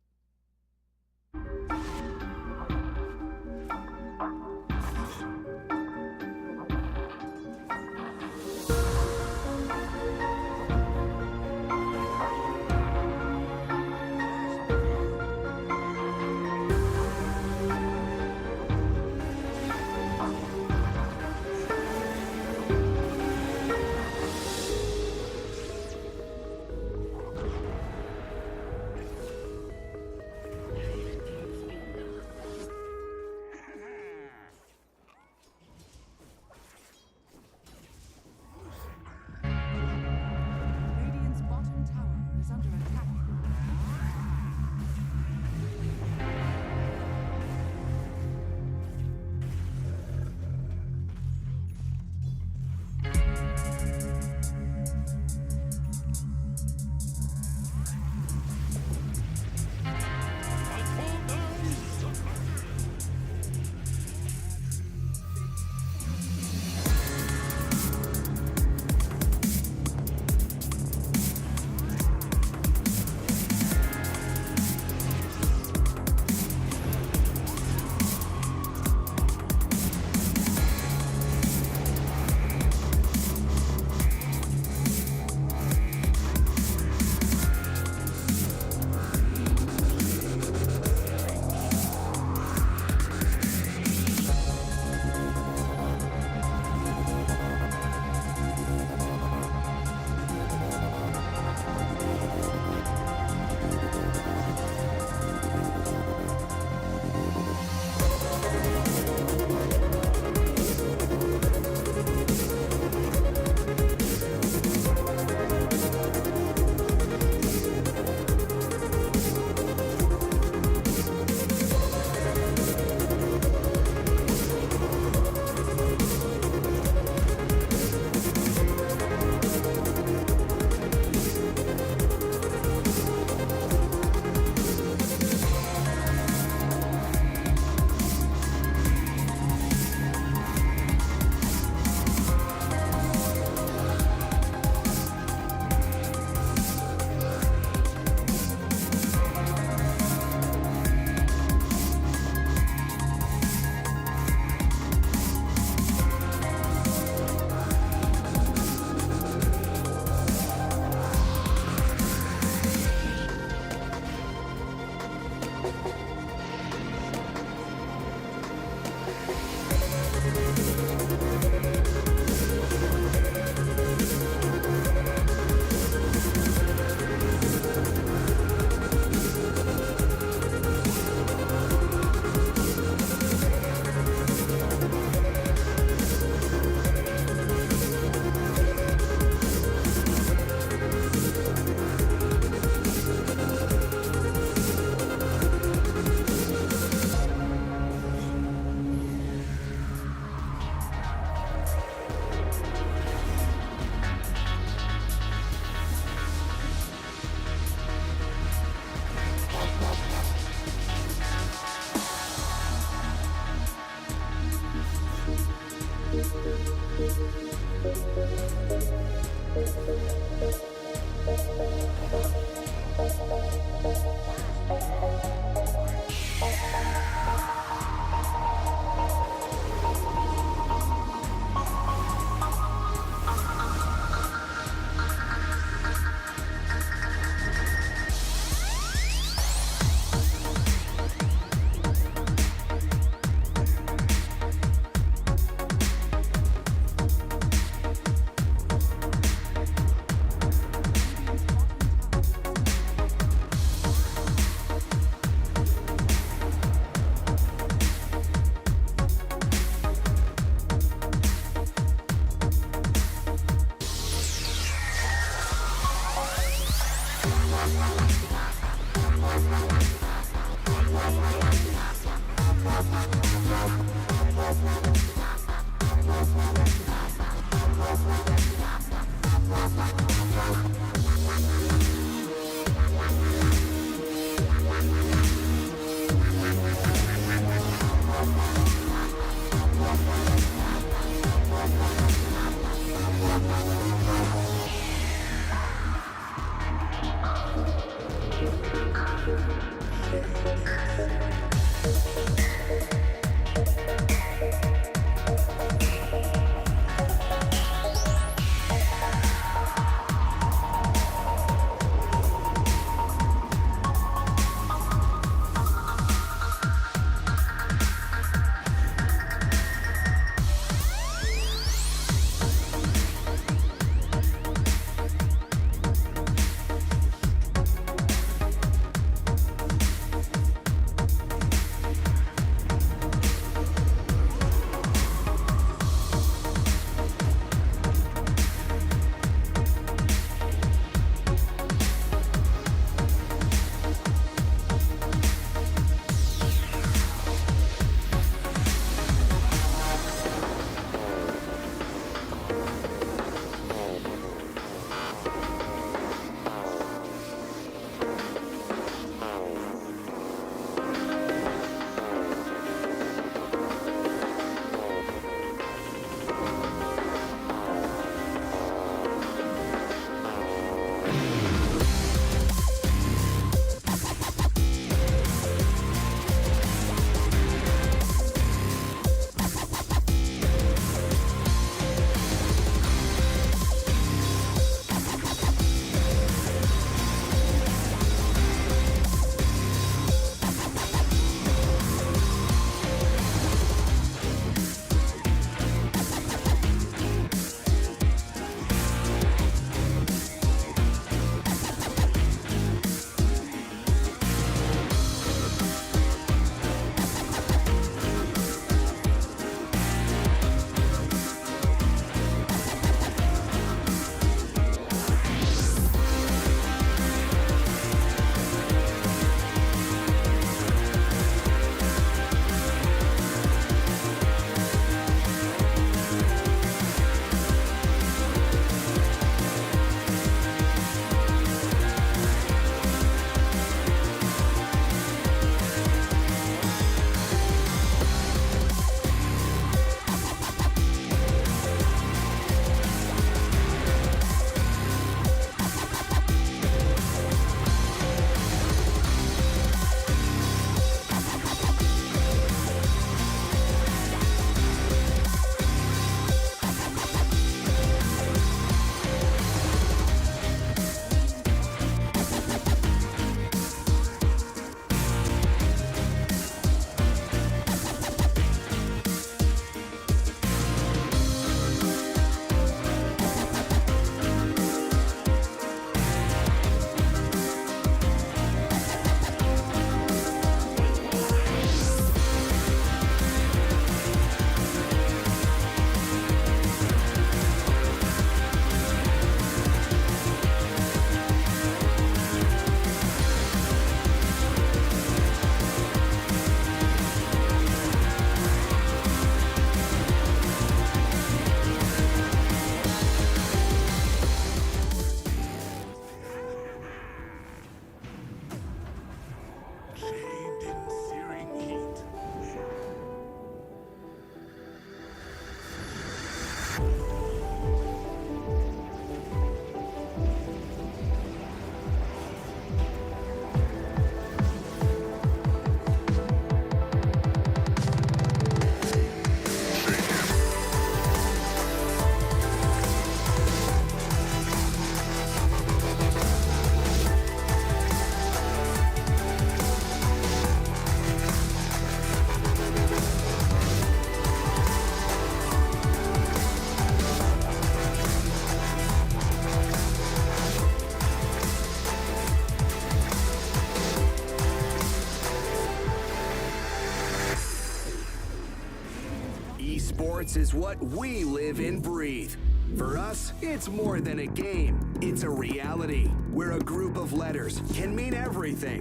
Sports is what we live and breathe. For us, it's more than a game. It's a reality where a group of letters can mean everything.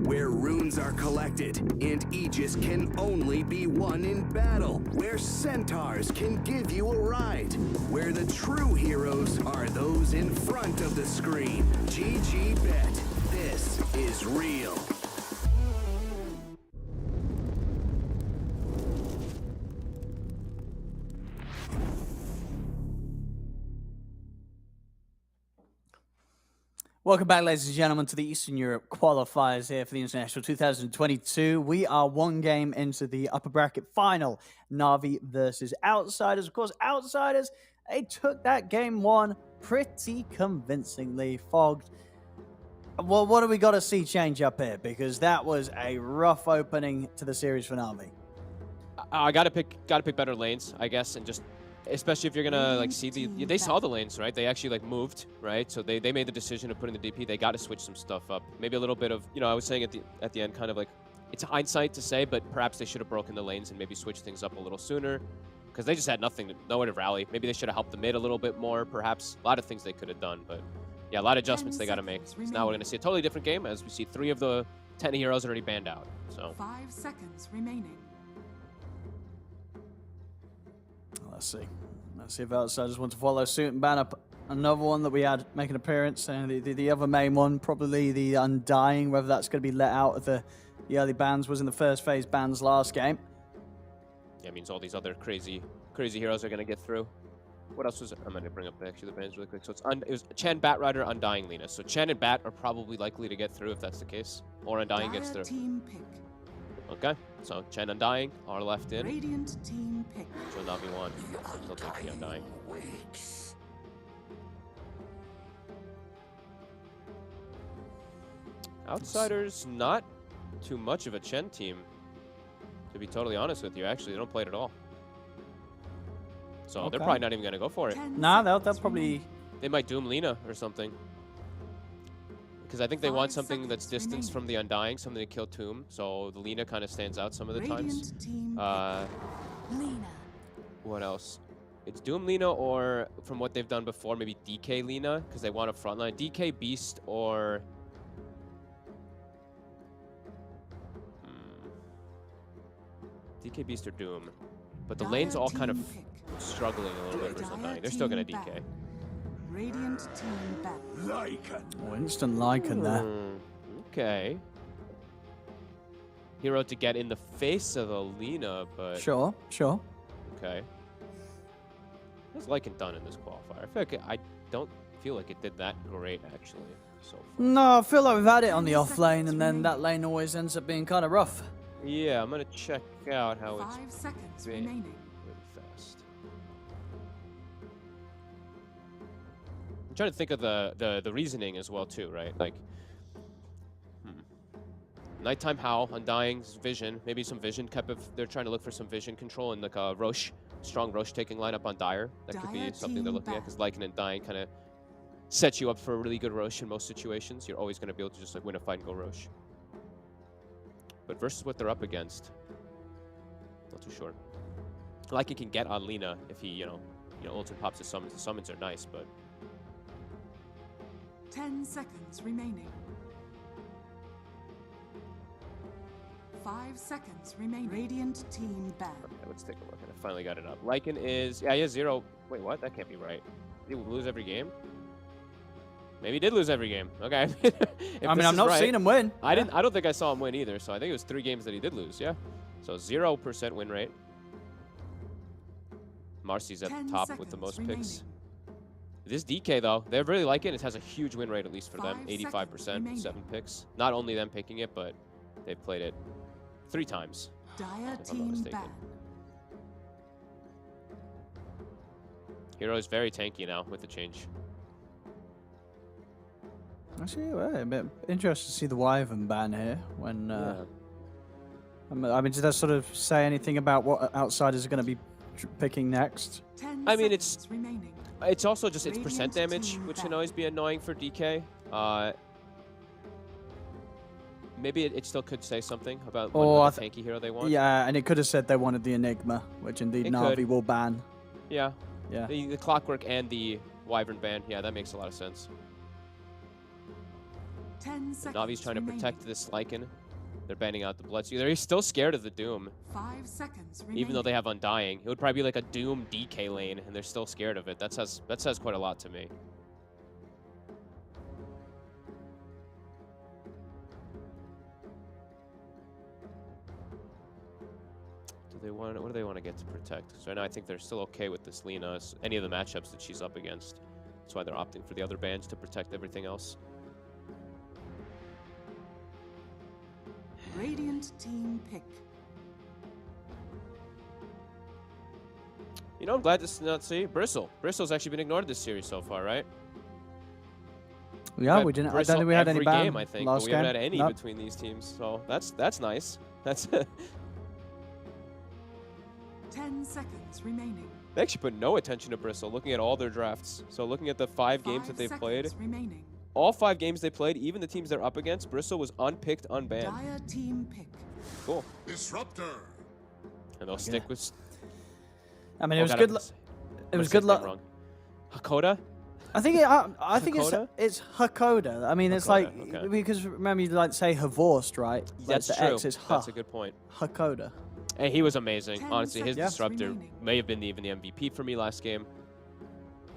Where runes are collected and Aegis can only be won in battle. Where centaurs can give you a ride. Where the true heroes are those in front of the screen. GG Bet. This is real. Welcome back, ladies and gentlemen, to the Eastern Europe qualifiers here for the International 2022. We are one game into the upper bracket final, Na'Vi versus Outsiders. Of course, Outsiders, they took that game one pretty convincingly. Fogged. Well, what do we got to see change up here? Because that was a rough opening to the series for Na'Vi. I gotta pick better lanes, I guess, and just especially if you're gonna like see they saw the lanes, right? They actually like moved, right? So they made the decision of putting the DP. They got to switch some stuff up. Maybe a little bit of, I was saying at the end, kind of like it's hindsight to say, but perhaps they should have broken the lanes and maybe switched things up a little sooner, because they just had nowhere to rally. Maybe they should have helped the mid a little bit more. Perhaps a lot of things they could have done, but yeah, a lot of adjustments they got to make. So now we're gonna see a totally different game as we see 3 of the 10 heroes already banned out. So 5 seconds remaining. Let's see. Let's see if Outsiders want to follow suit and ban up another one that we had make an appearance. And the other main one, probably the Undying, whether that's going to be let out of the early bans, was in the first phase bans last game. Yeah, it means all these other crazy heroes are going to get through. What else was it? I'm going to bring up the bans really quick. So it was Chen, Bat Rider, Undying, Lina. So Chen and Bat are probably likely to get through if that's the case. Or Undying gets through. Team pick. Okay, so Chen, Undying are left in. Radiant team pick. So Na'Vi won. Still take the Undying. Outsiders, not too much of a Chen team, to be totally honest with you. Actually, they don't play it at all. So they're probably not even going to go for it. Nah, they'll probably... They might Doom Lina or something. Because I think they want something that's distanced from the Undying, something to kill Tomb. So the Lina kind of stands out some of the times. Lina. What else? It's Doom Lina, or from what they've done before, maybe DK Lina, because they want a frontline. DK Beast or... DK Beast or Doom. But the lane's all kind of struggling a little bit versus Undying. They're still going to DK. Radiant team back. Lycan. Oh, instant Lycan there. Okay. Hero to get in the face of Alina, but... Sure. Okay. What's Lycan done in this qualifier? I don't feel like it did that great, actually, so far. No, I feel like we've had it on the off lane, and then that lane always ends up being kind of rough. Yeah, I'm going to check out how 5 seconds remaining. Really fast. I'm trying to think of the reasoning as well, too, right? Like, Nighttime Howl, Undying's Vision, maybe some Vision they're trying to look for some Vision control, and like a Roche, strong Roche taking lineup on Dire. That could be something they're looking at, because Lycan and Dying kind of set you up for a really good Roche in most situations. You're always going to be able to just like win a fight and go Roche. But versus what they're up against, not too sure. Lycan can get on Lina if he, ult and pops his summons. The summons are nice, but... 10 seconds remaining. 5 seconds remaining. Radiant team back. Okay, let's take a look. I finally got it up. Lycan is... Yeah, he has 0... Wait, what? That can't be right. Did he lose every game? Maybe he did lose every game. Okay. I mean, I've not seen him win. I don't think I saw him win either, so I think it was 3 games that he did lose, yeah. So 0% win rate. Marcy's at the top with the most picks. This DK, though, they really like it. It has a huge win rate, at least for them. 85%, 7 picks. Not only them picking it, but they've played it 3 times. Dire team back. Hero is very tanky now with the change. Actually, well, a bit interested to see the Wyvern ban here. When I mean, does that sort of say anything about what Outsiders are going to be picking next? I mean, it's also just its percent damage, which can always be annoying for DK. maybe it still could say something about Or what tanky hero they want. Yeah, and it could have said they wanted the Enigma, which indeed It Na'Vi could. will ban. Yeah. Yeah. The Clockwork and the Wyvern ban. Yeah, that makes a lot of sense. 10 seconds. Navi's trying to remaining. protect this Lycan. They're banning out the Bloodseeker. They're still scared of the Doom. 5 seconds remaining. Even though they have Undying. It would probably be like a Doom DK lane, and they're still scared of it. That says quite a lot to me. What do they want to get to protect? So right now I think they're still okay with this Lina, any of the matchups that she's up against. That's why they're opting for the other bans to protect everything else. Radiant team pick. You know, I'm glad to not see Bristle. Bristle's actually been ignored this series so far, right? Yeah, we didn't. I don't think we had any every ban game, I think, last but we game. haven't had any Nope. between these teams. So that's nice. That's 10 seconds remaining. They actually put no attention to Bristle, looking at all their drafts. So looking at the 5 games that they've played, remaining. all 5 games they played, even the teams they're up against, Bristle was unpicked, unbanned. Dire team pick. Cool. Disruptor. And they'll stick with. I mean, it was God, good. I'm It gonna was say good his name luck. wrong. Hakoda? I think I think Hakoda? it's Hakoda. I mean, it's like okay. because remember you like say Havorst, right? Like That's the true. X is That's a good point. Hakoda. And he was amazing. 10 Honestly, his seconds disruptor remaining. may have been even the MVP for me last game.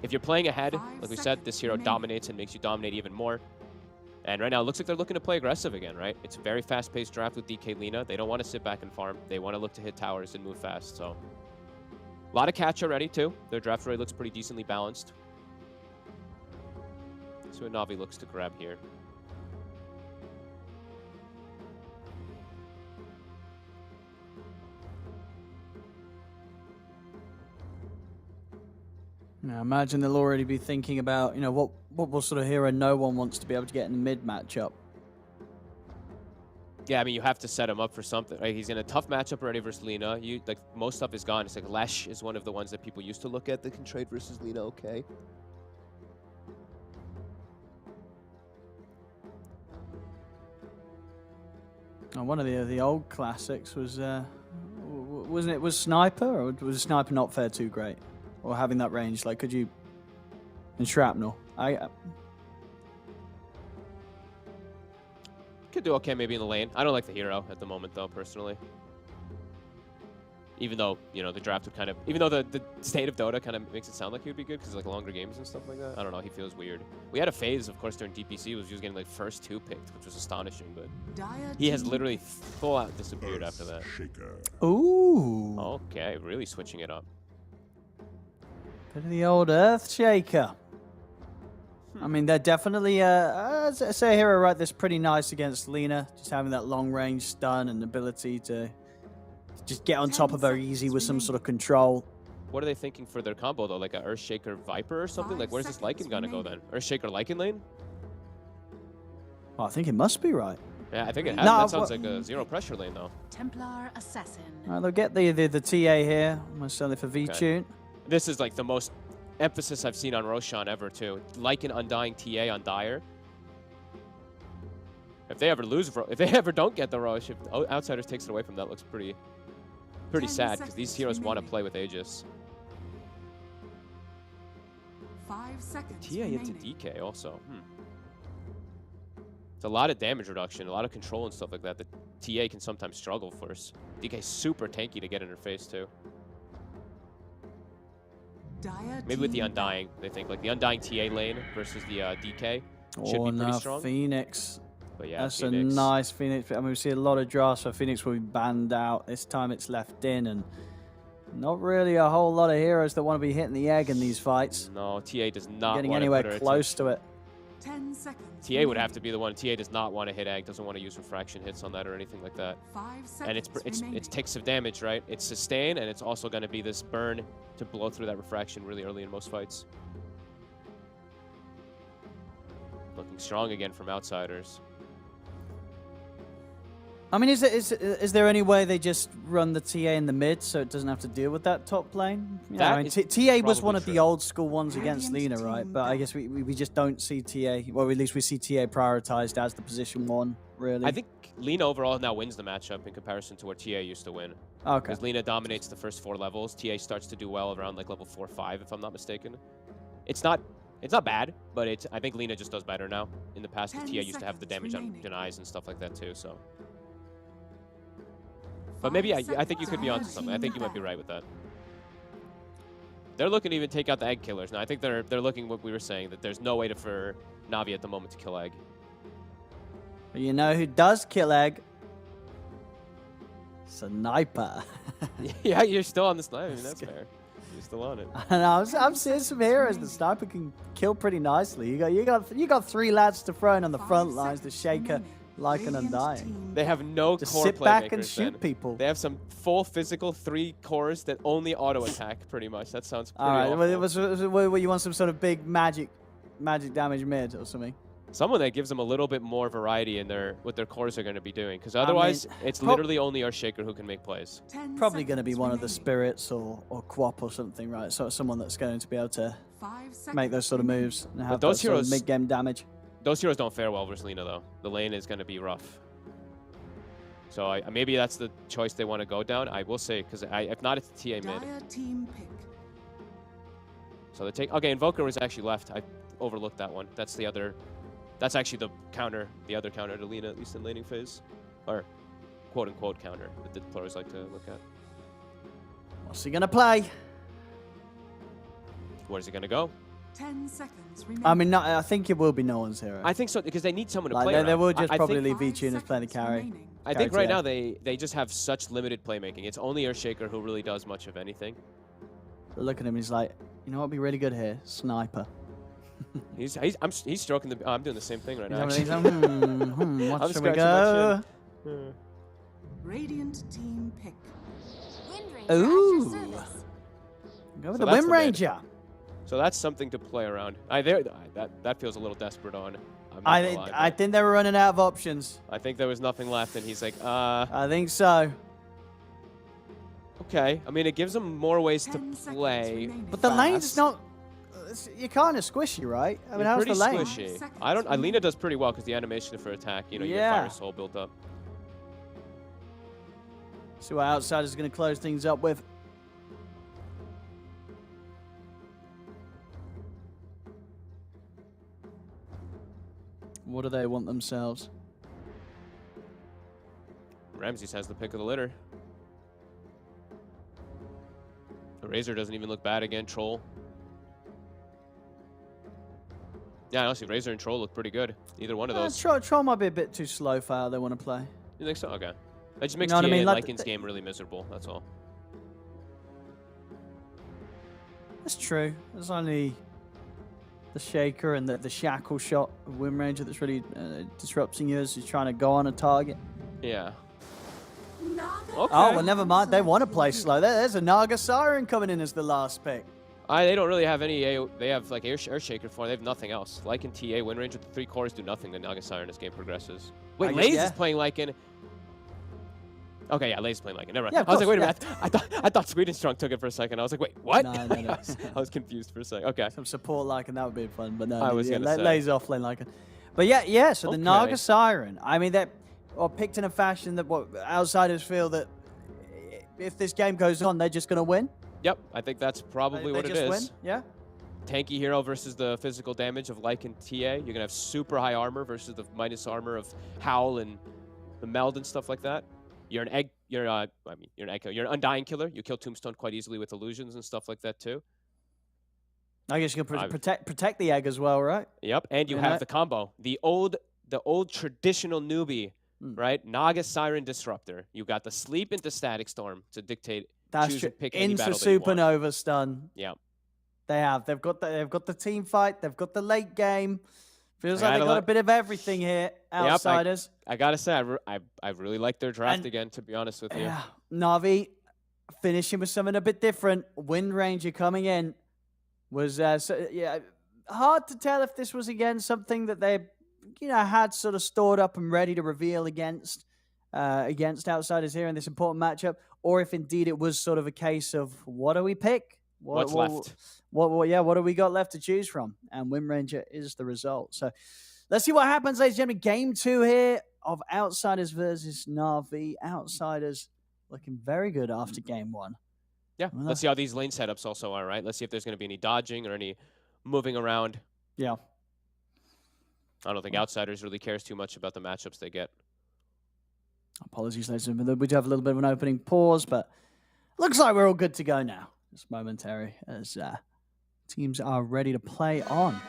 If you're playing ahead, 5 like we said, this hero remaining. dominates and makes you dominate even more. And right now, it looks like they're looking to play aggressive again, right? It's a very fast-paced draft with DK Lina. They don't want to sit back and farm. They want to look to hit towers and move fast. So a lot of catch already, too. Their draft already looks pretty decently balanced. So what Na'Vi looks to grab here. Now, imagine they'll already be thinking about, you know, what sort of hero no one wants to be able to get in the mid matchup. Yeah, I mean, you have to set him up for something. Right? He's in a tough matchup already versus Lina. Like most stuff is gone. It's like Lesh is one of the ones that people used to look at that can trade versus Lina. Okay. One of the old classics was, wasn't it? Was Sniper, or was Sniper not fare too great, or having that range? Like, could you? And Shrapnel, Could do okay maybe in the lane. I don't like the hero at the moment though, personally. Even though, you know, the draft would kind of, even though the state of Dota kind of makes it sound like he would be good because like longer games and stuff like that. I don't know, he feels weird. We had a phase, of course, during DPC, he was getting like first 2 picked, which was astonishing, but he has literally full out disappeared after that. Ooh. Okay, really switching it up. Bit of the old Earth Shaker. I mean, they're definitely, say a hero right that's pretty nice against Lina, just having that long range stun and ability to just get on top of her easy with some sort of control. What are they thinking for their combo though? Like a Earthshaker Viper or something? Like where's this Lycan gonna go then? Earthshaker Lycan lane? Well, I think it must be right. Yeah, I think it has. No, That sounds like a zero pressure lane though. Templar Assassin. They'll get the TA here, most certainly for V-Tune. This is like the most emphasis I've seen on Roshan ever too. Lycan Undying TA on Dire. If they ever lose, if they ever don't get the Rosh, if Outsiders takes it away from that, looks pretty sad because these heroes want to play with Aegis. 5 seconds TA into DK also. It's a lot of damage reduction, a lot of control and stuff like that. The TA can sometimes struggle first. DK's super tanky to get in her face too. Maybe with the Undying, they think like the Undying TA lane versus the DK should be pretty strong. Phoenix. But yeah, That's Phoenix. a nice Phoenix. I mean, we see a lot of drafts where Phoenix will be banned out. This time it's left in, and not really a whole lot of heroes that want to be hitting the egg in these fights. No, TA does not getting want anywhere to put her close to it. 10 seconds. TA would have to be the one. TA does not want to hit egg, doesn't want to use refraction hits on that or anything like that. 5 seconds And it's ticks of damage, right? It's sustain, and it's also going to be this burn to blow through that refraction really early in most fights. Looking strong again from Outsiders. I mean, is there any way they just run the TA in the mid so it doesn't have to deal with that top lane? Yeah, I mean, TA was one of the old school ones against Lina, right? But I guess we just don't see TA. Well, at least we see TA prioritized as the position 1, really. I think Lina overall now wins the matchup in comparison to where TA used to win. Okay. Because Lina dominates the first 4 levels. TA starts to do well around like level 4 or 5, if I'm not mistaken. It's not bad, but I think Lina just does better now. In the past, TA used to have the damage on denies and stuff like that too. So. But maybe I think you could be onto something. I think you might be right with that. They're looking to even take out the egg killers. Now I think they're looking what we were saying, that there's no way for Na'Vi at the moment to kill egg. You know who does kill egg? Sniper. Yeah, you're still on the sniper. I mean, that's fair. You're still on it. And I'm seeing some heroes. The sniper can kill pretty nicely. You got 3 lads to throw in on the front lines. The Shaker, Lycan, Undying. They have no Just core sit back and playmakers shoot then. people. They have some full physical 3 cores that only auto attack pretty much. That sounds pretty All right, awful. well, you want some sort of big magic damage mid or something? Someone that gives them a little bit more variety in what their cores are going to be doing, because otherwise it's literally only our Shaker who can make plays. Probably going to be one of the spirits or Quap or something, right? So someone that's going to be able to make those sort of moves and have those heroes mid-game damage. Those heroes don't fare well versus Lina though. The lane is going to be rough. So maybe that's the choice they want to go down. I will say, because if not, it's TA mid. So they take. Okay, Invoker was actually left. I overlooked that one. That's the other. That's actually the other counter to Lina, at least in laning phase, or quote unquote counter that the players like to look at. What's he gonna play? Where's he gonna go? 10 seconds remaining. I mean, I think it will be no one's hero. I think so, because they need someone to like, play they around. will just probably think, leave VTuner playing the carry. I think right now they just have such limited playmaking. It's only Earthshaker who really does much of anything. So look at him, he's like, you know what would be really good here? Sniper. He's stroking the. I'm doing the same thing right now. What should we go? Radiant team pick. Ooh. Go with the Wind Ranger. So that's something to play around. That feels a little desperate on. I think they were running out of options. I think there was nothing left, and he's like, I think so. Okay. I mean, it gives him more ways to play. But the lane's not. You're kind of squishy, right? I mean, how's the lane? Squishy. Lina does pretty well because the animation for attack. You know, you get Fire Soul built up. See what Outsider's going to close things up with. What do they want themselves? Ramses has the pick of the litter. The Razor doesn't even look bad again. Troll. Yeah, honestly, Razor and Troll look pretty good. Either one of those. Troll might be a bit too slow for how they want to play. You think so? Okay. That just makes TA and Lycan's game really miserable. That's all. That's true. There's only the Shaker and the Shackle shot of Wind Ranger that's really disrupting you as he's trying to go on a target. Yeah. Okay. Oh, well, never mind. They want to play slow. There's a Naga Siren coming in as the last pick. They don't really have any. They have like Earthshaker for. They have nothing else. Lycan, TA, Wind Ranger, the 3 cores do nothing to Naga Siren as game progresses. Wait, Laze is playing Lycan. Okay, yeah, Laze is playing Lycan. Never mind. Yeah, I was like, wait a minute. I thought Sweden Strong took it for a second. I was like, wait, what? No. I was confused for a second. Okay. Some support Lycan, that would be fun. But no, I was gonna say. Laze off lane Lycan. But yeah. So the Naga Siren. I mean, they're picked in a fashion that outsiders feel that if this game goes on, they're just going to win. Yep, I think that's probably what it is. Win? Yeah. Tanky hero versus the physical damage of Lycan TA. You're gonna have super high armor versus the minus armor of Howl and the Meld and stuff like that. You're an egg. You're an echo. You're an Undying killer. You kill Tombstone quite easily with illusions and stuff like that too. I guess you can protect the egg as well, right? Yep, and you have the combo. The old traditional newbie, right? Naga Siren Disruptor. You got the sleep into Static Storm to dictate. That's true. Into Supernova Stun. Yeah. They have. They've got the team fight. They've got the late game. Feels like they got a bit of everything here. Outsiders. Yep, I gotta say, I really like their draft again. To be honest with you. Yeah. Na'Vi finishing with something a bit different. Wind Ranger coming in was hard to tell if this was again something that they had sort of stored up and ready to reveal against. against Outsiders here in this important matchup, or if indeed it was sort of a case of what do we pick? What's left? What do we got left to choose from? And Wind Ranger is the result. So let's see what happens, ladies and gentlemen. Game 2 here of Outsiders versus Na'Vi. Outsiders looking very good after game 1. Yeah, let's see how these lane setups also are, right? Let's see if there's going to be any dodging or any moving around. Yeah. I don't think Outsiders really cares too much about the matchups they get. Apologies, ladies and gentlemen. We do have a little bit of an opening pause, but looks like we're all good to go now. It's momentary as teams are ready to play on.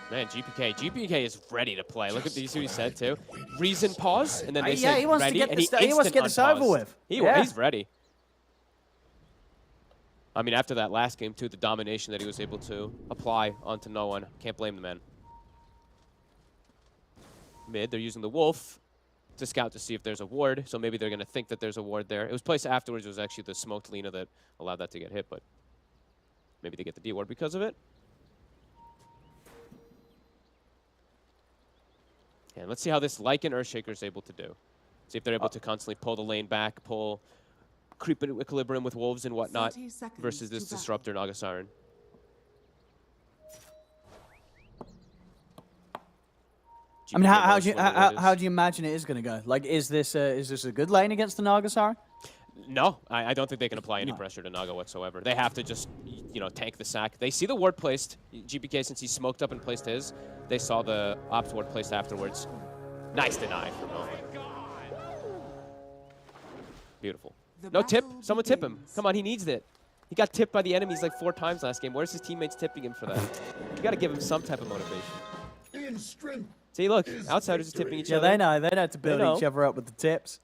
Man, GPK is ready to play. Look at these who he said too. Reason pause, and then they yeah, say he wants ready, to get and this, he he wants to get this over with. He's ready. I mean, after that last game too, the domination that he was able to apply onto no one, can't blame the man. Mid, they're using the Wolf to scout to see if there's a ward, so maybe they're going to think that there's a ward there. It was placed afterwards. It was actually the smoked Lina that allowed that to get hit, but maybe they get the D ward because of it. And let's see how this Lycan Earthshaker is able to do. See if they're able to constantly pull the lane back, creep into equilibrium with wolves and whatnot versus this Disruptor Naga Siren. I mean, how do you imagine it is going to go? Like, is this a good lane against the Naga Siren? No, I don't think they can apply any pressure to Naga whatsoever. They have to just, tank the sack. They see the ward placed. GPK, since he smoked up and placed his, they saw the ops ward placed afterwards. Nice deny from Nolan. Beautiful. No tip. Someone tip him. Come on, he needs it. He got tipped by the enemies like 4 times last game. Where's his teammates tipping him for that? You got to give him some type of motivation. See, look, Outsiders are tipping each other. Yeah, they know to build each other up with the tips.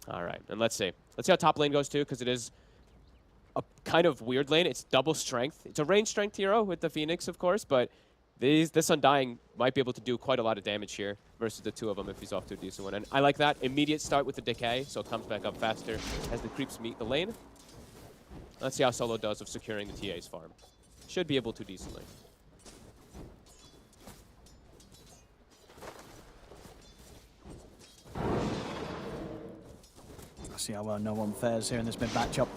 All right, and let's see how top lane goes too, because it is a kind of weird lane. It's double strength. It's a range strength hero with the Phoenix, of course, but this Undying might be able to do quite a lot of damage here versus the 2 of them if he's off to a decent one. And I like that. Immediate start with the decay, so it comes back up faster as the creeps meet the lane. Let's see how Solo does of securing the TA's farm. Should be able to decently. Let's see how well no one fares here in this mid matchup.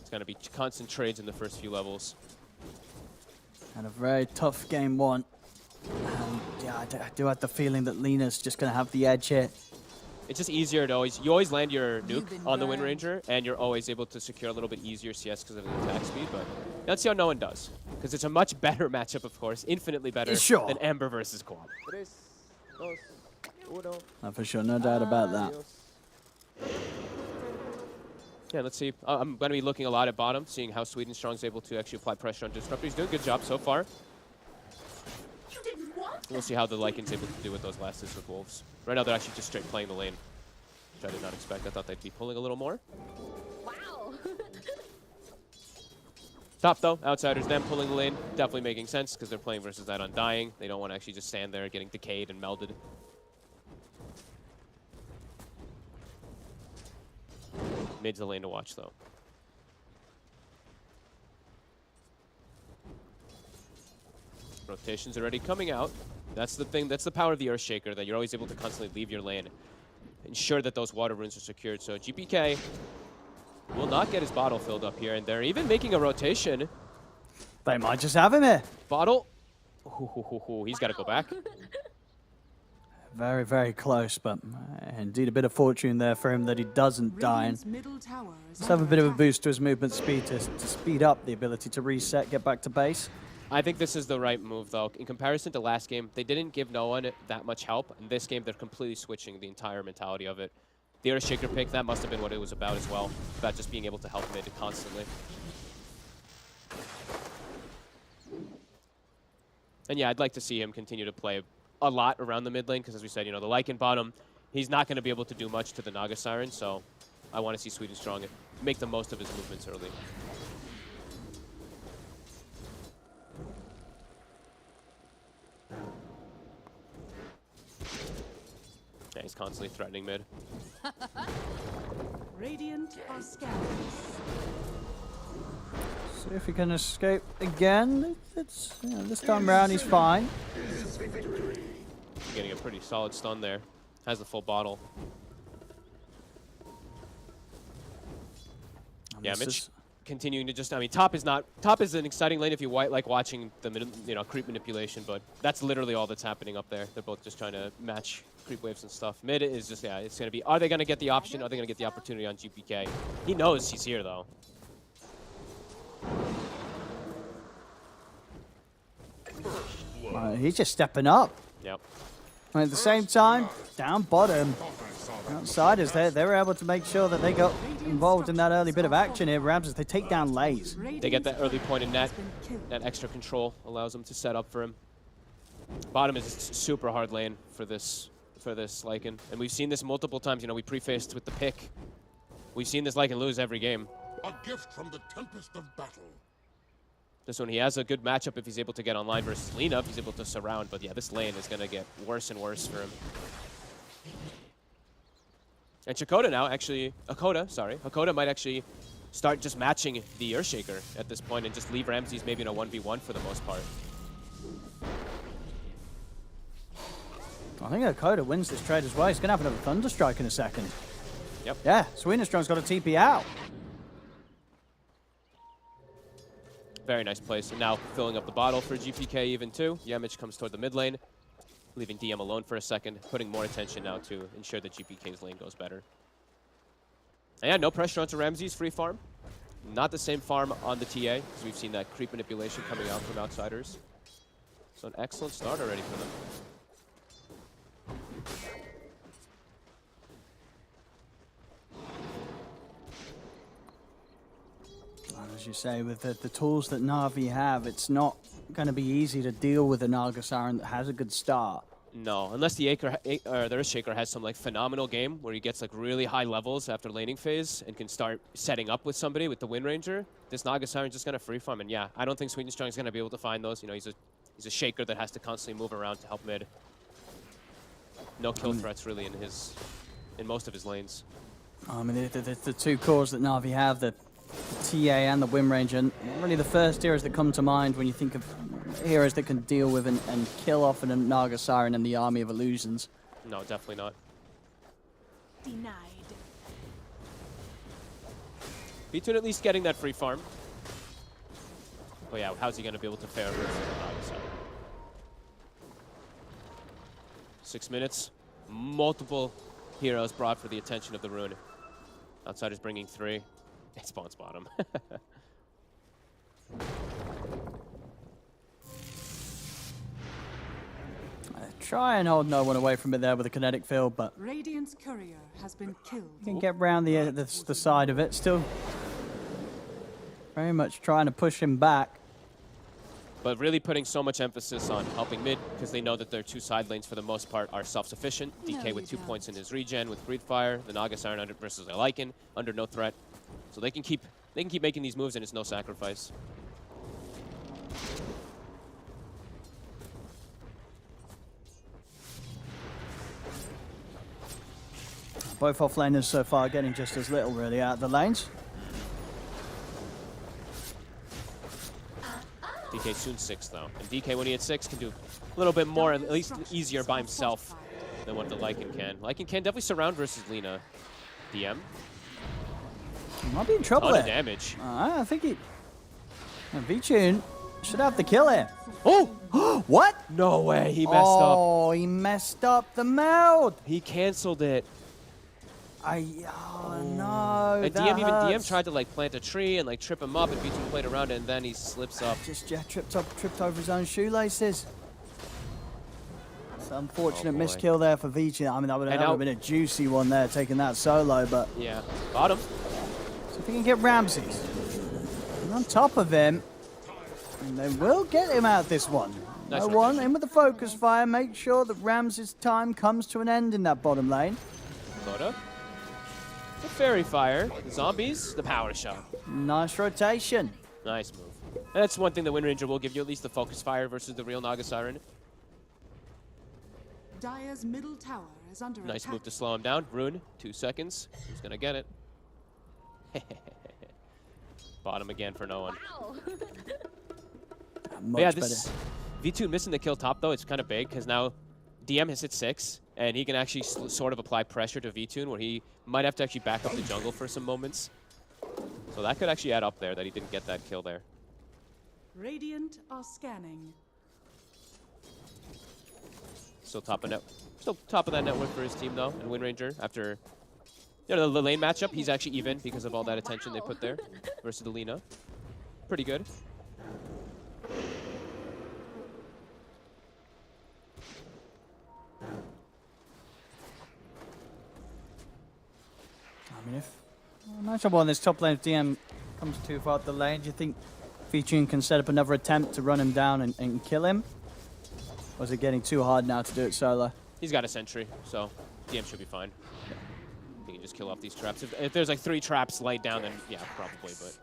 It's going to be constant trades in the first few levels. And a very tough game 1. And yeah, I do have the feeling that Lina's just going to have the edge here. It's just easier to you always land your nuke on the Wind Ranger, and you're always able to secure a little bit easier CS because of the attack speed, but let's see how no one does. Because it's a much better matchup, of course, infinitely better than Ember versus Quad. For sure, no doubt about that. Yeah, let's see. I'm going to be looking a lot at bottom, seeing how Sweden Strong's able to actually apply pressure on Disruptor. He's doing a good job so far. We'll see how the Lycan's able to do with those last hits with Wolves. Right now, they're actually just straight playing the lane, which I did not expect. I thought they'd be pulling a little more. Wow. Top, though. Outsiders, them pulling the lane. Definitely making sense, because they're playing versus that Undying. They don't want to actually just stand there getting decayed and melded. Mid's the lane to watch, though. Rotation's already coming out. That's the thing. That's the power of the Earthshaker, that you're always able to constantly leave your lane. Ensure that those water runes are secured. So GPK will not get his bottle filled up here, and they're even making a rotation. They might just have him here. Bottle. He's got to go back. Very, very close, but indeed a bit of fortune there for him that he doesn't die. Let's have a bit of a boost to his movement speed to speed up the ability to reset, get back to base. I think this is the right move, though. In comparison to last game, they didn't give no one that much help. In this game, they're completely switching the entire mentality of it. The Earthshaker pick, that must have been what it was about as well, about just being able to help mid constantly. And yeah, I'd like to see him continue to play a lot around the mid lane, because as we said, the Lycan bottom, he's not going to be able to do much to the Naga Siren, so I want to see Sweden Strong make the most of his movements early. Yeah, he's constantly threatening mid. Radiant are scanners. See if he can escape again. It's this time round he's fine. Getting a pretty solid stun there. Has the full bottle. Yeah, Mitch continuing to just, I mean, top is an exciting lane if you like watching the creep manipulation, but that's literally all that's happening up there. They're both just trying to match creep waves and stuff. Mid is just, yeah, it's going to be, are they going to get the option? Are they going to get the opportunity on GPK? He knows he's here, though. He's just stepping up. Yep. And at the same time, down bottom, outsiders, they were able to make sure that they got involved in that early bit of action here. Rams, as they take down Lays. They get that early point in net. That extra control allows them to set up for him. Bottom is a super hard lane for this Lycan. And we've seen this multiple times. You know, we prefaced with the pick. We've seen this Lycan lose every game. A gift from the tempest of battle. This one, he has a good matchup if he's able to get online versus Lina, if he's able to surround. But yeah, this lane is going to get worse and worse for him. And Hakoda now, actually, Hakoda might actually start just matching the Earthshaker at this point and just leave Ramses maybe in a 1v1 for the most part. I think Hakoda wins this trade as well. He's going to have another Thunderstrike in a second. Yep. Yeah, Sweetenstrong's got a TP out. Very nice place. And now filling up the bottle for GPK even too. Yemich comes toward the mid lane, leaving DM alone for a second, putting more attention now to ensure that GPK's lane goes better. And yeah, no pressure onto Ramses, free farm. Not the same farm on the TA, because we've seen that creep manipulation coming out from outsiders. So an excellent start already for them. As you say, with the tools that Na'Vi have, it's not going to be easy to deal with a Naga Siren that has a good start. No, unless the Earthshaker has some like phenomenal game where he gets like really high levels after laning phase and can start setting up with somebody with the Wind Ranger. This Naga Siren's just gonna free farm, and yeah, I don't think Sweetenstrong is gonna be able to find those. You know, he's a shaker that has to constantly move around to help mid. No kill threats really in most of his lanes. I mean, the two cores that Na'Vi have, the TA and the Wind Ranger, and really the first heroes that come to mind when you think of heroes that can deal with and kill off a Naga Siren and the Army of Illusions. No, definitely not. Denied. B2 at least getting that free farm. But yeah, how's he going to be able to fare versus the Naga Siren? 6 minutes. Multiple heroes brought for the attention of the Rune. Outsiders bringing 3. It spawns bottom. Try and hold no one away from it there with a kinetic field, but Radiant's courier has been killed. you can get around the side of it. Still very much trying to push him back. But really putting so much emphasis on helping mid because they know that their 2 side lanes for the most part are self-sufficient. DK with 2 points in his regen with Breathe Fire, the Naga Siren under versus a Lycan under no threat. So they can keep making these moves and it's no sacrifice. Both offlaners so far getting just as little really out of the lanes. DK soon 6 though. And DK when he hits 6 can do a little bit more, at least easier by himself than what the Lycan can. Lycan can definitely surround versus Lina. DM. He might be in trouble Ton of there. damage. I think he... V-Tune should have the kill here. Oh! What? No way, he messed up. Oh, he messed up the meld. He canceled it. Oh no, And that DM hurts. tried to like plant a tree and like trip him up and V2 played around it and then he slips up. Just tripped over his own shoelaces. It's an unfortunate miss kill there for Vici. I mean, that would have been a juicy one there, taking that solo, but... Yeah, bottom. So if he can get Ramses and on top of him, and they will get him out this one. Nice No one in with the focus fire. Make sure that Ramses' time comes to an end in that bottom lane. Coda. The Fairy Fire. The zombies. The Power Shot. Nice rotation. Nice move. And that's one thing the Wind Ranger will give you, at least the focus fire versus the real Naga Siren. Dire's middle tower is under Nice attack. move to slow him down. Rune, 2 seconds. He's gonna get it. Bottom again for no one. Wow. Much Yeah, better. this V2 missing the kill top, though, it's kind of big, because now DM has hit 6, and he can actually sort of apply pressure to V2, where he might have to actually back up the jungle for some moments. So that could actually add up there, that he didn't get that kill there. Radiant are scanning. Still top of that network for his team, though, and Wind Ranger, after the lane matchup, he's actually even because of all that attention they put there versus the Lina. Pretty good. I mean, if matchup on this top lane, if DM comes too far up the lane, do you think Featuring can set up another attempt to run him down and kill him? Or is it getting too hard now to do it solo? He's got a sentry, so DM should be fine. He can just kill off these traps. If there's like 3 traps laid down, then yeah, probably, but...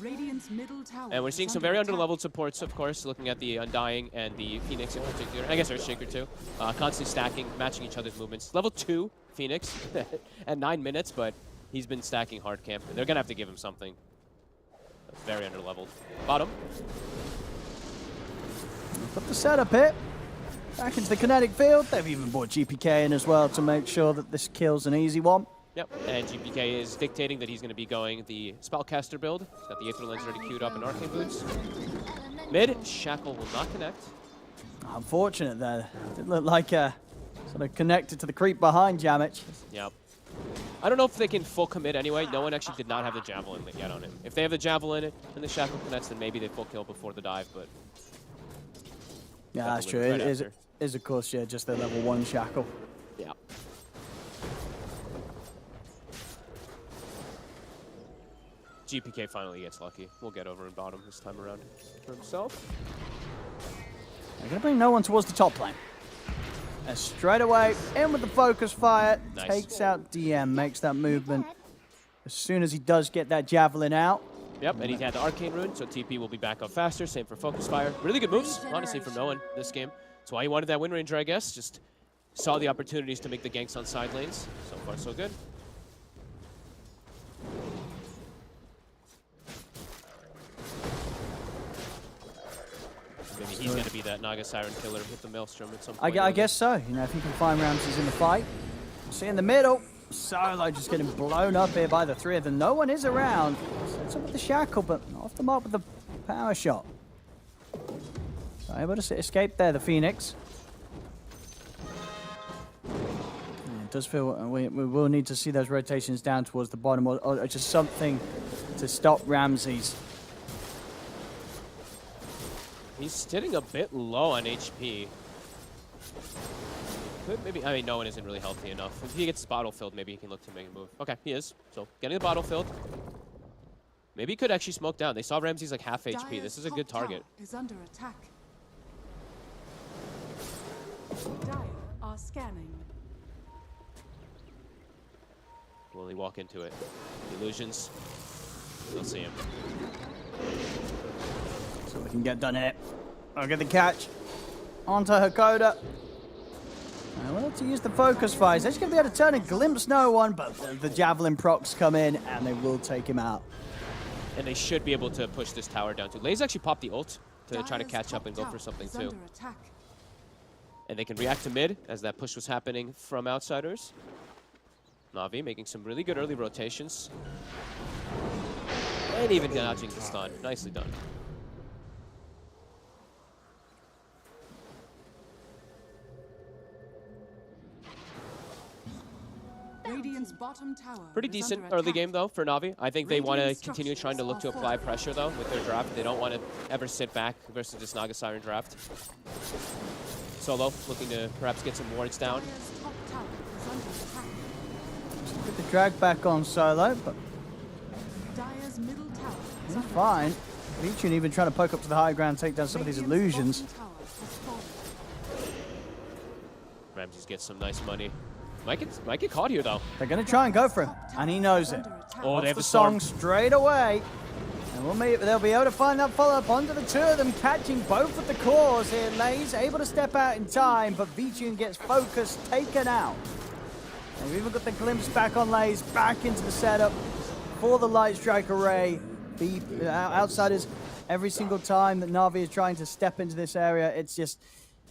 Radiant's middle tower. And we're seeing some very underleveled supports, of course, looking at the Undying and the Phoenix in particular. I guess Earthshaker too. Constantly stacking, matching each other's movements. Level 2 Phoenix at 9 minutes, but he's been stacking hard camp. And they're going to have to give him something. That's very underleveled. Bottom. Put the setup here. Back into the kinetic field. They've even brought GPK in as well to make sure that this kill's an easy one. Yep, and GPK is dictating that he's going to be going the Spellcaster build. He's got the Aether Lens already queued up in Arcane Boots. Mid, Shackle will not connect. Unfortunate there. Did look like sort of connected to the creep behind Jamich. Yep. I don't know if they can full commit anyway. No one actually did not have the Javelin yet on him. If they have the Javelin and the Shackle connects, then maybe they full kill before the dive, but... Yeah, that's true. Right It is, of course, yeah, just their level 1 Shackle. Yeah. GPK finally gets lucky. We'll get over in bottom this time around for himself. They're going to bring no one towards the top lane. And straight away, in with the focus fire, Nice. takes out DM, makes that movement. As soon as he does get that Javelin out. Yep, and he had the Arcane Rune, so TP will be back up faster. Same for Focus Fire. Really good moves, honestly, from no one this game. That's why he wanted that Wind Ranger, I guess. Just saw the opportunities to make the ganks on side lanes. So far, so good. Maybe he's going to be that Naga Siren killer with the Maelstrom at some point. I guess so. You know, if you can find Ramses in the fight. See in the middle. Solo just getting blown up here by the 3 of them. No one is around. Sets up with the Shackle, but off the mark with the power shot. So able to escape there, the Phoenix. It does feel we will need to see those rotations down towards the bottom, or just something to stop Ramses. He's sitting a bit low on HP. Could maybe, I mean, no one isn't really healthy enough. If he gets his bottle filled, maybe he can look to make a move. Okay, he is. So, getting the bottle filled. Maybe he could actually smoke down. They saw Ramsey's like half HP. This is a good target. Is under attack. Dire are scanning. Will he walk into it? Illusions. They'll see him. So we can get done here. I'll get the catch. Onto Hakoda. I wanted to use the focus fires. They're just going to be able to turn and glimpse no one, but the Javelin procs come in and they will take him out. And they should be able to push this tower down too. Lays actually popped the ult to try to catch up and go for something too. And they can react to mid as that push was happening from outsiders. Na'Vi making some really good early rotations. And even dodging the stun. Nicely done. Radiant's bottom tower. Pretty decent early game, though, for Na'Vi. I think they want to continue trying to look to apply pressure, though, with their draft. They don't want to ever sit back versus this Naga Siren draft. Solo looking to perhaps get some wards down. Get the drag back on Solo, but Dire's middle tower. he's fine. Vichun even trying to poke up to the high ground, take down some of these illusions. Ramses gets some nice money. Might get caught here, though. They're going to try and go for him, and he knows it. Oh, they have the the storm. song straight away. And they'll be able to find that follow-up onto the 2 of them, catching both of the cores here. Lays able to step out in time, but Vichun gets focused, taken out. And we've even got the glimpse back on Lays, back into the setup for the Light Strike Array. Outsiders, every single time that Na'Vi is trying to step into this area, it's just,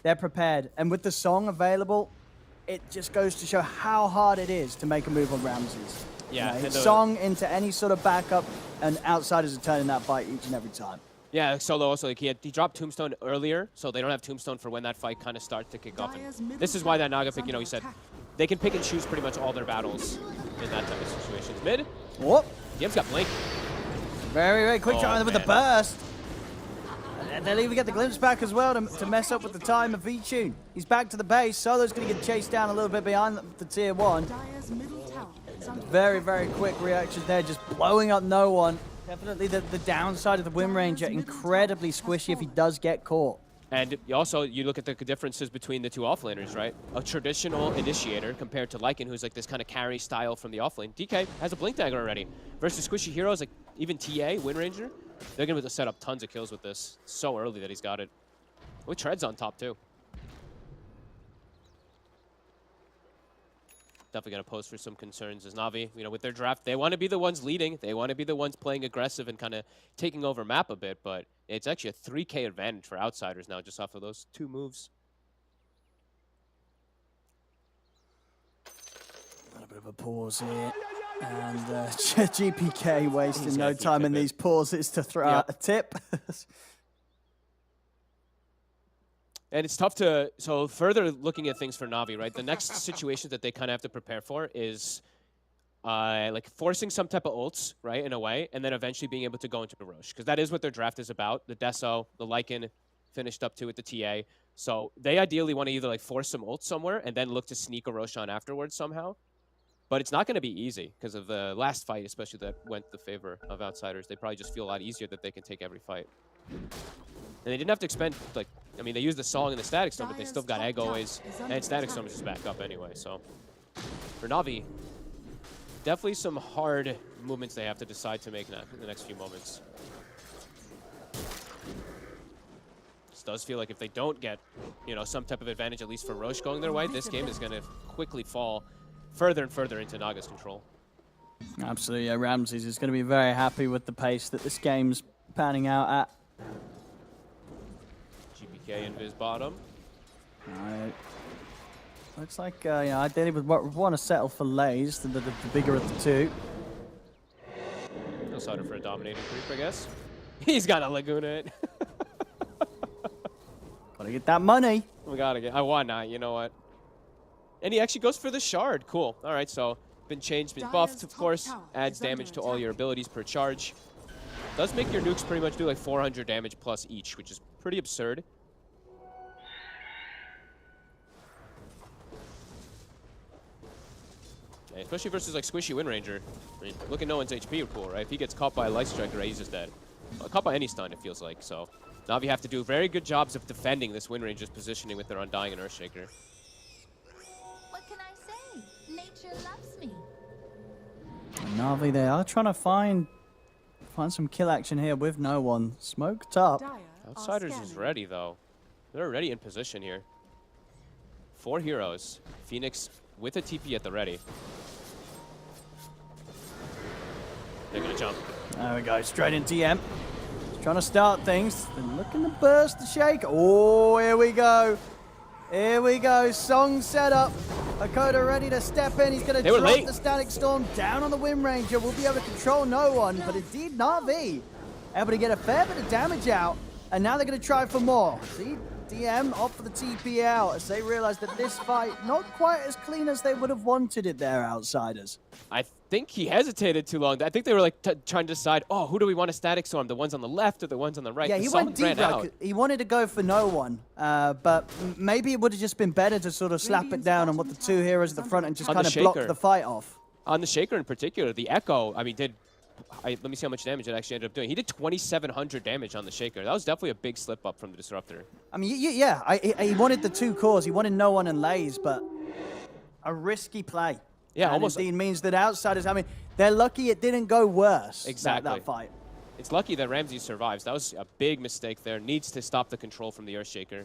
they're prepared. And with the song available, it just goes to show how hard it is to make a move on Ramses. Yeah. You know, song into any sort of backup, and Outsiders are turning that fight each and every time. Yeah, Solo also, like, he dropped Tombstone earlier, so they don't have Tombstone for when that fight kind of starts to kick off. And this is why that Naga pick, you know, he said, they can pick and choose pretty much all their battles in that type of situations. Mid? Whoop. DM's got Blink. Very, very quick try with the burst. And they'll even get the glimpse back as well to mess up with the time of V-Tune. He's back to the base. Solo's going to get chased down a little bit behind the tier 1. Very, very quick reactions there, just blowing up no one. Definitely the downside of the Wind Ranger, incredibly squishy if he does get caught. And also, you look at the differences between the two offlaners, right? A traditional initiator compared to Lycan, who's like this kind of carry style from the offlane. DK has a Blink Dagger already. Versus squishy heroes like even TA, Wind Ranger, they're going to set up tons of kills with this. So early that he's got it. With Treads on top, too. Definitely going to pose for some concerns as Na'Vi, you know, with their draft, they want to be the ones leading. They want to be the ones playing aggressive and kind of taking over map a bit, but it's actually a 3K advantage for Outsiders now just off of those 2 moves. A little bit of a pause here. And GPK wasting no time in these pauses to throw out a tip. And it's tough to, so further looking at things for Na'Vi, right? The next situation that they kind of have to prepare for is like forcing some type of ults, right, in a way, and then eventually being able to go into Roche. Because that is what their draft is about. The Deso, the Lycan finished up too with the TA. So they ideally want to either like force some ults somewhere and then look to sneak a Roche on afterwards somehow. But it's not going to be easy because of the last fight, especially that went the favor of Outsiders. They probably just feel a lot easier that they can take every fight. And they didn't have to expend, like, I mean, they used the Song and the Static Storm, but they still got Egg always, and Static Storm is just back up anyway, so. For Na'Vi, definitely some hard movements they have to decide to make in the next few moments. This does feel like if they don't get, you know, some type of advantage, at least for Roche going their way, this game is going to quickly fall further and further into Naga's control. Absolutely, yeah. Ramses is going to be very happy with the pace that this game's panning out at. GPK invis bottom. Alright. Looks like, you know, ideally would want to settle for Lays, the bigger of the two. No starter for a dominating creep, I guess. He's got a Laguna it. Gotta get that money. We gotta get, why not, you know what? And he actually goes for the shard. Cool. All right, so been changed, been buffed, of course. Adds damage to all your abilities per charge. Does make your nukes pretty much do like 400 damage plus each, which is pretty absurd. Yeah, especially versus like squishy Wind Ranger. I mean, look at no one's HP pool, right? If he gets caught by a Light Striker, he's just dead. Well, caught by any stun, it feels like. So Na'Vi have to do very good jobs of defending this Wind Ranger's positioning with their Undying and Earthshaker. Loves me. Na'Vi, they are trying to find some kill action here with no one. Smoked up. Outsiders is ready, though. They're already in position here. 4 heroes. Phoenix with a TP at the ready. They're going to jump. There we go. Straight in TM. Just trying to start things. Then looking to burst the shake. Oh, here we go. Here we go. Song set up. Hakoda ready to step in. He's going to drop the Static Storm down on the Wind Ranger. Will be able to control no one, but indeed Na'Vi able to get a fair bit of damage out. And now they're going to try for more. See, DM off for the TP out as they realize that this fight not quite as clean as they would have wanted it there, Outsiders. I think he hesitated too long. I think they were like trying to decide, oh, who do we want to Static Storm? The ones on the left or the ones on the right? Yeah, he went deep. He wanted to go for no one, but maybe it would have just been better to sort of slap it down on what the 2 heroes at the front and just kind of block the fight off. On the Shaker in particular, the Echo, I mean, let me see how much damage it actually ended up doing. He did 2,700 damage on the Shaker. That was definitely a big slip up from the Disruptor. I mean, yeah, he wanted the 2 cores. He wanted no one and Lays, but a risky play. Yeah, and almost. Indeed means that Outsiders, I mean, they're lucky it didn't go worse. Exactly. That fight. It's lucky that Ramses survives. That was a big mistake there. Needs to stop the control from the Earthshaker.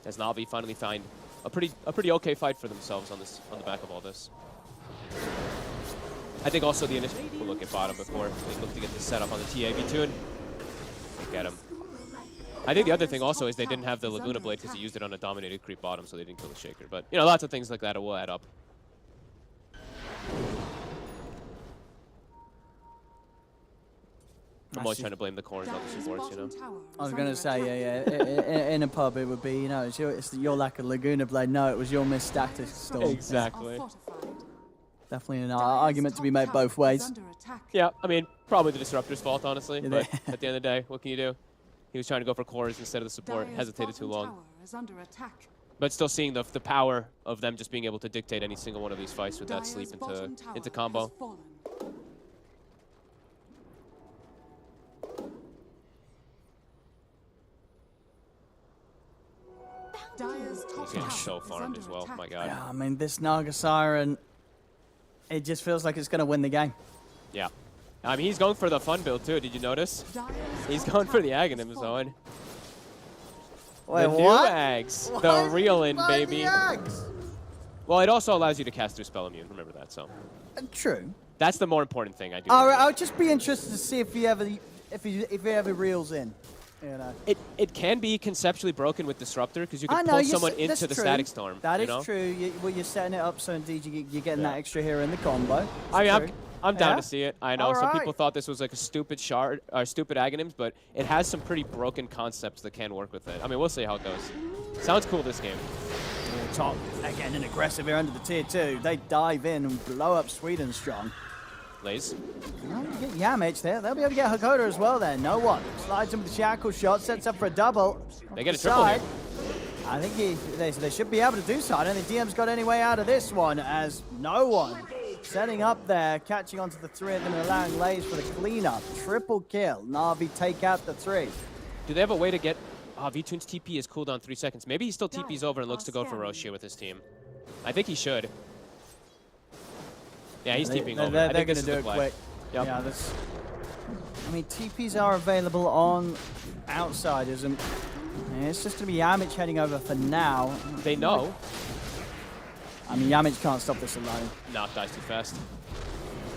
As Na'Vi finally find a pretty okay fight for themselves on the back of all this. I think also the initial will look at bottom before they look to get this set up on the TA V-Tune. Get him. I think the other thing also is they didn't have the Laguna Blade because he used it on a dominated creep bottom, so they didn't kill the Shaker. But, you know, lots of things like that will add up. I'm always trying to blame the corns on the supports, you know? I was going to say, yeah. In a pub, it would be, you know, it's your lack of Laguna Blade. No, it was your missed tactics storm. Exactly. Definitely an argument to be made both ways. Yeah, I mean, probably the Disruptor's fault, honestly. But at the end of the day, what can you do? He was trying to go for cores instead of the support. Hesitated too long. But still seeing the power of them just being able to dictate any single one of these fights with that sleep into combo. He's getting so farmed as well, my god. Yeah, I mean, this Naga Siren, it just feels like it's going to win the game. Yeah. I mean, he's going for the fun build, too. Did you notice? He's going for the Aghanim zone. Wait, the what? new Ags. The real-in, baby. Well, it also allows you to cast through Spell Immune. Remember that, so. True. That's the more important thing I do. I would just be interested to see if he ever reels in. You know. It can be conceptually broken with Disruptor because you can pull someone into the Static Storm. That is you know? true. You're setting it up so indeed you're getting that extra hero in the combo. I mean, I'm down to see it. I know some right. people thought this was like a stupid shard or stupid Aghanims, but it has some pretty broken concepts that can work with it. I mean, we'll see how it goes. Sounds cool this game. Top again, an aggressive here under the tier 2. They dive in and blow up Sweden strong. Lays. Well, you get Yamich there. They'll be able to get Hakoda as well then. No one. Slides him with the shackle shot, sets up for a double. They get a triple here. I think they should be able to do so. I don't think DM's got any way out of this one as no one. Setting up there, catching onto the 3 of them and allowing Lays for the cleanup. Triple kill. Na'Vi take out the 3. Do they have a way to get... V-Tune's TP is cooldown 3 seconds. Maybe he still TP's over and looks to go for Roche here with his team. I think he should. Yeah, he's TPing over. They're going to do it quick. Yep. Yeah, I mean, TPs are available on outsiders, and it's just going to be Yamich heading over for now. They know. I mean, Yamich can't stop this alone. No, dies too fast.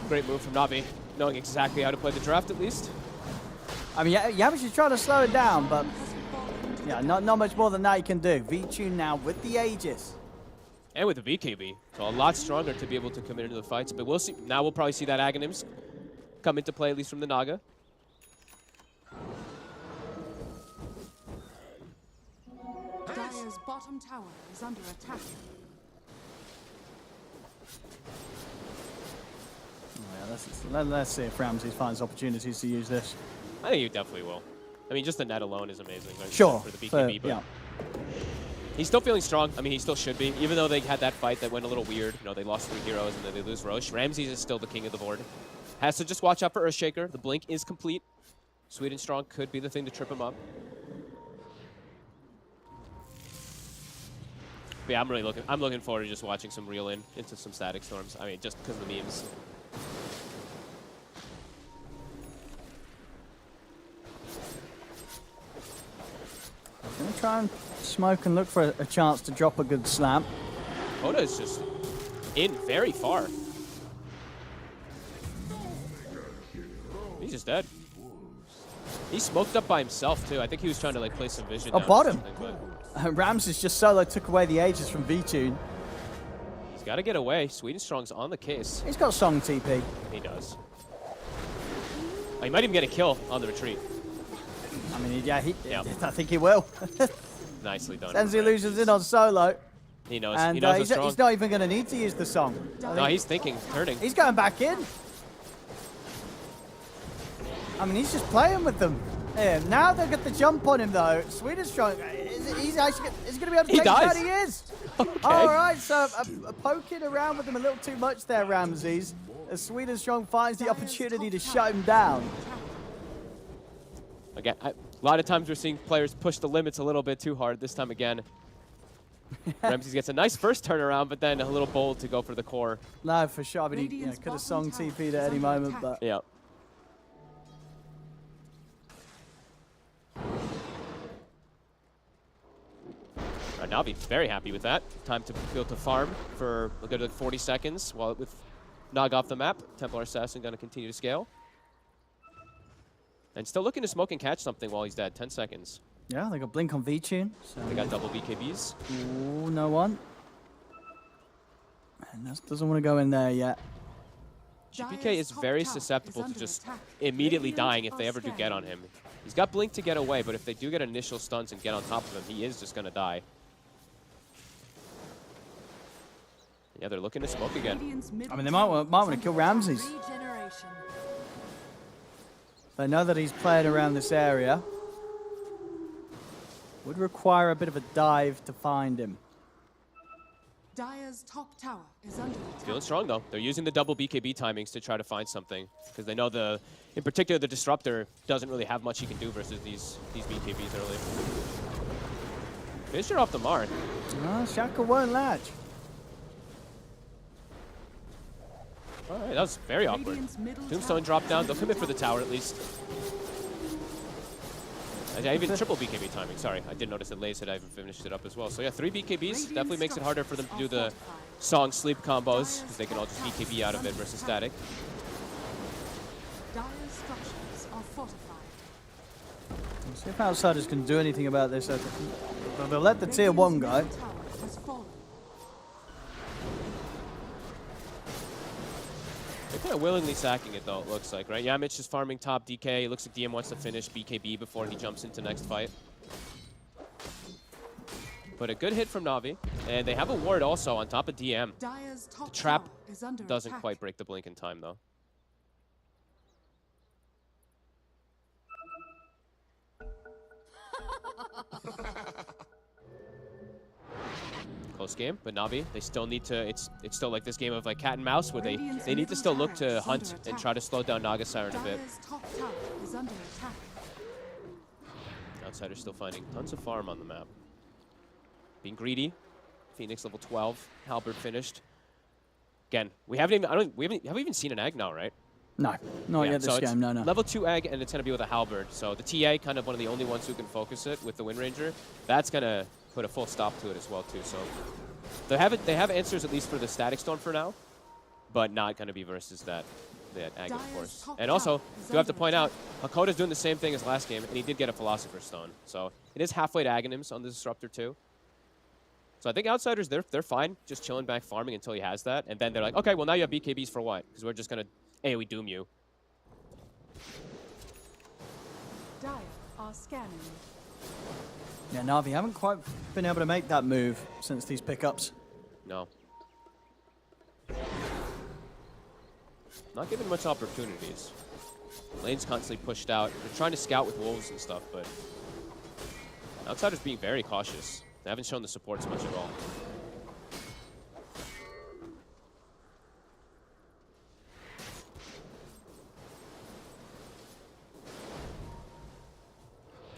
Great move from Na'Vi, knowing exactly how to play the draft at least. I mean, Yamich is trying to slow it down, but yeah, not much more than that he can do. V-Tune now with the Aegis. And with the VKB, so a lot stronger to be able to come into the fights. But we'll see. Now we'll probably see that Aghanims come into play, at least from the Naga. Dire's bottom tower is under attack. Let's see if Ramses finds opportunities to use this. I think he definitely will. I mean, just the net alone is amazing. Sure. For the BKB, but yeah. He's still feeling strong. I mean, he still should be. Even though they had that fight that went a little weird. You know, they lost 3 heroes and then they lose Roche. Ramses is still the king of the board. Has to just watch out for Earthshaker. The blink is complete. Sweden Strong could be the thing to trip him up. But yeah, I'm looking forward to just watching some reel into some Static Storms. I mean, just because of the memes. I'm going to try and smoke and look for a chance to drop a good slam. Oda is just in very far. He's just dead. He smoked up by himself, too. I think he was trying to, like, play some vision down bottom. But Ramses just solo took away the Aegis from V-Tune. he's got to get away. Sweden Strong's on the case. He's got Song TP. He does. Oh, he might even get a kill on the retreat. I mean, yeah, I think he will. Nicely done. Senzi loses in on solo. He knows. And he knows he's not even going to need to use the song. No, he's thinking, turning. He's going back in. I mean, he's just playing with them. Yeah, now they've got the jump on him, though. Sweden Strong, he's going to be able to take it out. He is. Okay. All right, so poking around with him a little too much there, Ramses. As Sweden Strong finds the opportunity to shut him down. Again, a lot of times we're seeing players push the limits a little bit too hard. This time again, Ramses gets a nice first turnaround, but then a little bold to go for the core. No, for sure. I mean, he could have song TP'd at any moment, but... Yeah. Na'Vi very happy with that. Time to be able to farm for a good like 40 seconds while with Nog off the map. Templar Assassin going to continue to scale. And still looking to smoke and catch something while he's dead. 10 seconds. Yeah, they got Blink on V-Tune. So They got double BKBs. Ooh, no one. And that doesn't want to go in there yet. GPK is very susceptible to just immediately dying if they ever do get on him. He's got Blink to get away, but if they do get initial stuns and get on top of him, he is just going to die. Yeah, they're looking to smoke again. I mean, they might want to kill Ramses. They know that he's playing around this area. Would require a bit of a dive to find him. Dire's top tower is under attack. Feeling strong, though. They're using the double BKB timings to try to find something, because they know in particular, the Disruptor doesn't really have much he can do versus these BKBs early. Fisher off the mark. Oh, Shaka won't latch. All right, that was very awkward. Tombstone dropped down. They'll commit for the tower at least. I even triple BKB timing. Sorry, I did notice that Lays had even finished it up as well. So yeah, 3 BKBs definitely makes it harder for them to do the song sleep combos, because they can all just BKB out of it versus static. Dire's structures are fortified. Let's see if Outsiders can do anything about this. They'll let the tier 1 go. Tower has fallen. They're kind of willingly sacking it, though, it looks like, right? Yamich is farming top DK. It looks like DM wants to finish BKB before he jumps into next fight. But a good hit from Na'Vi. And they have a ward also on top of DM. Dire's top The trap tower is under doesn't attack. quite break the blink in time, though. Close game, but Na'Vi, they still need to, it's still like this game of like cat and mouse where they need to still look to hunt and try to slow down Naga Siren a bit. Dire's top tower is under attack. Outsiders still finding tons of farm on the map. Being greedy. Phoenix level 12. Halberd finished. Again, we haven't even seen an egg now, right? No, not yet this game, no. Level 2 egg, and it's going to be with a Halberd. So the TA, kind of one of the only ones who can focus it with the Wind Ranger. That's going to put a full stop to it as well, too. So they have answers at least for the Static Storm for now, but not going to be versus that egg, of course. And also, do have to point out, Hakoda's doing the same thing as last game, and he did get a Philosopher's Stone. So it is halfway to Aghanims on the Disruptor, too. So I think Outsiders, they're fine, just chilling back farming until he has that. And then they're like, okay, well, now you have BKBs for what? Because we're just going to AoE Doom you. Dire are scanning. Yeah, Na'Vi haven't quite been able to make that move since these pickups. No. Not given much opportunities. Lane's constantly pushed out. They're trying to scout with wolves and stuff, but Outsiders being very cautious. They haven't shown the supports much at all.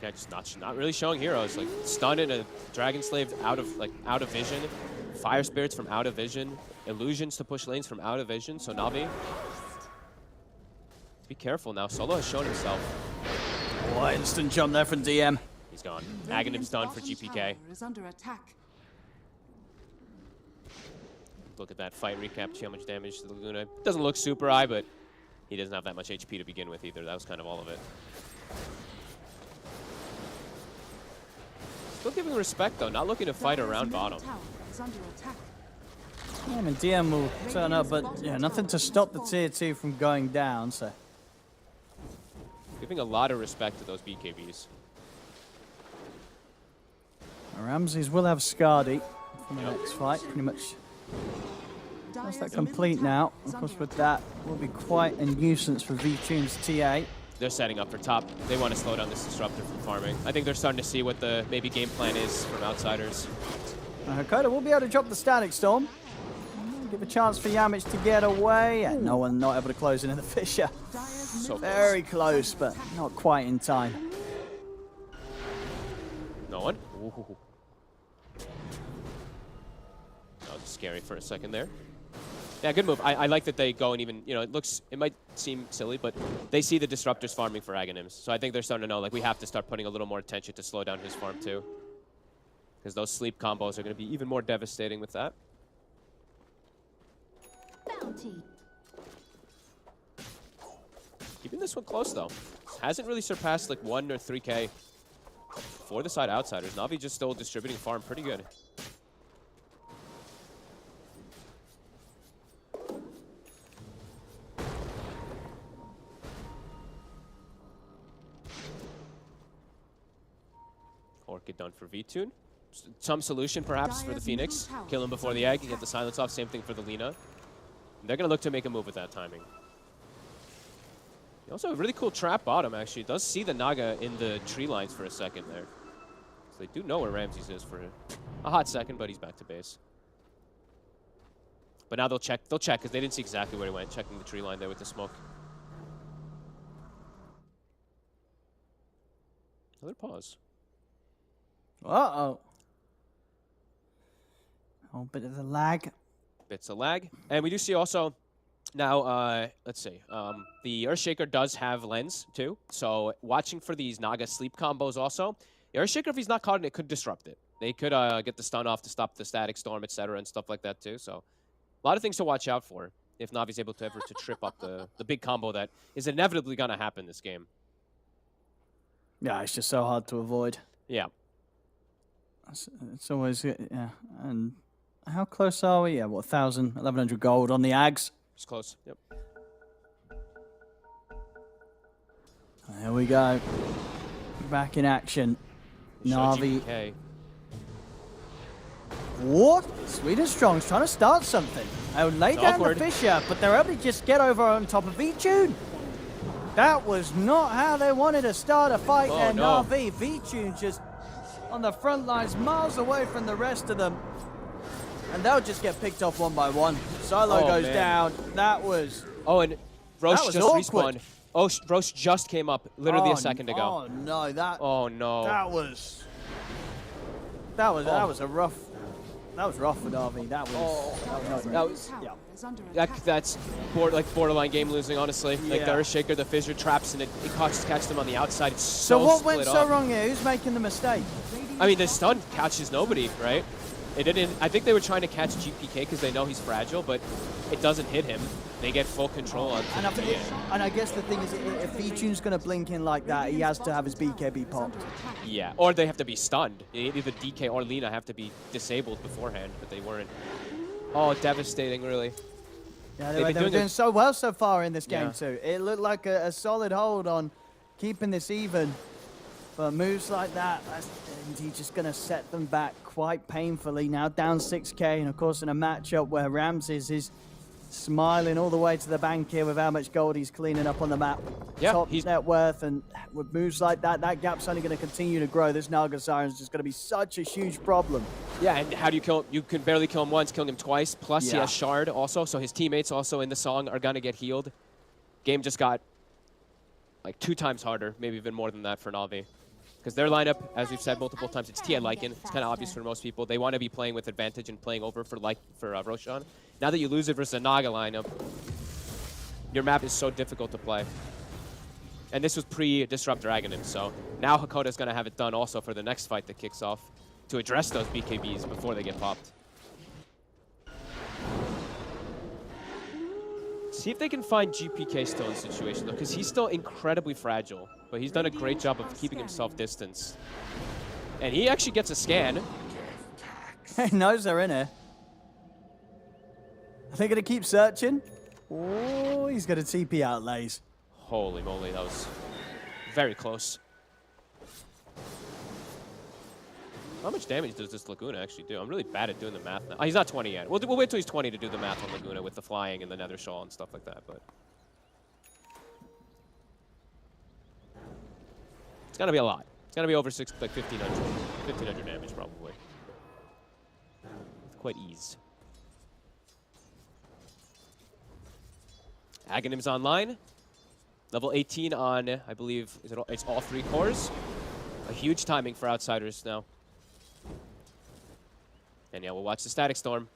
Yeah, just not really showing heroes. Like stun and a Dragon Slave out of vision, Fire Spirits from out of vision, illusions to push lanes from out of vision. So Na'Vi, be careful now. Solo has shown himself. Oh, instant jump there from DM. He's gone. Aghanim's done for GPK. Is under attack. Look at that fight recap. See how much damage to the Laguna. Doesn't look super high, but he doesn't have that much HP to begin with either. That was kind of all of it. Still giving respect, though. Not looking to fight around bottom. Yeah, I mean, DM will turn up, but yeah, nothing to stop the tier 2 from going down, so. Giving a lot of respect to those BKBs. Ramses will have Scardy for the next fight, pretty much. That's that complete now. Of course, with that, will be quite a nuisance for V-Tune's TA. They're setting up for top. They want to slow down this Disruptor from farming. I think they're starting to see what the maybe game plan is from Outsiders. Hakoda will be able to drop the Static Storm. Give a chance for Yamich to get away. And no one not able to close in the Fissure. So very close, but not quite in time. No one? Ooh. That was scary for a second there. Yeah, good move. I like that they go and even, you know, it might seem silly, but they see the Disruptors farming for Aghanims. So I think they're starting to know, like, we have to start putting a little more attention to slow down his farm, too. Because those sleep combos are going to be even more devastating with that. Bounty. Keeping this one close, though. Hasn't really surpassed like 1 or 3K for the side outsiders. Na'Vi just still distributing farm pretty good. Orchid done for V-Tune. Some solution, perhaps, for the Phoenix. Kill him before the egg, get the silence off. Same thing for the Lina. They're going to look to make a move with that timing. You also have a really cool trap bottom, actually. It does see the Naga in the tree lines for a second there. So they do know where Ramses is for a hot second, but he's back to base. But now they'll check, because they didn't see exactly where he went, checking the tree line there with the smoke. Another pause. Uh-oh. Oh, bit of a lag. Bits of lag. And we do see also now, let's see, the Earthshaker does have lens too. So watching for these Naga sleep combos also. The Earthshaker, if he's not caught in it, could disrupt it. They could get the stun off to stop the static storm, etc., and stuff like that too. So a lot of things to watch out for if Navi's able to ever to trip up the big combo that is inevitably going to happen this game. Yeah, it's just so hard to avoid. Yeah. It's always, yeah. And how close are we? Yeah, what, 1,000, 1,100 gold on the Ags. It's close, yep. There we go. Back in action. Na'Vi. GPK. What? Sweden Strong's trying to start something. I would lay down awkward. the Fisher, but they're able to just get over on top of V-Tune. That was not how they wanted to start a fight there, no. Na'Vi. V-Tune just on the front lines, miles away from the rest of them. And they'll just get picked off one by one. Solo goes down. That was... Oh, and Roche just awkward. respawned. Oh, Roche just came up literally a second ago. Oh, no. Oh, no. That was a rough... That was rough for Na'Vi. That was yeah. That's borderline game losing, honestly. Like the Earthshaker, the Fissure traps, and it catches them on the outside. It's so what went split so up. wrong here? Who's making the mistake? I mean, the stun catches nobody, right? It didn't. I think they were trying to catch GPK because they know he's fragile, but it doesn't hit him. They get full control on and I guess the thing is, if V-Tune's going to blink in like that, he has to have his BKB popped. Yeah, or they have to be stunned. Either DK or Lina have to be disabled beforehand, but they weren't. Oh, devastating, really. Yeah, they were doing so well so far in this game, too. It looked like a solid hold on keeping this even. But moves like that, he's just going to set them back quite painfully. Now down 6K, and of course in a matchup where Ramses is smiling all the way to the bank here with how much gold he's cleaning up on the map. Yeah, Top net worth, and with moves like that, that gap's only going to continue to grow. This Naga Siren's just going to be such a huge problem. Yeah, and how do you kill him? You can barely kill him once, killing him twice. Plus he has Shard also, so his teammates also in the song are going to get healed. Game just got like 2 times harder, maybe even more than that for Na'Vi. Because their lineup, as we've said multiple times, it's Tia Lycan. It's kind of obvious for most people. They want to be playing with advantage and playing over for Roshan. Now that you lose it versus a Naga lineup, your map is so difficult to play. And this was pre-Disrupt Dragonin, so now Hakoda's going to have it done also for the next fight that kicks off to address those BKBs before they get popped. See if they can find GPK still in the situation, though, because he's still incredibly fragile. But he's done a great job of keeping himself distanced. And he actually gets a scan. He knows they're in here. Are they going to keep searching? Oh, he's going to TP outlays. Holy moly, that was very close. How much damage does this Laguna actually do? I'm really bad at doing the math now. Oh, he's not 20 yet. We'll wait till he's 20 to do the math on Laguna with the flying and the Nether Shawl and stuff like that, but... It's gonna be a lot. It's gonna be over 1,500 damage probably. With quite ease. Aghanim's online. Level 18 on, I believe, it's all 3 cores. A huge timing for outsiders now. And yeah, we'll watch the Static Storm.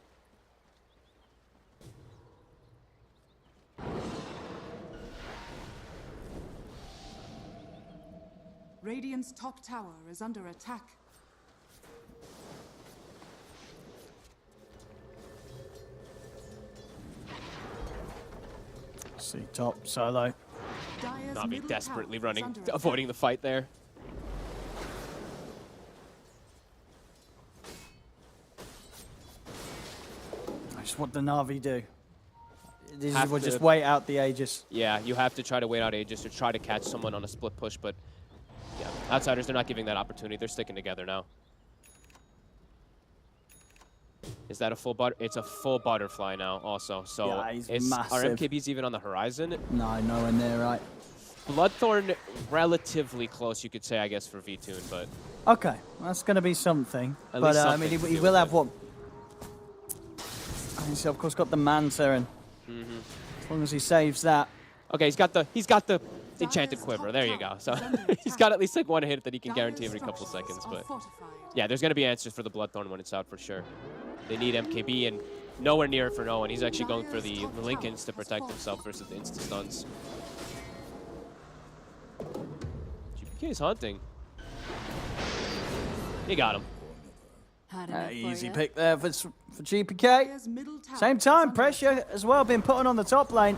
Radiant's top tower is under attack. See top solo. Navi desperately running, avoiding the fight there. That's what the Navi do. We'll just wait out the Aegis. Yeah, you have to try to wait out Aegis or try to catch someone on a split push, but yeah, Outsiders, they're not giving that opportunity. They're sticking together now. Is that a full It's a full butterfly now also. So yeah, he's are massive. MKBs even on the horizon? No, nowhere near right. Bloodthorn relatively close, you could say, I guess, for V-Tune, but... Okay, that's going to be something. At but least I mean, he will have what? He's of course got the Mansarin. As long as he saves that. Okay, he's got the enchanted quiver. There you go. So he's got at least like one hit that he can guarantee every couple seconds. But yeah, there's gonna be answers for the Bloodthorn when it's out for sure. They need MKB and nowhere near it for no one. He's actually going for the Lincolns to protect himself versus the insta stuns. GPK is hunting. He got him. Easy pick there for GPK. Same time, pressure as well being put on the top lane.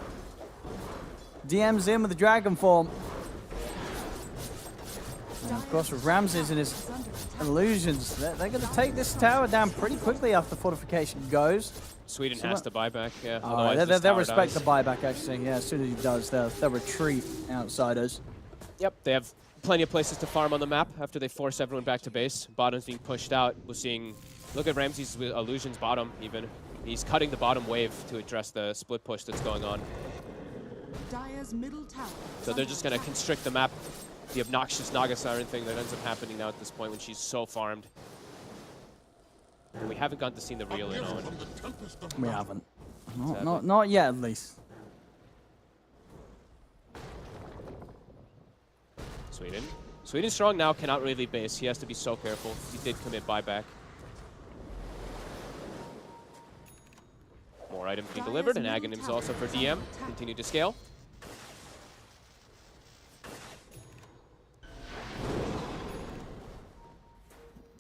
DM's in with the Dragon form. And of course, with Ramses and his illusions, they're going to take this tower down pretty quickly after fortification goes. Sweden has to buy back, yeah. They'll respect the buyback, actually. Yeah, as soon as he does, they'll retreat, Outsiders. Yep, they have plenty of places to farm on the map after they force everyone back to base. Bottom's being pushed out. We're seeing, look at Ramses' illusions bottom even. He's cutting the bottom wave to address the split push that's going on. So they're just going to constrict the map. The obnoxious Naga Siren thing that ends up happening now at this point when she's so farmed. And we haven't gotten to see the real Owen. We haven't. Not yet, at least. Sweden's strong now, cannot really leave base. He has to be so careful. He did commit buyback. More items being delivered, and Aghanims also for DM. Continue to scale.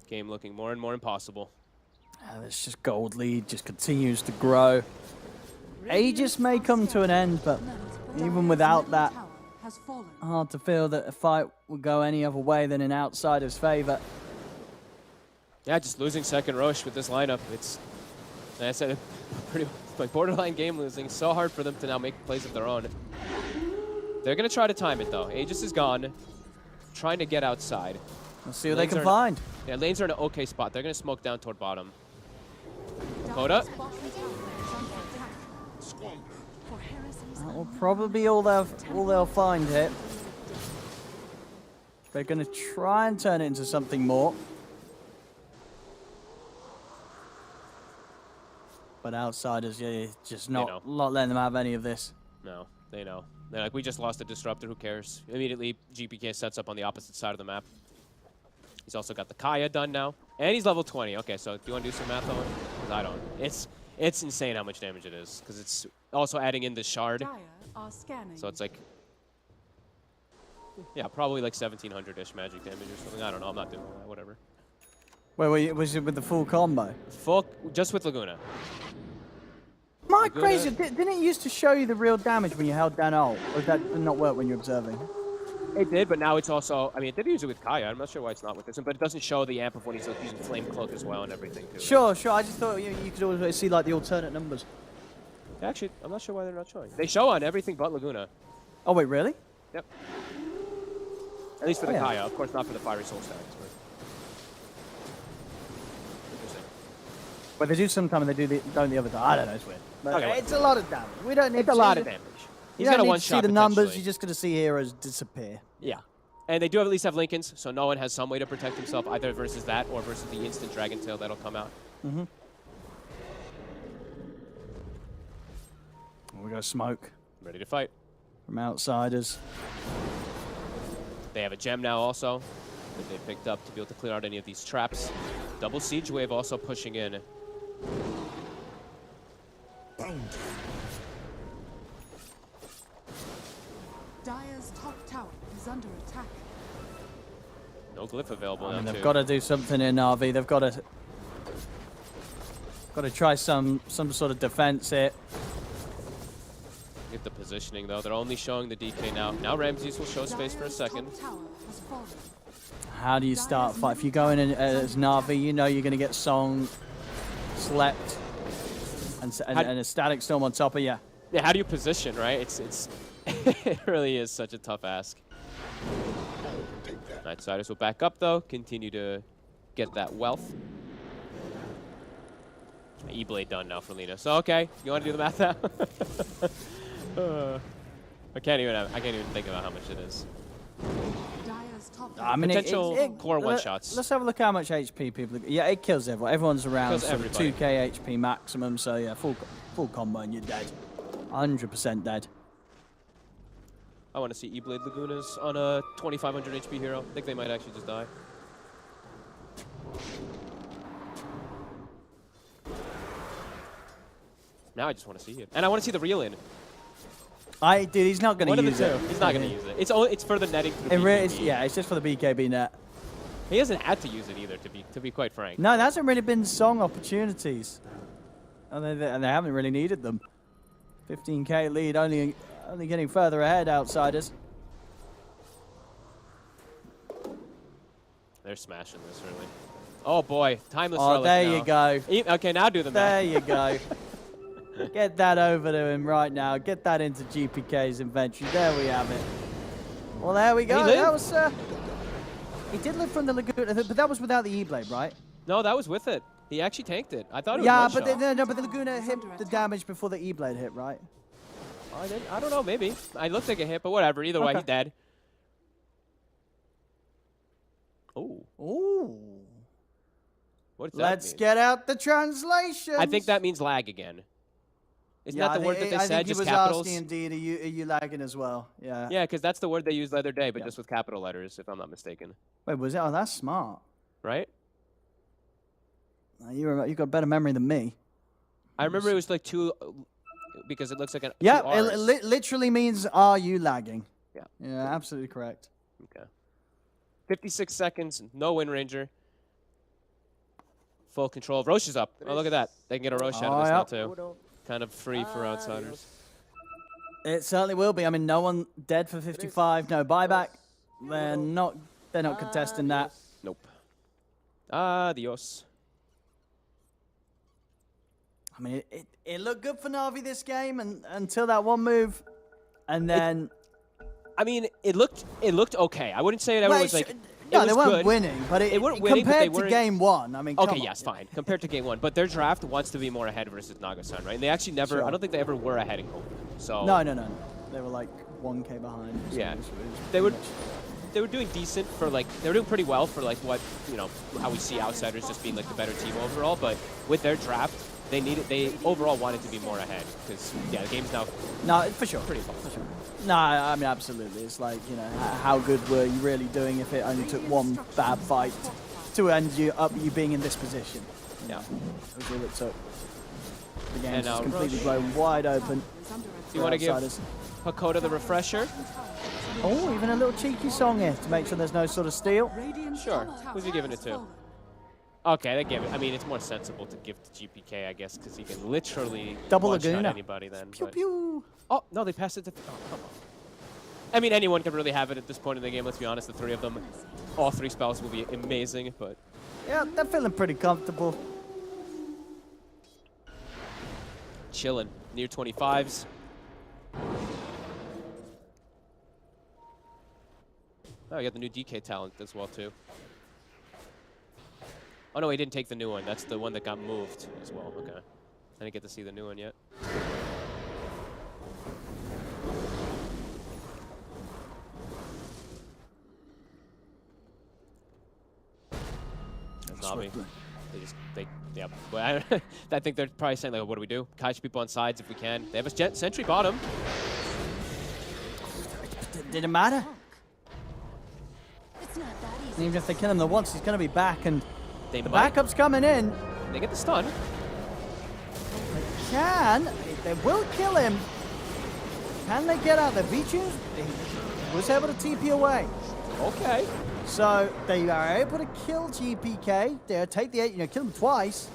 Game looking more and more impossible. This just gold lead just continues to grow. Aegis may come to an end, but even without that, hard to feel that a fight would go any other way than in Outsider's favor. Yeah, just losing second Roche with this lineup. It's, like I said, pretty like borderline game losing. So hard for them to now make plays of their own. They're going to try to time it, though. Aegis is gone. Trying to get outside. Let's see what they can find. Yeah, lanes are in an okay spot. They're going to smoke down toward bottom. Coda. That will probably be all they'll find here. They're going to try and turn it into something more. But Outsiders, yeah, just not letting them have any of this. No, they know. They're like, we just lost a disruptor, who cares? Immediately, GPK sets up on the opposite side of the map. He's also got the Kaya done now. And he's level 20. Okay, so do you want to do some math, Owen? Because I don't. It's insane how much damage it is. Because it's also adding in the shard. So it's like, yeah, probably like 1700-ish magic damage or something. I don't know. I'm not doing all that. Whatever. Wait, was it with the full combo? Full, just with Laguna. My crazy, didn't it used to show you the real damage when you held down ult? Or did that not work when you're observing? It did, but now it's also, I mean, it did use it with Kaya. I'm not sure why it's not with this one, but it doesn't show the amp of when he's using Flame Cloak as well and everything, too. Sure. I just thought you could always see, like, the alternate numbers. Actually, I'm not sure why they're not showing. They show on everything but Laguna. Oh, wait, really? Yep. At least for the Kaya. Of course, not for the Fiery Soul stacks. But... Interesting. But they do sometimes, they don't the other time. I don't know, it's weird. But okay, it's a lot of damage. We don't need it's a lot of damage. He's going to see the numbers, you're just going to see heroes disappear. Yeah. And they do at least have Lincolns, so no one has some way to protect himself, either versus that or versus the instant Dragon Tail that'll come out. Mm-hmm. We got smoke. Ready to fight. From Outsiders. They have a gem now also that they picked up to be able to clear out any of these traps. Double Siege Wave also pushing in. Bound. Dire's top tower is under attack. No glyph available now, they've got to do something in Navi. They've got to try some sort of defense here. Look at the positioning, though. They're only showing the DK now. Now Ramses will show space for a second. How do you start a fight? If you go in as Na'Vi, you know you're going to get Song, Slept, and a Static Storm on top of you. Yeah, how do you position, right? It's it really is such a tough ask. Nightsiders will back up, though. Continue to get that wealth. E-Blade done now for Lina. So, okay, you want to do the math now? I can't even think about how much it is. I mean, potential core one-shots. Let's have a look how much HP people... Yeah, it kills everyone. Everyone's around sort of 2k HP maximum, so yeah, full combo and you're dead. 100% dead. I want to see E-Blade Lagunas on a 2500 HP hero. I think they might actually just die. Now I just want to see it. And I want to see the reel in. Dude, he's not going to use it. He's not going to use it. It's for the netting through BKB. Yeah, it's just for the BKB net. He hasn't had to use it either, to be quite frank. No, there hasn't really been Song opportunities. And they haven't really needed them. 15k lead, only getting further ahead, Outsiders. They're smashing this, really. Oh, boy. Timeless relic there now. You go. Okay, now do the math. There you go. Get that over to him right now. Get that into GPK's inventory. There we have it. Well, there we go. That was... he did live from the Laguna, but that was without the E-Blade, right? No, that was with it. He actually tanked it. I thought it was but the Laguna hit the damage before the E-Blade hit, right? I don't know, maybe. I looked like a hit, but whatever. Either way, he's dead. Ooh. Ooh. What does that Let's mean? get out the translation. I think that means lag again. Isn't that the word that they said, just capitals? I think he was asking, indeed, are you lagging as well? Yeah. Yeah, because that's the word they used the other day, but just with capital letters, if I'm not mistaken. Wait, was it? Oh, that's smart. Right? You got better memory than me. I remember it was like two, because it looks like an Yeah, it literally means, are you lagging? Yeah. Yeah, absolutely correct. Okay. 56 seconds, no Wind Ranger. Full control. Roche is up. Oh, look at that. They can get a Roche out of this now, too. Kind of free for Outsiders. It certainly will be. I mean, no one dead for 55. No buyback. They're not contesting that. Nope. Adios. I mean, it looked good for Na'Vi this game until that one move, and then. It looked okay. I wouldn't say it was like. No, they weren't winning, but compared to game one, I mean, okay, yes, fine. Compared to game one, but their draft wants to be more ahead versus Naga-san, right? And they actually never. I don't think they ever were ahead in Kobe. So. No. They were like 1k behind. So yeah. They were doing decent for like. They were doing pretty well for like what how we see Outsiders just being like the better team overall. But with their draft, they overall wanted to be more ahead because the game's now. No, for sure. Pretty fun. For sure. No, I mean, absolutely. It's like, how good were you really doing if it only took one bad fight to end you being in this position? Yeah. It was all it took. The game's just completely blown wide open. Do you want to give Hakoda the refresher? Oh, even a little cheeky song here to make sure there's no sort of steal. Sure. Who's he giving it to? Okay, they give it. I mean, it's more sensible to give to GPK, I guess, because he can literally double one-shot Laguna. Anybody then. Pew, pew. Oh, no, they passed it to... Oh, come on. I mean, anyone can really have it at this point in the game, let's be honest. The three of them, all three spells will be amazing, but... Yeah, they're feeling pretty comfortable. Chilling. Near 25s. Oh, you got the new DK talent as well, too. Oh, no, he didn't take the new one. That's the one that got moved as well. Okay. I didn't get to see the new one yet. Na'Vi. Yeah. But I think they're probably saying, like, what do we do? Catch people on sides if we can. They have a sentry bottom. Didn't matter. It's not that easy. Even if they kill him the once, he's going to be back, and the backup's coming in. They get the stun. They will kill him. Can they get out? The Vichu was able to TP away. Okay. So they are able to kill GPK. They take the 8, kill him twice.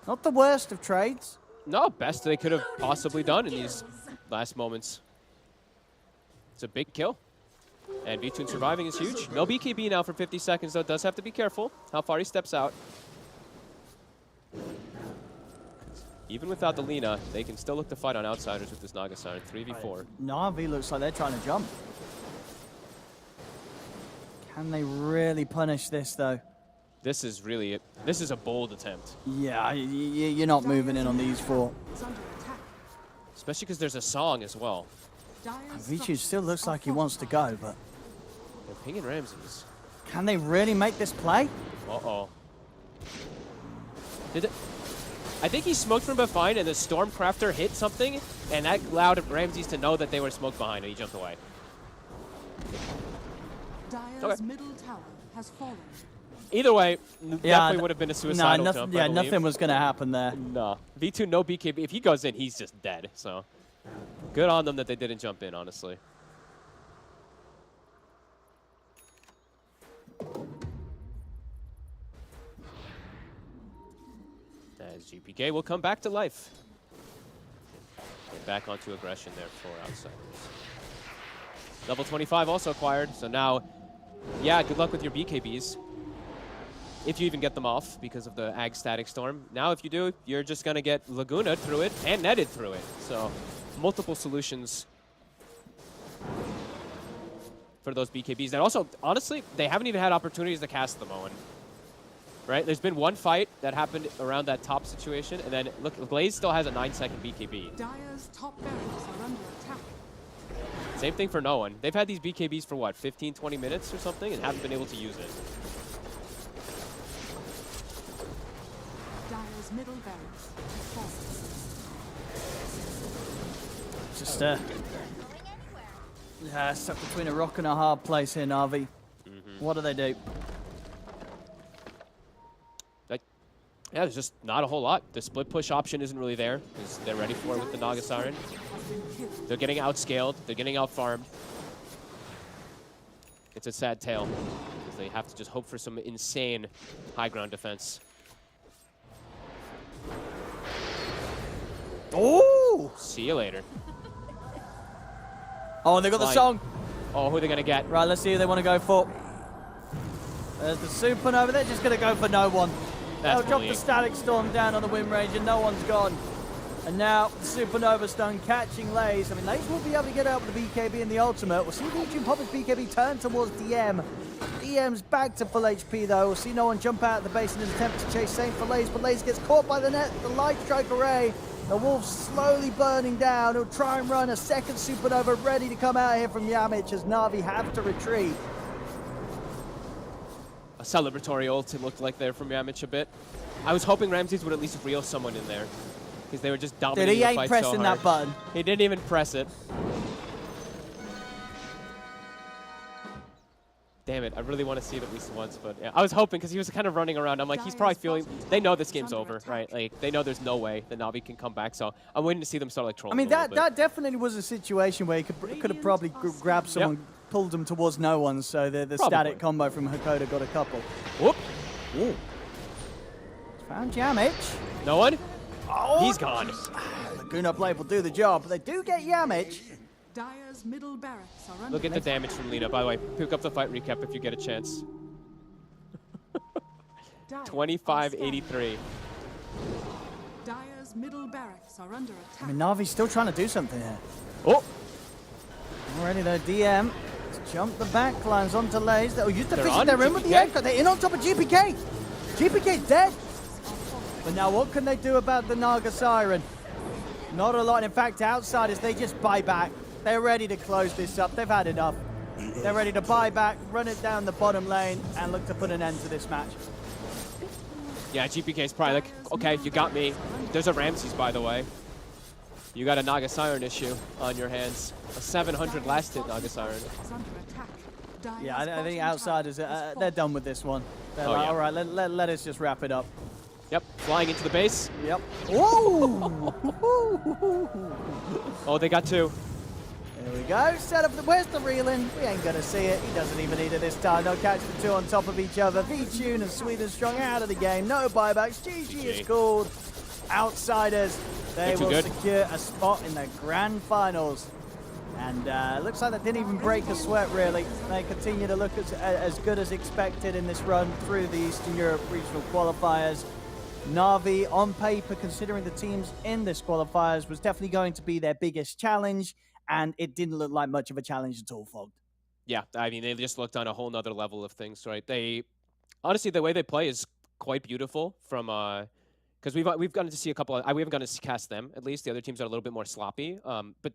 Not the worst of trades. No, best they could have possibly done in these last moments. It's a big kill. And V-Tune surviving is huge. No BKB now for 50 seconds, though. Does have to be careful how far he steps out. Even without the Lina, they can still look to fight on outsiders with this Naga Siren. 3v4. Na'Vi looks like they're trying to jump. Can they really punish this, though? This is really it. This is a bold attempt. Yeah, you're not moving in on these four. Especially because there's a song as well. V-Tune still looks like he wants to go, but... They're pinging Ramses. Can they really make this play? Uh-oh. Did it? I think he smoked from behind, and the Stormcrafter hit something, and that allowed Ramses to know that they were smoked behind, and he jumped away. Dire's middle tower has fallen. Either way, definitely would have been a suicidal jump. Yeah, nothing was going to happen there. No. V2, no BKB. If he goes in, he's just dead. So good on them that they didn't jump in, honestly. As GPK will come back to life. Get back onto aggression there for outsiders. Level 25 also acquired, so now, yeah, good luck with your BKBs. If you even get them off because of the Ag Static Storm. Now if you do, you're just going to get Laguna through it and netted through it. So multiple solutions for those BKBs. And also, honestly, they haven't even had opportunities to cast them, Owen. Right? There's been one fight that happened around that top situation, and then look, Glaze still has a 9-second BKB. Dire's top barracks are under attack. Same thing for no one. They've had these BKBs for what, 15, 20 minutes or something, and haven't been able to use it. Dire's middle barracks has fallen. Just stuck between a rock and a hard place here, Na'Vi. What do they do? Yeah, there's just not a whole lot. The split push option isn't really there because they're ready for it with the Naga Siren. They're getting outscaled. They're getting outfarmed. It's a sad tale because they have to just hope for some insane high ground defense. Oh! See you later. Oh, they got the song. Oh, who are they going to get? Right, let's see who they want to go for. There's the Supernova. They're just going to go for no one. They'll drop the Static Storm down on the Wind Range and no one's gone. And now the Supernova's done catching Lays. I mean, Lays will be able to get out with the BKB and the ultimate. We'll see V-Tune pop his BKB turn towards DM. DM's back to full HP though. We'll see no one jump out of the base in an attempt to chase same for Lays, but Lays gets caught by the net, the Light Strike Array. The Wolf slowly burning down. He'll try and run a second Supernova ready to come out here from Yamich as Na'Vi have to retreat. A celebratory ult, it looked like there from Yamich a bit. I was hoping Ramses would at least reel someone in there because they were just dominating the fight so hard. Dude, he ain't pressing that button. He didn't even press it. Damn it, I really want to see it at least once, but yeah. I was hoping because he was kind of running around. I'm like, he's probably feeling, they know this game's over, right? Like, they know there's no way that Na'Vi can come back, so I'm waiting to see them start like trolling. I mean, that definitely was a situation where he could have probably grabbed someone, pulled them towards no one, so the static combo from Hakoda got a couple. Whoop. Ooh. Found Yamich. No one? Oh, he's gone. Laguna Blade will do the job, but they do get Yamich. Dire's middle barracks are under Look at the damage from Lina, by the way. Pick up the fight recap if you get a chance. 25-83. Dire's middle barracks are under attack. I mean, Na'Vi's still trying to do something here. Oh! Already though, DM. Let's jump the back lines onto Lays. They'll use the fishing. They're in with the GPK. anchor. They're in on top of GPK. GPK's dead. But now what can they do about the Naga Siren? Not a lot. In fact, outsiders, they just buy back. They're ready to close this up. They've had enough. They're ready to buy back, run it down the bottom lane, and look to put an end to this match. Yeah, GPK's probably like, okay, you got me. There's a Ramses, by the way. You got a Naga Siren issue on your hands. A 700 last hit Naga Siren. Yeah, I think outsiders, they're done with this one. They're Oh, like, yeah. all right, let us just wrap it up. Yep, flying into the base. Yep. Whoa! Oh, they got two. There we go. Set up the. Where's the reeling? We ain't gonna see it. He doesn't even need it this time. They'll catch the two on top of each other. V-Tune and Sweet and Strong out of the game. No buybacks. GG is called. Outsiders. They too will good. secure a spot in the grand finals. And looks like they didn't even break a sweat, really. They continue to look as good as expected in this run through the Eastern Europe regional qualifiers. Na'Vi, on paper, considering the teams in this qualifiers, was definitely going to be their biggest challenge, and it didn't look like much of a challenge at all, Fog. Yeah, I mean, they just looked on a whole nother level of things, right? Honestly, the way they play is quite beautiful from because we've gotten to see a couple of, we haven't gotten to cast them, at least. The other teams are a little bit more sloppy. But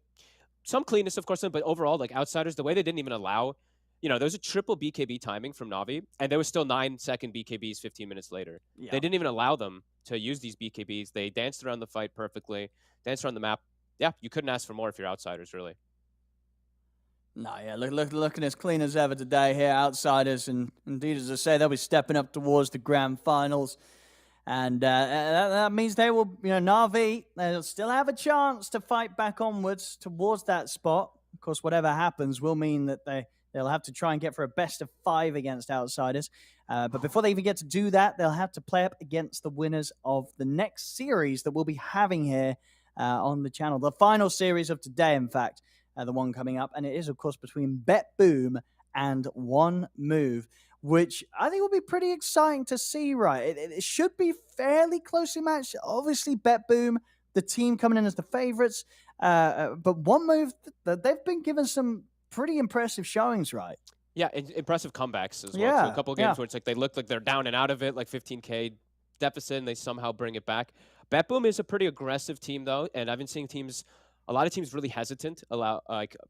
some cleanness, of course, but overall, like Outsiders, the way they didn't even allow, there was a triple BKB timing from Na'Vi, and there was still 9-second BKBs 15 minutes later. Yeah. They didn't even allow them to use these BKBs. They danced around the fight perfectly, danced around the map. Yeah, you couldn't ask for more if you're Outsiders, really. No, yeah, looking as clean as ever today here, Outsiders, and indeed, as I say, they'll be stepping up towards the grand finals. And that means they will, Na'Vi, they'll still have a chance to fight back onwards towards that spot. Of course, whatever happens will mean that they'll have to try and get for a best of 5 against Outsiders. But before they even get to do that, they'll have to play up against the winners of the next series that we'll be having here on the channel. The final series of today, in fact, the one coming up. And it is, of course, between BetBoom and OneMove, which I think will be pretty exciting to see, right? It should be fairly closely matched. Obviously, BetBoom, the team coming in as the favorites. But OneMove, they've been given some pretty impressive showings, right? Yeah, impressive comebacks as well. Yeah, So a couple of games where it's like they look like they're down and out of it, like 15K deficit, and they somehow bring it back. BetBoom is a pretty aggressive team, though, and I've been seeing a lot of teams really hesitant,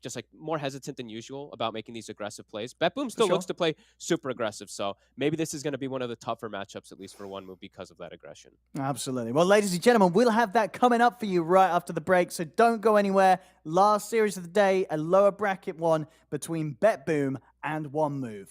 just more hesitant than usual about making these aggressive plays. BetBoom still looks to play super aggressive, so maybe this is going to be one of the tougher matchups, at least for OneMove, because of that aggression. Absolutely. Well, ladies and gentlemen, we'll have that coming up for you right after the break, so don't go anywhere. Last series of the day, a lower bracket one between BetBoom and OneMove.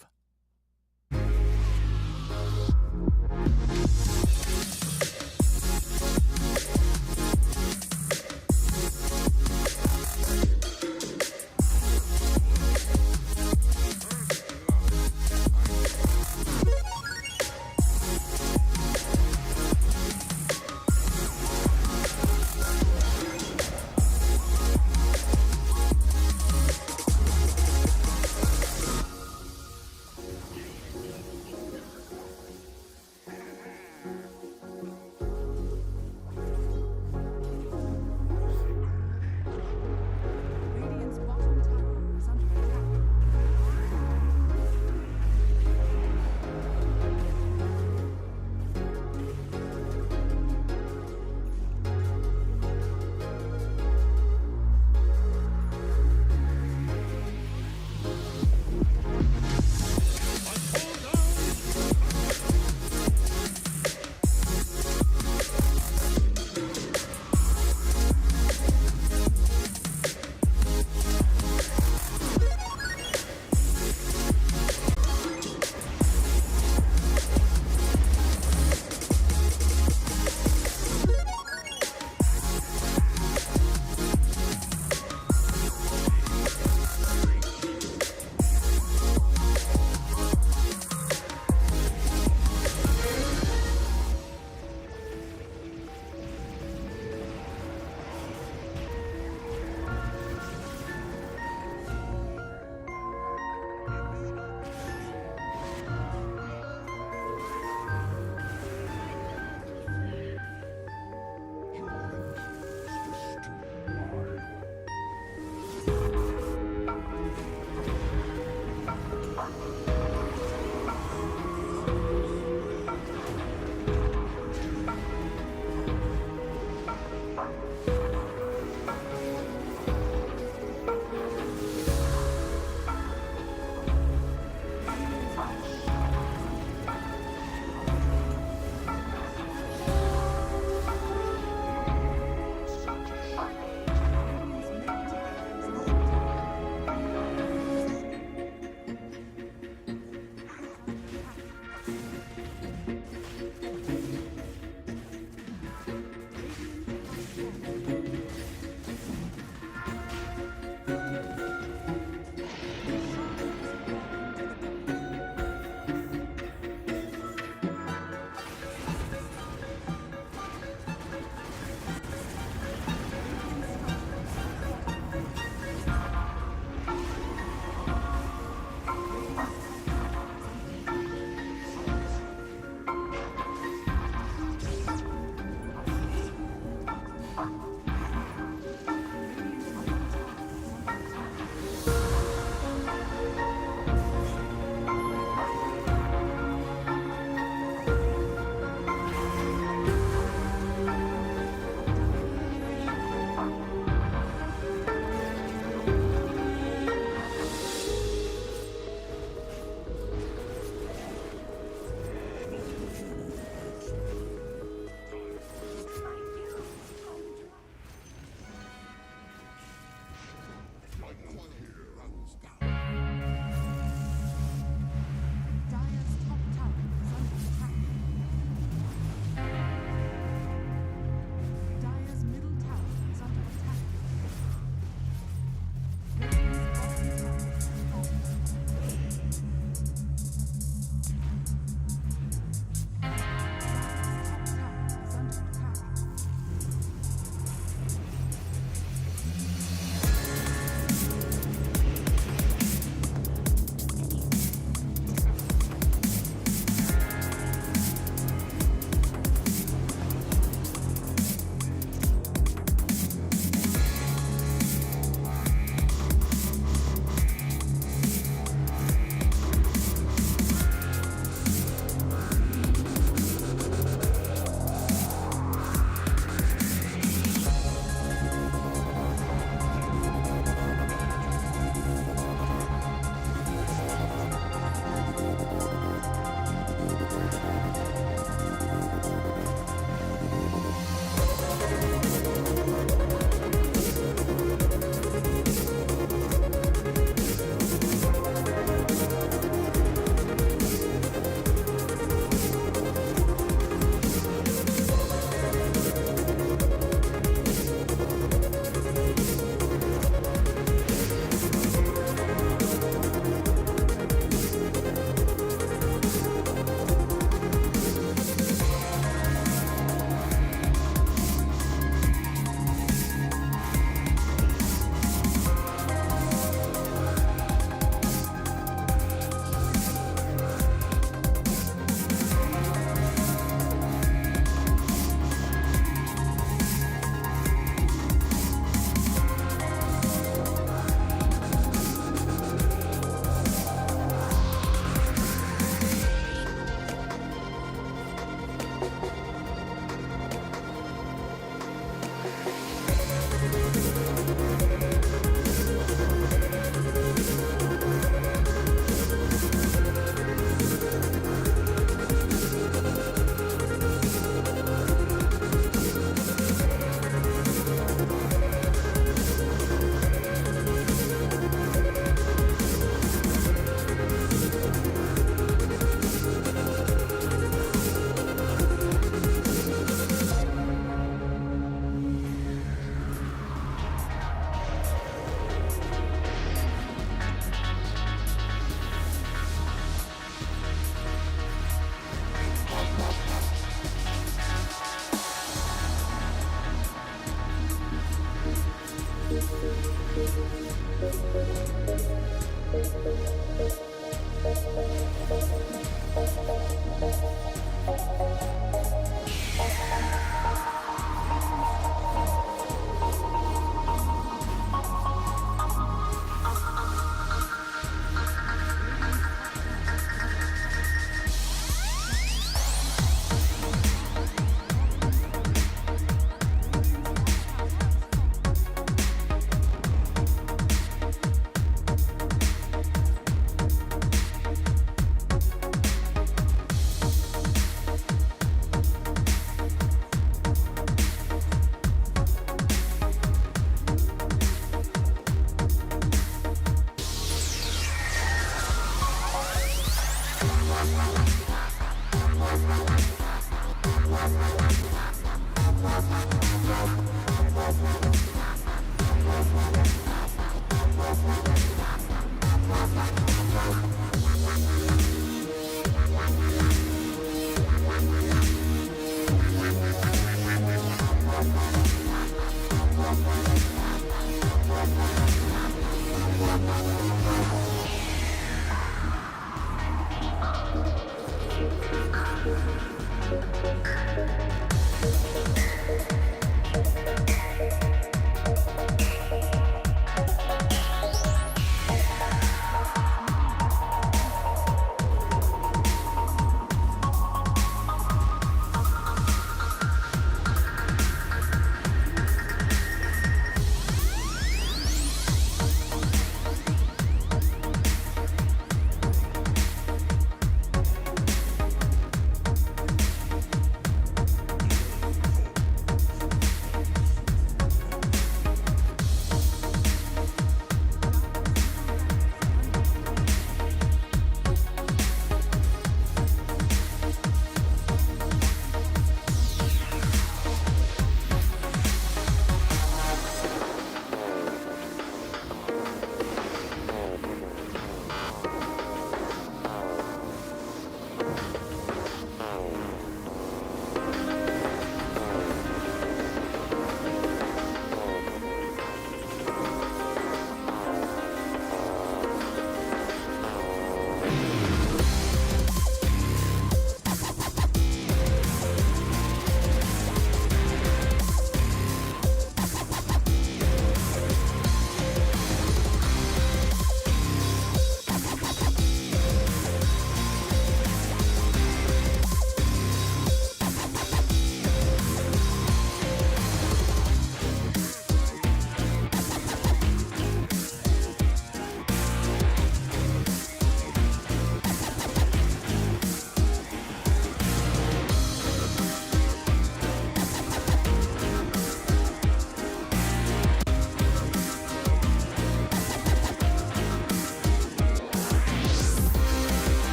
Radiant's bottom tower is under attack.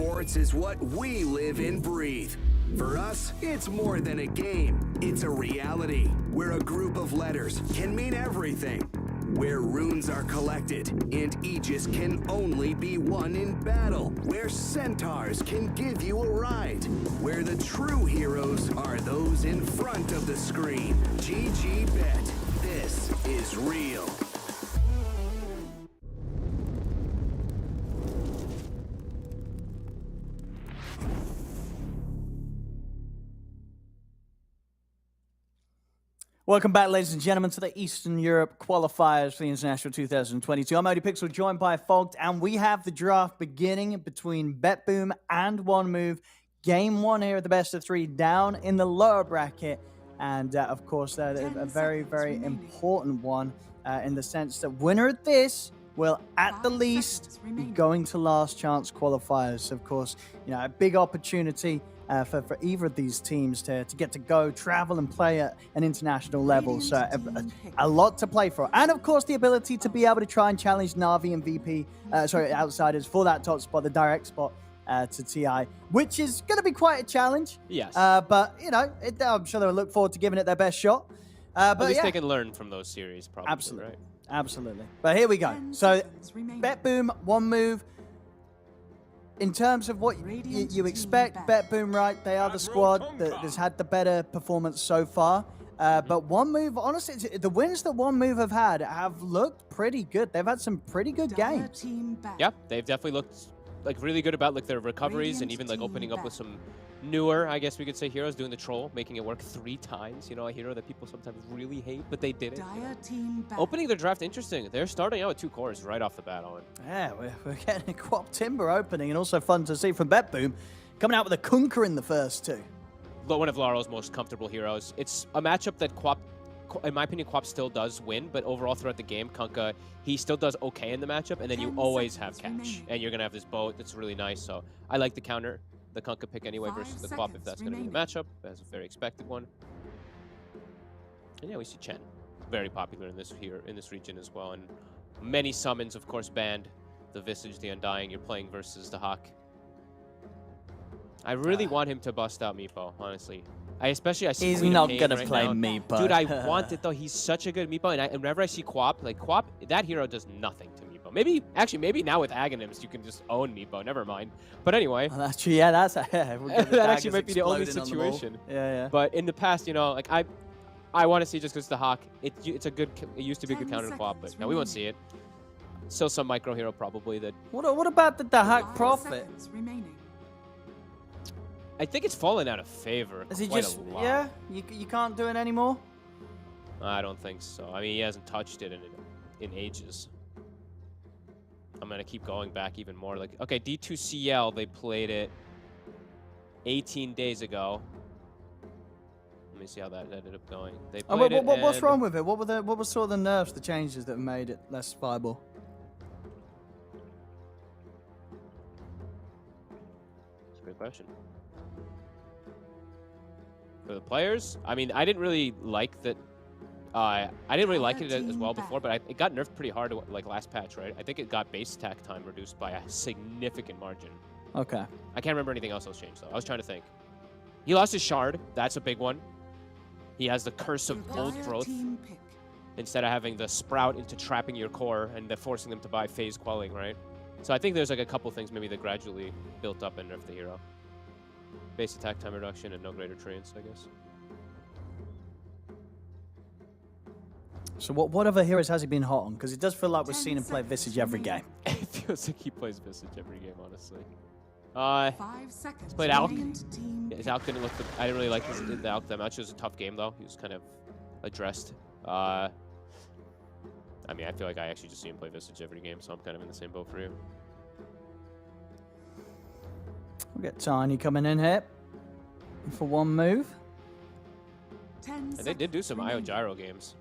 Sports is what we live and breathe. For us, it's more than a game. It's a reality where a group of letters can mean everything. Where runes are collected and Aegis can only be won in battle. Where centaurs can give you a ride. Where the true heroes are those in front of the screen. GG Bet. This is real. Welcome back, ladies and gentlemen, to the Eastern Europe qualifiers for the International 2022. I'm ODPixel, joined by Fogged, and we have the draft beginning between BetBoom and OneMove. Game one here at the best of three, down in the lower bracket. And, of course, a very, very important one in the sense that winner of this will, at the least, be going to last chance qualifiers. Of course, you know, a big opportunity for either of these teams to get to go, travel, and play at an international level. So a lot to play for. And, of course, the ability to be able to try and challenge Na'Vi and VP, Outsiders for that top spot, the direct spot to TI, which is going to be quite a challenge. Yes. But, you know, I'm sure they'll look forward to giving it their best shot. At least they can learn from those series, probably. Absolutely. Right? Absolutely. But here we go. So, BetBoom, OneMove. In terms of what you expect, BetBoom, right? They are the squad that has had the better performance so far. But OneMove, honestly, the wins that OneMove have had have looked pretty good. They've had some pretty good games. Yeah, they've definitely looked like really good about like their recoveries and even like opening up with some newer, I guess we could say, heroes, doing the troll, making it work 3 times. You know, a hero that people sometimes really hate, but they did it. Opening their draft interesting. They're starting out with 2 cores right off the bat, Owen. Yeah, we're getting a Quap Timber opening, and also fun to see from BetBoom coming out with a Kunkka in the first 2. One of Laro's most comfortable heroes. It's a matchup that Quap, in my opinion, Quap still does win, but overall throughout the game, Kunkka, he still does okay in the matchup, and then you always have catch, and you're going to have this boat that's really nice, so I like the counter. The Kunkka pick anyway versus the Quap if that's going to be the matchup. That's a very expected one. And yeah, we see Chen, very popular in this region as well. And many summons, of course, banned. The Visage, the Undying. You're playing versus the Hawk. I really want him to bust out Meepo, honestly. He's not gonna play Meepo. Dude, I want it though. He's such a good Meepo, and whenever I see Quap, like Quap, that hero does nothing to Meepo. Maybe now with Aghanims you can just own Meepo. Never mind. But anyway, that's true. Yeah, that's that actually might be the only situation. Yeah. But in the past, you know, like I want to see just because the Hawk, it used to be a good counter to Quap, but now we won't see it. Still some micro hero probably that. What about the Hawk Prophet? I think it's fallen out of favor. Is he quite just a lot. yeah? You can't do it anymore? I don't think so. I mean, he hasn't touched it in ages. I'm gonna keep going back even more. Like, okay, D2CL, they played it 18 days ago. Let me see how that ended up going. They played it. What's wrong with it? What were sort of the nerfs, the changes that made it less viable? That's a good question. For the players, I mean, I didn't really like that. I didn't really like it as well before, but it got nerfed pretty hard like last patch, right? I think it got base attack time reduced by a significant margin. Okay. I can't remember anything else changed though. I was trying to think. He lost his shard. That's a big one. He has the curse of old growth instead of having the sprout into trapping your core and then forcing them to buy phase quelling, right? So I think there's like a couple things maybe that gradually built up and nerfed the hero. Base attack time reduction and no greater treants, I guess. So what other heroes has he been hot on? Because it does feel like we're seeing him play Visage every game. It feels like he plays Visage every game, honestly. 5 seconds. He's played Alk. His Alk didn't look. I didn't really like the Alk that much. It was a tough game though. He was kind of addressed. I mean, I feel like I actually just see him play Visage every game, so I'm kind of in the same boat for you. We'll get Tiny coming in here for OneMove. And they did do some IO Gyro games.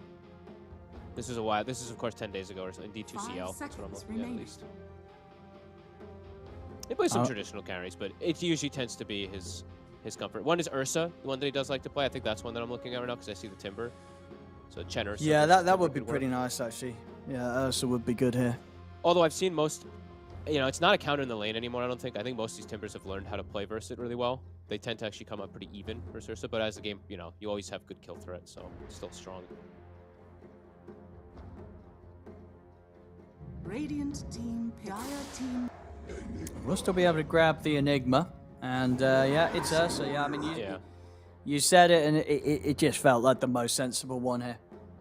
This is a while. This is of course 10 days ago or so in D2CL. That's what I'm looking at least. They play some traditional carries, but it usually tends to be his comfort. One is Ursa, the one that he does like to play. I think that's one that I'm looking at right now because I see the Timber. So Chen Ursa. Yeah, that would be pretty nice actually. Yeah, Ursa would be good here. Although I've seen You know, it's not a counter in the lane anymore, I don't think. I think most of these Timbers have learned how to play versus it really well. They tend to actually come up pretty even versus Ursa, but as a game, you know, you always have good kill threat, so it's still strong. Radiant team, Dire team. We'll still be able to grab the Enigma. And yeah, it's Ursa. Yeah, I mean, you said it, and it just felt like the most sensible one here.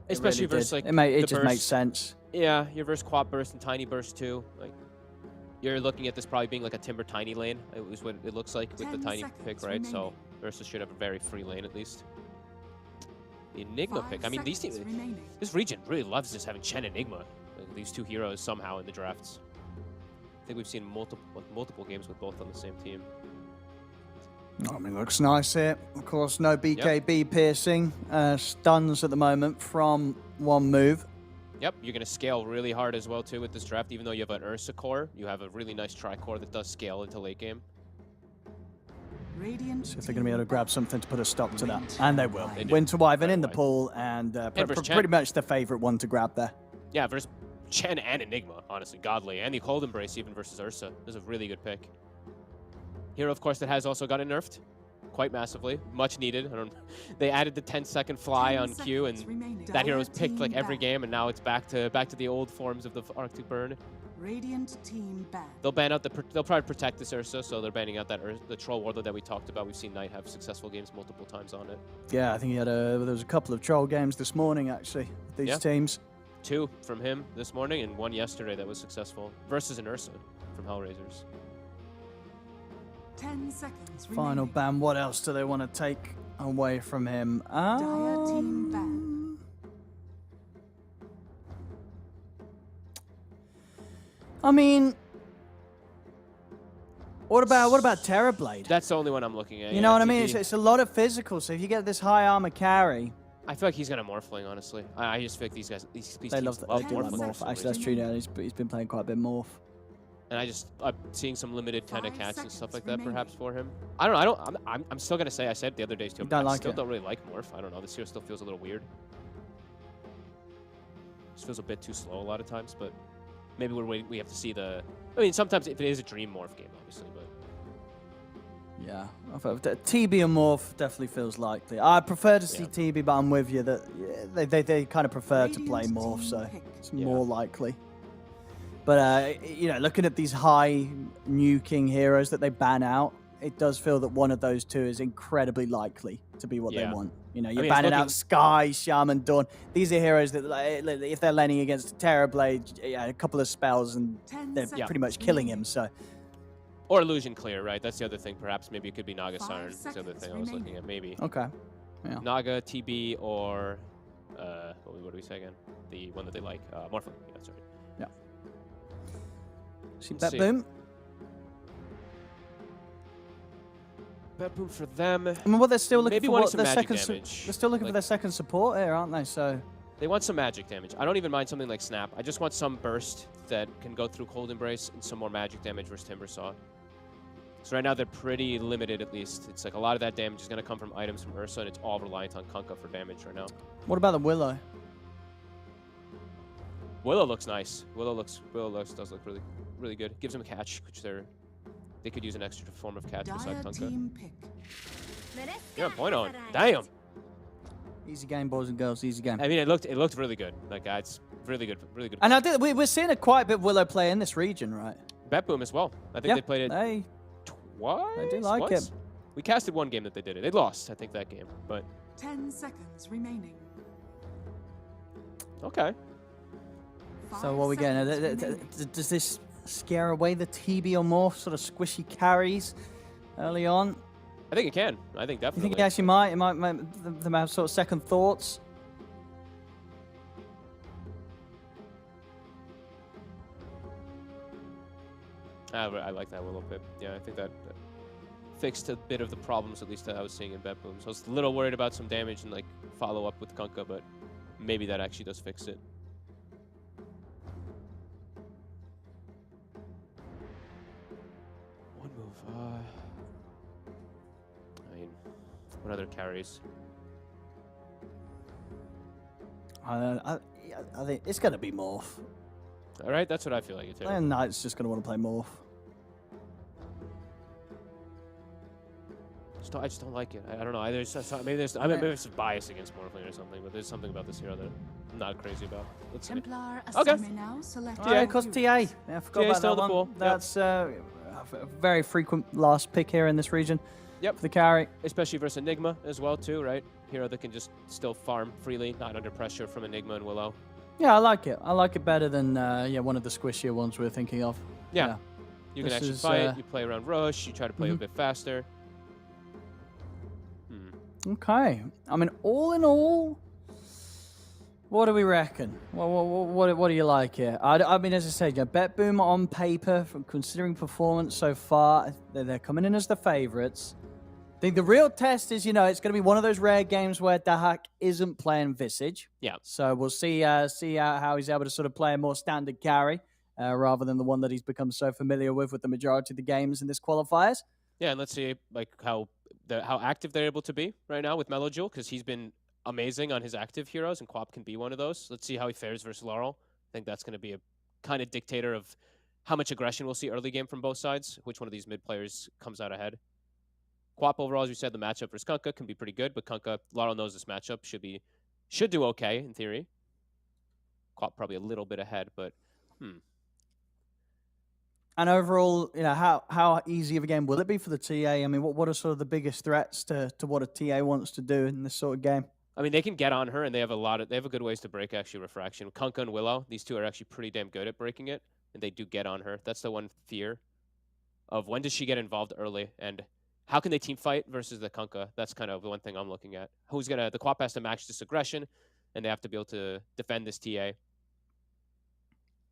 Especially really versus, like, it just burst. makes sense. Yeah, your versus Quap Burst and Tiny Burst too. Like, you're looking at this probably being like a Timber Tiny lane. It was what it looks like with the Tiny pick, right? So Ursa should have a very free lane at least. The Enigma pick. I mean, these teams, this region really loves just having Chen Enigma. Like, these two heroes somehow in the drafts. I think we've seen multiple games with both on the same team. I mean, looks nice here. Of course, no BKB piercing. Stuns at the moment from OneMove. Yep, you're going to scale really hard as well, too, with this draft. Even though you have an Ursa core, you have a really nice tri-core that does scale into late game. So if they're going to be able to grab something to put a stop to that. And they will. Winter Wyvern in the pool, and pretty much the favorite one to grab there. Yeah, versus Chen and Enigma, honestly, godly. And the Cold Embrace even versus Ursa. This is a really good pick. Hero, of course, that has also gotten nerfed quite massively. Much needed. They added the 10-second fly on Q, and that hero was picked like every game, and now it's back to the old forms of the Arctic Burn. Radiant team ban. They'll ban out they'll probably protect this Ursa, so they're banning out that the Troll Warlord that we talked about. We've seen Knight have successful games multiple times on it. Yeah, I think there was a couple of Troll games this morning, actually, with these teams. 2 from him this morning and 1 yesterday that was successful versus an Ursa from Hellraisers. 10 seconds Final remaining. ban. What else do they want to take away from him? Dire team ban. I mean, what about Terrorblade? That's the only one I'm looking at. You know what I mean? It's a lot of physical. So if you get this high armor carry, I feel like he's gonna Morphling, honestly. I just feel like these they teams love Morphling. Morph. Actually, that's true. Now he's been playing quite a bit Morph. And I'm seeing some limited kind of cats and stuff like that, perhaps for him. I don't know. I'm still gonna say I said it the other days too. I still don't really like Morph. I don't know. This hero still feels a little weird. Just feels a bit too slow a lot of times, but maybe we have to see the. I mean, sometimes if it is a Dream Morph game, obviously, but. Yeah, TB and Morph definitely feels likely. I prefer to see TB, but I'm with you that they kind of prefer to play Morph, so it's more likely. But you know, looking at these high nuking heroes that they ban out, it does feel that one of those two is incredibly likely to be what they want. You know, you're banning out Sky, Shaman, Dawn. These are heroes that, if they're laning against a Terrorblade, a couple of spells and they're pretty much killing him. So. Or Illusion Clear, right? That's the other thing. Perhaps maybe it could be Naga Siren. That's the other thing I was looking at. Maybe. Okay. Yeah. Naga, TB, or what do we say again? The one that they like, Morphling. Yeah, that's right. Yeah. See BetBoom. BetBoom for them. I mean, they're still looking for some their magic second. damage. They're still looking for their second support here, aren't they? So. They want some magic damage. I don't even mind something like Snap. I just want some burst that can go through Cold Embrace and some more magic damage versus Timbersaw. So right now they're pretty limited, at least. It's like a lot of that damage is going to come from items from Ursa, and it's all reliant on Kunkka for damage right now. What about the Willow? Willow looks nice. Willow does look really good. Gives them a catch, which they could use an extra form of catch beside Kunkka. You're on point on. Damn. Easy game, boys and girls. Easy game. I mean, it looked really good. Like it's really good. And we're seeing quite a bit of Willow play in this region, right? BetBoom as well. I think they played it. Twice? I do like it. We casted one game that they did it. They lost, I think, that game. But 10 seconds remaining. Okay. So what are we getting? Does this scare away the TB or Morph sort of squishy carries early on? I think it can. I think definitely. You think it actually might? It might make them have sort of second thoughts? I like that Willow Pip. Yeah, I think that fixed a bit of the problems, at least that I was seeing in BetBoom. So I was a little worried about some damage and like follow up with Kunkka, but maybe that actually does fix it. OneMove. I mean, what other carries? I think it's going to be Morph. All right, that's what I feel like too. And Knight's just going to want to play Morph. I just don't like it. I don't know. Maybe there's some bias against Morphling or something, but there's something about this hero that I'm not crazy about. Let's see. Templar Okay. now select Yeah, of course, TA. Yeah, I forgot about still that the one. pool. That's a very frequent last pick here in this region. Yep. For the carry. Especially versus Enigma as well too, right? Hero that can just still farm freely, not under pressure from Enigma and Willow. Yeah, I like it. I like it better than one of the squishier ones we were thinking of. Yeah. You can This actually is, fight, you play around rush, you try to play a bit faster. Okay. I mean, all in all, what do we reckon? What do you like here? I mean, as I said, BetBoom on paper, from considering performance so far, they're coming in as the favorites. I think the real test is, it's going to be one of those rare games where Dahak isn't playing Visage. Yeah. So we'll see how he's able to sort of play a more standard carry rather than the one that he's become so familiar with the majority of the games in this qualifiers. Yeah, and let's see how active they're able to be right now with Melojul, because he's been amazing on his active heroes, and Quap can be one of those. Let's see how he fares versus Laurel. I think that's going to be a kind of dictator of how much aggression we'll see early game from both sides, which one of these mid players comes out ahead. Quap overall, as we said, the matchup versus Kunkka can be pretty good, but Laurel knows this matchup should do okay in theory. Quap probably a little bit ahead, but And overall, how easy of a game will it be for the TA? I mean, what are sort of the biggest threats to what a TA wants to do in this sort of game? I mean, they can get on her, and they have a good ways to break actually refraction. Kunkka and Willow, these two are actually pretty damn good at breaking it, and they do get on her. That's the one fear of when does she get involved early, and how can they team fight versus the Kunkka? That's kind of the one thing I'm looking at. The Quap has to match this aggression, and they have to be able to defend this TA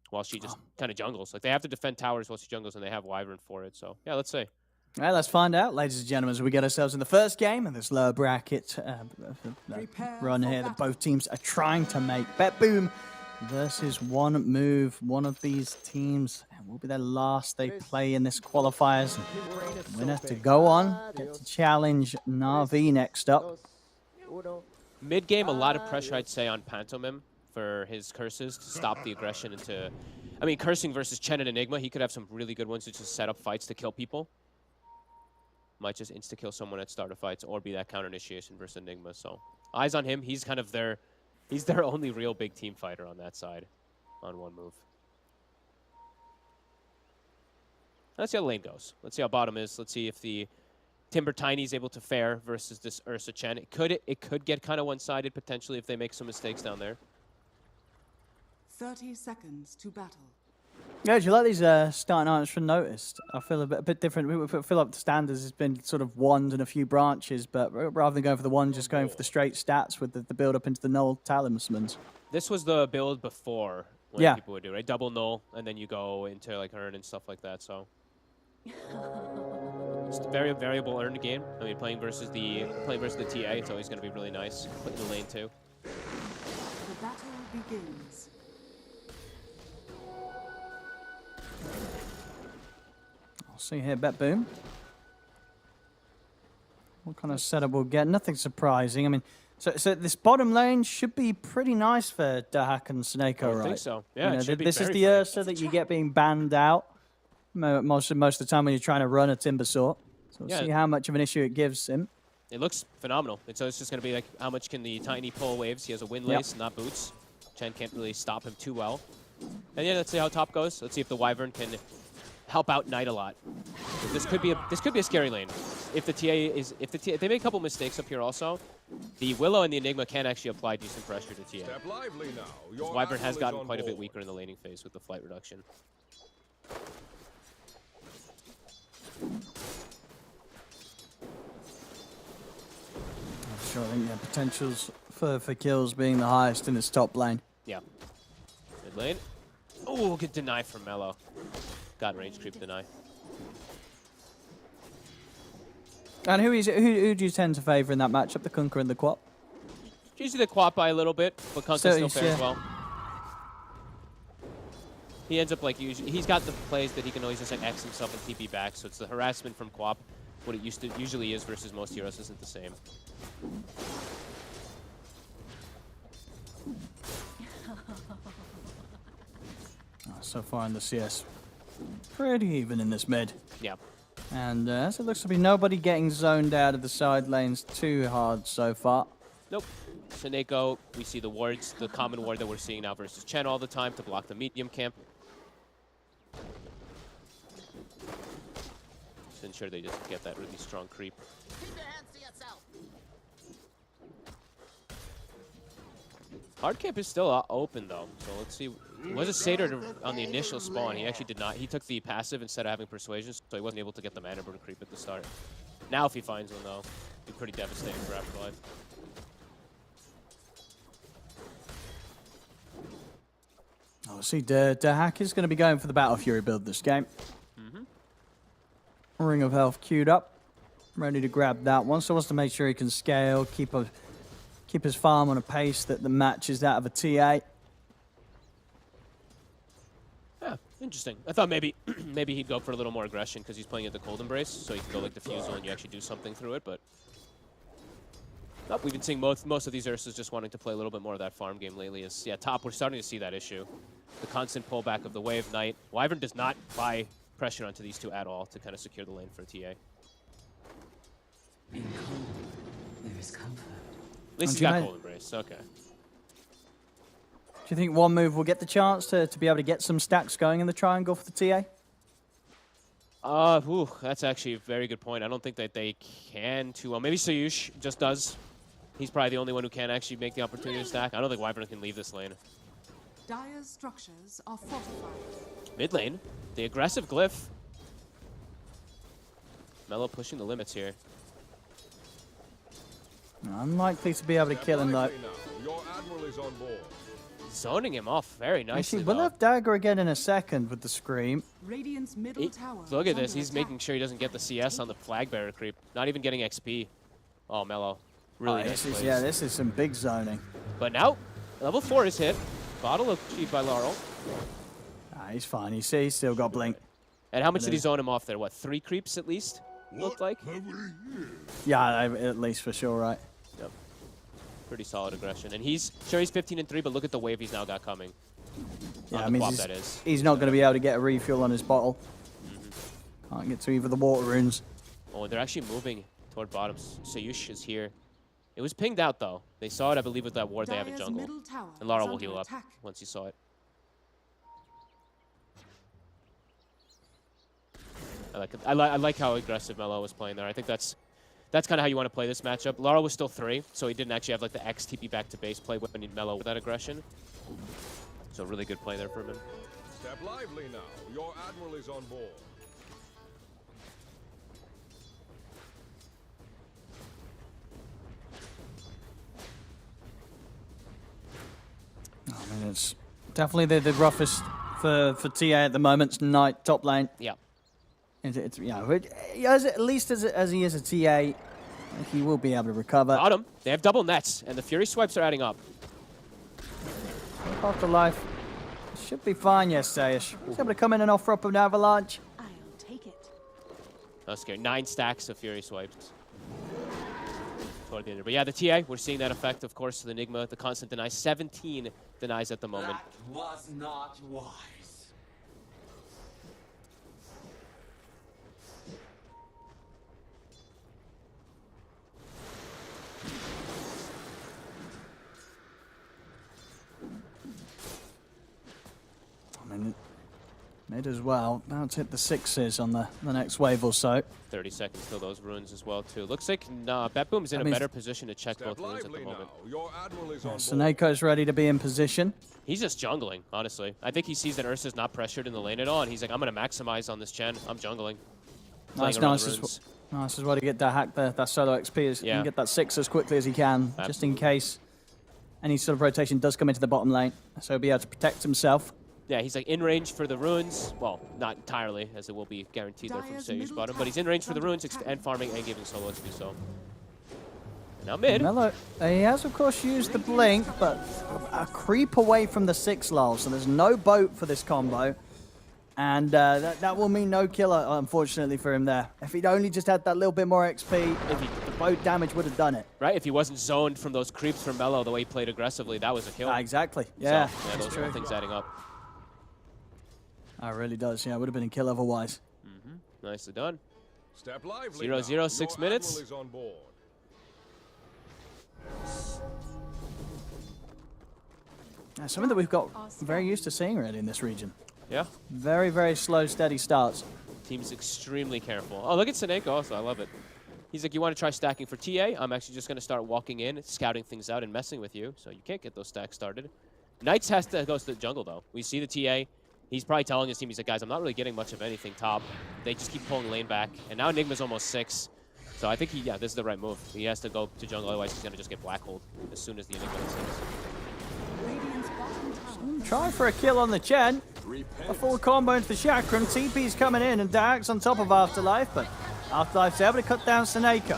while she just kind of jungles. Like, they have to defend towers while she jungles, and they have Wyvern for it. So, yeah, let's see. All right, let's find out, ladies and gentlemen, as we get ourselves in the first game of this lower bracket run here that both teams are trying to make. BetBoom versus OneMove. One of these teams will be their last they play in this qualifiers. Winner to go on, get to challenge Na'Vi next up. Mid-game, a lot of pressure, I'd say, on Pantomim for his curses to stop the aggression into... I mean, cursing versus Chen and Enigma, he could have some really good ones to just set up fights to kill people. Might just insta-kill someone at start of fights or be that counter initiation versus Enigma. So eyes on him. He's kind of he's their only real big team fighter on that side on OneMove. Let's see how the lane goes. Let's see how bottom is. Let's see if the Timber Tiny is able to fare versus this Ursa Chen. It could get kind of one-sided potentially if they make some mistakes down there. 30 seconds to battle. Yeah, do you like these starting items from Noticed? I feel a bit different. We feel like the standards has been sort of wands and a few branches, but rather than going for the one, just going for the straight stats with the build up into the null talismans. This was the build before when people would do, right? Double null, and then you go into like earn and stuff like that. So it's a very variable earned game. I mean, playing versus the TA, it's always going to be really nice. Put in the lane too. The battle begins. I'll see here, BetBoom. What kind of setup we'll get? Nothing surprising. I mean, so this bottom lane should be pretty nice for Dahak and Sneko, right? I think so. Yeah, it should be this is very the fun. Ursa that you get being banned out most of the time when you're trying to run a Timber Sort. So we'll see how much of an issue it gives him. It looks phenomenal. And so it's just going to be like, how much can the Tiny pull waves? He has a Windlace, not boots. Chen can't really stop him too well. And yeah, let's see how top goes. Let's see if the Wyvern can help out Knight a lot. This could be a scary lane. If they make a couple mistakes up here also, the Willow and the Enigma can actually apply decent pressure to TA. Step lively now. Wyvern has gotten quite a bit weaker in the laning phase with the flight reduction. Sure, I think potentials for kills being the highest in this top lane. Yeah. Mid lane. Oh, good deny from Mello. Got range creep deny. And who do you tend to favour in that matchup, the Kunkka and the Quap? Usually the Quap by a little bit, but Kunkka still fares well. He ends up like he's got the plays that he can always just like X himself and TP back, so it's the harassment from Quap. What it usually is versus most heroes isn't the same. So far in the CS, pretty even in this mid. Yeah. And as it looks to be nobody getting zoned out of the side lanes too hard so far. Nope. Seneko, we see the wards, the common ward that we're seeing now versus Chen all the time to block the medium camp. Just ensure they just get that really strong creep. Hard camp is still open though, so let's see. It was a Satyr on the initial spawn. He actually did not. He took the passive instead of having Persuasion, so he wasn't able to get the mana burn creep at the start. Now if he finds one though, it'd be pretty devastating for Afterlife. Oh, see, Dahak is going to be going for the Battle Fury build this game. Ring of Health queued up, ready to grab that one. So wants to make sure he can scale, keep his farm on a pace that matches that of a TA. Yeah, interesting. I thought maybe maybe he'd go for a little more aggression because he's playing at the Cold Embrace, so he can go like Diffusal and you actually do something through it, but nope, we've been seeing most of these Ursas just wanting to play a little bit more of that farm game lately. Yeah, top, we're starting to see that issue. The constant pullback of the Wave Knight. Wyvern does not buy pressure onto these two at all to kind of secure the lane for a TA. In cold, there is comfort. At least he's got Cold Embrace, okay. Do you think OneMove will get the chance to be able to get some stacks going in the triangle for the TA? That's actually a very good point. I don't think that they can too well. Maybe Soyush just does. He's probably the only one who can actually make the opportunity to stack. I don't think Wyvern can leave this lane. Dire's structures are fortified. Mid lane, the aggressive glyph. Mello pushing the limits here. Unlikely to be able to kill him though. Your admiral is on board. Zoning him off very nicely. Actually, we'll have Dagger again in a second with the Scream. Radiant's middle tower. Look at this. He's making sure he doesn't get the CS on the flag bearer creep. Not even getting XP. Oh, Mello. Really nice plays. Yeah, this is some big zoning. But now, level 4 is hit. Bottle achieved by Laurel. He's fine. He's still got Blink. And how much did he zone him off there? What, 3 creeps at least? Looked like? Yeah, at least for sure, right? Yep. Pretty solid aggression. And he's 15 and 3, but look at the wave he's now got coming. Yeah, I mean, he's not going to be able to get a refuel on his bottle. Can't get to either the water runes. Oh, and they're actually moving toward bottom. Soyush is here. It was pinged out, though. They saw it, I believe, with that ward they have in jungle. And Lara will heal up once he saw it. I like it. I like how aggressive Mello was playing there. I think that's kind of how you want to play this matchup. Lara was still 3, so he didn't actually have like the X TP back to base play when he Mello with that aggression. So really good play there for him. Step lively now. Your admiral is on board. I mean, it's definitely the roughest for TA at the moment. It's Knight top lane. Yeah. It's at least as he is a TA, he will be able to recover. Got him. They have double nets, and the Fury swipes are adding up. Afterlife should be fine, yes, Sayish. He's able to come in and offer up an avalanche. I'll take it. That's scary. 9 stacks of Fury swipes. Toward the end. But yeah, the TA, we're seeing that effect, of course, to the Enigma, the constant deny. 17 denies at the moment. That was not wise. I mean, mid as well. Now to hit the 6s on the next wave or so. 30 seconds till those runes as well, too. Looks like BetBoom's in a better position to check both runes at the moment. Seneco's ready to be in position. He's just jungling, honestly. I think he sees that Ursa's not pressured in the lane at all, and he's like, I'm going to maximize on this Chen. I'm jungling. Nice as well to get that hack there, that solo XP. He can get that 6 as quickly as he can, just in case any sort of rotation does come into the bottom lane. So he'll be able to protect himself. Yeah, he's like in range for the runes. Well, not entirely, as it will be guaranteed there from Soyu's bottom, but he's in range for the runes and farming and giving solo XP, so. Now mid. Mello, he has, of course, used the blink, but a creep away from the 6 lull, so there's no boat for this combo. And that will mean no killer, unfortunately, for him there. If he'd only just had that little bit more XP, the boat damage would have done it. Right, if he wasn't zoned from those creeps from Mello the way he played aggressively, that was a kill. Exactly, yeah. So, yeah, those are all things adding up. Oh, it really does. Yeah, it would have been a kill otherwise. Nicely done. Step lively 0-0, now. 6 Your minutes. admiral is on board. Something that we've got very used to seeing really in this region. Yeah. Very, very slow, steady starts. Team's extremely careful. Oh, look at Seneko also. I love it. He's like, you want to try stacking for TA? I'm actually just going to start walking in, scouting things out, and messing with you. So you can't get those stacks started. Knights has to go to the jungle, though. We see the TA. He's probably telling his team, he's like, guys, I'm not really getting much of anything top. They just keep pulling lane back. And now Enigma's almost 6. So I think this is the right move. He has to go to jungle, otherwise he's going to just get black-holed as soon as the Enigma hits. Radiant's bottom tower. Trying for a kill on the Chen. A full combo into the Chakram. TP's coming in and Dax on top of Afterlife, but Afterlife's able to cut down Seneko.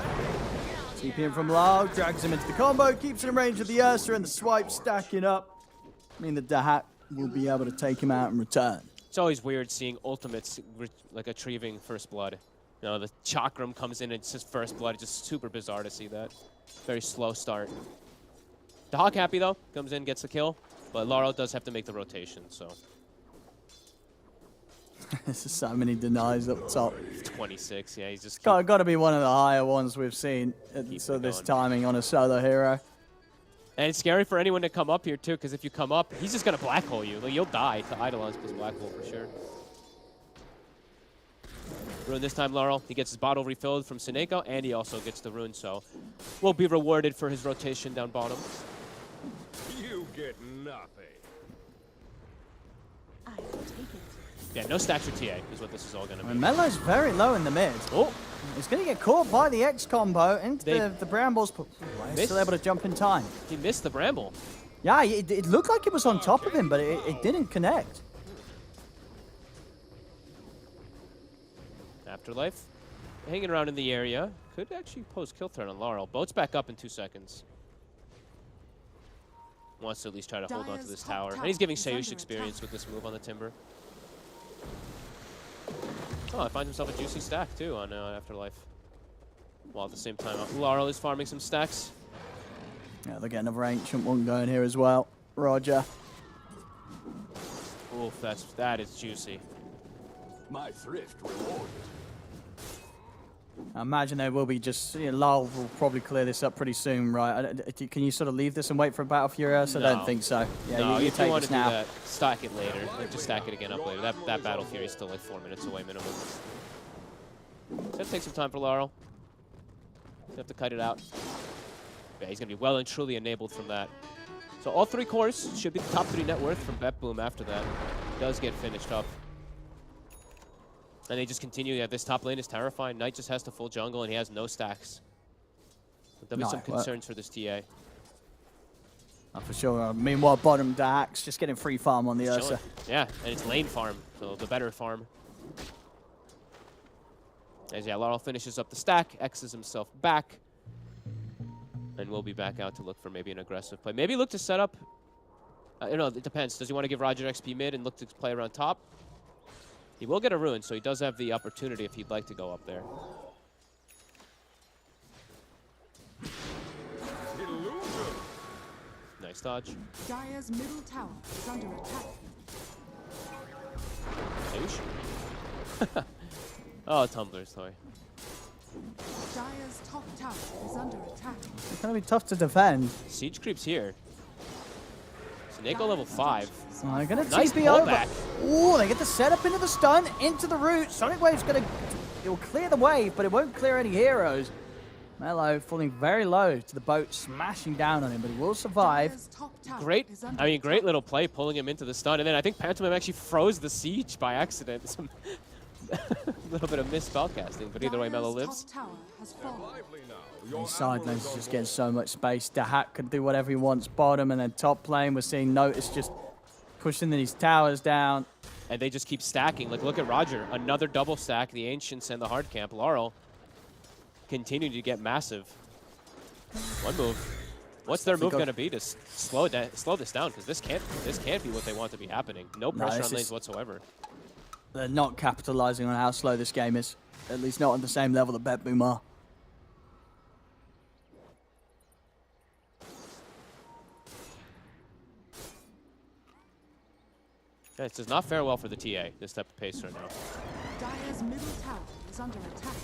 TP in from Lau, drags him into the combo, keeps him in range of the Ursa, and the swipe stacking up. I mean, the Dahak will be able to take him out in return. It's always weird seeing ultimates like retrieving first blood. You know, the Chakram comes in and it's his first blood. It's just super bizarre to see that. Very slow start. Dahak happy though, comes in, gets the kill, but Laurel does have to make the rotation, so. There's just so many denies up top. 26, yeah, he's just Got to be one of the higher ones we've seen at this timing on a solo hero. And it's scary for anyone to come up here too, because if you come up, he's just gonna black hole you. Like, you'll die to Eidolon's plus black hole for sure. Rune this time, Laurel. He gets his bottle refilled from Seneko, and he also gets the rune, so will be rewarded for his rotation down bottom. You get nothing. I will take it. Yeah, no stacks for TA is what this is all gonna be. Melo's very low in the mid. Oh, he's going to get caught by the X combo into the Brambles. He's still able to jump in time. He missed the Bramble. Yeah, it looked like it was on top of him, but it didn't connect. Afterlife hanging around in the area. Could actually pose kill threat on Laurel. Boat's back up in 2 seconds. Wants to at least try to hold on to this tower. And he's giving Sayush experience with this move on the Timber. Oh, he finds himself a juicy stack too on Afterlife. While at the same time, Laurel is farming some stacks. Yeah, they're getting another ancient one going here as well. Roger. Oof, that is juicy. My thrift rewarded. I imagine they will be just, Lal will probably clear this up pretty soon, right? Can you sort of leave this and wait for a battle for your Ursa? No. I don't think so. Yeah, No, you if take you want this to do now. that, stack it later. Like, just stack it again up later. That Battle Fury is still like 4 minutes away minimum. It's gonna take some time for Laurel. You have to cut it out. Yeah, he's gonna be well and truly enabled from that. So all 3 cores should be the top 3 net worth from BetBoom after that. Does get finished up. And they just continue. Yeah, this top lane is terrifying. Knight just has to full jungle and he has no stacks. But there'll be some concerns for this TA. Oh, for sure. Meanwhile, bottom Dax just getting free farm on the He's Ursa. chilling. Yeah, and it's lane farm, so the better farm. As yeah, Laurel finishes up the stack, X's himself back, and we'll be back out to look for maybe an aggressive play. Maybe look to set up. I don't know, it depends. Does he want to give Roger XP mid and look to play around top? He will get a rune, so he does have the opportunity if he'd like to go up there. Nice dodge. Dire's middle tower is under attack. Douche. Oh, Tumblr's toy. Dire's top tower is under attack. It's going to be tough to defend. Siege creeps here. Seneko level 5. Oh, they're going to Nice TP over. pullback. Oh, they get the setup into the stun, into the root. Sonic Wave's going to... It will clear the wave, but it won't clear any heroes. Melo falling very low to the boat, smashing down on him, but he will survive. Dire's top tower Great, is under I mean, great attack. little play pulling him into the stun. And then I think Pantomime actually froze the siege by accident. Some little bit of missed spellcasting, but either way, Melo Dire's lives. top tower has fallen. Lively now. Your His side admiral lane's is just on getting board. so much space. Dahak can do whatever he wants. Bottom and then top lane, we're seeing Notice just pushing these towers down. And they just keep stacking. Like, look at Roger. Another double stack. The Ancients and the Hard Camp. Laurel continue to get massive. One move. What's their move going to be to slow this down? Because this can't be what they want to be happening. No pressure on lanes whatsoever. They're not capitalizing on how slow this game is. At least not on the same level that BetBoom are. Yeah, it does not fare well for the TA, this type of pace right now. Dire's middle tower is under attack.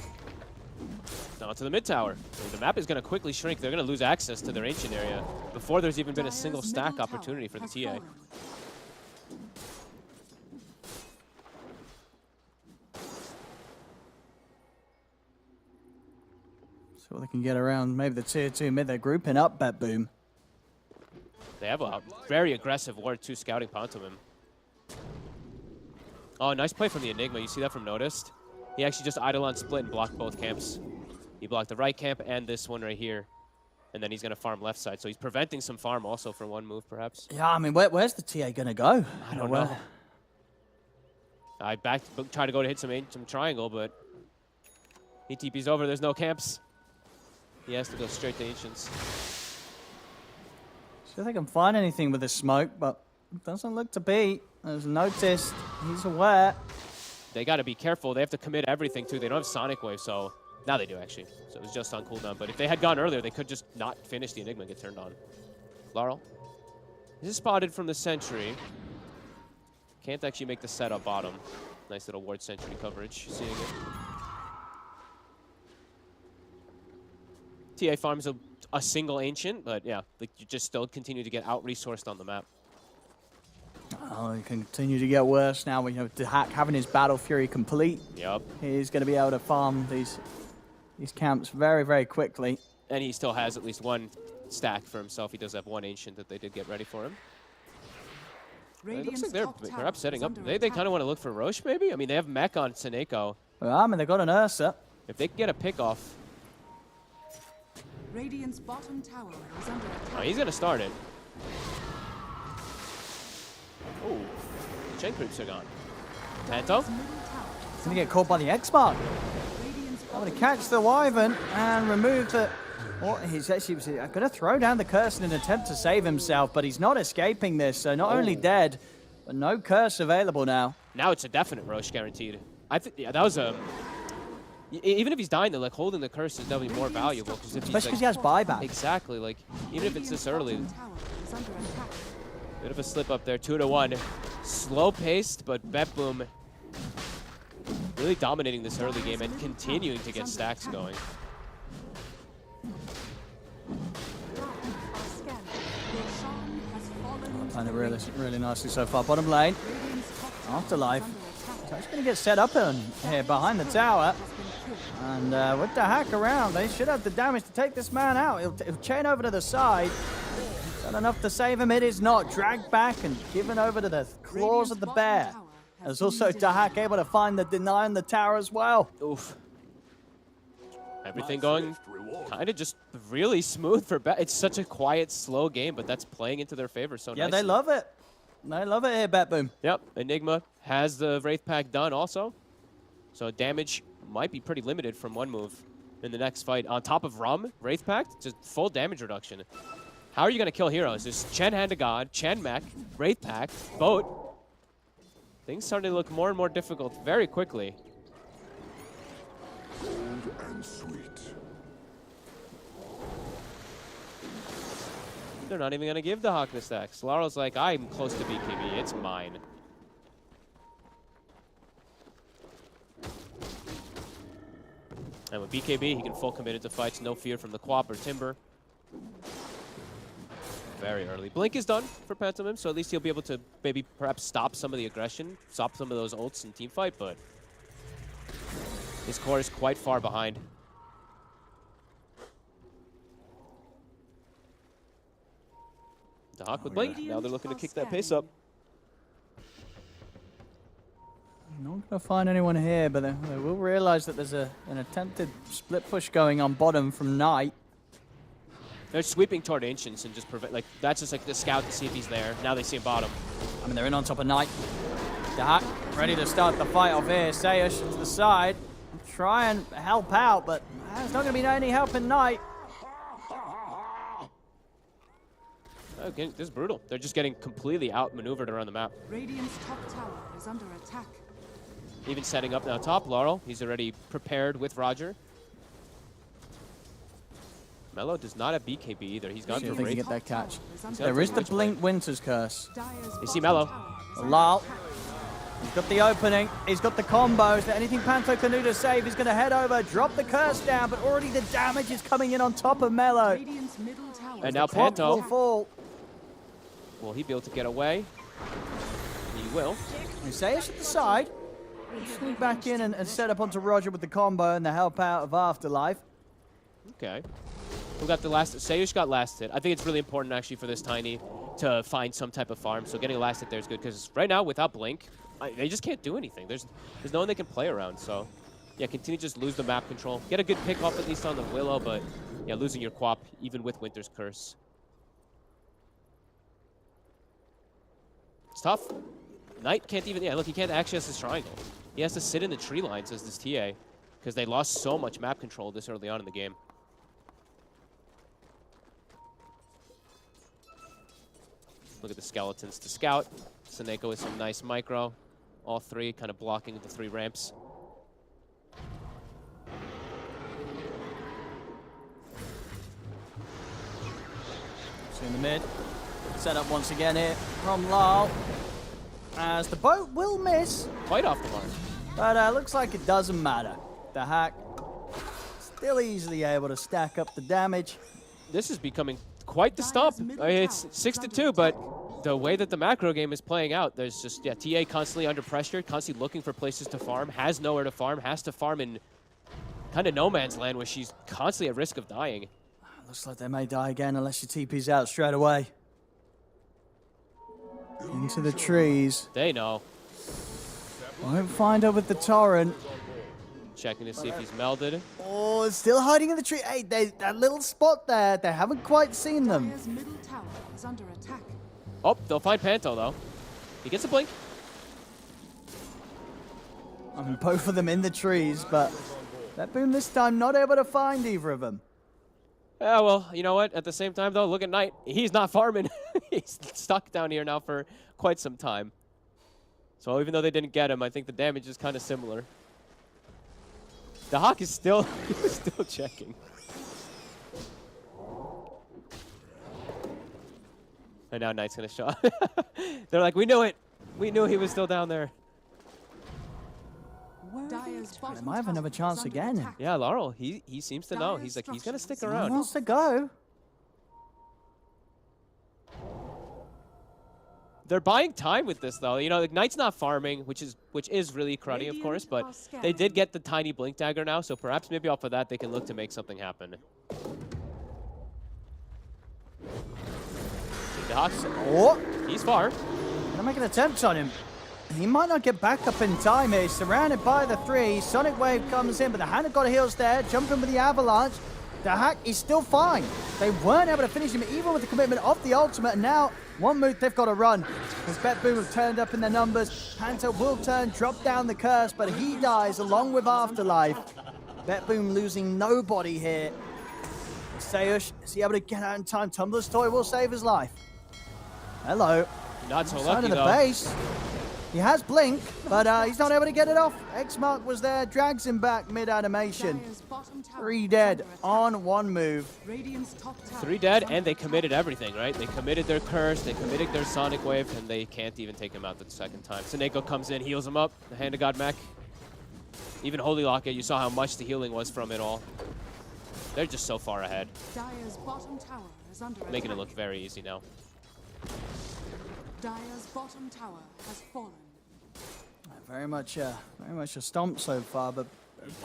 Now to the mid tower. The map is going to quickly shrink. They're going to lose access to their ancient area before there's even been a single stack opportunity for the TA. So they can get around maybe the tier 2 mid. They're grouping up, BetBoom. They have a very aggressive Ward 2 scouting Pantomim. Oh, nice play from the Enigma. You see that from Noticed? He actually just Eidolon split and blocked both camps. He blocked the right camp and this one right here. And then he's going to farm left side. So he's preventing some farm also for OneMove, perhaps. Yeah, I mean, where's the TA going to go? I don't know. I try to go to hit some triangle, but he TP's over. There's no camps. He has to go straight to Ancients. See if they can find anything with this smoke, but it doesn't look to be. There's Noticed. He's aware. They got to be careful. They have to commit everything, too. They don't have Sonic Wave, so... Now they do, actually. So it was just on cooldown. But if they had gone earlier, they could just not finish the Enigma and get turned on. Laurel. This is spotted from the Sentry. Can't actually make the setup bottom. Nice little Ward Sentry coverage. Seeing it. TA farms a single Ancient, but yeah, like you just still continue to get out-resourced on the map. Oh, he can continue to get worse now. We have Dahak having his Battle Fury complete. Yep. He's going to be able to farm these camps very, very quickly. And he still has at least one stack for himself. He does have one Ancient that they did get ready for him. It looks like they're perhaps setting up. They kind of want to look for Roche, maybe? I mean, they have Mech on Seneko. Well, I mean, they've got an Ursa. If they can get a pick off. Radiant's bottom tower is under attack. Oh, he's going to start it. Oh, the Chen creeps are gone. Panto? He's going to get caught by the X-Mark. I'm going to catch the Wyvern and remove the... Oh, he's actually going to throw down the curse in an attempt to save himself, but he's not escaping this. So not only dead, but no curse available now. Now it's a definite Roche guaranteed. I think that was a... Even if he's dying, though, like holding the curse is definitely more valuable. Especially because he has buyback. Exactly. Like even if it's this early. Bit of a slip up there, 2-1. Slow paced, but BetBoom really dominating this early game and continuing to get stacks going. Playing it really nicely so far. Bottom lane, Afterlife. He's actually going to get set up in here behind the tower. And with the hack around, they should have the damage to take this man out. He'll chain over to the side. Not enough to save him. It is not. Dragged back and given over to the claws of the bear. There's also Dahak able to find the deny on the tower as well. Oof. Everything going kind of just really smooth for Bet. It's such a quiet, slow game, but that's playing into their favor so yeah, nicely. They love it. They love it here, BetBoom. Yep. Enigma has the Wraith Pack done also. So damage might be pretty limited from OneMove in the next fight. On top of Rum, Wraith Pack, just full damage reduction. How are you going to kill heroes? There's Chen Hand of God, Chen Mech, Wraith Pack, Boat. Things starting to look more and more difficult very quickly. Cold and sweet. They're not even going to give the Hawk the stacks. Laurel's like, I'm close to BKB. It's mine. And with BKB, he can full commit into fights. No fear from the Quap or Timber. Very early. Blink is done for Pantomim, so at least he'll be able to maybe perhaps stop some of the aggression, stop some of those ults in team fight, but his core is quite far behind. The Hawk with Blink. Now they're looking to kick that pace up. Not going to find anyone here, but they will realize that there's an attempted split push going on bottom from Knight. They're sweeping toward Ancients and just prevent, like, that's just like the scout to see if he's there. Now they see him bottom. I mean, they're in on top of Knight. Dahak ready to start the fight off here. Sayush to the side. Try and help out, but there's not going to be any help in Knight. Okay, this is brutal. They're just getting completely outmaneuvered around the map. Radiant's top tower is under attack. Even setting up now top, Laurel. He's already prepared with Roger. Mello does not have BKB either. He's gone See to if they a can Wraith. get that catch. He's There is the Witchblade. Blink Winter's Curse. You see Mello. Lal He's got the opening. He's got the combos. Is there anything Panto can do to save? He's going to head over, drop the curse down, but already the damage is coming in on top of Mello. Radiant's middle tower And now Clock Panto. will fall. Will he be able to get away? He will. Seish at the side. Sneak back in and set up onto Roger with the combo and the help out of Afterlife. Okay. Who got the last? Sayush got last hit. I think it's really important actually for this Tiny to find some type of farm. So getting a last hit there is good because right now without Blink, they just can't do anything. There's no one they can play around. So yeah, continue to just lose the map control. Get a good pick off at least on the Willow, but yeah, losing your Quap even with Winter's Curse. It's tough. Knight can't even, yeah, look, he can't access his triangle. He has to sit in the tree lines as this TA because they lost so much map control this early on in the game. Look at the skeletons to scout. Seneko with some nice micro. All three kind of blocking the 3 ramps. So in the mid. Set up once again here from Lal. As the boat will miss. Quite off the mark. But looks like it doesn't matter. The hack still easily able to stack up the damage. This is becoming quite the stomp. I mean, it's 6-2, but the way that the macro game is playing out, there's just, yeah, TA constantly under pressure, constantly looking for places to farm, has nowhere to farm, has to farm in kind of no man's land where she's constantly at risk of dying. Looks like they may die again unless she TP's out straight away. Into the trees. They know. Won't find her with the torrent. Checking to see if he's melded. Oh, still hiding in the tree. Hey, that little spot there, they haven't quite seen them. Dire's middle tower is under attack. Oh, they'll find Panto, though. He gets a blink. I mean, both of them in the trees, but BetBoom this time not able to find either of them. Yeah, well, you know what? At the same time, though, look at Knight. He's not farming. He's stuck down here now for quite some time. So even though they didn't get him, I think the damage is kind of similar. The Hawk is still still checking. And now Knight's gonna show. They're like, we knew it. We knew he was still down there. They might have another chance again. Yeah, Laurel, he seems to know. He's like, he's gonna stick around. He wants to go. They're buying time with this, though. You know, like, Knight's not farming, which is really cruddy, of course, but they did get the tiny blink dagger now, so perhaps maybe off of that they can look to make something happen. The Hawks, Oh, he's far. gonna make an attempt on him. He might not get back up in time here. He's surrounded by the 3. Sonic Wave comes in, but the Hand of God heals there. Jumping with the Avalanche. The hack is still fine. They weren't able to finish him even with the commitment of the ultimate. And now, OneMove, they've got to run. As BetBoom have turned up in their numbers. Panto will turn, drop down the curse, but he dies along with Afterlife. BetBoom losing nobody here. Sayush, is he able to get out in time? Tumbler's Toy will save his life. Hello. Not so Side lucky, of the though. base. He has Blink, but he's not able to get it off. X-Mark was there, drags him back mid-animation. 3 dead on OneMove. Radiant's top tower 3 dead, and they committed everything, right? They committed their curse, they committed their Sonic Wave, and they can't even take him out the second time. Seneko comes in, heals him up, the Hand of God mech. Even Holy Locket, you saw how much the healing was from it all. They're just so far ahead. Dire's bottom tower is under Making it attack. look very easy now. Dire's bottom tower has fallen. Very much a stomp so far, but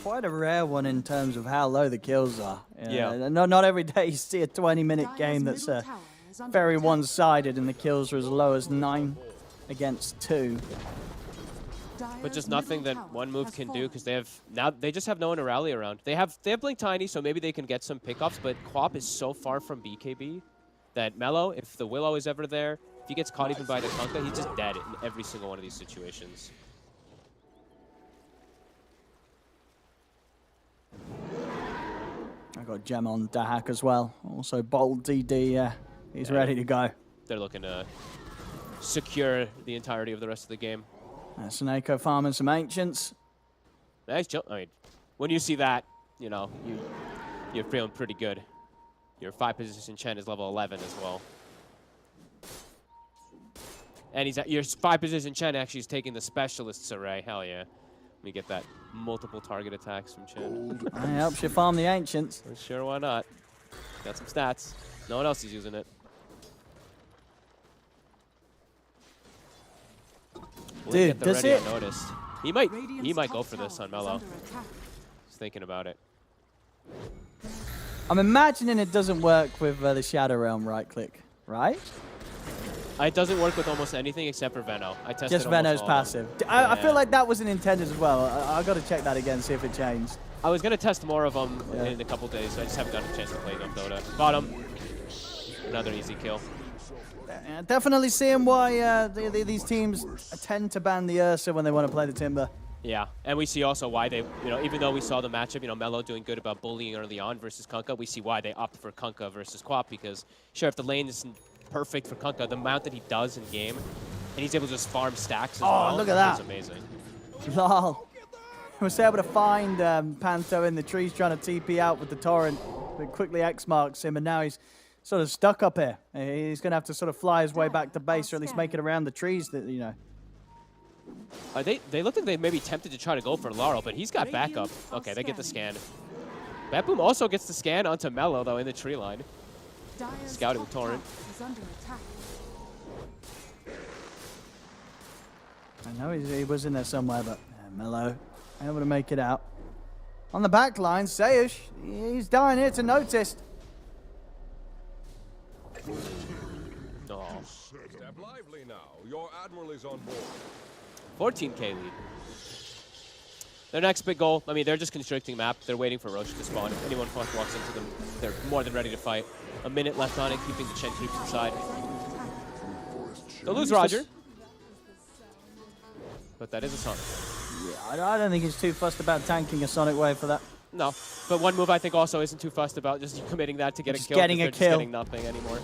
quite a rare one in terms of how low the kills are. Yeah. Not every day you see a 20-minute game that's very one-sided and the kills are as low as 9 against 2. But just nothing that OneMove can do because they just have no one to rally around. They have Blink Tiny, so maybe they can get some pickups, but Quap is so far from BKB that Mello, if the Willow is ever there, if he gets caught even by the Kunkka, he's just dead in every single one of these situations. I got Gem on Dahak as well. Also Bold DD, he's ready to go. They're looking to secure the entirety of the rest of the game. Seneko farming some Ancients. Nice jump. I mean, when you see that, you know, you're feeling pretty good. Your 5 position Chen is level 11 as well. And he's at your 5 position Chen actually is taking the specialist's array. Hell yeah. Let me get that multiple target attacks from Chen. That helps you farm the Ancients. Sure, why not? Got some stats. No one else is using it. Dude, does it? Unnoticed. He might go for this on Mellow. Just thinking about it. I'm imagining it doesn't work with the Shadow Realm right click, right? It doesn't work with almost anything except for Veno. I tested just Veno's passive. I feel like that wasn't intended as well. I got to check that again, see if it changed. I was going to test more of them in a couple days, so I just haven't gotten a chance to play them, Dota. Bottom. Another easy kill. Definitely seeing why these teams tend to ban the Ursa when they want to play the Timber. Yeah, and we see also why they, even though we saw the matchup, Mello doing good about bullying early on versus Kunkka, we see why they opt for Kunkka versus Quap, because sure, if the lane isn't perfect for Kunkka, the amount that he does in game, and he's able to just farm stacks as well. Oh, look at that. It's amazing. Lol. He was able to find Panto in the trees trying to TP out with the Torrent, but quickly X marks him, and now he's sort of stuck up here. He's going to have to sort of fly his way back to base, or at least make it around the trees that, They look like they may be tempted to try to go for Laurel, but he's got backup. Okay, they get the scan. BetBoom also gets the scan onto Mello, though, in the tree line. Scouting Torrent. I know he was in there somewhere, but Mello able to make it out. On the back line, Sayush, he's dying here to notice. Oh. Step lively now. Your admiral is on board. 14k lead. Their next big goal, they're just constricting map. They're waiting for Roche to spawn. If anyone walks into them, they're more than ready to fight. A minute left on it, keeping the Chen creeps inside. They'll lose Roger. But that is a Sonic. Yeah, I don't think he's too fussed about tanking a Sonic Wave for that. No, but OneMove I think also isn't too fussed about just committing that to get a kill. Getting a kill. Just getting nothing anymore.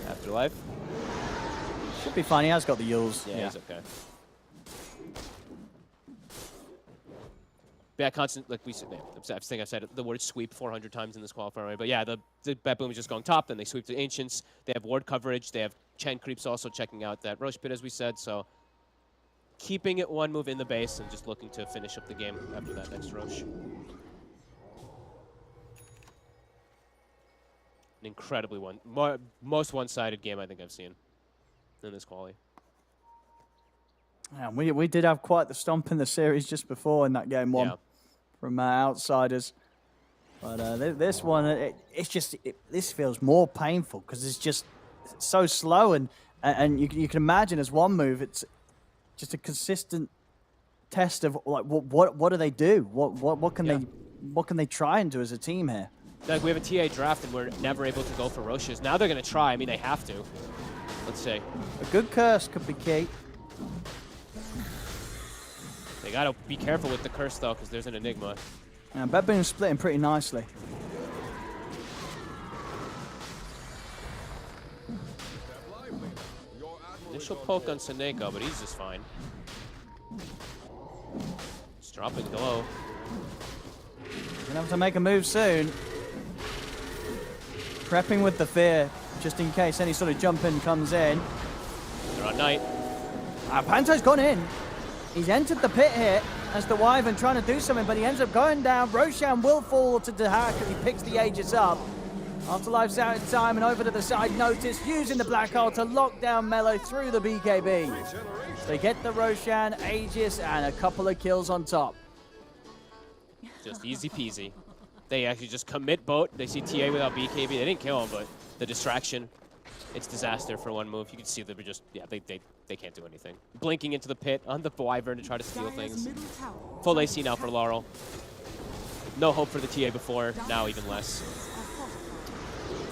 Afterlife. Should be fine, he has got the Yules. Yeah, he's okay. Yeah, constant, like we said, I think I've said the word sweep 400 times in this qualifier, but yeah, the BetBoom is just going top, then they sweep the Ancients, they have ward coverage, they have Chen creeps also checking out that Roche pit, as we said, so keeping it OneMove in the base and just looking to finish up the game after that next Roche. An incredibly most one-sided game I think I've seen in this quali. Yeah, we did have quite the stomp in the series just before in that game one from Outsiders. But this one, this feels more painful because it's just so slow, and you can imagine as OneMove, it's just a consistent test of like what do they do? What can they try and do as a team here? Like we have a TA draft and we're never able to go for Roches. Now they're gonna try. They have to. Let's see. A good curse could be key. They gotta be careful with the curse though, because there's an Enigma. And BetBoom's splitting pretty nicely. Initial poke on Seneko, but he's just fine. Just dropping glow. Gonna have to make a move soon. Prepping with the fear, just in case any sort of jump in comes in. They're on Knight. Panto's gone in. He's entered the pit here as the Wyvern trying to do something, but he ends up going down. Roshan will fall to Dahak as he picks the Aegis up. Afterlife's out of time and over to the side. Notice using the Black Hole to lock down Mello through the BKB. They get the Roshan, Aegis, and a couple of kills on top. Just easy peasy. They actually just commit boat. They see TA without BKB. They didn't kill him, but the distraction, it's disaster for OneMove. You can see they were just, they can't do anything. Blinking into the pit on the Wyvern to try to steal things. Full AC now for Laurel. No hope for the TA before, now even less.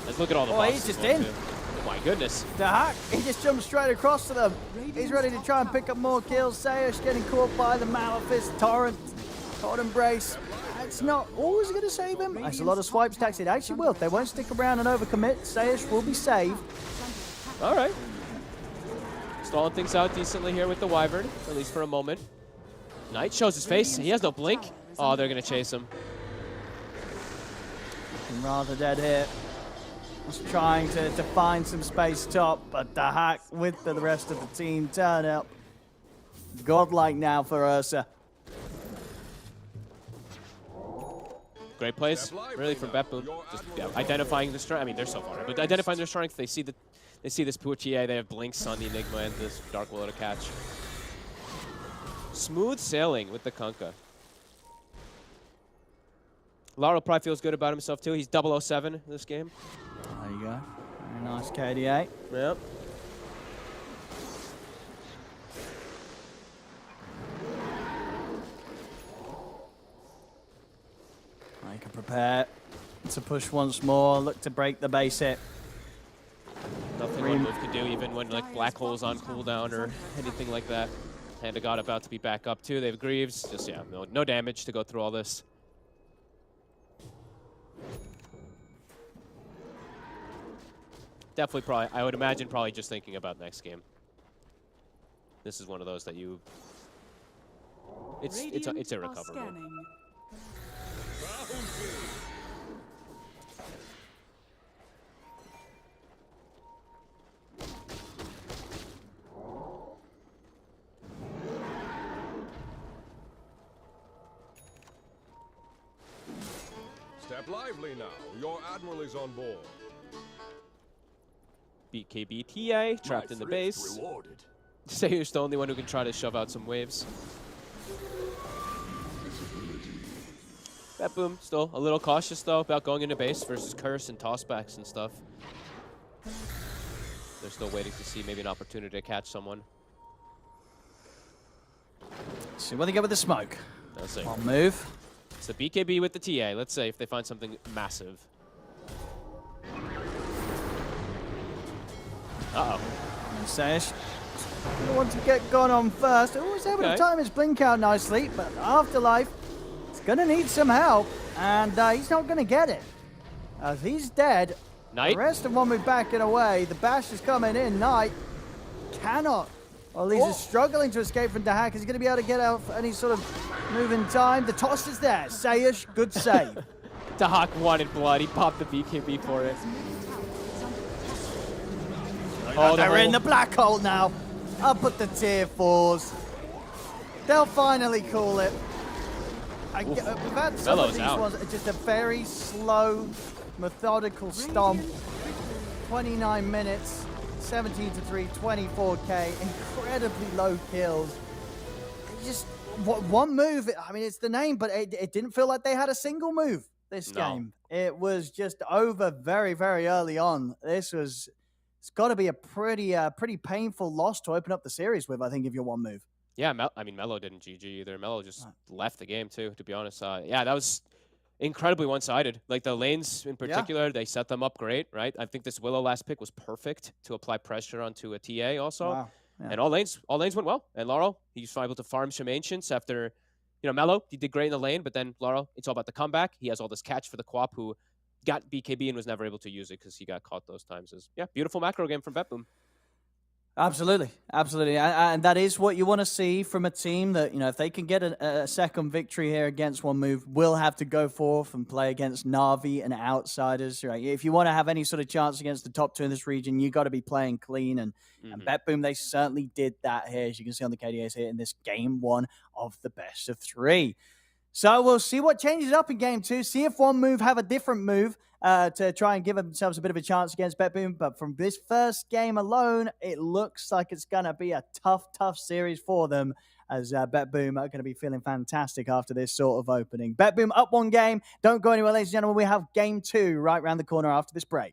Let's look at all the bosses. He's just in. Oh my goodness. Dahak, he just jumped straight across to them. He's ready to try and pick up more kills. Sayush getting caught by the Malefice, Torrent, Caught Embrace. It's not always going to save him. That's a lot of swipe stacks. It actually will. They won't stick around and overcommit. Sayush will be saved. All right. Stalling things out decently here with the Wyvern, at least for a moment. Knight shows his face. He has no blink. Oh, they're going to chase him. Looking rather dead here. was trying to find some space top, but the hack with the rest of the team turn up. Godlike now for Ursa. Great plays, really, from BetBoom. Just identifying the strength. I mean, they're so far, but identifying their strength. They see this poor TA. They have blinks on the Enigma and this Dark Willow to catch. Smooth sailing with the Kunkka. Laurel probably feels good about himself too. He's 007 this game. There you go. Very nice KDA. Yep. I can prepare to push once more, look to break the base hit. Nothing OneMove could do, even when like Black Hole's on cooldown or anything like that. Hand of God about to be back up too. They have Greaves. Just, yeah, no damage to go through all this. Definitely probably, I would imagine probably just thinking about next game. This is one of those that you, it's irrecoverable. Step lively now. Your admiral is on board. BKB TA trapped in the base. Sayu's the only one who can try to shove out some waves. BetBoom still a little cautious though about going into base versus Curse and tossbacks and stuff. They're still waiting to see maybe an opportunity to catch someone. See what they get with the smoke. Let's see. OneMove. It's the BKB with the TA. Let's say if they find something massive. Uh-oh. Sayish want to get gone on first. Oh, he's able to time his blink out nicely, but Afterlife is going to need some help, and he's not going to get it. As he's dead, Knight. The rest of OneMove backing away. The bash is coming in. Knight cannot, or at least is struggling to escape from the hack. Is he going to be able to get out any sort of move in time? The toss is there. Sayish, good save. Dahak wanted blood. He popped the BKB for it. Oh, they're in the black hole now. Up at the tier 4s. They'll finally call it. We've had some of these ones, just a very slow, methodical stomp. 29 minutes, 17-3, 24k, incredibly low kills. Just one move. I mean, it's the name, but it didn't feel like they had a single move this game. It was just over very, very early on. It's got to be a pretty painful loss to open up the series with, I think, if you're OneMove. Yeah, I mean, Melo didn't GG either. Melo just left the game, too, to be honest. Yeah, that was incredibly one-sided. Like, the lanes in particular, they set them up great, right? I think this Willow last pick was perfect to apply pressure onto a TA also. Wow. Yeah. And all lanes went well. And Laurel, he's able to farm some Ancients after, you know, Melo, he did great in the lane, but then Laurel, it's all about the comeback. He has all this catch for the Quap, who got BKB and was never able to use it because he got caught those times. Beautiful macro game from BetBoom. Absolutely. And that is what you want to see from a team that, you know, if they can get a second victory here against OneMove, will have to go forth and play against Na'Vi and outsiders, right? If you want to have any sort of chance against the top 2 in this region, you got to be playing clean. And BetBoom, they certainly did that here, as you can see on the KDAs here in this game 1 of the best of 3. So we'll see what changes up in game 2. See if OneMove have a different move to try and give themselves a bit of a chance against BetBoom. But from this first game alone, it looks like it's going to be a tough series for them, as BetBoom are going to be feeling fantastic after this sort of opening. BetBoom up 1 game. Don't go anywhere, ladies and gentlemen. We have game 2 right around the corner after this break.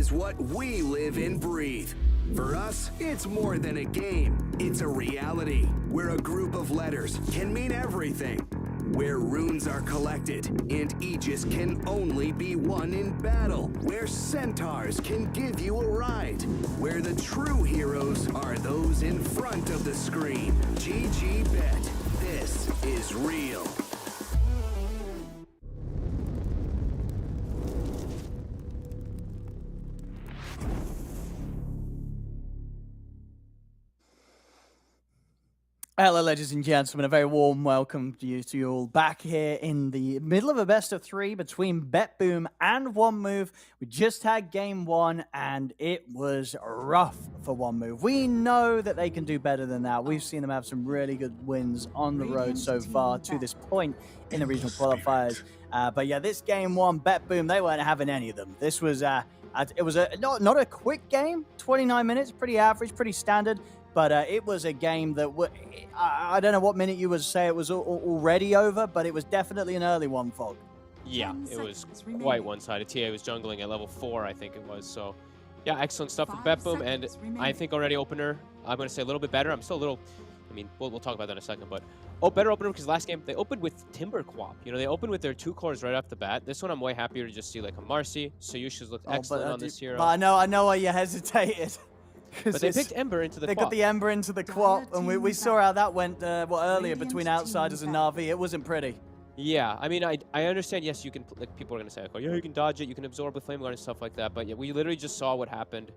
is what we live and breathe. For us, it's more than a game. It's a reality where a group of letters can mean everything. Where runes are collected and Aegis can only be won in battle. Where centaurs can give you a ride. Where the true heroes are those in front of the screen. GG Bet. This is real. Hello, ladies and gentlemen. A very warm welcome to you all back here in the middle of a best of three between BetBoom and OneMove. We just had game one, and it was rough for OneMove. We know that they can do better than that. We've seen them have some really good wins on the road so far to this point in the regional qualifiers. But yeah, this game one, BetBoom, they weren't having any of them. This was it was not a quick game. 29 minutes, pretty average, pretty standard. But it was a game that, I don't know what minute you would say it was already over, but it was definitely an early one, Fog. Yeah, it was quite one-sided. TA was jungling at level 4, I think it was. So, yeah, excellent stuff from BetBoom. And I think already opener, I'm going to say a little bit better. I'm still a little, I mean, we'll talk about that in a second. But, better opener because last game, they opened with Timber Quap. You know, they opened with their 2 cores right off the bat. This one, I'm way happier to just see, like, a Marcy. Soyusha's looked excellent on this hero. But I know why you hesitated. But they picked Ember into the They Quap. got the Ember into the Quap, and we saw how that went earlier between Outsiders and Na'Vi. It wasn't pretty. Yeah, I mean, I understand, yes, you can, like, people are going to say, yeah, you can dodge it, you can absorb the Flame Guard and stuff like that, but yeah, we literally just saw what happened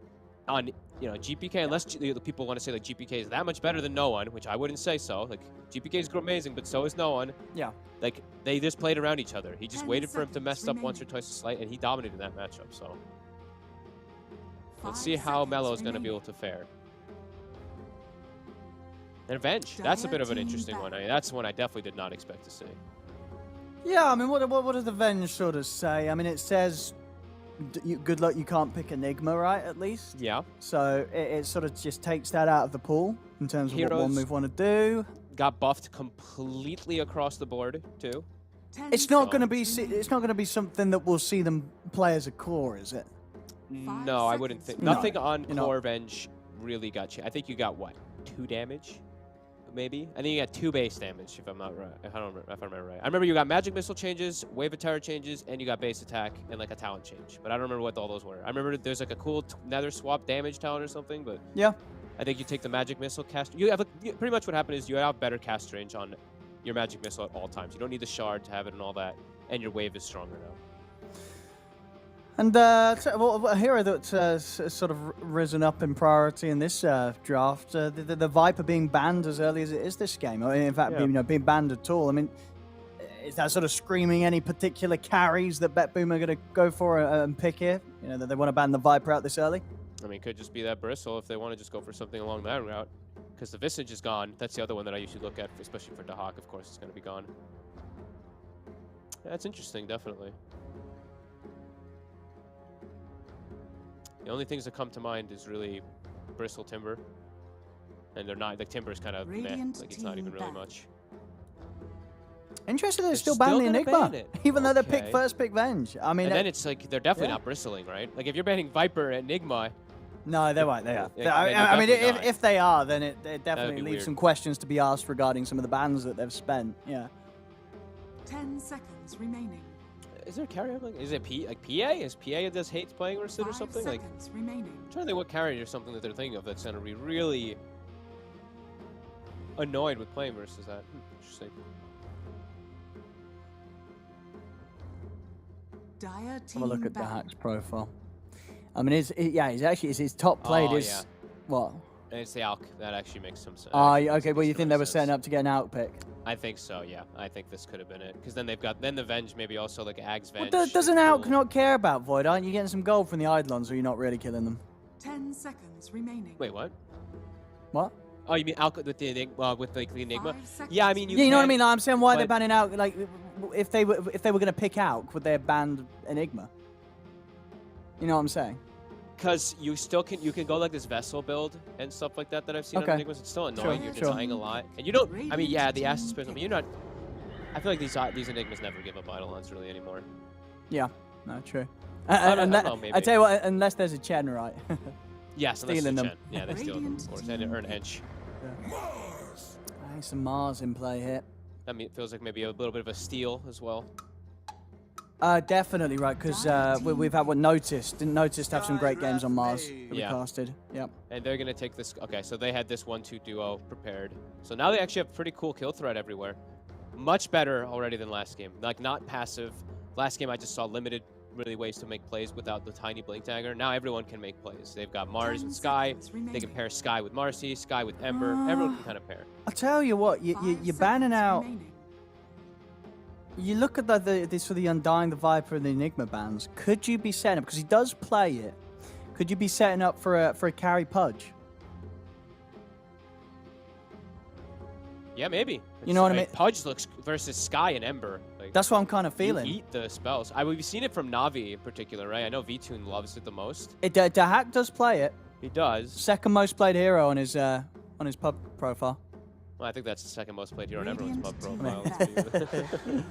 on, you know, GPK, unless the people want to say, like, GPK is that much better than no one, which I wouldn't say so. Like, GPK is amazing, but so is no one. Yeah. Like, they just played around each other. He just waited for him to mess up once or twice a slight, and he dominated that matchup, so. Let's see how Mello is going to be able to fare. And Avenge, that's a bit of an interesting one. I mean, that's one I definitely did not expect to see. Yeah, I mean, what does Avenge sort of say? I mean, it says, good luck, you can't pick Enigma, right, at least? Yeah. So it sort of just takes that out of the pool in terms of what OneMove want to do. Got buffed completely across the board, too. It's not going to be something that we'll see them play as a core, is it? No, I wouldn't think. Nothing on core Avenge really got you. I think you got, what, 2 damage? Maybe? I think you got 2 base damage, if I'm not right. If I remember right. I remember you got magic missile changes, wave of terror changes, and you got base attack and like a talent change. But I don't remember what all those were. I remember there's like a cool nether swap damage talent or something. But yeah, I think you take the magic missile cast. You have pretty much what happened is you have better cast range on your magic missile at all times. You don't need the shard to have it and all that, and your wave is stronger now. And a hero that's sort of risen up in priority in this draft, the Viper being banned as early as it is this game, or in fact, being banned at all. I mean, is that sort of screaming any particular carries that BetBoom are going to go for and pick here? You know, that they want to ban the Viper out this early? I mean, it could just be that Bristle if they want to just go for something along that route. Because the Visage is gone. That's the other one that I usually look at, especially for Dahak, of course, it's going to be gone. Yeah, that's interesting, definitely. The only things that come to mind is really Bristle Timber. And they're not, like, Timber's kind of meh, like it's not even really much. Interesting they're still banning the Enigma, even though they first pick Venge. I mean, and then it's like, they're definitely not bristling, right? Like, if you're banning Viper and Enigma... No, they won't, they are. I mean, if they are, then it definitely leaves some questions to be asked regarding some of the bans that they've spent, yeah. 10 seconds remaining. Is there a carry? Is it PA? Is PA that just hates playing Ursid or something? Like, remaining. I'm trying to think what carry or something that they're thinking of that's going to be really annoyed with playing versus that. Interesting. Dire team have a look at the Hack's profile. I mean, his top played is what? And it's the Alk. That actually makes some sense. Okay. Well, you think they were setting up to get an Alk pick? I think so. Yeah, I think this could have been it. Because then they've got the Venge, maybe also like Ag's Venge. Well, doesn't Alk not care about Void? Aren't you getting some gold from the Eidolons, or are you not really killing them? 10 seconds remaining. Wait, what? What? Oh, you mean Alk with the Enigma? Yeah, I mean you know what I mean. I'm saying why they're banning Alk. Like, if they were going to pick Alk, would they have banned Enigma? You know what I'm saying? Because you can go like this vessel build and stuff like that I've seen on Enigmas. It's still annoying. You're dying a lot, and you don't. I mean, yeah, the acid spins. I mean, you're not. I feel like these Enigmas never give up Eidolons really anymore. Yeah, no, true. I don't know, maybe. I tell you what, unless there's a Chen, right? Yes, stealing them. Yeah, they steal them, of course, and earn Hench. Some Mars in play here. That feels like maybe a little bit of a steal as well. Definitely right, because we've had what didn't notice to have some great games on Mars that we casted. Yep. And they're gonna take this. Okay, so they had this 1-2 duo prepared. So now they actually have pretty cool kill threat everywhere. Much better already than last game. Like not passive. Last game I just saw limited really ways to make plays without the tiny blink dagger. Now everyone can make plays. They've got Mars with Sky. They can pair Sky with Marcy, Sky with Ember. Everyone can kind of pair. I'll tell you what, you're banning out. You look at this for the Undying, the Viper, and the Enigma bans. Could you be setting up, because he does play it, could you be setting up for a carry Pudge? Yeah, maybe. You know what I mean? Pudge looks versus Sky and Ember. Like, that's what I'm kind of feeling. You eat the spells. We've seen it from Na'Vi in particular, right? I know VTune loves it the most. Dahak does play it. He does. Second most played hero on his pub profile. Well, I think that's the second most played hero on everyone's pub profile.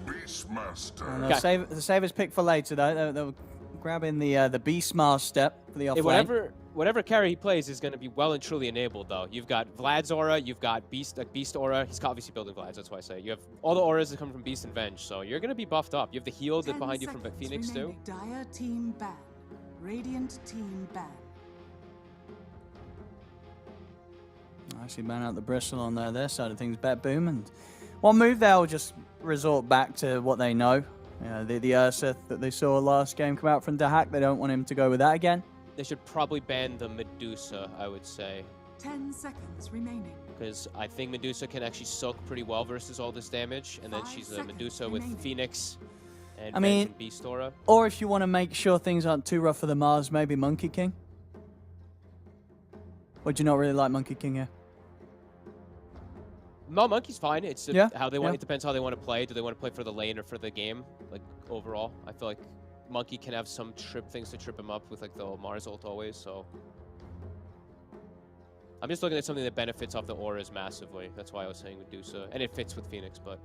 Beastmaster. They'll save his pick for later, though. They'll grab in the Beastmaster for the offlane. Whatever carry he plays is going to be well and truly enabled, though. You've got Vlad's aura, you've got Beast aura. He's obviously building Vlad's, that's why I say. You have all the auras that come from Beast and Venge, so you're going to be buffed up. You have the heal that's behind you from Phoenix, too. Dire team ban. Radiant team ban. Actually ban out the Bristle on their side of things, BetBoom, and OneMove, they'll just resort back to what they know. The Ursith that they saw last game come out from Dahak, they don't want him to go with that again. They should probably ban the Medusa, I would say. 10 seconds remaining. Because I think Medusa can actually soak pretty well versus all this damage, and then she's a Medusa with Phoenix and Beast aura. Or if you want to make sure things aren't too rough for the Mars, maybe Monkey King. Or do you not really like Monkey King here? No, Monkey's fine. It's how they want. It depends how they want to play. Do they want to play for the lane or for the game? Like overall, I feel like Monkey can have some things to trip him up with, like the Mars ult always. So I'm just looking at something that benefits off the auras massively. That's why I was saying Medusa, and it fits with Phoenix. But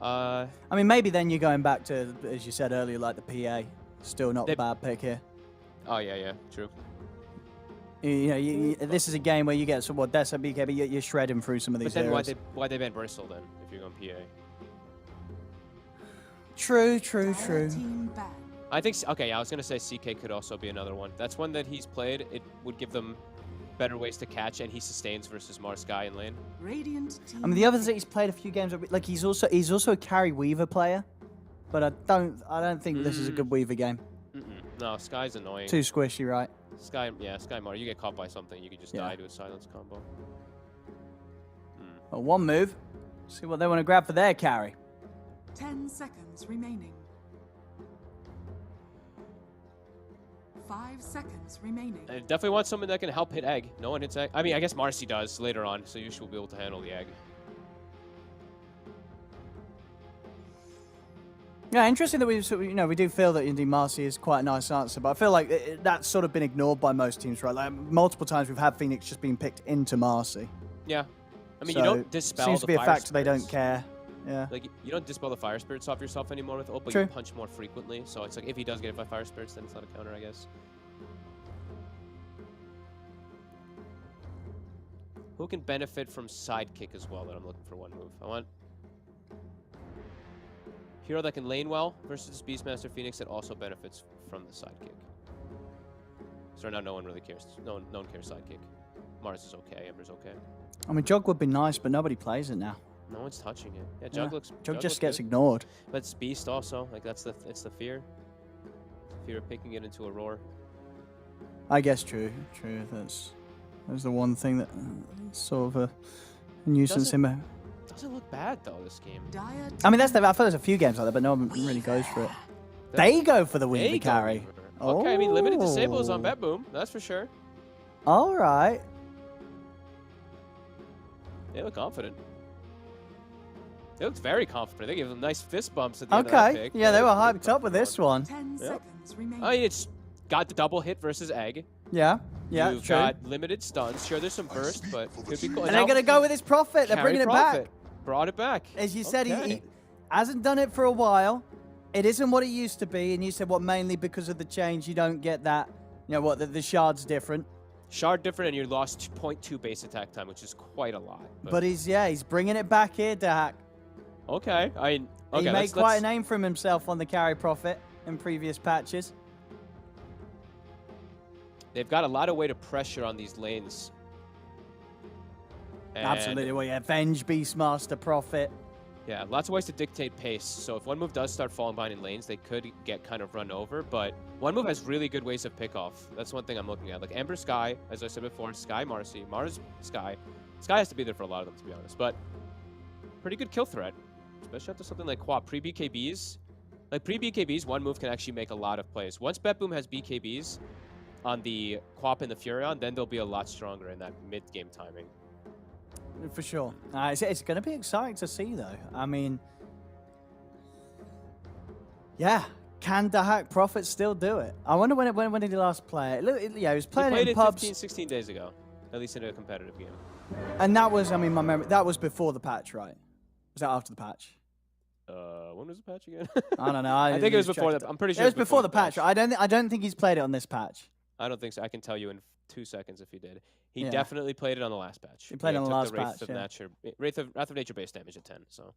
I mean, maybe then you're going back to, as you said earlier, like the PA. Still not a bad pick here. Oh yeah, true. This is a game where you get some Dessa BK, but you're shredding through some of these. But then heroes. why they ban Bristle then if you're going PA? True. I think I was gonna say CK could also be another one. That's one that he's played. It would give them better ways to catch, and he sustains versus Mars Sky in lane. I mean, the others that he's played a few games, like he's also a carry Weaver player, but I don't think this is a good Weaver game. No, Sky's annoying. Too squishy, right? Sky Mars. You get caught by something, you could just die to a silence combo. Well, OneMove. See what they want to grab for their carry. 10 seconds remaining. 5 seconds remaining. I definitely want someone that can help hit egg. No one hits egg. I mean, I guess Marcy does later on, so you should be able to handle the egg. Yeah, interesting that we do feel that Indy Marcy is quite a nice answer, but I feel like that's sort of been ignored by most teams, right? Like multiple times we've had Phoenix just being picked into Marcy. Yeah, I mean, so you don't dispel seems the to be a fire fact spirits. they don't care. Yeah. Like you don't dispel the fire spirits off yourself anymore with ult, but True. you punch more frequently. So it's like if he does get it by fire spirits, then it's not a counter, I guess. Who can benefit from sidekick as well that I'm looking for OneMove? I want hero that can lane well versus Beastmaster Phoenix that also benefits from the sidekick. So now no one really cares. No one cares sidekick. Mars is okay. Ember's okay. I mean, Jug would be nice, but nobody plays it now. No one's touching it. Yeah, Jug looks. Jug just gets ignored. But it's Beast also. Like it's the fear. Fear of picking it into a roar. I guess true. That's the one thing that sort of a nuisance in there. Doesn't look bad though this game. I mean, I feel there's a few games like that, but no one really goes for it. They go for the Weaver carry. Okay, I mean limited disables on BetBoom, that's for sure. All right. They look confident. They look very confident. They give them nice fist bumps at the end of that pick. Yeah, they were hyped up with this one. 10 seconds remaining. I mean, it's got the double hit versus egg. Yeah, You've true. got limited stuns. Sure, there's some burst, but could be cool. And they're going to go with his Prophet. They're bringing it back. Brought it back. As you said, he hasn't done it for a while. It isn't what it used to be, and you said what mainly because of the change you don't get that. You know what? The shard's different. Shard different, and you lost 0.2 base attack time, which is quite a lot. But he's bringing it back here, Dahak. Okay, okay. He made quite a name for himself on the carry profit in previous patches. They've got a lot of way to pressure on these lanes. And Absolutely. Well, yeah, Venge, Beastmaster, Prophet. yeah, lots of ways to dictate pace. So if OneMove does start falling behind in lanes, they could get kind of run over. But OneMove has really good ways of pick off. That's one thing I'm looking at. Like Ember, Sky, as I said before, Sky, Marcy, Mars, Sky. Sky has to be there for a lot of them, to be honest. But pretty good kill threat, especially after something like Quap. Pre-BKBs, like pre-BKBs, OneMove can actually make a lot of plays. Once BetBoom has BKBs on the Quap and the Furion, then they'll be a lot stronger in that mid-game timing. For sure. It's going to be exciting to see, though. I mean, yeah, can Dahak Prophet still do it? I wonder when did he last play it? Look, yeah, he was playing He played it in it pubs. 15, 16 days ago, at least in a competitive game. And that was, I mean, my memory, that was before the patch, right? Was that after the patch? When was the patch again? I don't know. I think it was before the. I'm pretty sure it was before the patch. I don't think he's played it on this patch. I don't think so. I can tell you in 2 seconds if he did. He Yeah. definitely played it on the last patch. He played it on the last Wrath patch, of yeah. Nature, Wrath of Nature base damage at 10. So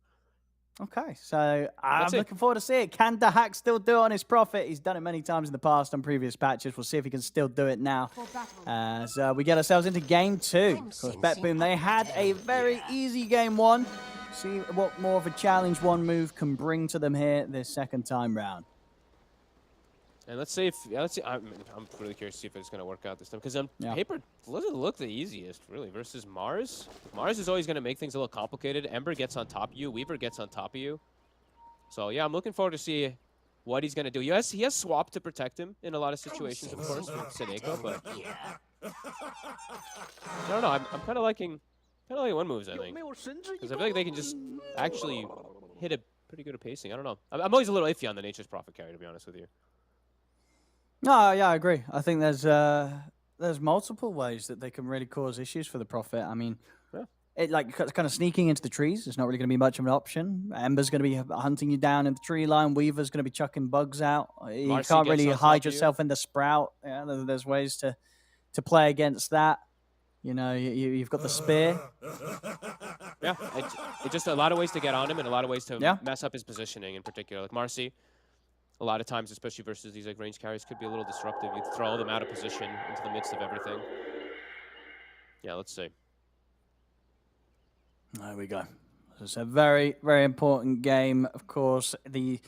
Okay, so I'm That's it. looking forward to see it. Can Dahak still do it on his Prophet? He's done it many times in the past on previous patches. We'll see if he can still do it now. As we get ourselves into game 2. Of course, BetBoom, they had a very easy game 1. See what more of a challenge OneMove can bring to them here this second time round. and let's see. I'm really curious to see if it's going to work out this time because on paper it doesn't look the easiest really versus Mars. Mars is always going to make things a little complicated. Ember gets on top of you. Weaver gets on top of you. So yeah, I'm looking forward to see what he's going to do. He has swap to protect him in a lot of situations, of course, with Seneko, but I don't know. I'm kind of liking OneMoves, I think, because I feel like they can just actually hit a pretty good at pacing. I don't know. I'm always a little iffy on the Nature's Prophet carry, to be honest with you. No, yeah, I agree. I think there's multiple ways that they can really cause issues for the Prophet. I mean, it like kind of sneaking into the trees is not really going to be much of an option. Ember's going to be hunting you down in the tree line. Weaver's going to be chucking bugs out. You Marcy can't gets really on top hide of you. yourself in the sprout. Yeah, there's ways to play against that. You know, you've got the spear. Yeah, it's just a lot of ways to get on him and a lot of ways to Yeah. mess up his positioning in particular. Like Marcy, a lot of times, especially versus these like range carries, could be a little disruptive. You throw them out of position into the midst of everything. Yeah, let's see. There we go. It's a very, very important game. Of course, the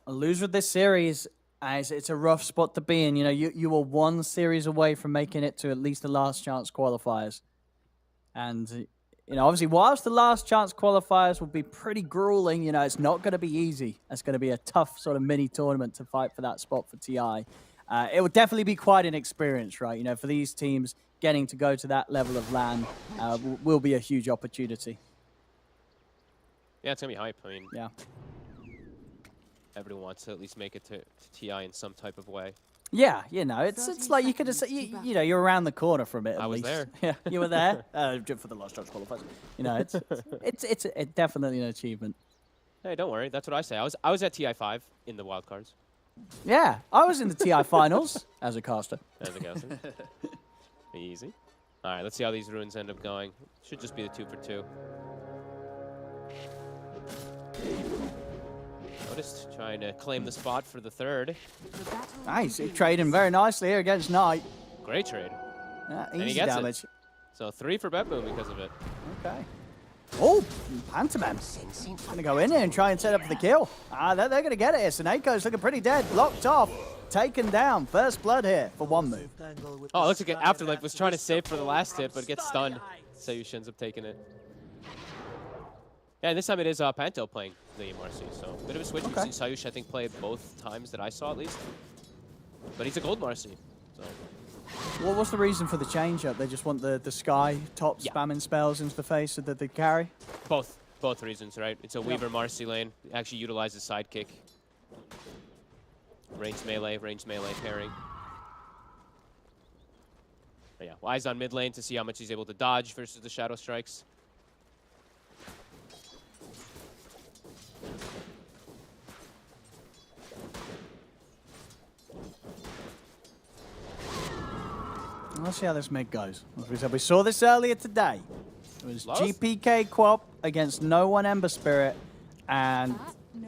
loser of this series, as it's a rough spot to be in. You know, you were one series away from making it to at least the last chance qualifiers. And, you know, obviously, whilst the last chance qualifiers will be pretty grueling, you know, it's not going to be easy. It's going to be a tough sort of mini tournament to fight for that spot for TI. It would definitely be quite an experience, right? You know, for these teams, getting to go to that level of LAN will be a huge opportunity. Yeah, it's gonna be hype. I mean, Yeah. everyone wants to at least make it to TI in some type of way. Yeah, you know, it's like you could just, you know, you're around the corner from it. I was least. there. Yeah, you were there for the last chance qualifiers. You know, it's definitely an achievement. Hey, don't worry. That's what I say. I was at TI5 in the wildcards. Yeah, I was in the TI finals as a caster. As a guess. Easy. All right, let's see how these runes end up going. Should just be the 2 for 2. Noticed trying to claim the spot for the third. Nice, he's trading very nicely here against Knight. Great trade. Yeah, And he easy gets damage. it. So 3 for BetBoom because of it. Okay. Oh, Pantomime. Gonna go in here and try and set up for the kill. They're gonna get it here. Seneco's looking pretty dead. Locked off. Taken down. First blood here for OneMove. Oh, it looks like Afterlife was trying to save for the last hit, but gets stunned. Sayush ends up taking it. Yeah, and this time it is Panto playing the Marcy, so a bit of a switch. Okay. We've seen Sayush, I think, play both times that I saw at least. But he's a gold Marcy, so... Well, what's the reason for the change up? They just want the Sky top spamming spells into the face of the carry? Both reasons, right? It's a Weaver Marcy lane. It actually utilizes sidekick. Ranged melee pairing. But yeah, Wise on mid lane to see how much he's able to dodge versus the Shadow Strikes. Let's see how this mid goes. As we said, we saw this earlier today. It was Lost? GPK Quap against no one Ember Spirit, and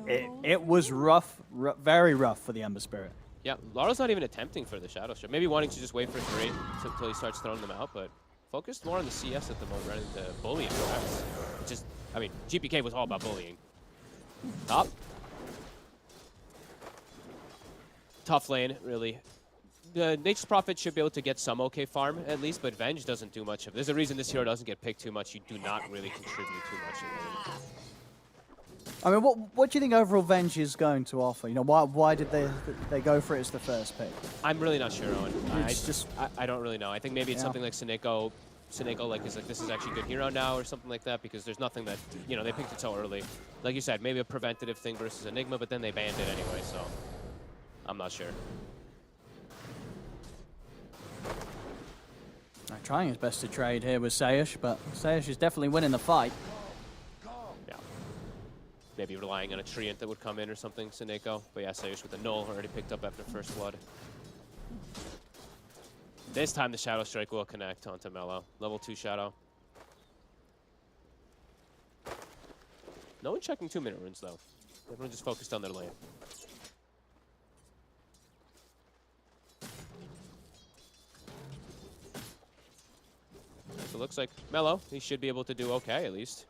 it was rough, very rough for the Ember Spirit. Yeah, Laro's not even attempting for the Shadow Strike. Maybe wanting to just wait for 3 until he starts throwing them out, but focused more on the CS at the moment rather than bullying, perhaps. Which is, I mean, GPK was all about bullying. Top. Tough lane, really. The Nature's Prophet should be able to get some okay farm, at least, but Venge doesn't do much of it. There's a reason this hero doesn't get picked too much. You do not really contribute too much in lane. I mean, what do you think overall Venge is going to offer? You know, why did they go for it as the first pick? I'm really not sure, Owen. It's I don't really know. I think maybe it's something like Sineko is like, this is actually a good hero now or something like that, because there's nothing that, you know, they picked it so early. Like you said, maybe a preventative thing versus Enigma, but then they banned it anyway, so I'm not sure. Trying his best to trade here with Sayush, but Sayush is definitely winning the fight. Yeah. Maybe relying on a Treant that would come in or something, Sineko. But yeah, Sayush with the null already picked up after first blood. This time the Shadow Strike will connect onto Mellow. Level 2 Shadow. No one checking 2-minute runes though. Everyone just focused on their lane. So it looks like Mellow, he should be able to do okay at least.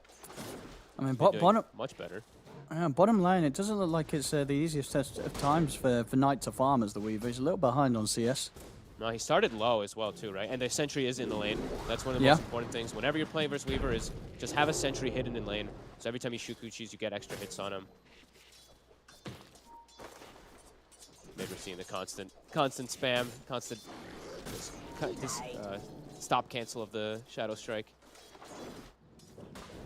I mean, bottom much better. Bottom lane, it doesn't look like it's the easiest test of times for Knight to farm as the Weaver. He's a little behind on CS. No, he started low as well too, right? And the sentry is in the lane. That's one of the most important things. Whenever you're playing versus Weaver, is just have a sentry hidden in lane. So every time you shoot Kuchis, you get extra hits on him. Maybe we're seeing the constant spam, constant stop cancel of the Shadow Strike.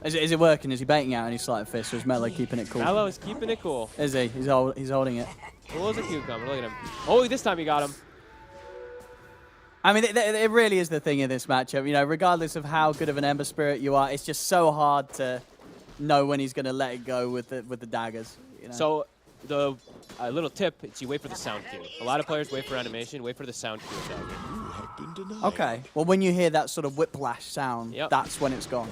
Is it working? Is he baiting out any sleight of fist, or is Mellow keeping it cool? Mellow is keeping it cool. Is he? He's holding it. Cool as a cucumber. Look at him. Oh, this time he got him. I mean, it really is the thing in this matchup. You know, regardless of how good of an Ember Spirit you are, it's just so hard to know when he's going to let it go with the daggers. You know? So the little tip is you wait for the sound cue. A lot of players wait for animation, wait for the sound cue of dagger. Okay. Well, when you hear that sort of whiplash sound, that's when it's gone.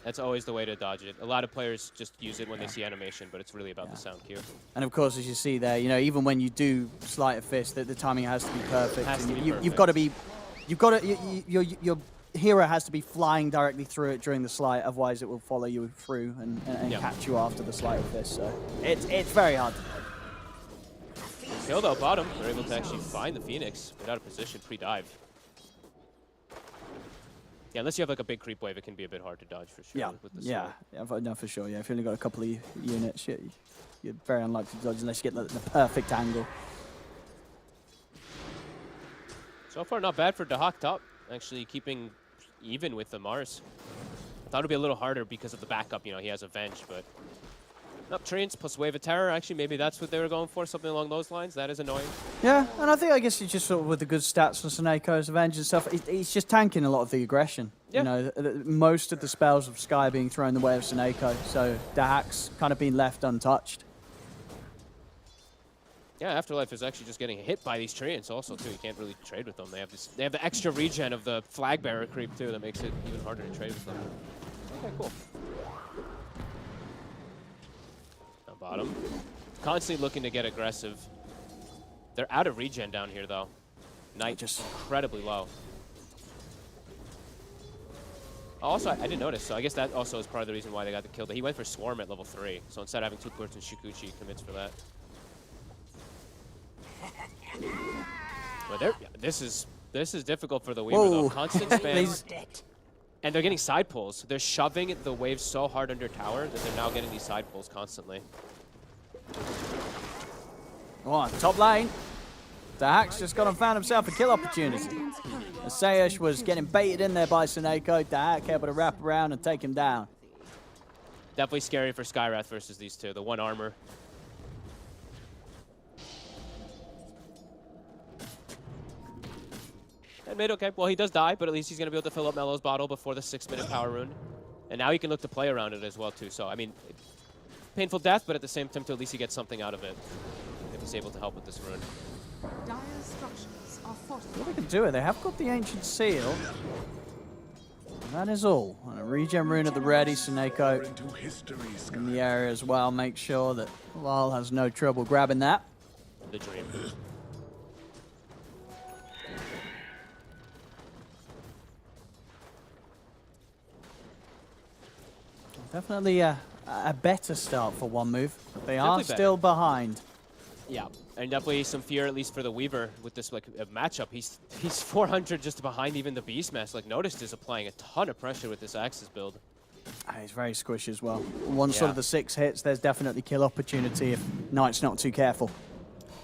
That's always the way to dodge it. A lot of players just use it when they see animation, but it's really about the sound cue. And of course, as you see there, you know, even when you do sleight of fist, the timing has to be perfect. You've got to be, your hero has to be flying directly through it during the sleight, otherwise it will follow you through and catch you after the sleight of fist. So it's very hard to play. Kill though, bottom. They're able to actually find the Phoenix. Get out of position, pre-dive. Yeah, unless you have like a big creep wave, it can be a bit hard to dodge for sure. With the sword. No, for sure. Yeah, if you only got a couple of units, you're very unlikely to dodge unless you get the perfect angle. So far, not bad for Dahak top. Actually keeping even with the Mars. I thought it would be a little harder because of the backup. You know, he has Avenge, but nope, Treants plus Wave of Terror. Actually, maybe that's what they were going for, something along those lines. That is annoying. Yeah, and I guess he's just sort of with the good stats for Sineko's Avenge and stuff, he's just tanking a lot of the aggression. Yeah. You know, most of the spells of Sky being thrown the way of Sineko, so Dahak's kind of been left untouched. Yeah, Afterlife is actually just getting hit by these Treants also, too. You can't really trade with them. They have the extra regen of the Flag Bearer creep, too, that makes it even harder to trade with them. Okay, cool. Now bottom. Constantly looking to get aggressive. They're out of regen down here, though. Knight just incredibly low. Also, I didn't notice, so I guess that also is part of the reason why they got the kill. He went for Swarm at level 3, so instead of having 2 ports and Shukuchi, he commits for that. But this is difficult for the Weaver though. Constant spam. And they're getting side pulls. They're shoving the waves so hard under tower that they're now getting these side pulls constantly. Oh, top lane. Dahak's just gone and found himself a kill opportunity. As Sayush was getting baited in there by Sineko, Dahak able to wrap around and take him down. Definitely scary for Skywrath versus these two. The 1 armor. And mid, okay. Well, he does die, but at least he's going to be able to fill up Mellow's bottle before the 6-minute power rune. And now he can look to play around it as well, too. So, I mean, painful death, but at the same time, at least he gets something out of it if he's able to help with this rune. Dire structures are fortified. Well, they can do it. They have got the Ancient Seal. And that is all. And a regen rune at the ready. Suneko in the area as well. Make sure that Lal has no trouble grabbing that. The dream. Definitely a better start for OneMove. They are Definitely still behind. Yeah, and definitely some fear, at least for the Weaver, with this like matchup. He's 400 just behind even the Beastmaster. Like, Noticed is applying a ton of pressure with this Axis build. He's very squishy as well. Once sort of the 6 hits, there's definitely kill opportunity if Knight's not too careful.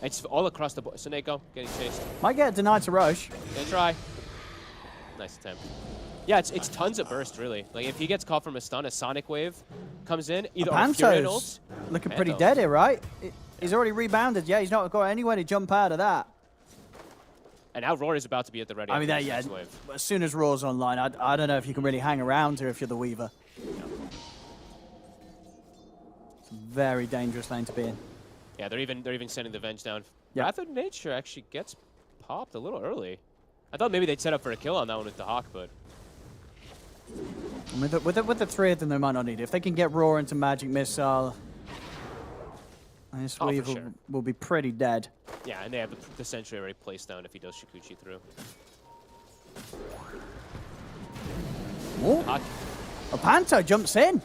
It's all across the board. Suneko getting chased. Might get denied to Roche. Gonna try. Nice attempt. Yeah, it's tons of burst, really. Like, if he gets caught from a stun, a Sonic Wave comes in, either Fury ults. Looking pretty dead here, right? He's already rebounded. Yeah, he's not got anywhere to jump out of that. And now Roar is about to be at the ready. I mean, yeah, wave. as soon as Roar's online, I don't know if you can really hang around here if you're the Weaver. It's a very dangerous lane to be in. Yeah, they're even sending the Venge down. Yeah. Wrath of Nature actually gets popped a little early. I thought maybe they'd set up for a kill on that one with the Hawk, but with the 3 of them, they might not need it. If they can get Roar into Magic Missile, this Weaver will be pretty dead. Yeah, and they have the Sentry already placed down if he does Shikuchi through. Panto jumps in.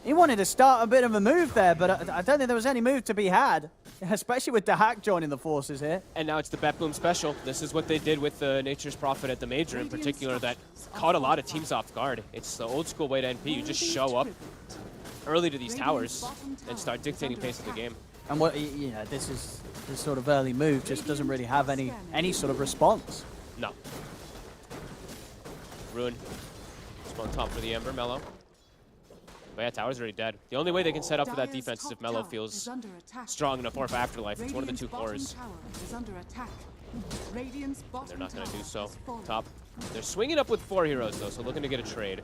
He wanted to start a bit of a move there, but I don't think there was any move to be had, especially with the Hack joining the forces here. And now it's the BetBoom special. This is what they did with the Nature's Prophet at the Major in particular that caught a lot of teams off guard. It's the old school way to NP. You just show up early to these towers and start dictating pace of the game. And what this sort of early move just doesn't really have any sort of response. No. Ruin. Just on top for the Ember, Mellow. But yeah, tower's already dead. The only way they can set up for that defense is if Mellow feels strong enough, or if Afterlife. It's one of the 2 cores. And they're not going to do so. Top. They're swinging up with 4 heroes, though, so looking to get a trade.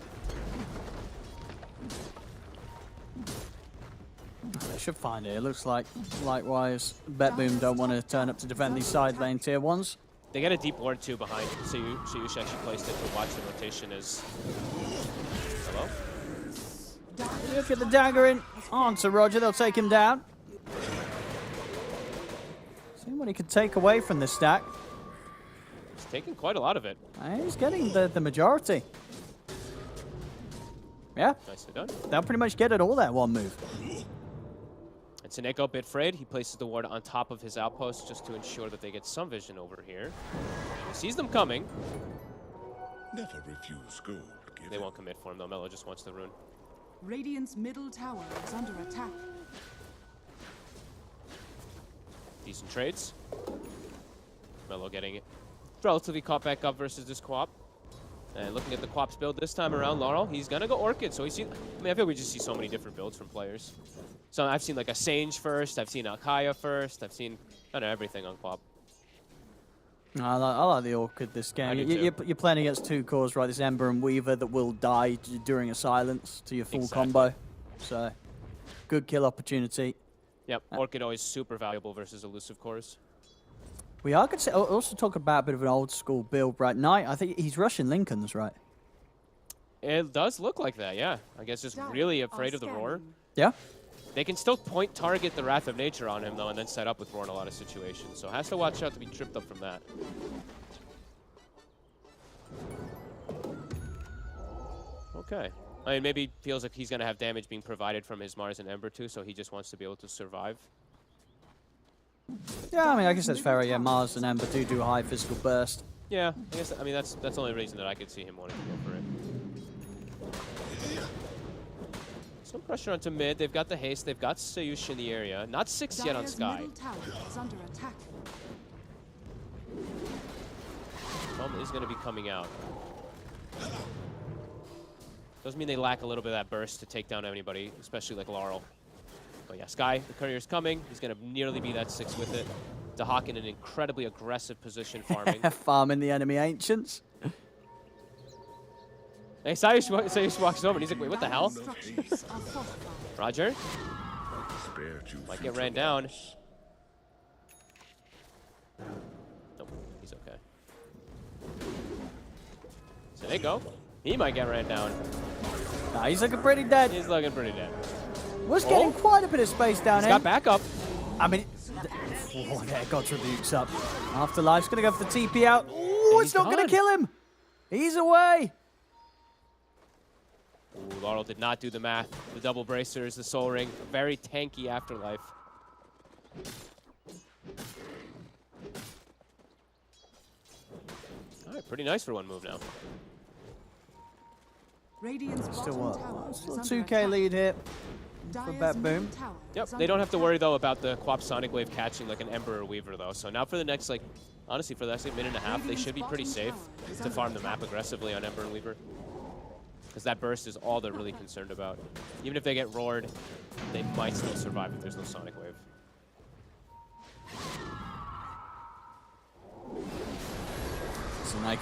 They should find it. It looks like, likewise, BetBoom don't want to turn up to defend these side lane tier 1s. They get a deep ward, too, behind. So Sayush actually placed it to watch the rotation as... Hello? Look at the dagger in onto Roger. They'll take him down. See what he could take away from this stack. He's taking quite a lot of it. He's getting the majority. Yeah. Nicely done. They'll pretty much get it all that OneMove. And Suneko, a bit afraid. He places the ward on top of his outpost just to ensure that they get some vision over here. He sees them coming. Never refuse gold. They won't commit for him, though. Mello just wants the rune. Radiant's middle tower is under attack. Decent trades. Mello getting it relatively caught back up versus this Quap. And looking at the Quap's build this time around, Laurel, he's gonna go Orchid. So I feel like we just see so many different builds from players. So I've seen like a Sange first, I've seen Alkaya first, I've seen kind of everything on Quap. I like the Orchid this game. You're playing against 2 cores, right? This Ember and Weaver that will die during a silence to your full combo. So, good kill opportunity. Yep, Orchid always super valuable versus elusive cores. We are going to also talk about a bit of an old school build, right? Knight, I think he's rushing Lincolns, right? It does look like that, yeah. I guess just really afraid of the Roar. Yeah. They can still point target the Wrath of Nature on him, though, and then set up with Roar in a lot of situations. So has to watch out to be tripped up from that. Okay. I mean, maybe feels like he's going to have damage being provided from his Mars and Ember, too, so he just wants to be able to survive. Yeah, I mean, I guess that's fair. Yeah, Mars and Ember do a high physical burst. Yeah, I guess, I mean, that's the only reason that I could see him wanting to go for it. Some pressure onto mid. They've got the haste. They've got Sayush in the area. Not 6 yet on Sky. Tom is going to be coming out. Doesn't mean they lack a little bit of that burst to take down anybody, especially like Laurel. But yeah, Sky, the courier's coming. He's going to nearly be that 6 with it. Dahak in an incredibly aggressive position farming. Farming the enemy Ancients. Hey, Sayush walks over and he's like, wait, what the hell? Roger? Might get ran down. Nope, he's okay. There they go. He might get ran down. Nah, he's looking pretty dead. He's looking pretty dead. Was getting quite a bit of space down He's here. got backup. I mean, there, got Rebukes up. Afterlife's going to go for the TP out. Ooh, it's not going to kill him. He's away. Ooh, Laurel did not do the math. The double bracers, the soul ring, very tanky Afterlife. All right, pretty nice for OneMove now. Radiant's Still bottom what? tower Still is 2K under attack. lead here for Dire's BetBoom. middle tower Yep, is they under don't have to attack. worry, though, about the Quap Sonic Wave catching like an Ember or Weaver, though. So now for the next, like, honestly, for the next minute and a half, they should be pretty safe to farm the map aggressively on Ember and Weaver. Because that burst is all they're really concerned about. Even if they get roared, they might still survive if there's no Sonic Wave. Snake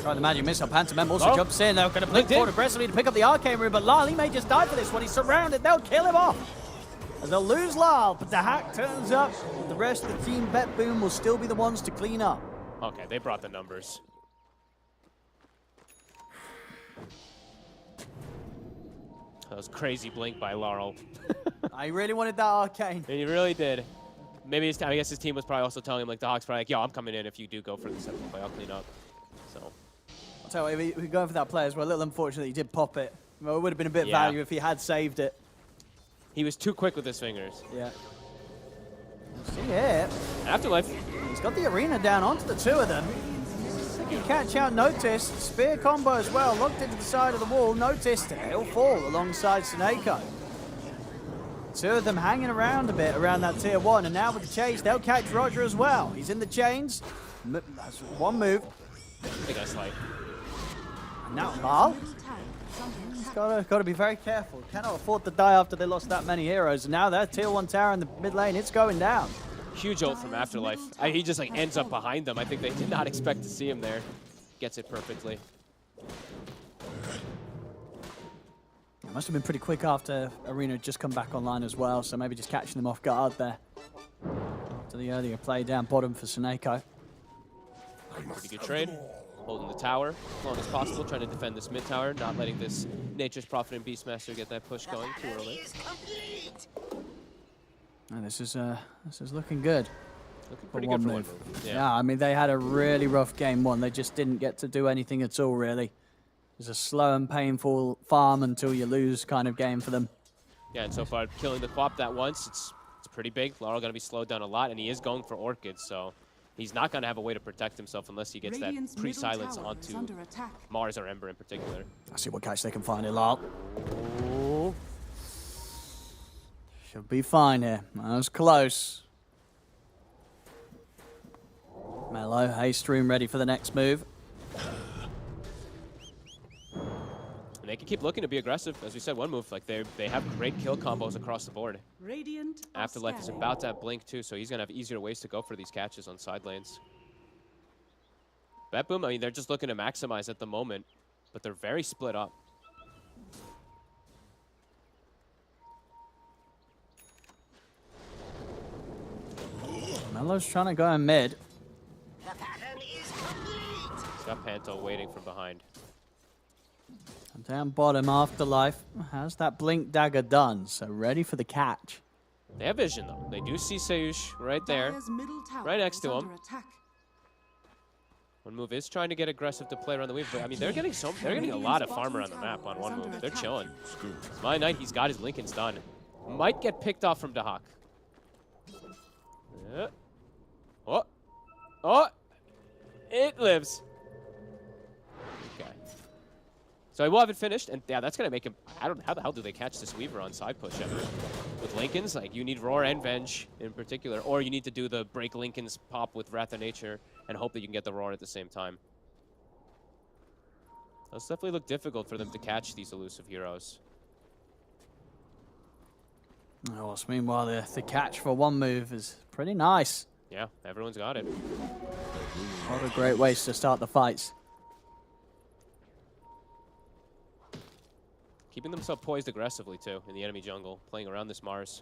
trying the magic missile. Pantomime also jumps in. They're going to blink forward aggressively to pick up the arcane rune, but Lyle, he may just die for this one. He's surrounded. They'll kill him off. As they'll lose Lyle, but the hack turns up. The rest of the team, BetBoom, will still be the ones to clean up. Okay, they brought the numbers. That was crazy blink by Laurel. I really wanted that arcane. He really did. Maybe I guess his team was probably also telling him, like, the Hawk's probably like, yo, I'm coming in if you do go for the 7th play. I'll clean up. So. I'll tell you, if we're going for that play as well. A little unfortunate he did pop it. Well, it would have been a bit of Yeah. value if he had saved it. He was too quick with his fingers. Yeah. See here. Afterlife. He's got the arena down onto the two of them. He can catch out Notice. Spear combo as well. Locked into the side of the wall. Noticed. He'll fall alongside Suneko. Two of them hanging around a bit around that tier 1. And now with the chase, they'll catch Roger as well. He's in the chains. That's one move. Big ass light. And now Lyle. He's got to be very careful. Cannot afford to die after they lost that many heroes. And now that tier 1 tower in the mid lane, it's going down. Huge ult from Afterlife. He just like ends up behind them. I think they did not expect to see him there. Gets it perfectly. It must have been pretty quick after Arena had just come back online as well, so maybe just catching them off guard there. To the earlier play down bottom for Suneko. Pretty good trade. Holding the tower as long as possible, trying to defend this mid tower, not letting this Nature's Prophet and Beastmaster get that push going too early. Oh, this is looking good. Looking pretty good for OneMove. Yeah, I mean, they had a really rough game 1. They just didn't get to do anything at all, really. It was a slow and painful farm until you lose kind of game for them. Yeah, and so far, killing the Quap that once, it's pretty big. Laurel going to be slowed down a lot, and he is going for Orchids, so he's not going to have a way to protect himself unless he gets that pre-silence onto Mars or Ember in particular. Let's see what catch they can find here, Lyle. Ooh. Should be fine here. That was close. Mellow, haste stream ready for the next move. And they can keep looking to be aggressive. As we said, OneMove, like they have great kill combos across the board. Radiant Afterlife is about to have Blink too, so he's going to have easier ways to go for these catches on side lanes. BetBoom, I mean, they're just looking to maximize at the moment, but they're very split up. Mello's trying to go in mid. He's got Panto waiting from behind. And down bottom, Afterlife has that blink dagger done, so ready for the catch. They have vision though. They do see Seush right there, right next to him. OneMove is trying to get aggressive to play around the wave, but I mean they're getting a lot of farm around the map on OneMove. They're chilling. My Knight, he's got his Lincolns done. Might get picked off from Dahak. Oh, oh, it lives. Okay. So I will have it finished, and yeah, that's gonna make him. I don't know how the hell do they catch this Weaver on side push ever? With Lincolns, like you need Roar and Venge in particular, or you need to do the break Lincolns pop with Wrath of Nature and hope that you can get the Roar at the same time. Those definitely look difficult for them to catch these elusive heroes. Oh, meanwhile, the catch for OneMove is pretty nice. Yeah, everyone's got it. What a great ways to start the fights. Keeping themselves poised aggressively, too, in the enemy jungle. Playing around this Mars.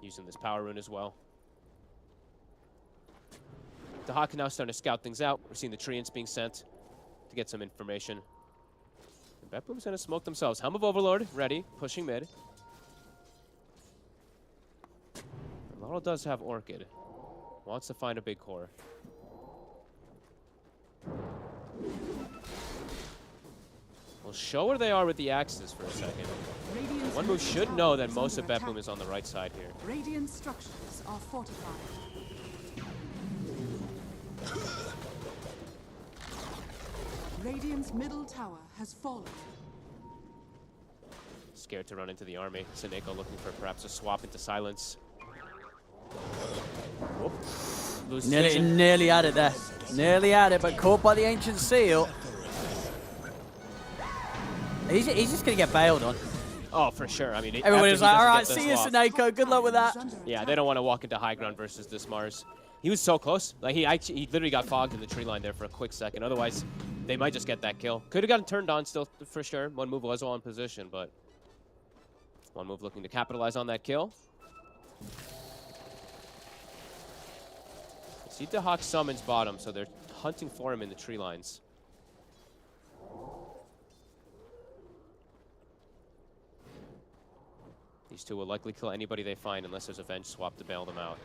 Using this power rune as well. The Hawk now starting to scout things out. We're seeing the Treants being sent. to get some information. And BetBoom's going to smoke themselves. Helm of Overlord ready, pushing mid. Laurel does have Orchid. Wants to find a big core. We'll show where they are with the axes for a second. OneMove should know that most of BetBoom is on the right side here. Radiant structures are fortified. Radiant's middle tower has fallen. Scared to run into the army. Seneko looking for perhaps a swap into silence. Whoop. Nearly had it there. Nearly had it, but caught by the Ancient Seal. He's just going to get bailed on. Oh, for sure. I mean, everybody's like, all right, see you, Seneko. Good luck with that. Yeah, they don't want to walk into high ground versus this Mars. He was so close. Like he literally got fogged in the tree line there for a quick second. Otherwise, they might just get that kill. Could have gotten turned on still for sure. OneMove was all in position, but OneMove looking to capitalize on that kill. See Dahak summons bottom, so they're hunting for him in the tree lines. These two will likely kill anybody they find unless there's a Venge swap to bail them out.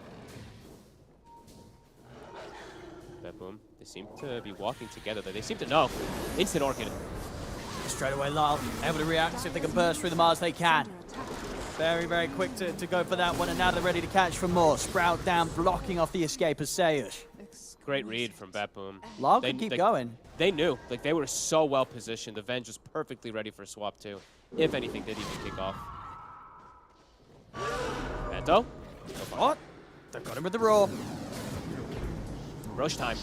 BetBoom, they seem to be walking together. They seem to know. Instant Orchid. Straight away, Lyle, able to react. If they can burst through the Mars, they can. Very, very quick to go for that one, and now they're ready to catch for more. Sprout down, blocking off the escape of Sayush. Great read from BetBoom. Lyle can keep going. They knew. Like, they were so well positioned. The Venge was perfectly ready for swap, too. If anything did even kick off. Manto. What? They've got him with the roar. Roche time.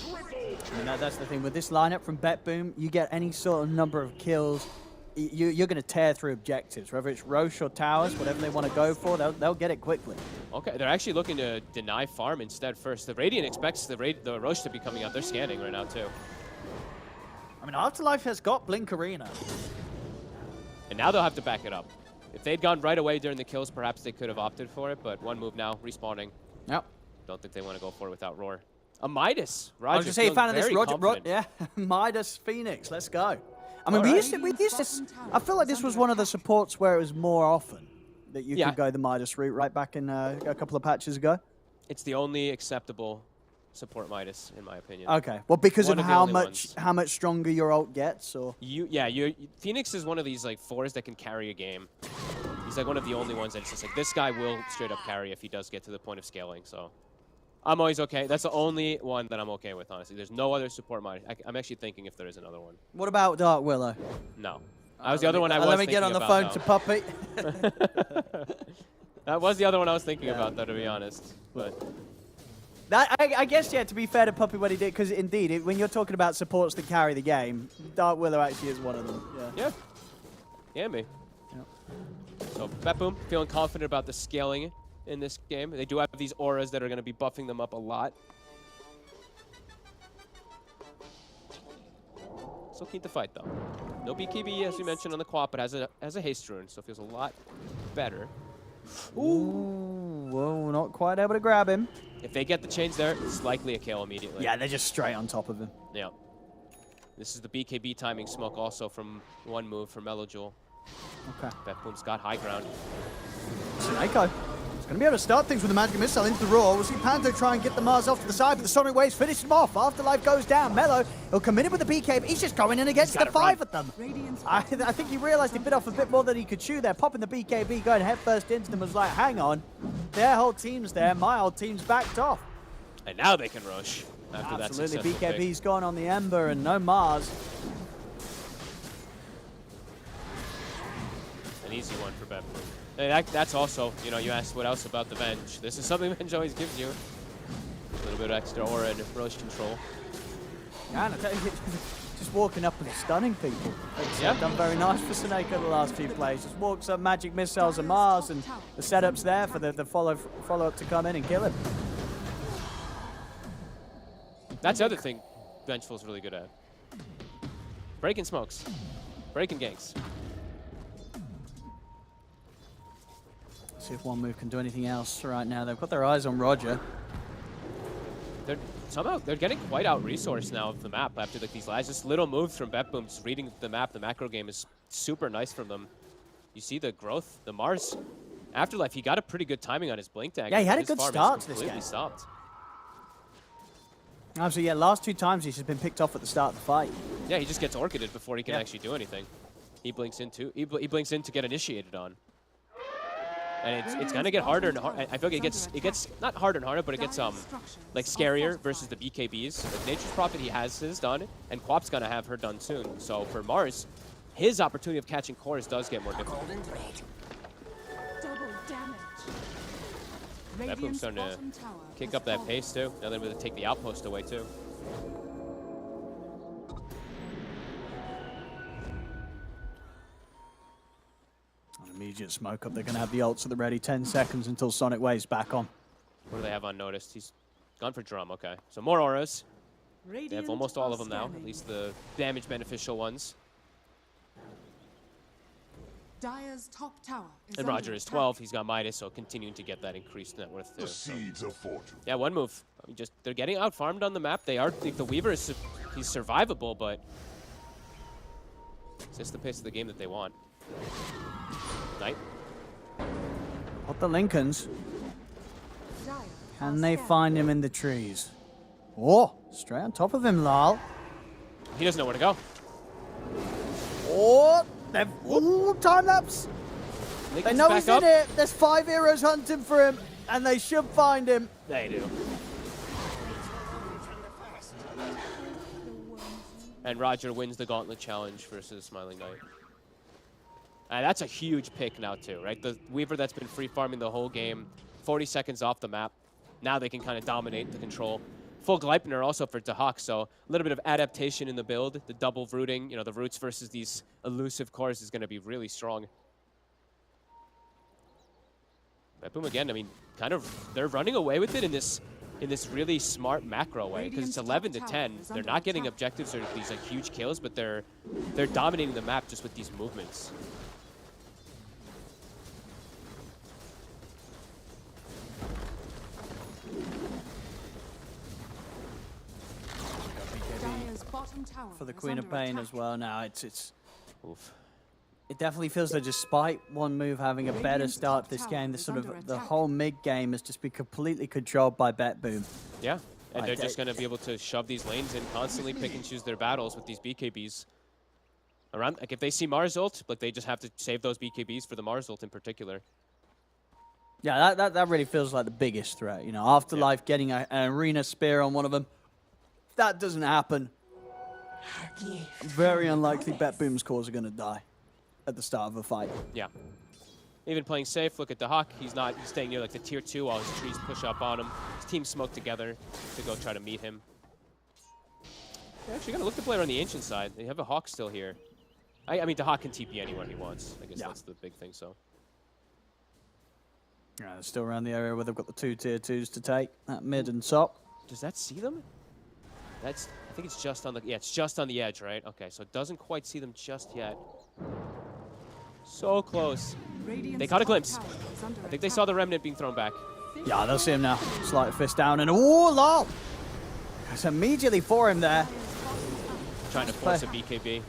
And that's the thing with this lineup from BetBoom. You get any sort of number of kills, you're going to tear through objectives. Whether it's Roche or towers, whatever they want to go for, they'll get it quickly. Okay, they're actually looking to deny farm instead first. The Radiant expects the Roche to be coming out. They're scanning right now too. I mean, Afterlife has got Blink Arena. And now they'll have to back it up. If they'd gone right away during the kills, perhaps they could have opted for it, but OneMove now, respawning. Yep. Don't think they want to go for it without Roar. A Midas. Roger, I was just saying, fan of this, Roger, yeah, Midas Phoenix, let's go. I mean, we used to, I feel like this was one of the supports where it was more often that you could go the Midas route right back in a couple of patches ago. It's the only acceptable support Midas, in my opinion. Okay, well, because of how much stronger your ult gets, or? Phoenix is one of these like 4s that can carry a game. He's like one of the only ones that's just like, this guy will straight up carry if he does get to the point of scaling, so. I'm always okay. That's the only one that I'm okay with, honestly. There's no other support Midas. I'm actually thinking if there is another one. What about Dark Willow? No. That was the other one I was thinking about. Let me get on the phone to Puppy. That was the other one I was thinking about, though, to be honest. But that, I guess, yeah, to be fair to Puppy what he did, because indeed, when you're talking about supports that carry the game, Dark Willow actually is one of them. Yeah, me. Yep. So, BetBoom, feeling confident about the scaling in this game. They do have these auras that are going to be buffing them up a lot. Still keen to fight, though. No BKB, as we mentioned on the quad, but has a haste rune, so it feels a lot better. Ooh, whoa, not quite able to grab him. If they get the chains there, it's likely a kill immediately. Yeah, they're just straight on top of him. Yeah. This is the BKB timing smoke also from OneMove from Melojewel. Okay. BetBoom's got high ground. Seneko. He's going to be able to start things with the magic missile into the Roar. We'll see Panto try and get the Mars off to the side, but the Sonic Waves finish him off. Afterlife goes down. Melo, he'll come in with the BK, but he's just going in against the 5 of them. I think he realized he bit off a bit more than he could chew there. Popping the BKB, going headfirst into them, was like, hang on. Their whole team's there. My whole team's backed off. And now they can rush after that successful Absolutely, BKB's pick. gone on the Ember and no Mars. An easy one for BetBoom. And that's also, you know, you asked what else about the Venge. This is something Venge always gives you. A little bit of extra aura and Roche control. Yeah, and I tell you, just walking up and stunning people. It's done very nice for Seneko the last few plays. Just walks up magic missiles and Mars, and the setup's there for the follow-up to come in and kill him. That's the other thing Vengeful's really good at. Breaking smokes. Breaking ganks. See if OneMove can do anything else right now. They've got their eyes on Roger. they're getting quite out-resourced now of the map after like these last just little moves from BetBoom, just reading the map. The macro game is super nice from them. You see the growth, the Mars Afterlife. He got a pretty good timing on his blink dagger. Yeah, he had a his good farm is start to this completely game. Stopped. Absolutely, yeah. Last 2 times he's just been picked off at the start of the fight. Yeah, he just gets orchided before he can actually do anything. He blinks in too. He blinks in to get initiated on. And it's gonna get harder and harder. I feel like it gets not harder and harder, but it gets like scarier versus the BKBs. Like Nature's Prophet, he has his done, and Quap's gonna have her done soon. So for Mars, his opportunity of catching cores does get more difficult. Double damage. BetBoom's starting to kick up that pace too. Now they're able to take the outpost away too. Immediate smoke up. They're going to have the ults at the ready. 10 seconds until Sonic Wave's back on. What do they have unnoticed? He's gone for drum. Okay, so more auras. They have almost all of them now, at least the damage beneficial ones. Dire's top tower is And under Roger is attack. 12. He's got Midas, so continuing to get that increased net worth too. The seeds of fortune. Yeah, OneMove. I mean, they're getting out farmed on the map. They are the Weaver is he's survivable, but it's just the pace of the game that they want. Knight. What the Lincolns? Dire Can are they scared. find him in the trees? Oh, straight on top of him, Lal. He doesn't know where to go. Oh, they've time lapse. They Lincoln's know back he's up. in it. There's 5 heroes hunting for him, and they should find him. They do. And Roger wins the Gauntlet Challenge versus Smiling Knight. That's a huge pick now too, right? The Weaver that's been free farming the whole game, 40 seconds off the map. Now they can kind of dominate the control. Full Gleipnir also for Dahak, so a little bit of adaptation in the build. The double rooting, you know, the roots versus these elusive cores is going to be really strong. BetBoom again, I mean, kind of, they're running away with it in this really smart macro way, because it's 11 to 10. They're not getting objectives or these like huge kills, but they're dominating the map just with these movements. Dire's bottom tower For the is Queen of under Pain attack. as well. Now it's Oof. it definitely feels like despite OneMove having a better Radiant's start top this tower game, the is sort under of the attack. whole mid game has just been completely controlled by BetBoom. Yeah, and Right, they're just going to be able to shove these lanes in, constantly pick and choose their battles with these BKBs. Around, like if they see Mars ult, like they just have to save those BKBs for the Mars ult in particular. Yeah, that really feels like the biggest threat. You know, Afterlife getting an arena spear on one of them. If that doesn't happen, very unlikely BetBoom's cores are going to die at the start of a fight. Yeah. Even playing safe, look at Dahak. He's staying near like the tier 2 while his trees push up on him. His team smoke together to go try to meet him. They're actually gonna look to play around the ancient side. They have a Hawk still here. I mean, Dahak can TP anywhere he wants. I guess that's the big thing, so. Yeah, they're still around the area where they've got the 2 tier 2s to take, that mid and top. Does that see them? I think it's just on the, it's just on the edge, right? Okay, so it doesn't quite see them just yet. So close. Radiant's They caught a top glimpse. tower is under I think they attack. saw the Remnant being thrown back. Yeah, they'll see him now. Slight fist down and oh, lol! It's immediately for him there. Trying to force a BKB.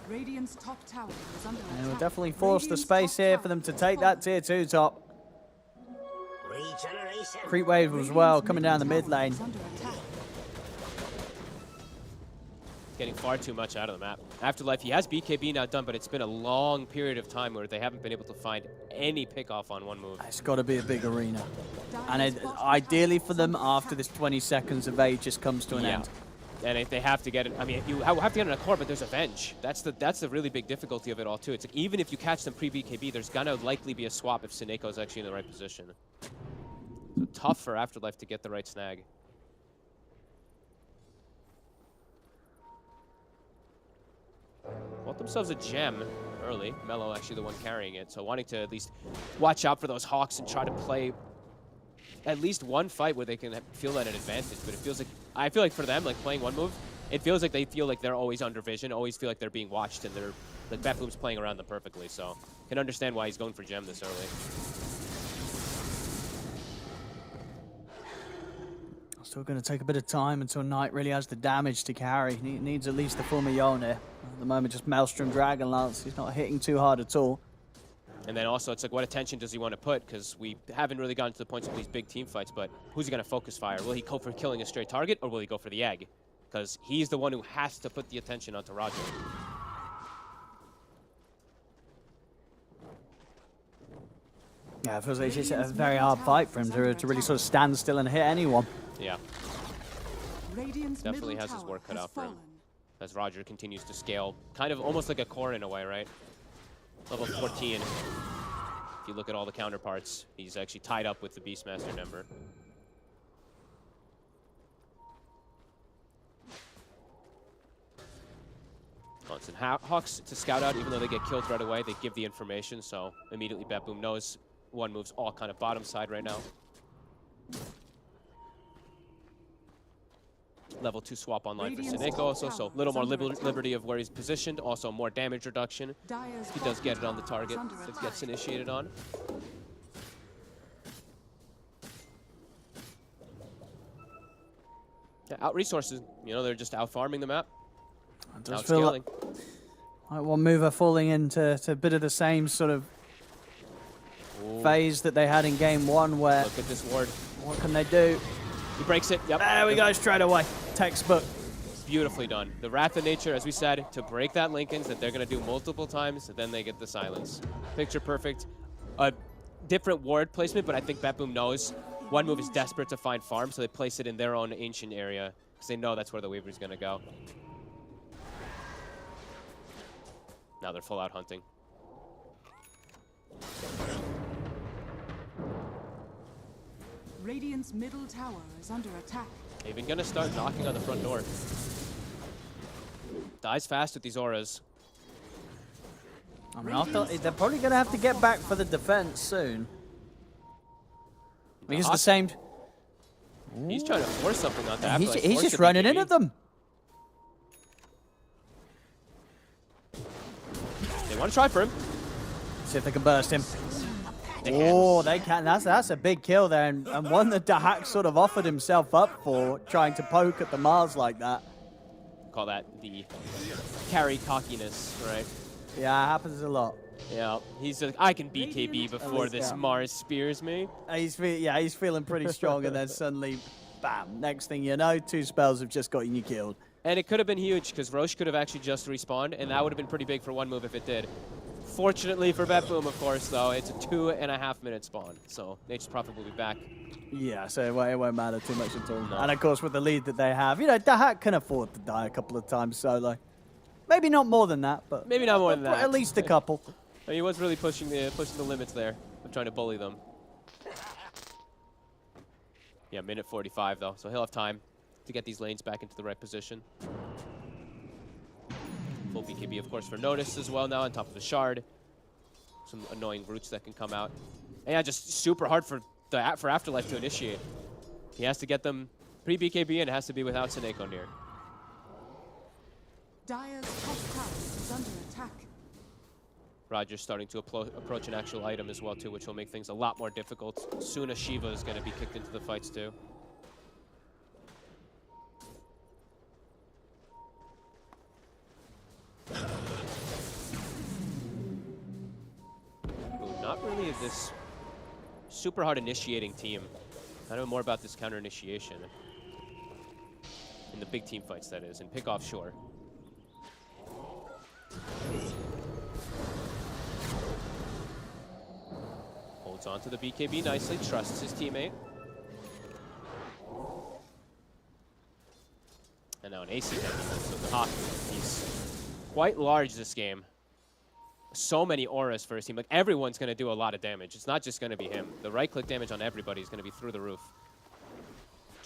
Radiant's top tower is under And we'll attack. definitely force the Radiant's space top here tower for them to is take that tier 2 top. Creep wave as well, coming down the mid lane. is under attack. Getting far too much out of the map. Afterlife, he has BKB now done, but it's been a long period of time where they haven't been able to find any pickoff on OneMove. It's got to be a big arena. And Dire's bottom ideally tower for is them, under after attack. this 20 seconds of Aegis comes to an end. And if they have to get it, I mean, you have to get in a core, but there's Avenge. That's the really big difficulty of it all, too. It's like, even if you catch them pre-BKB, there's gonna likely be a swap if Sineko's actually in the right position. So tough for Afterlife to get the right snag. Bought themselves a gem early. Mello actually the one carrying it, so wanting to at least watch out for those Hawks and try to play at least one fight where they can feel that an advantage. But it feels like, I feel like for them, like playing OneMove, it feels like they feel like they're always under vision, always feel like they're being watched, and they're like BetBoom's playing around them perfectly. So can understand why he's going for gem this early. Still going to take a bit of time until Knight really has the damage to carry. He needs at least the full Mjolnir. At the moment, just Maelstrom Dragonlance. He's not hitting too hard at all. And then also, it's like, what attention does he want to put? Because we haven't really gotten to the points of these big team fights, but who's he going to focus fire? Will he go for killing a straight target, or will he go for the egg? Because he's the one who has to put the attention onto Roger. Yeah, it feels like it's a very hard fight for him to really sort of stand still and hit anyone. Yeah. Radiant's Definitely has his work cut out for him. As Roger continues to scale, kind of almost like a core in a way, right? Level 14. If you look at all the counterparts, he's actually tied up with the Beastmaster number. Constant Hawks to scout out, even though they get killed right away, they give the information, so immediately BetBoom knows OneMove's all kind of bottom side right now. Level 2 swap online for Sineko also, so a little more liberty of where he's positioned, also more damage reduction. He does get it on the target that gets initiated on. Yeah, out resources, you know, they're just out farming the map. Out scaling. Like OneMove are falling into a bit of the same sort of phase that they had in game 1 where... Look at this ward. What can they do? He breaks it, yep. There we go, straight away. Textbook. Beautifully done. The Wrath of Nature, as we said, to break that Linken's that they're going to do multiple times, and then they get the silence. Picture perfect. A different ward placement, but I think BetBoom knows OneMove is desperate to find farm, so they place it in their own ancient area, because they know that's where the Weaver's going to go. Now they're full out hunting. Radiant's middle tower is under attack. Even gonna start knocking on the front door. Dies fast with these auras. I mean, they're probably gonna have to get back for the defense soon. Because the same. He's trying to force something on that. He's just running into them. They want to try for him. See if they can burst him. Oh, they can. That's a big kill there, and one that Dahak sort of offered himself up for, trying to poke at the Mars like that. Call that the carry cockiness, right? Yeah, it happens a lot. Yeah, he's like, I can BKB before this Mars spears me. He's feeling pretty strong, and then suddenly, bam! Next thing you know, 2 spells have just gotten you killed. And it could have been huge, because Roche could have actually just respawned, and that would have been pretty big for OneMove if it did. Fortunately for BetBoom, of course, though, it's a 2.5-minute spawn, so Nature's Prophet will be back. Yeah, so it won't matter too much at all. No. And of course, with the lead that they have, you know, Dahak can afford to die a couple of times solo. Maybe not more than that, but maybe not more than that. At least a couple. He was really pushing the limits there of trying to bully them. Yeah, minute 45 though, so he'll have time to get these lanes back into the right position. Full BKB, of course, for Notice as well now on top of the Shard. Some annoying roots that can come out. And yeah, just super hard for Afterlife to initiate. He has to get them pre-BKB, and it has to be without Sineko near. Dire's top tower is under attack. Roger's starting to approach an actual item as well, too, which will make things a lot more difficult. Soon as Shiva is going to be kicked into the fights, too. Ooh, not really this super hard initiating team. I know more about this counter initiation. In the big team fights, that is, and pick off sure. Holds on to the BKB nicely, trusts his teammate. And now an AC damage, so the Hawk, he's quite large this game. So many auras for his team. Like, everyone's going to do a lot of damage. It's not just going to be him. The right-click damage on everybody is going to be through the roof.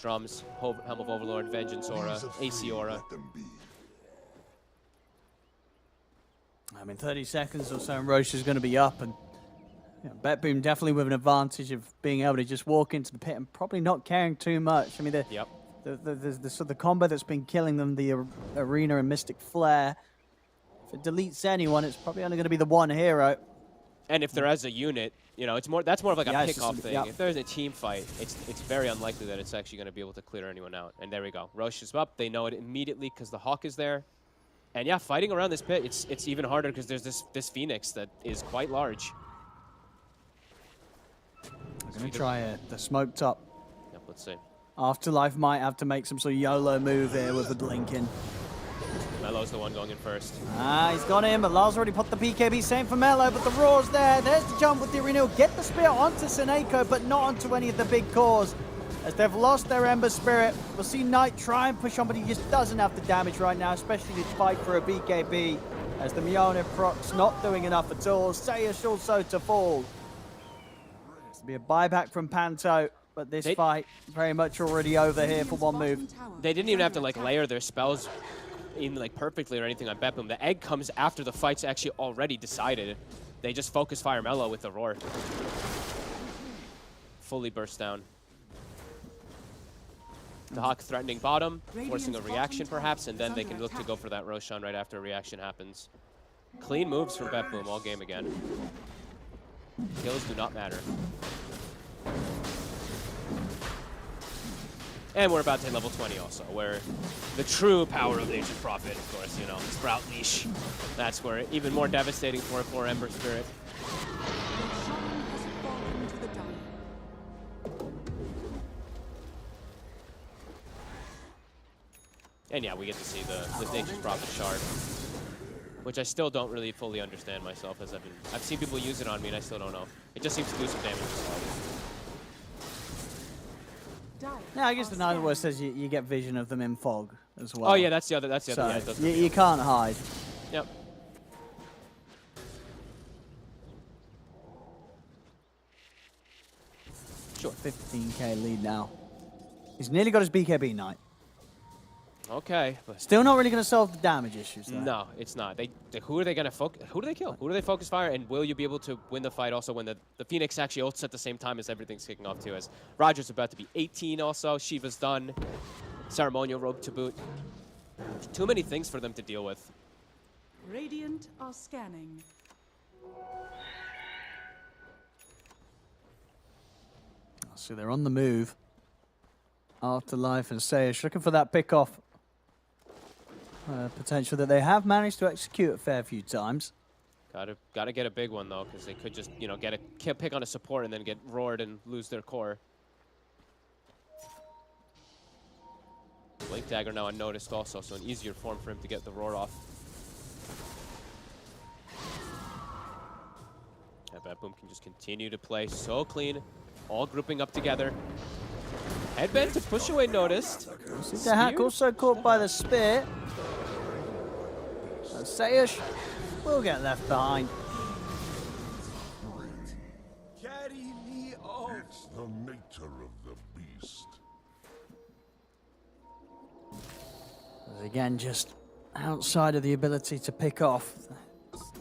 Drums, Helm of Overlord, Vengeance Aura, AC Aura. I mean, 30 seconds or so, and Roche is going to be up, and you know, BetBoom definitely with an advantage of being able to just walk into the pit and probably not caring too much. I mean, the sort of combo that's been killing them, the Arena and Mystic Flare. If it deletes anyone, it's probably only going to be the one hero. And if they're as a unit, you know, that's more of like a pick-off thing. Yep. If there's a team fight, it's very unlikely that it's actually going to be able to clear anyone out. And there we go. Roche is up. They know it immediately because the Hawk is there. And yeah, fighting around this pit, it's even harder because there's this Phoenix that is quite large. I'm going to try it. The smoked up. Yep, let's see. Afterlife might have to make some sort of YOLO move here with the Blinken. Melo's the one going in first. He's gone in, but Lars already put the BKB. Same for Melo, but the Roar's there. There's the jump with the renewal. Get the spear onto Seneko, but not onto any of the big cores, as they've lost their Ember Spirit. We'll see Knight try and push on, but he just doesn't have the damage right now, especially to fight for a BKB, as the Mjolnir proc's not doing enough at all. Sayash also to fall. This will be a buyback from Panto, but this fight very much already over here for OneMove. They didn't even have to like layer their spells in like perfectly or anything on BetBoom. The egg comes after the fight's actually already decided. They just focus fire Melo with the Roar. Fully burst down. The Hawk threatening bottom, forcing a reaction perhaps, and then they can look to go for that Roshan right after a reaction happens. Clean moves from BetBoom all game again. Kills do not matter. And we're about to hit level 20 also, where the true power of Nature's Prophet, of course, you know, Sprout Leash. That's where even more devastating for Ember Spirit. And yeah, we get to see the Nature's Prophet shard, which I still don't really fully understand myself, as I've seen people use it on me and I still don't know. It just seems to do some damage as well. Yeah, I guess the Night Word says you get vision of them in fog as well. Oh yeah, that's the other. So yeah, it does you can't hide. Yep. Sure. 15k lead now. He's nearly got his BKB Knight. Okay, but still not really going to solve the damage issues, though. No, it's not. Who are they going to focus? Who do they kill? Who do they focus fire? And will you be able to win the fight also when the Phoenix actually ults at the same time as everything's kicking off too? As Roger's about to be 18 also. Shiva's done. Ceremonial robe to boot. Too many things for them to deal with. Radiant are scanning. So they're on the move. Afterlife and Sayash looking for that pick off. Potential that they have managed to execute a fair few times. Gotta get a big one though, because they could just, you know, get a pick on a support and then get roared and lose their core. Blink Dagger now unnoticed also, so an easier form for him to get the roar off. Yeah, BetBoom can just continue to play so clean, all grouping up together. Headband to push away noticed. The hack also caught by the spear. Sayash will get left behind. Carry me out. It's the nature of the beast. Again, just outside of the ability to pick off.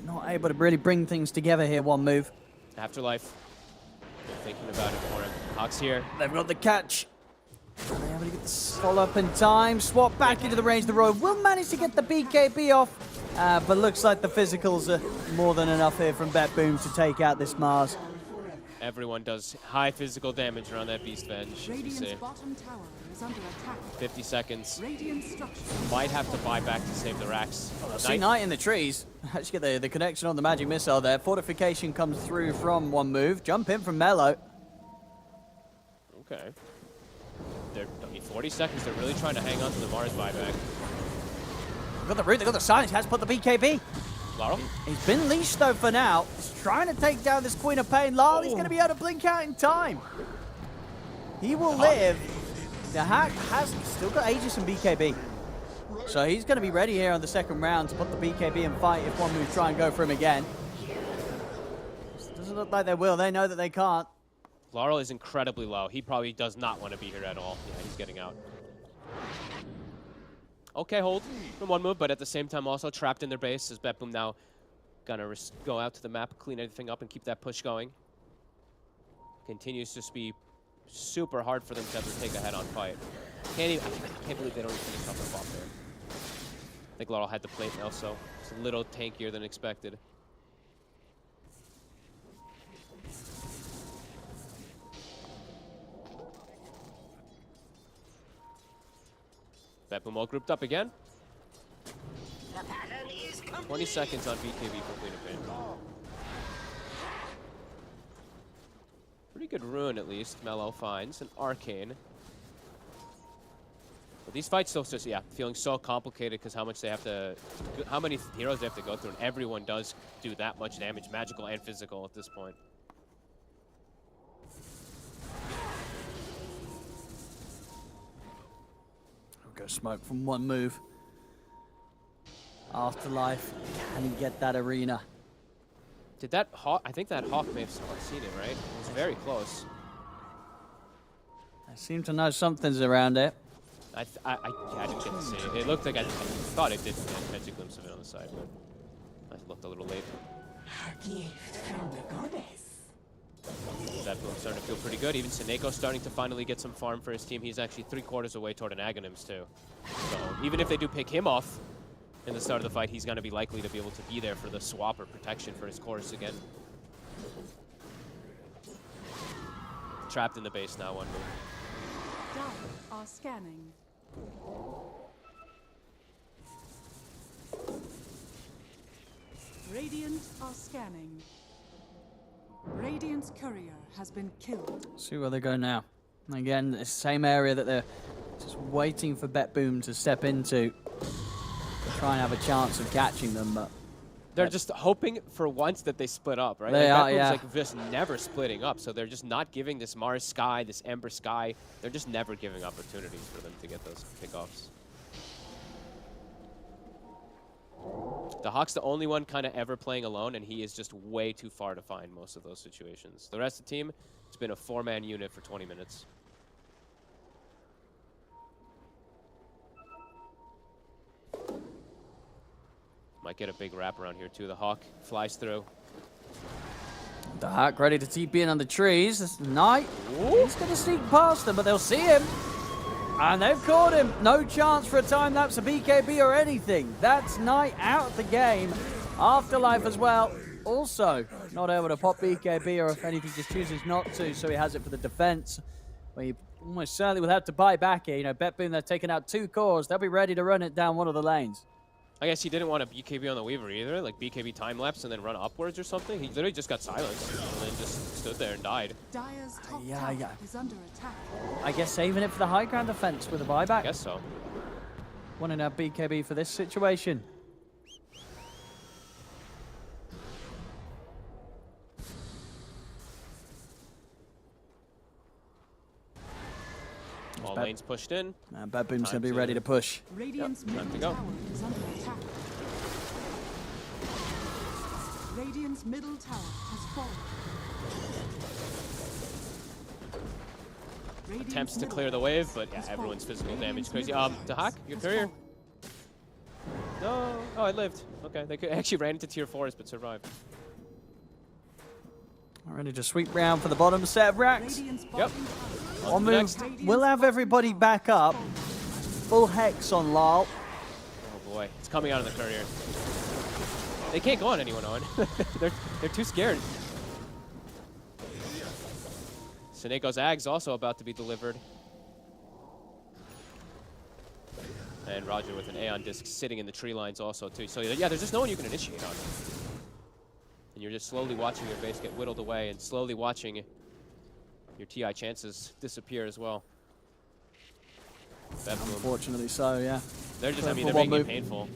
Not able to really bring things together here, OneMove. Afterlife. They're thinking about it for him. Hawk's here. They've got the catch. Are they able to get the follow-up in time? Swap back into the range of the road. Will manage to get the BKB off. But looks like the physicals are more than enough here from BetBoom to take out this Mars. Everyone does high physical damage around that Beast Venge. Radiant's bottom tower is under attack. 50 seconds. Radiant structure. Might have to buy back to save the racks. See Knight in the trees. Actually get the connection on the magic missile there. Fortification comes through from OneMove. Jump in from Melo. Okay. I mean, 40 seconds. They're really trying to hang on to the Mars buyback. They got the root, they got the silence. Has put the BKB. Laurel? He's been leashed though for now. He's trying to take down this Queen of Pain. Laurel, he's going to be able to blink out in time. He will live. The hack has still got Aegis and BKB. So he's going to be ready here on the second round to put the BKB and fight if OneMove try and go for him again. Doesn't look like they will. They know that they can't. Laurel is incredibly low. He probably does not want to be here at all. Yeah, he's getting out. Okay, hold from OneMove, but at the same time also trapped in their base as BetBoom now gonna go out to the map, clean everything up, and keep that push going. Continues to be super hard for them to ever take a head-on fight. I can't believe they don't even finish off the bot there. I think Laurel had the plate now, so it's a little tankier than expected. BetBoom all grouped up again. 20 seconds on BKB for Queen of Pain. Pretty good rune, at least. Mellow finds an Arcane. But these fights still just, yeah, feeling so complicated because how many heroes they have to go through, and everyone does do that much damage, magical and physical at this point. Go smoke from OneMove. Afterlife, can he get that arena? Did that Hawk, I think that Hawk may have seen it, right? It was very close. I seem to know something's around it. I didn't get to see it. It looked like I thought it did catch a glimpse of it on the side, but I looked a little late. A gift from the goddess. BetBoom's starting to feel pretty good. Even Seneco's starting to finally get some farm for his team. He's actually 3/4 away toward an Aghanims too. So even if they do pick him off in the start of the fight, he's going to be likely to be able to be there for the swap or protection for his chorus again. Trapped in the base now, OneMove. Dire are scanning. Radiant are scanning. Radiant's courier has been killed. See where they go now. Again, the same area that they're just waiting for BetBoom to step into. Try and have a chance of catching them, but they're just hoping for once that they split up, right? They are, BetBoom's yeah. like just never splitting up, so they're just not giving this Mars Sky, this Ember Sky, they're just never giving opportunities for them to get those pickoffs. The Hawk's the only one kind of ever playing alone, and he is just way too far to find most of those situations. The rest of the team, it's been a 4-man unit for 20 minutes. Might get a big wrap around here too. The Hawk flies through. the Hawk ready to TP in on the trees. This Knight, he's going to sneak past them, but they'll see him. And they've caught him. No chance for a time lapse, a BKB or anything. That's Knight out of the game. Afterlife as well. Also not able to pop BKB, or if anything, just chooses not to, so he has it for the defense. Well, he almost certainly will have to buy back here. You know, BetBoom, they're taking out 2 cores. They'll be ready to run it down one of the lanes. I guess he didn't want a BKB on the Weaver either, like BKB time lapse and then run upwards or something. He literally just got silenced and then just stood there and died. Dire's top tower is under attack. I guess saving it for the high ground defense with a buyback. I guess so. Wanting a BKB for this situation. All lanes pushed in. And BetBoom's going to be ready to push. Radiant's middle time to go. tower is under attack. Radiant's middle tower has fallen. Radiant's Attempts to middle clear the wave, but yeah, has everyone's fallen. physical damage Radiant's crazy. middle To tower Hack, your has courier. fallen. No. Oh, I lived. Okay, they actually ran into tier 4s but survived. Ready to sweep round for the bottom set of racks. Radiant's Yep. bottom OneMove Next. will have everybody back up. Full Hex on Lal. Oh boy, it's coming out of the courier. They can't go on anyone on. they're too scared. Seneco's Ag's also about to be delivered. And Roger with an Aeon disc sitting in the tree lines also too. So yeah, there's just no one you can initiate on. And you're just slowly watching your base get whittled away and slowly watching your TI chances disappear as well. Unfortunately so, yeah. They're just, I mean, For they're making OneMove. it painful.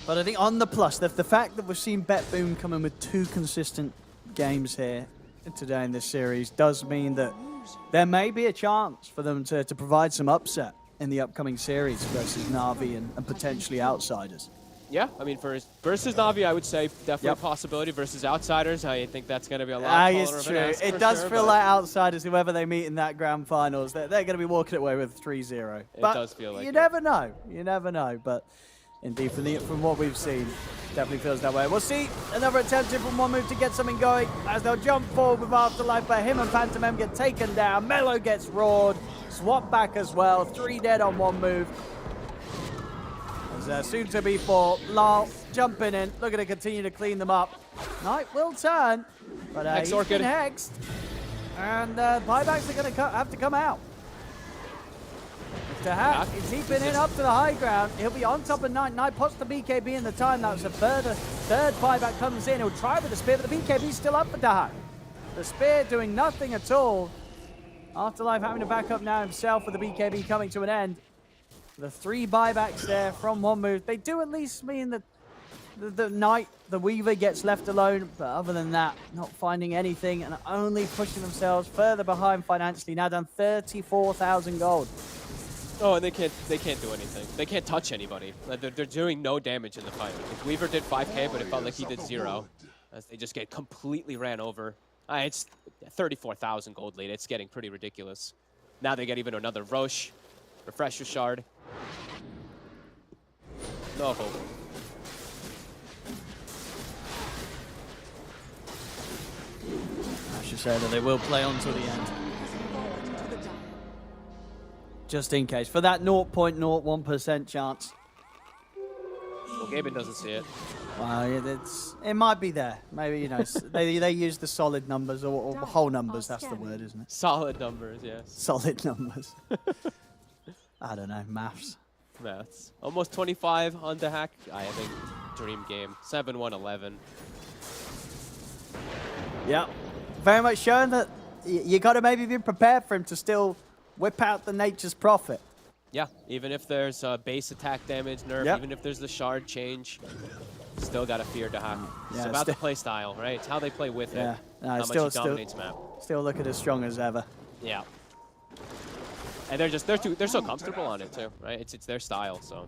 But I think on the plus, the fact that we've seen BetBoom come in with 2 consistent games here today in this series does mean that there may be a chance for them to provide some upset in the upcoming series versus Na'Vi and potentially outsiders. Yeah, I mean, versus Na'Vi, I would say definitely a possibility. Versus outsiders, I think that's going to be a lot taller It's of an true. ask It for does sure, feel but like outsiders, whoever they meet in that grand finals, they're going to be walking away with 3-0. It But does feel like you it. never know. You never know. But indeed, from what we've seen, definitely feels that way. We'll see another attempt here from OneMove to get something going as they'll jump forward with Afterlife, but him and Phantom get taken down. Mello gets roared. Swap back as well. 3 dead on OneMove. As soon to be 4. Lal jumping in, looking to continue to clean them up. Knight will turn, but Hex he's Orchid. been hexed. And buybacks are going to have to come out. Dahak is heaping in up to the high ground. He'll be on top of Knight. Knight puts the BKB in the time. That was a third buyback comes in. He'll try with the spear, but the BKB's still up for Dahak. The spear doing nothing at all. Afterlife having to back up now himself with the BKB coming to an end. The 3 buybacks there from OneMove. They do at least mean that the Knight, the Weaver, gets left alone. But other than that, not finding anything and only pushing themselves further behind financially. Now down 34,000 gold. Oh, and they can't do anything. They can't touch anybody. They're doing no damage in the fight. Like, Weaver did 5k, but it felt like he did 0. As they just get completely ran over. It's 34,000 gold lead. It's getting pretty ridiculous. Now they get even another Roche. Refresher shard. No hope. I should say that they will play on to the end. Just in case. For that 0.01% chance. Well, Gaben doesn't see it. Well, it might be there. Maybe, you know, they use the solid numbers or whole numbers. That's the word, isn't it? Solid numbers, yes. Solid numbers. I don't know, maths. Maths. Almost 25 on the hack. I think dream game. 7-1-11. Yeah, very much showing that you got to maybe be prepared for him to still whip out the Nature's Prophet. Yeah, even if there's base attack damage nerf, even if there's the shard change, still got to fear Dahak. It's about the play style, right? It's how they play with it. No, how much he dominates map. Still looking as strong as ever. Yeah. And they're so comfortable on it too, right? It's their style, so